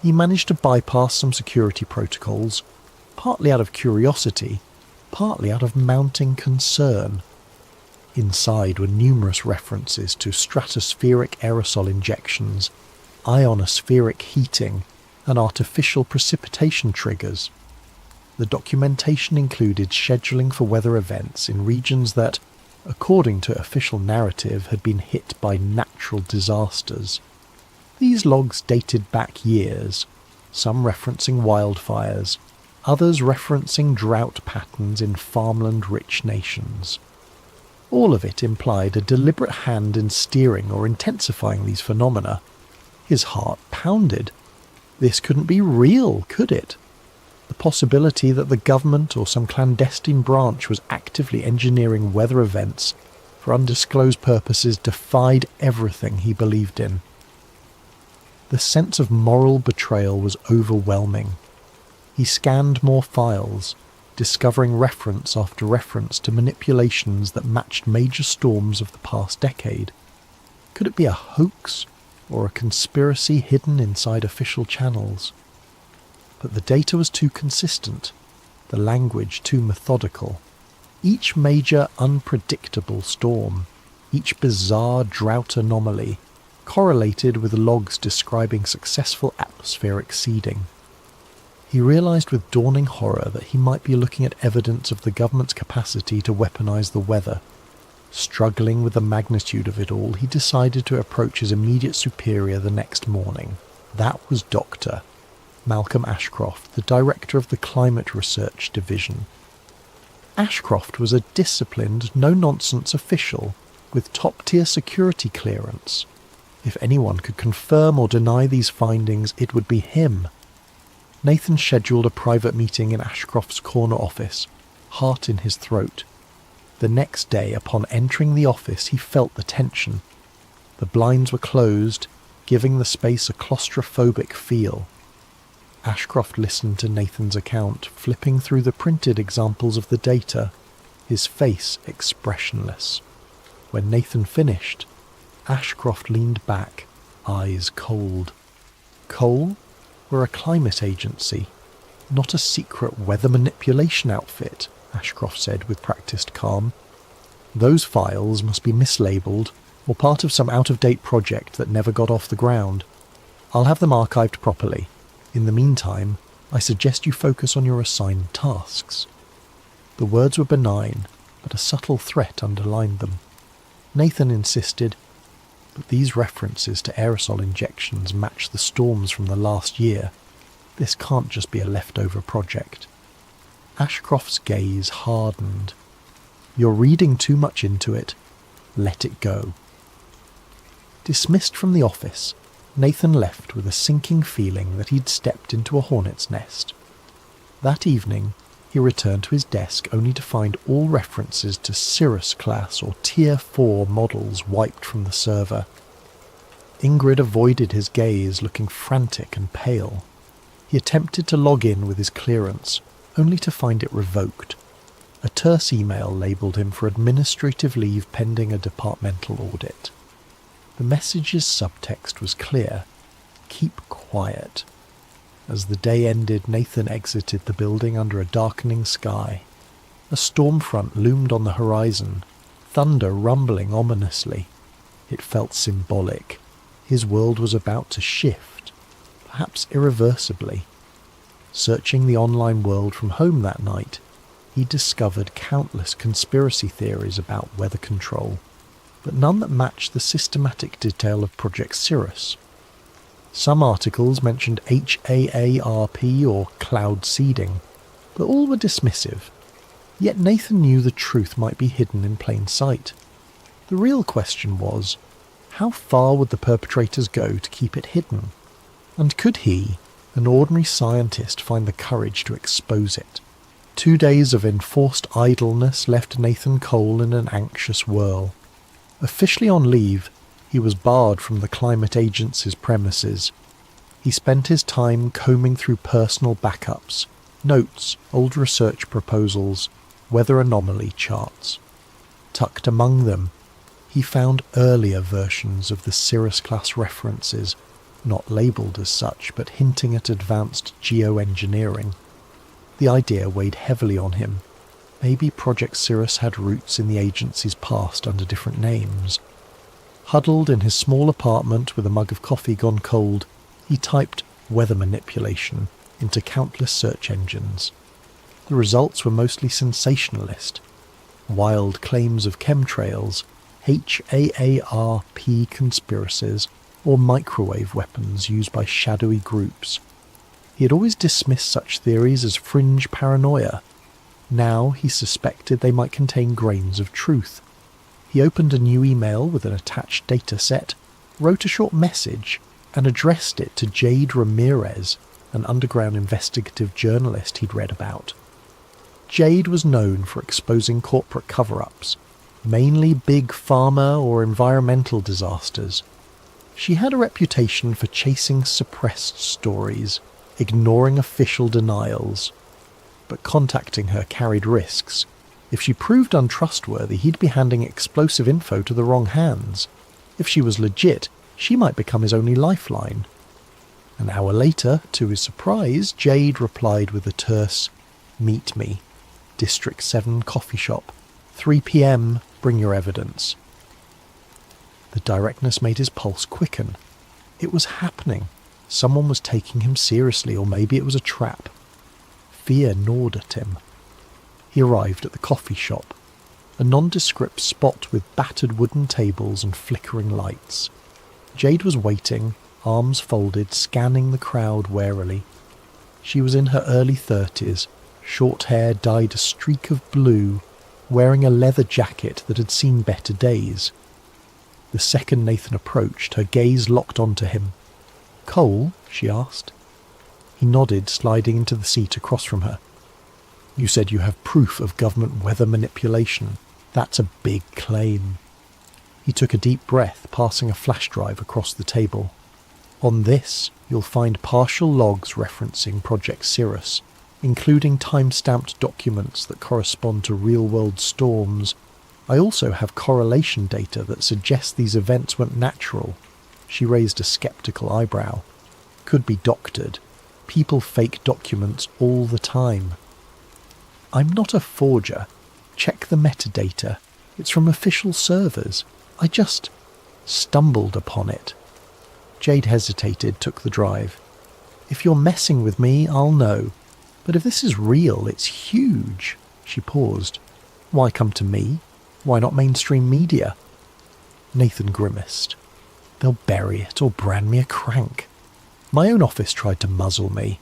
He managed to bypass some security protocols, partly out of curiosity, partly out of mounting concern. Inside were numerous references to stratospheric aerosol injections, ionospheric heating, and artificial precipitation triggers. The documentation included scheduling for weather events in regions that, according to official narrative, had been hit by natural disasters. These logs dated back years, some referencing wildfires, others referencing drought patterns in farmland-rich nations. All of it implied a deliberate hand in steering or intensifying these phenomena. His heart pounded. This couldn't be real, could it? The possibility that the government or some clandestine branch was actively engineering weather events for undisclosed purposes defied everything he believed in. The sense of moral betrayal was overwhelming. He scanned more files, discovering reference after reference to manipulations that matched major storms of the past decade. Could it be a hoax or a conspiracy hidden inside official channels? But the data was too consistent, the language too methodical. Each major unpredictable storm, each bizarre drought anomaly, correlated with logs describing successful atmospheric seeding. He realised with dawning horror that he might be looking at evidence of the government's capacity to weaponise the weather. Struggling with the magnitude of it all, he decided to approach his immediate superior the next morning. That was Dr. Malcolm Ashcroft, the director of the Climate Research Division. Ashcroft was a disciplined, no-nonsense official with top-tier security clearance. If anyone could confirm or deny these findings, it would be him. Nathan scheduled a private meeting in Ashcroft's corner office, heart in his throat. The next day, upon entering the office, he felt the tension. The blinds were closed, giving the space a claustrophobic feel. Ashcroft listened to Nathan's account, flipping through the printed examples of the data, his face expressionless. When Nathan finished, Ashcroft leaned back, eyes cold. Coal? We're a climate agency, not a secret weather manipulation outfit, Ashcroft said with practised calm. Those files must be mislabeled or part of some out-of-date project that never got off the ground. I'll have them archived properly. In the meantime, I suggest you focus on your assigned tasks. The words were benign, but a subtle threat underlined them. Nathan insisted, but these references to aerosol injections match the storms from the last year. This can't just be a leftover project. Ashcroft's gaze hardened. You're reading too much into it. Let it go. Dismissed from the office, Nathan left with a sinking feeling that he'd stepped into a hornet's nest. That evening, he returned to his desk only to find all references to Cirrus class or Tier 4 models wiped from the server. Ingrid avoided his gaze, looking frantic and pale. He attempted to log in with his clearance, only to find it revoked. A terse email labelled him for administrative leave pending a departmental audit. The message's subtext was clear. Keep quiet. As the day ended, Nathan exited the building under a darkening sky. A storm front loomed on the horizon, thunder rumbling ominously. It felt symbolic. His world was about to shift, perhaps irreversibly. Searching the online world from home that night, he discovered countless conspiracy theories about weather control, but none that matched the systematic detail of Project Cirrus. Some articles mentioned HAARP or cloud seeding, but all were dismissive. Yet Nathan knew the truth might be hidden in plain sight. The real question was, how far would the perpetrators go to keep it hidden? And could he, an ordinary scientist, find the courage to expose it? 2 days of enforced idleness left Nathan Cole in an anxious whirl. Officially on leave, he was barred from the climate agency's premises. He spent his time combing through personal backups, notes, old research proposals, weather anomaly charts. Tucked among them, he found earlier versions of the Cirrus-class references, not labelled as such, but hinting at advanced geoengineering. The idea weighed heavily on him. Maybe Project Cirrus had roots in the agency's past under different names. Huddled in his small apartment with a mug of coffee gone cold, he typed weather manipulation into countless search engines. The results were mostly sensationalist. Wild claims of chemtrails, HAARP conspiracies, or microwave weapons used by shadowy groups. He had always dismissed such theories as fringe paranoia. Now he suspected they might contain grains of truth. He opened a new email with an attached data set, wrote a short message, and addressed it to Jade Ramirez, an underground investigative journalist he'd read about. Jade was known for exposing corporate cover-ups, mainly big pharma or environmental disasters. She had a reputation for chasing suppressed stories, ignoring official denials. But contacting her carried risks. If she proved untrustworthy, he'd be handing explosive info to the wrong hands. If she was legit, she might become his only lifeline. An hour later, to his surprise, Jade replied with a terse, "Meet me. District 7 coffee shop. 3 p.m. Bring your evidence." The directness made his pulse quicken. It was happening. Someone was taking him seriously, or maybe it was a trap. Fear gnawed at him. He arrived at the coffee shop, a nondescript spot with battered wooden tables and flickering lights. Jade was waiting, arms folded, scanning the crowd warily. She was in her early 30s, short hair dyed a streak of blue, wearing a leather jacket that had seen better days. The second Nathan approached, her gaze locked onto him. "Cole?" she asked. He nodded, sliding into the seat across from her. "You said you have proof of government weather manipulation. That's a big claim." He took a deep breath, passing a flash drive across the table. "On this, you'll find partial logs referencing Project Cirrus, including time-stamped documents that correspond to real-world storms. I also have correlation data that suggests these events weren't natural." She raised a skeptical eyebrow. "Could be doctored. People fake documents all the time." "I'm not a forger. Check the metadata. It's from official servers. I just stumbled upon it." Jade hesitated, took the drive. "If you're messing with me, I'll know. But if this is real, it's huge." She paused. "Why come to me? Why not mainstream media?" Nathan grimaced. "They'll bury it or brand me a crank. My own office tried to muzzle me.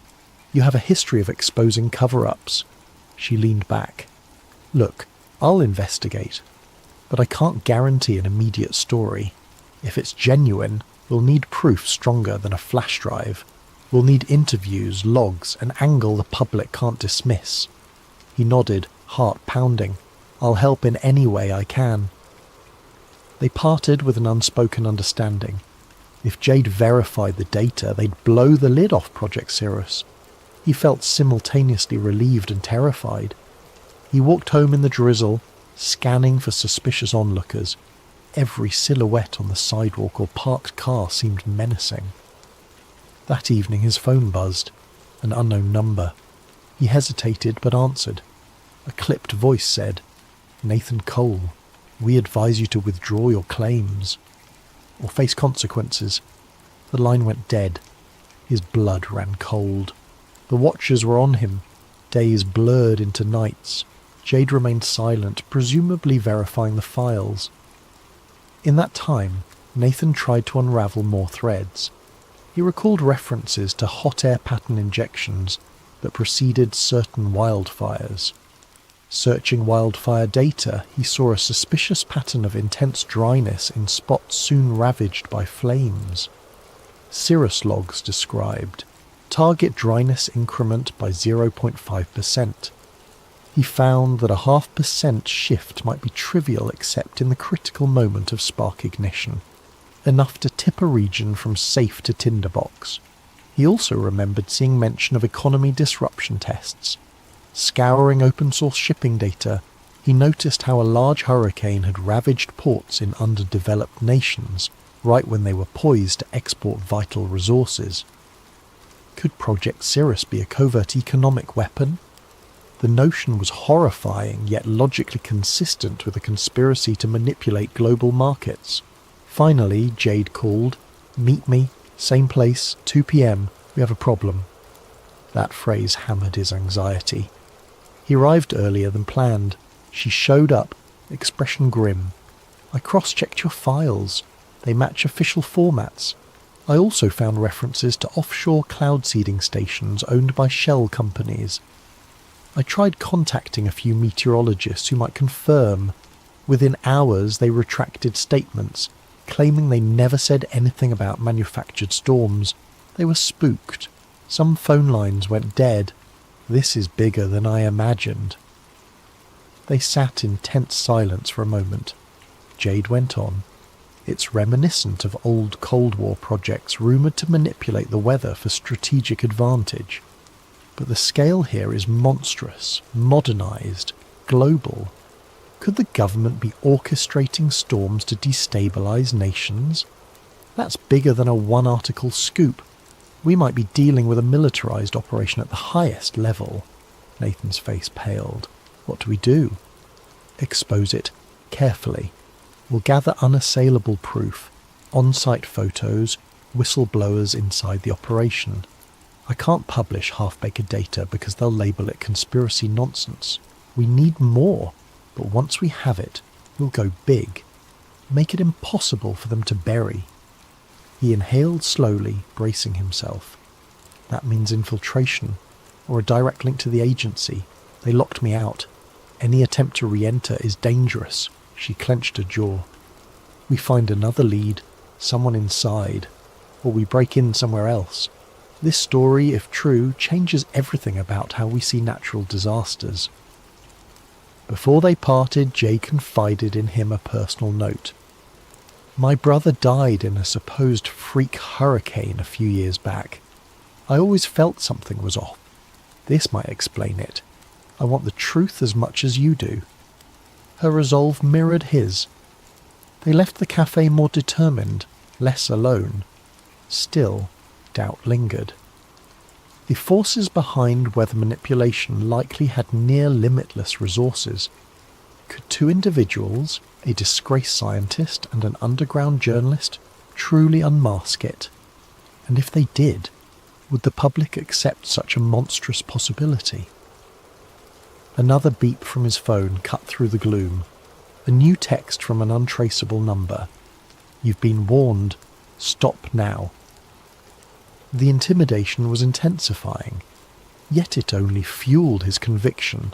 You have a history of exposing cover-ups." She leaned back. "Look, I'll investigate. But I can't guarantee an immediate story. If it's genuine, we'll need proof stronger than a flash drive. We'll need interviews, logs, an angle the public can't dismiss." He nodded, heart pounding. "I'll help in any way I can." They parted with an unspoken understanding. If Jade verified the data, they'd blow the lid off Project Cirrus. He felt simultaneously relieved and terrified. He walked home in the drizzle, scanning for suspicious onlookers. Every silhouette on the sidewalk or parked car seemed menacing. That evening his phone buzzed, an unknown number. He hesitated but answered. A clipped voice said, "Nathan Cole, we advise you to withdraw your claims or face consequences." The line went dead. His blood ran cold. The watchers were on him. Days blurred into nights. Jade remained silent, presumably verifying the files. In that time, Nathan tried to unravel more threads. He recalled references to hot air pattern injections that preceded certain wildfires. Searching wildfire data, he saw a suspicious pattern of intense dryness in spots soon ravaged by flames. Cirrus logs described target dryness increment by 0.5%. He found that a 0.5% shift might be trivial except in the critical moment of spark ignition, enough to tip a region from safe to tinderbox. He also remembered seeing mention of economy disruption tests. Scouring open-source shipping data, he noticed how a large hurricane had ravaged ports in underdeveloped nations, right when they were poised to export vital resources. Could Project Cirrus be a covert economic weapon? The notion was horrifying, yet logically consistent with a conspiracy to manipulate global markets. Finally, Jade called. "Meet me, same place, 2 p.m, we have a problem." That phrase hammered his anxiety. He arrived earlier than planned. She showed up, expression grim. "I cross-checked your files. They match official formats. I also found references to offshore cloud seeding stations owned by shell companies. I tried contacting a few meteorologists who might confirm. Within hours they retracted statements, claiming they never said anything about manufactured storms. They were spooked. Some phone lines went dead. This is bigger than I imagined." They sat in tense silence for a moment. Jade went on. "It's reminiscent of old Cold War projects rumoured to manipulate the weather for strategic advantage. But the scale here is monstrous, modernised, global. Could the government be orchestrating storms to destabilise nations? That's bigger than a one-article scoop. We might be dealing with a militarised operation at the highest level." Nathan's face paled. "What do we do?" "Expose it carefully. We'll gather unassailable proof, on-site photos, whistleblowers inside the operation. I can't publish half-baked data because they'll label it conspiracy nonsense. We need more, but once we have it, we'll go big. Make it impossible for them to bury." He inhaled slowly, bracing himself. "That means infiltration, or a direct link to the agency. They locked me out. Any attempt to re-enter is dangerous." She clenched her jaw. We find another lead, someone inside, or we break in somewhere else. This story, if true, changes everything about how we see natural disasters. Before they parted, Jade confided in him a personal note. My brother died in a supposed freak hurricane a few years back. I always felt something was off. This might explain it. I want the truth as much as you do. Her resolve mirrored his. They left the cafe more determined, less alone. Still, doubt lingered. The forces behind weather manipulation likely had near limitless resources. Could two individuals, a disgraced scientist and an underground journalist, truly unmask it? And if they did, would the public accept such a monstrous possibility? Another beep from his phone cut through the gloom. A new text from an untraceable number. You've been warned. Stop now. The intimidation was intensifying, yet it only fueled his conviction.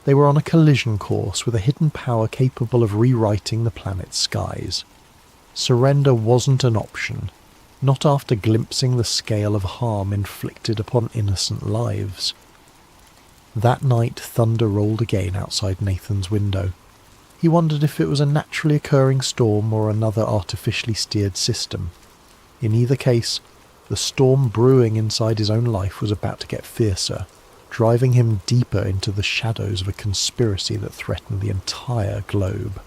They were on a collision course with a hidden power capable of rewriting the planet's skies. Surrender wasn't an option, not after glimpsing the scale of harm inflicted upon innocent lives. That night thunder rolled again outside Nathan's window. He wondered if it was a naturally occurring storm or another artificially steered system. In either case, the storm brewing inside his own life was about to get fiercer, driving him deeper into the shadows of a conspiracy that threatened the entire globe.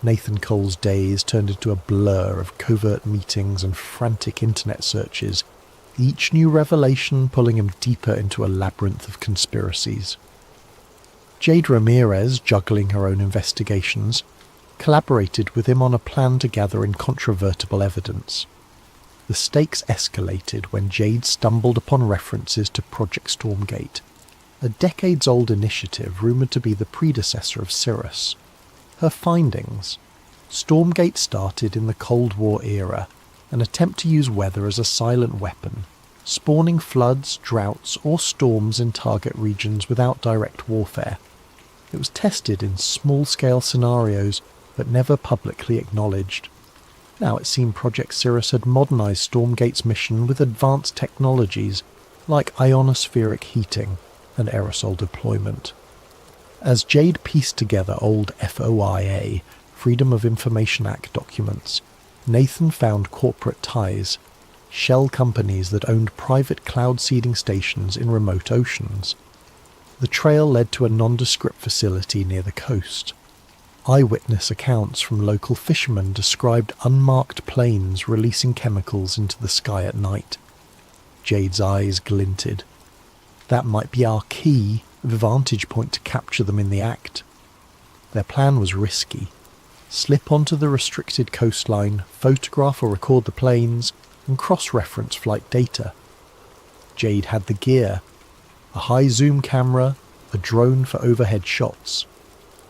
Nathan Cole's days turned into a blur of covert meetings and frantic internet searches, each new revelation pulling him deeper into a labyrinth of conspiracies. Jade Ramirez, juggling her own investigations, collaborated with him on a plan to gather incontrovertible evidence. The stakes escalated when Jade stumbled upon references to Project Stormgate, a decades-old initiative rumoured to be the predecessor of Cirrus. Her findings: Stormgate started in the Cold War era, an attempt to use weather as a silent weapon, spawning floods, droughts, or storms in target regions without direct warfare. It was tested in small-scale scenarios, but never publicly acknowledged. Now it seemed Project Cirrus had modernised Stormgate's mission with advanced technologies like ionospheric heating and aerosol deployment. As Jade pieced together old FOIA, Freedom of Information Act documents, Nathan found corporate ties, shell companies that owned private cloud seeding stations in remote oceans. The trail led to a nondescript facility near the coast. Eyewitness accounts from local fishermen described unmarked planes releasing chemicals into the sky at night. Jade's eyes glinted. That might be our key, vantage point to capture them in the act. Their plan was risky. Slip onto the restricted coastline, photograph or record the planes, and cross-reference flight data. Jade had the gear: a high-zoom camera, a drone for overhead shots.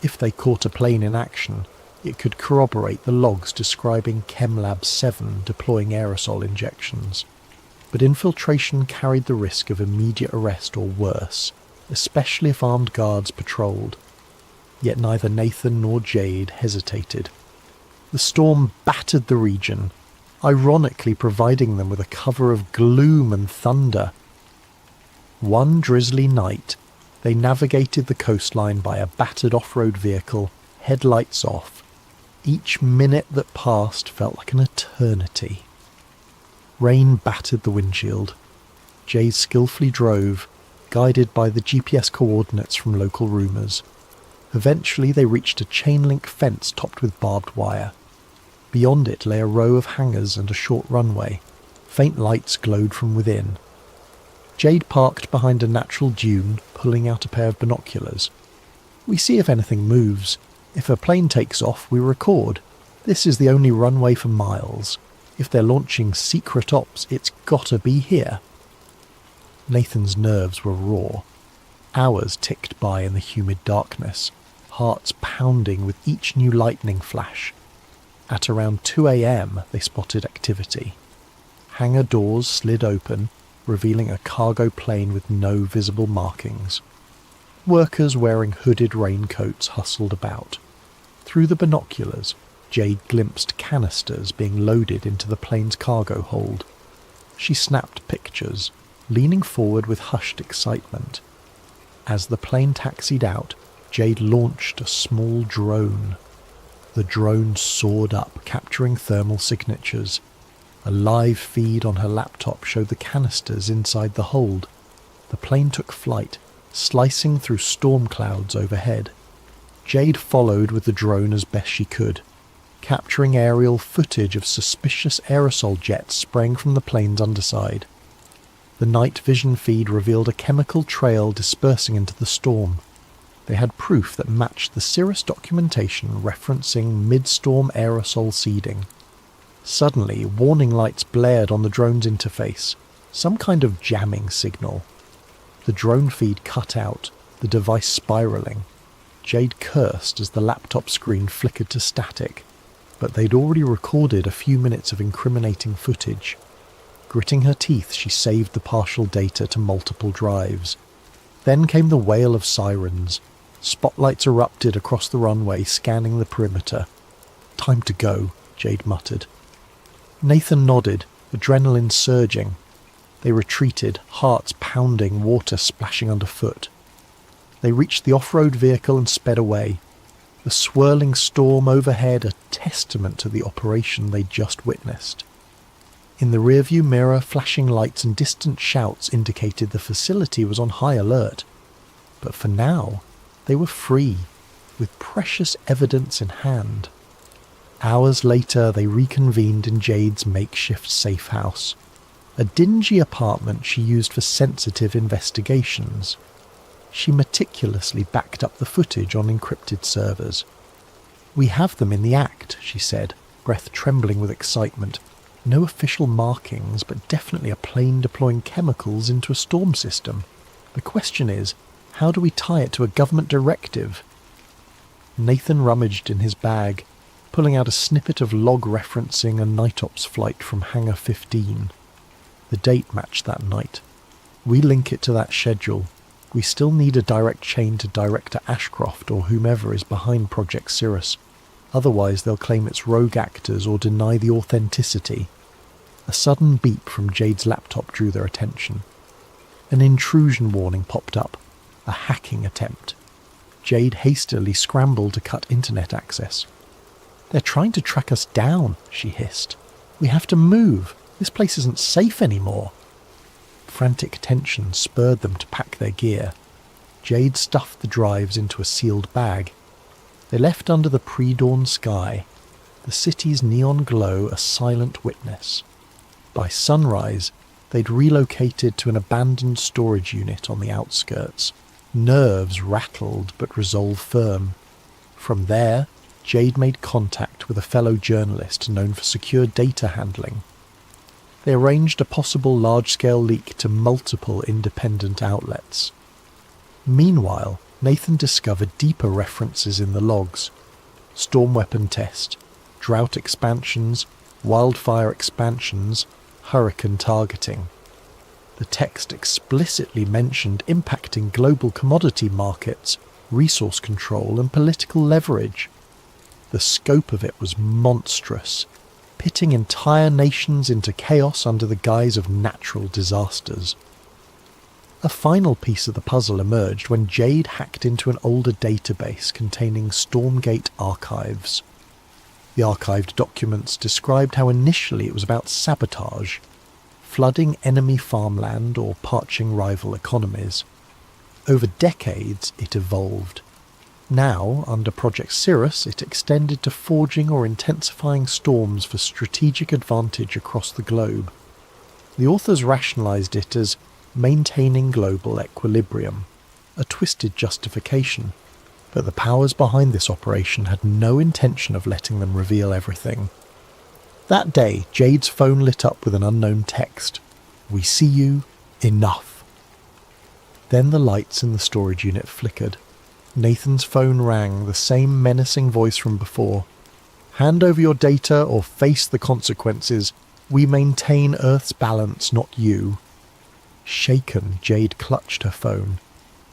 If they caught a plane in action, it could corroborate the logs describing ChemLab 7 deploying aerosol injections. But infiltration carried the risk of immediate arrest or worse, especially if armed guards patrolled. Yet neither Nathan nor Jade hesitated. The storm battered the region, ironically providing them with a cover of gloom and thunder. One drizzly night, they navigated the coastline by a battered off-road vehicle, headlights off. Each minute that passed felt like an eternity. Rain battered the windshield. Jade skillfully drove, guided by the GPS coordinates from local rumours. Eventually they reached a chain-link fence topped with barbed wire. Beyond it lay a row of hangars and a short runway. Faint lights glowed from within. Jade parked behind a natural dune, pulling out a pair of binoculars. We see if anything moves. If a plane takes off, we record. This is the only runway for miles. If they're launching secret ops, it's gotta be here. Nathan's nerves were raw. Hours ticked by in the humid darkness, hearts pounding with each new lightning flash. At around 2 a.m. they spotted activity. Hangar doors slid open, revealing a cargo plane with no visible markings. Workers wearing hooded raincoats hustled about. Through the binoculars, Jade glimpsed canisters being loaded into the plane's cargo hold. She snapped pictures, leaning forward with hushed excitement. As the plane taxied out, Jade launched a small drone. The drone soared up, capturing thermal signatures. A live feed on her laptop showed the canisters inside the hold. The plane took flight, slicing through storm clouds overhead. Jade followed with the drone as best she could, capturing aerial footage of suspicious aerosol jets spraying from the plane's underside. The night vision feed revealed a chemical trail dispersing into the storm. They had proof that matched the Cirrus documentation referencing mid-storm aerosol seeding. Suddenly, warning lights blared on the drone's interface, some kind of jamming signal. The drone feed cut out, the device spiralling. Jade cursed as the laptop screen flickered to static, but they'd already recorded a few minutes of incriminating footage. Gritting her teeth, she saved the partial data to multiple drives. Then came the wail of sirens. Spotlights erupted across the runway, scanning the perimeter. "Time to go," Jade muttered. Nathan nodded, adrenaline surging. They retreated, hearts pounding, water splashing underfoot. They reached the off-road vehicle and sped away. The swirling storm overhead a testament to the operation they'd just witnessed. In the rearview mirror, flashing lights and distant shouts indicated the facility was on high alert. But for now, they were free, with precious evidence in hand. Hours later, they reconvened in Jade's makeshift safe house, a dingy apartment she used for sensitive investigations. She meticulously backed up the footage on encrypted servers. "We have them in the act," she said, breath trembling with excitement. "No official markings, but definitely a plane deploying chemicals into a storm system. The question is, how do we tie it to a government directive?" Nathan rummaged in his bag, pulling out a snippet of log referencing a night ops flight from Hangar 15. The date matched that night. "We link it to that schedule. We still need a direct chain to Director Ashcroft or whomever is behind Project Cirrus. Otherwise they'll claim it's rogue actors or deny the authenticity." A sudden beep from Jade's laptop drew their attention. An intrusion warning popped up. A hacking attempt. Jade hastily scrambled to cut internet access. "They're trying to track us down," she hissed. "We have to move. This place isn't safe anymore." Frantic tension spurred them to pack their gear. Jade stuffed the drives into a sealed bag. They left under the pre-dawn sky, the city's neon glow a silent witness. By sunrise, they'd relocated to an abandoned storage unit on the outskirts. Nerves rattled but resolve firm. From there, Jade made contact with a fellow journalist known for secure data handling. They arranged a possible large-scale leak to multiple independent outlets. Meanwhile, Nathan discovered deeper references in the logs. Storm weapon test, drought expansions, wildfire expansions, hurricane targeting. The text explicitly mentioned impacting global commodity markets, resource control and political leverage. The scope of it was monstrous, pitting entire nations into chaos under the guise of natural disasters. A final piece of the puzzle emerged when Jade hacked into an older database containing Stormgate archives. The archived documents described how initially it was about sabotage, flooding enemy farmland or parching rival economies. Over decades, it evolved. Now, under Project Cirrus, it extended to forging or intensifying storms for strategic advantage across the globe. The authors rationalized it as maintaining global equilibrium, a twisted justification, but the powers behind this operation had no intention of letting them reveal everything. That day, Jade's phone lit up with an unknown text. "We see you. Enough." Then the lights in the storage unit flickered. Nathan's phone rang, the same menacing voice from before. "Hand over your data or face the consequences. We maintain Earth's balance, not you." Shaken, Jade clutched her phone.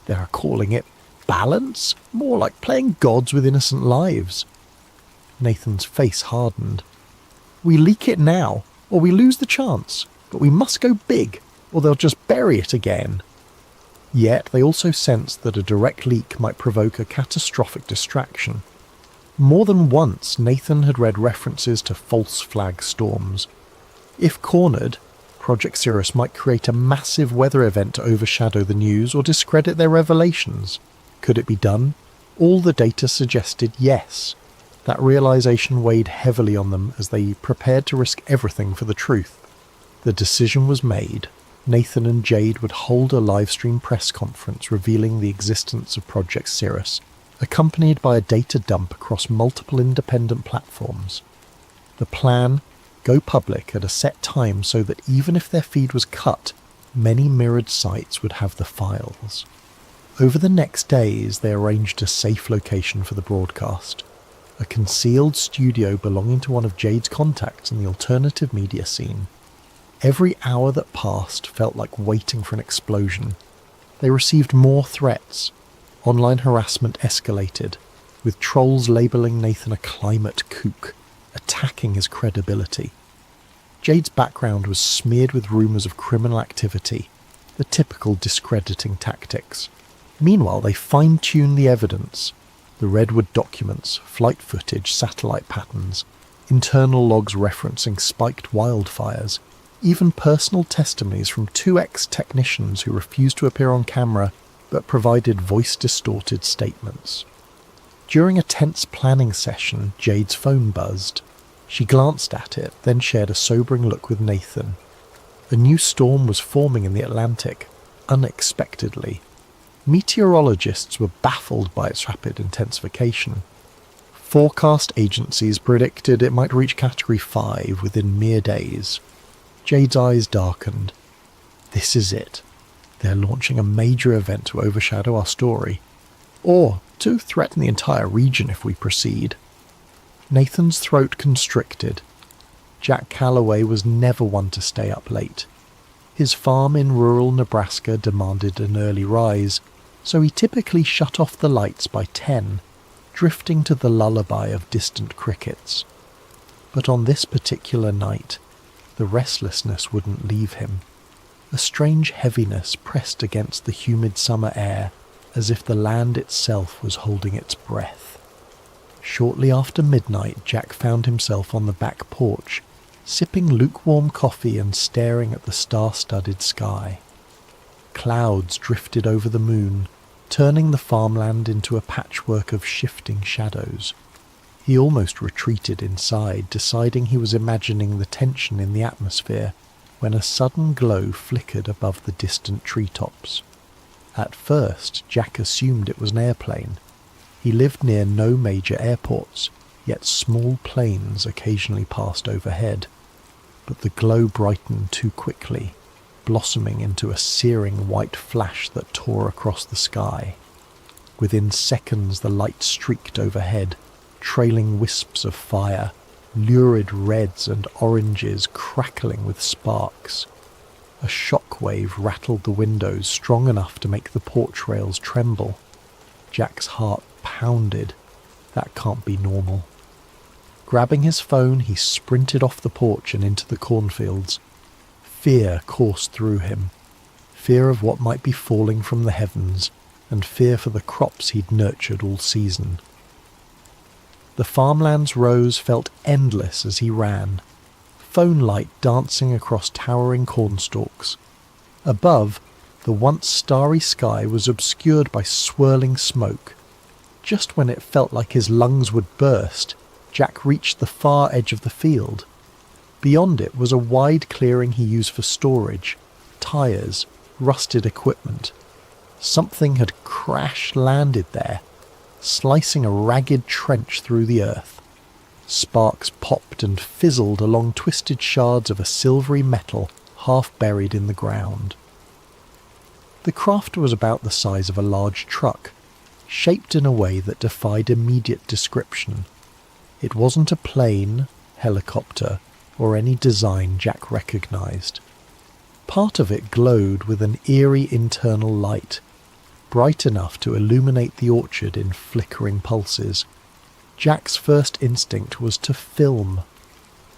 "They're calling it balance? More like playing gods with innocent lives." Nathan's face hardened. "We leak it now, or we lose the chance, but we must go big, or they'll just bury it again." Yet they also sensed that a direct leak might provoke a catastrophic distraction. More than once, Nathan had read references to false flag storms. If cornered, Project Cirrus might create a massive weather event to overshadow the news or discredit their revelations. Could it be done? All the data suggested yes. That realization weighed heavily on them as they prepared to risk everything for the truth. The decision was made. Nathan and Jade would hold a live-stream press conference revealing the existence of Project Cirrus, accompanied by a data dump across multiple independent platforms. The plan: go public at a set time so that even if their feed was cut, many mirrored sites would have the files. Over the next days, they arranged a safe location for the broadcast, a concealed studio belonging to one of Jade's contacts in the alternative media scene. Every hour that passed felt like waiting for an explosion. They received more threats. Online harassment escalated, with trolls labelling Nathan a climate kook, attacking his credibility. Jade's background was smeared with rumours of criminal activity, the typical discrediting tactics. Meanwhile, they fine-tuned the evidence. The Redwood documents, flight footage, satellite patterns, internal logs referencing spiked wildfires, even personal testimonies from two ex-technicians who refused to appear on camera but provided voice-distorted statements. During a tense planning session, Jade's phone buzzed. She glanced at it, then shared a sobering look with Nathan. A new storm was forming in the Atlantic, unexpectedly. Meteorologists were baffled by its rapid intensification. Forecast agencies predicted it might reach Category 5 within mere days. Jade's eyes darkened. This is it. They're launching a major event to overshadow our story, or to threaten the entire region if we proceed. Nathan's throat constricted. Jack Calloway was never one to stay up late. His farm in rural Nebraska demanded an early rise, so he typically shut off the lights by 10, drifting to the lullaby of distant crickets. But on this particular night, the restlessness wouldn't leave him. A strange heaviness pressed against the humid summer air, as if the land itself was holding its breath. Shortly after midnight, Jack found himself on the back porch, sipping lukewarm coffee and staring at the star-studded sky. Clouds drifted over the moon, turning the farmland into a patchwork of shifting shadows. He almost retreated inside, deciding he was imagining the tension in the atmosphere, when a sudden glow flickered above the distant treetops. At first, Jack assumed it was an airplane. He lived near no major airports, yet small planes occasionally passed overhead. But the glow brightened too quickly, blossoming into a searing white flash that tore across the sky. Within seconds, the light streaked overhead, trailing wisps of fire, lurid reds and oranges crackling with sparks. A shockwave rattled the windows strong enough to make the porch rails tremble. Jack's heart pounded. That can't be normal. Grabbing his phone, he sprinted off the porch and into the cornfields. Fear coursed through him. Fear of what might be falling from the heavens, and fear for the crops he'd nurtured all season. The farmland's rows felt endless as he ran, phone light dancing across towering cornstalks. Above, the once starry sky was obscured by swirling smoke. Just when it felt like his lungs would burst, Jack reached the far edge of the field. Beyond it was a wide clearing he used for storage, tyres, rusted equipment. Something had crash-landed there, slicing a ragged trench through the earth. Sparks popped and fizzled along twisted shards of a silvery metal half buried in the ground. The craft was about the size of a large truck, shaped in a way that defied immediate description. It wasn't a plane, helicopter, or any design Jack recognized. Part of it glowed with an eerie internal light, bright enough to illuminate the orchard in flickering pulses. Jack's first instinct was to film.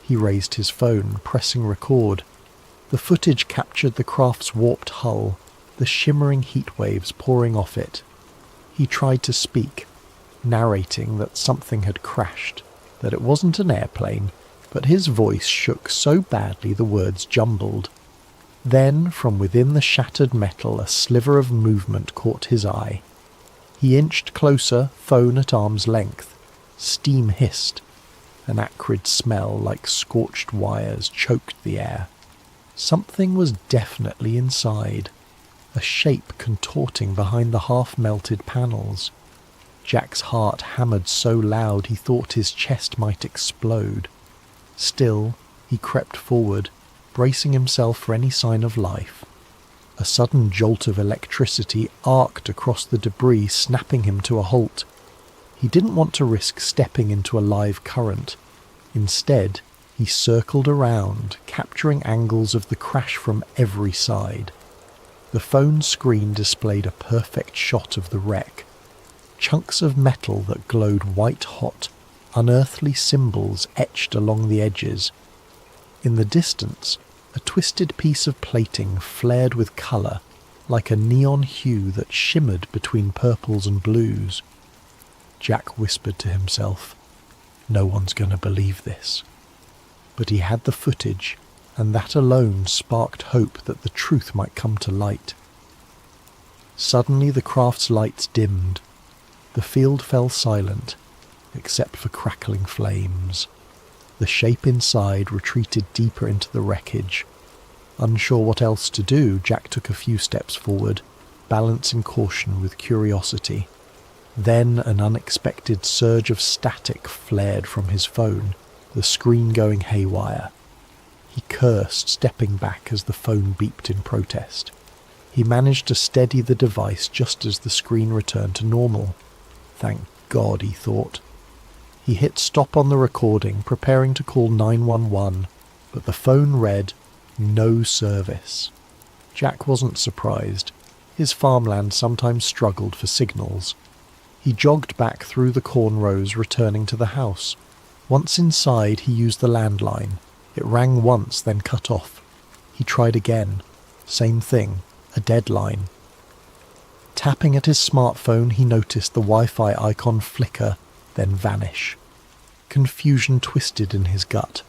He raised his phone, pressing record. The footage captured the craft's warped hull, the shimmering heat waves pouring off it. He tried to speak, narrating that something had crashed, that it wasn't an airplane, but his voice shook so badly the words jumbled. Then, from within the shattered metal, a sliver of movement caught his eye. He inched closer, phone at arm's length. Steam hissed. An acrid smell like scorched wires choked the air. Something was definitely inside, a shape contorting behind the half-melted panels. Jack's heart hammered so loud he thought his chest might explode. Still, he crept forward, bracing himself for any sign of life. A sudden jolt of electricity arced across the debris, snapping him to a halt. He didn't want to risk stepping into a live current. Instead, he circled around, capturing angles of the crash from every side. The phone screen displayed a perfect shot of the wreck. Chunks of metal that glowed white-hot, unearthly symbols etched along the edges. In the distance, a twisted piece of plating flared with colour, like a neon hue that shimmered between purples and blues. Jack whispered to himself, "No one's going to believe this." But he had the footage, and that alone sparked hope that the truth might come to light. Suddenly the craft's lights dimmed. The field fell silent, except for crackling flames. The shape inside retreated deeper into the wreckage. Unsure what else to do, Jack took a few steps forward, balancing caution with curiosity. Then an unexpected surge of static flared from his phone, the screen going haywire. He cursed, stepping back as the phone beeped in protest. He managed to steady the device just as the screen returned to normal. Thank God, he thought. He hit stop on the recording, preparing to call 911, but the phone read, "No service." Jack wasn't surprised. His farmland sometimes struggled for signals. He jogged back through the corn rows, returning to the house. Once inside, he used the landline. It rang once, then cut off. He tried again. Same thing, a dead line. Tapping at his smartphone, he noticed the Wi-Fi icon flicker, then vanish. Confusion twisted in his gut.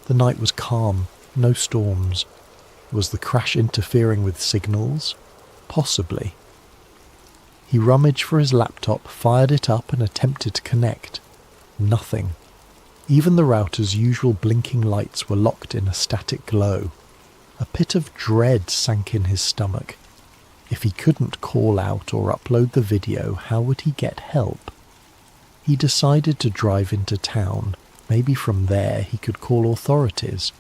The night was calm, no storms. Was the crash interfering with signals? Possibly. He rummaged for his laptop, fired it up and attempted to connect. Nothing. Even the router's usual blinking lights were locked in a static glow. A pit of dread sank in his stomach. If he couldn't call out or upload the video, how would he get help? He decided to drive into town. Maybe from there he could call authorities.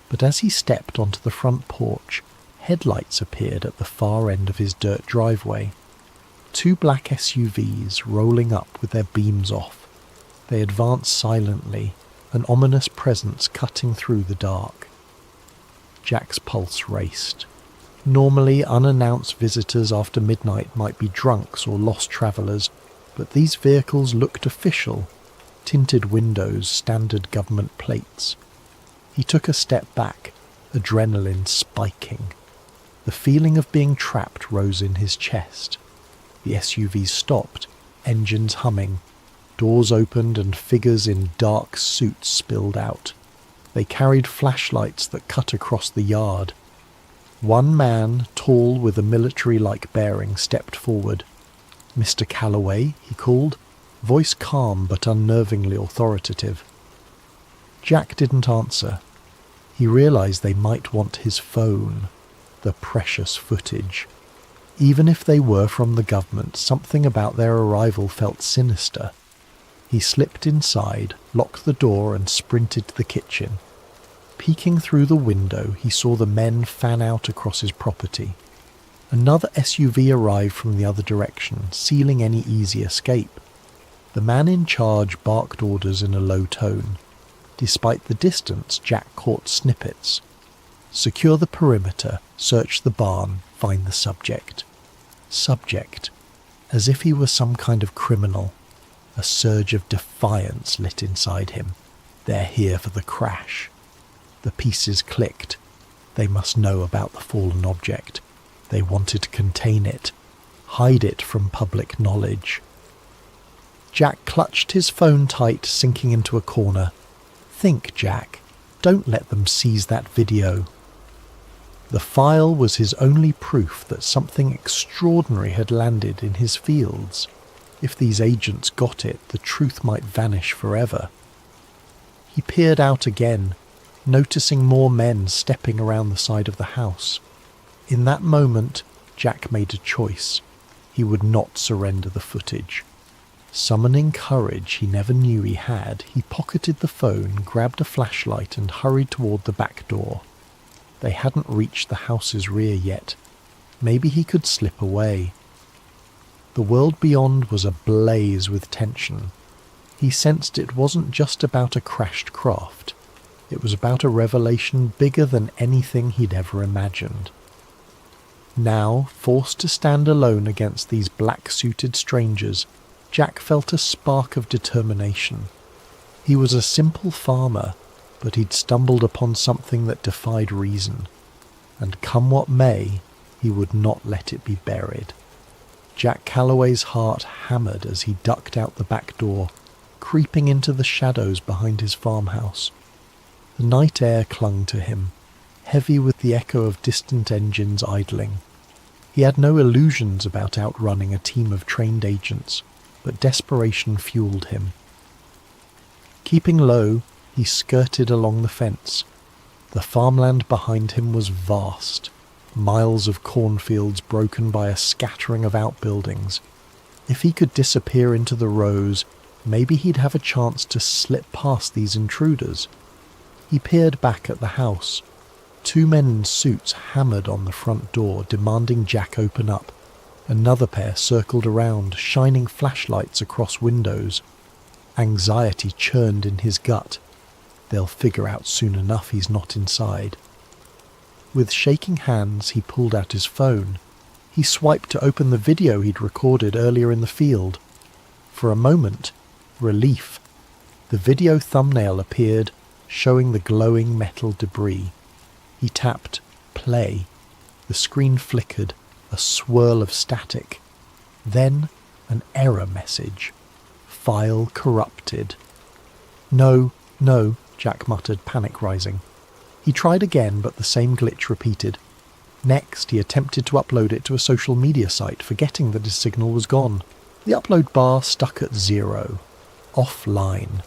But as he stepped onto the front porch, headlights appeared at the far end of his dirt driveway. 2 black SUVs rolling up with their beams off. They advanced silently, an ominous presence cutting through the dark. Jack's pulse raced. Normally, unannounced visitors after midnight might be drunks or lost travellers, but these vehicles looked official. Tinted windows, standard government plates. He took a step back, adrenaline spiking. The feeling of being trapped rose in his chest. The SUVs stopped, engines humming. Doors opened and figures in dark suits spilled out. They carried flashlights that cut across the yard. One man, tall with a military-like bearing, stepped forward. "Mr. Calloway," he called, voice calm but unnervingly authoritative. Jack didn't answer. He realized they might want his phone, the precious footage. Even if they were from the government, something about their arrival felt sinister. He slipped inside, locked the door and sprinted to the kitchen. Peeking through the window, he saw the men fan out across his property. Another SUV arrived from the other direction, sealing any easy escape. The man in charge barked orders in a low tone. Despite the distance, Jack caught snippets. Secure the perimeter, search the barn, find the subject. Subject. As if he were some kind of criminal. A surge of defiance lit inside him. They're here for the crash. The pieces clicked. They must know about the fallen object. They wanted to contain it, hide it from public knowledge. Jack clutched his phone tight, sinking into a corner. Think, Jack. Don't let them seize that video. The file was his only proof that something extraordinary had landed in his fields. If these agents got it, the truth might vanish forever. He peered out again, noticing more men stepping around the side of the house. In that moment, Jack made a choice. He would not surrender the footage. Summoning courage he never knew he had, he pocketed the phone, grabbed a flashlight and hurried toward the back door. They hadn't reached the house's rear yet. Maybe he could slip away. The world beyond was ablaze with tension. He sensed it wasn't just about a crashed craft. It was about a revelation bigger than anything he'd ever imagined. Now, forced to stand alone against these black-suited strangers, Jack felt a spark of determination. He was a simple farmer, but he'd stumbled upon something that defied reason. And come what may, he would not let it be buried. Jack Calloway's heart hammered as he ducked out the back door, creeping into the shadows behind his farmhouse. The night air clung to him, heavy with the echo of distant engines idling. He had no illusions about outrunning a team of trained agents, but desperation fueled him. Keeping low, he skirted along the fence. The farmland behind him was vast, miles of cornfields broken by a scattering of outbuildings. If he could disappear into the rows, maybe he'd have a chance to slip past these intruders. He peered back at the house. 2 men in suits hammered on the front door, demanding Jack open up. Another pair circled around, shining flashlights across windows. Anxiety churned in his gut. They'll figure out soon enough he's not inside. With shaking hands, he pulled out his phone. He swiped to open the video he'd recorded earlier in the field. For a moment, relief. The video thumbnail appeared, showing the glowing metal debris. He tapped play. The screen flickered, a swirl of static. Then an error message. File corrupted. No, Jack muttered, panic rising. He tried again, but the same glitch repeated. Next, he attempted to upload it to a social media site, forgetting that his signal was gone. The upload bar stuck at 0. Offline.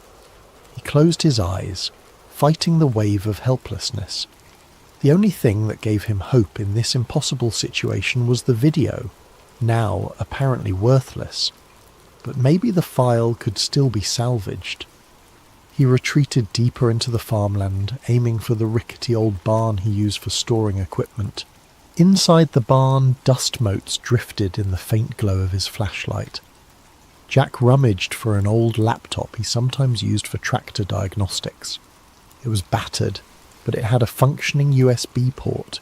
He closed his eyes, fighting the wave of helplessness. The only thing that gave him hope in this impossible situation was the video, now apparently worthless. But maybe the file could still be salvaged. He retreated deeper into the farmland, aiming for the rickety old barn he used for storing equipment. Inside the barn, dust motes drifted in the faint glow of his flashlight. Jack rummaged for an old laptop he sometimes used for tractor diagnostics. It was battered, but it had a functioning USB port.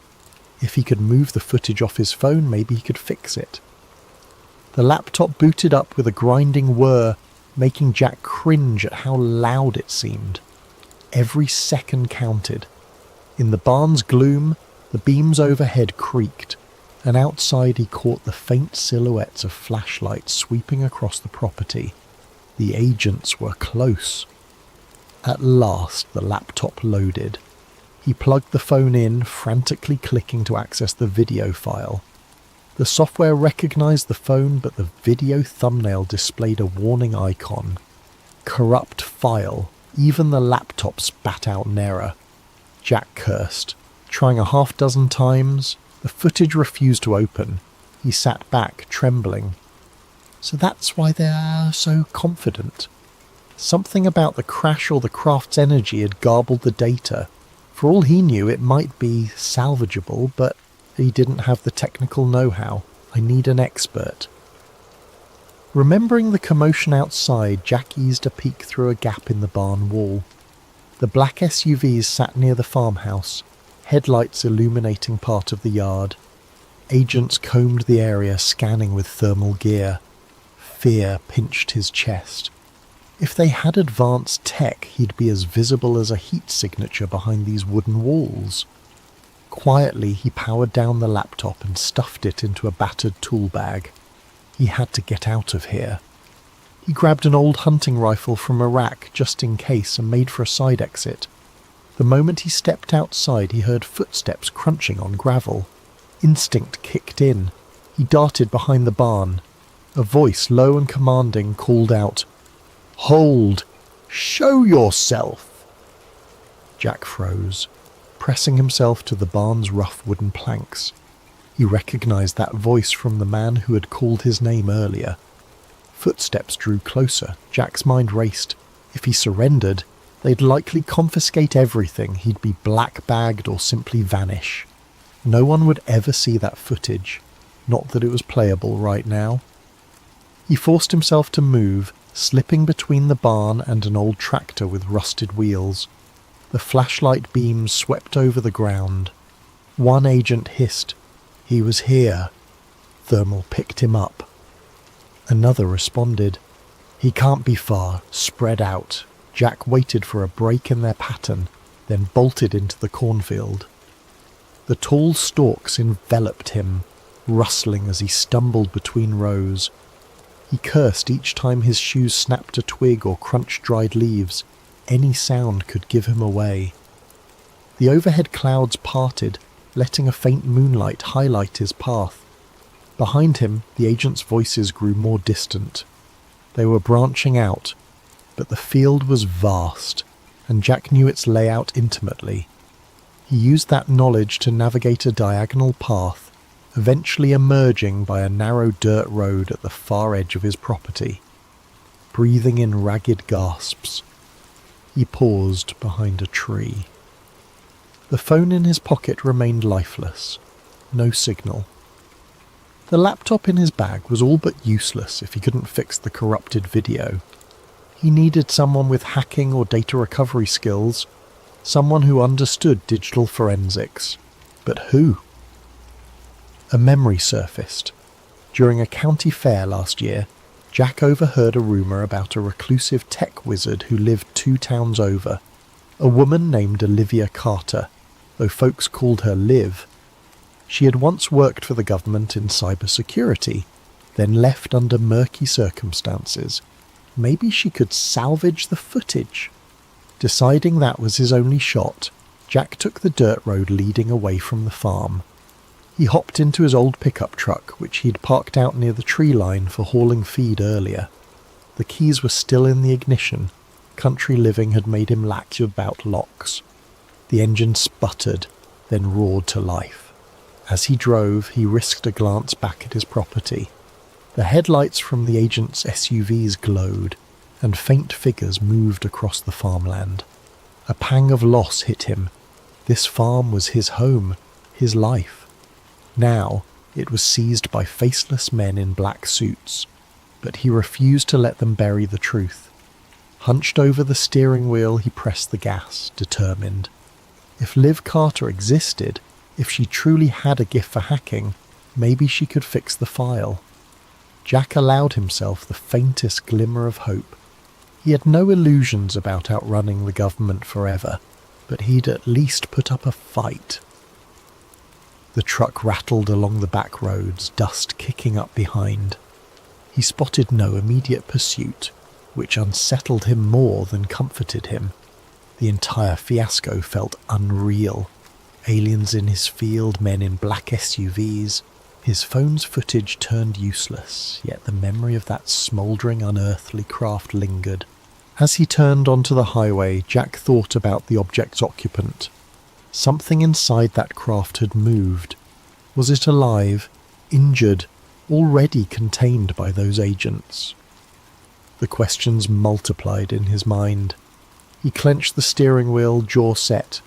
If he could move the footage off his phone, maybe he could fix it. The laptop booted up with a grinding whir, making Jack cringe at how loud it seemed. Every second counted. In the barn's gloom, the beams overhead creaked, and outside he caught the faint silhouettes of flashlights sweeping across the property. The agents were close. At last the laptop loaded. He plugged the phone in, frantically clicking to access the video file. The software recognized the phone, but the video thumbnail displayed a warning icon. Corrupt file. Even the laptop spat out an error. Jack cursed. Trying a half-dozen times, the footage refused to open. He sat back, trembling. So that's why they're so confident. Something about the crash or the craft's energy had garbled the data. For all he knew, it might be salvageable, but he didn't have the technical know-how. I need an expert. Remembering the commotion outside, Jack eased a peek through a gap in the barn wall. The black SUVs sat near the farmhouse, headlights illuminating part of the yard. Agents combed the area, scanning with thermal gear. Fear pinched his chest. If they had advanced tech, he'd be as visible as a heat signature behind these wooden walls. Quietly, he powered down the laptop and stuffed it into a battered tool bag. He had to get out of here. He grabbed an old hunting rifle from a rack just in case and made for a side exit. The moment he stepped outside, he heard footsteps crunching on gravel. Instinct kicked in. He darted behind the barn. A voice, low and commanding, called out, "Hold! Show yourself!" Jack froze, pressing himself to the barn's rough wooden planks. He recognized that voice from the man who had called his name earlier. Footsteps drew closer. Jack's mind raced. If he surrendered, they'd likely confiscate everything. He'd be black-bagged or simply vanish. No one would ever see that footage. Not that it was playable right now. He forced himself to move, slipping between the barn and an old tractor with rusted wheels. The flashlight beams swept over the ground. One agent hissed, "He was here." Thermal picked him up. Another responded, "He can't be far, spread out." Jack waited for a break in their pattern, then bolted into the cornfield. The tall stalks enveloped him, rustling as he stumbled between rows. He cursed each time his shoes snapped a twig or crunched dried leaves. Any sound could give him away. The overhead clouds parted, letting a faint moonlight highlight his path. Behind him, the agents' voices grew more distant. They were branching out, but the field was vast, and Jack knew its layout intimately. He used that knowledge to navigate a diagonal path, eventually emerging by a narrow dirt road at the far edge of his property. Breathing in ragged gasps, he paused behind a tree. The phone in his pocket remained lifeless. No signal. The laptop in his bag was all but useless if he couldn't fix the corrupted video. He needed someone with hacking or data recovery skills, someone who understood digital forensics. But who? A memory surfaced. During a county fair last year, Jack overheard a rumour about a reclusive tech wizard who lived 2 towns over, a woman named Olivia Carter, though folks called her Liv. She had once worked for the government in cybersecurity, then left under murky circumstances. Maybe she could salvage the footage. Deciding that was his only shot, Jack took the dirt road leading away from the farm. He hopped into his old pickup truck, which he'd parked out near the tree line for hauling feed earlier. The keys were still in the ignition. Country living had made him lax about locks. The engine sputtered, then roared to life. As he drove, he risked a glance back at his property. The headlights from the agent's SUVs glowed, and faint figures moved across the farmland. A pang of loss hit him. This farm was his home, his life. Now, it was seized by faceless men in black suits, but he refused to let them bury the truth. Hunched over the steering wheel, he pressed the gas, determined. If Liv Carter existed, if she truly had a gift for hacking, maybe she could fix the file. Jack allowed himself the faintest glimmer of hope. He had no illusions about outrunning the government forever, but he'd at least put up a fight. The truck rattled along the back roads, dust kicking up behind. He spotted no immediate pursuit, which unsettled him more than comforted him. The entire fiasco felt unreal. Aliens in his field, men in black SUVs. His phone's footage turned useless, yet the memory of that smouldering, unearthly craft lingered. As he turned onto the highway, Jack thought about the object's occupant. Something inside that craft had moved. Was it alive, injured, already contained by those agents? The questions multiplied in his mind. He clenched the steering wheel, jaw set.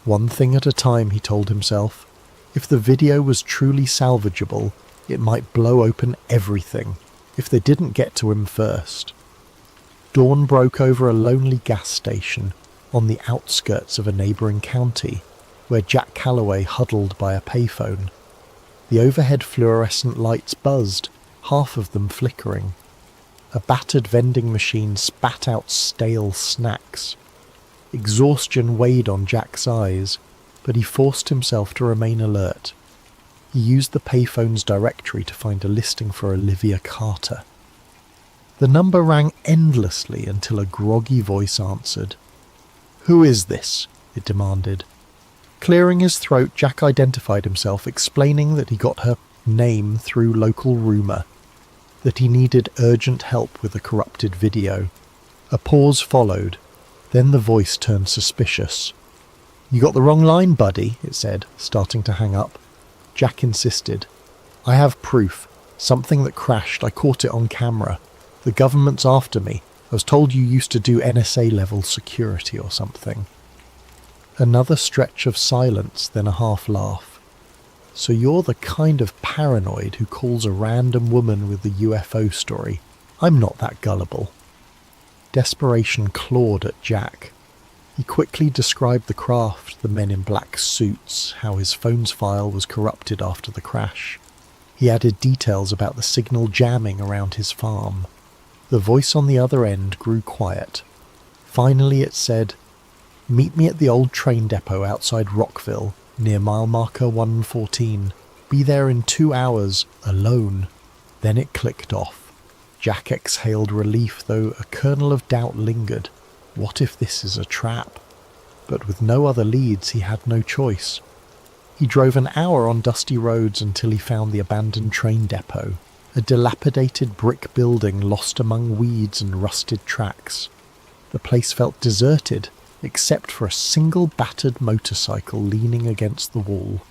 One thing at a time, he told himself. If the video was truly salvageable, it might blow open everything, if they didn't get to him first. Dawn broke over a lonely gas station on the outskirts of a neighbouring county, where Jack Calloway huddled by a payphone. The overhead fluorescent lights buzzed, half of them flickering. A battered vending machine spat out stale snacks. Exhaustion weighed on Jack's eyes, but he forced himself to remain alert. He used the payphone's directory to find a listing for Olivia Carter. The number rang endlessly until a groggy voice answered. "Who is this?" it demanded. Clearing his throat, Jack identified himself, explaining that he got her name through local rumour, that he needed urgent help with a corrupted video. A pause followed, then the voice turned suspicious. "You got the wrong line, buddy," it said, starting to hang up. Jack insisted. "I have proof. Something that crashed. I caught it on camera. The government's after me. I was told you used to do NSA-level security or something." Another stretch of silence, then a half-laugh. "So you're the kind of paranoid who calls a random woman with a UFO story. I'm not that gullible." Desperation clawed at Jack. He quickly described the craft, the men in black suits, how his phone's file was corrupted after the crash. He added details about the signal jamming around his farm. The voice on the other end grew quiet. Finally it said, "Meet me at the old train depot outside Rockville, near mile marker 114. Be there in 2 hours, alone." Then it clicked off. Jack exhaled relief, though a kernel of doubt lingered. What if this is a trap? But with no other leads, he had no choice. He drove an hour on dusty roads until he found the abandoned train depot, a dilapidated brick building lost among weeds and rusted tracks. The place felt deserted, except for a single battered motorcycle leaning against the wall.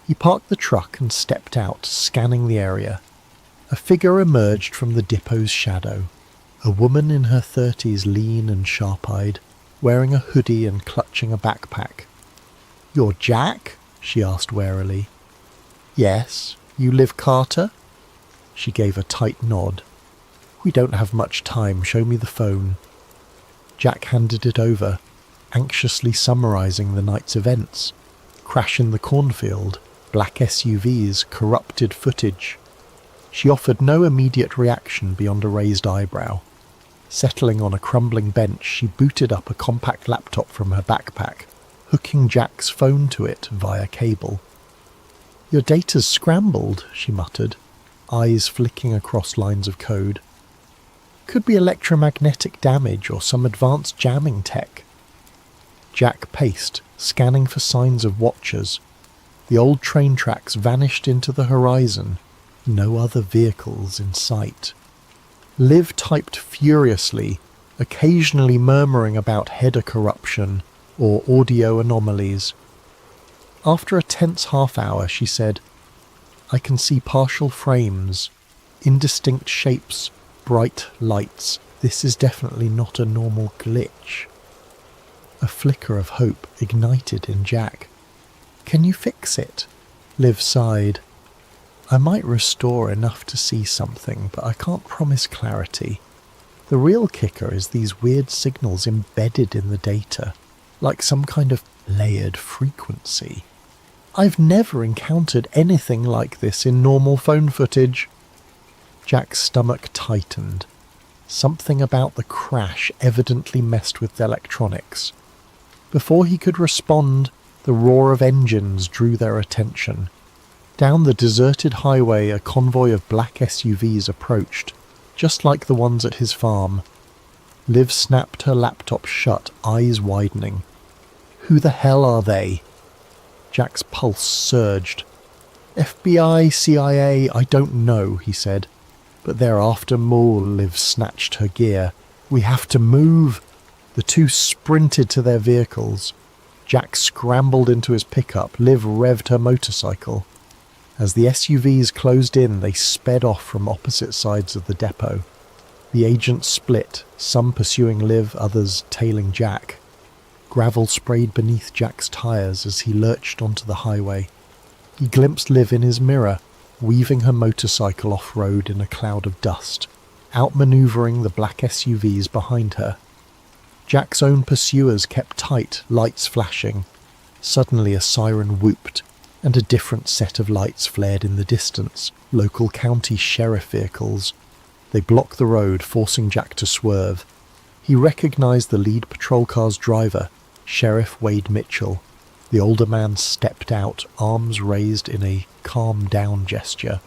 He parked the truck and stepped out, scanning the area. A figure emerged from the depot's shadow. A woman in her 30s, lean and sharp-eyed, wearing a hoodie and clutching a backpack. "You're Jack?" she asked warily. "Yes. You Liv Carter?" She gave a tight nod. "We don't have much time. Show me the phone." Jack handed it over, anxiously summarising the night's events. Crash in the cornfield, black SUVs, corrupted footage. She offered no immediate reaction beyond a raised eyebrow. Settling on a crumbling bench, she booted up a compact laptop from her backpack, hooking Jack's phone to it via cable. "Your data's scrambled," she muttered, eyes flicking across lines of code. "Could be electromagnetic damage or some advanced jamming tech." Jack paced, scanning for signs of watchers. The old train tracks vanished into the horizon, no other vehicles in sight. Liv typed furiously, occasionally murmuring about header corruption or audio anomalies. After a tense half-hour, she said, "I can see partial frames, indistinct shapes, bright lights. This is definitely not a normal glitch." A flicker of hope ignited in Jack. "Can you fix it?" Liv sighed. "I might restore enough to see something, but I can't promise clarity. The real kicker is these weird signals embedded in the data, like some kind of layered frequency. I've never encountered anything like this in normal phone footage." Jack's stomach tightened. Something about the crash evidently messed with the electronics. Before he could respond, the roar of engines drew their attention. Down the deserted highway, a convoy of black SUVs approached, just like the ones at his farm. Liv snapped her laptop shut, eyes widening. "Who the hell are they?" Jack's pulse surged. "FBI, CIA, I don't know," he said. "But they're after Maul." Liv snatched her gear. "We have to move." The two sprinted to their vehicles. Jack scrambled into his pickup. Liv revved her motorcycle. As the SUVs closed in, they sped off from opposite sides of the depot. The agents split, some pursuing Liv, others tailing Jack. Gravel sprayed beneath Jack's tyres as he lurched onto the highway. He glimpsed Liv in his mirror, weaving her motorcycle off-road in a cloud of dust, outmanoeuvring the black SUVs behind her. Jack's own pursuers kept tight, lights flashing. Suddenly a siren whooped, and a different set of lights flared in the distance, local county sheriff vehicles. They blocked the road, forcing Jack to swerve. He recognized the lead patrol car's driver, Sheriff Wade Mitchell. The older man stepped out, arms raised in a calm down gesture.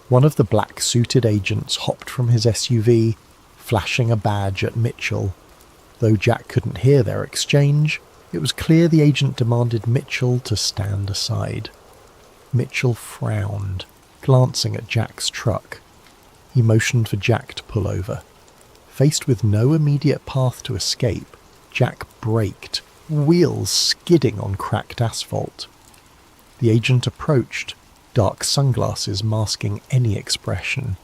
One of the black-suited agents hopped from his SUV, flashing a badge at Mitchell. Though Jack couldn't hear their exchange, it was clear the agent demanded Mitchell to stand aside. Mitchell frowned, glancing at Jack's truck. He motioned for Jack to pull over. Faced with no immediate path to escape, Jack braked, wheels skidding on cracked asphalt. The agent approached, dark sunglasses masking any expression.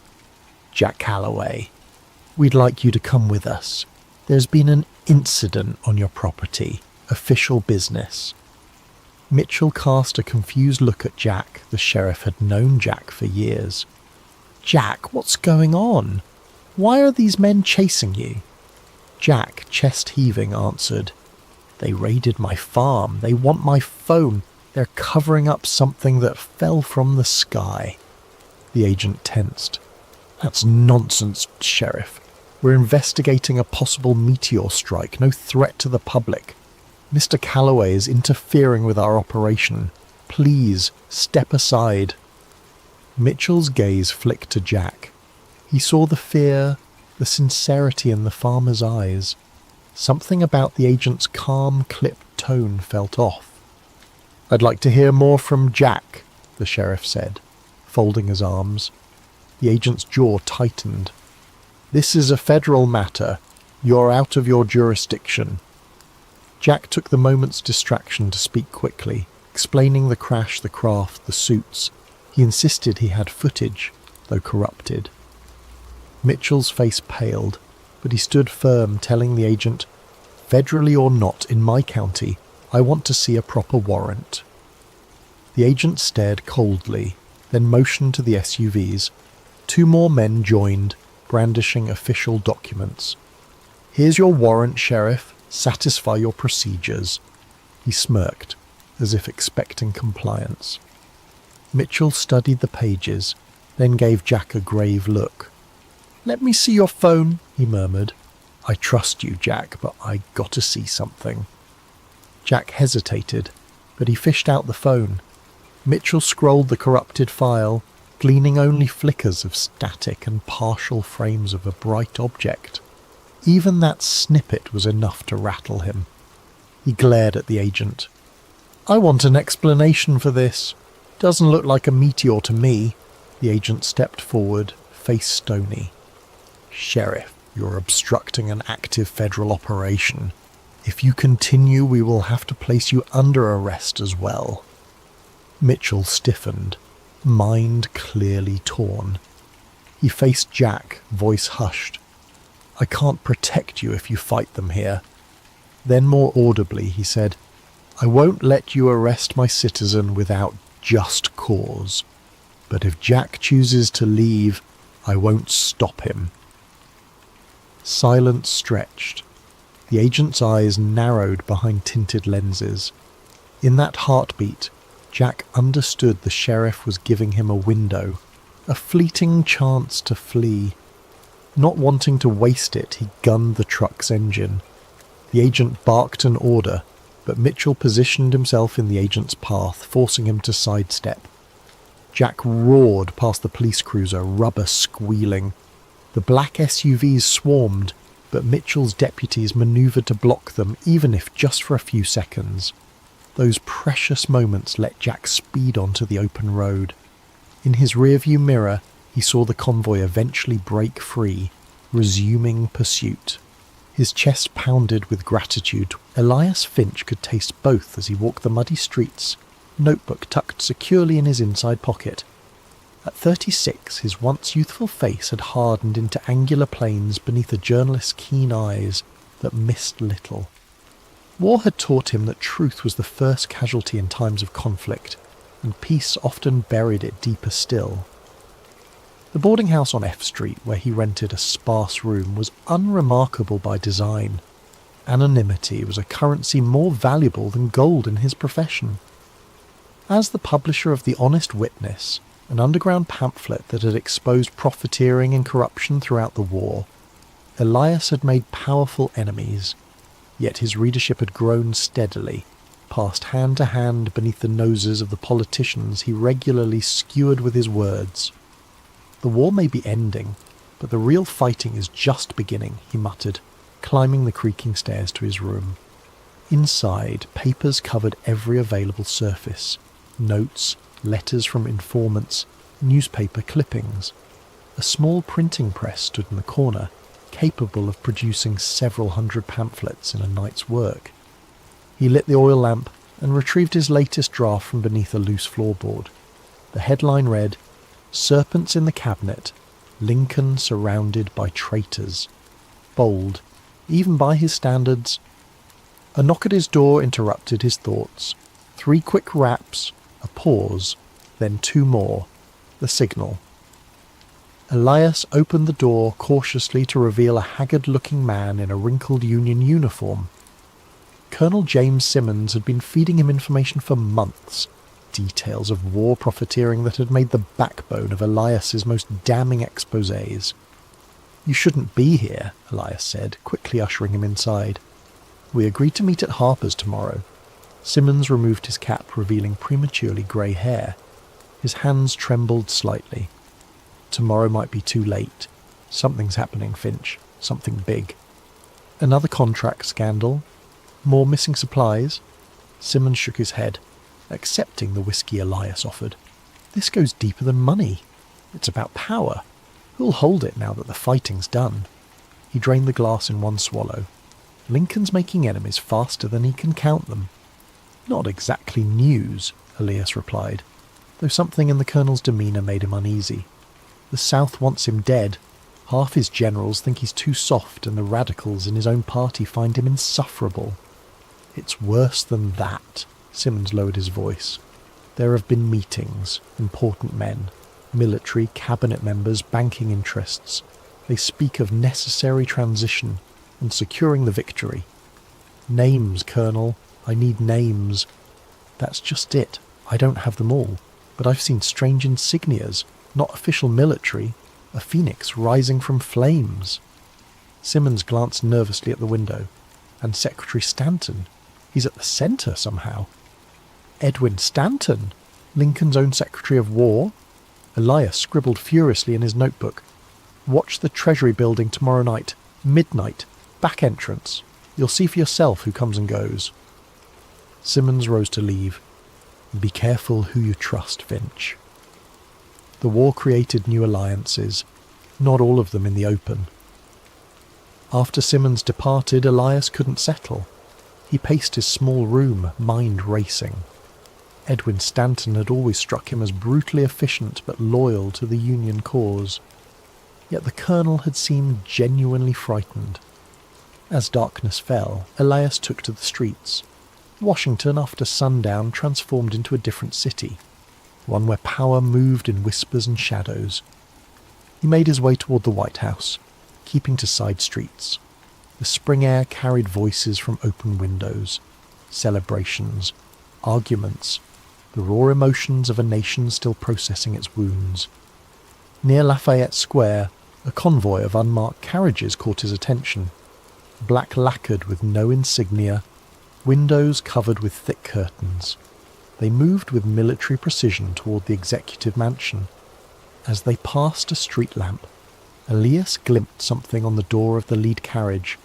"Jack Calloway, we'd like you to come with us. There's been an incident on your property. Official business." Mitchell cast a confused look at Jack. The sheriff had known Jack for years. "Jack, what's going on? Why are these men chasing you?" Jack, chest heaving, answered, "They raided my farm. They want my phone. They're covering up something that fell from the sky." The agent tensed. "That's nonsense, Sheriff. We're investigating a possible meteor strike, no threat to the public. Mr. Calloway is interfering with our operation. Please, step aside." Mitchell's gaze flicked to Jack. He saw the fear, the sincerity in the farmer's eyes. Something about the agent's calm, clipped tone felt off. "I'd like to hear more from Jack," the sheriff said, folding his arms. The agent's jaw tightened. "This is a federal matter. You're out of your jurisdiction." Jack took the moment's distraction to speak quickly, explaining the crash, the craft, the suits. He insisted he had footage, though corrupted. Mitchell's face paled, but he stood firm, telling the agent, "Federally or not, in my county, I want to see a proper warrant." The agent stared coldly, then motioned to the SUVs. 2 more men joined, brandishing official documents. "Here's your warrant, Sheriff. Satisfy your procedures." He smirked, as if expecting compliance. Mitchell studied the pages, then gave Jack a grave look. "Let me see your phone," he murmured. "I trust you, Jack, but I got to see something." Jack hesitated, but he fished out the phone. Mitchell scrolled the corrupted file, gleaning only flickers of static and partial frames of a bright object. Even that snippet was enough to rattle him. He glared at the agent. "I want an explanation for this. Doesn't look like a meteor to me." The agent stepped forward, face stony. "Sheriff, you're obstructing an active federal operation. If you continue, we will have to place you under arrest as well." Mitchell stiffened, mind clearly torn. He faced Jack, voice hushed. "I can't protect you if you fight them here." Then more audibly he said, "I won't let you arrest my citizen without just cause. But if Jack chooses to leave, I won't stop him." Silence stretched. The agent's eyes narrowed behind tinted lenses. In that heartbeat, Jack understood the sheriff was giving him a window, a fleeting chance to flee. Not wanting to waste it, he gunned the truck's engine. The agent barked an order, but Mitchell positioned himself in the agent's path, forcing him to sidestep. Jack roared past the police cruiser, rubber squealing. The black SUVs swarmed, but Mitchell's deputies manoeuvred to block them, even if just for a few seconds. Those precious moments let Jack speed onto the open road. In his rearview mirror, he saw the convoy eventually break free, resuming pursuit. His chest pounded with gratitude. Elias Finch could taste both as he walked the muddy streets, notebook tucked securely in his inside pocket. At 36, his once youthful face had hardened into angular planes beneath a journalist's keen eyes that missed little. War had taught him that truth was the first casualty in times of conflict, and peace often buried it deeper still. The boarding house on F Street, where he rented a sparse room, was unremarkable by design. Anonymity was a currency more valuable than gold in his profession. As the publisher of The Honest Witness, an underground pamphlet that had exposed profiteering and corruption throughout the war. Elias had made powerful enemies, yet his readership had grown steadily, passed hand to hand beneath the noses of the politicians he regularly skewered with his words. The war may be ending, but the real fighting is just beginning, he muttered, climbing the creaking stairs to his room. Inside, papers covered every available surface. Notes, letters from informants, newspaper clippings. A small printing press stood in the corner, capable of producing several hundred pamphlets in a night's work. He lit the oil lamp and retrieved his latest draft from beneath a loose floorboard. The headline read, "Serpents in the Cabinet, Lincoln surrounded by traitors." Bold, even by his standards. A knock at his door interrupted his thoughts. 3 quick raps, a pause, then 2 more. The signal. Elias opened the door cautiously to reveal a haggard-looking man in a wrinkled Union uniform. Colonel James Simmons had been feeding him information for months, details of war profiteering that had made the backbone of Elias's most damning exposés. "You shouldn't be here," Elias said, quickly ushering him inside. "We agreed to meet at Harper's tomorrow." Simmons removed his cap, revealing prematurely grey hair. His hands trembled slightly. "Tomorrow might be too late. Something's happening, Finch. Something big." "Another contract scandal? More missing supplies?" Simmons shook his head, accepting the whiskey Elias offered. "This goes deeper than money. It's about power. Who'll hold it now that the fighting's done?" He drained the glass in one swallow. "Lincoln's making enemies faster than he can count them." "Not exactly news," Elias replied, though something in the colonel's demeanour made him uneasy. "The South wants him dead. Half his generals think he's too soft, and the radicals in his own party find him insufferable." "It's worse than that," Simmons lowered his voice. "There have been meetings, important men, military, cabinet members, banking interests. They speak of necessary transition and securing the victory. Names, Colonel. I need names." "That's just it. I don't have them all. But I've seen strange insignias, not official military, a phoenix rising from flames." Simmons glanced nervously at the window. "And Secretary Stanton. He's at the centre somehow." "Edwin Stanton? Lincoln's own Secretary of War?" Elias scribbled furiously in his notebook. "Watch the Treasury building tomorrow night. Midnight. Back entrance. You'll see for yourself who comes and goes." Simmons rose to leave. "Be careful who you trust, Finch." The war created new alliances, not all of them in the open. After Simmons departed, Elias couldn't settle. He paced his small room, mind racing. Edwin Stanton had always struck him as brutally efficient but loyal to the Union cause. Yet the colonel had seemed genuinely frightened. As darkness fell, Elias took to the streets. Washington, after sundown, transformed into a different city, one where power moved in whispers and shadows. He made his way toward the White House, keeping to side streets. The spring air carried voices from open windows, celebrations, arguments, the raw emotions of a nation still processing its wounds. Near Lafayette Square, a convoy of unmarked carriages caught his attention, black lacquered with no insignia, windows covered with thick curtains. They moved with military precision toward the executive mansion. As they passed a street lamp, Elias glimpsed something on the door of the lead carriage,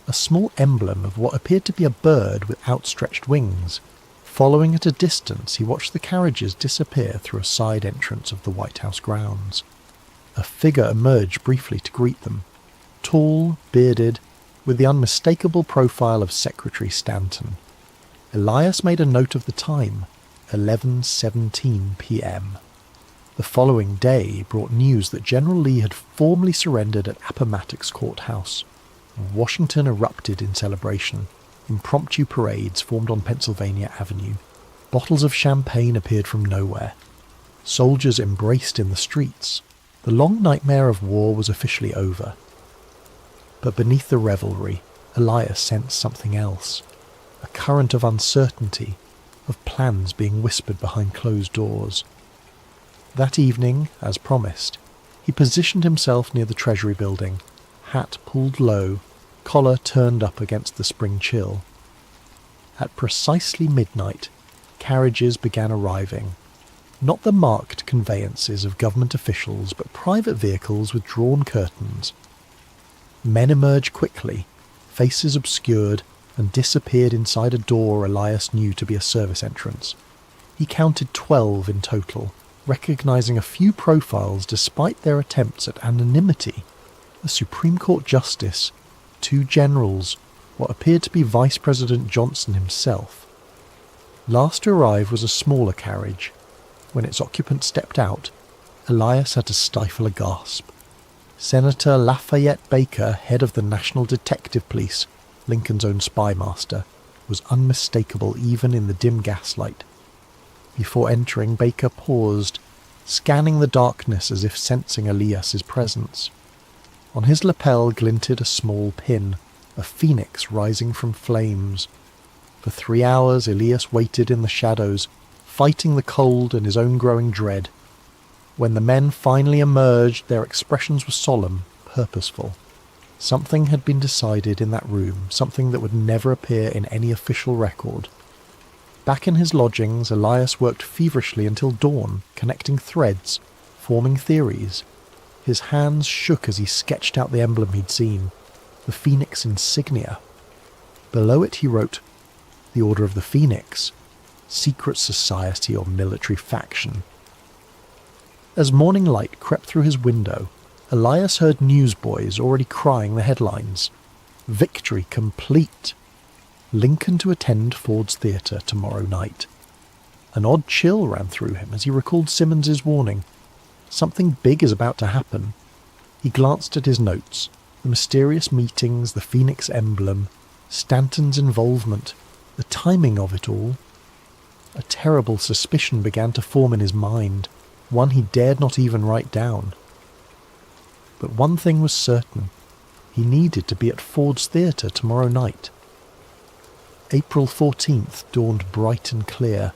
a small emblem of what appeared to be a bird with outstretched wings. Following at a distance, he watched the carriages disappear through a side entrance of the White House grounds. A figure emerged briefly to greet them, tall, bearded, with the unmistakable profile of Secretary Stanton. Elias made a note of the time, 11:17 p.m. The following day brought news that General Lee had formally surrendered at Appomattox Courthouse. Washington erupted in celebration. Impromptu parades formed on Pennsylvania Avenue. Bottles of champagne appeared from nowhere. Soldiers embraced in the streets. The long nightmare of war was officially over. But beneath the revelry, Elias sensed something else. A current of uncertainty, of plans being whispered behind closed doors. That evening, as promised, he positioned himself near the Treasury building, hat pulled low, collar turned up against the spring chill. At precisely midnight, carriages began arriving. Not the marked conveyances of government officials, but private vehicles with drawn curtains. Men emerged quickly, faces obscured, and disappeared inside a door Elias knew to be a service entrance. He counted 12 in total, recognising a few profiles despite their attempts at anonymity. A Supreme Court justice, 2 generals, what appeared to be Vice President Johnson himself. Last to arrive was a smaller carriage. When its occupant stepped out, Elias had to stifle a gasp. Senator Lafayette Baker, head of the National Detective Police, Lincoln's own spy master, was unmistakable even in the dim gaslight. Before entering, Baker paused, scanning the darkness as if sensing Elias's presence. On his lapel glinted a small pin, a phoenix rising from flames. For 3 hours Elias waited in the shadows, fighting the cold and his own growing dread. When the men finally emerged, their expressions were solemn, purposeful. Something had been decided in that room, something that would never appear in any official record. Back in his lodgings, Elias worked feverishly until dawn, connecting threads, forming theories. His hands shook as he sketched out the emblem he'd seen, the Phoenix insignia. Below it he wrote, "The Order of the Phoenix, secret society or military faction." As morning light crept through his window, Elias heard newsboys already crying the headlines. Victory complete. Lincoln to attend Ford's Theatre tomorrow night. An odd chill ran through him as he recalled Simmons's warning. Something big is about to happen. He glanced at his notes. The mysterious meetings, the Phoenix emblem, Stanton's involvement, the timing of it all. A terrible suspicion began to form in his mind, one he dared not even write down. But one thing was certain. He needed to be at Ford's Theatre tomorrow night. April 14th dawned bright and clear,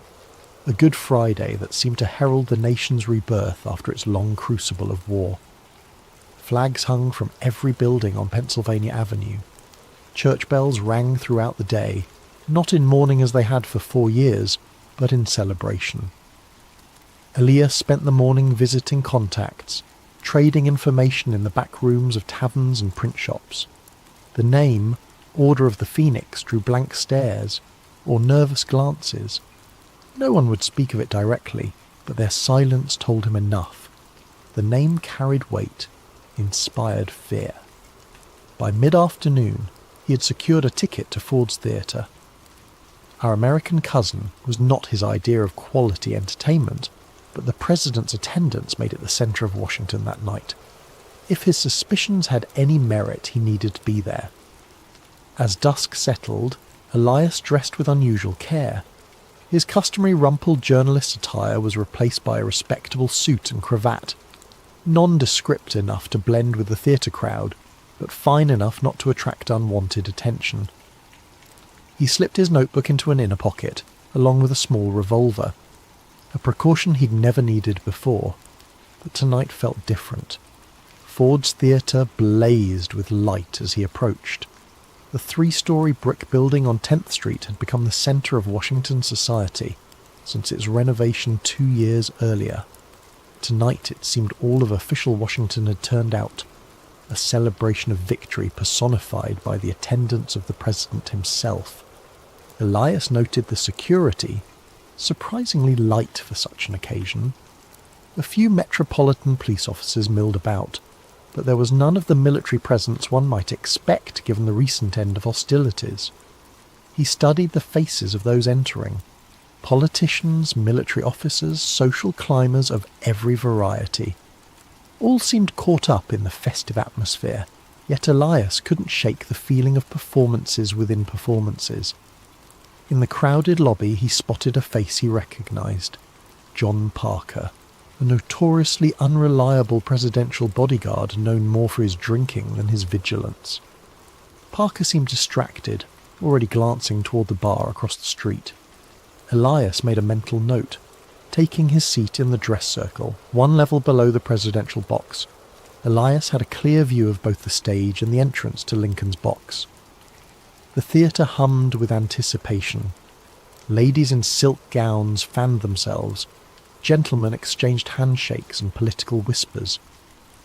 a Good Friday that seemed to herald the nation's rebirth after its long crucible of war. Flags hung from every building on Pennsylvania Avenue. Church bells rang throughout the day, not in mourning as they had for 4 years, but in celebration. Elias spent the morning visiting contacts, trading information in the back rooms of taverns and print shops. The name, Order of the Phoenix, drew blank stares, or nervous glances. No one would speak of it directly, but their silence told him enough. The name carried weight, inspired fear. By mid-afternoon, he had secured a ticket to Ford's Theatre. Our American cousin was not his idea of quality entertainment, but the president's attendance made it the centre of Washington that night. If his suspicions had any merit, he needed to be there. As dusk settled, Elias dressed with unusual care. His customary rumpled journalist attire was replaced by a respectable suit and cravat, nondescript enough to blend with the theatre crowd, but fine enough not to attract unwanted attention. He slipped his notebook into an inner pocket, along with a small revolver, a precaution he'd never needed before, but tonight felt different. Ford's Theatre blazed with light as he approached. The 3-story brick building on 10th Street had become the centre of Washington society since its renovation 2 years earlier. Tonight it seemed all of official Washington had turned out, a celebration of victory personified by the attendance of the president himself. Elias noted the security, surprisingly light for such an occasion. A few metropolitan police officers milled about, but there was none of the military presence one might expect given the recent end of hostilities. He studied the faces of those entering. Politicians, military officers, social climbers of every variety. All seemed caught up in the festive atmosphere, yet Elias couldn't shake the feeling of performances within performances. In the crowded lobby he spotted a face he recognised. John Parker, a notoriously unreliable presidential bodyguard known more for his drinking than his vigilance. Parker seemed distracted, already glancing toward the bar across the street. Elias made a mental note. Taking his seat in the dress circle, one level below the presidential box, Elias had a clear view of both the stage and the entrance to Lincoln's box. The theatre hummed with anticipation. Ladies in silk gowns fanned themselves. Gentlemen exchanged handshakes and political whispers.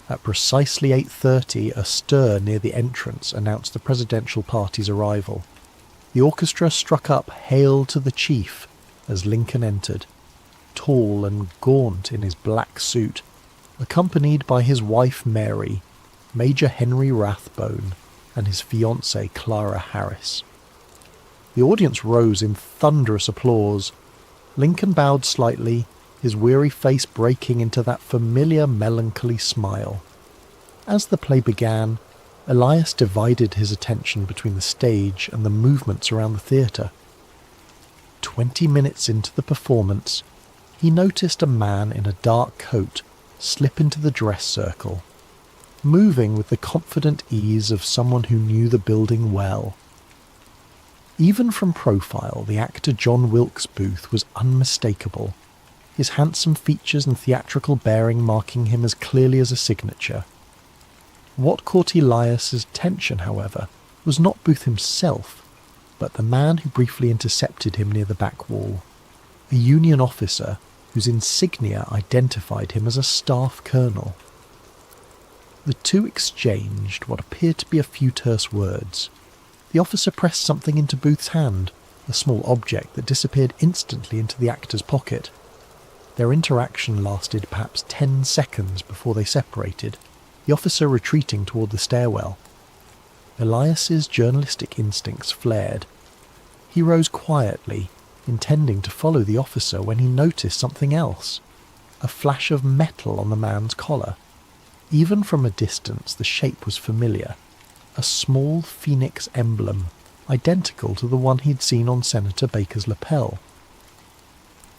At precisely 8:30, a stir near the entrance announced the presidential party's arrival. The orchestra struck up "Hail to the Chief" as Lincoln entered, tall and gaunt in his black suit, accompanied by his wife Mary, Major Henry Rathbone, and his fiancée Clara Harris. The audience rose in thunderous applause. Lincoln bowed slightly, his weary face breaking into that familiar melancholy smile. As the play began, Elias divided his attention between the stage and the movements around the theatre. 20 minutes into the performance, he noticed a man in a dark coat slip into the dress circle, moving with the confident ease of someone who knew the building well. Even from profile, the actor John Wilkes Booth was unmistakable, his handsome features and theatrical bearing marking him as clearly as a signature. What caught Elias's attention, however, was not Booth himself, but the man who briefly intercepted him near the back wall, a Union officer whose insignia identified him as a staff colonel. The two exchanged what appeared to be a few terse words. The officer pressed something into Booth's hand, a small object that disappeared instantly into the actor's pocket. Their interaction lasted perhaps 10 seconds before they separated, the officer retreating toward the stairwell. Elias's journalistic instincts flared. He rose quietly, intending to follow the officer when he noticed something else, a flash of metal on the man's collar. Even from a distance the shape was familiar, a small phoenix emblem, identical to the one he'd seen on Senator Baker's lapel.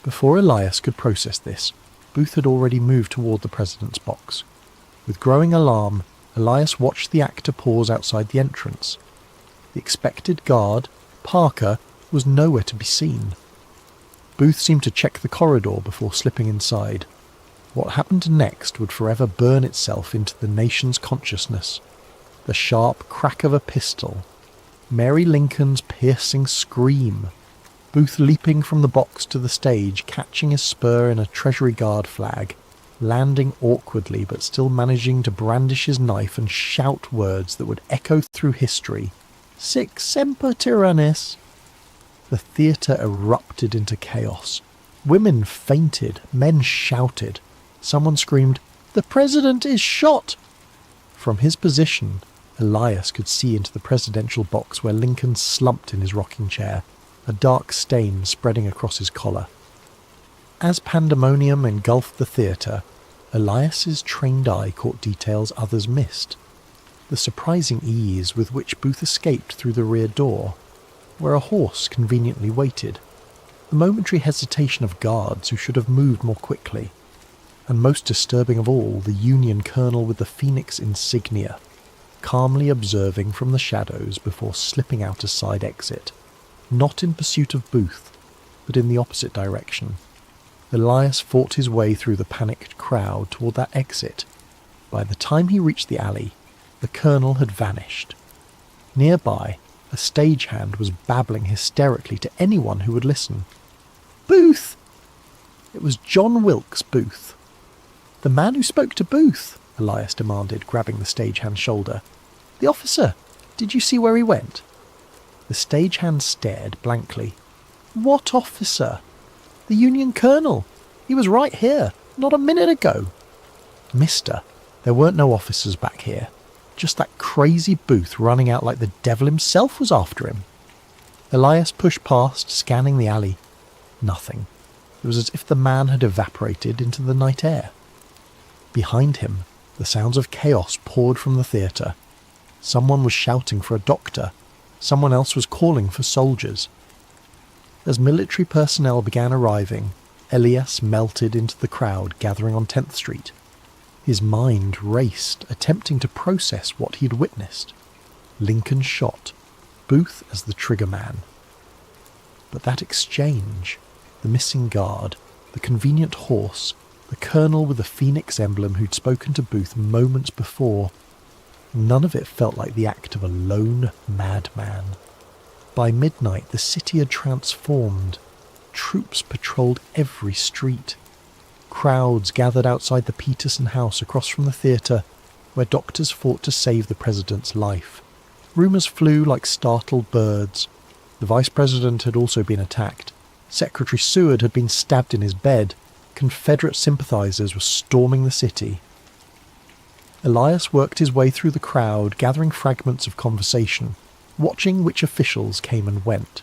Before Elias could process this, Booth had already moved toward the president's box. With growing alarm, Elias watched the actor pause outside the entrance. The expected guard, Parker, was nowhere to be seen. Booth seemed to check the corridor before slipping inside. What happened next would forever burn itself into the nation's consciousness. The sharp crack of a pistol, Mary Lincoln's piercing scream, Booth leaping from the box to the stage, catching his spur in a Treasury Guard flag, landing awkwardly but still managing to brandish his knife and shout words that would echo through history. "Sic semper tyrannis!" The theatre erupted into chaos. Women fainted, men shouted. Someone screamed, "The president is shot!" From his position, Elias could see into the presidential box where Lincoln slumped in his rocking chair, a dark stain spreading across his collar. As pandemonium engulfed the theatre, Elias's trained eye caught details others missed. The surprising ease with which Booth escaped through the rear door, where a horse conveniently waited, the momentary hesitation of guards who should have moved more quickly, and most disturbing of all, the Union colonel with the Phoenix insignia, calmly observing from the shadows before slipping out a side exit, not in pursuit of Booth, but in the opposite direction. Elias fought his way through the panicked crowd toward that exit. By the time he reached the alley, the colonel had vanished. Nearby, a stagehand was babbling hysterically to anyone who would listen. "Booth!" It was John Wilkes Booth. "The man who spoke to Booth," Elias demanded, grabbing the stagehand's shoulder. "The officer. Did you see where he went?" The stagehand stared blankly. "What officer?" "The Union colonel. He was right here, not a minute ago." "Mister, there weren't no officers back here. Just that crazy Booth running out like the devil himself was after him." Elias pushed past, scanning the alley. Nothing. It was as if the man had evaporated into the night air. Behind him, the sounds of chaos poured from the theatre. Someone was shouting for a doctor. Someone else was calling for soldiers. As military personnel began arriving, Elias melted into the crowd gathering on 10th Street. His mind raced, attempting to process what he'd witnessed. Lincoln shot, Booth as the trigger man. But that exchange, the missing guard, the convenient horse, the colonel with the phoenix emblem who'd spoken to Booth moments before. None of it felt like the act of a lone madman. By midnight, the city had transformed. Troops patrolled every street. Crowds gathered outside the Peterson house across from the theatre, where doctors fought to save the president's life. Rumours flew like startled birds. The vice president had also been attacked. Secretary Seward had been stabbed in his bed. Confederate sympathisers were storming the city. Elias worked his way through the crowd, gathering fragments of conversation, watching which officials came and went.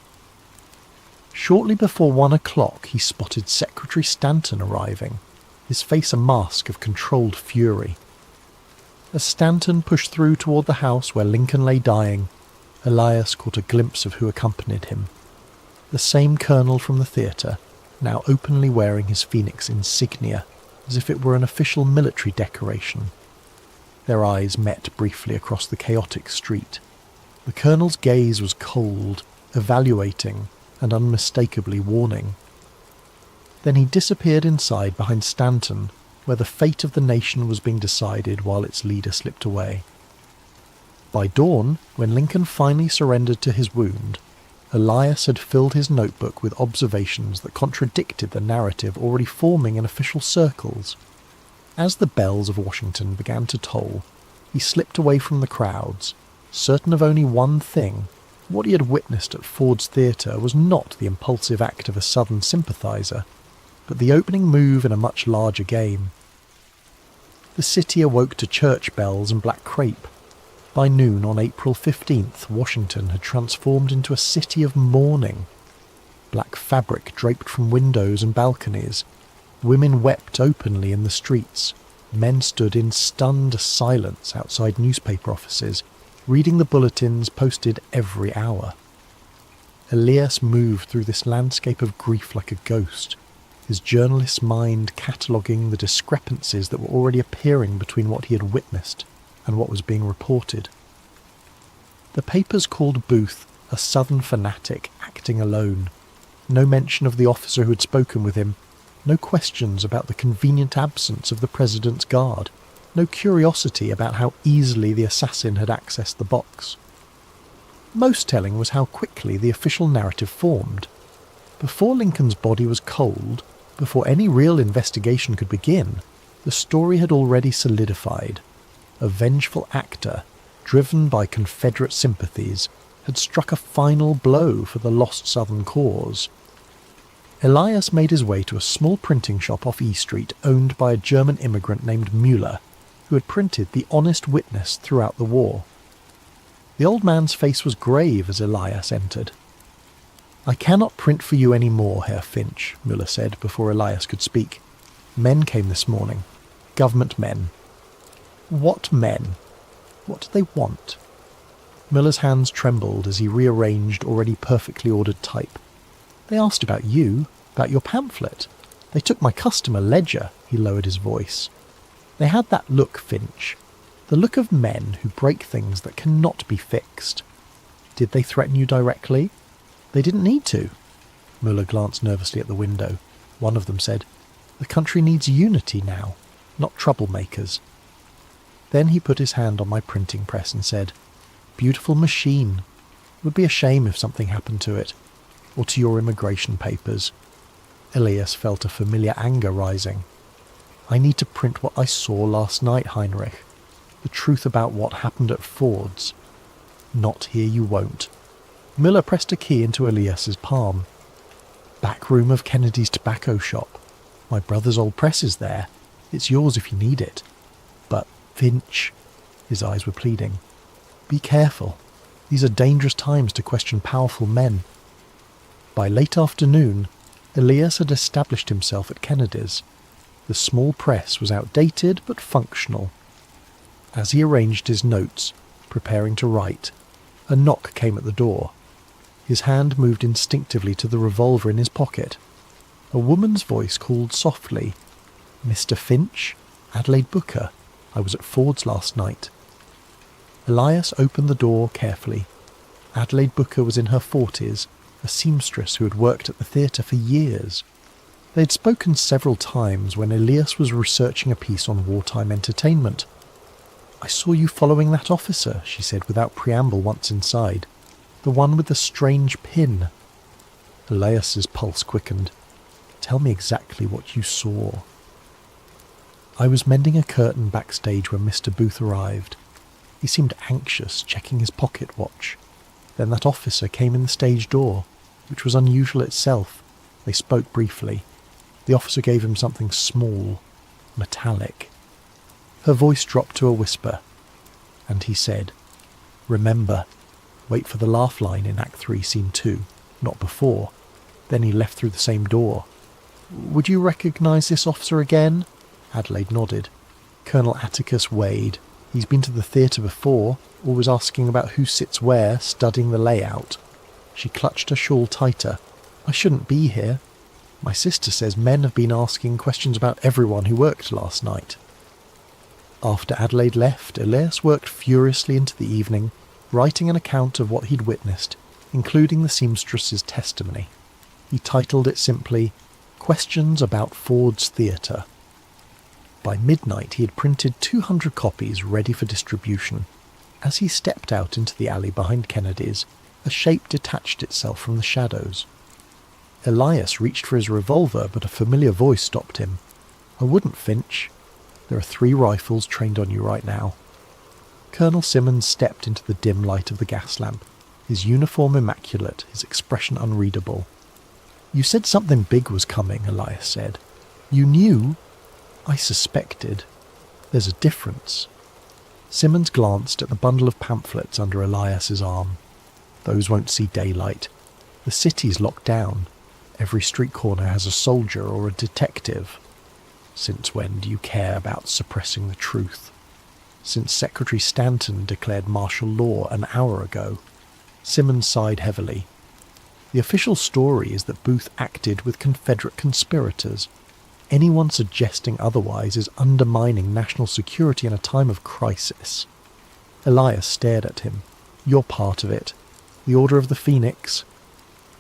Shortly before 1 o'clock, he spotted Secretary Stanton arriving, his face a mask of controlled fury. As Stanton pushed through toward the house where Lincoln lay dying, Elias caught a glimpse of who accompanied him. The same colonel from the theatre, now openly wearing his Phoenix insignia, as if it were an official military decoration. Their eyes met briefly across the chaotic street. The colonel's gaze was cold, evaluating, and unmistakably warning. Then he disappeared inside behind Stanton, where the fate of the nation was being decided while its leader slipped away. By dawn, when Lincoln finally surrendered to his wound, Elias had filled his notebook with observations that contradicted the narrative already forming in official circles. As the bells of Washington began to toll, he slipped away from the crowds, certain of only one thing: what he had witnessed at Ford's Theatre was not the impulsive act of a Southern sympathiser, but the opening move in a much larger game. The city awoke to church bells and black crape. By noon on April 15th, Washington had transformed into a city of mourning. Black fabric draped from windows and balconies. Women wept openly in the streets. Men stood in stunned silence outside newspaper offices, reading the bulletins posted every hour. Elias moved through this landscape of grief like a ghost, his journalist's mind cataloguing the discrepancies that were already appearing between what he had witnessed and what was being reported. The papers called Booth a Southern fanatic acting alone. No mention of the officer who had spoken with him. No questions about the convenient absence of the president's guard. No curiosity about how easily the assassin had accessed the box. Most telling was how quickly the official narrative formed. Before Lincoln's body was cold, before any real investigation could begin, the story had already solidified. A vengeful actor, driven by Confederate sympathies, had struck a final blow for the lost Southern cause. Elias made his way to a small printing shop off E Street owned by a German immigrant named Mueller, who had printed The Honest Witness throughout the war. The old man's face was grave as Elias entered. "I cannot print for you any more, Herr Finch," Mueller said before Elias could speak. "Men came this morning. Government men." "What men? What do they want?" Mueller's hands trembled as he rearranged already perfectly ordered type. "They asked about you, about your pamphlet. They took my customer ledger," he lowered his voice. "They had that look, Finch. The look of men who break things that cannot be fixed. Did they threaten you directly?" "They didn't need to." Mueller glanced nervously at the window. One of them said, "The country needs unity now, not troublemakers." Then he put his hand on my printing press and said, "Beautiful machine. It would be a shame if something happened to it, or to your immigration papers." Elias felt a familiar anger rising. "I need to print what I saw last night, Heinrich. The truth about what happened at Ford's." "Not here you won't." Mueller pressed a key into Elias's palm. "Back room of Kennedy's tobacco shop. My brother's old press is there. It's yours if you need it. But, Finch," his eyes were pleading, "be careful. These are dangerous times to question powerful men." By late afternoon, Elias had established himself at Kennedy's. The small press was outdated but functional. As he arranged his notes, preparing to write, a knock came at the door. His hand moved instinctively to the revolver in his pocket. A woman's voice called softly, "Mr. Finch? Adelaide Booker. I was at Ford's last night." Elias opened the door carefully. Adelaide Booker was in her 40s, a seamstress who had worked at the theatre for years. They had spoken several times when Elias was researching a piece on wartime entertainment. "I saw you following that officer," she said without preamble once inside. "The one with the strange pin." Elias's pulse quickened. "Tell me exactly what you saw." "I was mending a curtain backstage when Mr. Booth arrived. He seemed anxious, checking his pocket watch. Then that officer came in the stage door, which was unusual itself. They spoke briefly. The officer gave him something small, metallic." Her voice dropped to a whisper, and he said, "Remember, wait for the laugh line in Act 3, Scene 2, not before." Then he left through the same door. "Would you recognise this officer again?" Adelaide nodded. "Colonel Atticus Wade. He's been to the theatre before, always asking about who sits where, studying the layout." She clutched her shawl tighter. "I shouldn't be here. My sister says men have been asking questions about everyone who worked last night." After Adelaide left, Elias worked furiously into the evening, writing an account of what he'd witnessed, including the seamstress's testimony. He titled it simply, "Questions about Ford's Theatre." By midnight he had printed 200 copies ready for distribution. As he stepped out into the alley behind Kennedy's, a shape detached itself from the shadows. Elias reached for his revolver, but a familiar voice stopped him. "I wouldn't, Finch. There are 3 rifles trained on you right now." Colonel Simmons stepped into the dim light of the gas lamp, his uniform immaculate, his expression unreadable. "You said something big was coming," Elias said. "You knew?" "I suspected. There's a difference." Simmons glanced at the bundle of pamphlets under Elias's arm. "Those won't see daylight. The city's locked down. Every street corner has a soldier or a detective. Since when do you care about suppressing the truth? Since Secretary Stanton declared martial law an hour ago." Simmons sighed heavily. "The official story is that Booth acted with Confederate conspirators. Anyone suggesting otherwise is undermining national security in a time of crisis." Elias stared at him. "You're part of it. The Order of the Phoenix."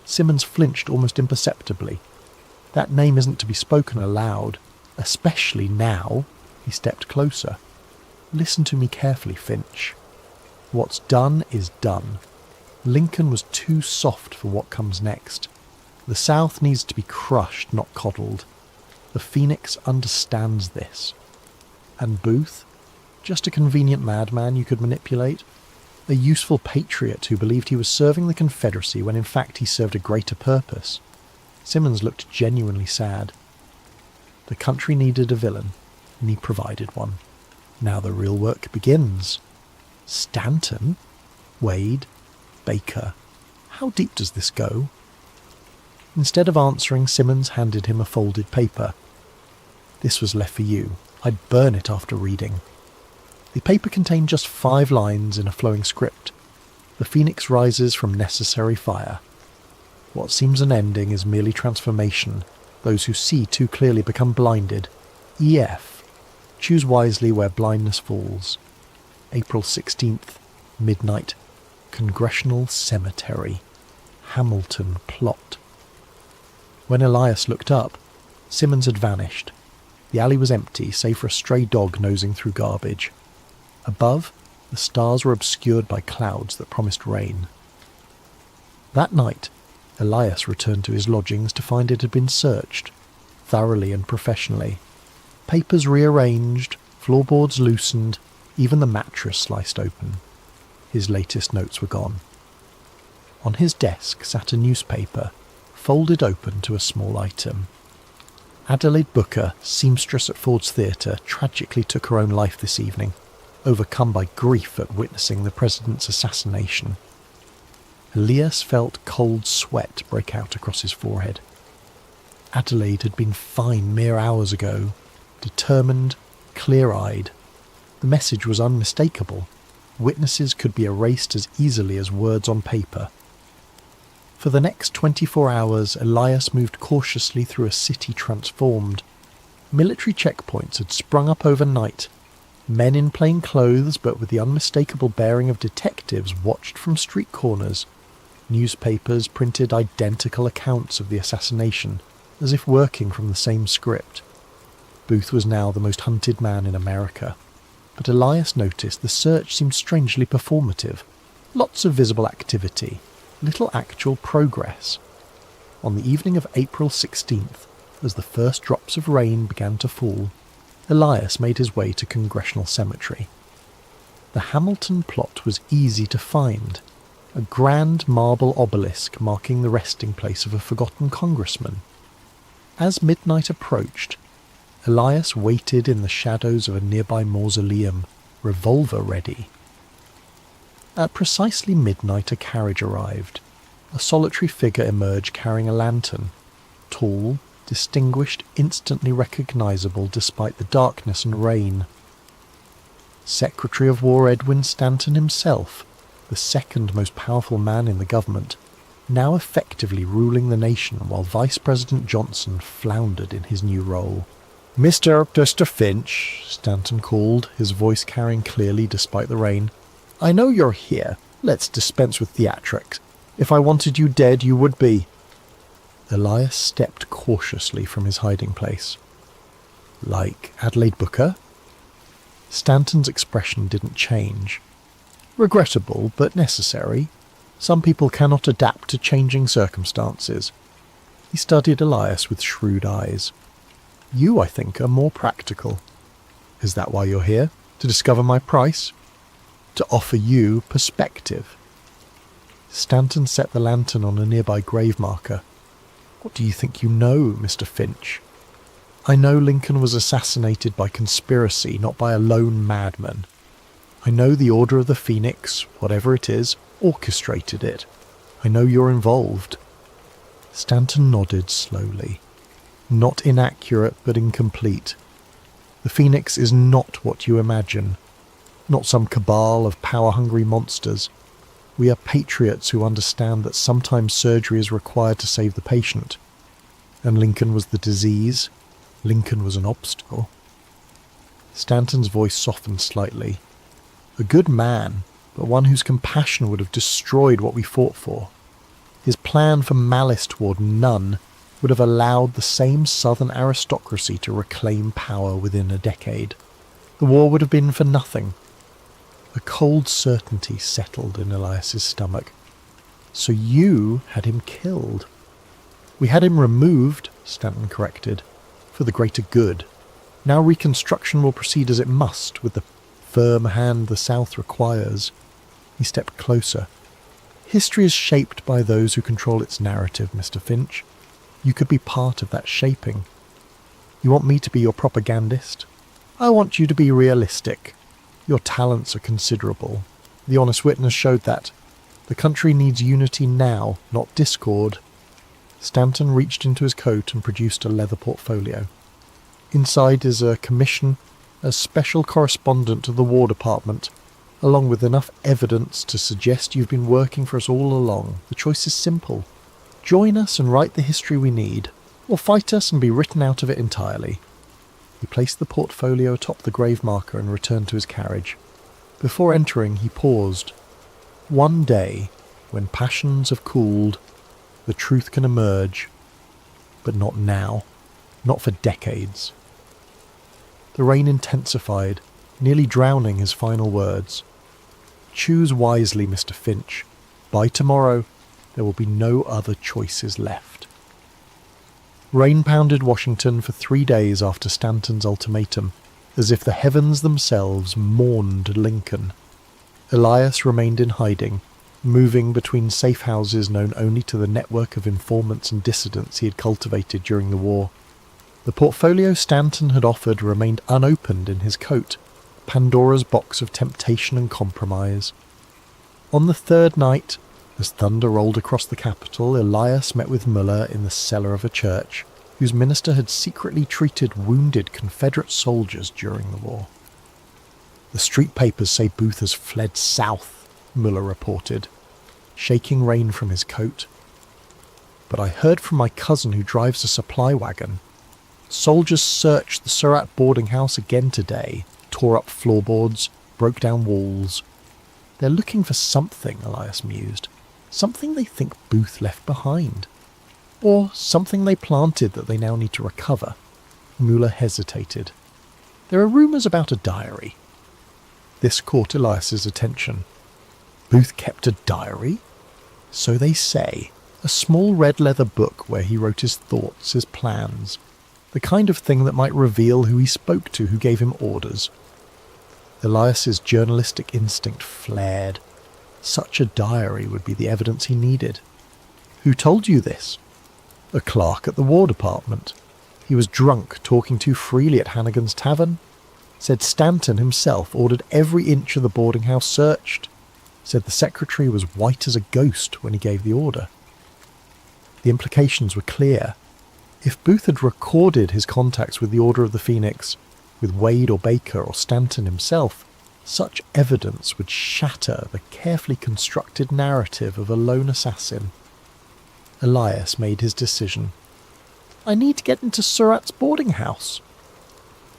Simmons flinched almost imperceptibly. "That name isn't to be spoken aloud, especially now." He stepped closer. "Listen to me carefully, Finch. What's done is done. Lincoln was too soft for what comes next. The South needs to be crushed, not coddled. The Phoenix understands this. And Booth? Just a convenient madman you could manipulate? A useful patriot who believed he was serving the Confederacy when in fact he served a greater purpose." Simmons looked genuinely sad. The country needed a villain, and he provided one. Now the real work begins. Stanton? Wade? Baker? How deep does this go? Instead of answering, Simmons handed him a folded paper. "This was left for you. I'd burn it after reading." The paper contained just 5 lines in a flowing script. "The Phoenix rises from necessary fire. What seems an ending is merely transformation. Those who see too clearly become blinded. EF. Choose wisely where blindness falls. April 16th, midnight. Congressional Cemetery. Hamilton plot." When Elias looked up, Simmons had vanished. The alley was empty, save for a stray dog nosing through garbage. Above, the stars were obscured by clouds that promised rain. That night, Elias returned to his lodgings to find it had been searched, thoroughly and professionally. Papers rearranged, floorboards loosened, even the mattress sliced open. His latest notes were gone. On his desk sat a newspaper, folded open to a small item. Adelaide Booker, seamstress at Ford's Theatre, tragically took her own life this evening, overcome by grief at witnessing the president's assassination. Elias felt cold sweat break out across his forehead. Adelaide had been fine mere hours ago, determined, clear-eyed. The message was unmistakable. Witnesses could be erased as easily as words on paper. For the next 24 hours, Elias moved cautiously through a city transformed. Military checkpoints had sprung up overnight. Men in plain clothes, but with the unmistakable bearing of detectives, watched from street corners. Newspapers printed identical accounts of the assassination, as if working from the same script. Booth was now the most hunted man in America, but Elias noticed the search seemed strangely performative. Lots of visible activity, little actual progress. On the evening of April 16th, as the first drops of rain began to fall, Elias made his way to Congressional Cemetery. The Hamilton plot was easy to find, a grand marble obelisk marking the resting place of a forgotten congressman. As midnight approached, Elias waited in the shadows of a nearby mausoleum, revolver ready. At precisely midnight a carriage arrived. A solitary figure emerged carrying a lantern, tall, distinguished, instantly recognizable despite the darkness and rain. Secretary of War Edwin Stanton himself, the second most powerful man in the government, now effectively ruling the nation while Vice President Johnson floundered in his new role. Mr. Finch, Stanton called, his voice carrying clearly despite the rain. I know you're here. Let's dispense with theatrics. If I wanted you dead, you would be. Elias stepped cautiously from his hiding place. Like Adelaide Booker? Stanton's expression didn't change. Regrettable, but necessary. Some people cannot adapt to changing circumstances. He studied Elias with shrewd eyes. You, I think, are more practical. Is that why you're here? To discover my price? To offer you perspective? Stanton set the lantern on a nearby grave marker. What do you think you know, Mr. Finch? I know Lincoln was assassinated by conspiracy, not by a lone madman. I know the Order of the Phoenix, whatever it is, orchestrated it. I know you're involved. Stanton nodded slowly. Not inaccurate, but incomplete. The Phoenix is not what you imagine. Not some cabal of power-hungry monsters. We are patriots who understand that sometimes surgery is required to save the patient. And Lincoln was the disease. Lincoln was an obstacle. Stanton's voice softened slightly. A good man, but one whose compassion would have destroyed what we fought for. His plan for malice toward none would have allowed the same southern aristocracy to reclaim power within a decade. The war would have been for nothing. A cold certainty settled in Elias's stomach. So you had him killed. We had him removed, Stanton corrected, for the greater good. Now reconstruction will proceed as it must, with the firm hand the South requires. He stepped closer. History is shaped by those who control its narrative, Mr. Finch. You could be part of that shaping. You want me to be your propagandist? I want you to be realistic. Your talents are considerable. The Honest Witness showed that. The country needs unity now, not discord. Stanton reached into his coat and produced a leather portfolio. Inside is a commission as special correspondent to the War Department, along with enough evidence to suggest you've been working for us all along. The choice is simple. Join us and write the history we need, or fight us and be written out of it entirely. He placed the portfolio atop the grave marker and returned to his carriage. Before entering, he paused. One day, when passions have cooled, the truth can emerge, but not now, not for decades. The rain intensified, nearly drowning his final words. Choose wisely, Mr. Finch. By tomorrow, there will be no other choices left. Rain pounded Washington for 3 days after Stanton's ultimatum, as if the heavens themselves mourned Lincoln. Elias remained in hiding, moving between safe houses known only to the network of informants and dissidents he had cultivated during the war. The portfolio Stanton had offered remained unopened in his coat, Pandora's box of temptation and compromise. On the third night, as thunder rolled across the capital, Elias met with Muller in the cellar of a church, whose minister had secretly treated wounded Confederate soldiers during the war. The street papers say Booth has fled south, Muller reported, shaking rain from his coat. But I heard from my cousin who drives a supply wagon. Soldiers searched the Surratt boarding house again today, tore up floorboards, broke down walls. They're looking for something, Elias mused. Something they think Booth left behind. Or something they planted that they now need to recover? Mueller hesitated. There are rumours about a diary. This caught Elias's attention. Booth kept a diary? So they say. A small red leather book where he wrote his thoughts, his plans. The kind of thing that might reveal who he spoke to, who gave him orders. Elias's journalistic instinct flared. Such a diary would be the evidence he needed. Who told you this? A clerk at the War Department. He was drunk, talking too freely at Hannigan's Tavern. Said Stanton himself ordered every inch of the boarding house searched. Said the secretary was white as a ghost when he gave the order. The implications were clear. If Booth had recorded his contacts with the Order of the Phoenix, with Wade or Baker or Stanton himself, such evidence would shatter the carefully constructed narrative of a lone assassin. Elias made his decision. I need to get into Surratt's boarding house.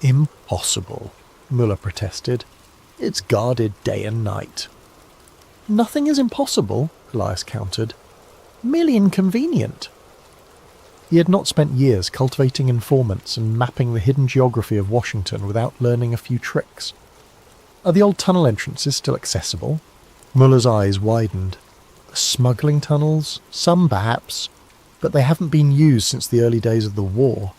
Impossible, Mueller protested. It's guarded day and night. Nothing is impossible, Elias countered. Merely inconvenient. He had not spent years cultivating informants and mapping the hidden geography of Washington without learning a few tricks. Are the old tunnel entrances still accessible? Muller's eyes widened. Smuggling tunnels? Some perhaps, but they haven't been used since the early days of the war.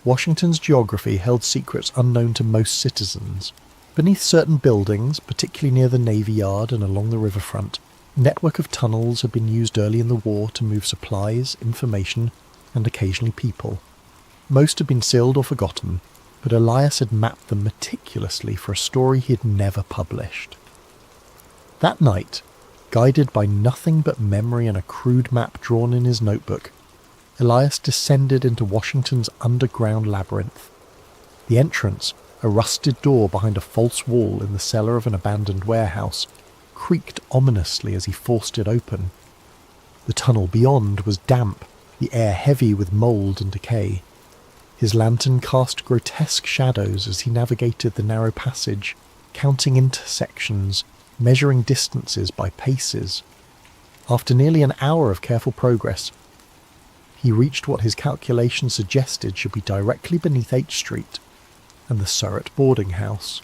Washington's geography held secrets unknown to most citizens. Beneath certain buildings, particularly near the Navy Yard and along the riverfront, a network of tunnels had been used early in the war to move supplies, information, and occasionally people. Most had been sealed or forgotten, but Elias had mapped them meticulously for a story he had never published. That night, guided by nothing but memory and a crude map drawn in his notebook, Elias descended into Washington's underground labyrinth. The entrance, a rusted door behind a false wall in the cellar of an abandoned warehouse, creaked ominously as he forced it open. The tunnel beyond was damp, the air heavy with mould and decay. His lantern cast grotesque shadows as he navigated the narrow passage, counting intersections, measuring distances by paces. After nearly an hour of careful progress, he reached what his calculations suggested should be directly beneath H Street and the Surratt boarding house.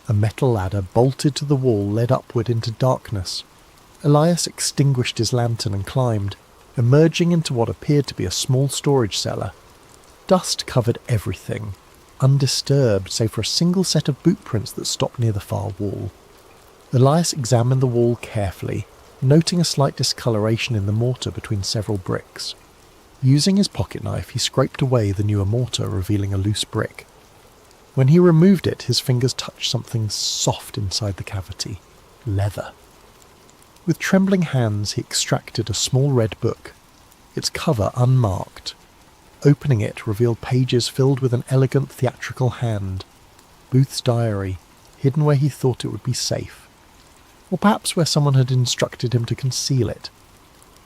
A metal ladder bolted to the wall led upward into darkness. Elias extinguished his lantern and climbed, emerging into what appeared to be a small storage cellar. Dust covered everything, undisturbed save for a single set of boot prints that stopped near the far wall. Elias examined the wall carefully, noting a slight discoloration in the mortar between several bricks. Using his pocket knife, he scraped away the newer mortar, revealing a loose brick. When he removed it, his fingers touched something soft inside the cavity. Leather. With trembling hands, he extracted a small red book, its cover unmarked. Opening it revealed pages filled with an elegant theatrical hand. Booth's diary, hidden where he thought it would be safe. Or perhaps where someone had instructed him to conceal it.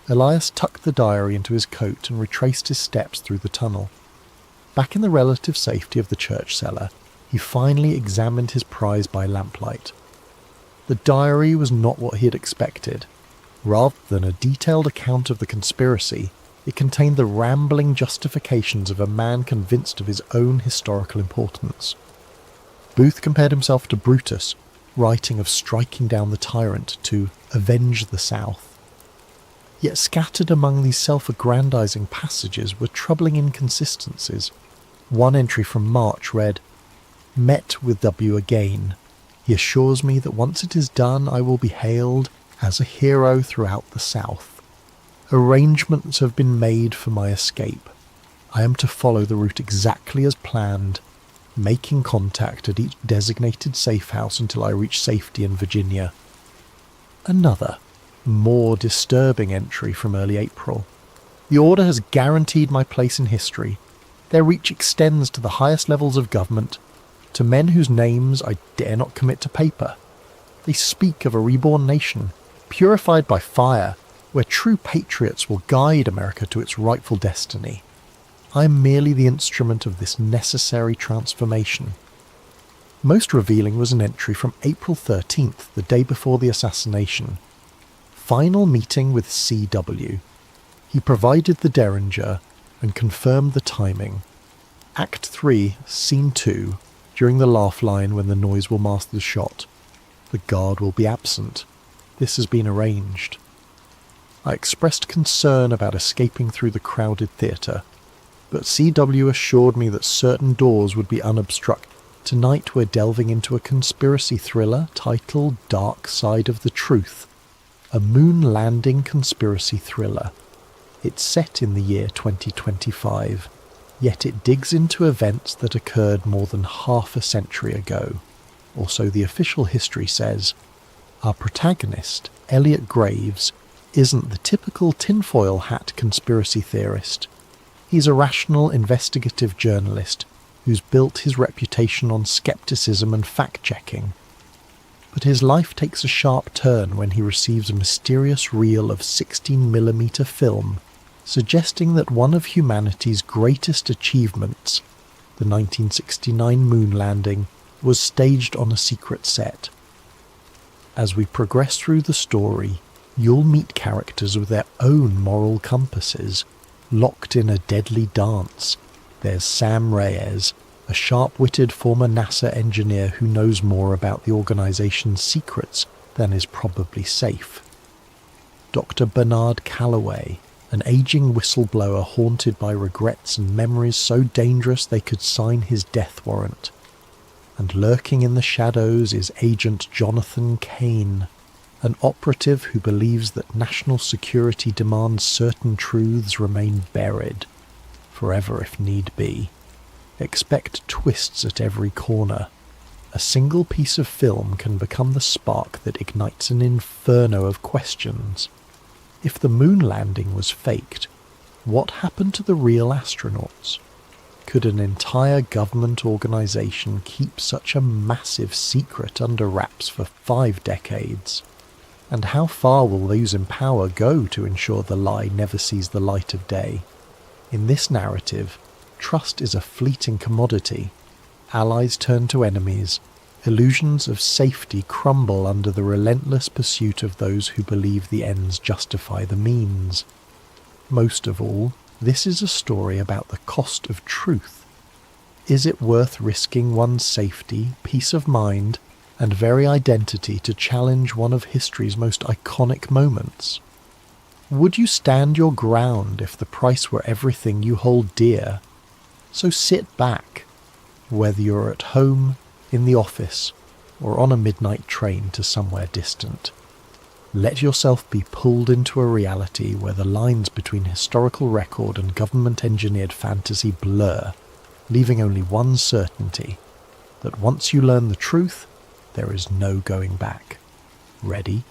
Elias tucked the diary into his coat and retraced his steps through the tunnel. Back in the relative safety of the church cellar, he finally examined his prize by lamplight. The diary was not what he had expected. Rather than a detailed account of the conspiracy, it contained the rambling justifications of a man convinced of his own historical importance. Booth compared himself to Brutus, writing of striking down the tyrant to avenge the South. Yet scattered among these self-aggrandizing passages were troubling inconsistencies. One entry from March read, "Met with W again. He assures me that once it is done I will be hailed as a hero throughout the South. Arrangements have been made for my escape. I am to follow the route exactly as planned, making contact at each designated safe house until I reach safety in Virginia." Another, more disturbing entry from early April. "The order has guaranteed my place in history. Their reach extends to the highest levels of government, to men whose names I dare not commit to paper. They speak of a reborn nation, purified by fire, where true patriots will guide America to its rightful destiny. I am merely the instrument of this necessary transformation." Most revealing was an entry from April 13th, the day before the assassination. "Final meeting with C.W. He provided the derringer and confirmed the timing. Act 3, Scene 2, during the laugh line when the noise will mask the shot. The guard will be absent. This has been arranged. I expressed concern about escaping through the crowded theatre, but CW assured me that certain doors would be unobstructed. Tonight we're delving into a conspiracy thriller titled Dark Side of the Truth, a moon landing conspiracy thriller. It's set in the year 2025, yet it digs into events that occurred more than half a century ago, or so the official history says. Our protagonist, Elliot Graves, isn't the typical tinfoil hat conspiracy theorist. He's a rational investigative journalist who's built his reputation on skepticism and fact-checking. But his life takes a sharp turn when he receives a mysterious reel of 16mm film, suggesting that one of humanity's greatest achievements, the 1969 moon landing, was staged on a secret set. As we progress through the story, you'll meet characters with their own moral compasses, locked in a deadly dance. There's Sam Reyes, a sharp-witted former NASA engineer who knows more about the organization's secrets than is probably safe. Dr. Bernard Calloway, an aging whistleblower haunted by regrets and memories so dangerous they could sign his death warrant. And lurking in the shadows is Agent Jonathan Kane, an operative who believes that national security demands certain truths remain buried, forever if need be. Expect twists at every corner. A single piece of film can become the spark that ignites an inferno of questions. If the moon landing was faked, what happened to the real astronauts? Could an entire government organization keep such a massive secret under wraps for 5 decades? And how far will those in power go to ensure the lie never sees the light of day? In this narrative, trust is a fleeting commodity. Allies turn to enemies. Illusions of safety crumble under the relentless pursuit of those who believe the ends justify the means. Most of all, this is a story about the cost of truth. Is it worth risking one's safety, peace of mind, and very identity to challenge one of history's most iconic moments? Would you stand your ground if the price were everything you hold dear? So sit back, whether you're at home, in the office, or on a midnight train to somewhere distant. Let yourself be pulled into a reality where the lines between historical record and government-engineered fantasy blur, leaving only one certainty, that once you learn the truth, there is no going back. Ready?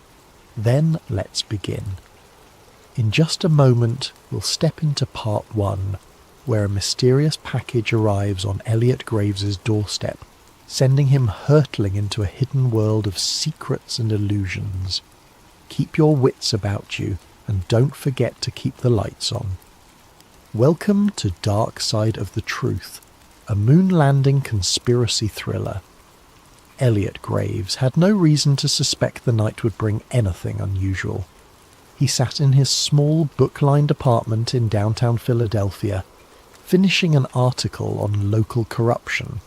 Then let's begin. In just a moment, we'll step into part 1, where a mysterious package arrives on Elliot Graves's doorstep, sending him hurtling into a hidden world of secrets and illusions. Keep your wits about you, and don't forget to keep the lights on. Welcome to Dark Side of the Truth, a moon landing conspiracy thriller. Elliot Graves had no reason to suspect the night would bring anything unusual. He sat in his small book-lined apartment in downtown Philadelphia, finishing an article on local corruption,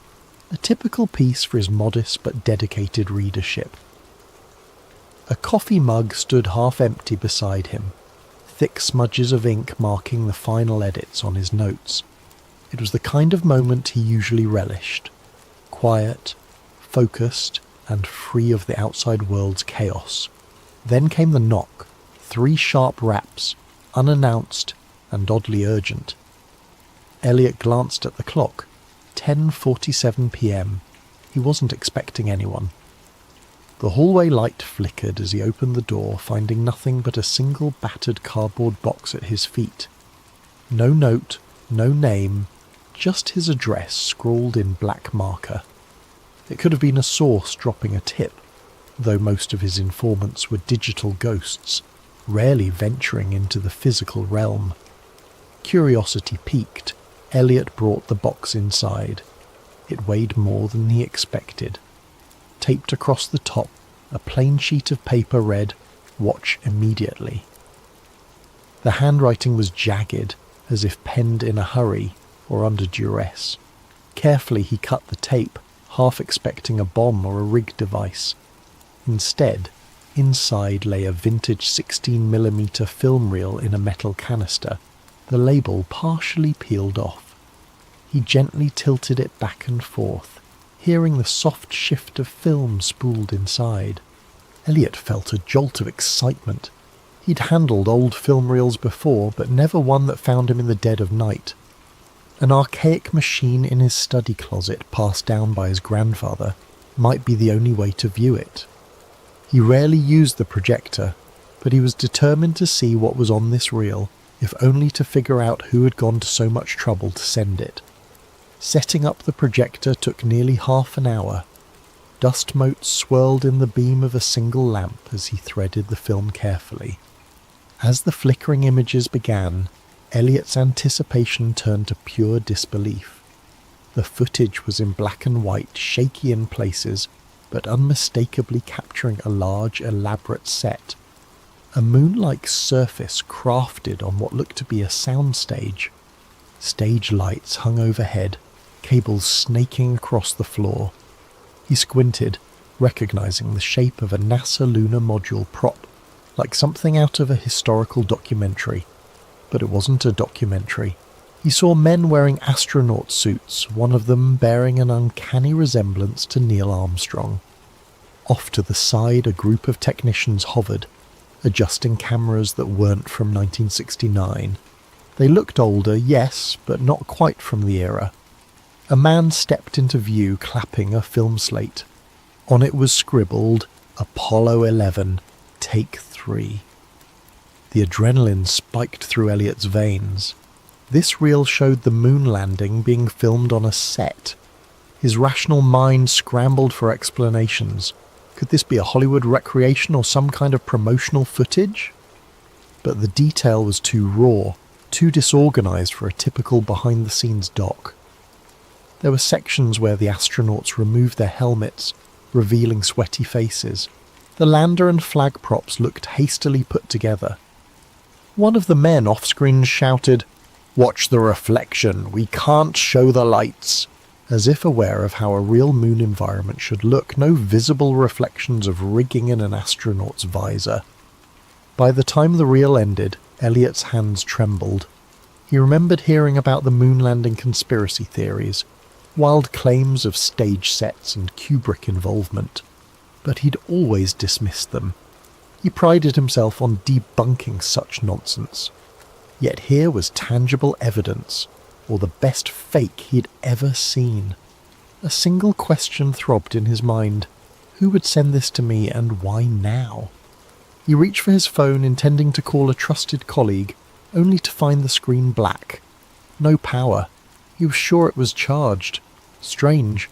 a typical piece for his modest but dedicated readership. A coffee mug stood half empty beside him, thick smudges of ink marking the final edits on his notes. It was the kind of moment he usually relished, quiet, focused, and free of the outside world's chaos. Then came the knock, 3 sharp raps, unannounced and oddly urgent. Elliot glanced at the clock. 10:47 p.m. He wasn't expecting anyone. The hallway light flickered as he opened the door, finding nothing but a single battered cardboard box at his feet. No note, no name, just his address scrawled in black marker. It could have been a source dropping a tip, though most of his informants were digital ghosts, rarely venturing into the physical realm. Curiosity piqued. Elliot brought the box inside. It weighed more than he expected. Taped across the top, a plain sheet of paper read, "Watch immediately." The handwriting was jagged, as if penned in a hurry or under duress. Carefully he cut the tape, half expecting a bomb or a rig device. Instead, inside lay a vintage 16mm film reel in a metal canister, the label partially peeled off. He gently tilted it back and forth, hearing the soft shift of film spooled inside. Elliot felt a jolt of excitement. He'd handled old film reels before, but never one that found him in the dead of night. An archaic machine in his study closet, passed down by his grandfather, might be the only way to view it. He rarely used the projector, but he was determined to see what was on this reel, if only to figure out who had gone to so much trouble to send it. Setting up the projector took nearly half an hour. Dust motes swirled in the beam of a single lamp as he threaded the film carefully. As the flickering images began, Elliot's anticipation turned to pure disbelief. The footage was in black and white, shaky in places, but unmistakably capturing a large, elaborate set. A moon-like surface crafted on what looked to be a soundstage. Stage lights hung overhead, cables snaking across the floor. He squinted, recognizing the shape of a NASA lunar module prop, like something out of a historical documentary. But it wasn't a documentary. He saw men wearing astronaut suits, one of them bearing an uncanny resemblance to Neil Armstrong. Off to the side, a group of technicians hovered, adjusting cameras that weren't from 1969. They looked older, yes, but not quite from the era. A man stepped into view, clapping a film slate. On it was scribbled, Apollo 11, Take 3. The adrenaline spiked through Elliot's veins. This reel showed the moon landing being filmed on a set. His rational mind scrambled for explanations. Could this be a Hollywood recreation or some kind of promotional footage? But the detail was too raw, too disorganized for a typical behind-the-scenes doc. There were sections where the astronauts removed their helmets, revealing sweaty faces. The lander and flag props looked hastily put together. One of the men off-screen shouted, "Watch the reflection, we can't show the lights," as if aware of how a real moon environment should look, no visible reflections of rigging in an astronaut's visor. By the time the reel ended, Elliot's hands trembled. He remembered hearing about the moon landing conspiracy theories, wild claims of stage sets and Kubrick involvement, but he'd always dismissed them. He prided himself on debunking such nonsense. Yet here was tangible evidence, or the best fake he'd ever seen. A single question throbbed in his mind. Who would send this to me, and why now? He reached for his phone, intending to call a trusted colleague, only to find the screen black. No power. He was sure it was charged. Strange.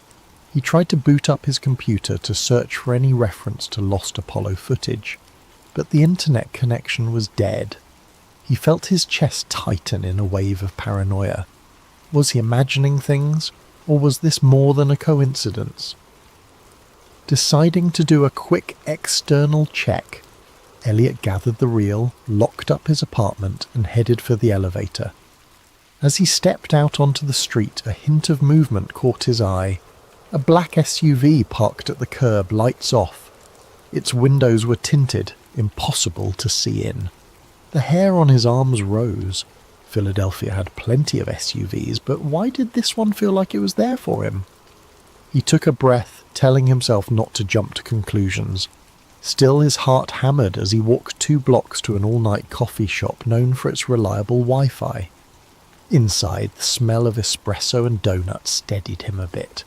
He tried to boot up his computer to search for any reference to lost Apollo footage, but the internet connection was dead. He felt his chest tighten in a wave of paranoia. Was he imagining things, or was this more than a coincidence? Deciding to do a quick external check, Elliot gathered the reel, locked up his apartment, and headed for the elevator. As he stepped out onto the street, a hint of movement caught his eye. A black SUV parked at the curb, lights off. Its windows were tinted, impossible to see in. The hair on his arms rose. Philadelphia had plenty of SUVs, but why did this one feel like it was there for him? He took a breath, telling himself not to jump to conclusions. Still, his heart hammered as he walked 2 blocks to an all-night coffee shop known for its reliable Wi-Fi. Inside, the smell of espresso and donuts steadied him a bit.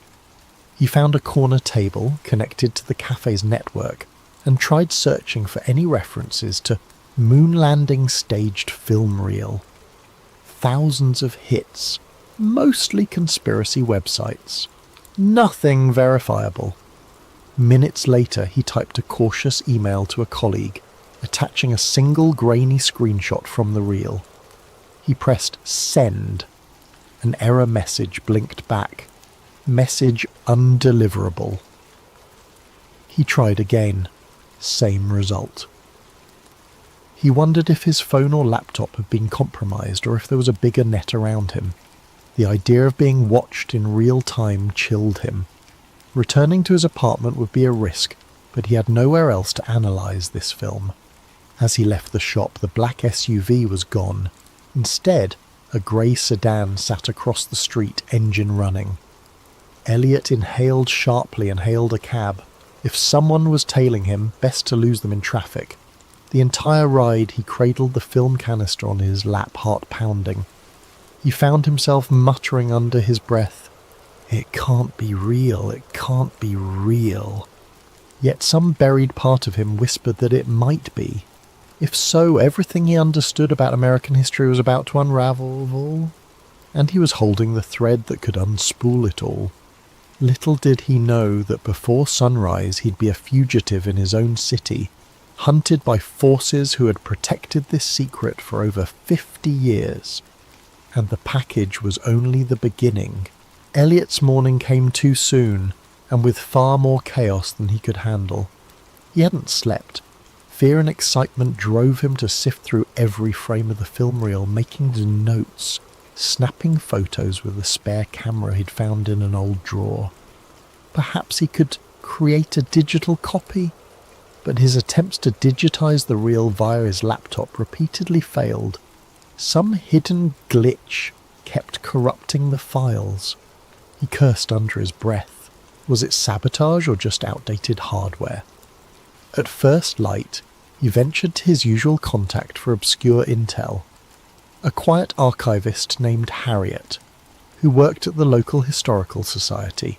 He found a corner table connected to the cafe's network and tried searching for any references to moon landing staged film reel. Thousands of hits, mostly conspiracy websites. Nothing verifiable. Minutes later, he typed a cautious email to a colleague, attaching a single grainy screenshot from the reel. He pressed send. An error message blinked back. Message undeliverable. He tried again. Same result. He wondered if his phone or laptop had been compromised or if there was a bigger net around him. The idea of being watched in real time chilled him. Returning to his apartment would be a risk, but he had nowhere else to analyse this film. As he left the shop, the black SUV was gone. Instead, a grey sedan sat across the street, engine running. Elliot inhaled sharply and hailed a cab. If someone was tailing him, best to lose them in traffic. The entire ride he cradled the film canister on his lap, heart pounding. He found himself muttering under his breath, "It can't be real, it can't be real." Yet some buried part of him whispered that it might be. If so, everything he understood about American history was about to unravel, and he was holding the thread that could unspool it all. Little did he know that before sunrise he'd be a fugitive in his own city, hunted by forces who had protected this secret for over 50 years. And the package was only the beginning. Elliot's morning came too soon, and with far more chaos than he could handle. He hadn't slept. Fear and excitement drove him to sift through every frame of the film reel, making notes, snapping photos with a spare camera he'd found in an old drawer. Perhaps he could create a digital copy, but his attempts to digitize the reel via his laptop repeatedly failed. Some hidden glitch kept corrupting the files. He cursed under his breath. Was it sabotage or just outdated hardware? At first light, he ventured to his usual contact for obscure intel, a quiet archivist named Harriet, who worked at the local historical society.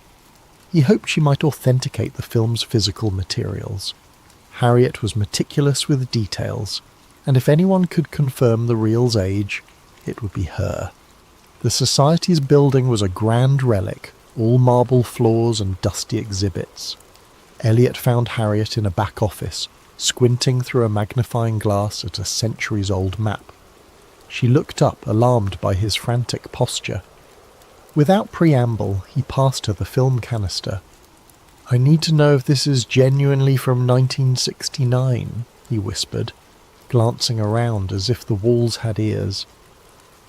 He hoped she might authenticate the film's physical materials. Harriet was meticulous with details, and if anyone could confirm the reel's age, it would be her. The society's building was a grand relic, all marble floors and dusty exhibits. Elliot found Harriet in a back office, squinting through a magnifying glass at a centuries-old map. She looked up, alarmed by his frantic posture. Without preamble, he passed her the film canister. "I need to know if this is genuinely from 1969, he whispered, glancing around as if the walls had ears.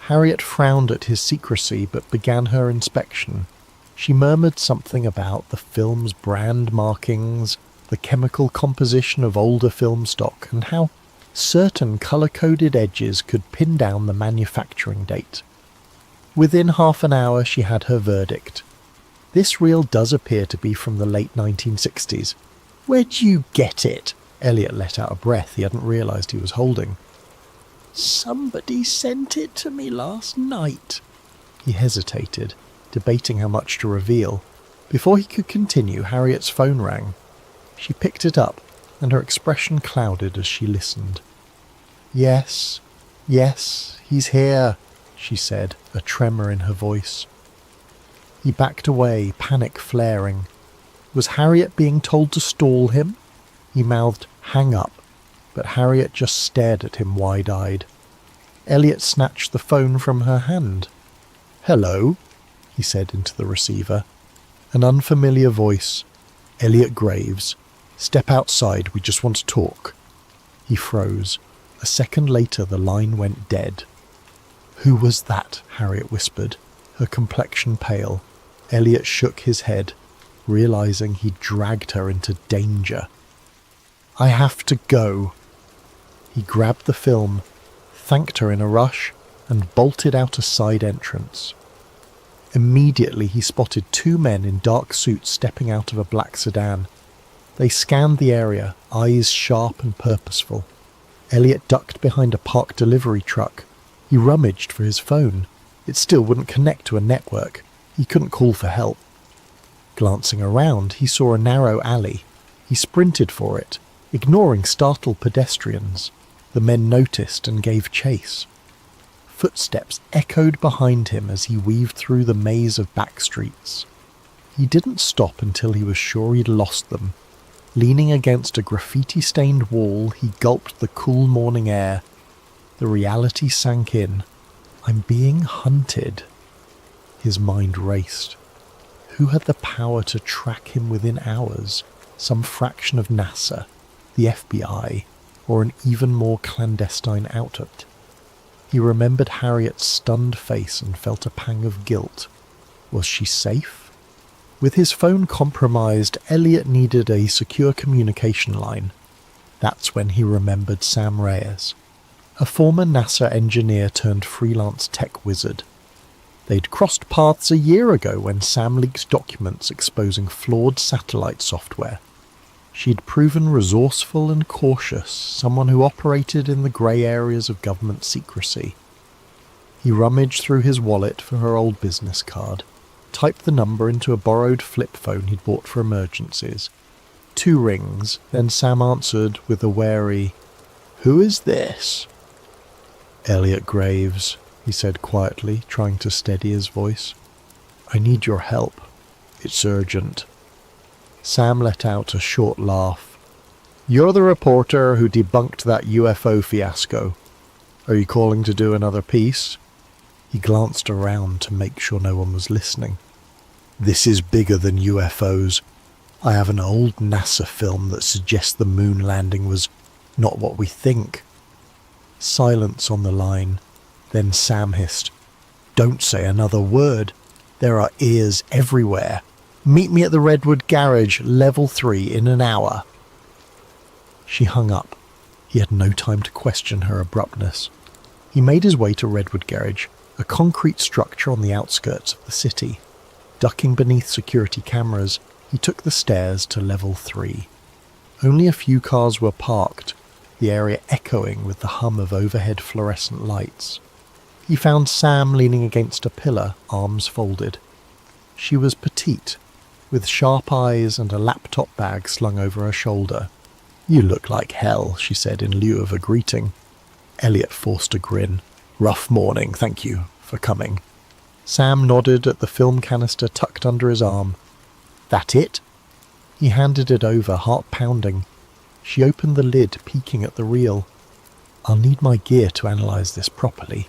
Harriet frowned at his secrecy but began her inspection. She murmured something about the film's brand markings, the chemical composition of older film stock, and how certain colour-coded edges could pin down the manufacturing date. Within half an hour she had her verdict. "This reel does appear to be from the late 1960s. "Where'd you get it?" Elliot let out a breath he hadn't realised he was holding. "Somebody sent it to me last night." He hesitated, debating how much to reveal. Before he could continue, Harriet's phone rang. She picked it up, and her expression clouded as she listened. Yes, he's here," she said, a tremor in her voice. He backed away, panic flaring. Was Harriet being told to stall him? He mouthed, "Hang up," but Harriet just stared at him wide-eyed. Elliot snatched the phone from her hand. "Hello," he said into the receiver. An unfamiliar voice. "Elliot Graves. Step outside, we just want to talk." He froze. A second later the line went dead. "Who was that?" Harriet whispered, her complexion pale. Elliot shook his head, realizing he'd dragged her into danger. "I have to go." He grabbed the film, thanked her in a rush, and bolted out a side entrance. Immediately he spotted two men in dark suits stepping out of a black sedan. They scanned the area, eyes sharp and purposeful. Elliot ducked behind a parked delivery truck. He rummaged for his phone. It still wouldn't connect to a network. He couldn't call for help. Glancing around, he saw a narrow alley. He sprinted for it, ignoring startled pedestrians. The men noticed and gave chase. Footsteps echoed behind him as he weaved through the maze of back streets. He didn't stop until he was sure he'd lost them. Leaning against a graffiti-stained wall, he gulped the cool morning air. The reality sank in. I'm being hunted. His mind raced. Who had the power to track him within hours? Some fraction of NASA, the FBI, or an even more clandestine outlet? He remembered Harriet's stunned face and felt a pang of guilt. Was she safe? With his phone compromised, Elliot needed a secure communication line. That's when he remembered Sam Reyes, a former NASA engineer turned freelance tech wizard. They'd crossed paths a year ago when Sam leaked documents exposing flawed satellite software. She'd proven resourceful and cautious, someone who operated in the grey areas of government secrecy. He rummaged through his wallet for her old business card, typed the number into a borrowed flip phone he'd bought for emergencies. 2 rings, then Sam answered with a wary, "Who is this?" "Elliot Graves," he said quietly, trying to steady his voice. "I need your help. It's urgent." Sam let out a short laugh. "You're the reporter who debunked that UFO fiasco. Are you calling to do another piece?" He glanced around to make sure no one was listening. "This is bigger than UFOs. I have an old NASA film that suggests the moon landing was not what we think." Silence on the line. Then Sam hissed, "Don't say another word. There are ears everywhere. Meet me at the Redwood Garage, level 3, in an hour." She hung up. He had no time to question her abruptness. He made his way to Redwood Garage, a concrete structure on the outskirts of the city. Ducking beneath security cameras, he took the stairs to level 3. Only a few cars were parked, the area echoing with the hum of overhead fluorescent lights. He found Sam leaning against a pillar, arms folded. She was petite, with sharp eyes and a laptop bag slung over her shoulder. "You look like hell," she said in lieu of a greeting. Elliot forced a grin. "Rough morning, thank you for coming." Sam nodded at the film canister tucked under his arm. "That it?" He handed it over, heart pounding. She opened the lid, peeking at the reel. "I'll need my gear to analyze this properly.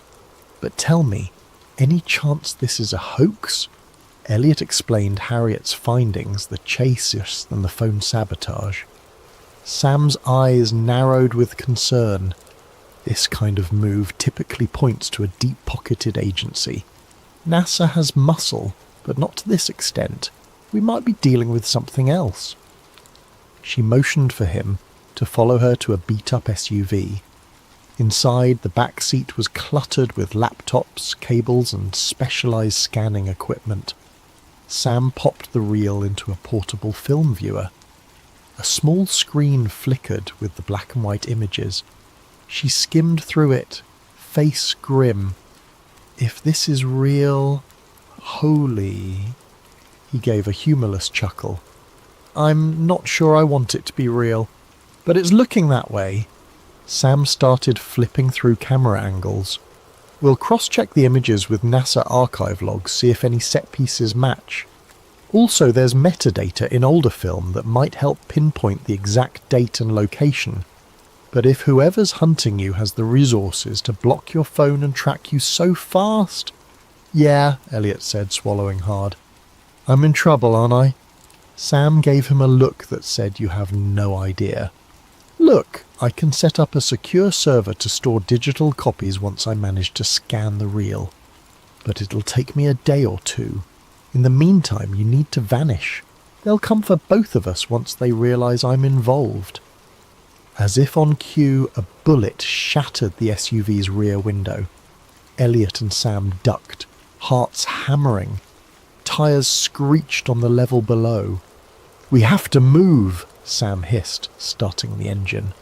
But tell me, any chance this is a hoax?" Elliot explained Harriet's findings, the chase and the phone sabotage. Sam's eyes narrowed with concern. This kind of move typically points to a deep-pocketed agency. NASA has muscle, but not to this extent. We might be dealing with something else. She motioned for him to follow her to a beat-up SUV. Inside, the back seat was cluttered with laptops, cables, and specialized scanning equipment. Sam popped the reel into a portable film viewer. A small screen flickered with the black and white images. She skimmed through it, face grim. "If this is real, holy..." He gave a humorless chuckle. "I'm not sure I want it to be real, but it's looking that way." Sam started flipping through camera angles. "We'll cross-check the images with NASA archive logs, see if any set pieces match. Also, there's metadata in older film that might help pinpoint the exact date and location. But if whoever's hunting you has the resources to block your phone and track you so fast..." "Yeah," Elliot said, swallowing hard. "I'm in trouble, aren't I?" Sam gave him a look that said, "You have no idea." "Look, I can set up a secure server to store digital copies once I manage to scan the reel. But it'll take me a day or 2. In the meantime, you need to vanish. They'll come for both of us once they realize I'm involved." As if on cue, a bullet shattered the SUV's rear window. Elliot and Sam ducked, hearts hammering. Tires screeched on the level below. "We have to move," Sam hissed, starting the engine.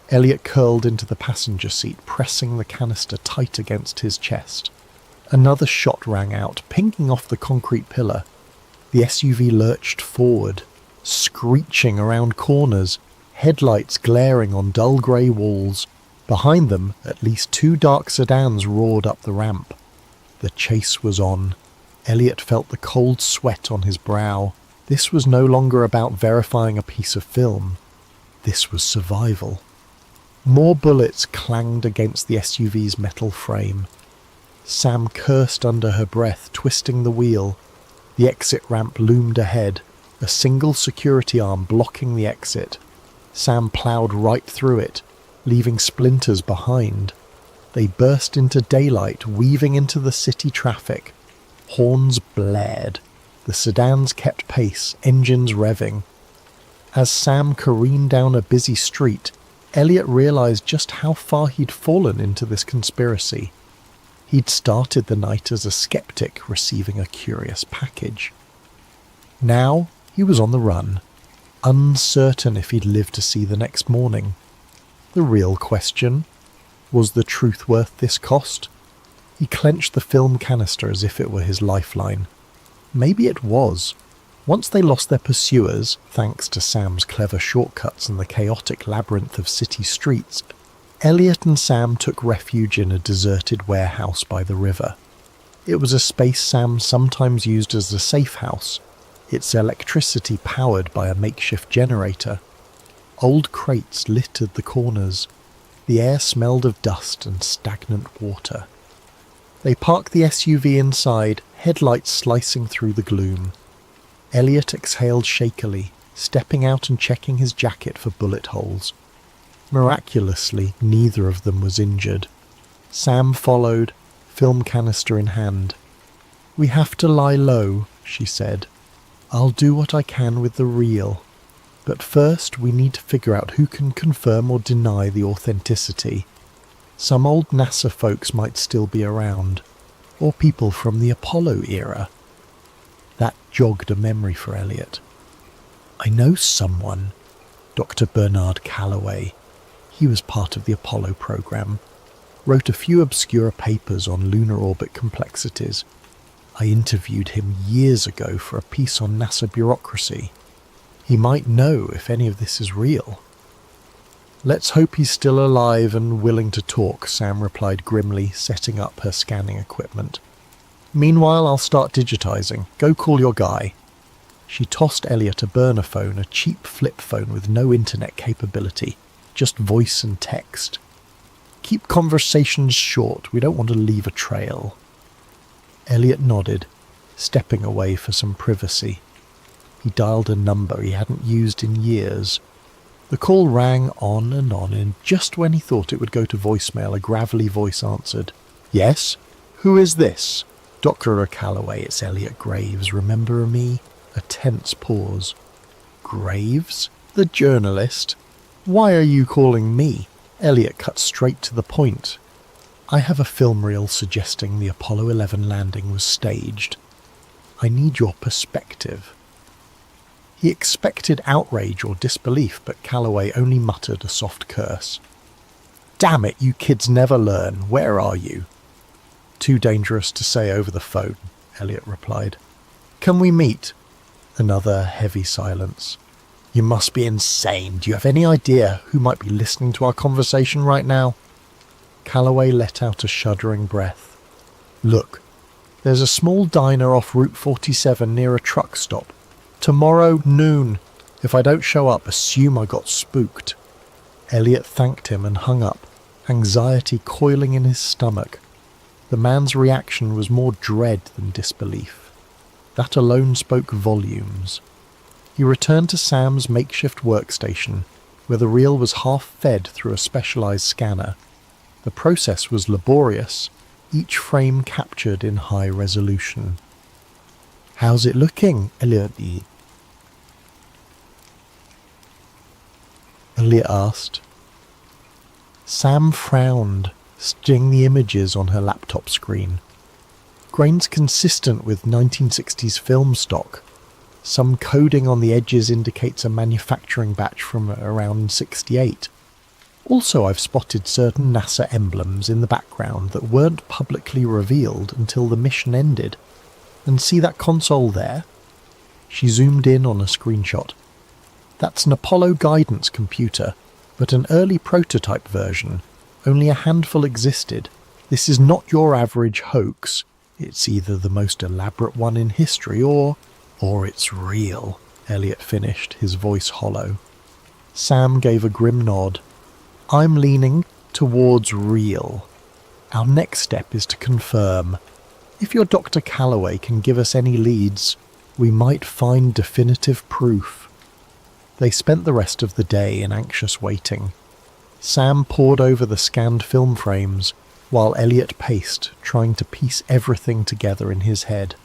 Elliot curled into the passenger seat, pressing the canister tight against his chest. Another shot rang out, pinging off the concrete pillar. The SUV lurched forward, screeching around corners, headlights glaring on dull grey walls. Behind them, at least 2 dark sedans roared up the ramp. The chase was on. Elliot felt the cold sweat on his brow. This was no longer about verifying a piece of film. This was survival. More bullets clanged against the SUV's metal frame. Sam cursed under her breath, twisting the wheel. The exit ramp loomed ahead, a single security arm blocking the exit. Sam ploughed right through it, leaving splinters behind. They burst into daylight, weaving into the city traffic. Horns blared. The sedans kept pace, engines revving. As Sam careened down a busy street, Elliot realised just how far he'd fallen into this conspiracy. He'd started the night as a skeptic receiving a curious package. Now he was on the run, uncertain if he'd live to see the next morning. The real question: was the truth worth this cost? He clenched the film canister as if it were his lifeline. Maybe it was. Once they lost their pursuers, thanks to Sam's clever shortcuts and the chaotic labyrinth of city streets, Elliot and Sam took refuge in a deserted warehouse by the river. It was a space Sam sometimes used as a safe house, its electricity powered by a makeshift generator. Old crates littered the corners. The air smelled of dust and stagnant water. They parked the SUV inside, headlights slicing through the gloom. Elliot exhaled shakily, stepping out and checking his jacket for bullet holes. Miraculously, neither of them was injured. Sam followed, film canister in hand. "We have to lie low," she said. "I'll do what I can with the reel. But first we need to figure out who can confirm or deny the authenticity. Some old NASA folks might still be around, or people from the Apollo era." That jogged a memory for Elliot. "I know someone, Dr. Bernard Calloway. He was part of the Apollo program, wrote a few obscure papers on lunar orbit complexities. I interviewed him years ago for a piece on NASA bureaucracy. He might know if any of this is real." "Let's hope he's still alive and willing to talk," Sam replied grimly, setting up her scanning equipment. "Meanwhile, I'll start digitizing. Go call your guy." She tossed Elliot a burner phone, a cheap flip phone with no internet capability, just voice and text. "Keep conversations short. We don't want to leave a trail." Elliot nodded, stepping away for some privacy. He dialed a number he hadn't used in years. The call rang on, and just when he thought it would go to voicemail, a gravelly voice answered. "Yes? Who is this?" "Dr. Calloway, it's Elliot Graves. Remember me?" A tense pause. "Graves? The journalist? Why are you calling me?" Elliot cut straight to the point. "I have a film reel suggesting the Apollo 11 landing was staged. I need your perspective." He expected outrage or disbelief, but Calloway only muttered a soft curse. "Damn it, you kids never learn. Where are you?" "Too dangerous to say over the phone," Elliot replied. "Can we meet?" Another heavy silence. "You must be insane. Do you have any idea who might be listening to our conversation right now?" Calloway let out a shuddering breath. "Look, there's a small diner off Route 47 near a truck stop. Tomorrow noon. If I don't show up, assume I got spooked." Elliot thanked him and hung up, anxiety coiling in his stomach. The man's reaction was more dread than disbelief. That alone spoke volumes. He returned to Sam's makeshift workstation, where the reel was half fed through a specialized scanner. The process was laborious, each frame captured in high resolution. "How's it looking, Elliot?" Elliot asked. Sam frowned, studying the images on her laptop screen. Grains consistent with 1960s film stock. Some coding on the edges indicates a manufacturing batch from around 68. Also, I've spotted certain NASA emblems in the background that weren't publicly revealed until the mission ended. And see that console there? She zoomed in on a screenshot. That's an Apollo guidance computer, but an early prototype version. Only a handful existed. This is not your average hoax. It's either the most elaborate one in history or it's real, Elliot finished, his voice hollow. Sam gave a grim nod. I'm leaning towards real. Our next step is to confirm. If your Dr. Calloway can give us any leads, we might find definitive proof. They spent the rest of the day in anxious waiting. Sam pored over the scanned film frames, while Elliot paced, trying to piece everything together in his head.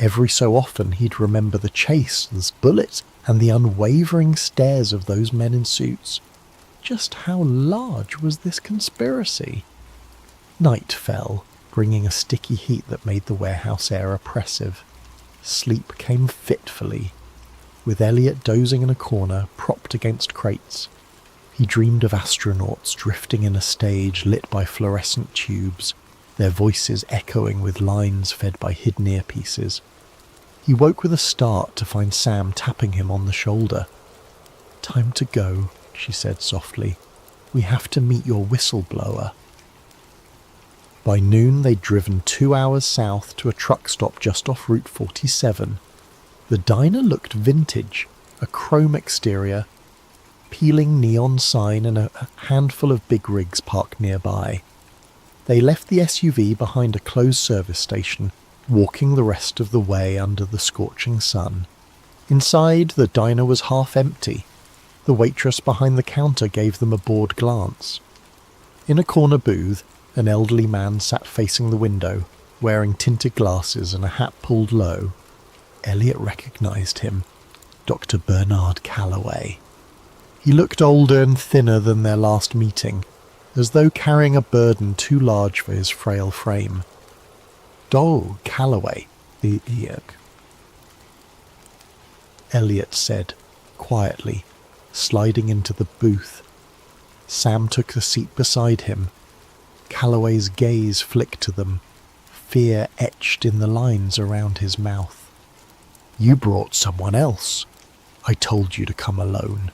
Every so often he'd remember the chase, the bullets, and the unwavering stares of those men in suits. Just how large was this conspiracy? Night fell, bringing a sticky heat that made the warehouse air oppressive. Sleep came fitfully, with Elliot dozing in a corner, propped against crates. He dreamed of astronauts drifting in a stage lit by fluorescent tubes, their voices echoing with lines fed by hidden earpieces. He woke with a start to find Sam tapping him on the shoulder. "Time to go," she said softly. "We have to meet your whistleblower." By noon they'd driven 2 hours south to a truck stop just off Route 47. The diner looked vintage, a chrome exterior, peeling neon sign and a handful of big rigs parked nearby. They left the SUV behind a closed service station, walking the rest of the way under the scorching sun. Inside, the diner was half empty. The waitress behind the counter gave them a bored glance. In a corner booth, an elderly man sat facing the window, wearing tinted glasses and a hat pulled low. Elliot recognized him, Dr. Bernard Calloway. He looked older and thinner than their last meeting, as though carrying a burden too large for his frail frame. "Oh, Calloway," Elliot said, quietly, sliding into the booth. Sam took the seat beside him. Calloway's gaze flicked to them, fear etched in the lines around his mouth. "You brought someone else. I told you to come alone."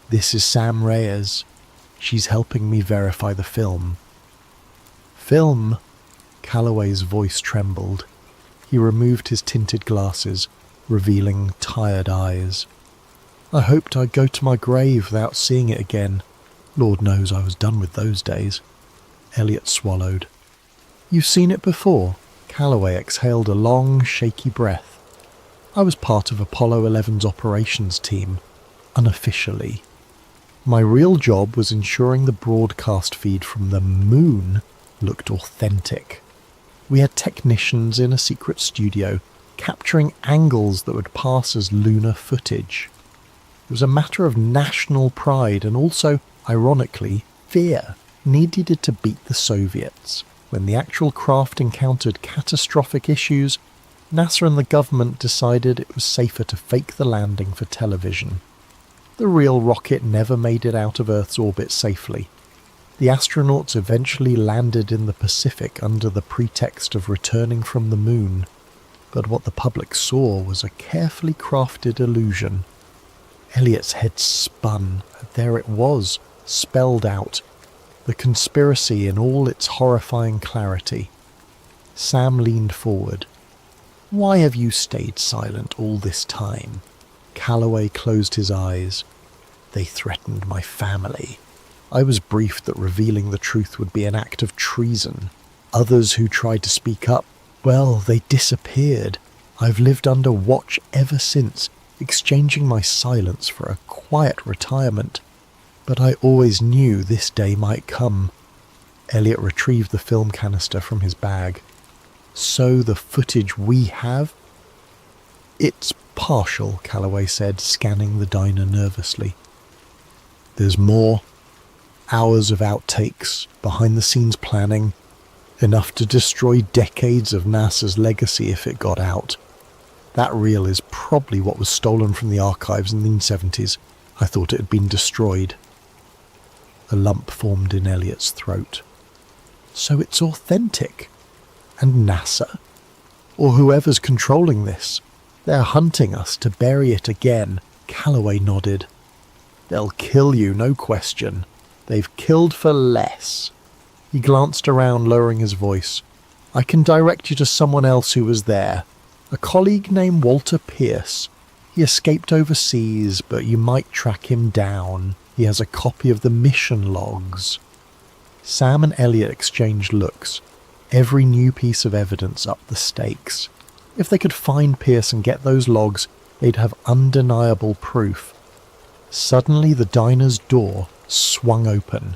"This is Sam Reyes. She's helping me verify the film." "Film?" Calloway's voice trembled. He removed his tinted glasses, revealing tired eyes. "I hoped I'd go to my grave without seeing it again. Lord knows I was done with those days." Elliot swallowed. "You've seen it before?" Calloway exhaled a long, shaky breath. "I was part of Apollo 11's operations team, unofficially. My real job was ensuring the broadcast feed from the moon looked authentic. We had technicians in a secret studio, capturing angles that would pass as lunar footage. It was a matter of national pride and also, ironically, fear. Needed to beat the Soviets. When the actual craft encountered catastrophic issues, NASA and the government decided it was safer to fake the landing for television. The real rocket never made it out of Earth's orbit safely. The astronauts eventually landed in the Pacific under the pretext of returning from the moon, but what the public saw was a carefully crafted illusion. Elliot's head spun. There it was, spelled out, the conspiracy in all its horrifying clarity. Sam leaned forward. "Why have you stayed silent all this time?" Calloway closed his eyes. "They threatened my family. I was briefed that revealing the truth would be an act of treason. Others who tried to speak up, well, they disappeared. I've lived under watch ever since, exchanging my silence for a quiet retirement. But I always knew this day might come." Elliot retrieved the film canister from his bag. "So the footage we have?" "It's partial," Calloway said, scanning the diner nervously. "There's more. Hours of outtakes, behind-the-scenes planning, enough to destroy decades of NASA's legacy if it got out. That reel is probably what was stolen from the archives in the 1970s. I thought it had been destroyed." A lump formed in Elliot's throat. "So it's authentic? And NASA? Or whoever's controlling this? They're hunting us to bury it again." Calloway nodded. "They'll kill you, no question. They've killed for less." He glanced around, lowering his voice. "I can direct you to someone else who was there. A colleague named Walter Pierce. He escaped overseas, but you might track him down. He has a copy of the mission logs." Sam and Elliot exchanged looks. Every new piece of evidence upped the stakes. If they could find Pierce and get those logs, they'd have undeniable proof. Suddenly the diner's door, swung open.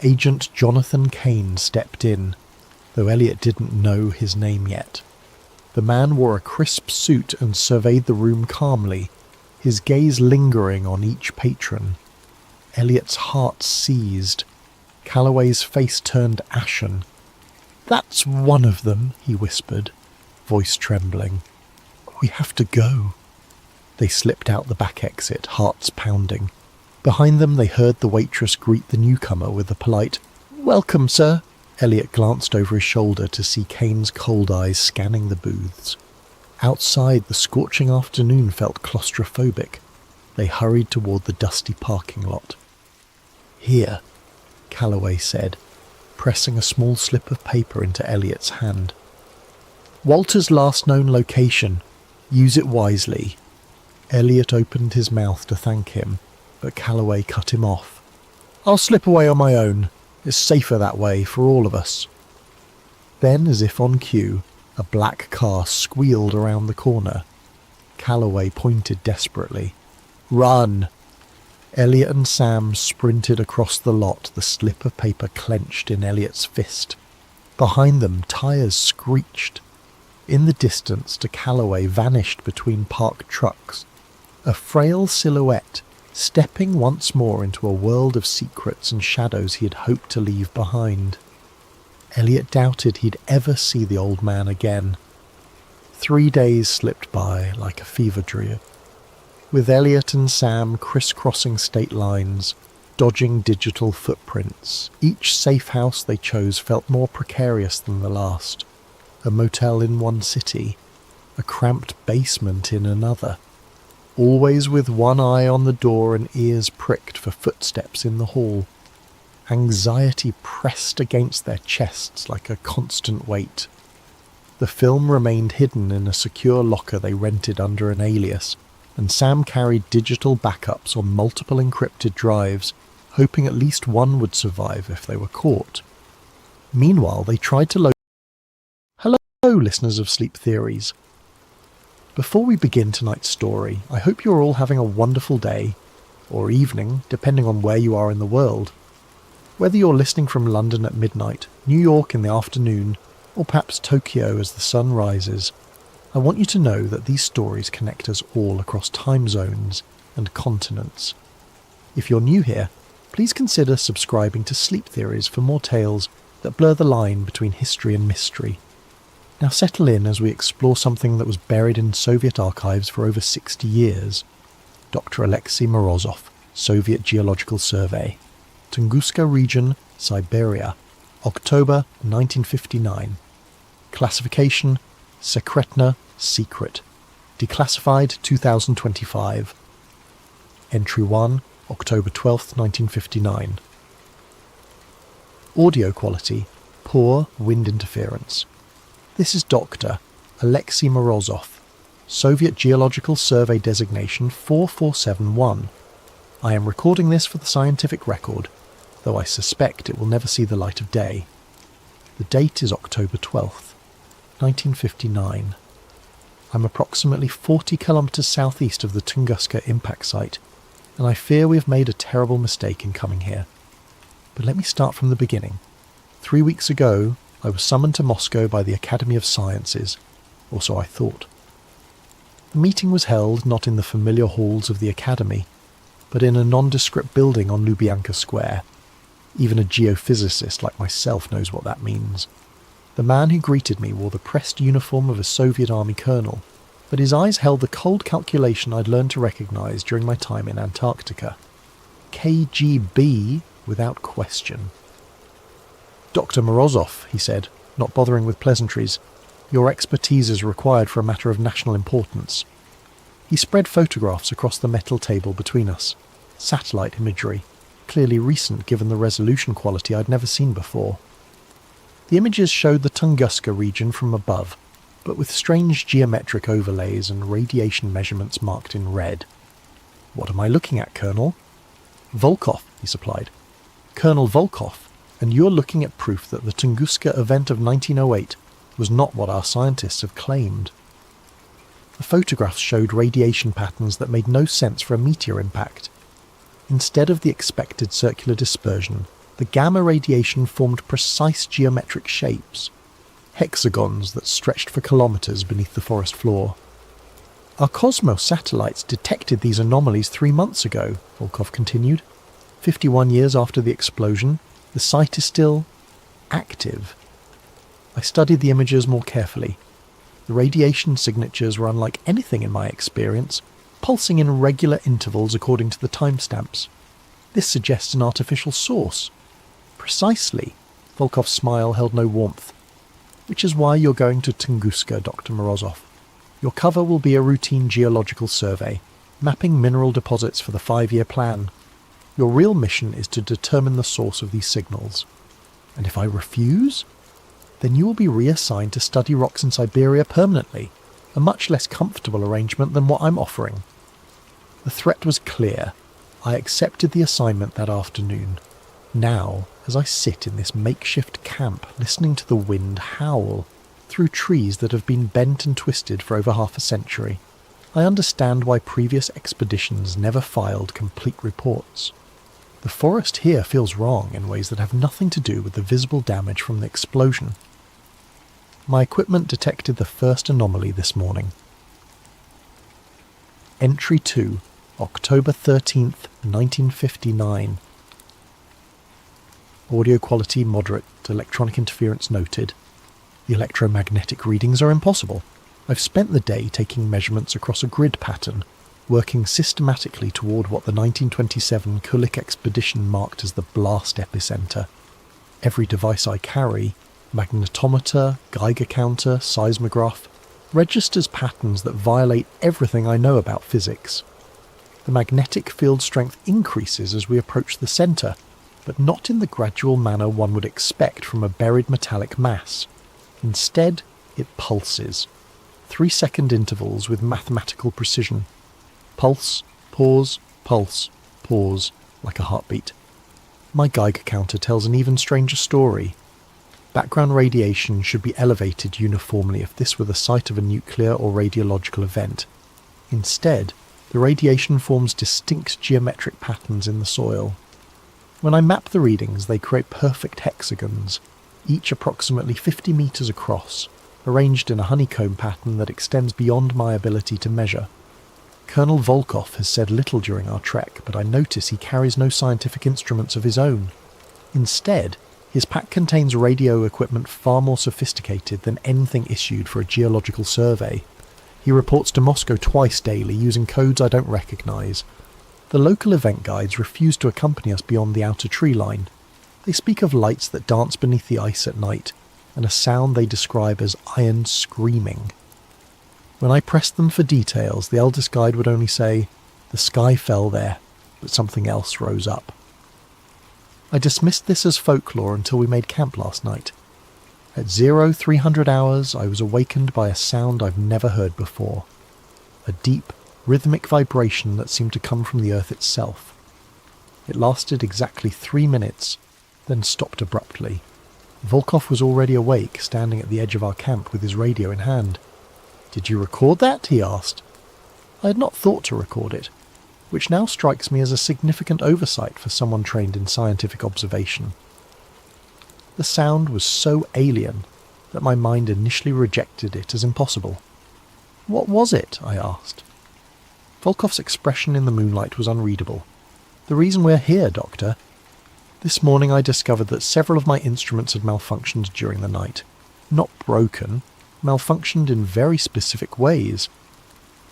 Agent Jonathan Kane stepped in, though Elliot didn't know his name yet. The man wore a crisp suit and surveyed the room calmly, his gaze lingering on each patron. Elliot's heart seized. Calloway's face turned ashen. "That's one of them," he whispered, voice trembling. "We have to go." They slipped out the back exit, hearts pounding. Behind them they heard the waitress greet the newcomer with a polite, "Welcome, sir." Elliot glanced over his shoulder to see Kane's cold eyes scanning the booths. Outside, the scorching afternoon felt claustrophobic. They hurried toward the dusty parking lot. "Here," Calloway said, pressing a small slip of paper into Elliot's hand. "Walter's last known location. Use it wisely." Elliot opened his mouth to thank him, but Calloway cut him off. "I'll slip away on my own. It's safer that way for all of us." Then, as if on cue, a black car squealed around the corner. Calloway pointed desperately. "Run!" Elliot and Sam sprinted across the lot, the slip of paper clenched in Elliot's fist. Behind them, tyres screeched. In the distance, de Calloway vanished between parked trucks, a frail silhouette, stepping once more into a world of secrets and shadows he had hoped to leave behind. Elliot doubted he'd ever see the old man again. 3 days slipped by like a fever dream, with Elliot and Sam crisscrossing state lines, dodging digital footprints. Each safe house they chose felt more precarious than the last. A motel in one city, a cramped basement in another, always with one eye on the door and ears pricked for footsteps in the hall. Anxiety pressed against their chests like a constant weight. The film remained hidden in a secure locker they rented under an alias, and Sam carried digital backups on multiple encrypted drives, hoping at least one would survive if they were caught. Meanwhile, they tried to load... Hello, listeners of Sleep Theories. Before we begin tonight's story, I hope you're all having a wonderful day, or evening, depending on where you are in the world. Whether you're listening from London at midnight, New York in the afternoon, or perhaps Tokyo as the sun rises, I want you to know that these stories connect us all across time zones and continents. If you're new here, please consider subscribing to Sleep Theories for more tales that blur the line between history and mystery. Now settle in as we explore something that was buried in Soviet archives for over 60 years. Dr. Alexei Morozov, Soviet Geological Survey. Tunguska Region, Siberia, October 1959. Classification, Sekretna, Secret. Declassified 2025. Entry 1, October 12th, 1959. Audio quality, poor wind interference. This is Dr. Alexei Morozov, Soviet Geological Survey designation 4471. I am recording this for the scientific record, though I suspect it will never see the light of day. The date is October 12th, 1959. I'm approximately 40 kilometers southeast of the Tunguska impact site, and I fear we have made a terrible mistake in coming here. But let me start from the beginning. 3 weeks ago, I was summoned to Moscow by the Academy of Sciences, or so I thought. The meeting was held not in the familiar halls of the Academy, but in a nondescript building on Lubyanka Square. Even a geophysicist like myself knows what that means. The man who greeted me wore the pressed uniform of a Soviet Army colonel, but his eyes held the cold calculation I'd learned to recognise during my time in Antarctica. KGB without question. "Dr. Morozov," he said, not bothering with pleasantries, "your expertise is required for a matter of national importance." He spread photographs across the metal table between us. Satellite imagery, clearly recent given the resolution quality I'd never seen before. The images showed the Tunguska region from above, but with strange geometric overlays and radiation measurements marked in red. "What am I looking at, Colonel?" "Volkov," he supplied. "Colonel Volkov, and you're looking at proof that the Tunguska event of 1908 was not what our scientists have claimed." The photographs showed radiation patterns that made no sense for a meteor impact. Instead of the expected circular dispersion, the gamma radiation formed precise geometric shapes, hexagons that stretched for kilometres beneath the forest floor. Our Cosmos satellites detected these anomalies 3 months ago, Volkov continued. 51 years after the explosion, the site is still active. I studied the images more carefully. The radiation signatures were unlike anything in my experience, pulsing in regular intervals according to the timestamps. This suggests an artificial source. Precisely. Volkov's smile held no warmth. Which is why you're going to Tunguska, Dr. Morozov. Your cover will be a routine geological survey, mapping mineral deposits for the 5-year plan. Your real mission is to determine the source of these signals. And if I refuse, then you will be reassigned to study rocks in Siberia permanently, a much less comfortable arrangement than what I'm offering. The threat was clear. I accepted the assignment that afternoon. Now, as I sit in this makeshift camp listening to the wind howl through trees that have been bent and twisted for over half a century, I understand why previous expeditions never filed complete reports. The forest here feels wrong in ways that have nothing to do with the visible damage from the explosion. My equipment detected the first anomaly this morning. Entry 2, October 13th, 1959. Audio quality moderate, electronic interference noted. The electromagnetic readings are impossible. I've spent the day taking measurements across a grid pattern, working systematically toward what the 1927 Kulik expedition marked as the blast epicenter. Every device I carry, magnetometer, Geiger counter, seismograph, registers patterns that violate everything I know about physics. The magnetic field strength increases as we approach the center, but not in the gradual manner one would expect from a buried metallic mass. Instead, it pulses. 3-second intervals with mathematical precision. Pulse, pause, like a heartbeat. My Geiger counter tells an even stranger story. Background radiation should be elevated uniformly if this were the site of a nuclear or radiological event. Instead, the radiation forms distinct geometric patterns in the soil. When I map the readings, they create perfect hexagons, each approximately 50 meters across, arranged in a honeycomb pattern that extends beyond my ability to measure. Colonel Volkov has said little during our trek, but I notice he carries no scientific instruments of his own. Instead, his pack contains radio equipment far more sophisticated than anything issued for a geological survey. He reports to Moscow twice daily using codes I don't recognise. The local event guides refuse to accompany us beyond the outer tree line. They speak of lights that dance beneath the ice at night, and a sound they describe as iron screaming. When I pressed them for details, the eldest guide would only say, "The sky fell there, but something else rose up." I dismissed this as folklore until we made camp last night. At 0300 hours, I was awakened by a sound I've never heard before. A deep, rhythmic vibration that seemed to come from the earth itself. It lasted exactly 3 minutes, then stopped abruptly. Volkov was already awake, standing at the edge of our camp with his radio in hand. "Did you record that?" he asked. I had not thought to record it, which now strikes me as a significant oversight for someone trained in scientific observation. The sound was so alien that my mind initially rejected it as impossible. "What was it?" I asked. Volkov's expression in the moonlight was unreadable. "The reason we're here, Doctor. This morning I discovered that several of my instruments had malfunctioned during the night. Not broken, malfunctioned in very specific ways.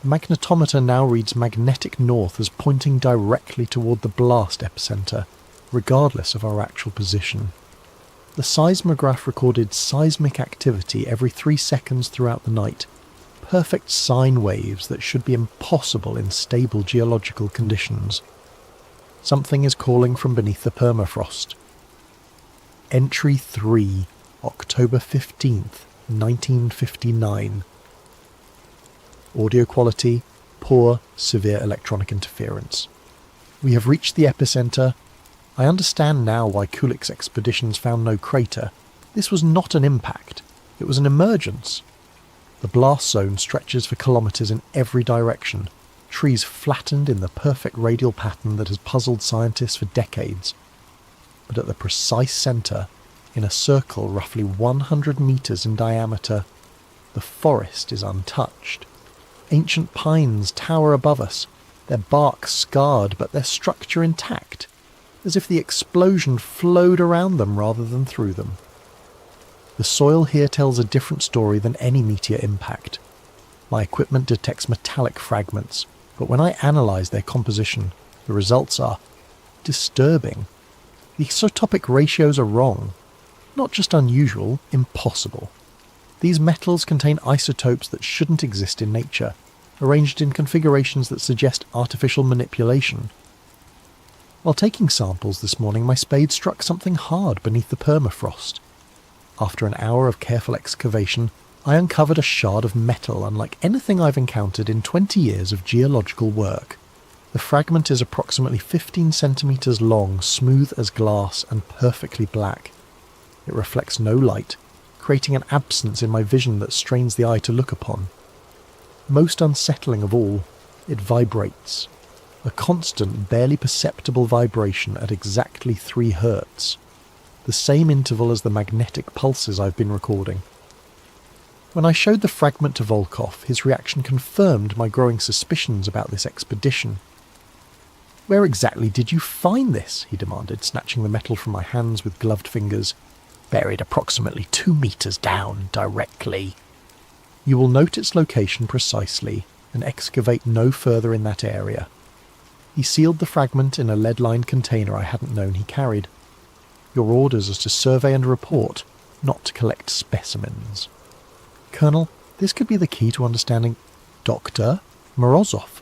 The magnetometer now reads magnetic north as pointing directly toward the blast epicenter, regardless of our actual position. The seismograph recorded seismic activity every 3 seconds throughout the night, perfect sine waves that should be impossible in stable geological conditions. Something is calling from beneath the permafrost. Entry 3, October 15th, 1959. Audio quality, poor, severe electronic interference. We have reached the epicenter. I understand now why Kulik's expeditions found no crater. This was not an impact. It was an emergence. The blast zone stretches for kilometers in every direction. trees flattened in the perfect radial pattern that has puzzled scientists for decades. But at the precise centre, in a circle roughly 100 metres in diameter, the forest is untouched. Ancient pines tower above us, their bark scarred but their structure intact, as if the explosion flowed around them rather than through them. The soil here tells a different story than any meteor impact. My equipment detects metallic fragments, but when I analyse their composition, the results are disturbing. The isotopic ratios are wrong. Not just unusual, impossible. These metals contain isotopes that shouldn't exist in nature, arranged in configurations that suggest artificial manipulation. While taking samples this morning, my spade struck something hard beneath the permafrost. After an hour of careful excavation, I uncovered a shard of metal unlike anything I've encountered in 20 years of geological work. The fragment is approximately 15 centimetres long, smooth as glass, and perfectly black. It reflects no light, creating an absence in my vision that strains the eye to look upon. Most unsettling of all, it vibrates. A constant, barely perceptible vibration at exactly 3 Hz. The same interval as the magnetic pulses I've been recording. When I showed the fragment to Volkov, his reaction confirmed my growing suspicions about this expedition. "Where exactly did you find this?" he demanded, snatching the metal from my hands with gloved fingers. "Buried approximately 2 meters down, directly. You will note its location precisely and excavate no further in that area." He sealed the fragment in a lead-lined container I hadn't known he carried. "Your orders are to survey and report, not to collect specimens." "Colonel, this could be the key to understanding Dr. Morozov."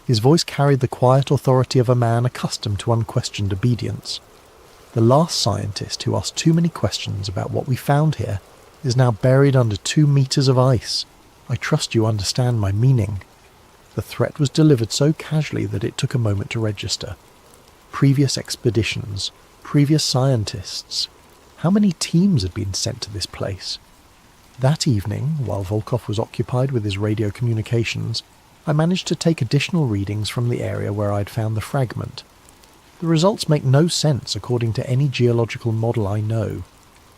His voice carried the quiet authority of a man accustomed to unquestioned obedience. "The last scientist who asked too many questions about what we found here is now buried under 2 meters of ice. I trust you understand my meaning." The threat was delivered so casually that it took a moment to register. Previous expeditions, previous scientists. How many teams had been sent to this place? That evening, while Volkov was occupied with his radio communications, I managed to take additional readings from the area where I'd found the fragment. The results make no sense according to any geological model I know.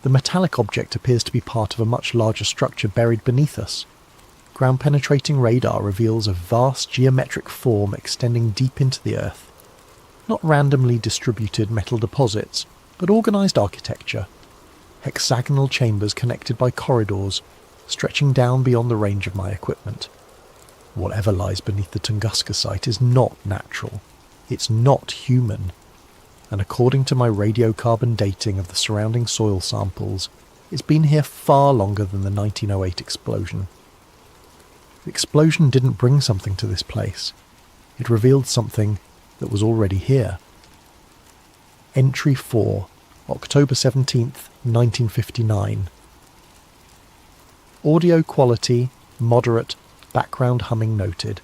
The metallic object appears to be part of a much larger structure buried beneath us. Ground-penetrating radar reveals a vast geometric form extending deep into the earth. Not randomly distributed metal deposits, but organised architecture. Hexagonal chambers connected by corridors, stretching down beyond the range of my equipment. Whatever lies beneath the Tunguska site is not natural. It's not human. And according to my radiocarbon dating of the surrounding soil samples, it's been here far longer than the 1908 explosion. The explosion didn't bring something to this place. It revealed something that was already here. Entry 4, October 17th, 1959. Audio quality, moderate, background humming noted.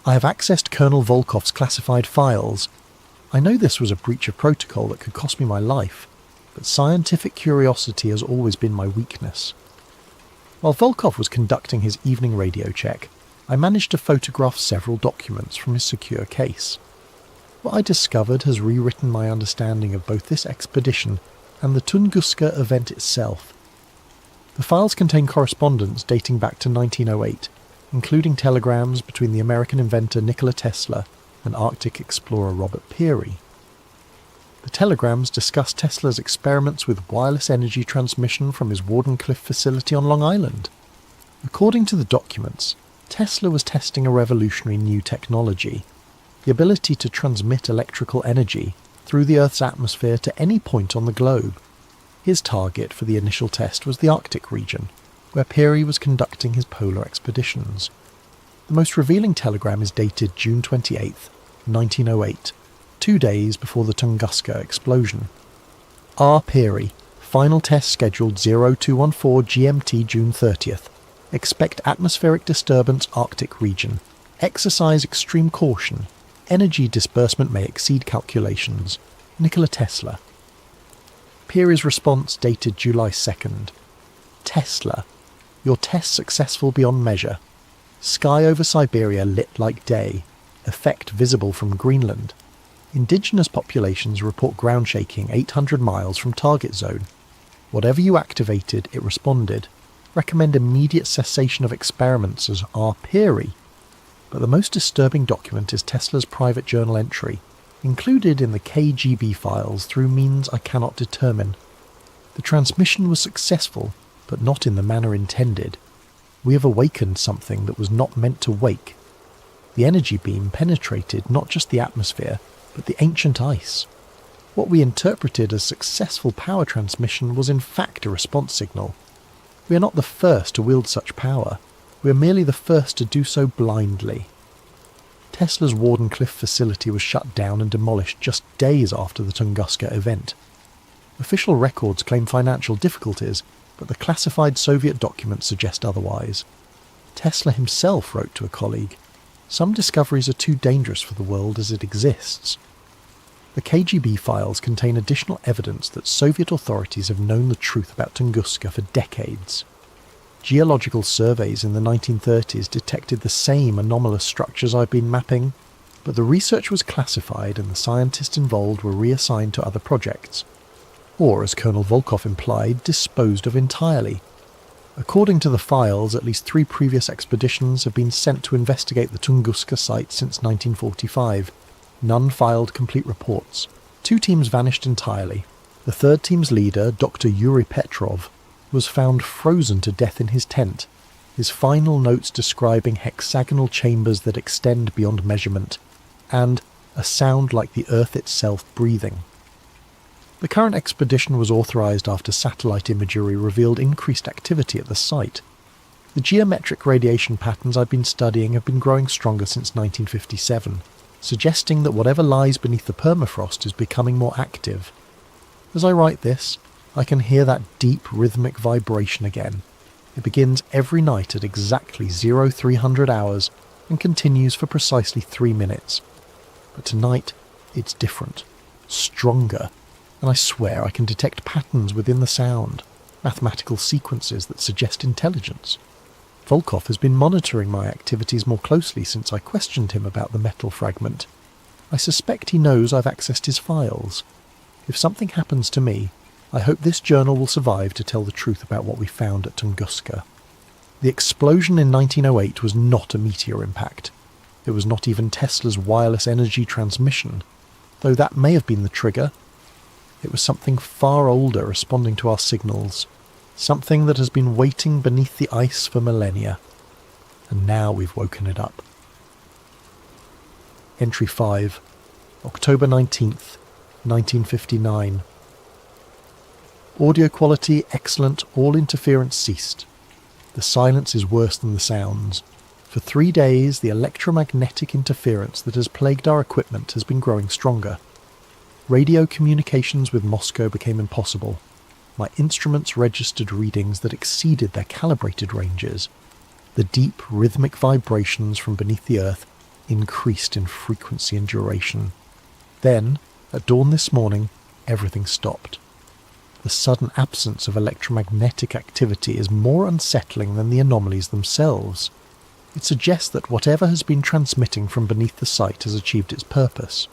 I have accessed Colonel Volkov's classified files. I know this was a breach of protocol that could cost me my life, but scientific curiosity has always been my weakness. While Volkov was conducting his evening radio check, I managed to photograph several documents from his secure case. What I discovered has rewritten my understanding of both this expedition and the Tunguska event itself. The files contain correspondence dating back to 1908, including telegrams between the American inventor Nikola Tesla and Arctic explorer Robert Peary. The telegrams discuss Tesla's experiments with wireless energy transmission from his Wardenclyffe facility on Long Island. According to the documents, Tesla was testing a revolutionary new technology, the ability to transmit electrical energy through the Earth's atmosphere to any point on the globe. His target for the initial test was the Arctic region, where Peary was conducting his polar expeditions. The most revealing telegram is dated June 28, 1908, 2 days before the Tunguska explosion. R. Peary, final test scheduled 0214 GMT June 30th. Expect atmospheric disturbance Arctic region. Exercise extreme caution. Energy disbursement may exceed calculations. Nikola Tesla. Peary's response dated July 2nd. Tesla. Your test successful beyond measure. Sky over Siberia lit like day, effect visible from Greenland. Indigenous populations report ground shaking 800 miles from target zone. Whatever you activated, it responded. Recommend immediate cessation of experiments as R-Peary. But the most disturbing document is Tesla's private journal entry, included in the KGB files through means I cannot determine. The transmission was successful, but not in the manner intended. We have awakened something that was not meant to wake. The energy beam penetrated not just the atmosphere, but the ancient ice. What we interpreted as successful power transmission was in fact a response signal. We are not the first to wield such power. We are merely the first to do so blindly. Tesla's Wardenclyffe facility was shut down and demolished just days after the Tunguska event. Official records claim financial difficulties, but the classified Soviet documents suggest otherwise. Tesla himself wrote to a colleague, "Some discoveries are too dangerous for the world as it exists." The KGB files contain additional evidence that Soviet authorities have known the truth about Tunguska for decades. Geological surveys in the 1930s detected the same anomalous structures I've been mapping, but the research was classified and the scientists involved were reassigned to other projects, or, as Colonel Volkov implied, disposed of entirely. According to the files, at least 3 previous expeditions have been sent to investigate the Tunguska site since 1945. None filed complete reports. 2 teams vanished entirely. The 3rd team's leader, Dr. Yuri Petrov, was found frozen to death in his tent, his final notes describing hexagonal chambers that extend beyond measurement, and a sound like the earth itself breathing. The current expedition was authorized after satellite imagery revealed increased activity at the site. The geometric radiation patterns I've been studying have been growing stronger since 1957, suggesting that whatever lies beneath the permafrost is becoming more active. As I write this, I can hear that deep rhythmic vibration again. It begins every night at exactly 0300 hours and continues for precisely 3 minutes. But tonight, it's different, stronger, and I swear I can detect patterns within the sound, mathematical sequences that suggest intelligence. Volkov has been monitoring my activities more closely since I questioned him about the metal fragment. I suspect he knows I've accessed his files. If something happens to me, I hope this journal will survive to tell the truth about what we found at Tunguska. The explosion in 1908 was not a meteor impact. It was not even Tesla's wireless energy transmission, though that may have been the trigger. It was something far older responding to our signals, something that has been waiting beneath the ice for millennia, and now we've woken it up. Entry 5, October 19th, 1959. Audio quality excellent, all interference ceased. The silence is worse than the sounds. For 3 days, the electromagnetic interference that has plagued our equipment has been growing stronger. Radio communications with Moscow became impossible. My instruments registered readings that exceeded their calibrated ranges. The deep, rhythmic vibrations from beneath the earth increased in frequency and duration. Then, at dawn this morning, everything stopped. The sudden absence of electromagnetic activity is more unsettling than the anomalies themselves. It suggests that whatever has been transmitting from beneath the site has achieved its purpose.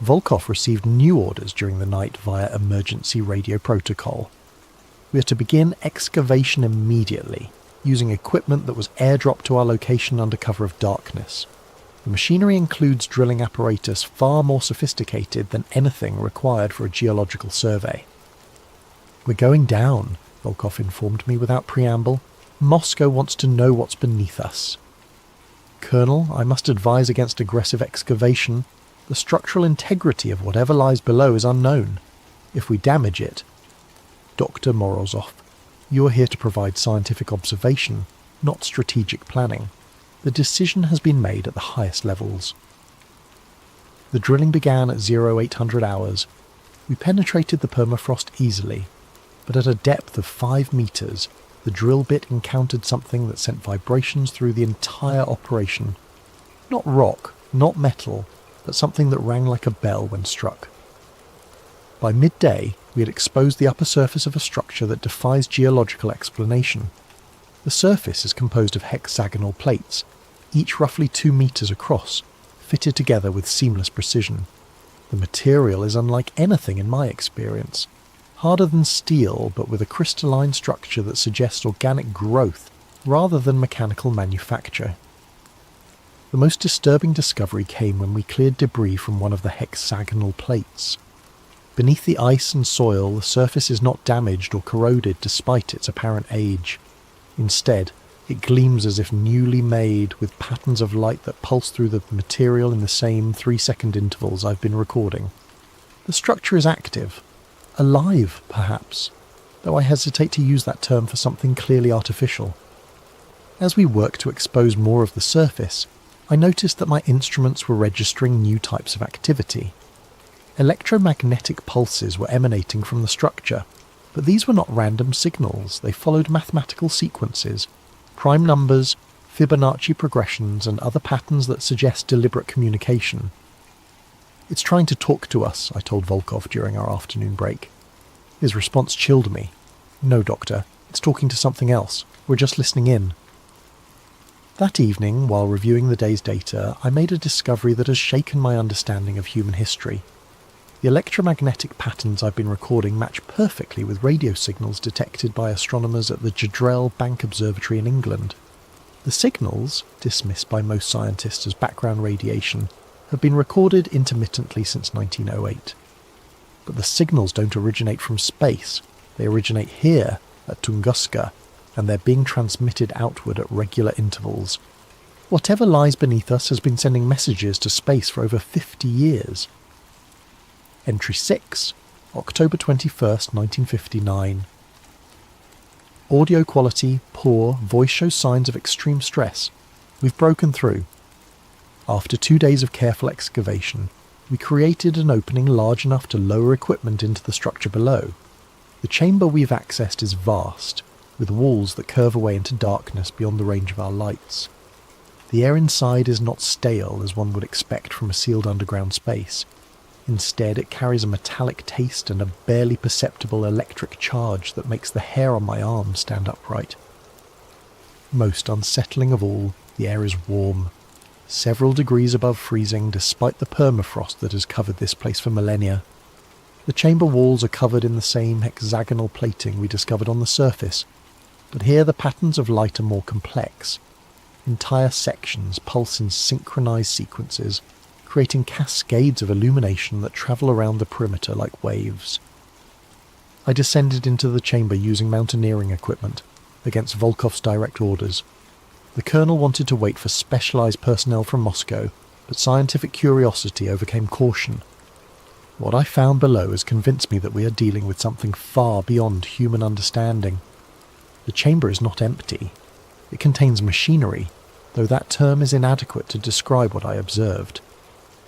Volkov received new orders during the night via emergency radio protocol. We are to begin excavation immediately, using equipment that was airdropped to our location under cover of darkness. The machinery includes drilling apparatus far more sophisticated than anything required for a geological survey. "We're going down," Volkov informed me without preamble. "Moscow wants to know what's beneath us." "Colonel, I must advise against aggressive excavation. The structural integrity of whatever lies below is unknown. If we damage it..." "Dr. Morozov, you are here to provide scientific observation, not strategic planning. The decision has been made at the highest levels." The drilling began at 0800 hours. We penetrated the permafrost easily, but at a depth of 5 meters, the drill bit encountered something that sent vibrations through the entire operation. Not rock, not metal, but something that rang like a bell when struck. By midday, we had exposed the upper surface of a structure that defies geological explanation. The surface is composed of hexagonal plates, each roughly 2 meters across, fitted together with seamless precision. The material is unlike anything in my experience. Harder than steel, but with a crystalline structure that suggests organic growth rather than mechanical manufacture. The most disturbing discovery came when we cleared debris from one of the hexagonal plates. Beneath the ice and soil, the surface is not damaged or corroded despite its apparent age. Instead, it gleams as if newly made, with patterns of light that pulse through the material in the same 3-second intervals I've been recording. The structure is active. Alive, perhaps, though I hesitate to use that term for something clearly artificial. As we work to expose more of the surface, I noticed that my instruments were registering new types of activity. Electromagnetic pulses were emanating from the structure, but these were not random signals. They followed mathematical sequences, prime numbers, Fibonacci progressions, and other patterns that suggest deliberate communication. "It's trying to talk to us," I told Volkov during our afternoon break. His response chilled me. "No, Doctor, it's talking to something else. We're just listening in." That evening, while reviewing the day's data, I made a discovery that has shaken my understanding of human history. The electromagnetic patterns I've been recording match perfectly with radio signals detected by astronomers at the Jodrell Bank Observatory in England. The signals, dismissed by most scientists as background radiation, have been recorded intermittently since 1908. But the signals don't originate from space. They originate here, at Tunguska, and they're being transmitted outward at regular intervals. Whatever lies beneath us has been sending messages to space for over 50 years. Entry 6, October 21st, 1959. Audio quality poor, voice shows signs of extreme stress. We've broken through. After 2 days of careful excavation, we created an opening large enough to lower equipment into the structure below. The chamber we've accessed is vast, with walls that curve away into darkness beyond the range of our lights. The air inside is not stale as one would expect from a sealed underground space. Instead, it carries a metallic taste and a barely perceptible electric charge that makes the hair on my arm stand upright. Most unsettling of all, the air is warm, several degrees above freezing despite the permafrost that has covered this place for millennia. The chamber walls are covered in the same hexagonal plating we discovered on the surface, but here the patterns of light are more complex. Entire sections pulse in synchronized sequences, creating cascades of illumination that travel around the perimeter like waves. I descended into the chamber using mountaineering equipment, against Volkov's direct orders. The colonel wanted to wait for specialized personnel from Moscow, but scientific curiosity overcame caution. What I found below has convinced me that we are dealing with something far beyond human understanding. The chamber is not empty. It contains machinery, though that term is inadequate to describe what I observed.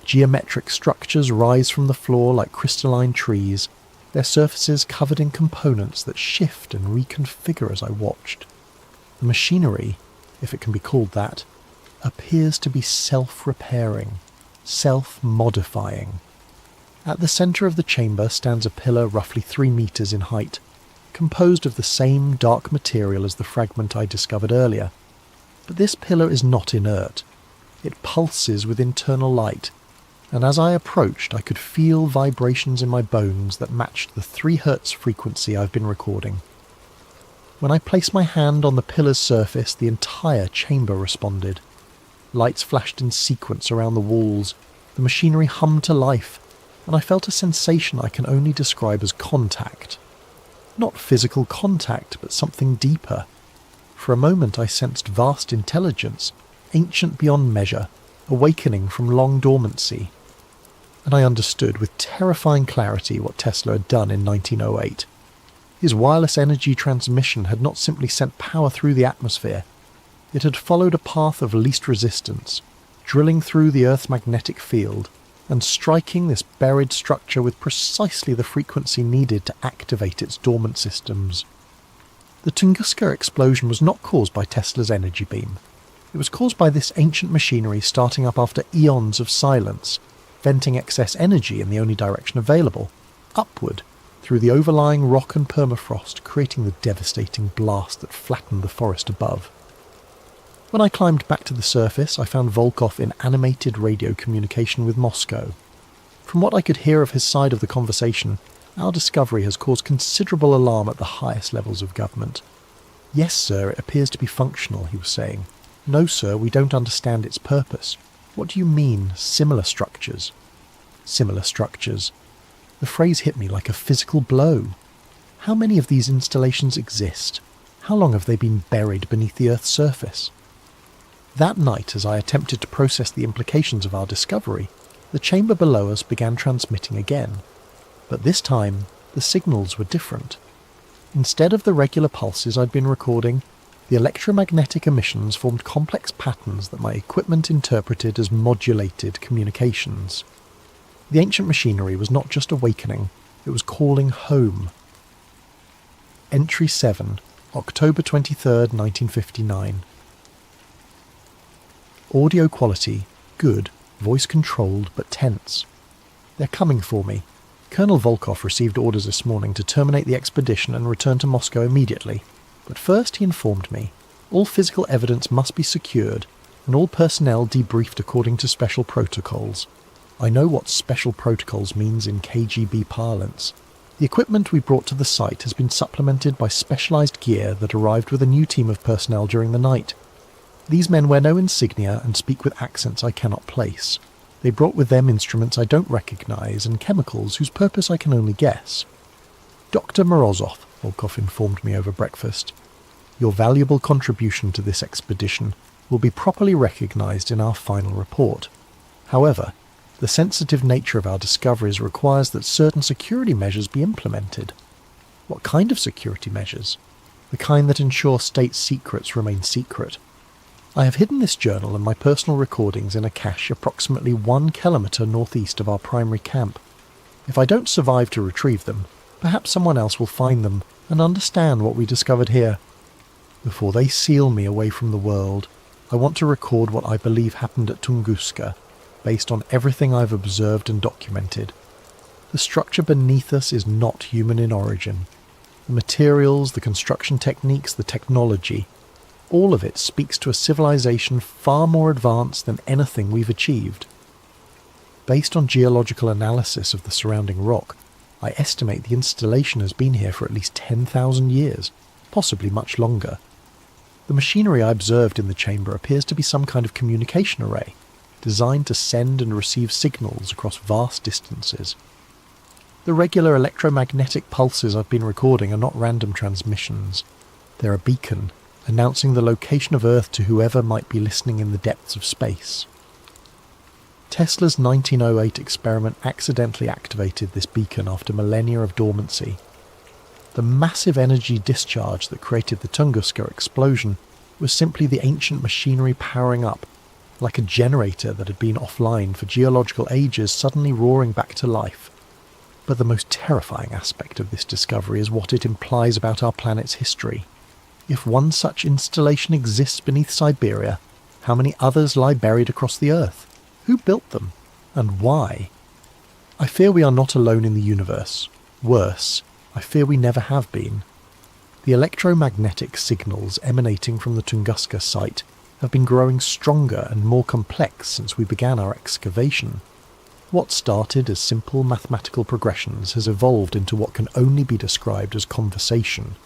Geometric structures rise from the floor like crystalline trees, their surfaces covered in components that shift and reconfigure as I watched. The machinery, if it can be called that, appears to be self-repairing, self-modifying. At the centre of the chamber stands a pillar roughly 3 meters in height, composed of the same dark material as the fragment I discovered earlier. But this pillar is not inert. It pulses with internal light, and as I approached I could feel vibrations in my bones that matched the 3 Hz frequency I've been recording. When I placed my hand on the pillar's surface, the entire chamber responded. Lights flashed in sequence around the walls, the machinery hummed to life, and I felt a sensation I can only describe as contact. Not physical contact, but something deeper. For a moment I sensed vast intelligence, ancient beyond measure, awakening from long dormancy. And I understood with terrifying clarity what Tesla had done in 1908. His wireless energy transmission had not simply sent power through the atmosphere. It had followed a path of least resistance, drilling through the Earth's magnetic field and striking this buried structure with precisely the frequency needed to activate its dormant systems. The Tunguska explosion was not caused by Tesla's energy beam. It was caused by this ancient machinery starting up after eons of silence, venting excess energy in the only direction available, upward, through the overlying rock and permafrost, creating the devastating blast that flattened the forest above. When I climbed back to the surface, I found Volkov in animated radio communication with Moscow. From what I could hear of his side of the conversation, our discovery has caused considerable alarm at the highest levels of government. Yes, sir, it appears to be functional, he was saying. No, sir, we don't understand its purpose. What do you mean, similar structures? Similar structures. The phrase hit me like a physical blow. How many of these installations exist? How long have they been buried beneath the Earth's surface? That night, as I attempted to process the implications of our discovery, the chamber below us began transmitting again. But this time, the signals were different. Instead of the regular pulses I'd been recording, the electromagnetic emissions formed complex patterns that my equipment interpreted as modulated communications. The ancient machinery was not just awakening, it was calling home. Entry 7, October 23rd, 1959. Audio quality, good, voice controlled but tense. They're coming for me. Colonel Volkov received orders this morning to terminate the expedition and return to Moscow immediately. But first he informed me, all physical evidence must be secured and all personnel debriefed according to special protocols. I know what special protocols means in KGB parlance. The equipment we brought to the site has been supplemented by specialised gear that arrived with a new team of personnel during the night. These men wear no insignia and speak with accents I cannot place. They brought with them instruments I don't recognise and chemicals whose purpose I can only guess. Dr. Morozov, Volkov informed me over breakfast, your valuable contribution to this expedition will be properly recognised in our final report. However, the sensitive nature of our discoveries requires that certain security measures be implemented. What kind of security measures? The kind that ensure state secrets remain secret. I have hidden this journal and my personal recordings in a cache approximately 1 kilometre northeast of our primary camp. If I don't survive to retrieve them, perhaps someone else will find them and understand what we discovered here. Before they seal me away from the world, I want to record what I believe happened at Tunguska, based on everything I've observed and documented. The structure beneath us is not human in origin. The materials, the construction techniques, the technology, all of it speaks to a civilization far more advanced than anything we've achieved. Based on geological analysis of the surrounding rock, I estimate the installation has been here for at least 10,000 years, possibly much longer. The machinery I observed in the chamber appears to be some kind of communication array, designed to send and receive signals across vast distances. The regular electromagnetic pulses I've been recording are not random transmissions. They're a beacon, announcing the location of Earth to whoever might be listening in the depths of space. Tesla's 1908 experiment accidentally activated this beacon after millennia of dormancy. The massive energy discharge that created the Tunguska explosion was simply the ancient machinery powering up, like a generator that had been offline for geological ages suddenly roaring back to life. But the most terrifying aspect of this discovery is what it implies about our planet's history. If one such installation exists beneath Siberia, how many others lie buried across the Earth? Who built them? And why? I fear we are not alone in the universe. Worse, I fear we never have been. The electromagnetic signals emanating from the Tunguska site have been growing stronger and more complex since we began our excavation. What started as simple mathematical progressions has evolved into what can only be described as conversation.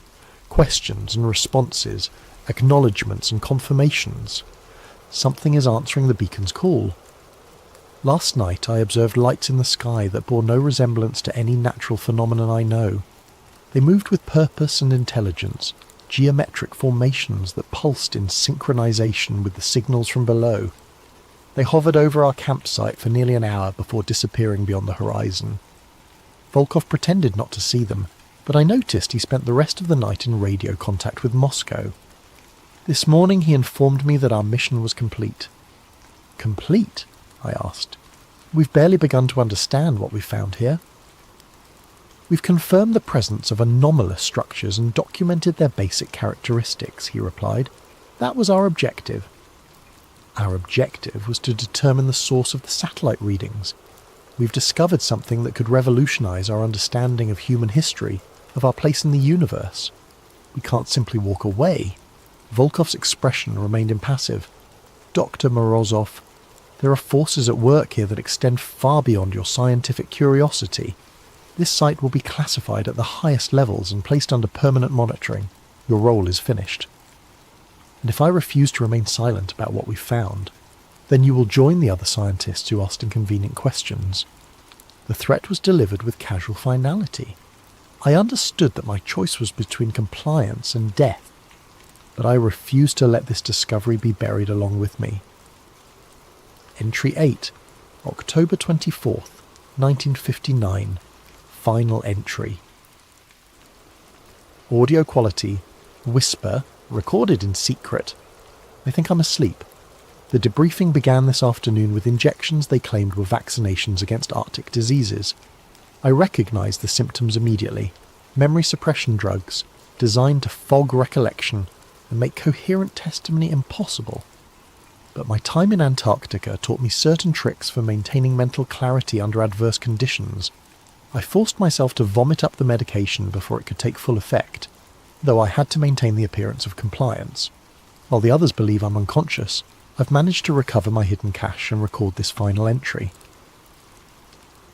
Questions and responses, acknowledgements and confirmations. Something is answering the beacon's call. Last night I observed lights in the sky that bore no resemblance to any natural phenomenon I know. They moved with purpose and intelligence, geometric formations that pulsed in synchronization with the signals from below. They hovered over our campsite for nearly an hour before disappearing beyond the horizon. Volkov pretended not to see them, but I noticed he spent the rest of the night in radio contact with Moscow. This morning he informed me that our mission was complete. Complete? I asked. We've barely begun to understand what we found here. We've confirmed the presence of anomalous structures and documented their basic characteristics, he replied. That was our objective. Our objective was to determine the source of the satellite readings. We've discovered something that could revolutionize our understanding of human history, of our place in the universe. We can't simply walk away. Volkov's expression remained impassive. Dr. Morozov, there are forces at work here that extend far beyond your scientific curiosity. This site will be classified at the highest levels and placed under permanent monitoring. Your role is finished. And if I refuse to remain silent about what we found, then you will join the other scientists who asked inconvenient questions. The threat was delivered with casual finality. I understood that my choice was between compliance and death, but I refused to let this discovery be buried along with me. Entry 8, October 24th, 1959. Final entry. Audio quality, whisper, recorded in secret. They think I'm asleep. The debriefing began this afternoon with injections they claimed were vaccinations against Arctic diseases. I recognised the symptoms immediately. Memory suppression drugs, designed to fog recollection and make coherent testimony impossible. But my time in Antarctica taught me certain tricks for maintaining mental clarity under adverse conditions. I forced myself to vomit up the medication before it could take full effect, though I had to maintain the appearance of compliance. While the others believe I'm unconscious, I've managed to recover my hidden cache and record this final entry.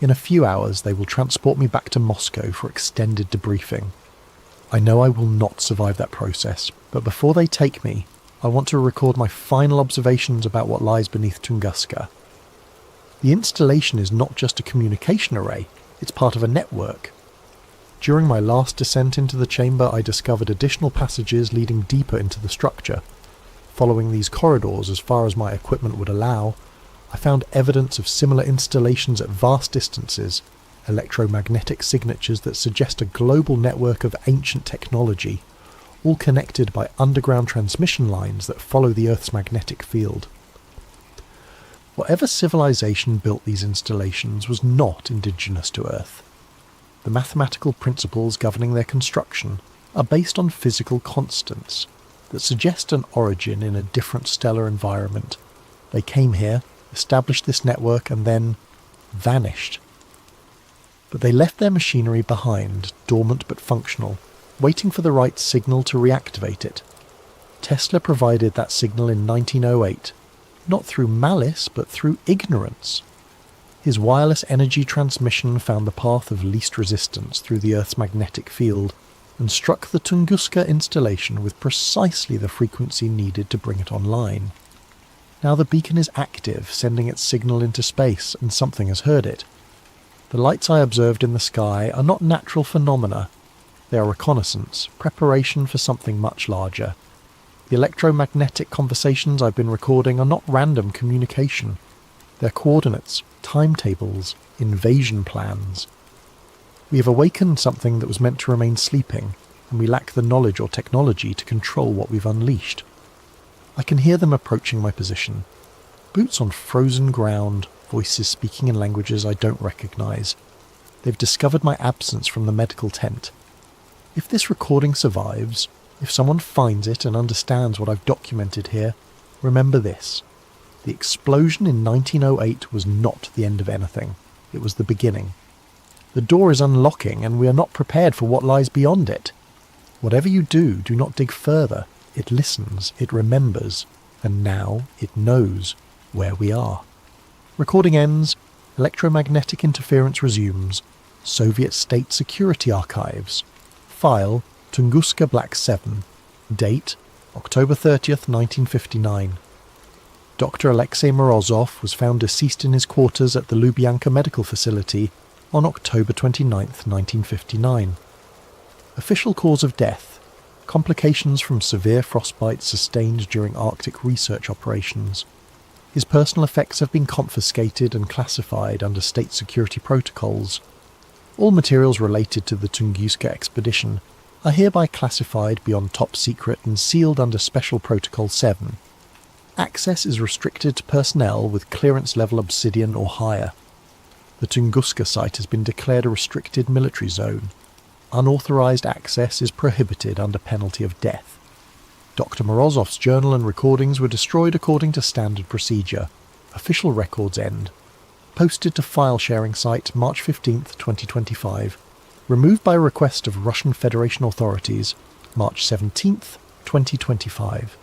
In a few hours they will transport me back to Moscow for extended debriefing. I know I will not survive that process, but before they take me, I want to record my final observations about what lies beneath Tunguska. The installation is not just a communication array, it's part of a network. During my last descent into the chamber, I discovered additional passages leading deeper into the structure. Following these corridors as far as my equipment would allow, I found evidence of similar installations at vast distances, electromagnetic signatures that suggest a global network of ancient technology, all connected by underground transmission lines that follow the Earth's magnetic field. Whatever civilization built these installations was not indigenous to Earth. The mathematical principles governing their construction are based on physical constants that suggest an origin in a different stellar environment. They came here, established this network, and then vanished. But they left their machinery behind, dormant but functional, waiting for the right signal to reactivate it. Tesla provided that signal in 1908, not through malice but through ignorance. His wireless energy transmission found the path of least resistance through the Earth's magnetic field and struck the Tunguska installation with precisely the frequency needed to bring it online. Now the beacon is active, sending its signal into space, and something has heard it. The lights I observed in the sky are not natural phenomena. They are reconnaissance, preparation for something much larger. The electromagnetic conversations I've been recording are not random communication. They're coordinates, timetables, invasion plans. We have awakened something that was meant to remain sleeping, and we lack the knowledge or technology to control what we've unleashed. I can hear them approaching my position. Boots on frozen ground, voices speaking in languages I don't recognise. They've discovered my absence from the medical tent. If this recording survives, if someone finds it and understands what I've documented here, remember this. The explosion in 1908 was not the end of anything. It was the beginning. The door is unlocking and we are not prepared for what lies beyond it. Whatever you do, do not dig further. It listens, it remembers, and now it knows where we are. Recording ends, electromagnetic interference resumes, Soviet State Security Archives. File, Tunguska Black 7. Date, October 30th, 1959. Dr. Alexei Morozov was found deceased in his quarters at the Lubyanka Medical Facility on October 29th, 1959. Official cause of death: complications from severe frostbite sustained during Arctic research operations. His personal effects have been confiscated and classified under state security protocols. All materials related to the Tunguska expedition are hereby classified beyond top secret and sealed under Special Protocol 7. Access is restricted to personnel with clearance level Obsidian or higher. The Tunguska site has been declared a restricted military zone. Unauthorized access is prohibited under penalty of death. Dr. Morozov's journal and recordings were destroyed according to standard procedure. Official records end. Posted to file-sharing site March 15th, 2025. Removed by request of Russian Federation authorities March 17th, 2025.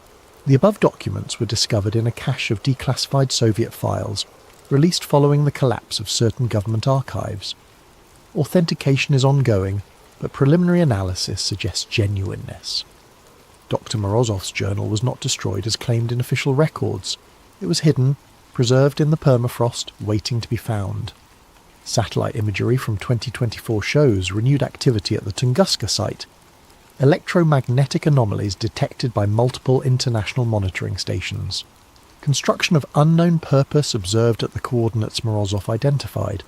The above documents were discovered in a cache of declassified Soviet files, released following the collapse of certain government archives. Authentication is ongoing, but preliminary analysis suggests genuineness. Dr. Morozov's journal was not destroyed as claimed in official records. It was hidden, preserved in the permafrost, waiting to be found. Satellite imagery from 2024 shows renewed activity at the Tunguska site. Electromagnetic anomalies detected by multiple international monitoring stations. Construction of unknown purpose observed at the coordinates Morozov identified.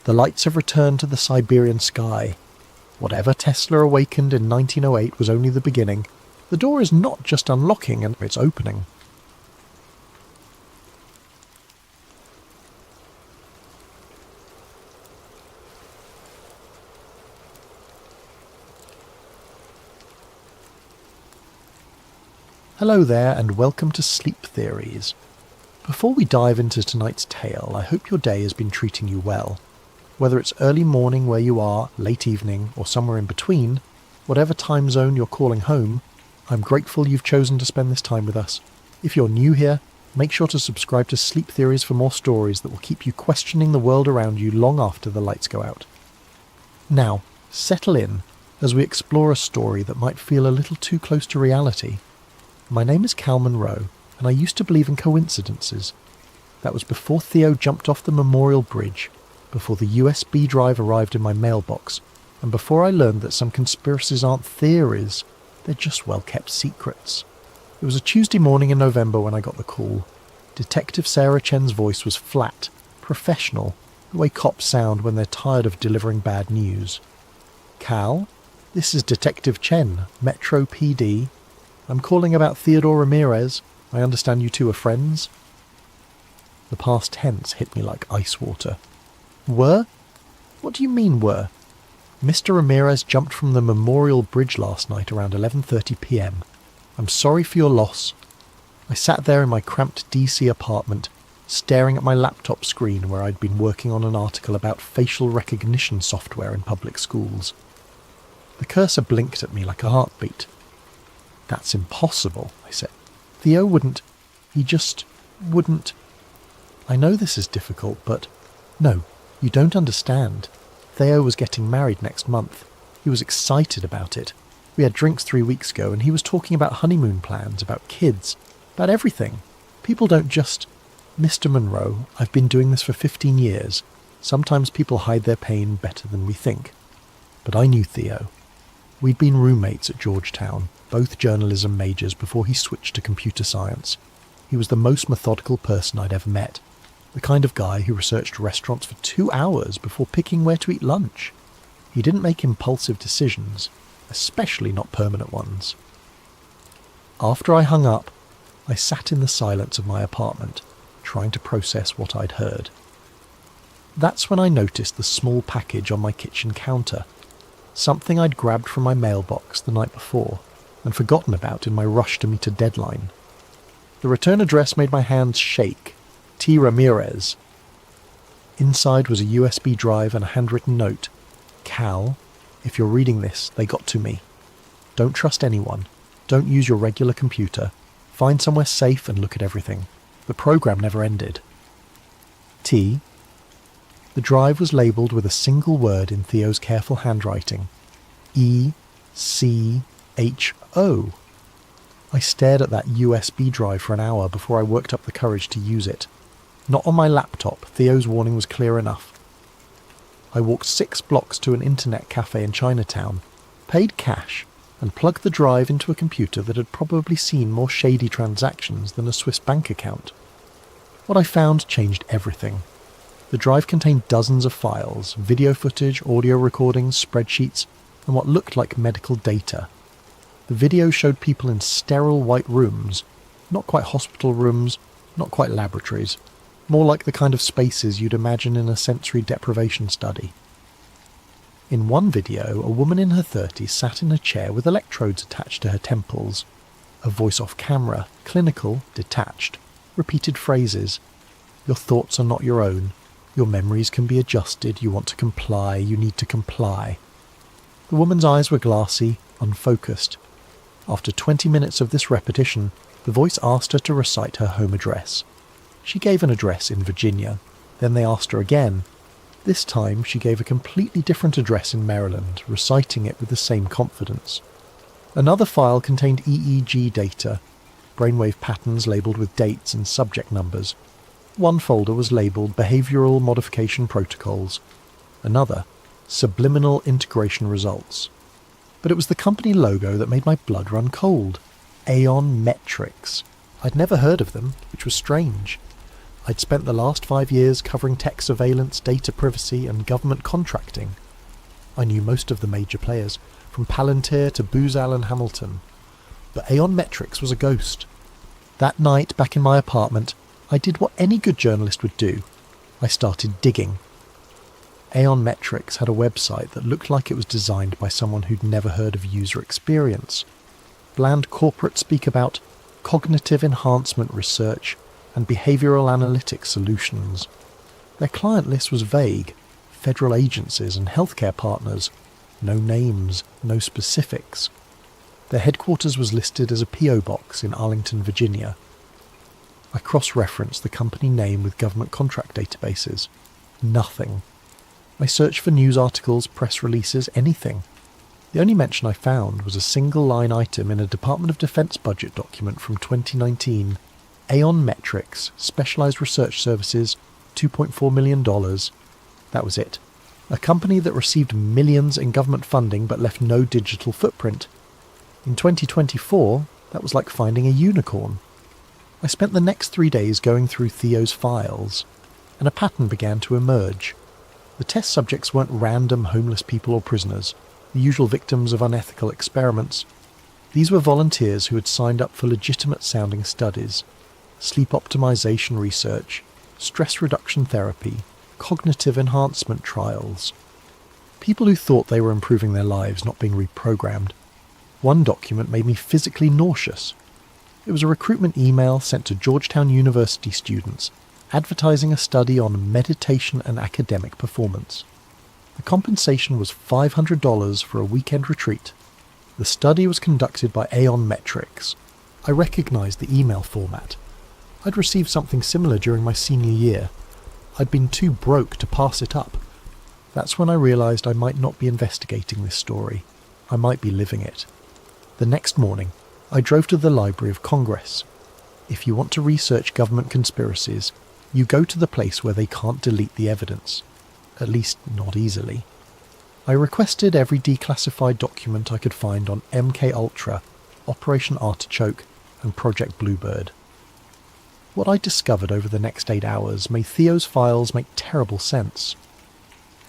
The lights have returned to the Siberian sky. Whatever Tesla awakened in 1908 was only the beginning. The door is not just unlocking, and it's opening. Hello there, and welcome to Sleep Theories. Before we dive into tonight's tale, I hope your day has been treating you well. Whether it's early morning where you are, late evening, or somewhere in between, whatever time zone you're calling home, I'm grateful you've chosen to spend this time with us. If you're new here, make sure to subscribe to Sleep Theories for more stories that will keep you questioning the world around you long after the lights go out. Now, settle in as we explore a story that might feel a little too close to reality. My name is Cal Monroe, and I used to believe in coincidences. That was before Theo jumped off the Memorial Bridge, before the USB drive arrived in my mailbox, and before I learned that some conspiracies aren't theories, they're just well-kept secrets. It was a Tuesday morning in November when I got the call. Detective Sarah Chen's voice was flat, professional, the way cops sound when they're tired of delivering bad news. Cal, this is Detective Chen, Metro PD. I'm calling about Theodore Ramirez. I understand you two are friends. The past tense hit me like ice water. Were? What do you mean were? Mr. Ramirez jumped from the Memorial Bridge last night around 11:30 p.m. I'm sorry for your loss. I sat there in my cramped DC apartment, staring at my laptop screen where I'd been working on an article about facial recognition software in public schools. The cursor blinked at me like a heartbeat. That's impossible, I said. Theo wouldn't. He just wouldn't. I know this is difficult, but no, you don't understand. Theo was getting married next month. He was excited about it. We had drinks 3 weeks ago, and he was talking about honeymoon plans, about kids, about everything. People don't just... Mr. Monroe, I've been doing this for 15 years. Sometimes people hide their pain better than we think. But I knew Theo. We'd been roommates at Georgetown, both journalism majors before he switched to computer science. He was the most methodical person I'd ever met. The kind of guy who researched restaurants for 2 hours before picking where to eat lunch. He didn't make impulsive decisions, especially not permanent ones. After I hung up, I sat in the silence of my apartment, trying to process what I'd heard. That's when I noticed the small package on my kitchen counter, something I'd grabbed from my mailbox the night before and forgotten about in my rush to meet a deadline. The return address made my hands shake. T. Ramirez. Inside was a USB drive and a handwritten note. Cal, if you're reading this, they got to me. Don't trust anyone. Don't use your regular computer. Find somewhere safe and look at everything. The program never ended. T. The drive was labelled with a single word in Theo's careful handwriting. E-C-H-O. I stared at that USB drive for an hour before I worked up the courage to use it. Not on my laptop, Theo's warning was clear enough. I walked 6 blocks to an internet cafe in Chinatown, paid cash, and plugged the drive into a computer that had probably seen more shady transactions than a Swiss bank account. What I found changed everything. The drive contained dozens of files, video footage, audio recordings, spreadsheets, and what looked like medical data. The video showed people in sterile white rooms, not quite hospital rooms, not quite laboratories, more like the kind of spaces you'd imagine in a sensory deprivation study. In one video, a woman in her 30s sat in a chair with electrodes attached to her temples. A voice off camera, clinical, detached, repeated phrases. Your thoughts are not your own. Your memories can be adjusted. You want to comply. You need to comply. The woman's eyes were glassy, unfocused. After 20 minutes of this repetition, the voice asked her to recite her home address. She gave an address in Virginia. Then they asked her again. This time she gave a completely different address in Maryland, reciting it with the same confidence. Another file contained EEG data, brainwave patterns labelled with dates and subject numbers. One folder was labelled Behavioural Modification Protocols. Another, Subliminal Integration Results. But it was the company logo that made my blood run cold. Aeon Metrics. I'd never heard of them, which was strange. I'd spent the last 5 years covering tech surveillance, data privacy and government contracting. I knew most of the major players, from Palantir to Booz Allen Hamilton. But Aeon Metrics was a ghost. That night, back in my apartment, I did what any good journalist would do. I started digging. Aeon Metrics had a website that looked like it was designed by someone who'd never heard of user experience. Bland corporate speak about cognitive enhancement research and behavioural analytics solutions. Their client list was vague. Federal agencies and healthcare partners. No names, no specifics. Their headquarters was listed as a P.O. box in Arlington, Virginia. I cross-referenced the company name with government contract databases. Nothing. I searched for news articles, press releases, anything. The only mention I found was a single-line item in a Department of Defense budget document from 2019. Aeon Metrics, Specialized Research Services, $2.4 million. That was it. A company that received millions in government funding but left no digital footprint. In 2024, that was like finding a unicorn. I spent the next 3 days going through Theo's files, and a pattern began to emerge. The test subjects weren't random homeless people or prisoners, the usual victims of unethical experiments. These were volunteers who had signed up for legitimate-sounding studies, sleep optimization research, stress reduction therapy, cognitive enhancement trials. People who thought they were improving their lives, not being reprogrammed. One document made me physically nauseous. It was a recruitment email sent to Georgetown University students, advertising a study on meditation and academic performance. The compensation was $500 for a weekend retreat. The study was conducted by Aeon Metrics. I recognised the email format. I'd received something similar during my senior year. I'd been too broke to pass it up. That's when I realised I might not be investigating this story. I might be living it. The next morning, I drove to the Library of Congress. If you want to research government conspiracies, you go to the place where they can't delete the evidence. At least, not easily. I requested every declassified document I could find on MK Ultra, Operation Artichoke, and Project Bluebird. What I discovered over the next 8 hours made Theo's files make terrible sense.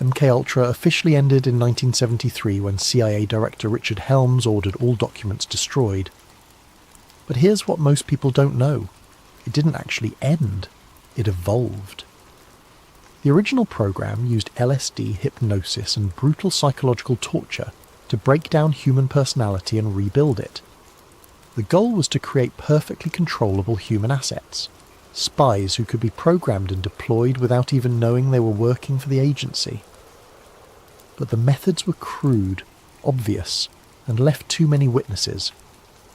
MK Ultra officially ended in 1973 when CIA Director Richard Helms ordered all documents destroyed. But here's what most people don't know. It didn't actually end. It evolved. The original program used LSD, hypnosis, and brutal psychological torture to break down human personality and rebuild it. The goal was to create perfectly controllable human assets, spies who could be programmed and deployed without even knowing they were working for the agency. But the methods were crude, obvious, and left too many witnesses.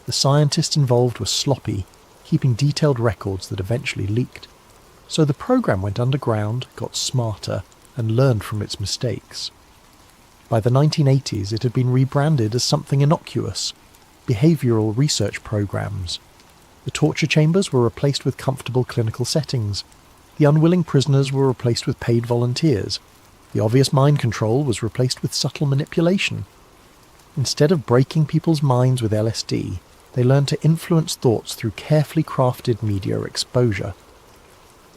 The scientists involved were sloppy, keeping detailed records that eventually leaked. So the program went underground, got smarter, and learned from its mistakes. By the 1980s, it had been rebranded as something innocuous, behavioural research programs. The torture chambers were replaced with comfortable clinical settings. The unwilling prisoners were replaced with paid volunteers. The obvious mind control was replaced with subtle manipulation. Instead of breaking people's minds with LSD, they learned to influence thoughts through carefully crafted media exposure.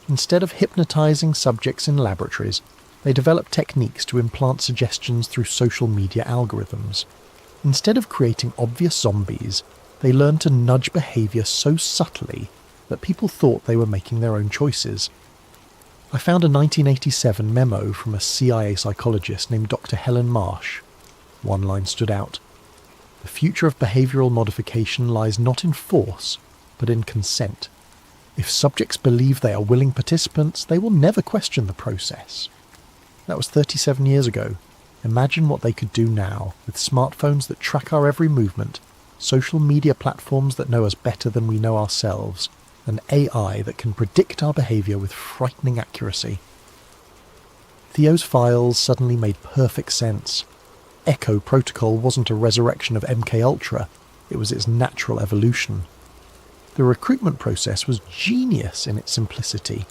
Instead of hypnotizing subjects in laboratories, they developed techniques to implant suggestions through social media algorithms. Instead of creating obvious zombies, they learned to nudge behavior so subtly that people thought they were making their own choices. I found a 1987 memo from a CIA psychologist named Dr. Helen Marsh. One line stood out. "The future of behavioral modification lies not in force, but in consent. If subjects believe they are willing participants, they will never question the process. That was 37 years ago. Imagine what they could do now, with smartphones that track our every movement, social media platforms that know us better than we know ourselves, and AI that can predict our behaviour with frightening accuracy. Theo's files suddenly made perfect sense. Echo Protocol wasn't a resurrection of MKUltra, it was its natural evolution. The recruitment process was genius in its simplicity.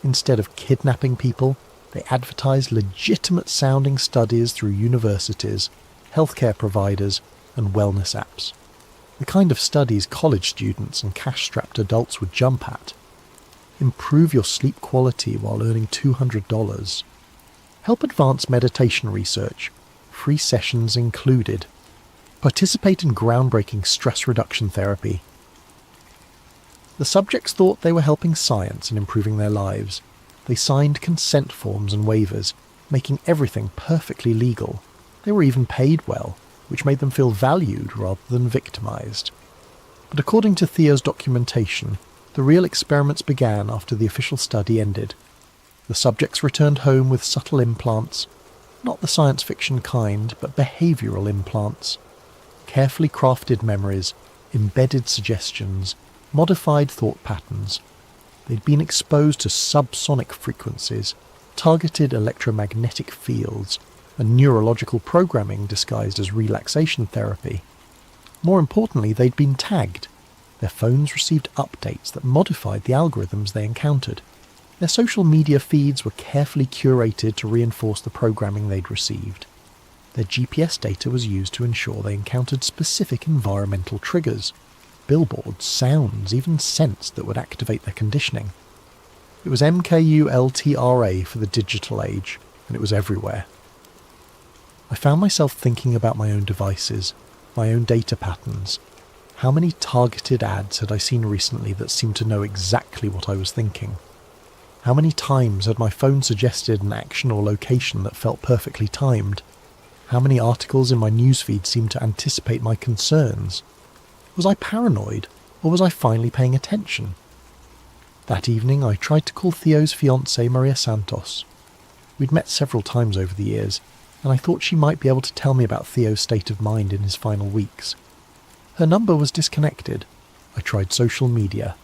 Instead of kidnapping people, they advertised legitimate-sounding studies through universities, healthcare providers, and wellness apps. The kind of studies college students and cash-strapped adults would jump at. Improve your sleep quality while earning $200. Help advance meditation research, free sessions included. Participate in groundbreaking stress reduction therapy. The subjects thought they were helping science and improving their lives. They signed consent forms and waivers, making everything perfectly legal. They were even paid well, which made them feel valued rather than victimized. But according to Theo's documentation, the real experiments began after the official study ended. The subjects returned home with subtle implants, not the science fiction kind, but behavioural implants. Carefully crafted memories, embedded suggestions, modified thought patterns. They'd been exposed to subsonic frequencies, targeted electromagnetic fields, and neurological programming disguised as relaxation therapy. More importantly, they'd been tagged. Their phones received updates that modified the algorithms they encountered. Their social media feeds were carefully curated to reinforce the programming they'd received. Their GPS data was used to ensure they encountered specific environmental triggers, billboards, sounds, even scents that would activate their conditioning. It was MKUltra for the digital age, and it was everywhere. I found myself thinking about my own devices, my own data patterns. How many targeted ads had I seen recently that seemed to know exactly what I was thinking? How many times had my phone suggested an action or location that felt perfectly timed? How many articles in my newsfeed seemed to anticipate my concerns? Was I paranoid, or was I finally paying attention? That evening I tried to call Theo's fiancée Maria Santos. We'd met several times over the years, and I thought she might be able to tell me about Theo's state of mind in his final weeks. Her number was disconnected. I tried social media.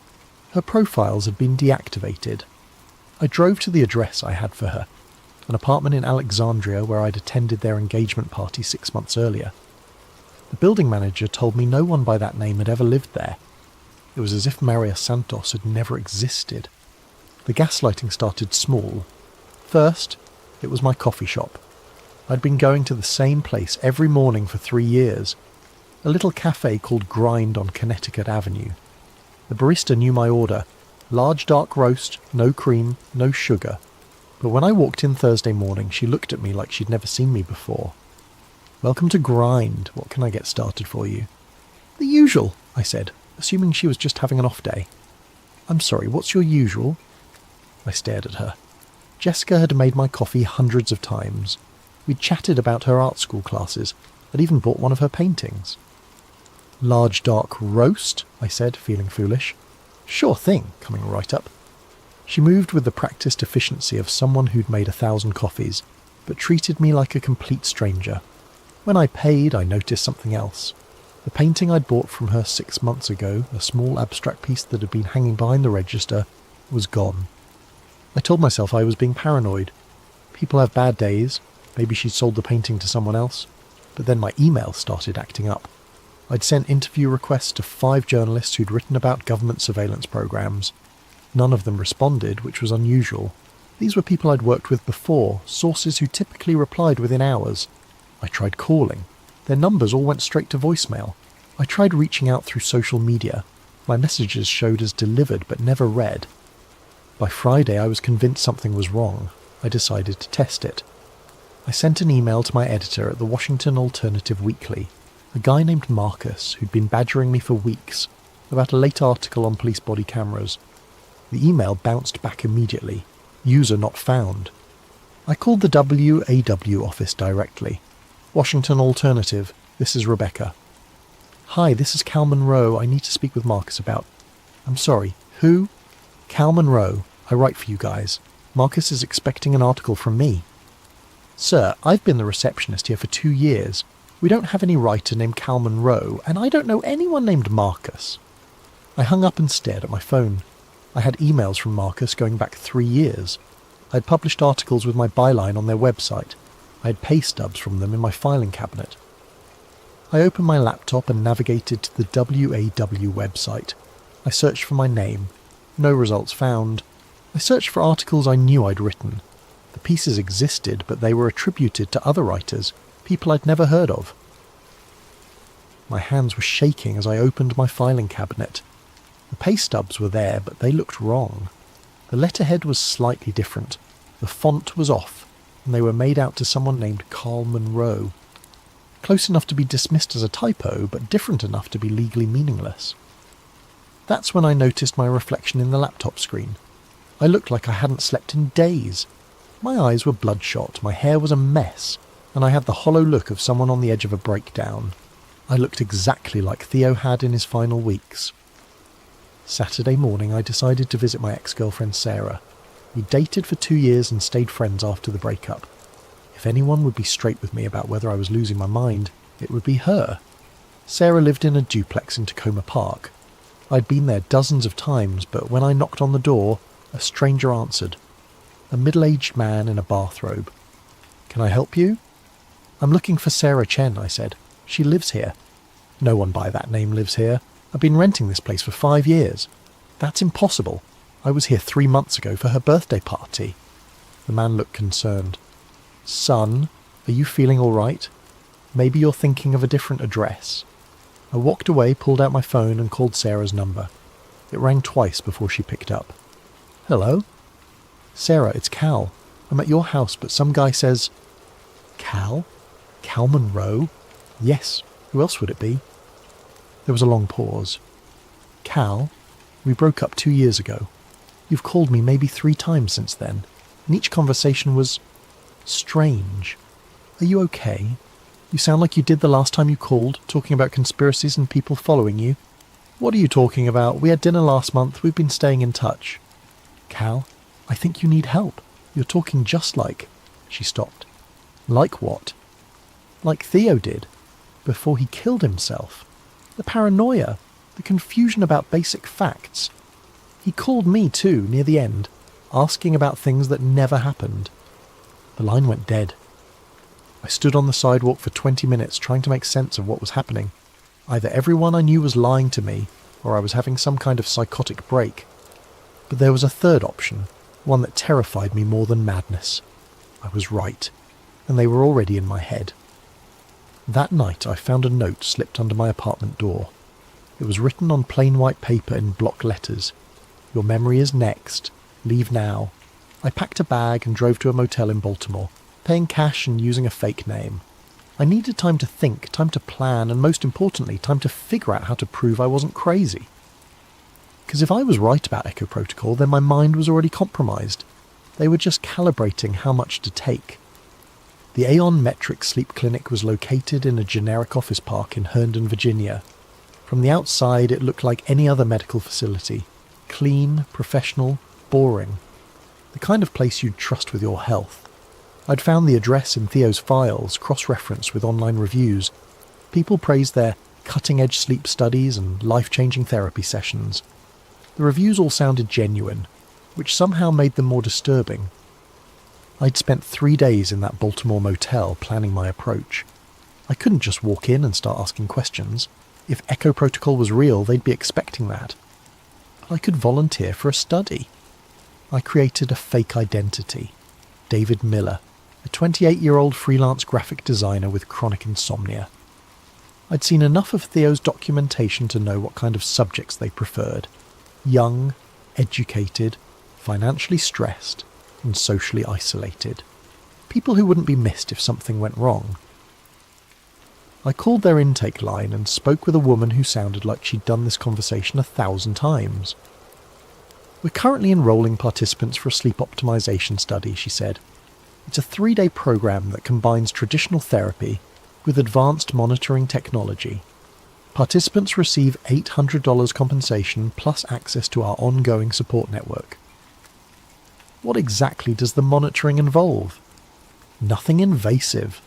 Her profiles had been deactivated. I drove to the address I had for her, an apartment in Alexandria where I'd attended their engagement party 6 months earlier. The building manager told me no one by that name had ever lived there. It was as if Maria Santos had never existed. The gaslighting started small. First, it was my coffee shop. I'd been going to the same place every morning for 3 years, a little cafe called Grind on Connecticut Avenue. The barista knew my order: large dark roast, no cream, no sugar. But when I walked in Thursday morning, she looked at me like she'd never seen me before. "Welcome to Grind. What can I get started for you?" "The usual," I said, assuming she was just having an off day. "I'm sorry, what's your usual?" I stared at her. Jessica had made my coffee hundreds of times. We'd chatted about her art school classes. I'd even bought one of her paintings. "Large dark roast," I said, feeling foolish. "Sure thing," coming right up. She moved with the practiced efficiency of someone who'd made 1,000 coffees, but treated me like a complete stranger. When I paid, I noticed something else. The painting I'd bought from her 6 months ago, a small abstract piece that had been hanging behind the register, was gone. I told myself I was being paranoid. People have bad days. Maybe she'd sold the painting to someone else. But then my email started acting up. I'd sent interview requests to 5 journalists who'd written about government surveillance programs. None of them responded, which was unusual. These were people I'd worked with before, sources who typically replied within hours. I tried calling. Their numbers all went straight to voicemail. I tried reaching out through social media. My messages showed as delivered but never read. By Friday, I was convinced something was wrong. I decided to test it. I sent an email to my editor at the Washington Alternative Weekly, a guy named Marcus who'd been badgering me for weeks about a late article on police body cameras. The email bounced back immediately. User not found. I called the WAW office directly. "Washington Alternative, this is Rebecca." "Hi, this is Cal Monroe. I need to speak with Marcus about..." "I'm sorry, who?" Cal Monroe, I write for you guys. Marcus is expecting an article from me. Sir, I've been the receptionist here for 2 years. We don't have any writer named Cal Monroe, and I don't know anyone named Marcus. I hung up and stared at my phone. I had emails from Marcus going back 3 years. I had published articles with my byline on their website. I had pay stubs from them in my filing cabinet. I opened my laptop and navigated to the WAW website. I searched for my name. No results found. I searched for articles I knew I'd written. The pieces existed, but they were attributed to other writers, people I'd never heard of. My hands were shaking as I opened my filing cabinet. The pay stubs were there, but they looked wrong. The letterhead was slightly different. The font was off, and they were made out to someone named Carl Monroe. Close enough to be dismissed as a typo, but different enough to be legally meaningless. That's when I noticed my reflection in the laptop screen. I looked like I hadn't slept in days. My eyes were bloodshot, my hair was a mess, and I had the hollow look of someone on the edge of a breakdown. I looked exactly like Theo had in his final weeks. Saturday morning I decided to visit my ex-girlfriend Sarah. We dated for 2 years and stayed friends after the breakup. If anyone would be straight with me about whether I was losing my mind, it would be her. Sarah lived in a duplex in Tacoma Park. I'd been there dozens of times, but when I knocked on the door, a stranger answered. A middle-aged man in a bathrobe. "Can I help you?" "I'm looking for Sarah Chen," I said. "She lives here." "No one by that name lives here. I've been renting this place for 5 years." "That's impossible. I was here 3 months ago for her birthday party." The man looked concerned. "Son, are you feeling all right? Maybe you're thinking of a different address." I walked away, pulled out my phone and called Sarah's number. It rang twice before she picked up. "Hello?" "Sarah, it's Cal. I'm at your house, but some guy says..." "Cal? Cal Monroe?" "Yes. Who else would it be?" There was a long pause. "Cal, we broke up 2 years ago. You've called me maybe 3 times since then, and each conversation was strange. Are you okay? You sound like you did the last time you called, talking about conspiracies and people following you." "What are you talking about? We had dinner last month. We've been staying in touch." "Cal, I think you need help. You're talking just like..." She stopped. "Like what?" "Like Theo did, before he killed himself. The paranoia, the confusion about basic facts. He called me too, near the end, asking about things that never happened." The line went dead. I stood on the sidewalk for 20 minutes trying to make sense of what was happening. Either everyone I knew was lying to me, or I was having some kind of psychotic break. But there was a third option, one that terrified me more than madness. I was right, and they were already in my head. That night I found a note slipped under my apartment door. It was written on plain white paper in block letters. "Your memory is next. Leave now." I packed a bag and drove to a motel in Baltimore, paying cash and using a fake name. I needed time to think, time to plan, and most importantly, time to figure out how to prove I wasn't crazy. Because if I was right about Echo Protocol, then my mind was already compromised. They were just calibrating how much to take. The Aeon Metric Sleep Clinic was located in a generic office park in Herndon, Virginia. From the outside, it looked like any other medical facility. Clean, professional, boring. The kind of place you'd trust with your health. I'd found the address in Theo's files, cross-referenced with online reviews. People praised their cutting-edge sleep studies and life-changing therapy sessions. The reviews all sounded genuine, which somehow made them more disturbing. I'd spent 3 days in that Baltimore motel planning my approach. I couldn't just walk in and start asking questions. If Echo Protocol was real, they'd be expecting that. But I could volunteer for a study. I created a fake identity. David Miller, a 28-year-old freelance graphic designer with chronic insomnia. I'd seen enough of Theo's documentation to know what kind of subjects they preferred. Young, educated, financially stressed, and socially isolated. People who wouldn't be missed if something went wrong. I called their intake line and spoke with a woman who sounded like she'd done this conversation 1,000 times. "We're currently enrolling participants for a sleep optimization study," she said. "It's a 3-day program that combines traditional therapy with advanced monitoring technology. Participants receive $800 compensation plus access to our ongoing support network. What exactly does the monitoring involve? Nothing invasive.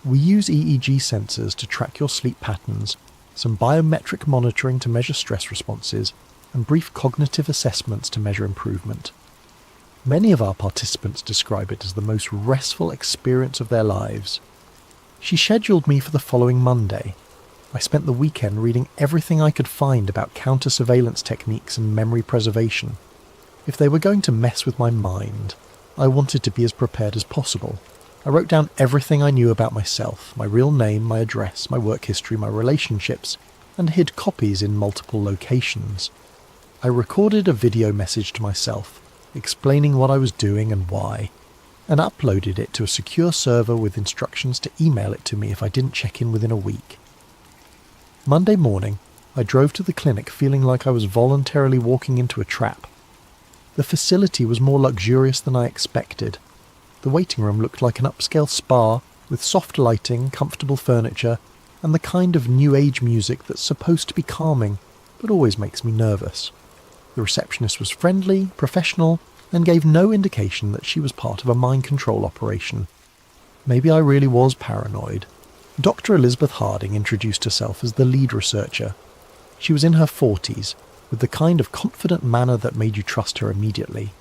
We use EEG sensors to track your sleep patterns, some biometric monitoring to measure stress responses, and brief cognitive assessments to measure improvement. Many of our participants describe it as the most restful experience of their lives. She scheduled me for the following Monday. I spent the weekend reading everything I could find about counter-surveillance techniques and memory preservation. If they were going to mess with my mind, I wanted to be as prepared as possible. I wrote down everything I knew about myself, my real name, my address, my work history, my relationships, and hid copies in multiple locations. I recorded a video message to myself, explaining what I was doing and why, and uploaded it to a secure server with instructions to email it to me if I didn't check in within a week. Monday morning, I drove to the clinic feeling like I was voluntarily walking into a trap. The facility was more luxurious than I expected. The waiting room looked like an upscale spa with soft lighting, comfortable furniture, and the kind of new age music that's supposed to be calming, but always makes me nervous. The receptionist was friendly, professional, and gave no indication that she was part of a mind control operation. Maybe I really was paranoid. Dr. Elizabeth Harding introduced herself as the lead researcher. She was in her 40s, with the kind of confident manner that made you trust her immediately.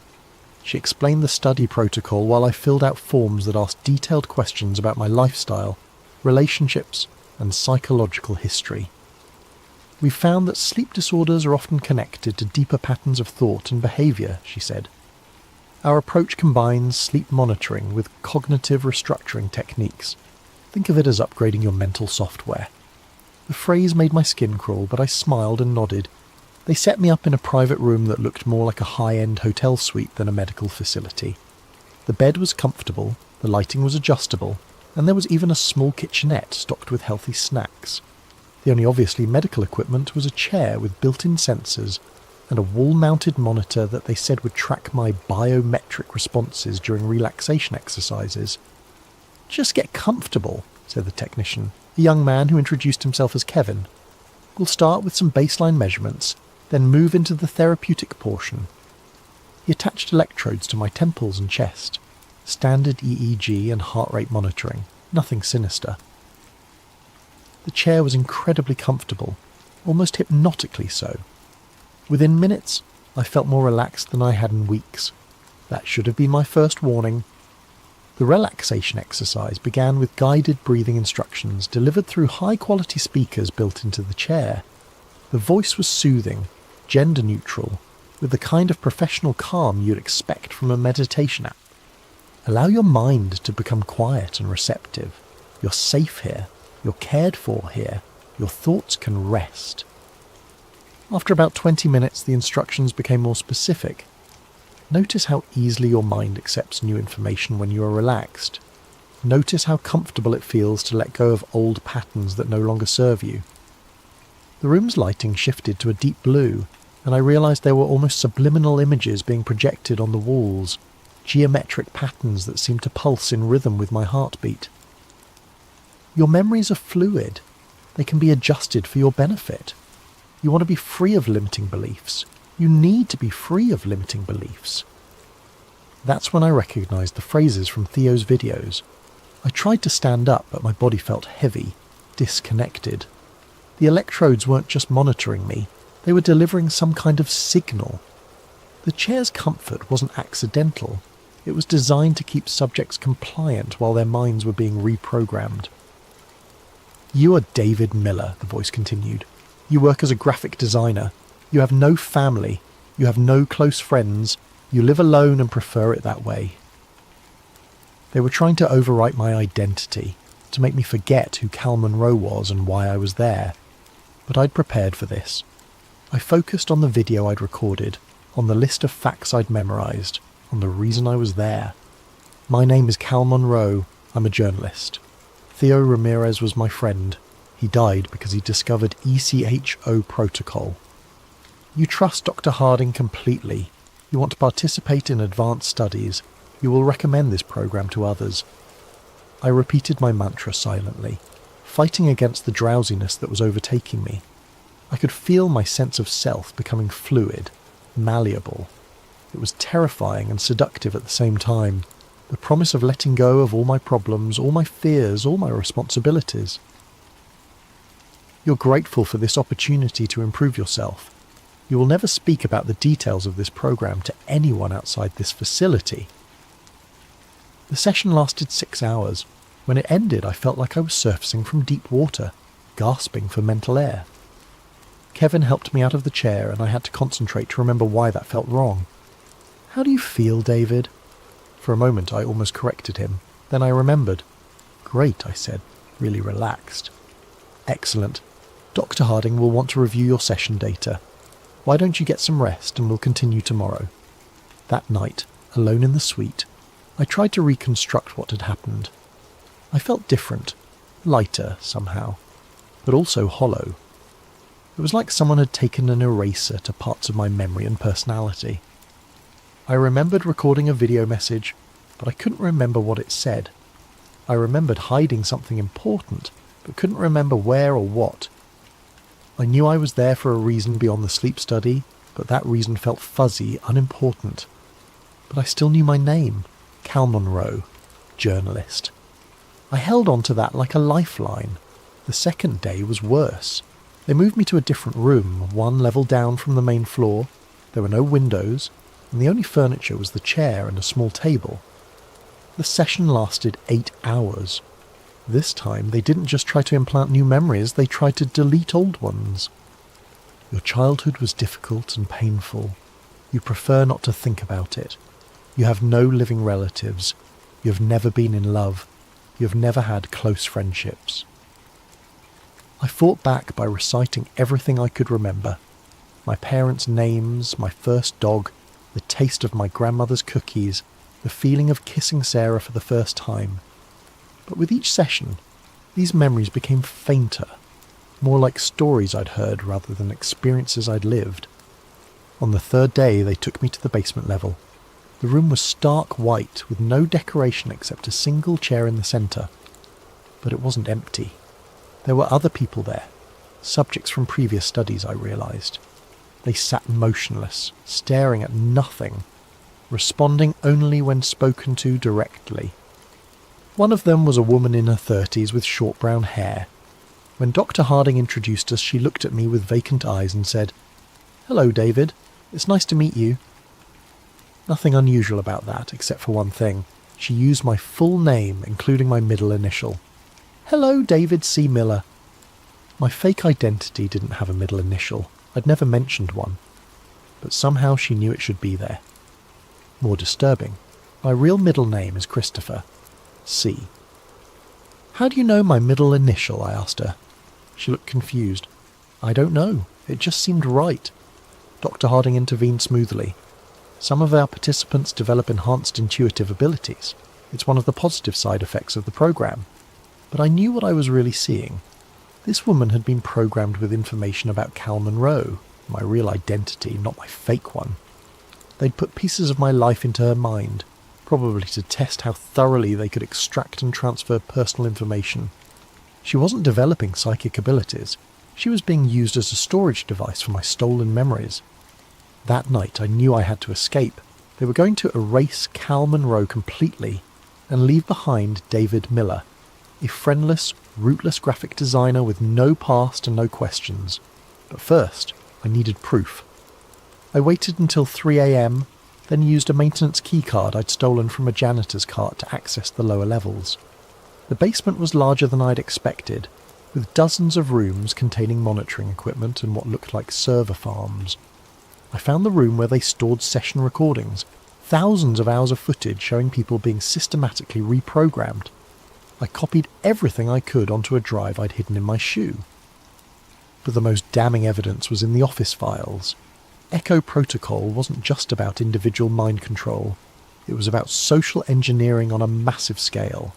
She explained the study protocol while I filled out forms that asked detailed questions about my lifestyle, relationships, and psychological history. We found that sleep disorders are often connected to deeper patterns of thought and behaviour, she said. Our approach combines sleep monitoring with cognitive restructuring techniques. Think of it as upgrading your mental software. The phrase made my skin crawl, but I smiled and nodded. They set me up in a private room that looked more like a high-end hotel suite than a medical facility. The bed was comfortable, the lighting was adjustable, and there was even a small kitchenette stocked with healthy snacks. The only obviously medical equipment was a chair with built-in sensors and a wall-mounted monitor that they said would track my biometric responses during relaxation exercises. "Just get comfortable," said the technician, a young man who introduced himself as Kevin. "We'll start with some baseline measurements, then move into the therapeutic portion." He attached electrodes to my temples and chest. Standard EEG and heart rate monitoring, nothing sinister. The chair was incredibly comfortable, almost hypnotically so. Within minutes, I felt more relaxed than I had in weeks. That should have been my first warning. The relaxation exercise began with guided breathing instructions delivered through high-quality speakers built into the chair. The voice was soothing, gender-neutral, with the kind of professional calm you'd expect from a meditation app. Allow your mind to become quiet and receptive. You're safe here. You're cared for here. Your thoughts can rest. After about 20 minutes, the instructions became more specific. Notice how easily your mind accepts new information when you are relaxed. Notice how comfortable it feels to let go of old patterns that no longer serve you. The room's lighting shifted to a deep blue, and I realized there were almost subliminal images being projected on the walls, geometric patterns that seemed to pulse in rhythm with my heartbeat. Your memories are fluid. They can be adjusted for your benefit. You want to be free of limiting beliefs. You need to be free of limiting beliefs. That's when I recognized the phrases from Theo's videos. I tried to stand up, but my body felt heavy, disconnected. The electrodes weren't just monitoring me, they were delivering some kind of signal. The chair's comfort wasn't accidental. It was designed to keep subjects compliant while their minds were being reprogrammed. "You are David Miller," the voice continued. "You work as a graphic designer. You have no family. You have no close friends. You live alone and prefer it that way." They were trying to overwrite my identity, to make me forget who Cal Monroe was and why I was there. But I'd prepared for this. I focused on the video I'd recorded, on the list of facts I'd memorized, on the reason I was there. "My name is Cal Monroe. I'm a journalist. Theo Ramirez was my friend. He died because he discovered ECHO protocol. You trust Dr. Harding completely. You want to participate in advanced studies. You will recommend this program to others." I repeated my mantra silently. fighting against the drowsiness that was overtaking me. I could feel my sense of self becoming fluid, malleable. It was terrifying and seductive at the same time, the promise of letting go of all my problems, all my fears, all my responsibilities. You're grateful for this opportunity to improve yourself. You will never speak about the details of this program to anyone outside this facility. The session lasted 6 hours. When it ended, I felt like I was surfacing from deep water, gasping for mental air. Kevin helped me out of the chair, and I had to concentrate to remember why that felt wrong. "How do you feel, David?" For a moment I almost corrected him. Then I remembered. "Great," I said, really relaxed. "Excellent. Dr. Harding will want to review your session data. Why don't you get some rest and we'll continue tomorrow?" That night, alone in the suite, I tried to reconstruct what had happened. I felt different, lighter somehow, but also hollow. It was like someone had taken an eraser to parts of my memory and personality. I remembered recording a video message, but I couldn't remember what it said. I remembered hiding something important, but couldn't remember where or what. I knew I was there for a reason beyond the sleep study, but that reason felt fuzzy, unimportant. But I still knew my name, Cal Monroe, journalist. I held on to that like a lifeline. The second day was worse. They moved me to a different room, one level down from the main floor. There were no windows, and the only furniture was the chair and a small table. The session lasted 8 hours. This time, they didn't just try to implant new memories, they tried to delete old ones. "Your childhood was difficult and painful. You prefer not to think about it. You have no living relatives. You have never been in love. You have never had close friendships." I fought back by reciting everything I could remember. My parents' names, my first dog, the taste of my grandmother's cookies, the feeling of kissing Sarah for the first time. But with each session, these memories became fainter, more like stories I'd heard rather than experiences I'd lived. On the third day, they took me to the basement level. The room was stark white, with no decoration except a single chair in the centre. But it wasn't empty. There were other people there, subjects from previous studies, I realised. They sat motionless, staring at nothing, responding only when spoken to directly. One of them was a woman in her 30s with short brown hair. When Dr. Harding introduced us, she looked at me with vacant eyes and said, "Hello, David. It's nice to meet you." Nothing unusual about that, except for one thing. She used my full name, including my middle initial. "Hello, David C. Miller." My fake identity didn't have a middle initial. I'd never mentioned one. But somehow she knew it should be there. More disturbing, my real middle name is Christopher. C. "How do you know my middle initial?" I asked her. She looked confused. "I don't know. It just seemed right." Dr. Harding intervened smoothly. "Some of our participants develop enhanced intuitive abilities. It's one of the positive side effects of the program." But I knew what I was really seeing. This woman had been programmed with information about Cal Monroe, my real identity, not my fake one. They'd put pieces of my life into her mind, probably to test how thoroughly they could extract and transfer personal information. She wasn't developing psychic abilities. She was being used as a storage device for my stolen memories. That night I knew I had to escape. They were going to erase Cal Monroe completely and leave behind David Miller, a friendless, rootless graphic designer with no past and no questions. But first, I needed proof. I waited until 3 a.m, then used a maintenance keycard I'd stolen from a janitor's cart to access the lower levels. The basement was larger than I'd expected, with dozens of rooms containing monitoring equipment and what looked like server farms. I found the room where they stored session recordings, thousands of hours of footage showing people being systematically reprogrammed. I copied everything I could onto a drive I'd hidden in my shoe. But the most damning evidence was in the office files. Echo Protocol wasn't just about individual mind control. It was about social engineering on a massive scale.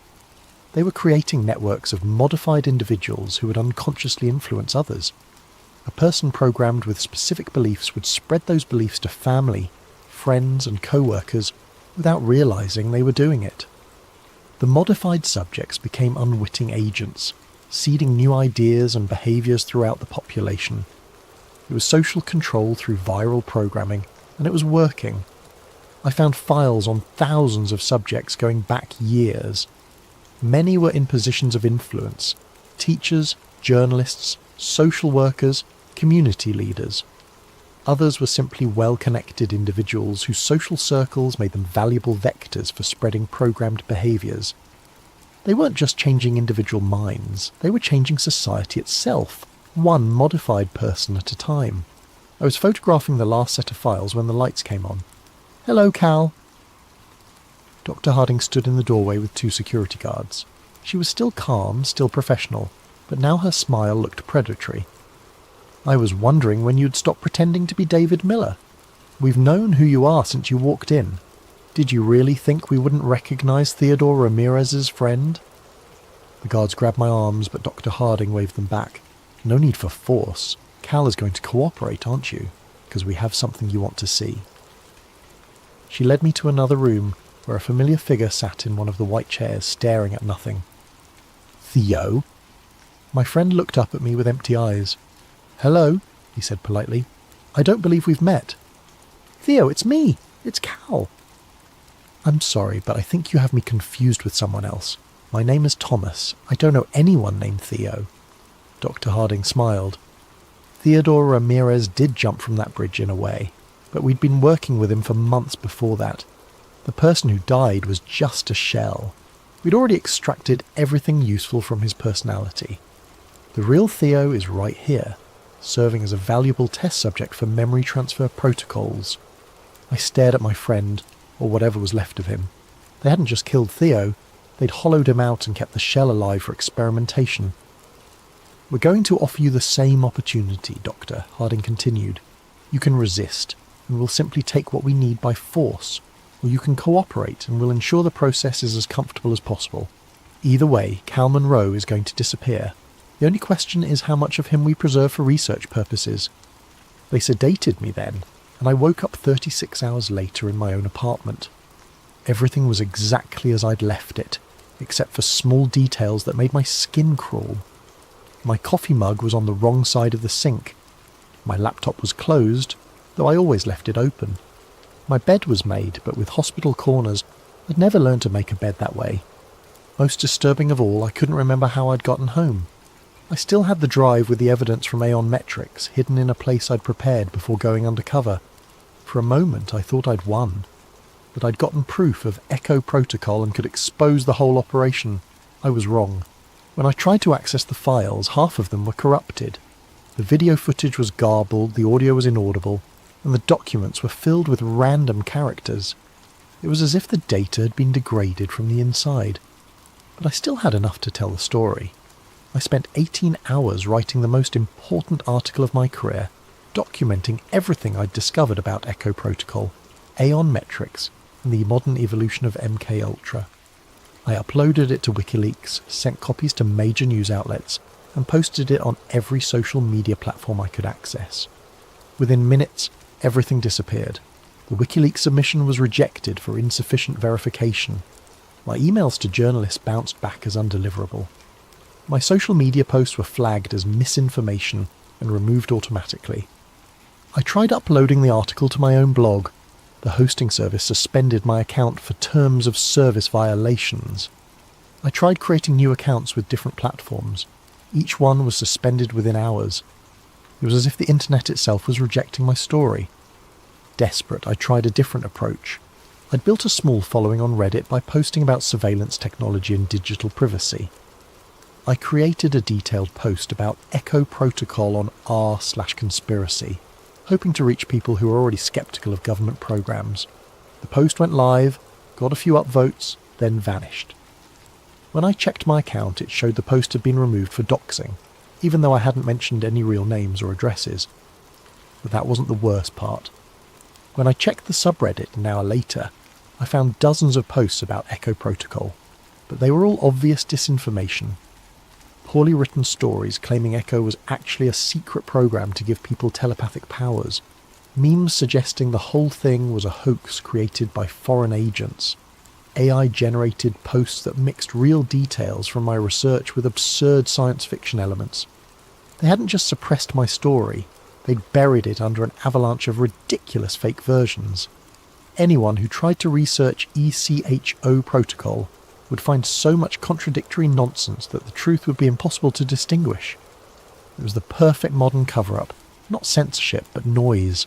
They were creating networks of modified individuals who would unconsciously influence others. A person programmed with specific beliefs would spread those beliefs to family, friends and co-workers without realizing they were doing it. The modified subjects became unwitting agents, seeding new ideas and behaviours throughout the population. It was social control through viral programming, and it was working. I found files on thousands of subjects going back years. Many were in positions of influence: teachers, journalists, social workers, community leaders. Others were simply well-connected individuals whose social circles made them valuable vectors for spreading programmed behaviours. They weren't just changing individual minds, they were changing society itself, one modified person at a time. I was photographing the last set of files when the lights came on. "Hello, Cal." Dr. Harding stood in the doorway with 2 security guards. She was still calm, still professional, but now her smile looked predatory. "I was wondering when you'd stop pretending to be David Miller. We've known who you are since you walked in. Did you really think we wouldn't recognise Theodore Ramirez's friend?" The guards grabbed my arms, but Dr. Harding waved them back. "No need for force. Cal is going to cooperate, aren't you? Because we have something you want to see." She led me to another room, where a familiar figure sat in one of the white chairs, staring at nothing. "Theo?" My friend looked up at me with empty eyes. "Hello," he said politely. "I don't believe we've met." "Theo, it's me. It's Cal." "I'm sorry, but I think you have me confused with someone else. My name is Thomas. I don't know anyone named Theo." Dr. Harding smiled. Theodore Ramirez did jump from that bridge in a way, but we'd been working with him for months before that. The person who died was just a shell. We'd already extracted everything useful from his personality. The real Theo is right here, serving as a valuable test subject for memory transfer protocols. I stared at my friend, or whatever was left of him. They hadn't just killed Theo, they'd hollowed him out and kept the shell alive for experimentation. "We're going to offer you the same opportunity, Doctor," Harding continued. "You can resist, and we'll simply take what we need by force, or you can cooperate and we'll ensure the process is as comfortable as possible. Either way, Cal Monroe is going to disappear. The only question is how much of him we preserve for research purposes." They sedated me then, and I woke up 36 hours later in my own apartment. Everything was exactly as I'd left it, except for small details that made my skin crawl. My coffee mug was on the wrong side of the sink. My laptop was closed, though I always left it open. My bed was made, but with hospital corners. I'd never learned to make a bed that way. Most disturbing of all, I couldn't remember how I'd gotten home. I still had the drive with the evidence from Aeon Metrics hidden in a place I'd prepared before going undercover. For a moment I thought I'd won, that I'd gotten proof of Echo Protocol and could expose the whole operation. I was wrong. When I tried to access the files, half of them were corrupted. The video footage was garbled, the audio was inaudible, and the documents were filled with random characters. It was as if the data had been degraded from the inside. But I still had enough to tell the story. I spent 18 hours writing the most important article of my career, documenting everything I'd discovered about Echo Protocol, Aeon Metrics, and the modern evolution of MKUltra. I uploaded it to WikiLeaks, sent copies to major news outlets, and posted it on every social media platform I could access. Within minutes, everything disappeared. The WikiLeaks submission was rejected for insufficient verification. My emails to journalists bounced back as undeliverable. My social media posts were flagged as misinformation and removed automatically. I tried uploading the article to my own blog. The hosting service suspended my account for terms of service violations. I tried creating new accounts with different platforms. Each one was suspended within hours. It was as if the internet itself was rejecting my story. Desperate, I tried a different approach. I'd built a small following on Reddit by posting about surveillance technology and digital privacy. I created a detailed post about Echo Protocol on r/conspiracy, hoping to reach people who were already skeptical of government programs. The post went live, got a few upvotes, then vanished. When I checked my account, it showed the post had been removed for doxing, even though I hadn't mentioned any real names or addresses. But that wasn't the worst part. When I checked the subreddit an hour later, I found dozens of posts about Echo Protocol, but they were all obvious disinformation. Poorly written stories claiming Echo was actually a secret program to give people telepathic powers. Memes suggesting the whole thing was a hoax created by foreign agents. AI-generated posts that mixed real details from my research with absurd science fiction elements. They hadn't just suppressed my story, they'd buried it under an avalanche of ridiculous fake versions. Anyone who tried to research ECHO protocol would find so much contradictory nonsense that the truth would be impossible to distinguish. It was the perfect modern cover-up, not censorship, but noise.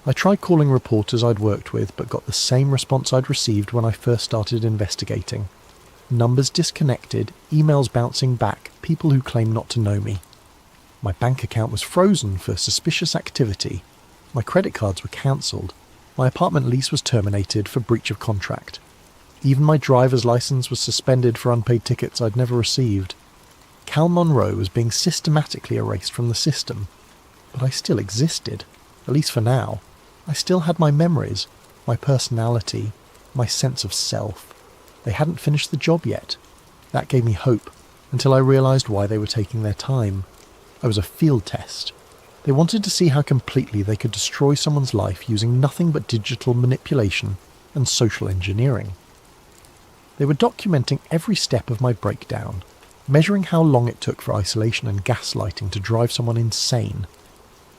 I tried calling reporters I'd worked with, but got the same response I'd received when I first started investigating. Numbers disconnected, emails bouncing back, people who claim not to know me. My bank account was frozen for suspicious activity. My credit cards were cancelled. My apartment lease was terminated for breach of contract. Even my driver's license was suspended for unpaid tickets I'd never received. Cal Monroe was being systematically erased from the system. But I still existed, at least for now. I still had my memories, my personality, my sense of self. They hadn't finished the job yet. That gave me hope, until I realised why they were taking their time. I was a field test. They wanted to see how completely they could destroy someone's life using nothing but digital manipulation and social engineering. They were documenting every step of my breakdown, measuring how long it took for isolation and gaslighting to drive someone insane.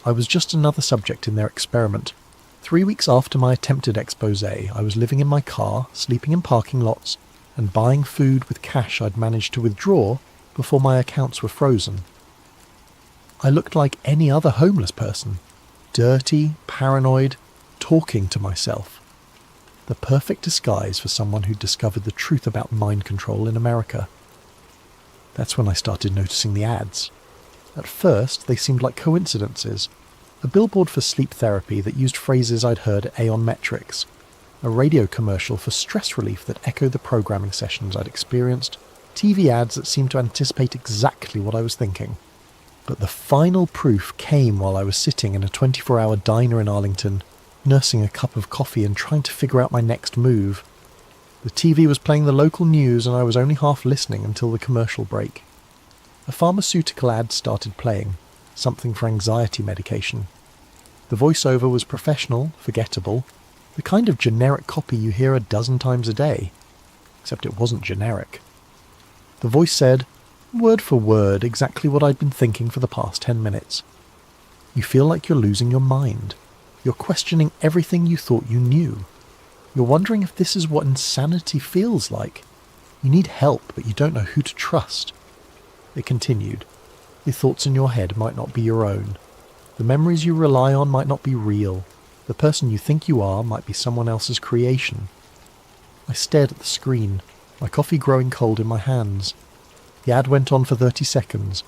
I was just another subject in their experiment. 3 weeks after my attempted expose, I was living in my car, sleeping in parking lots, and buying food with cash I'd managed to withdraw before my accounts were frozen. I looked like any other homeless person, dirty, paranoid, talking to myself. The perfect disguise for someone who'd discovered the truth about mind control in America. That's when I started noticing the ads. At first, they seemed like coincidences. A billboard for sleep therapy that used phrases I'd heard at Aeon Metrics. A radio commercial for stress relief that echoed the programming sessions I'd experienced. TV ads that seemed to anticipate exactly what I was thinking. But the final proof came while I was sitting in a 24-hour diner in Arlington, nursing a cup of coffee and trying to figure out my next move. The TV was playing the local news and I was only half listening until the commercial break. A pharmaceutical ad started playing, something for anxiety medication. The voiceover was professional, forgettable, the kind of generic copy you hear a dozen times a day. Except it wasn't generic. The voice said, word for word, exactly what I'd been thinking for the past 10 minutes. You feel like you're losing your mind. You're questioning everything you thought you knew. You're wondering if this is what insanity feels like. You need help, but you don't know who to trust. It continued. The thoughts in your head might not be your own. The memories you rely on might not be real. The person you think you are might be someone else's creation. I stared at the screen, my coffee growing cold in my hands. The ad went on for 30 seconds,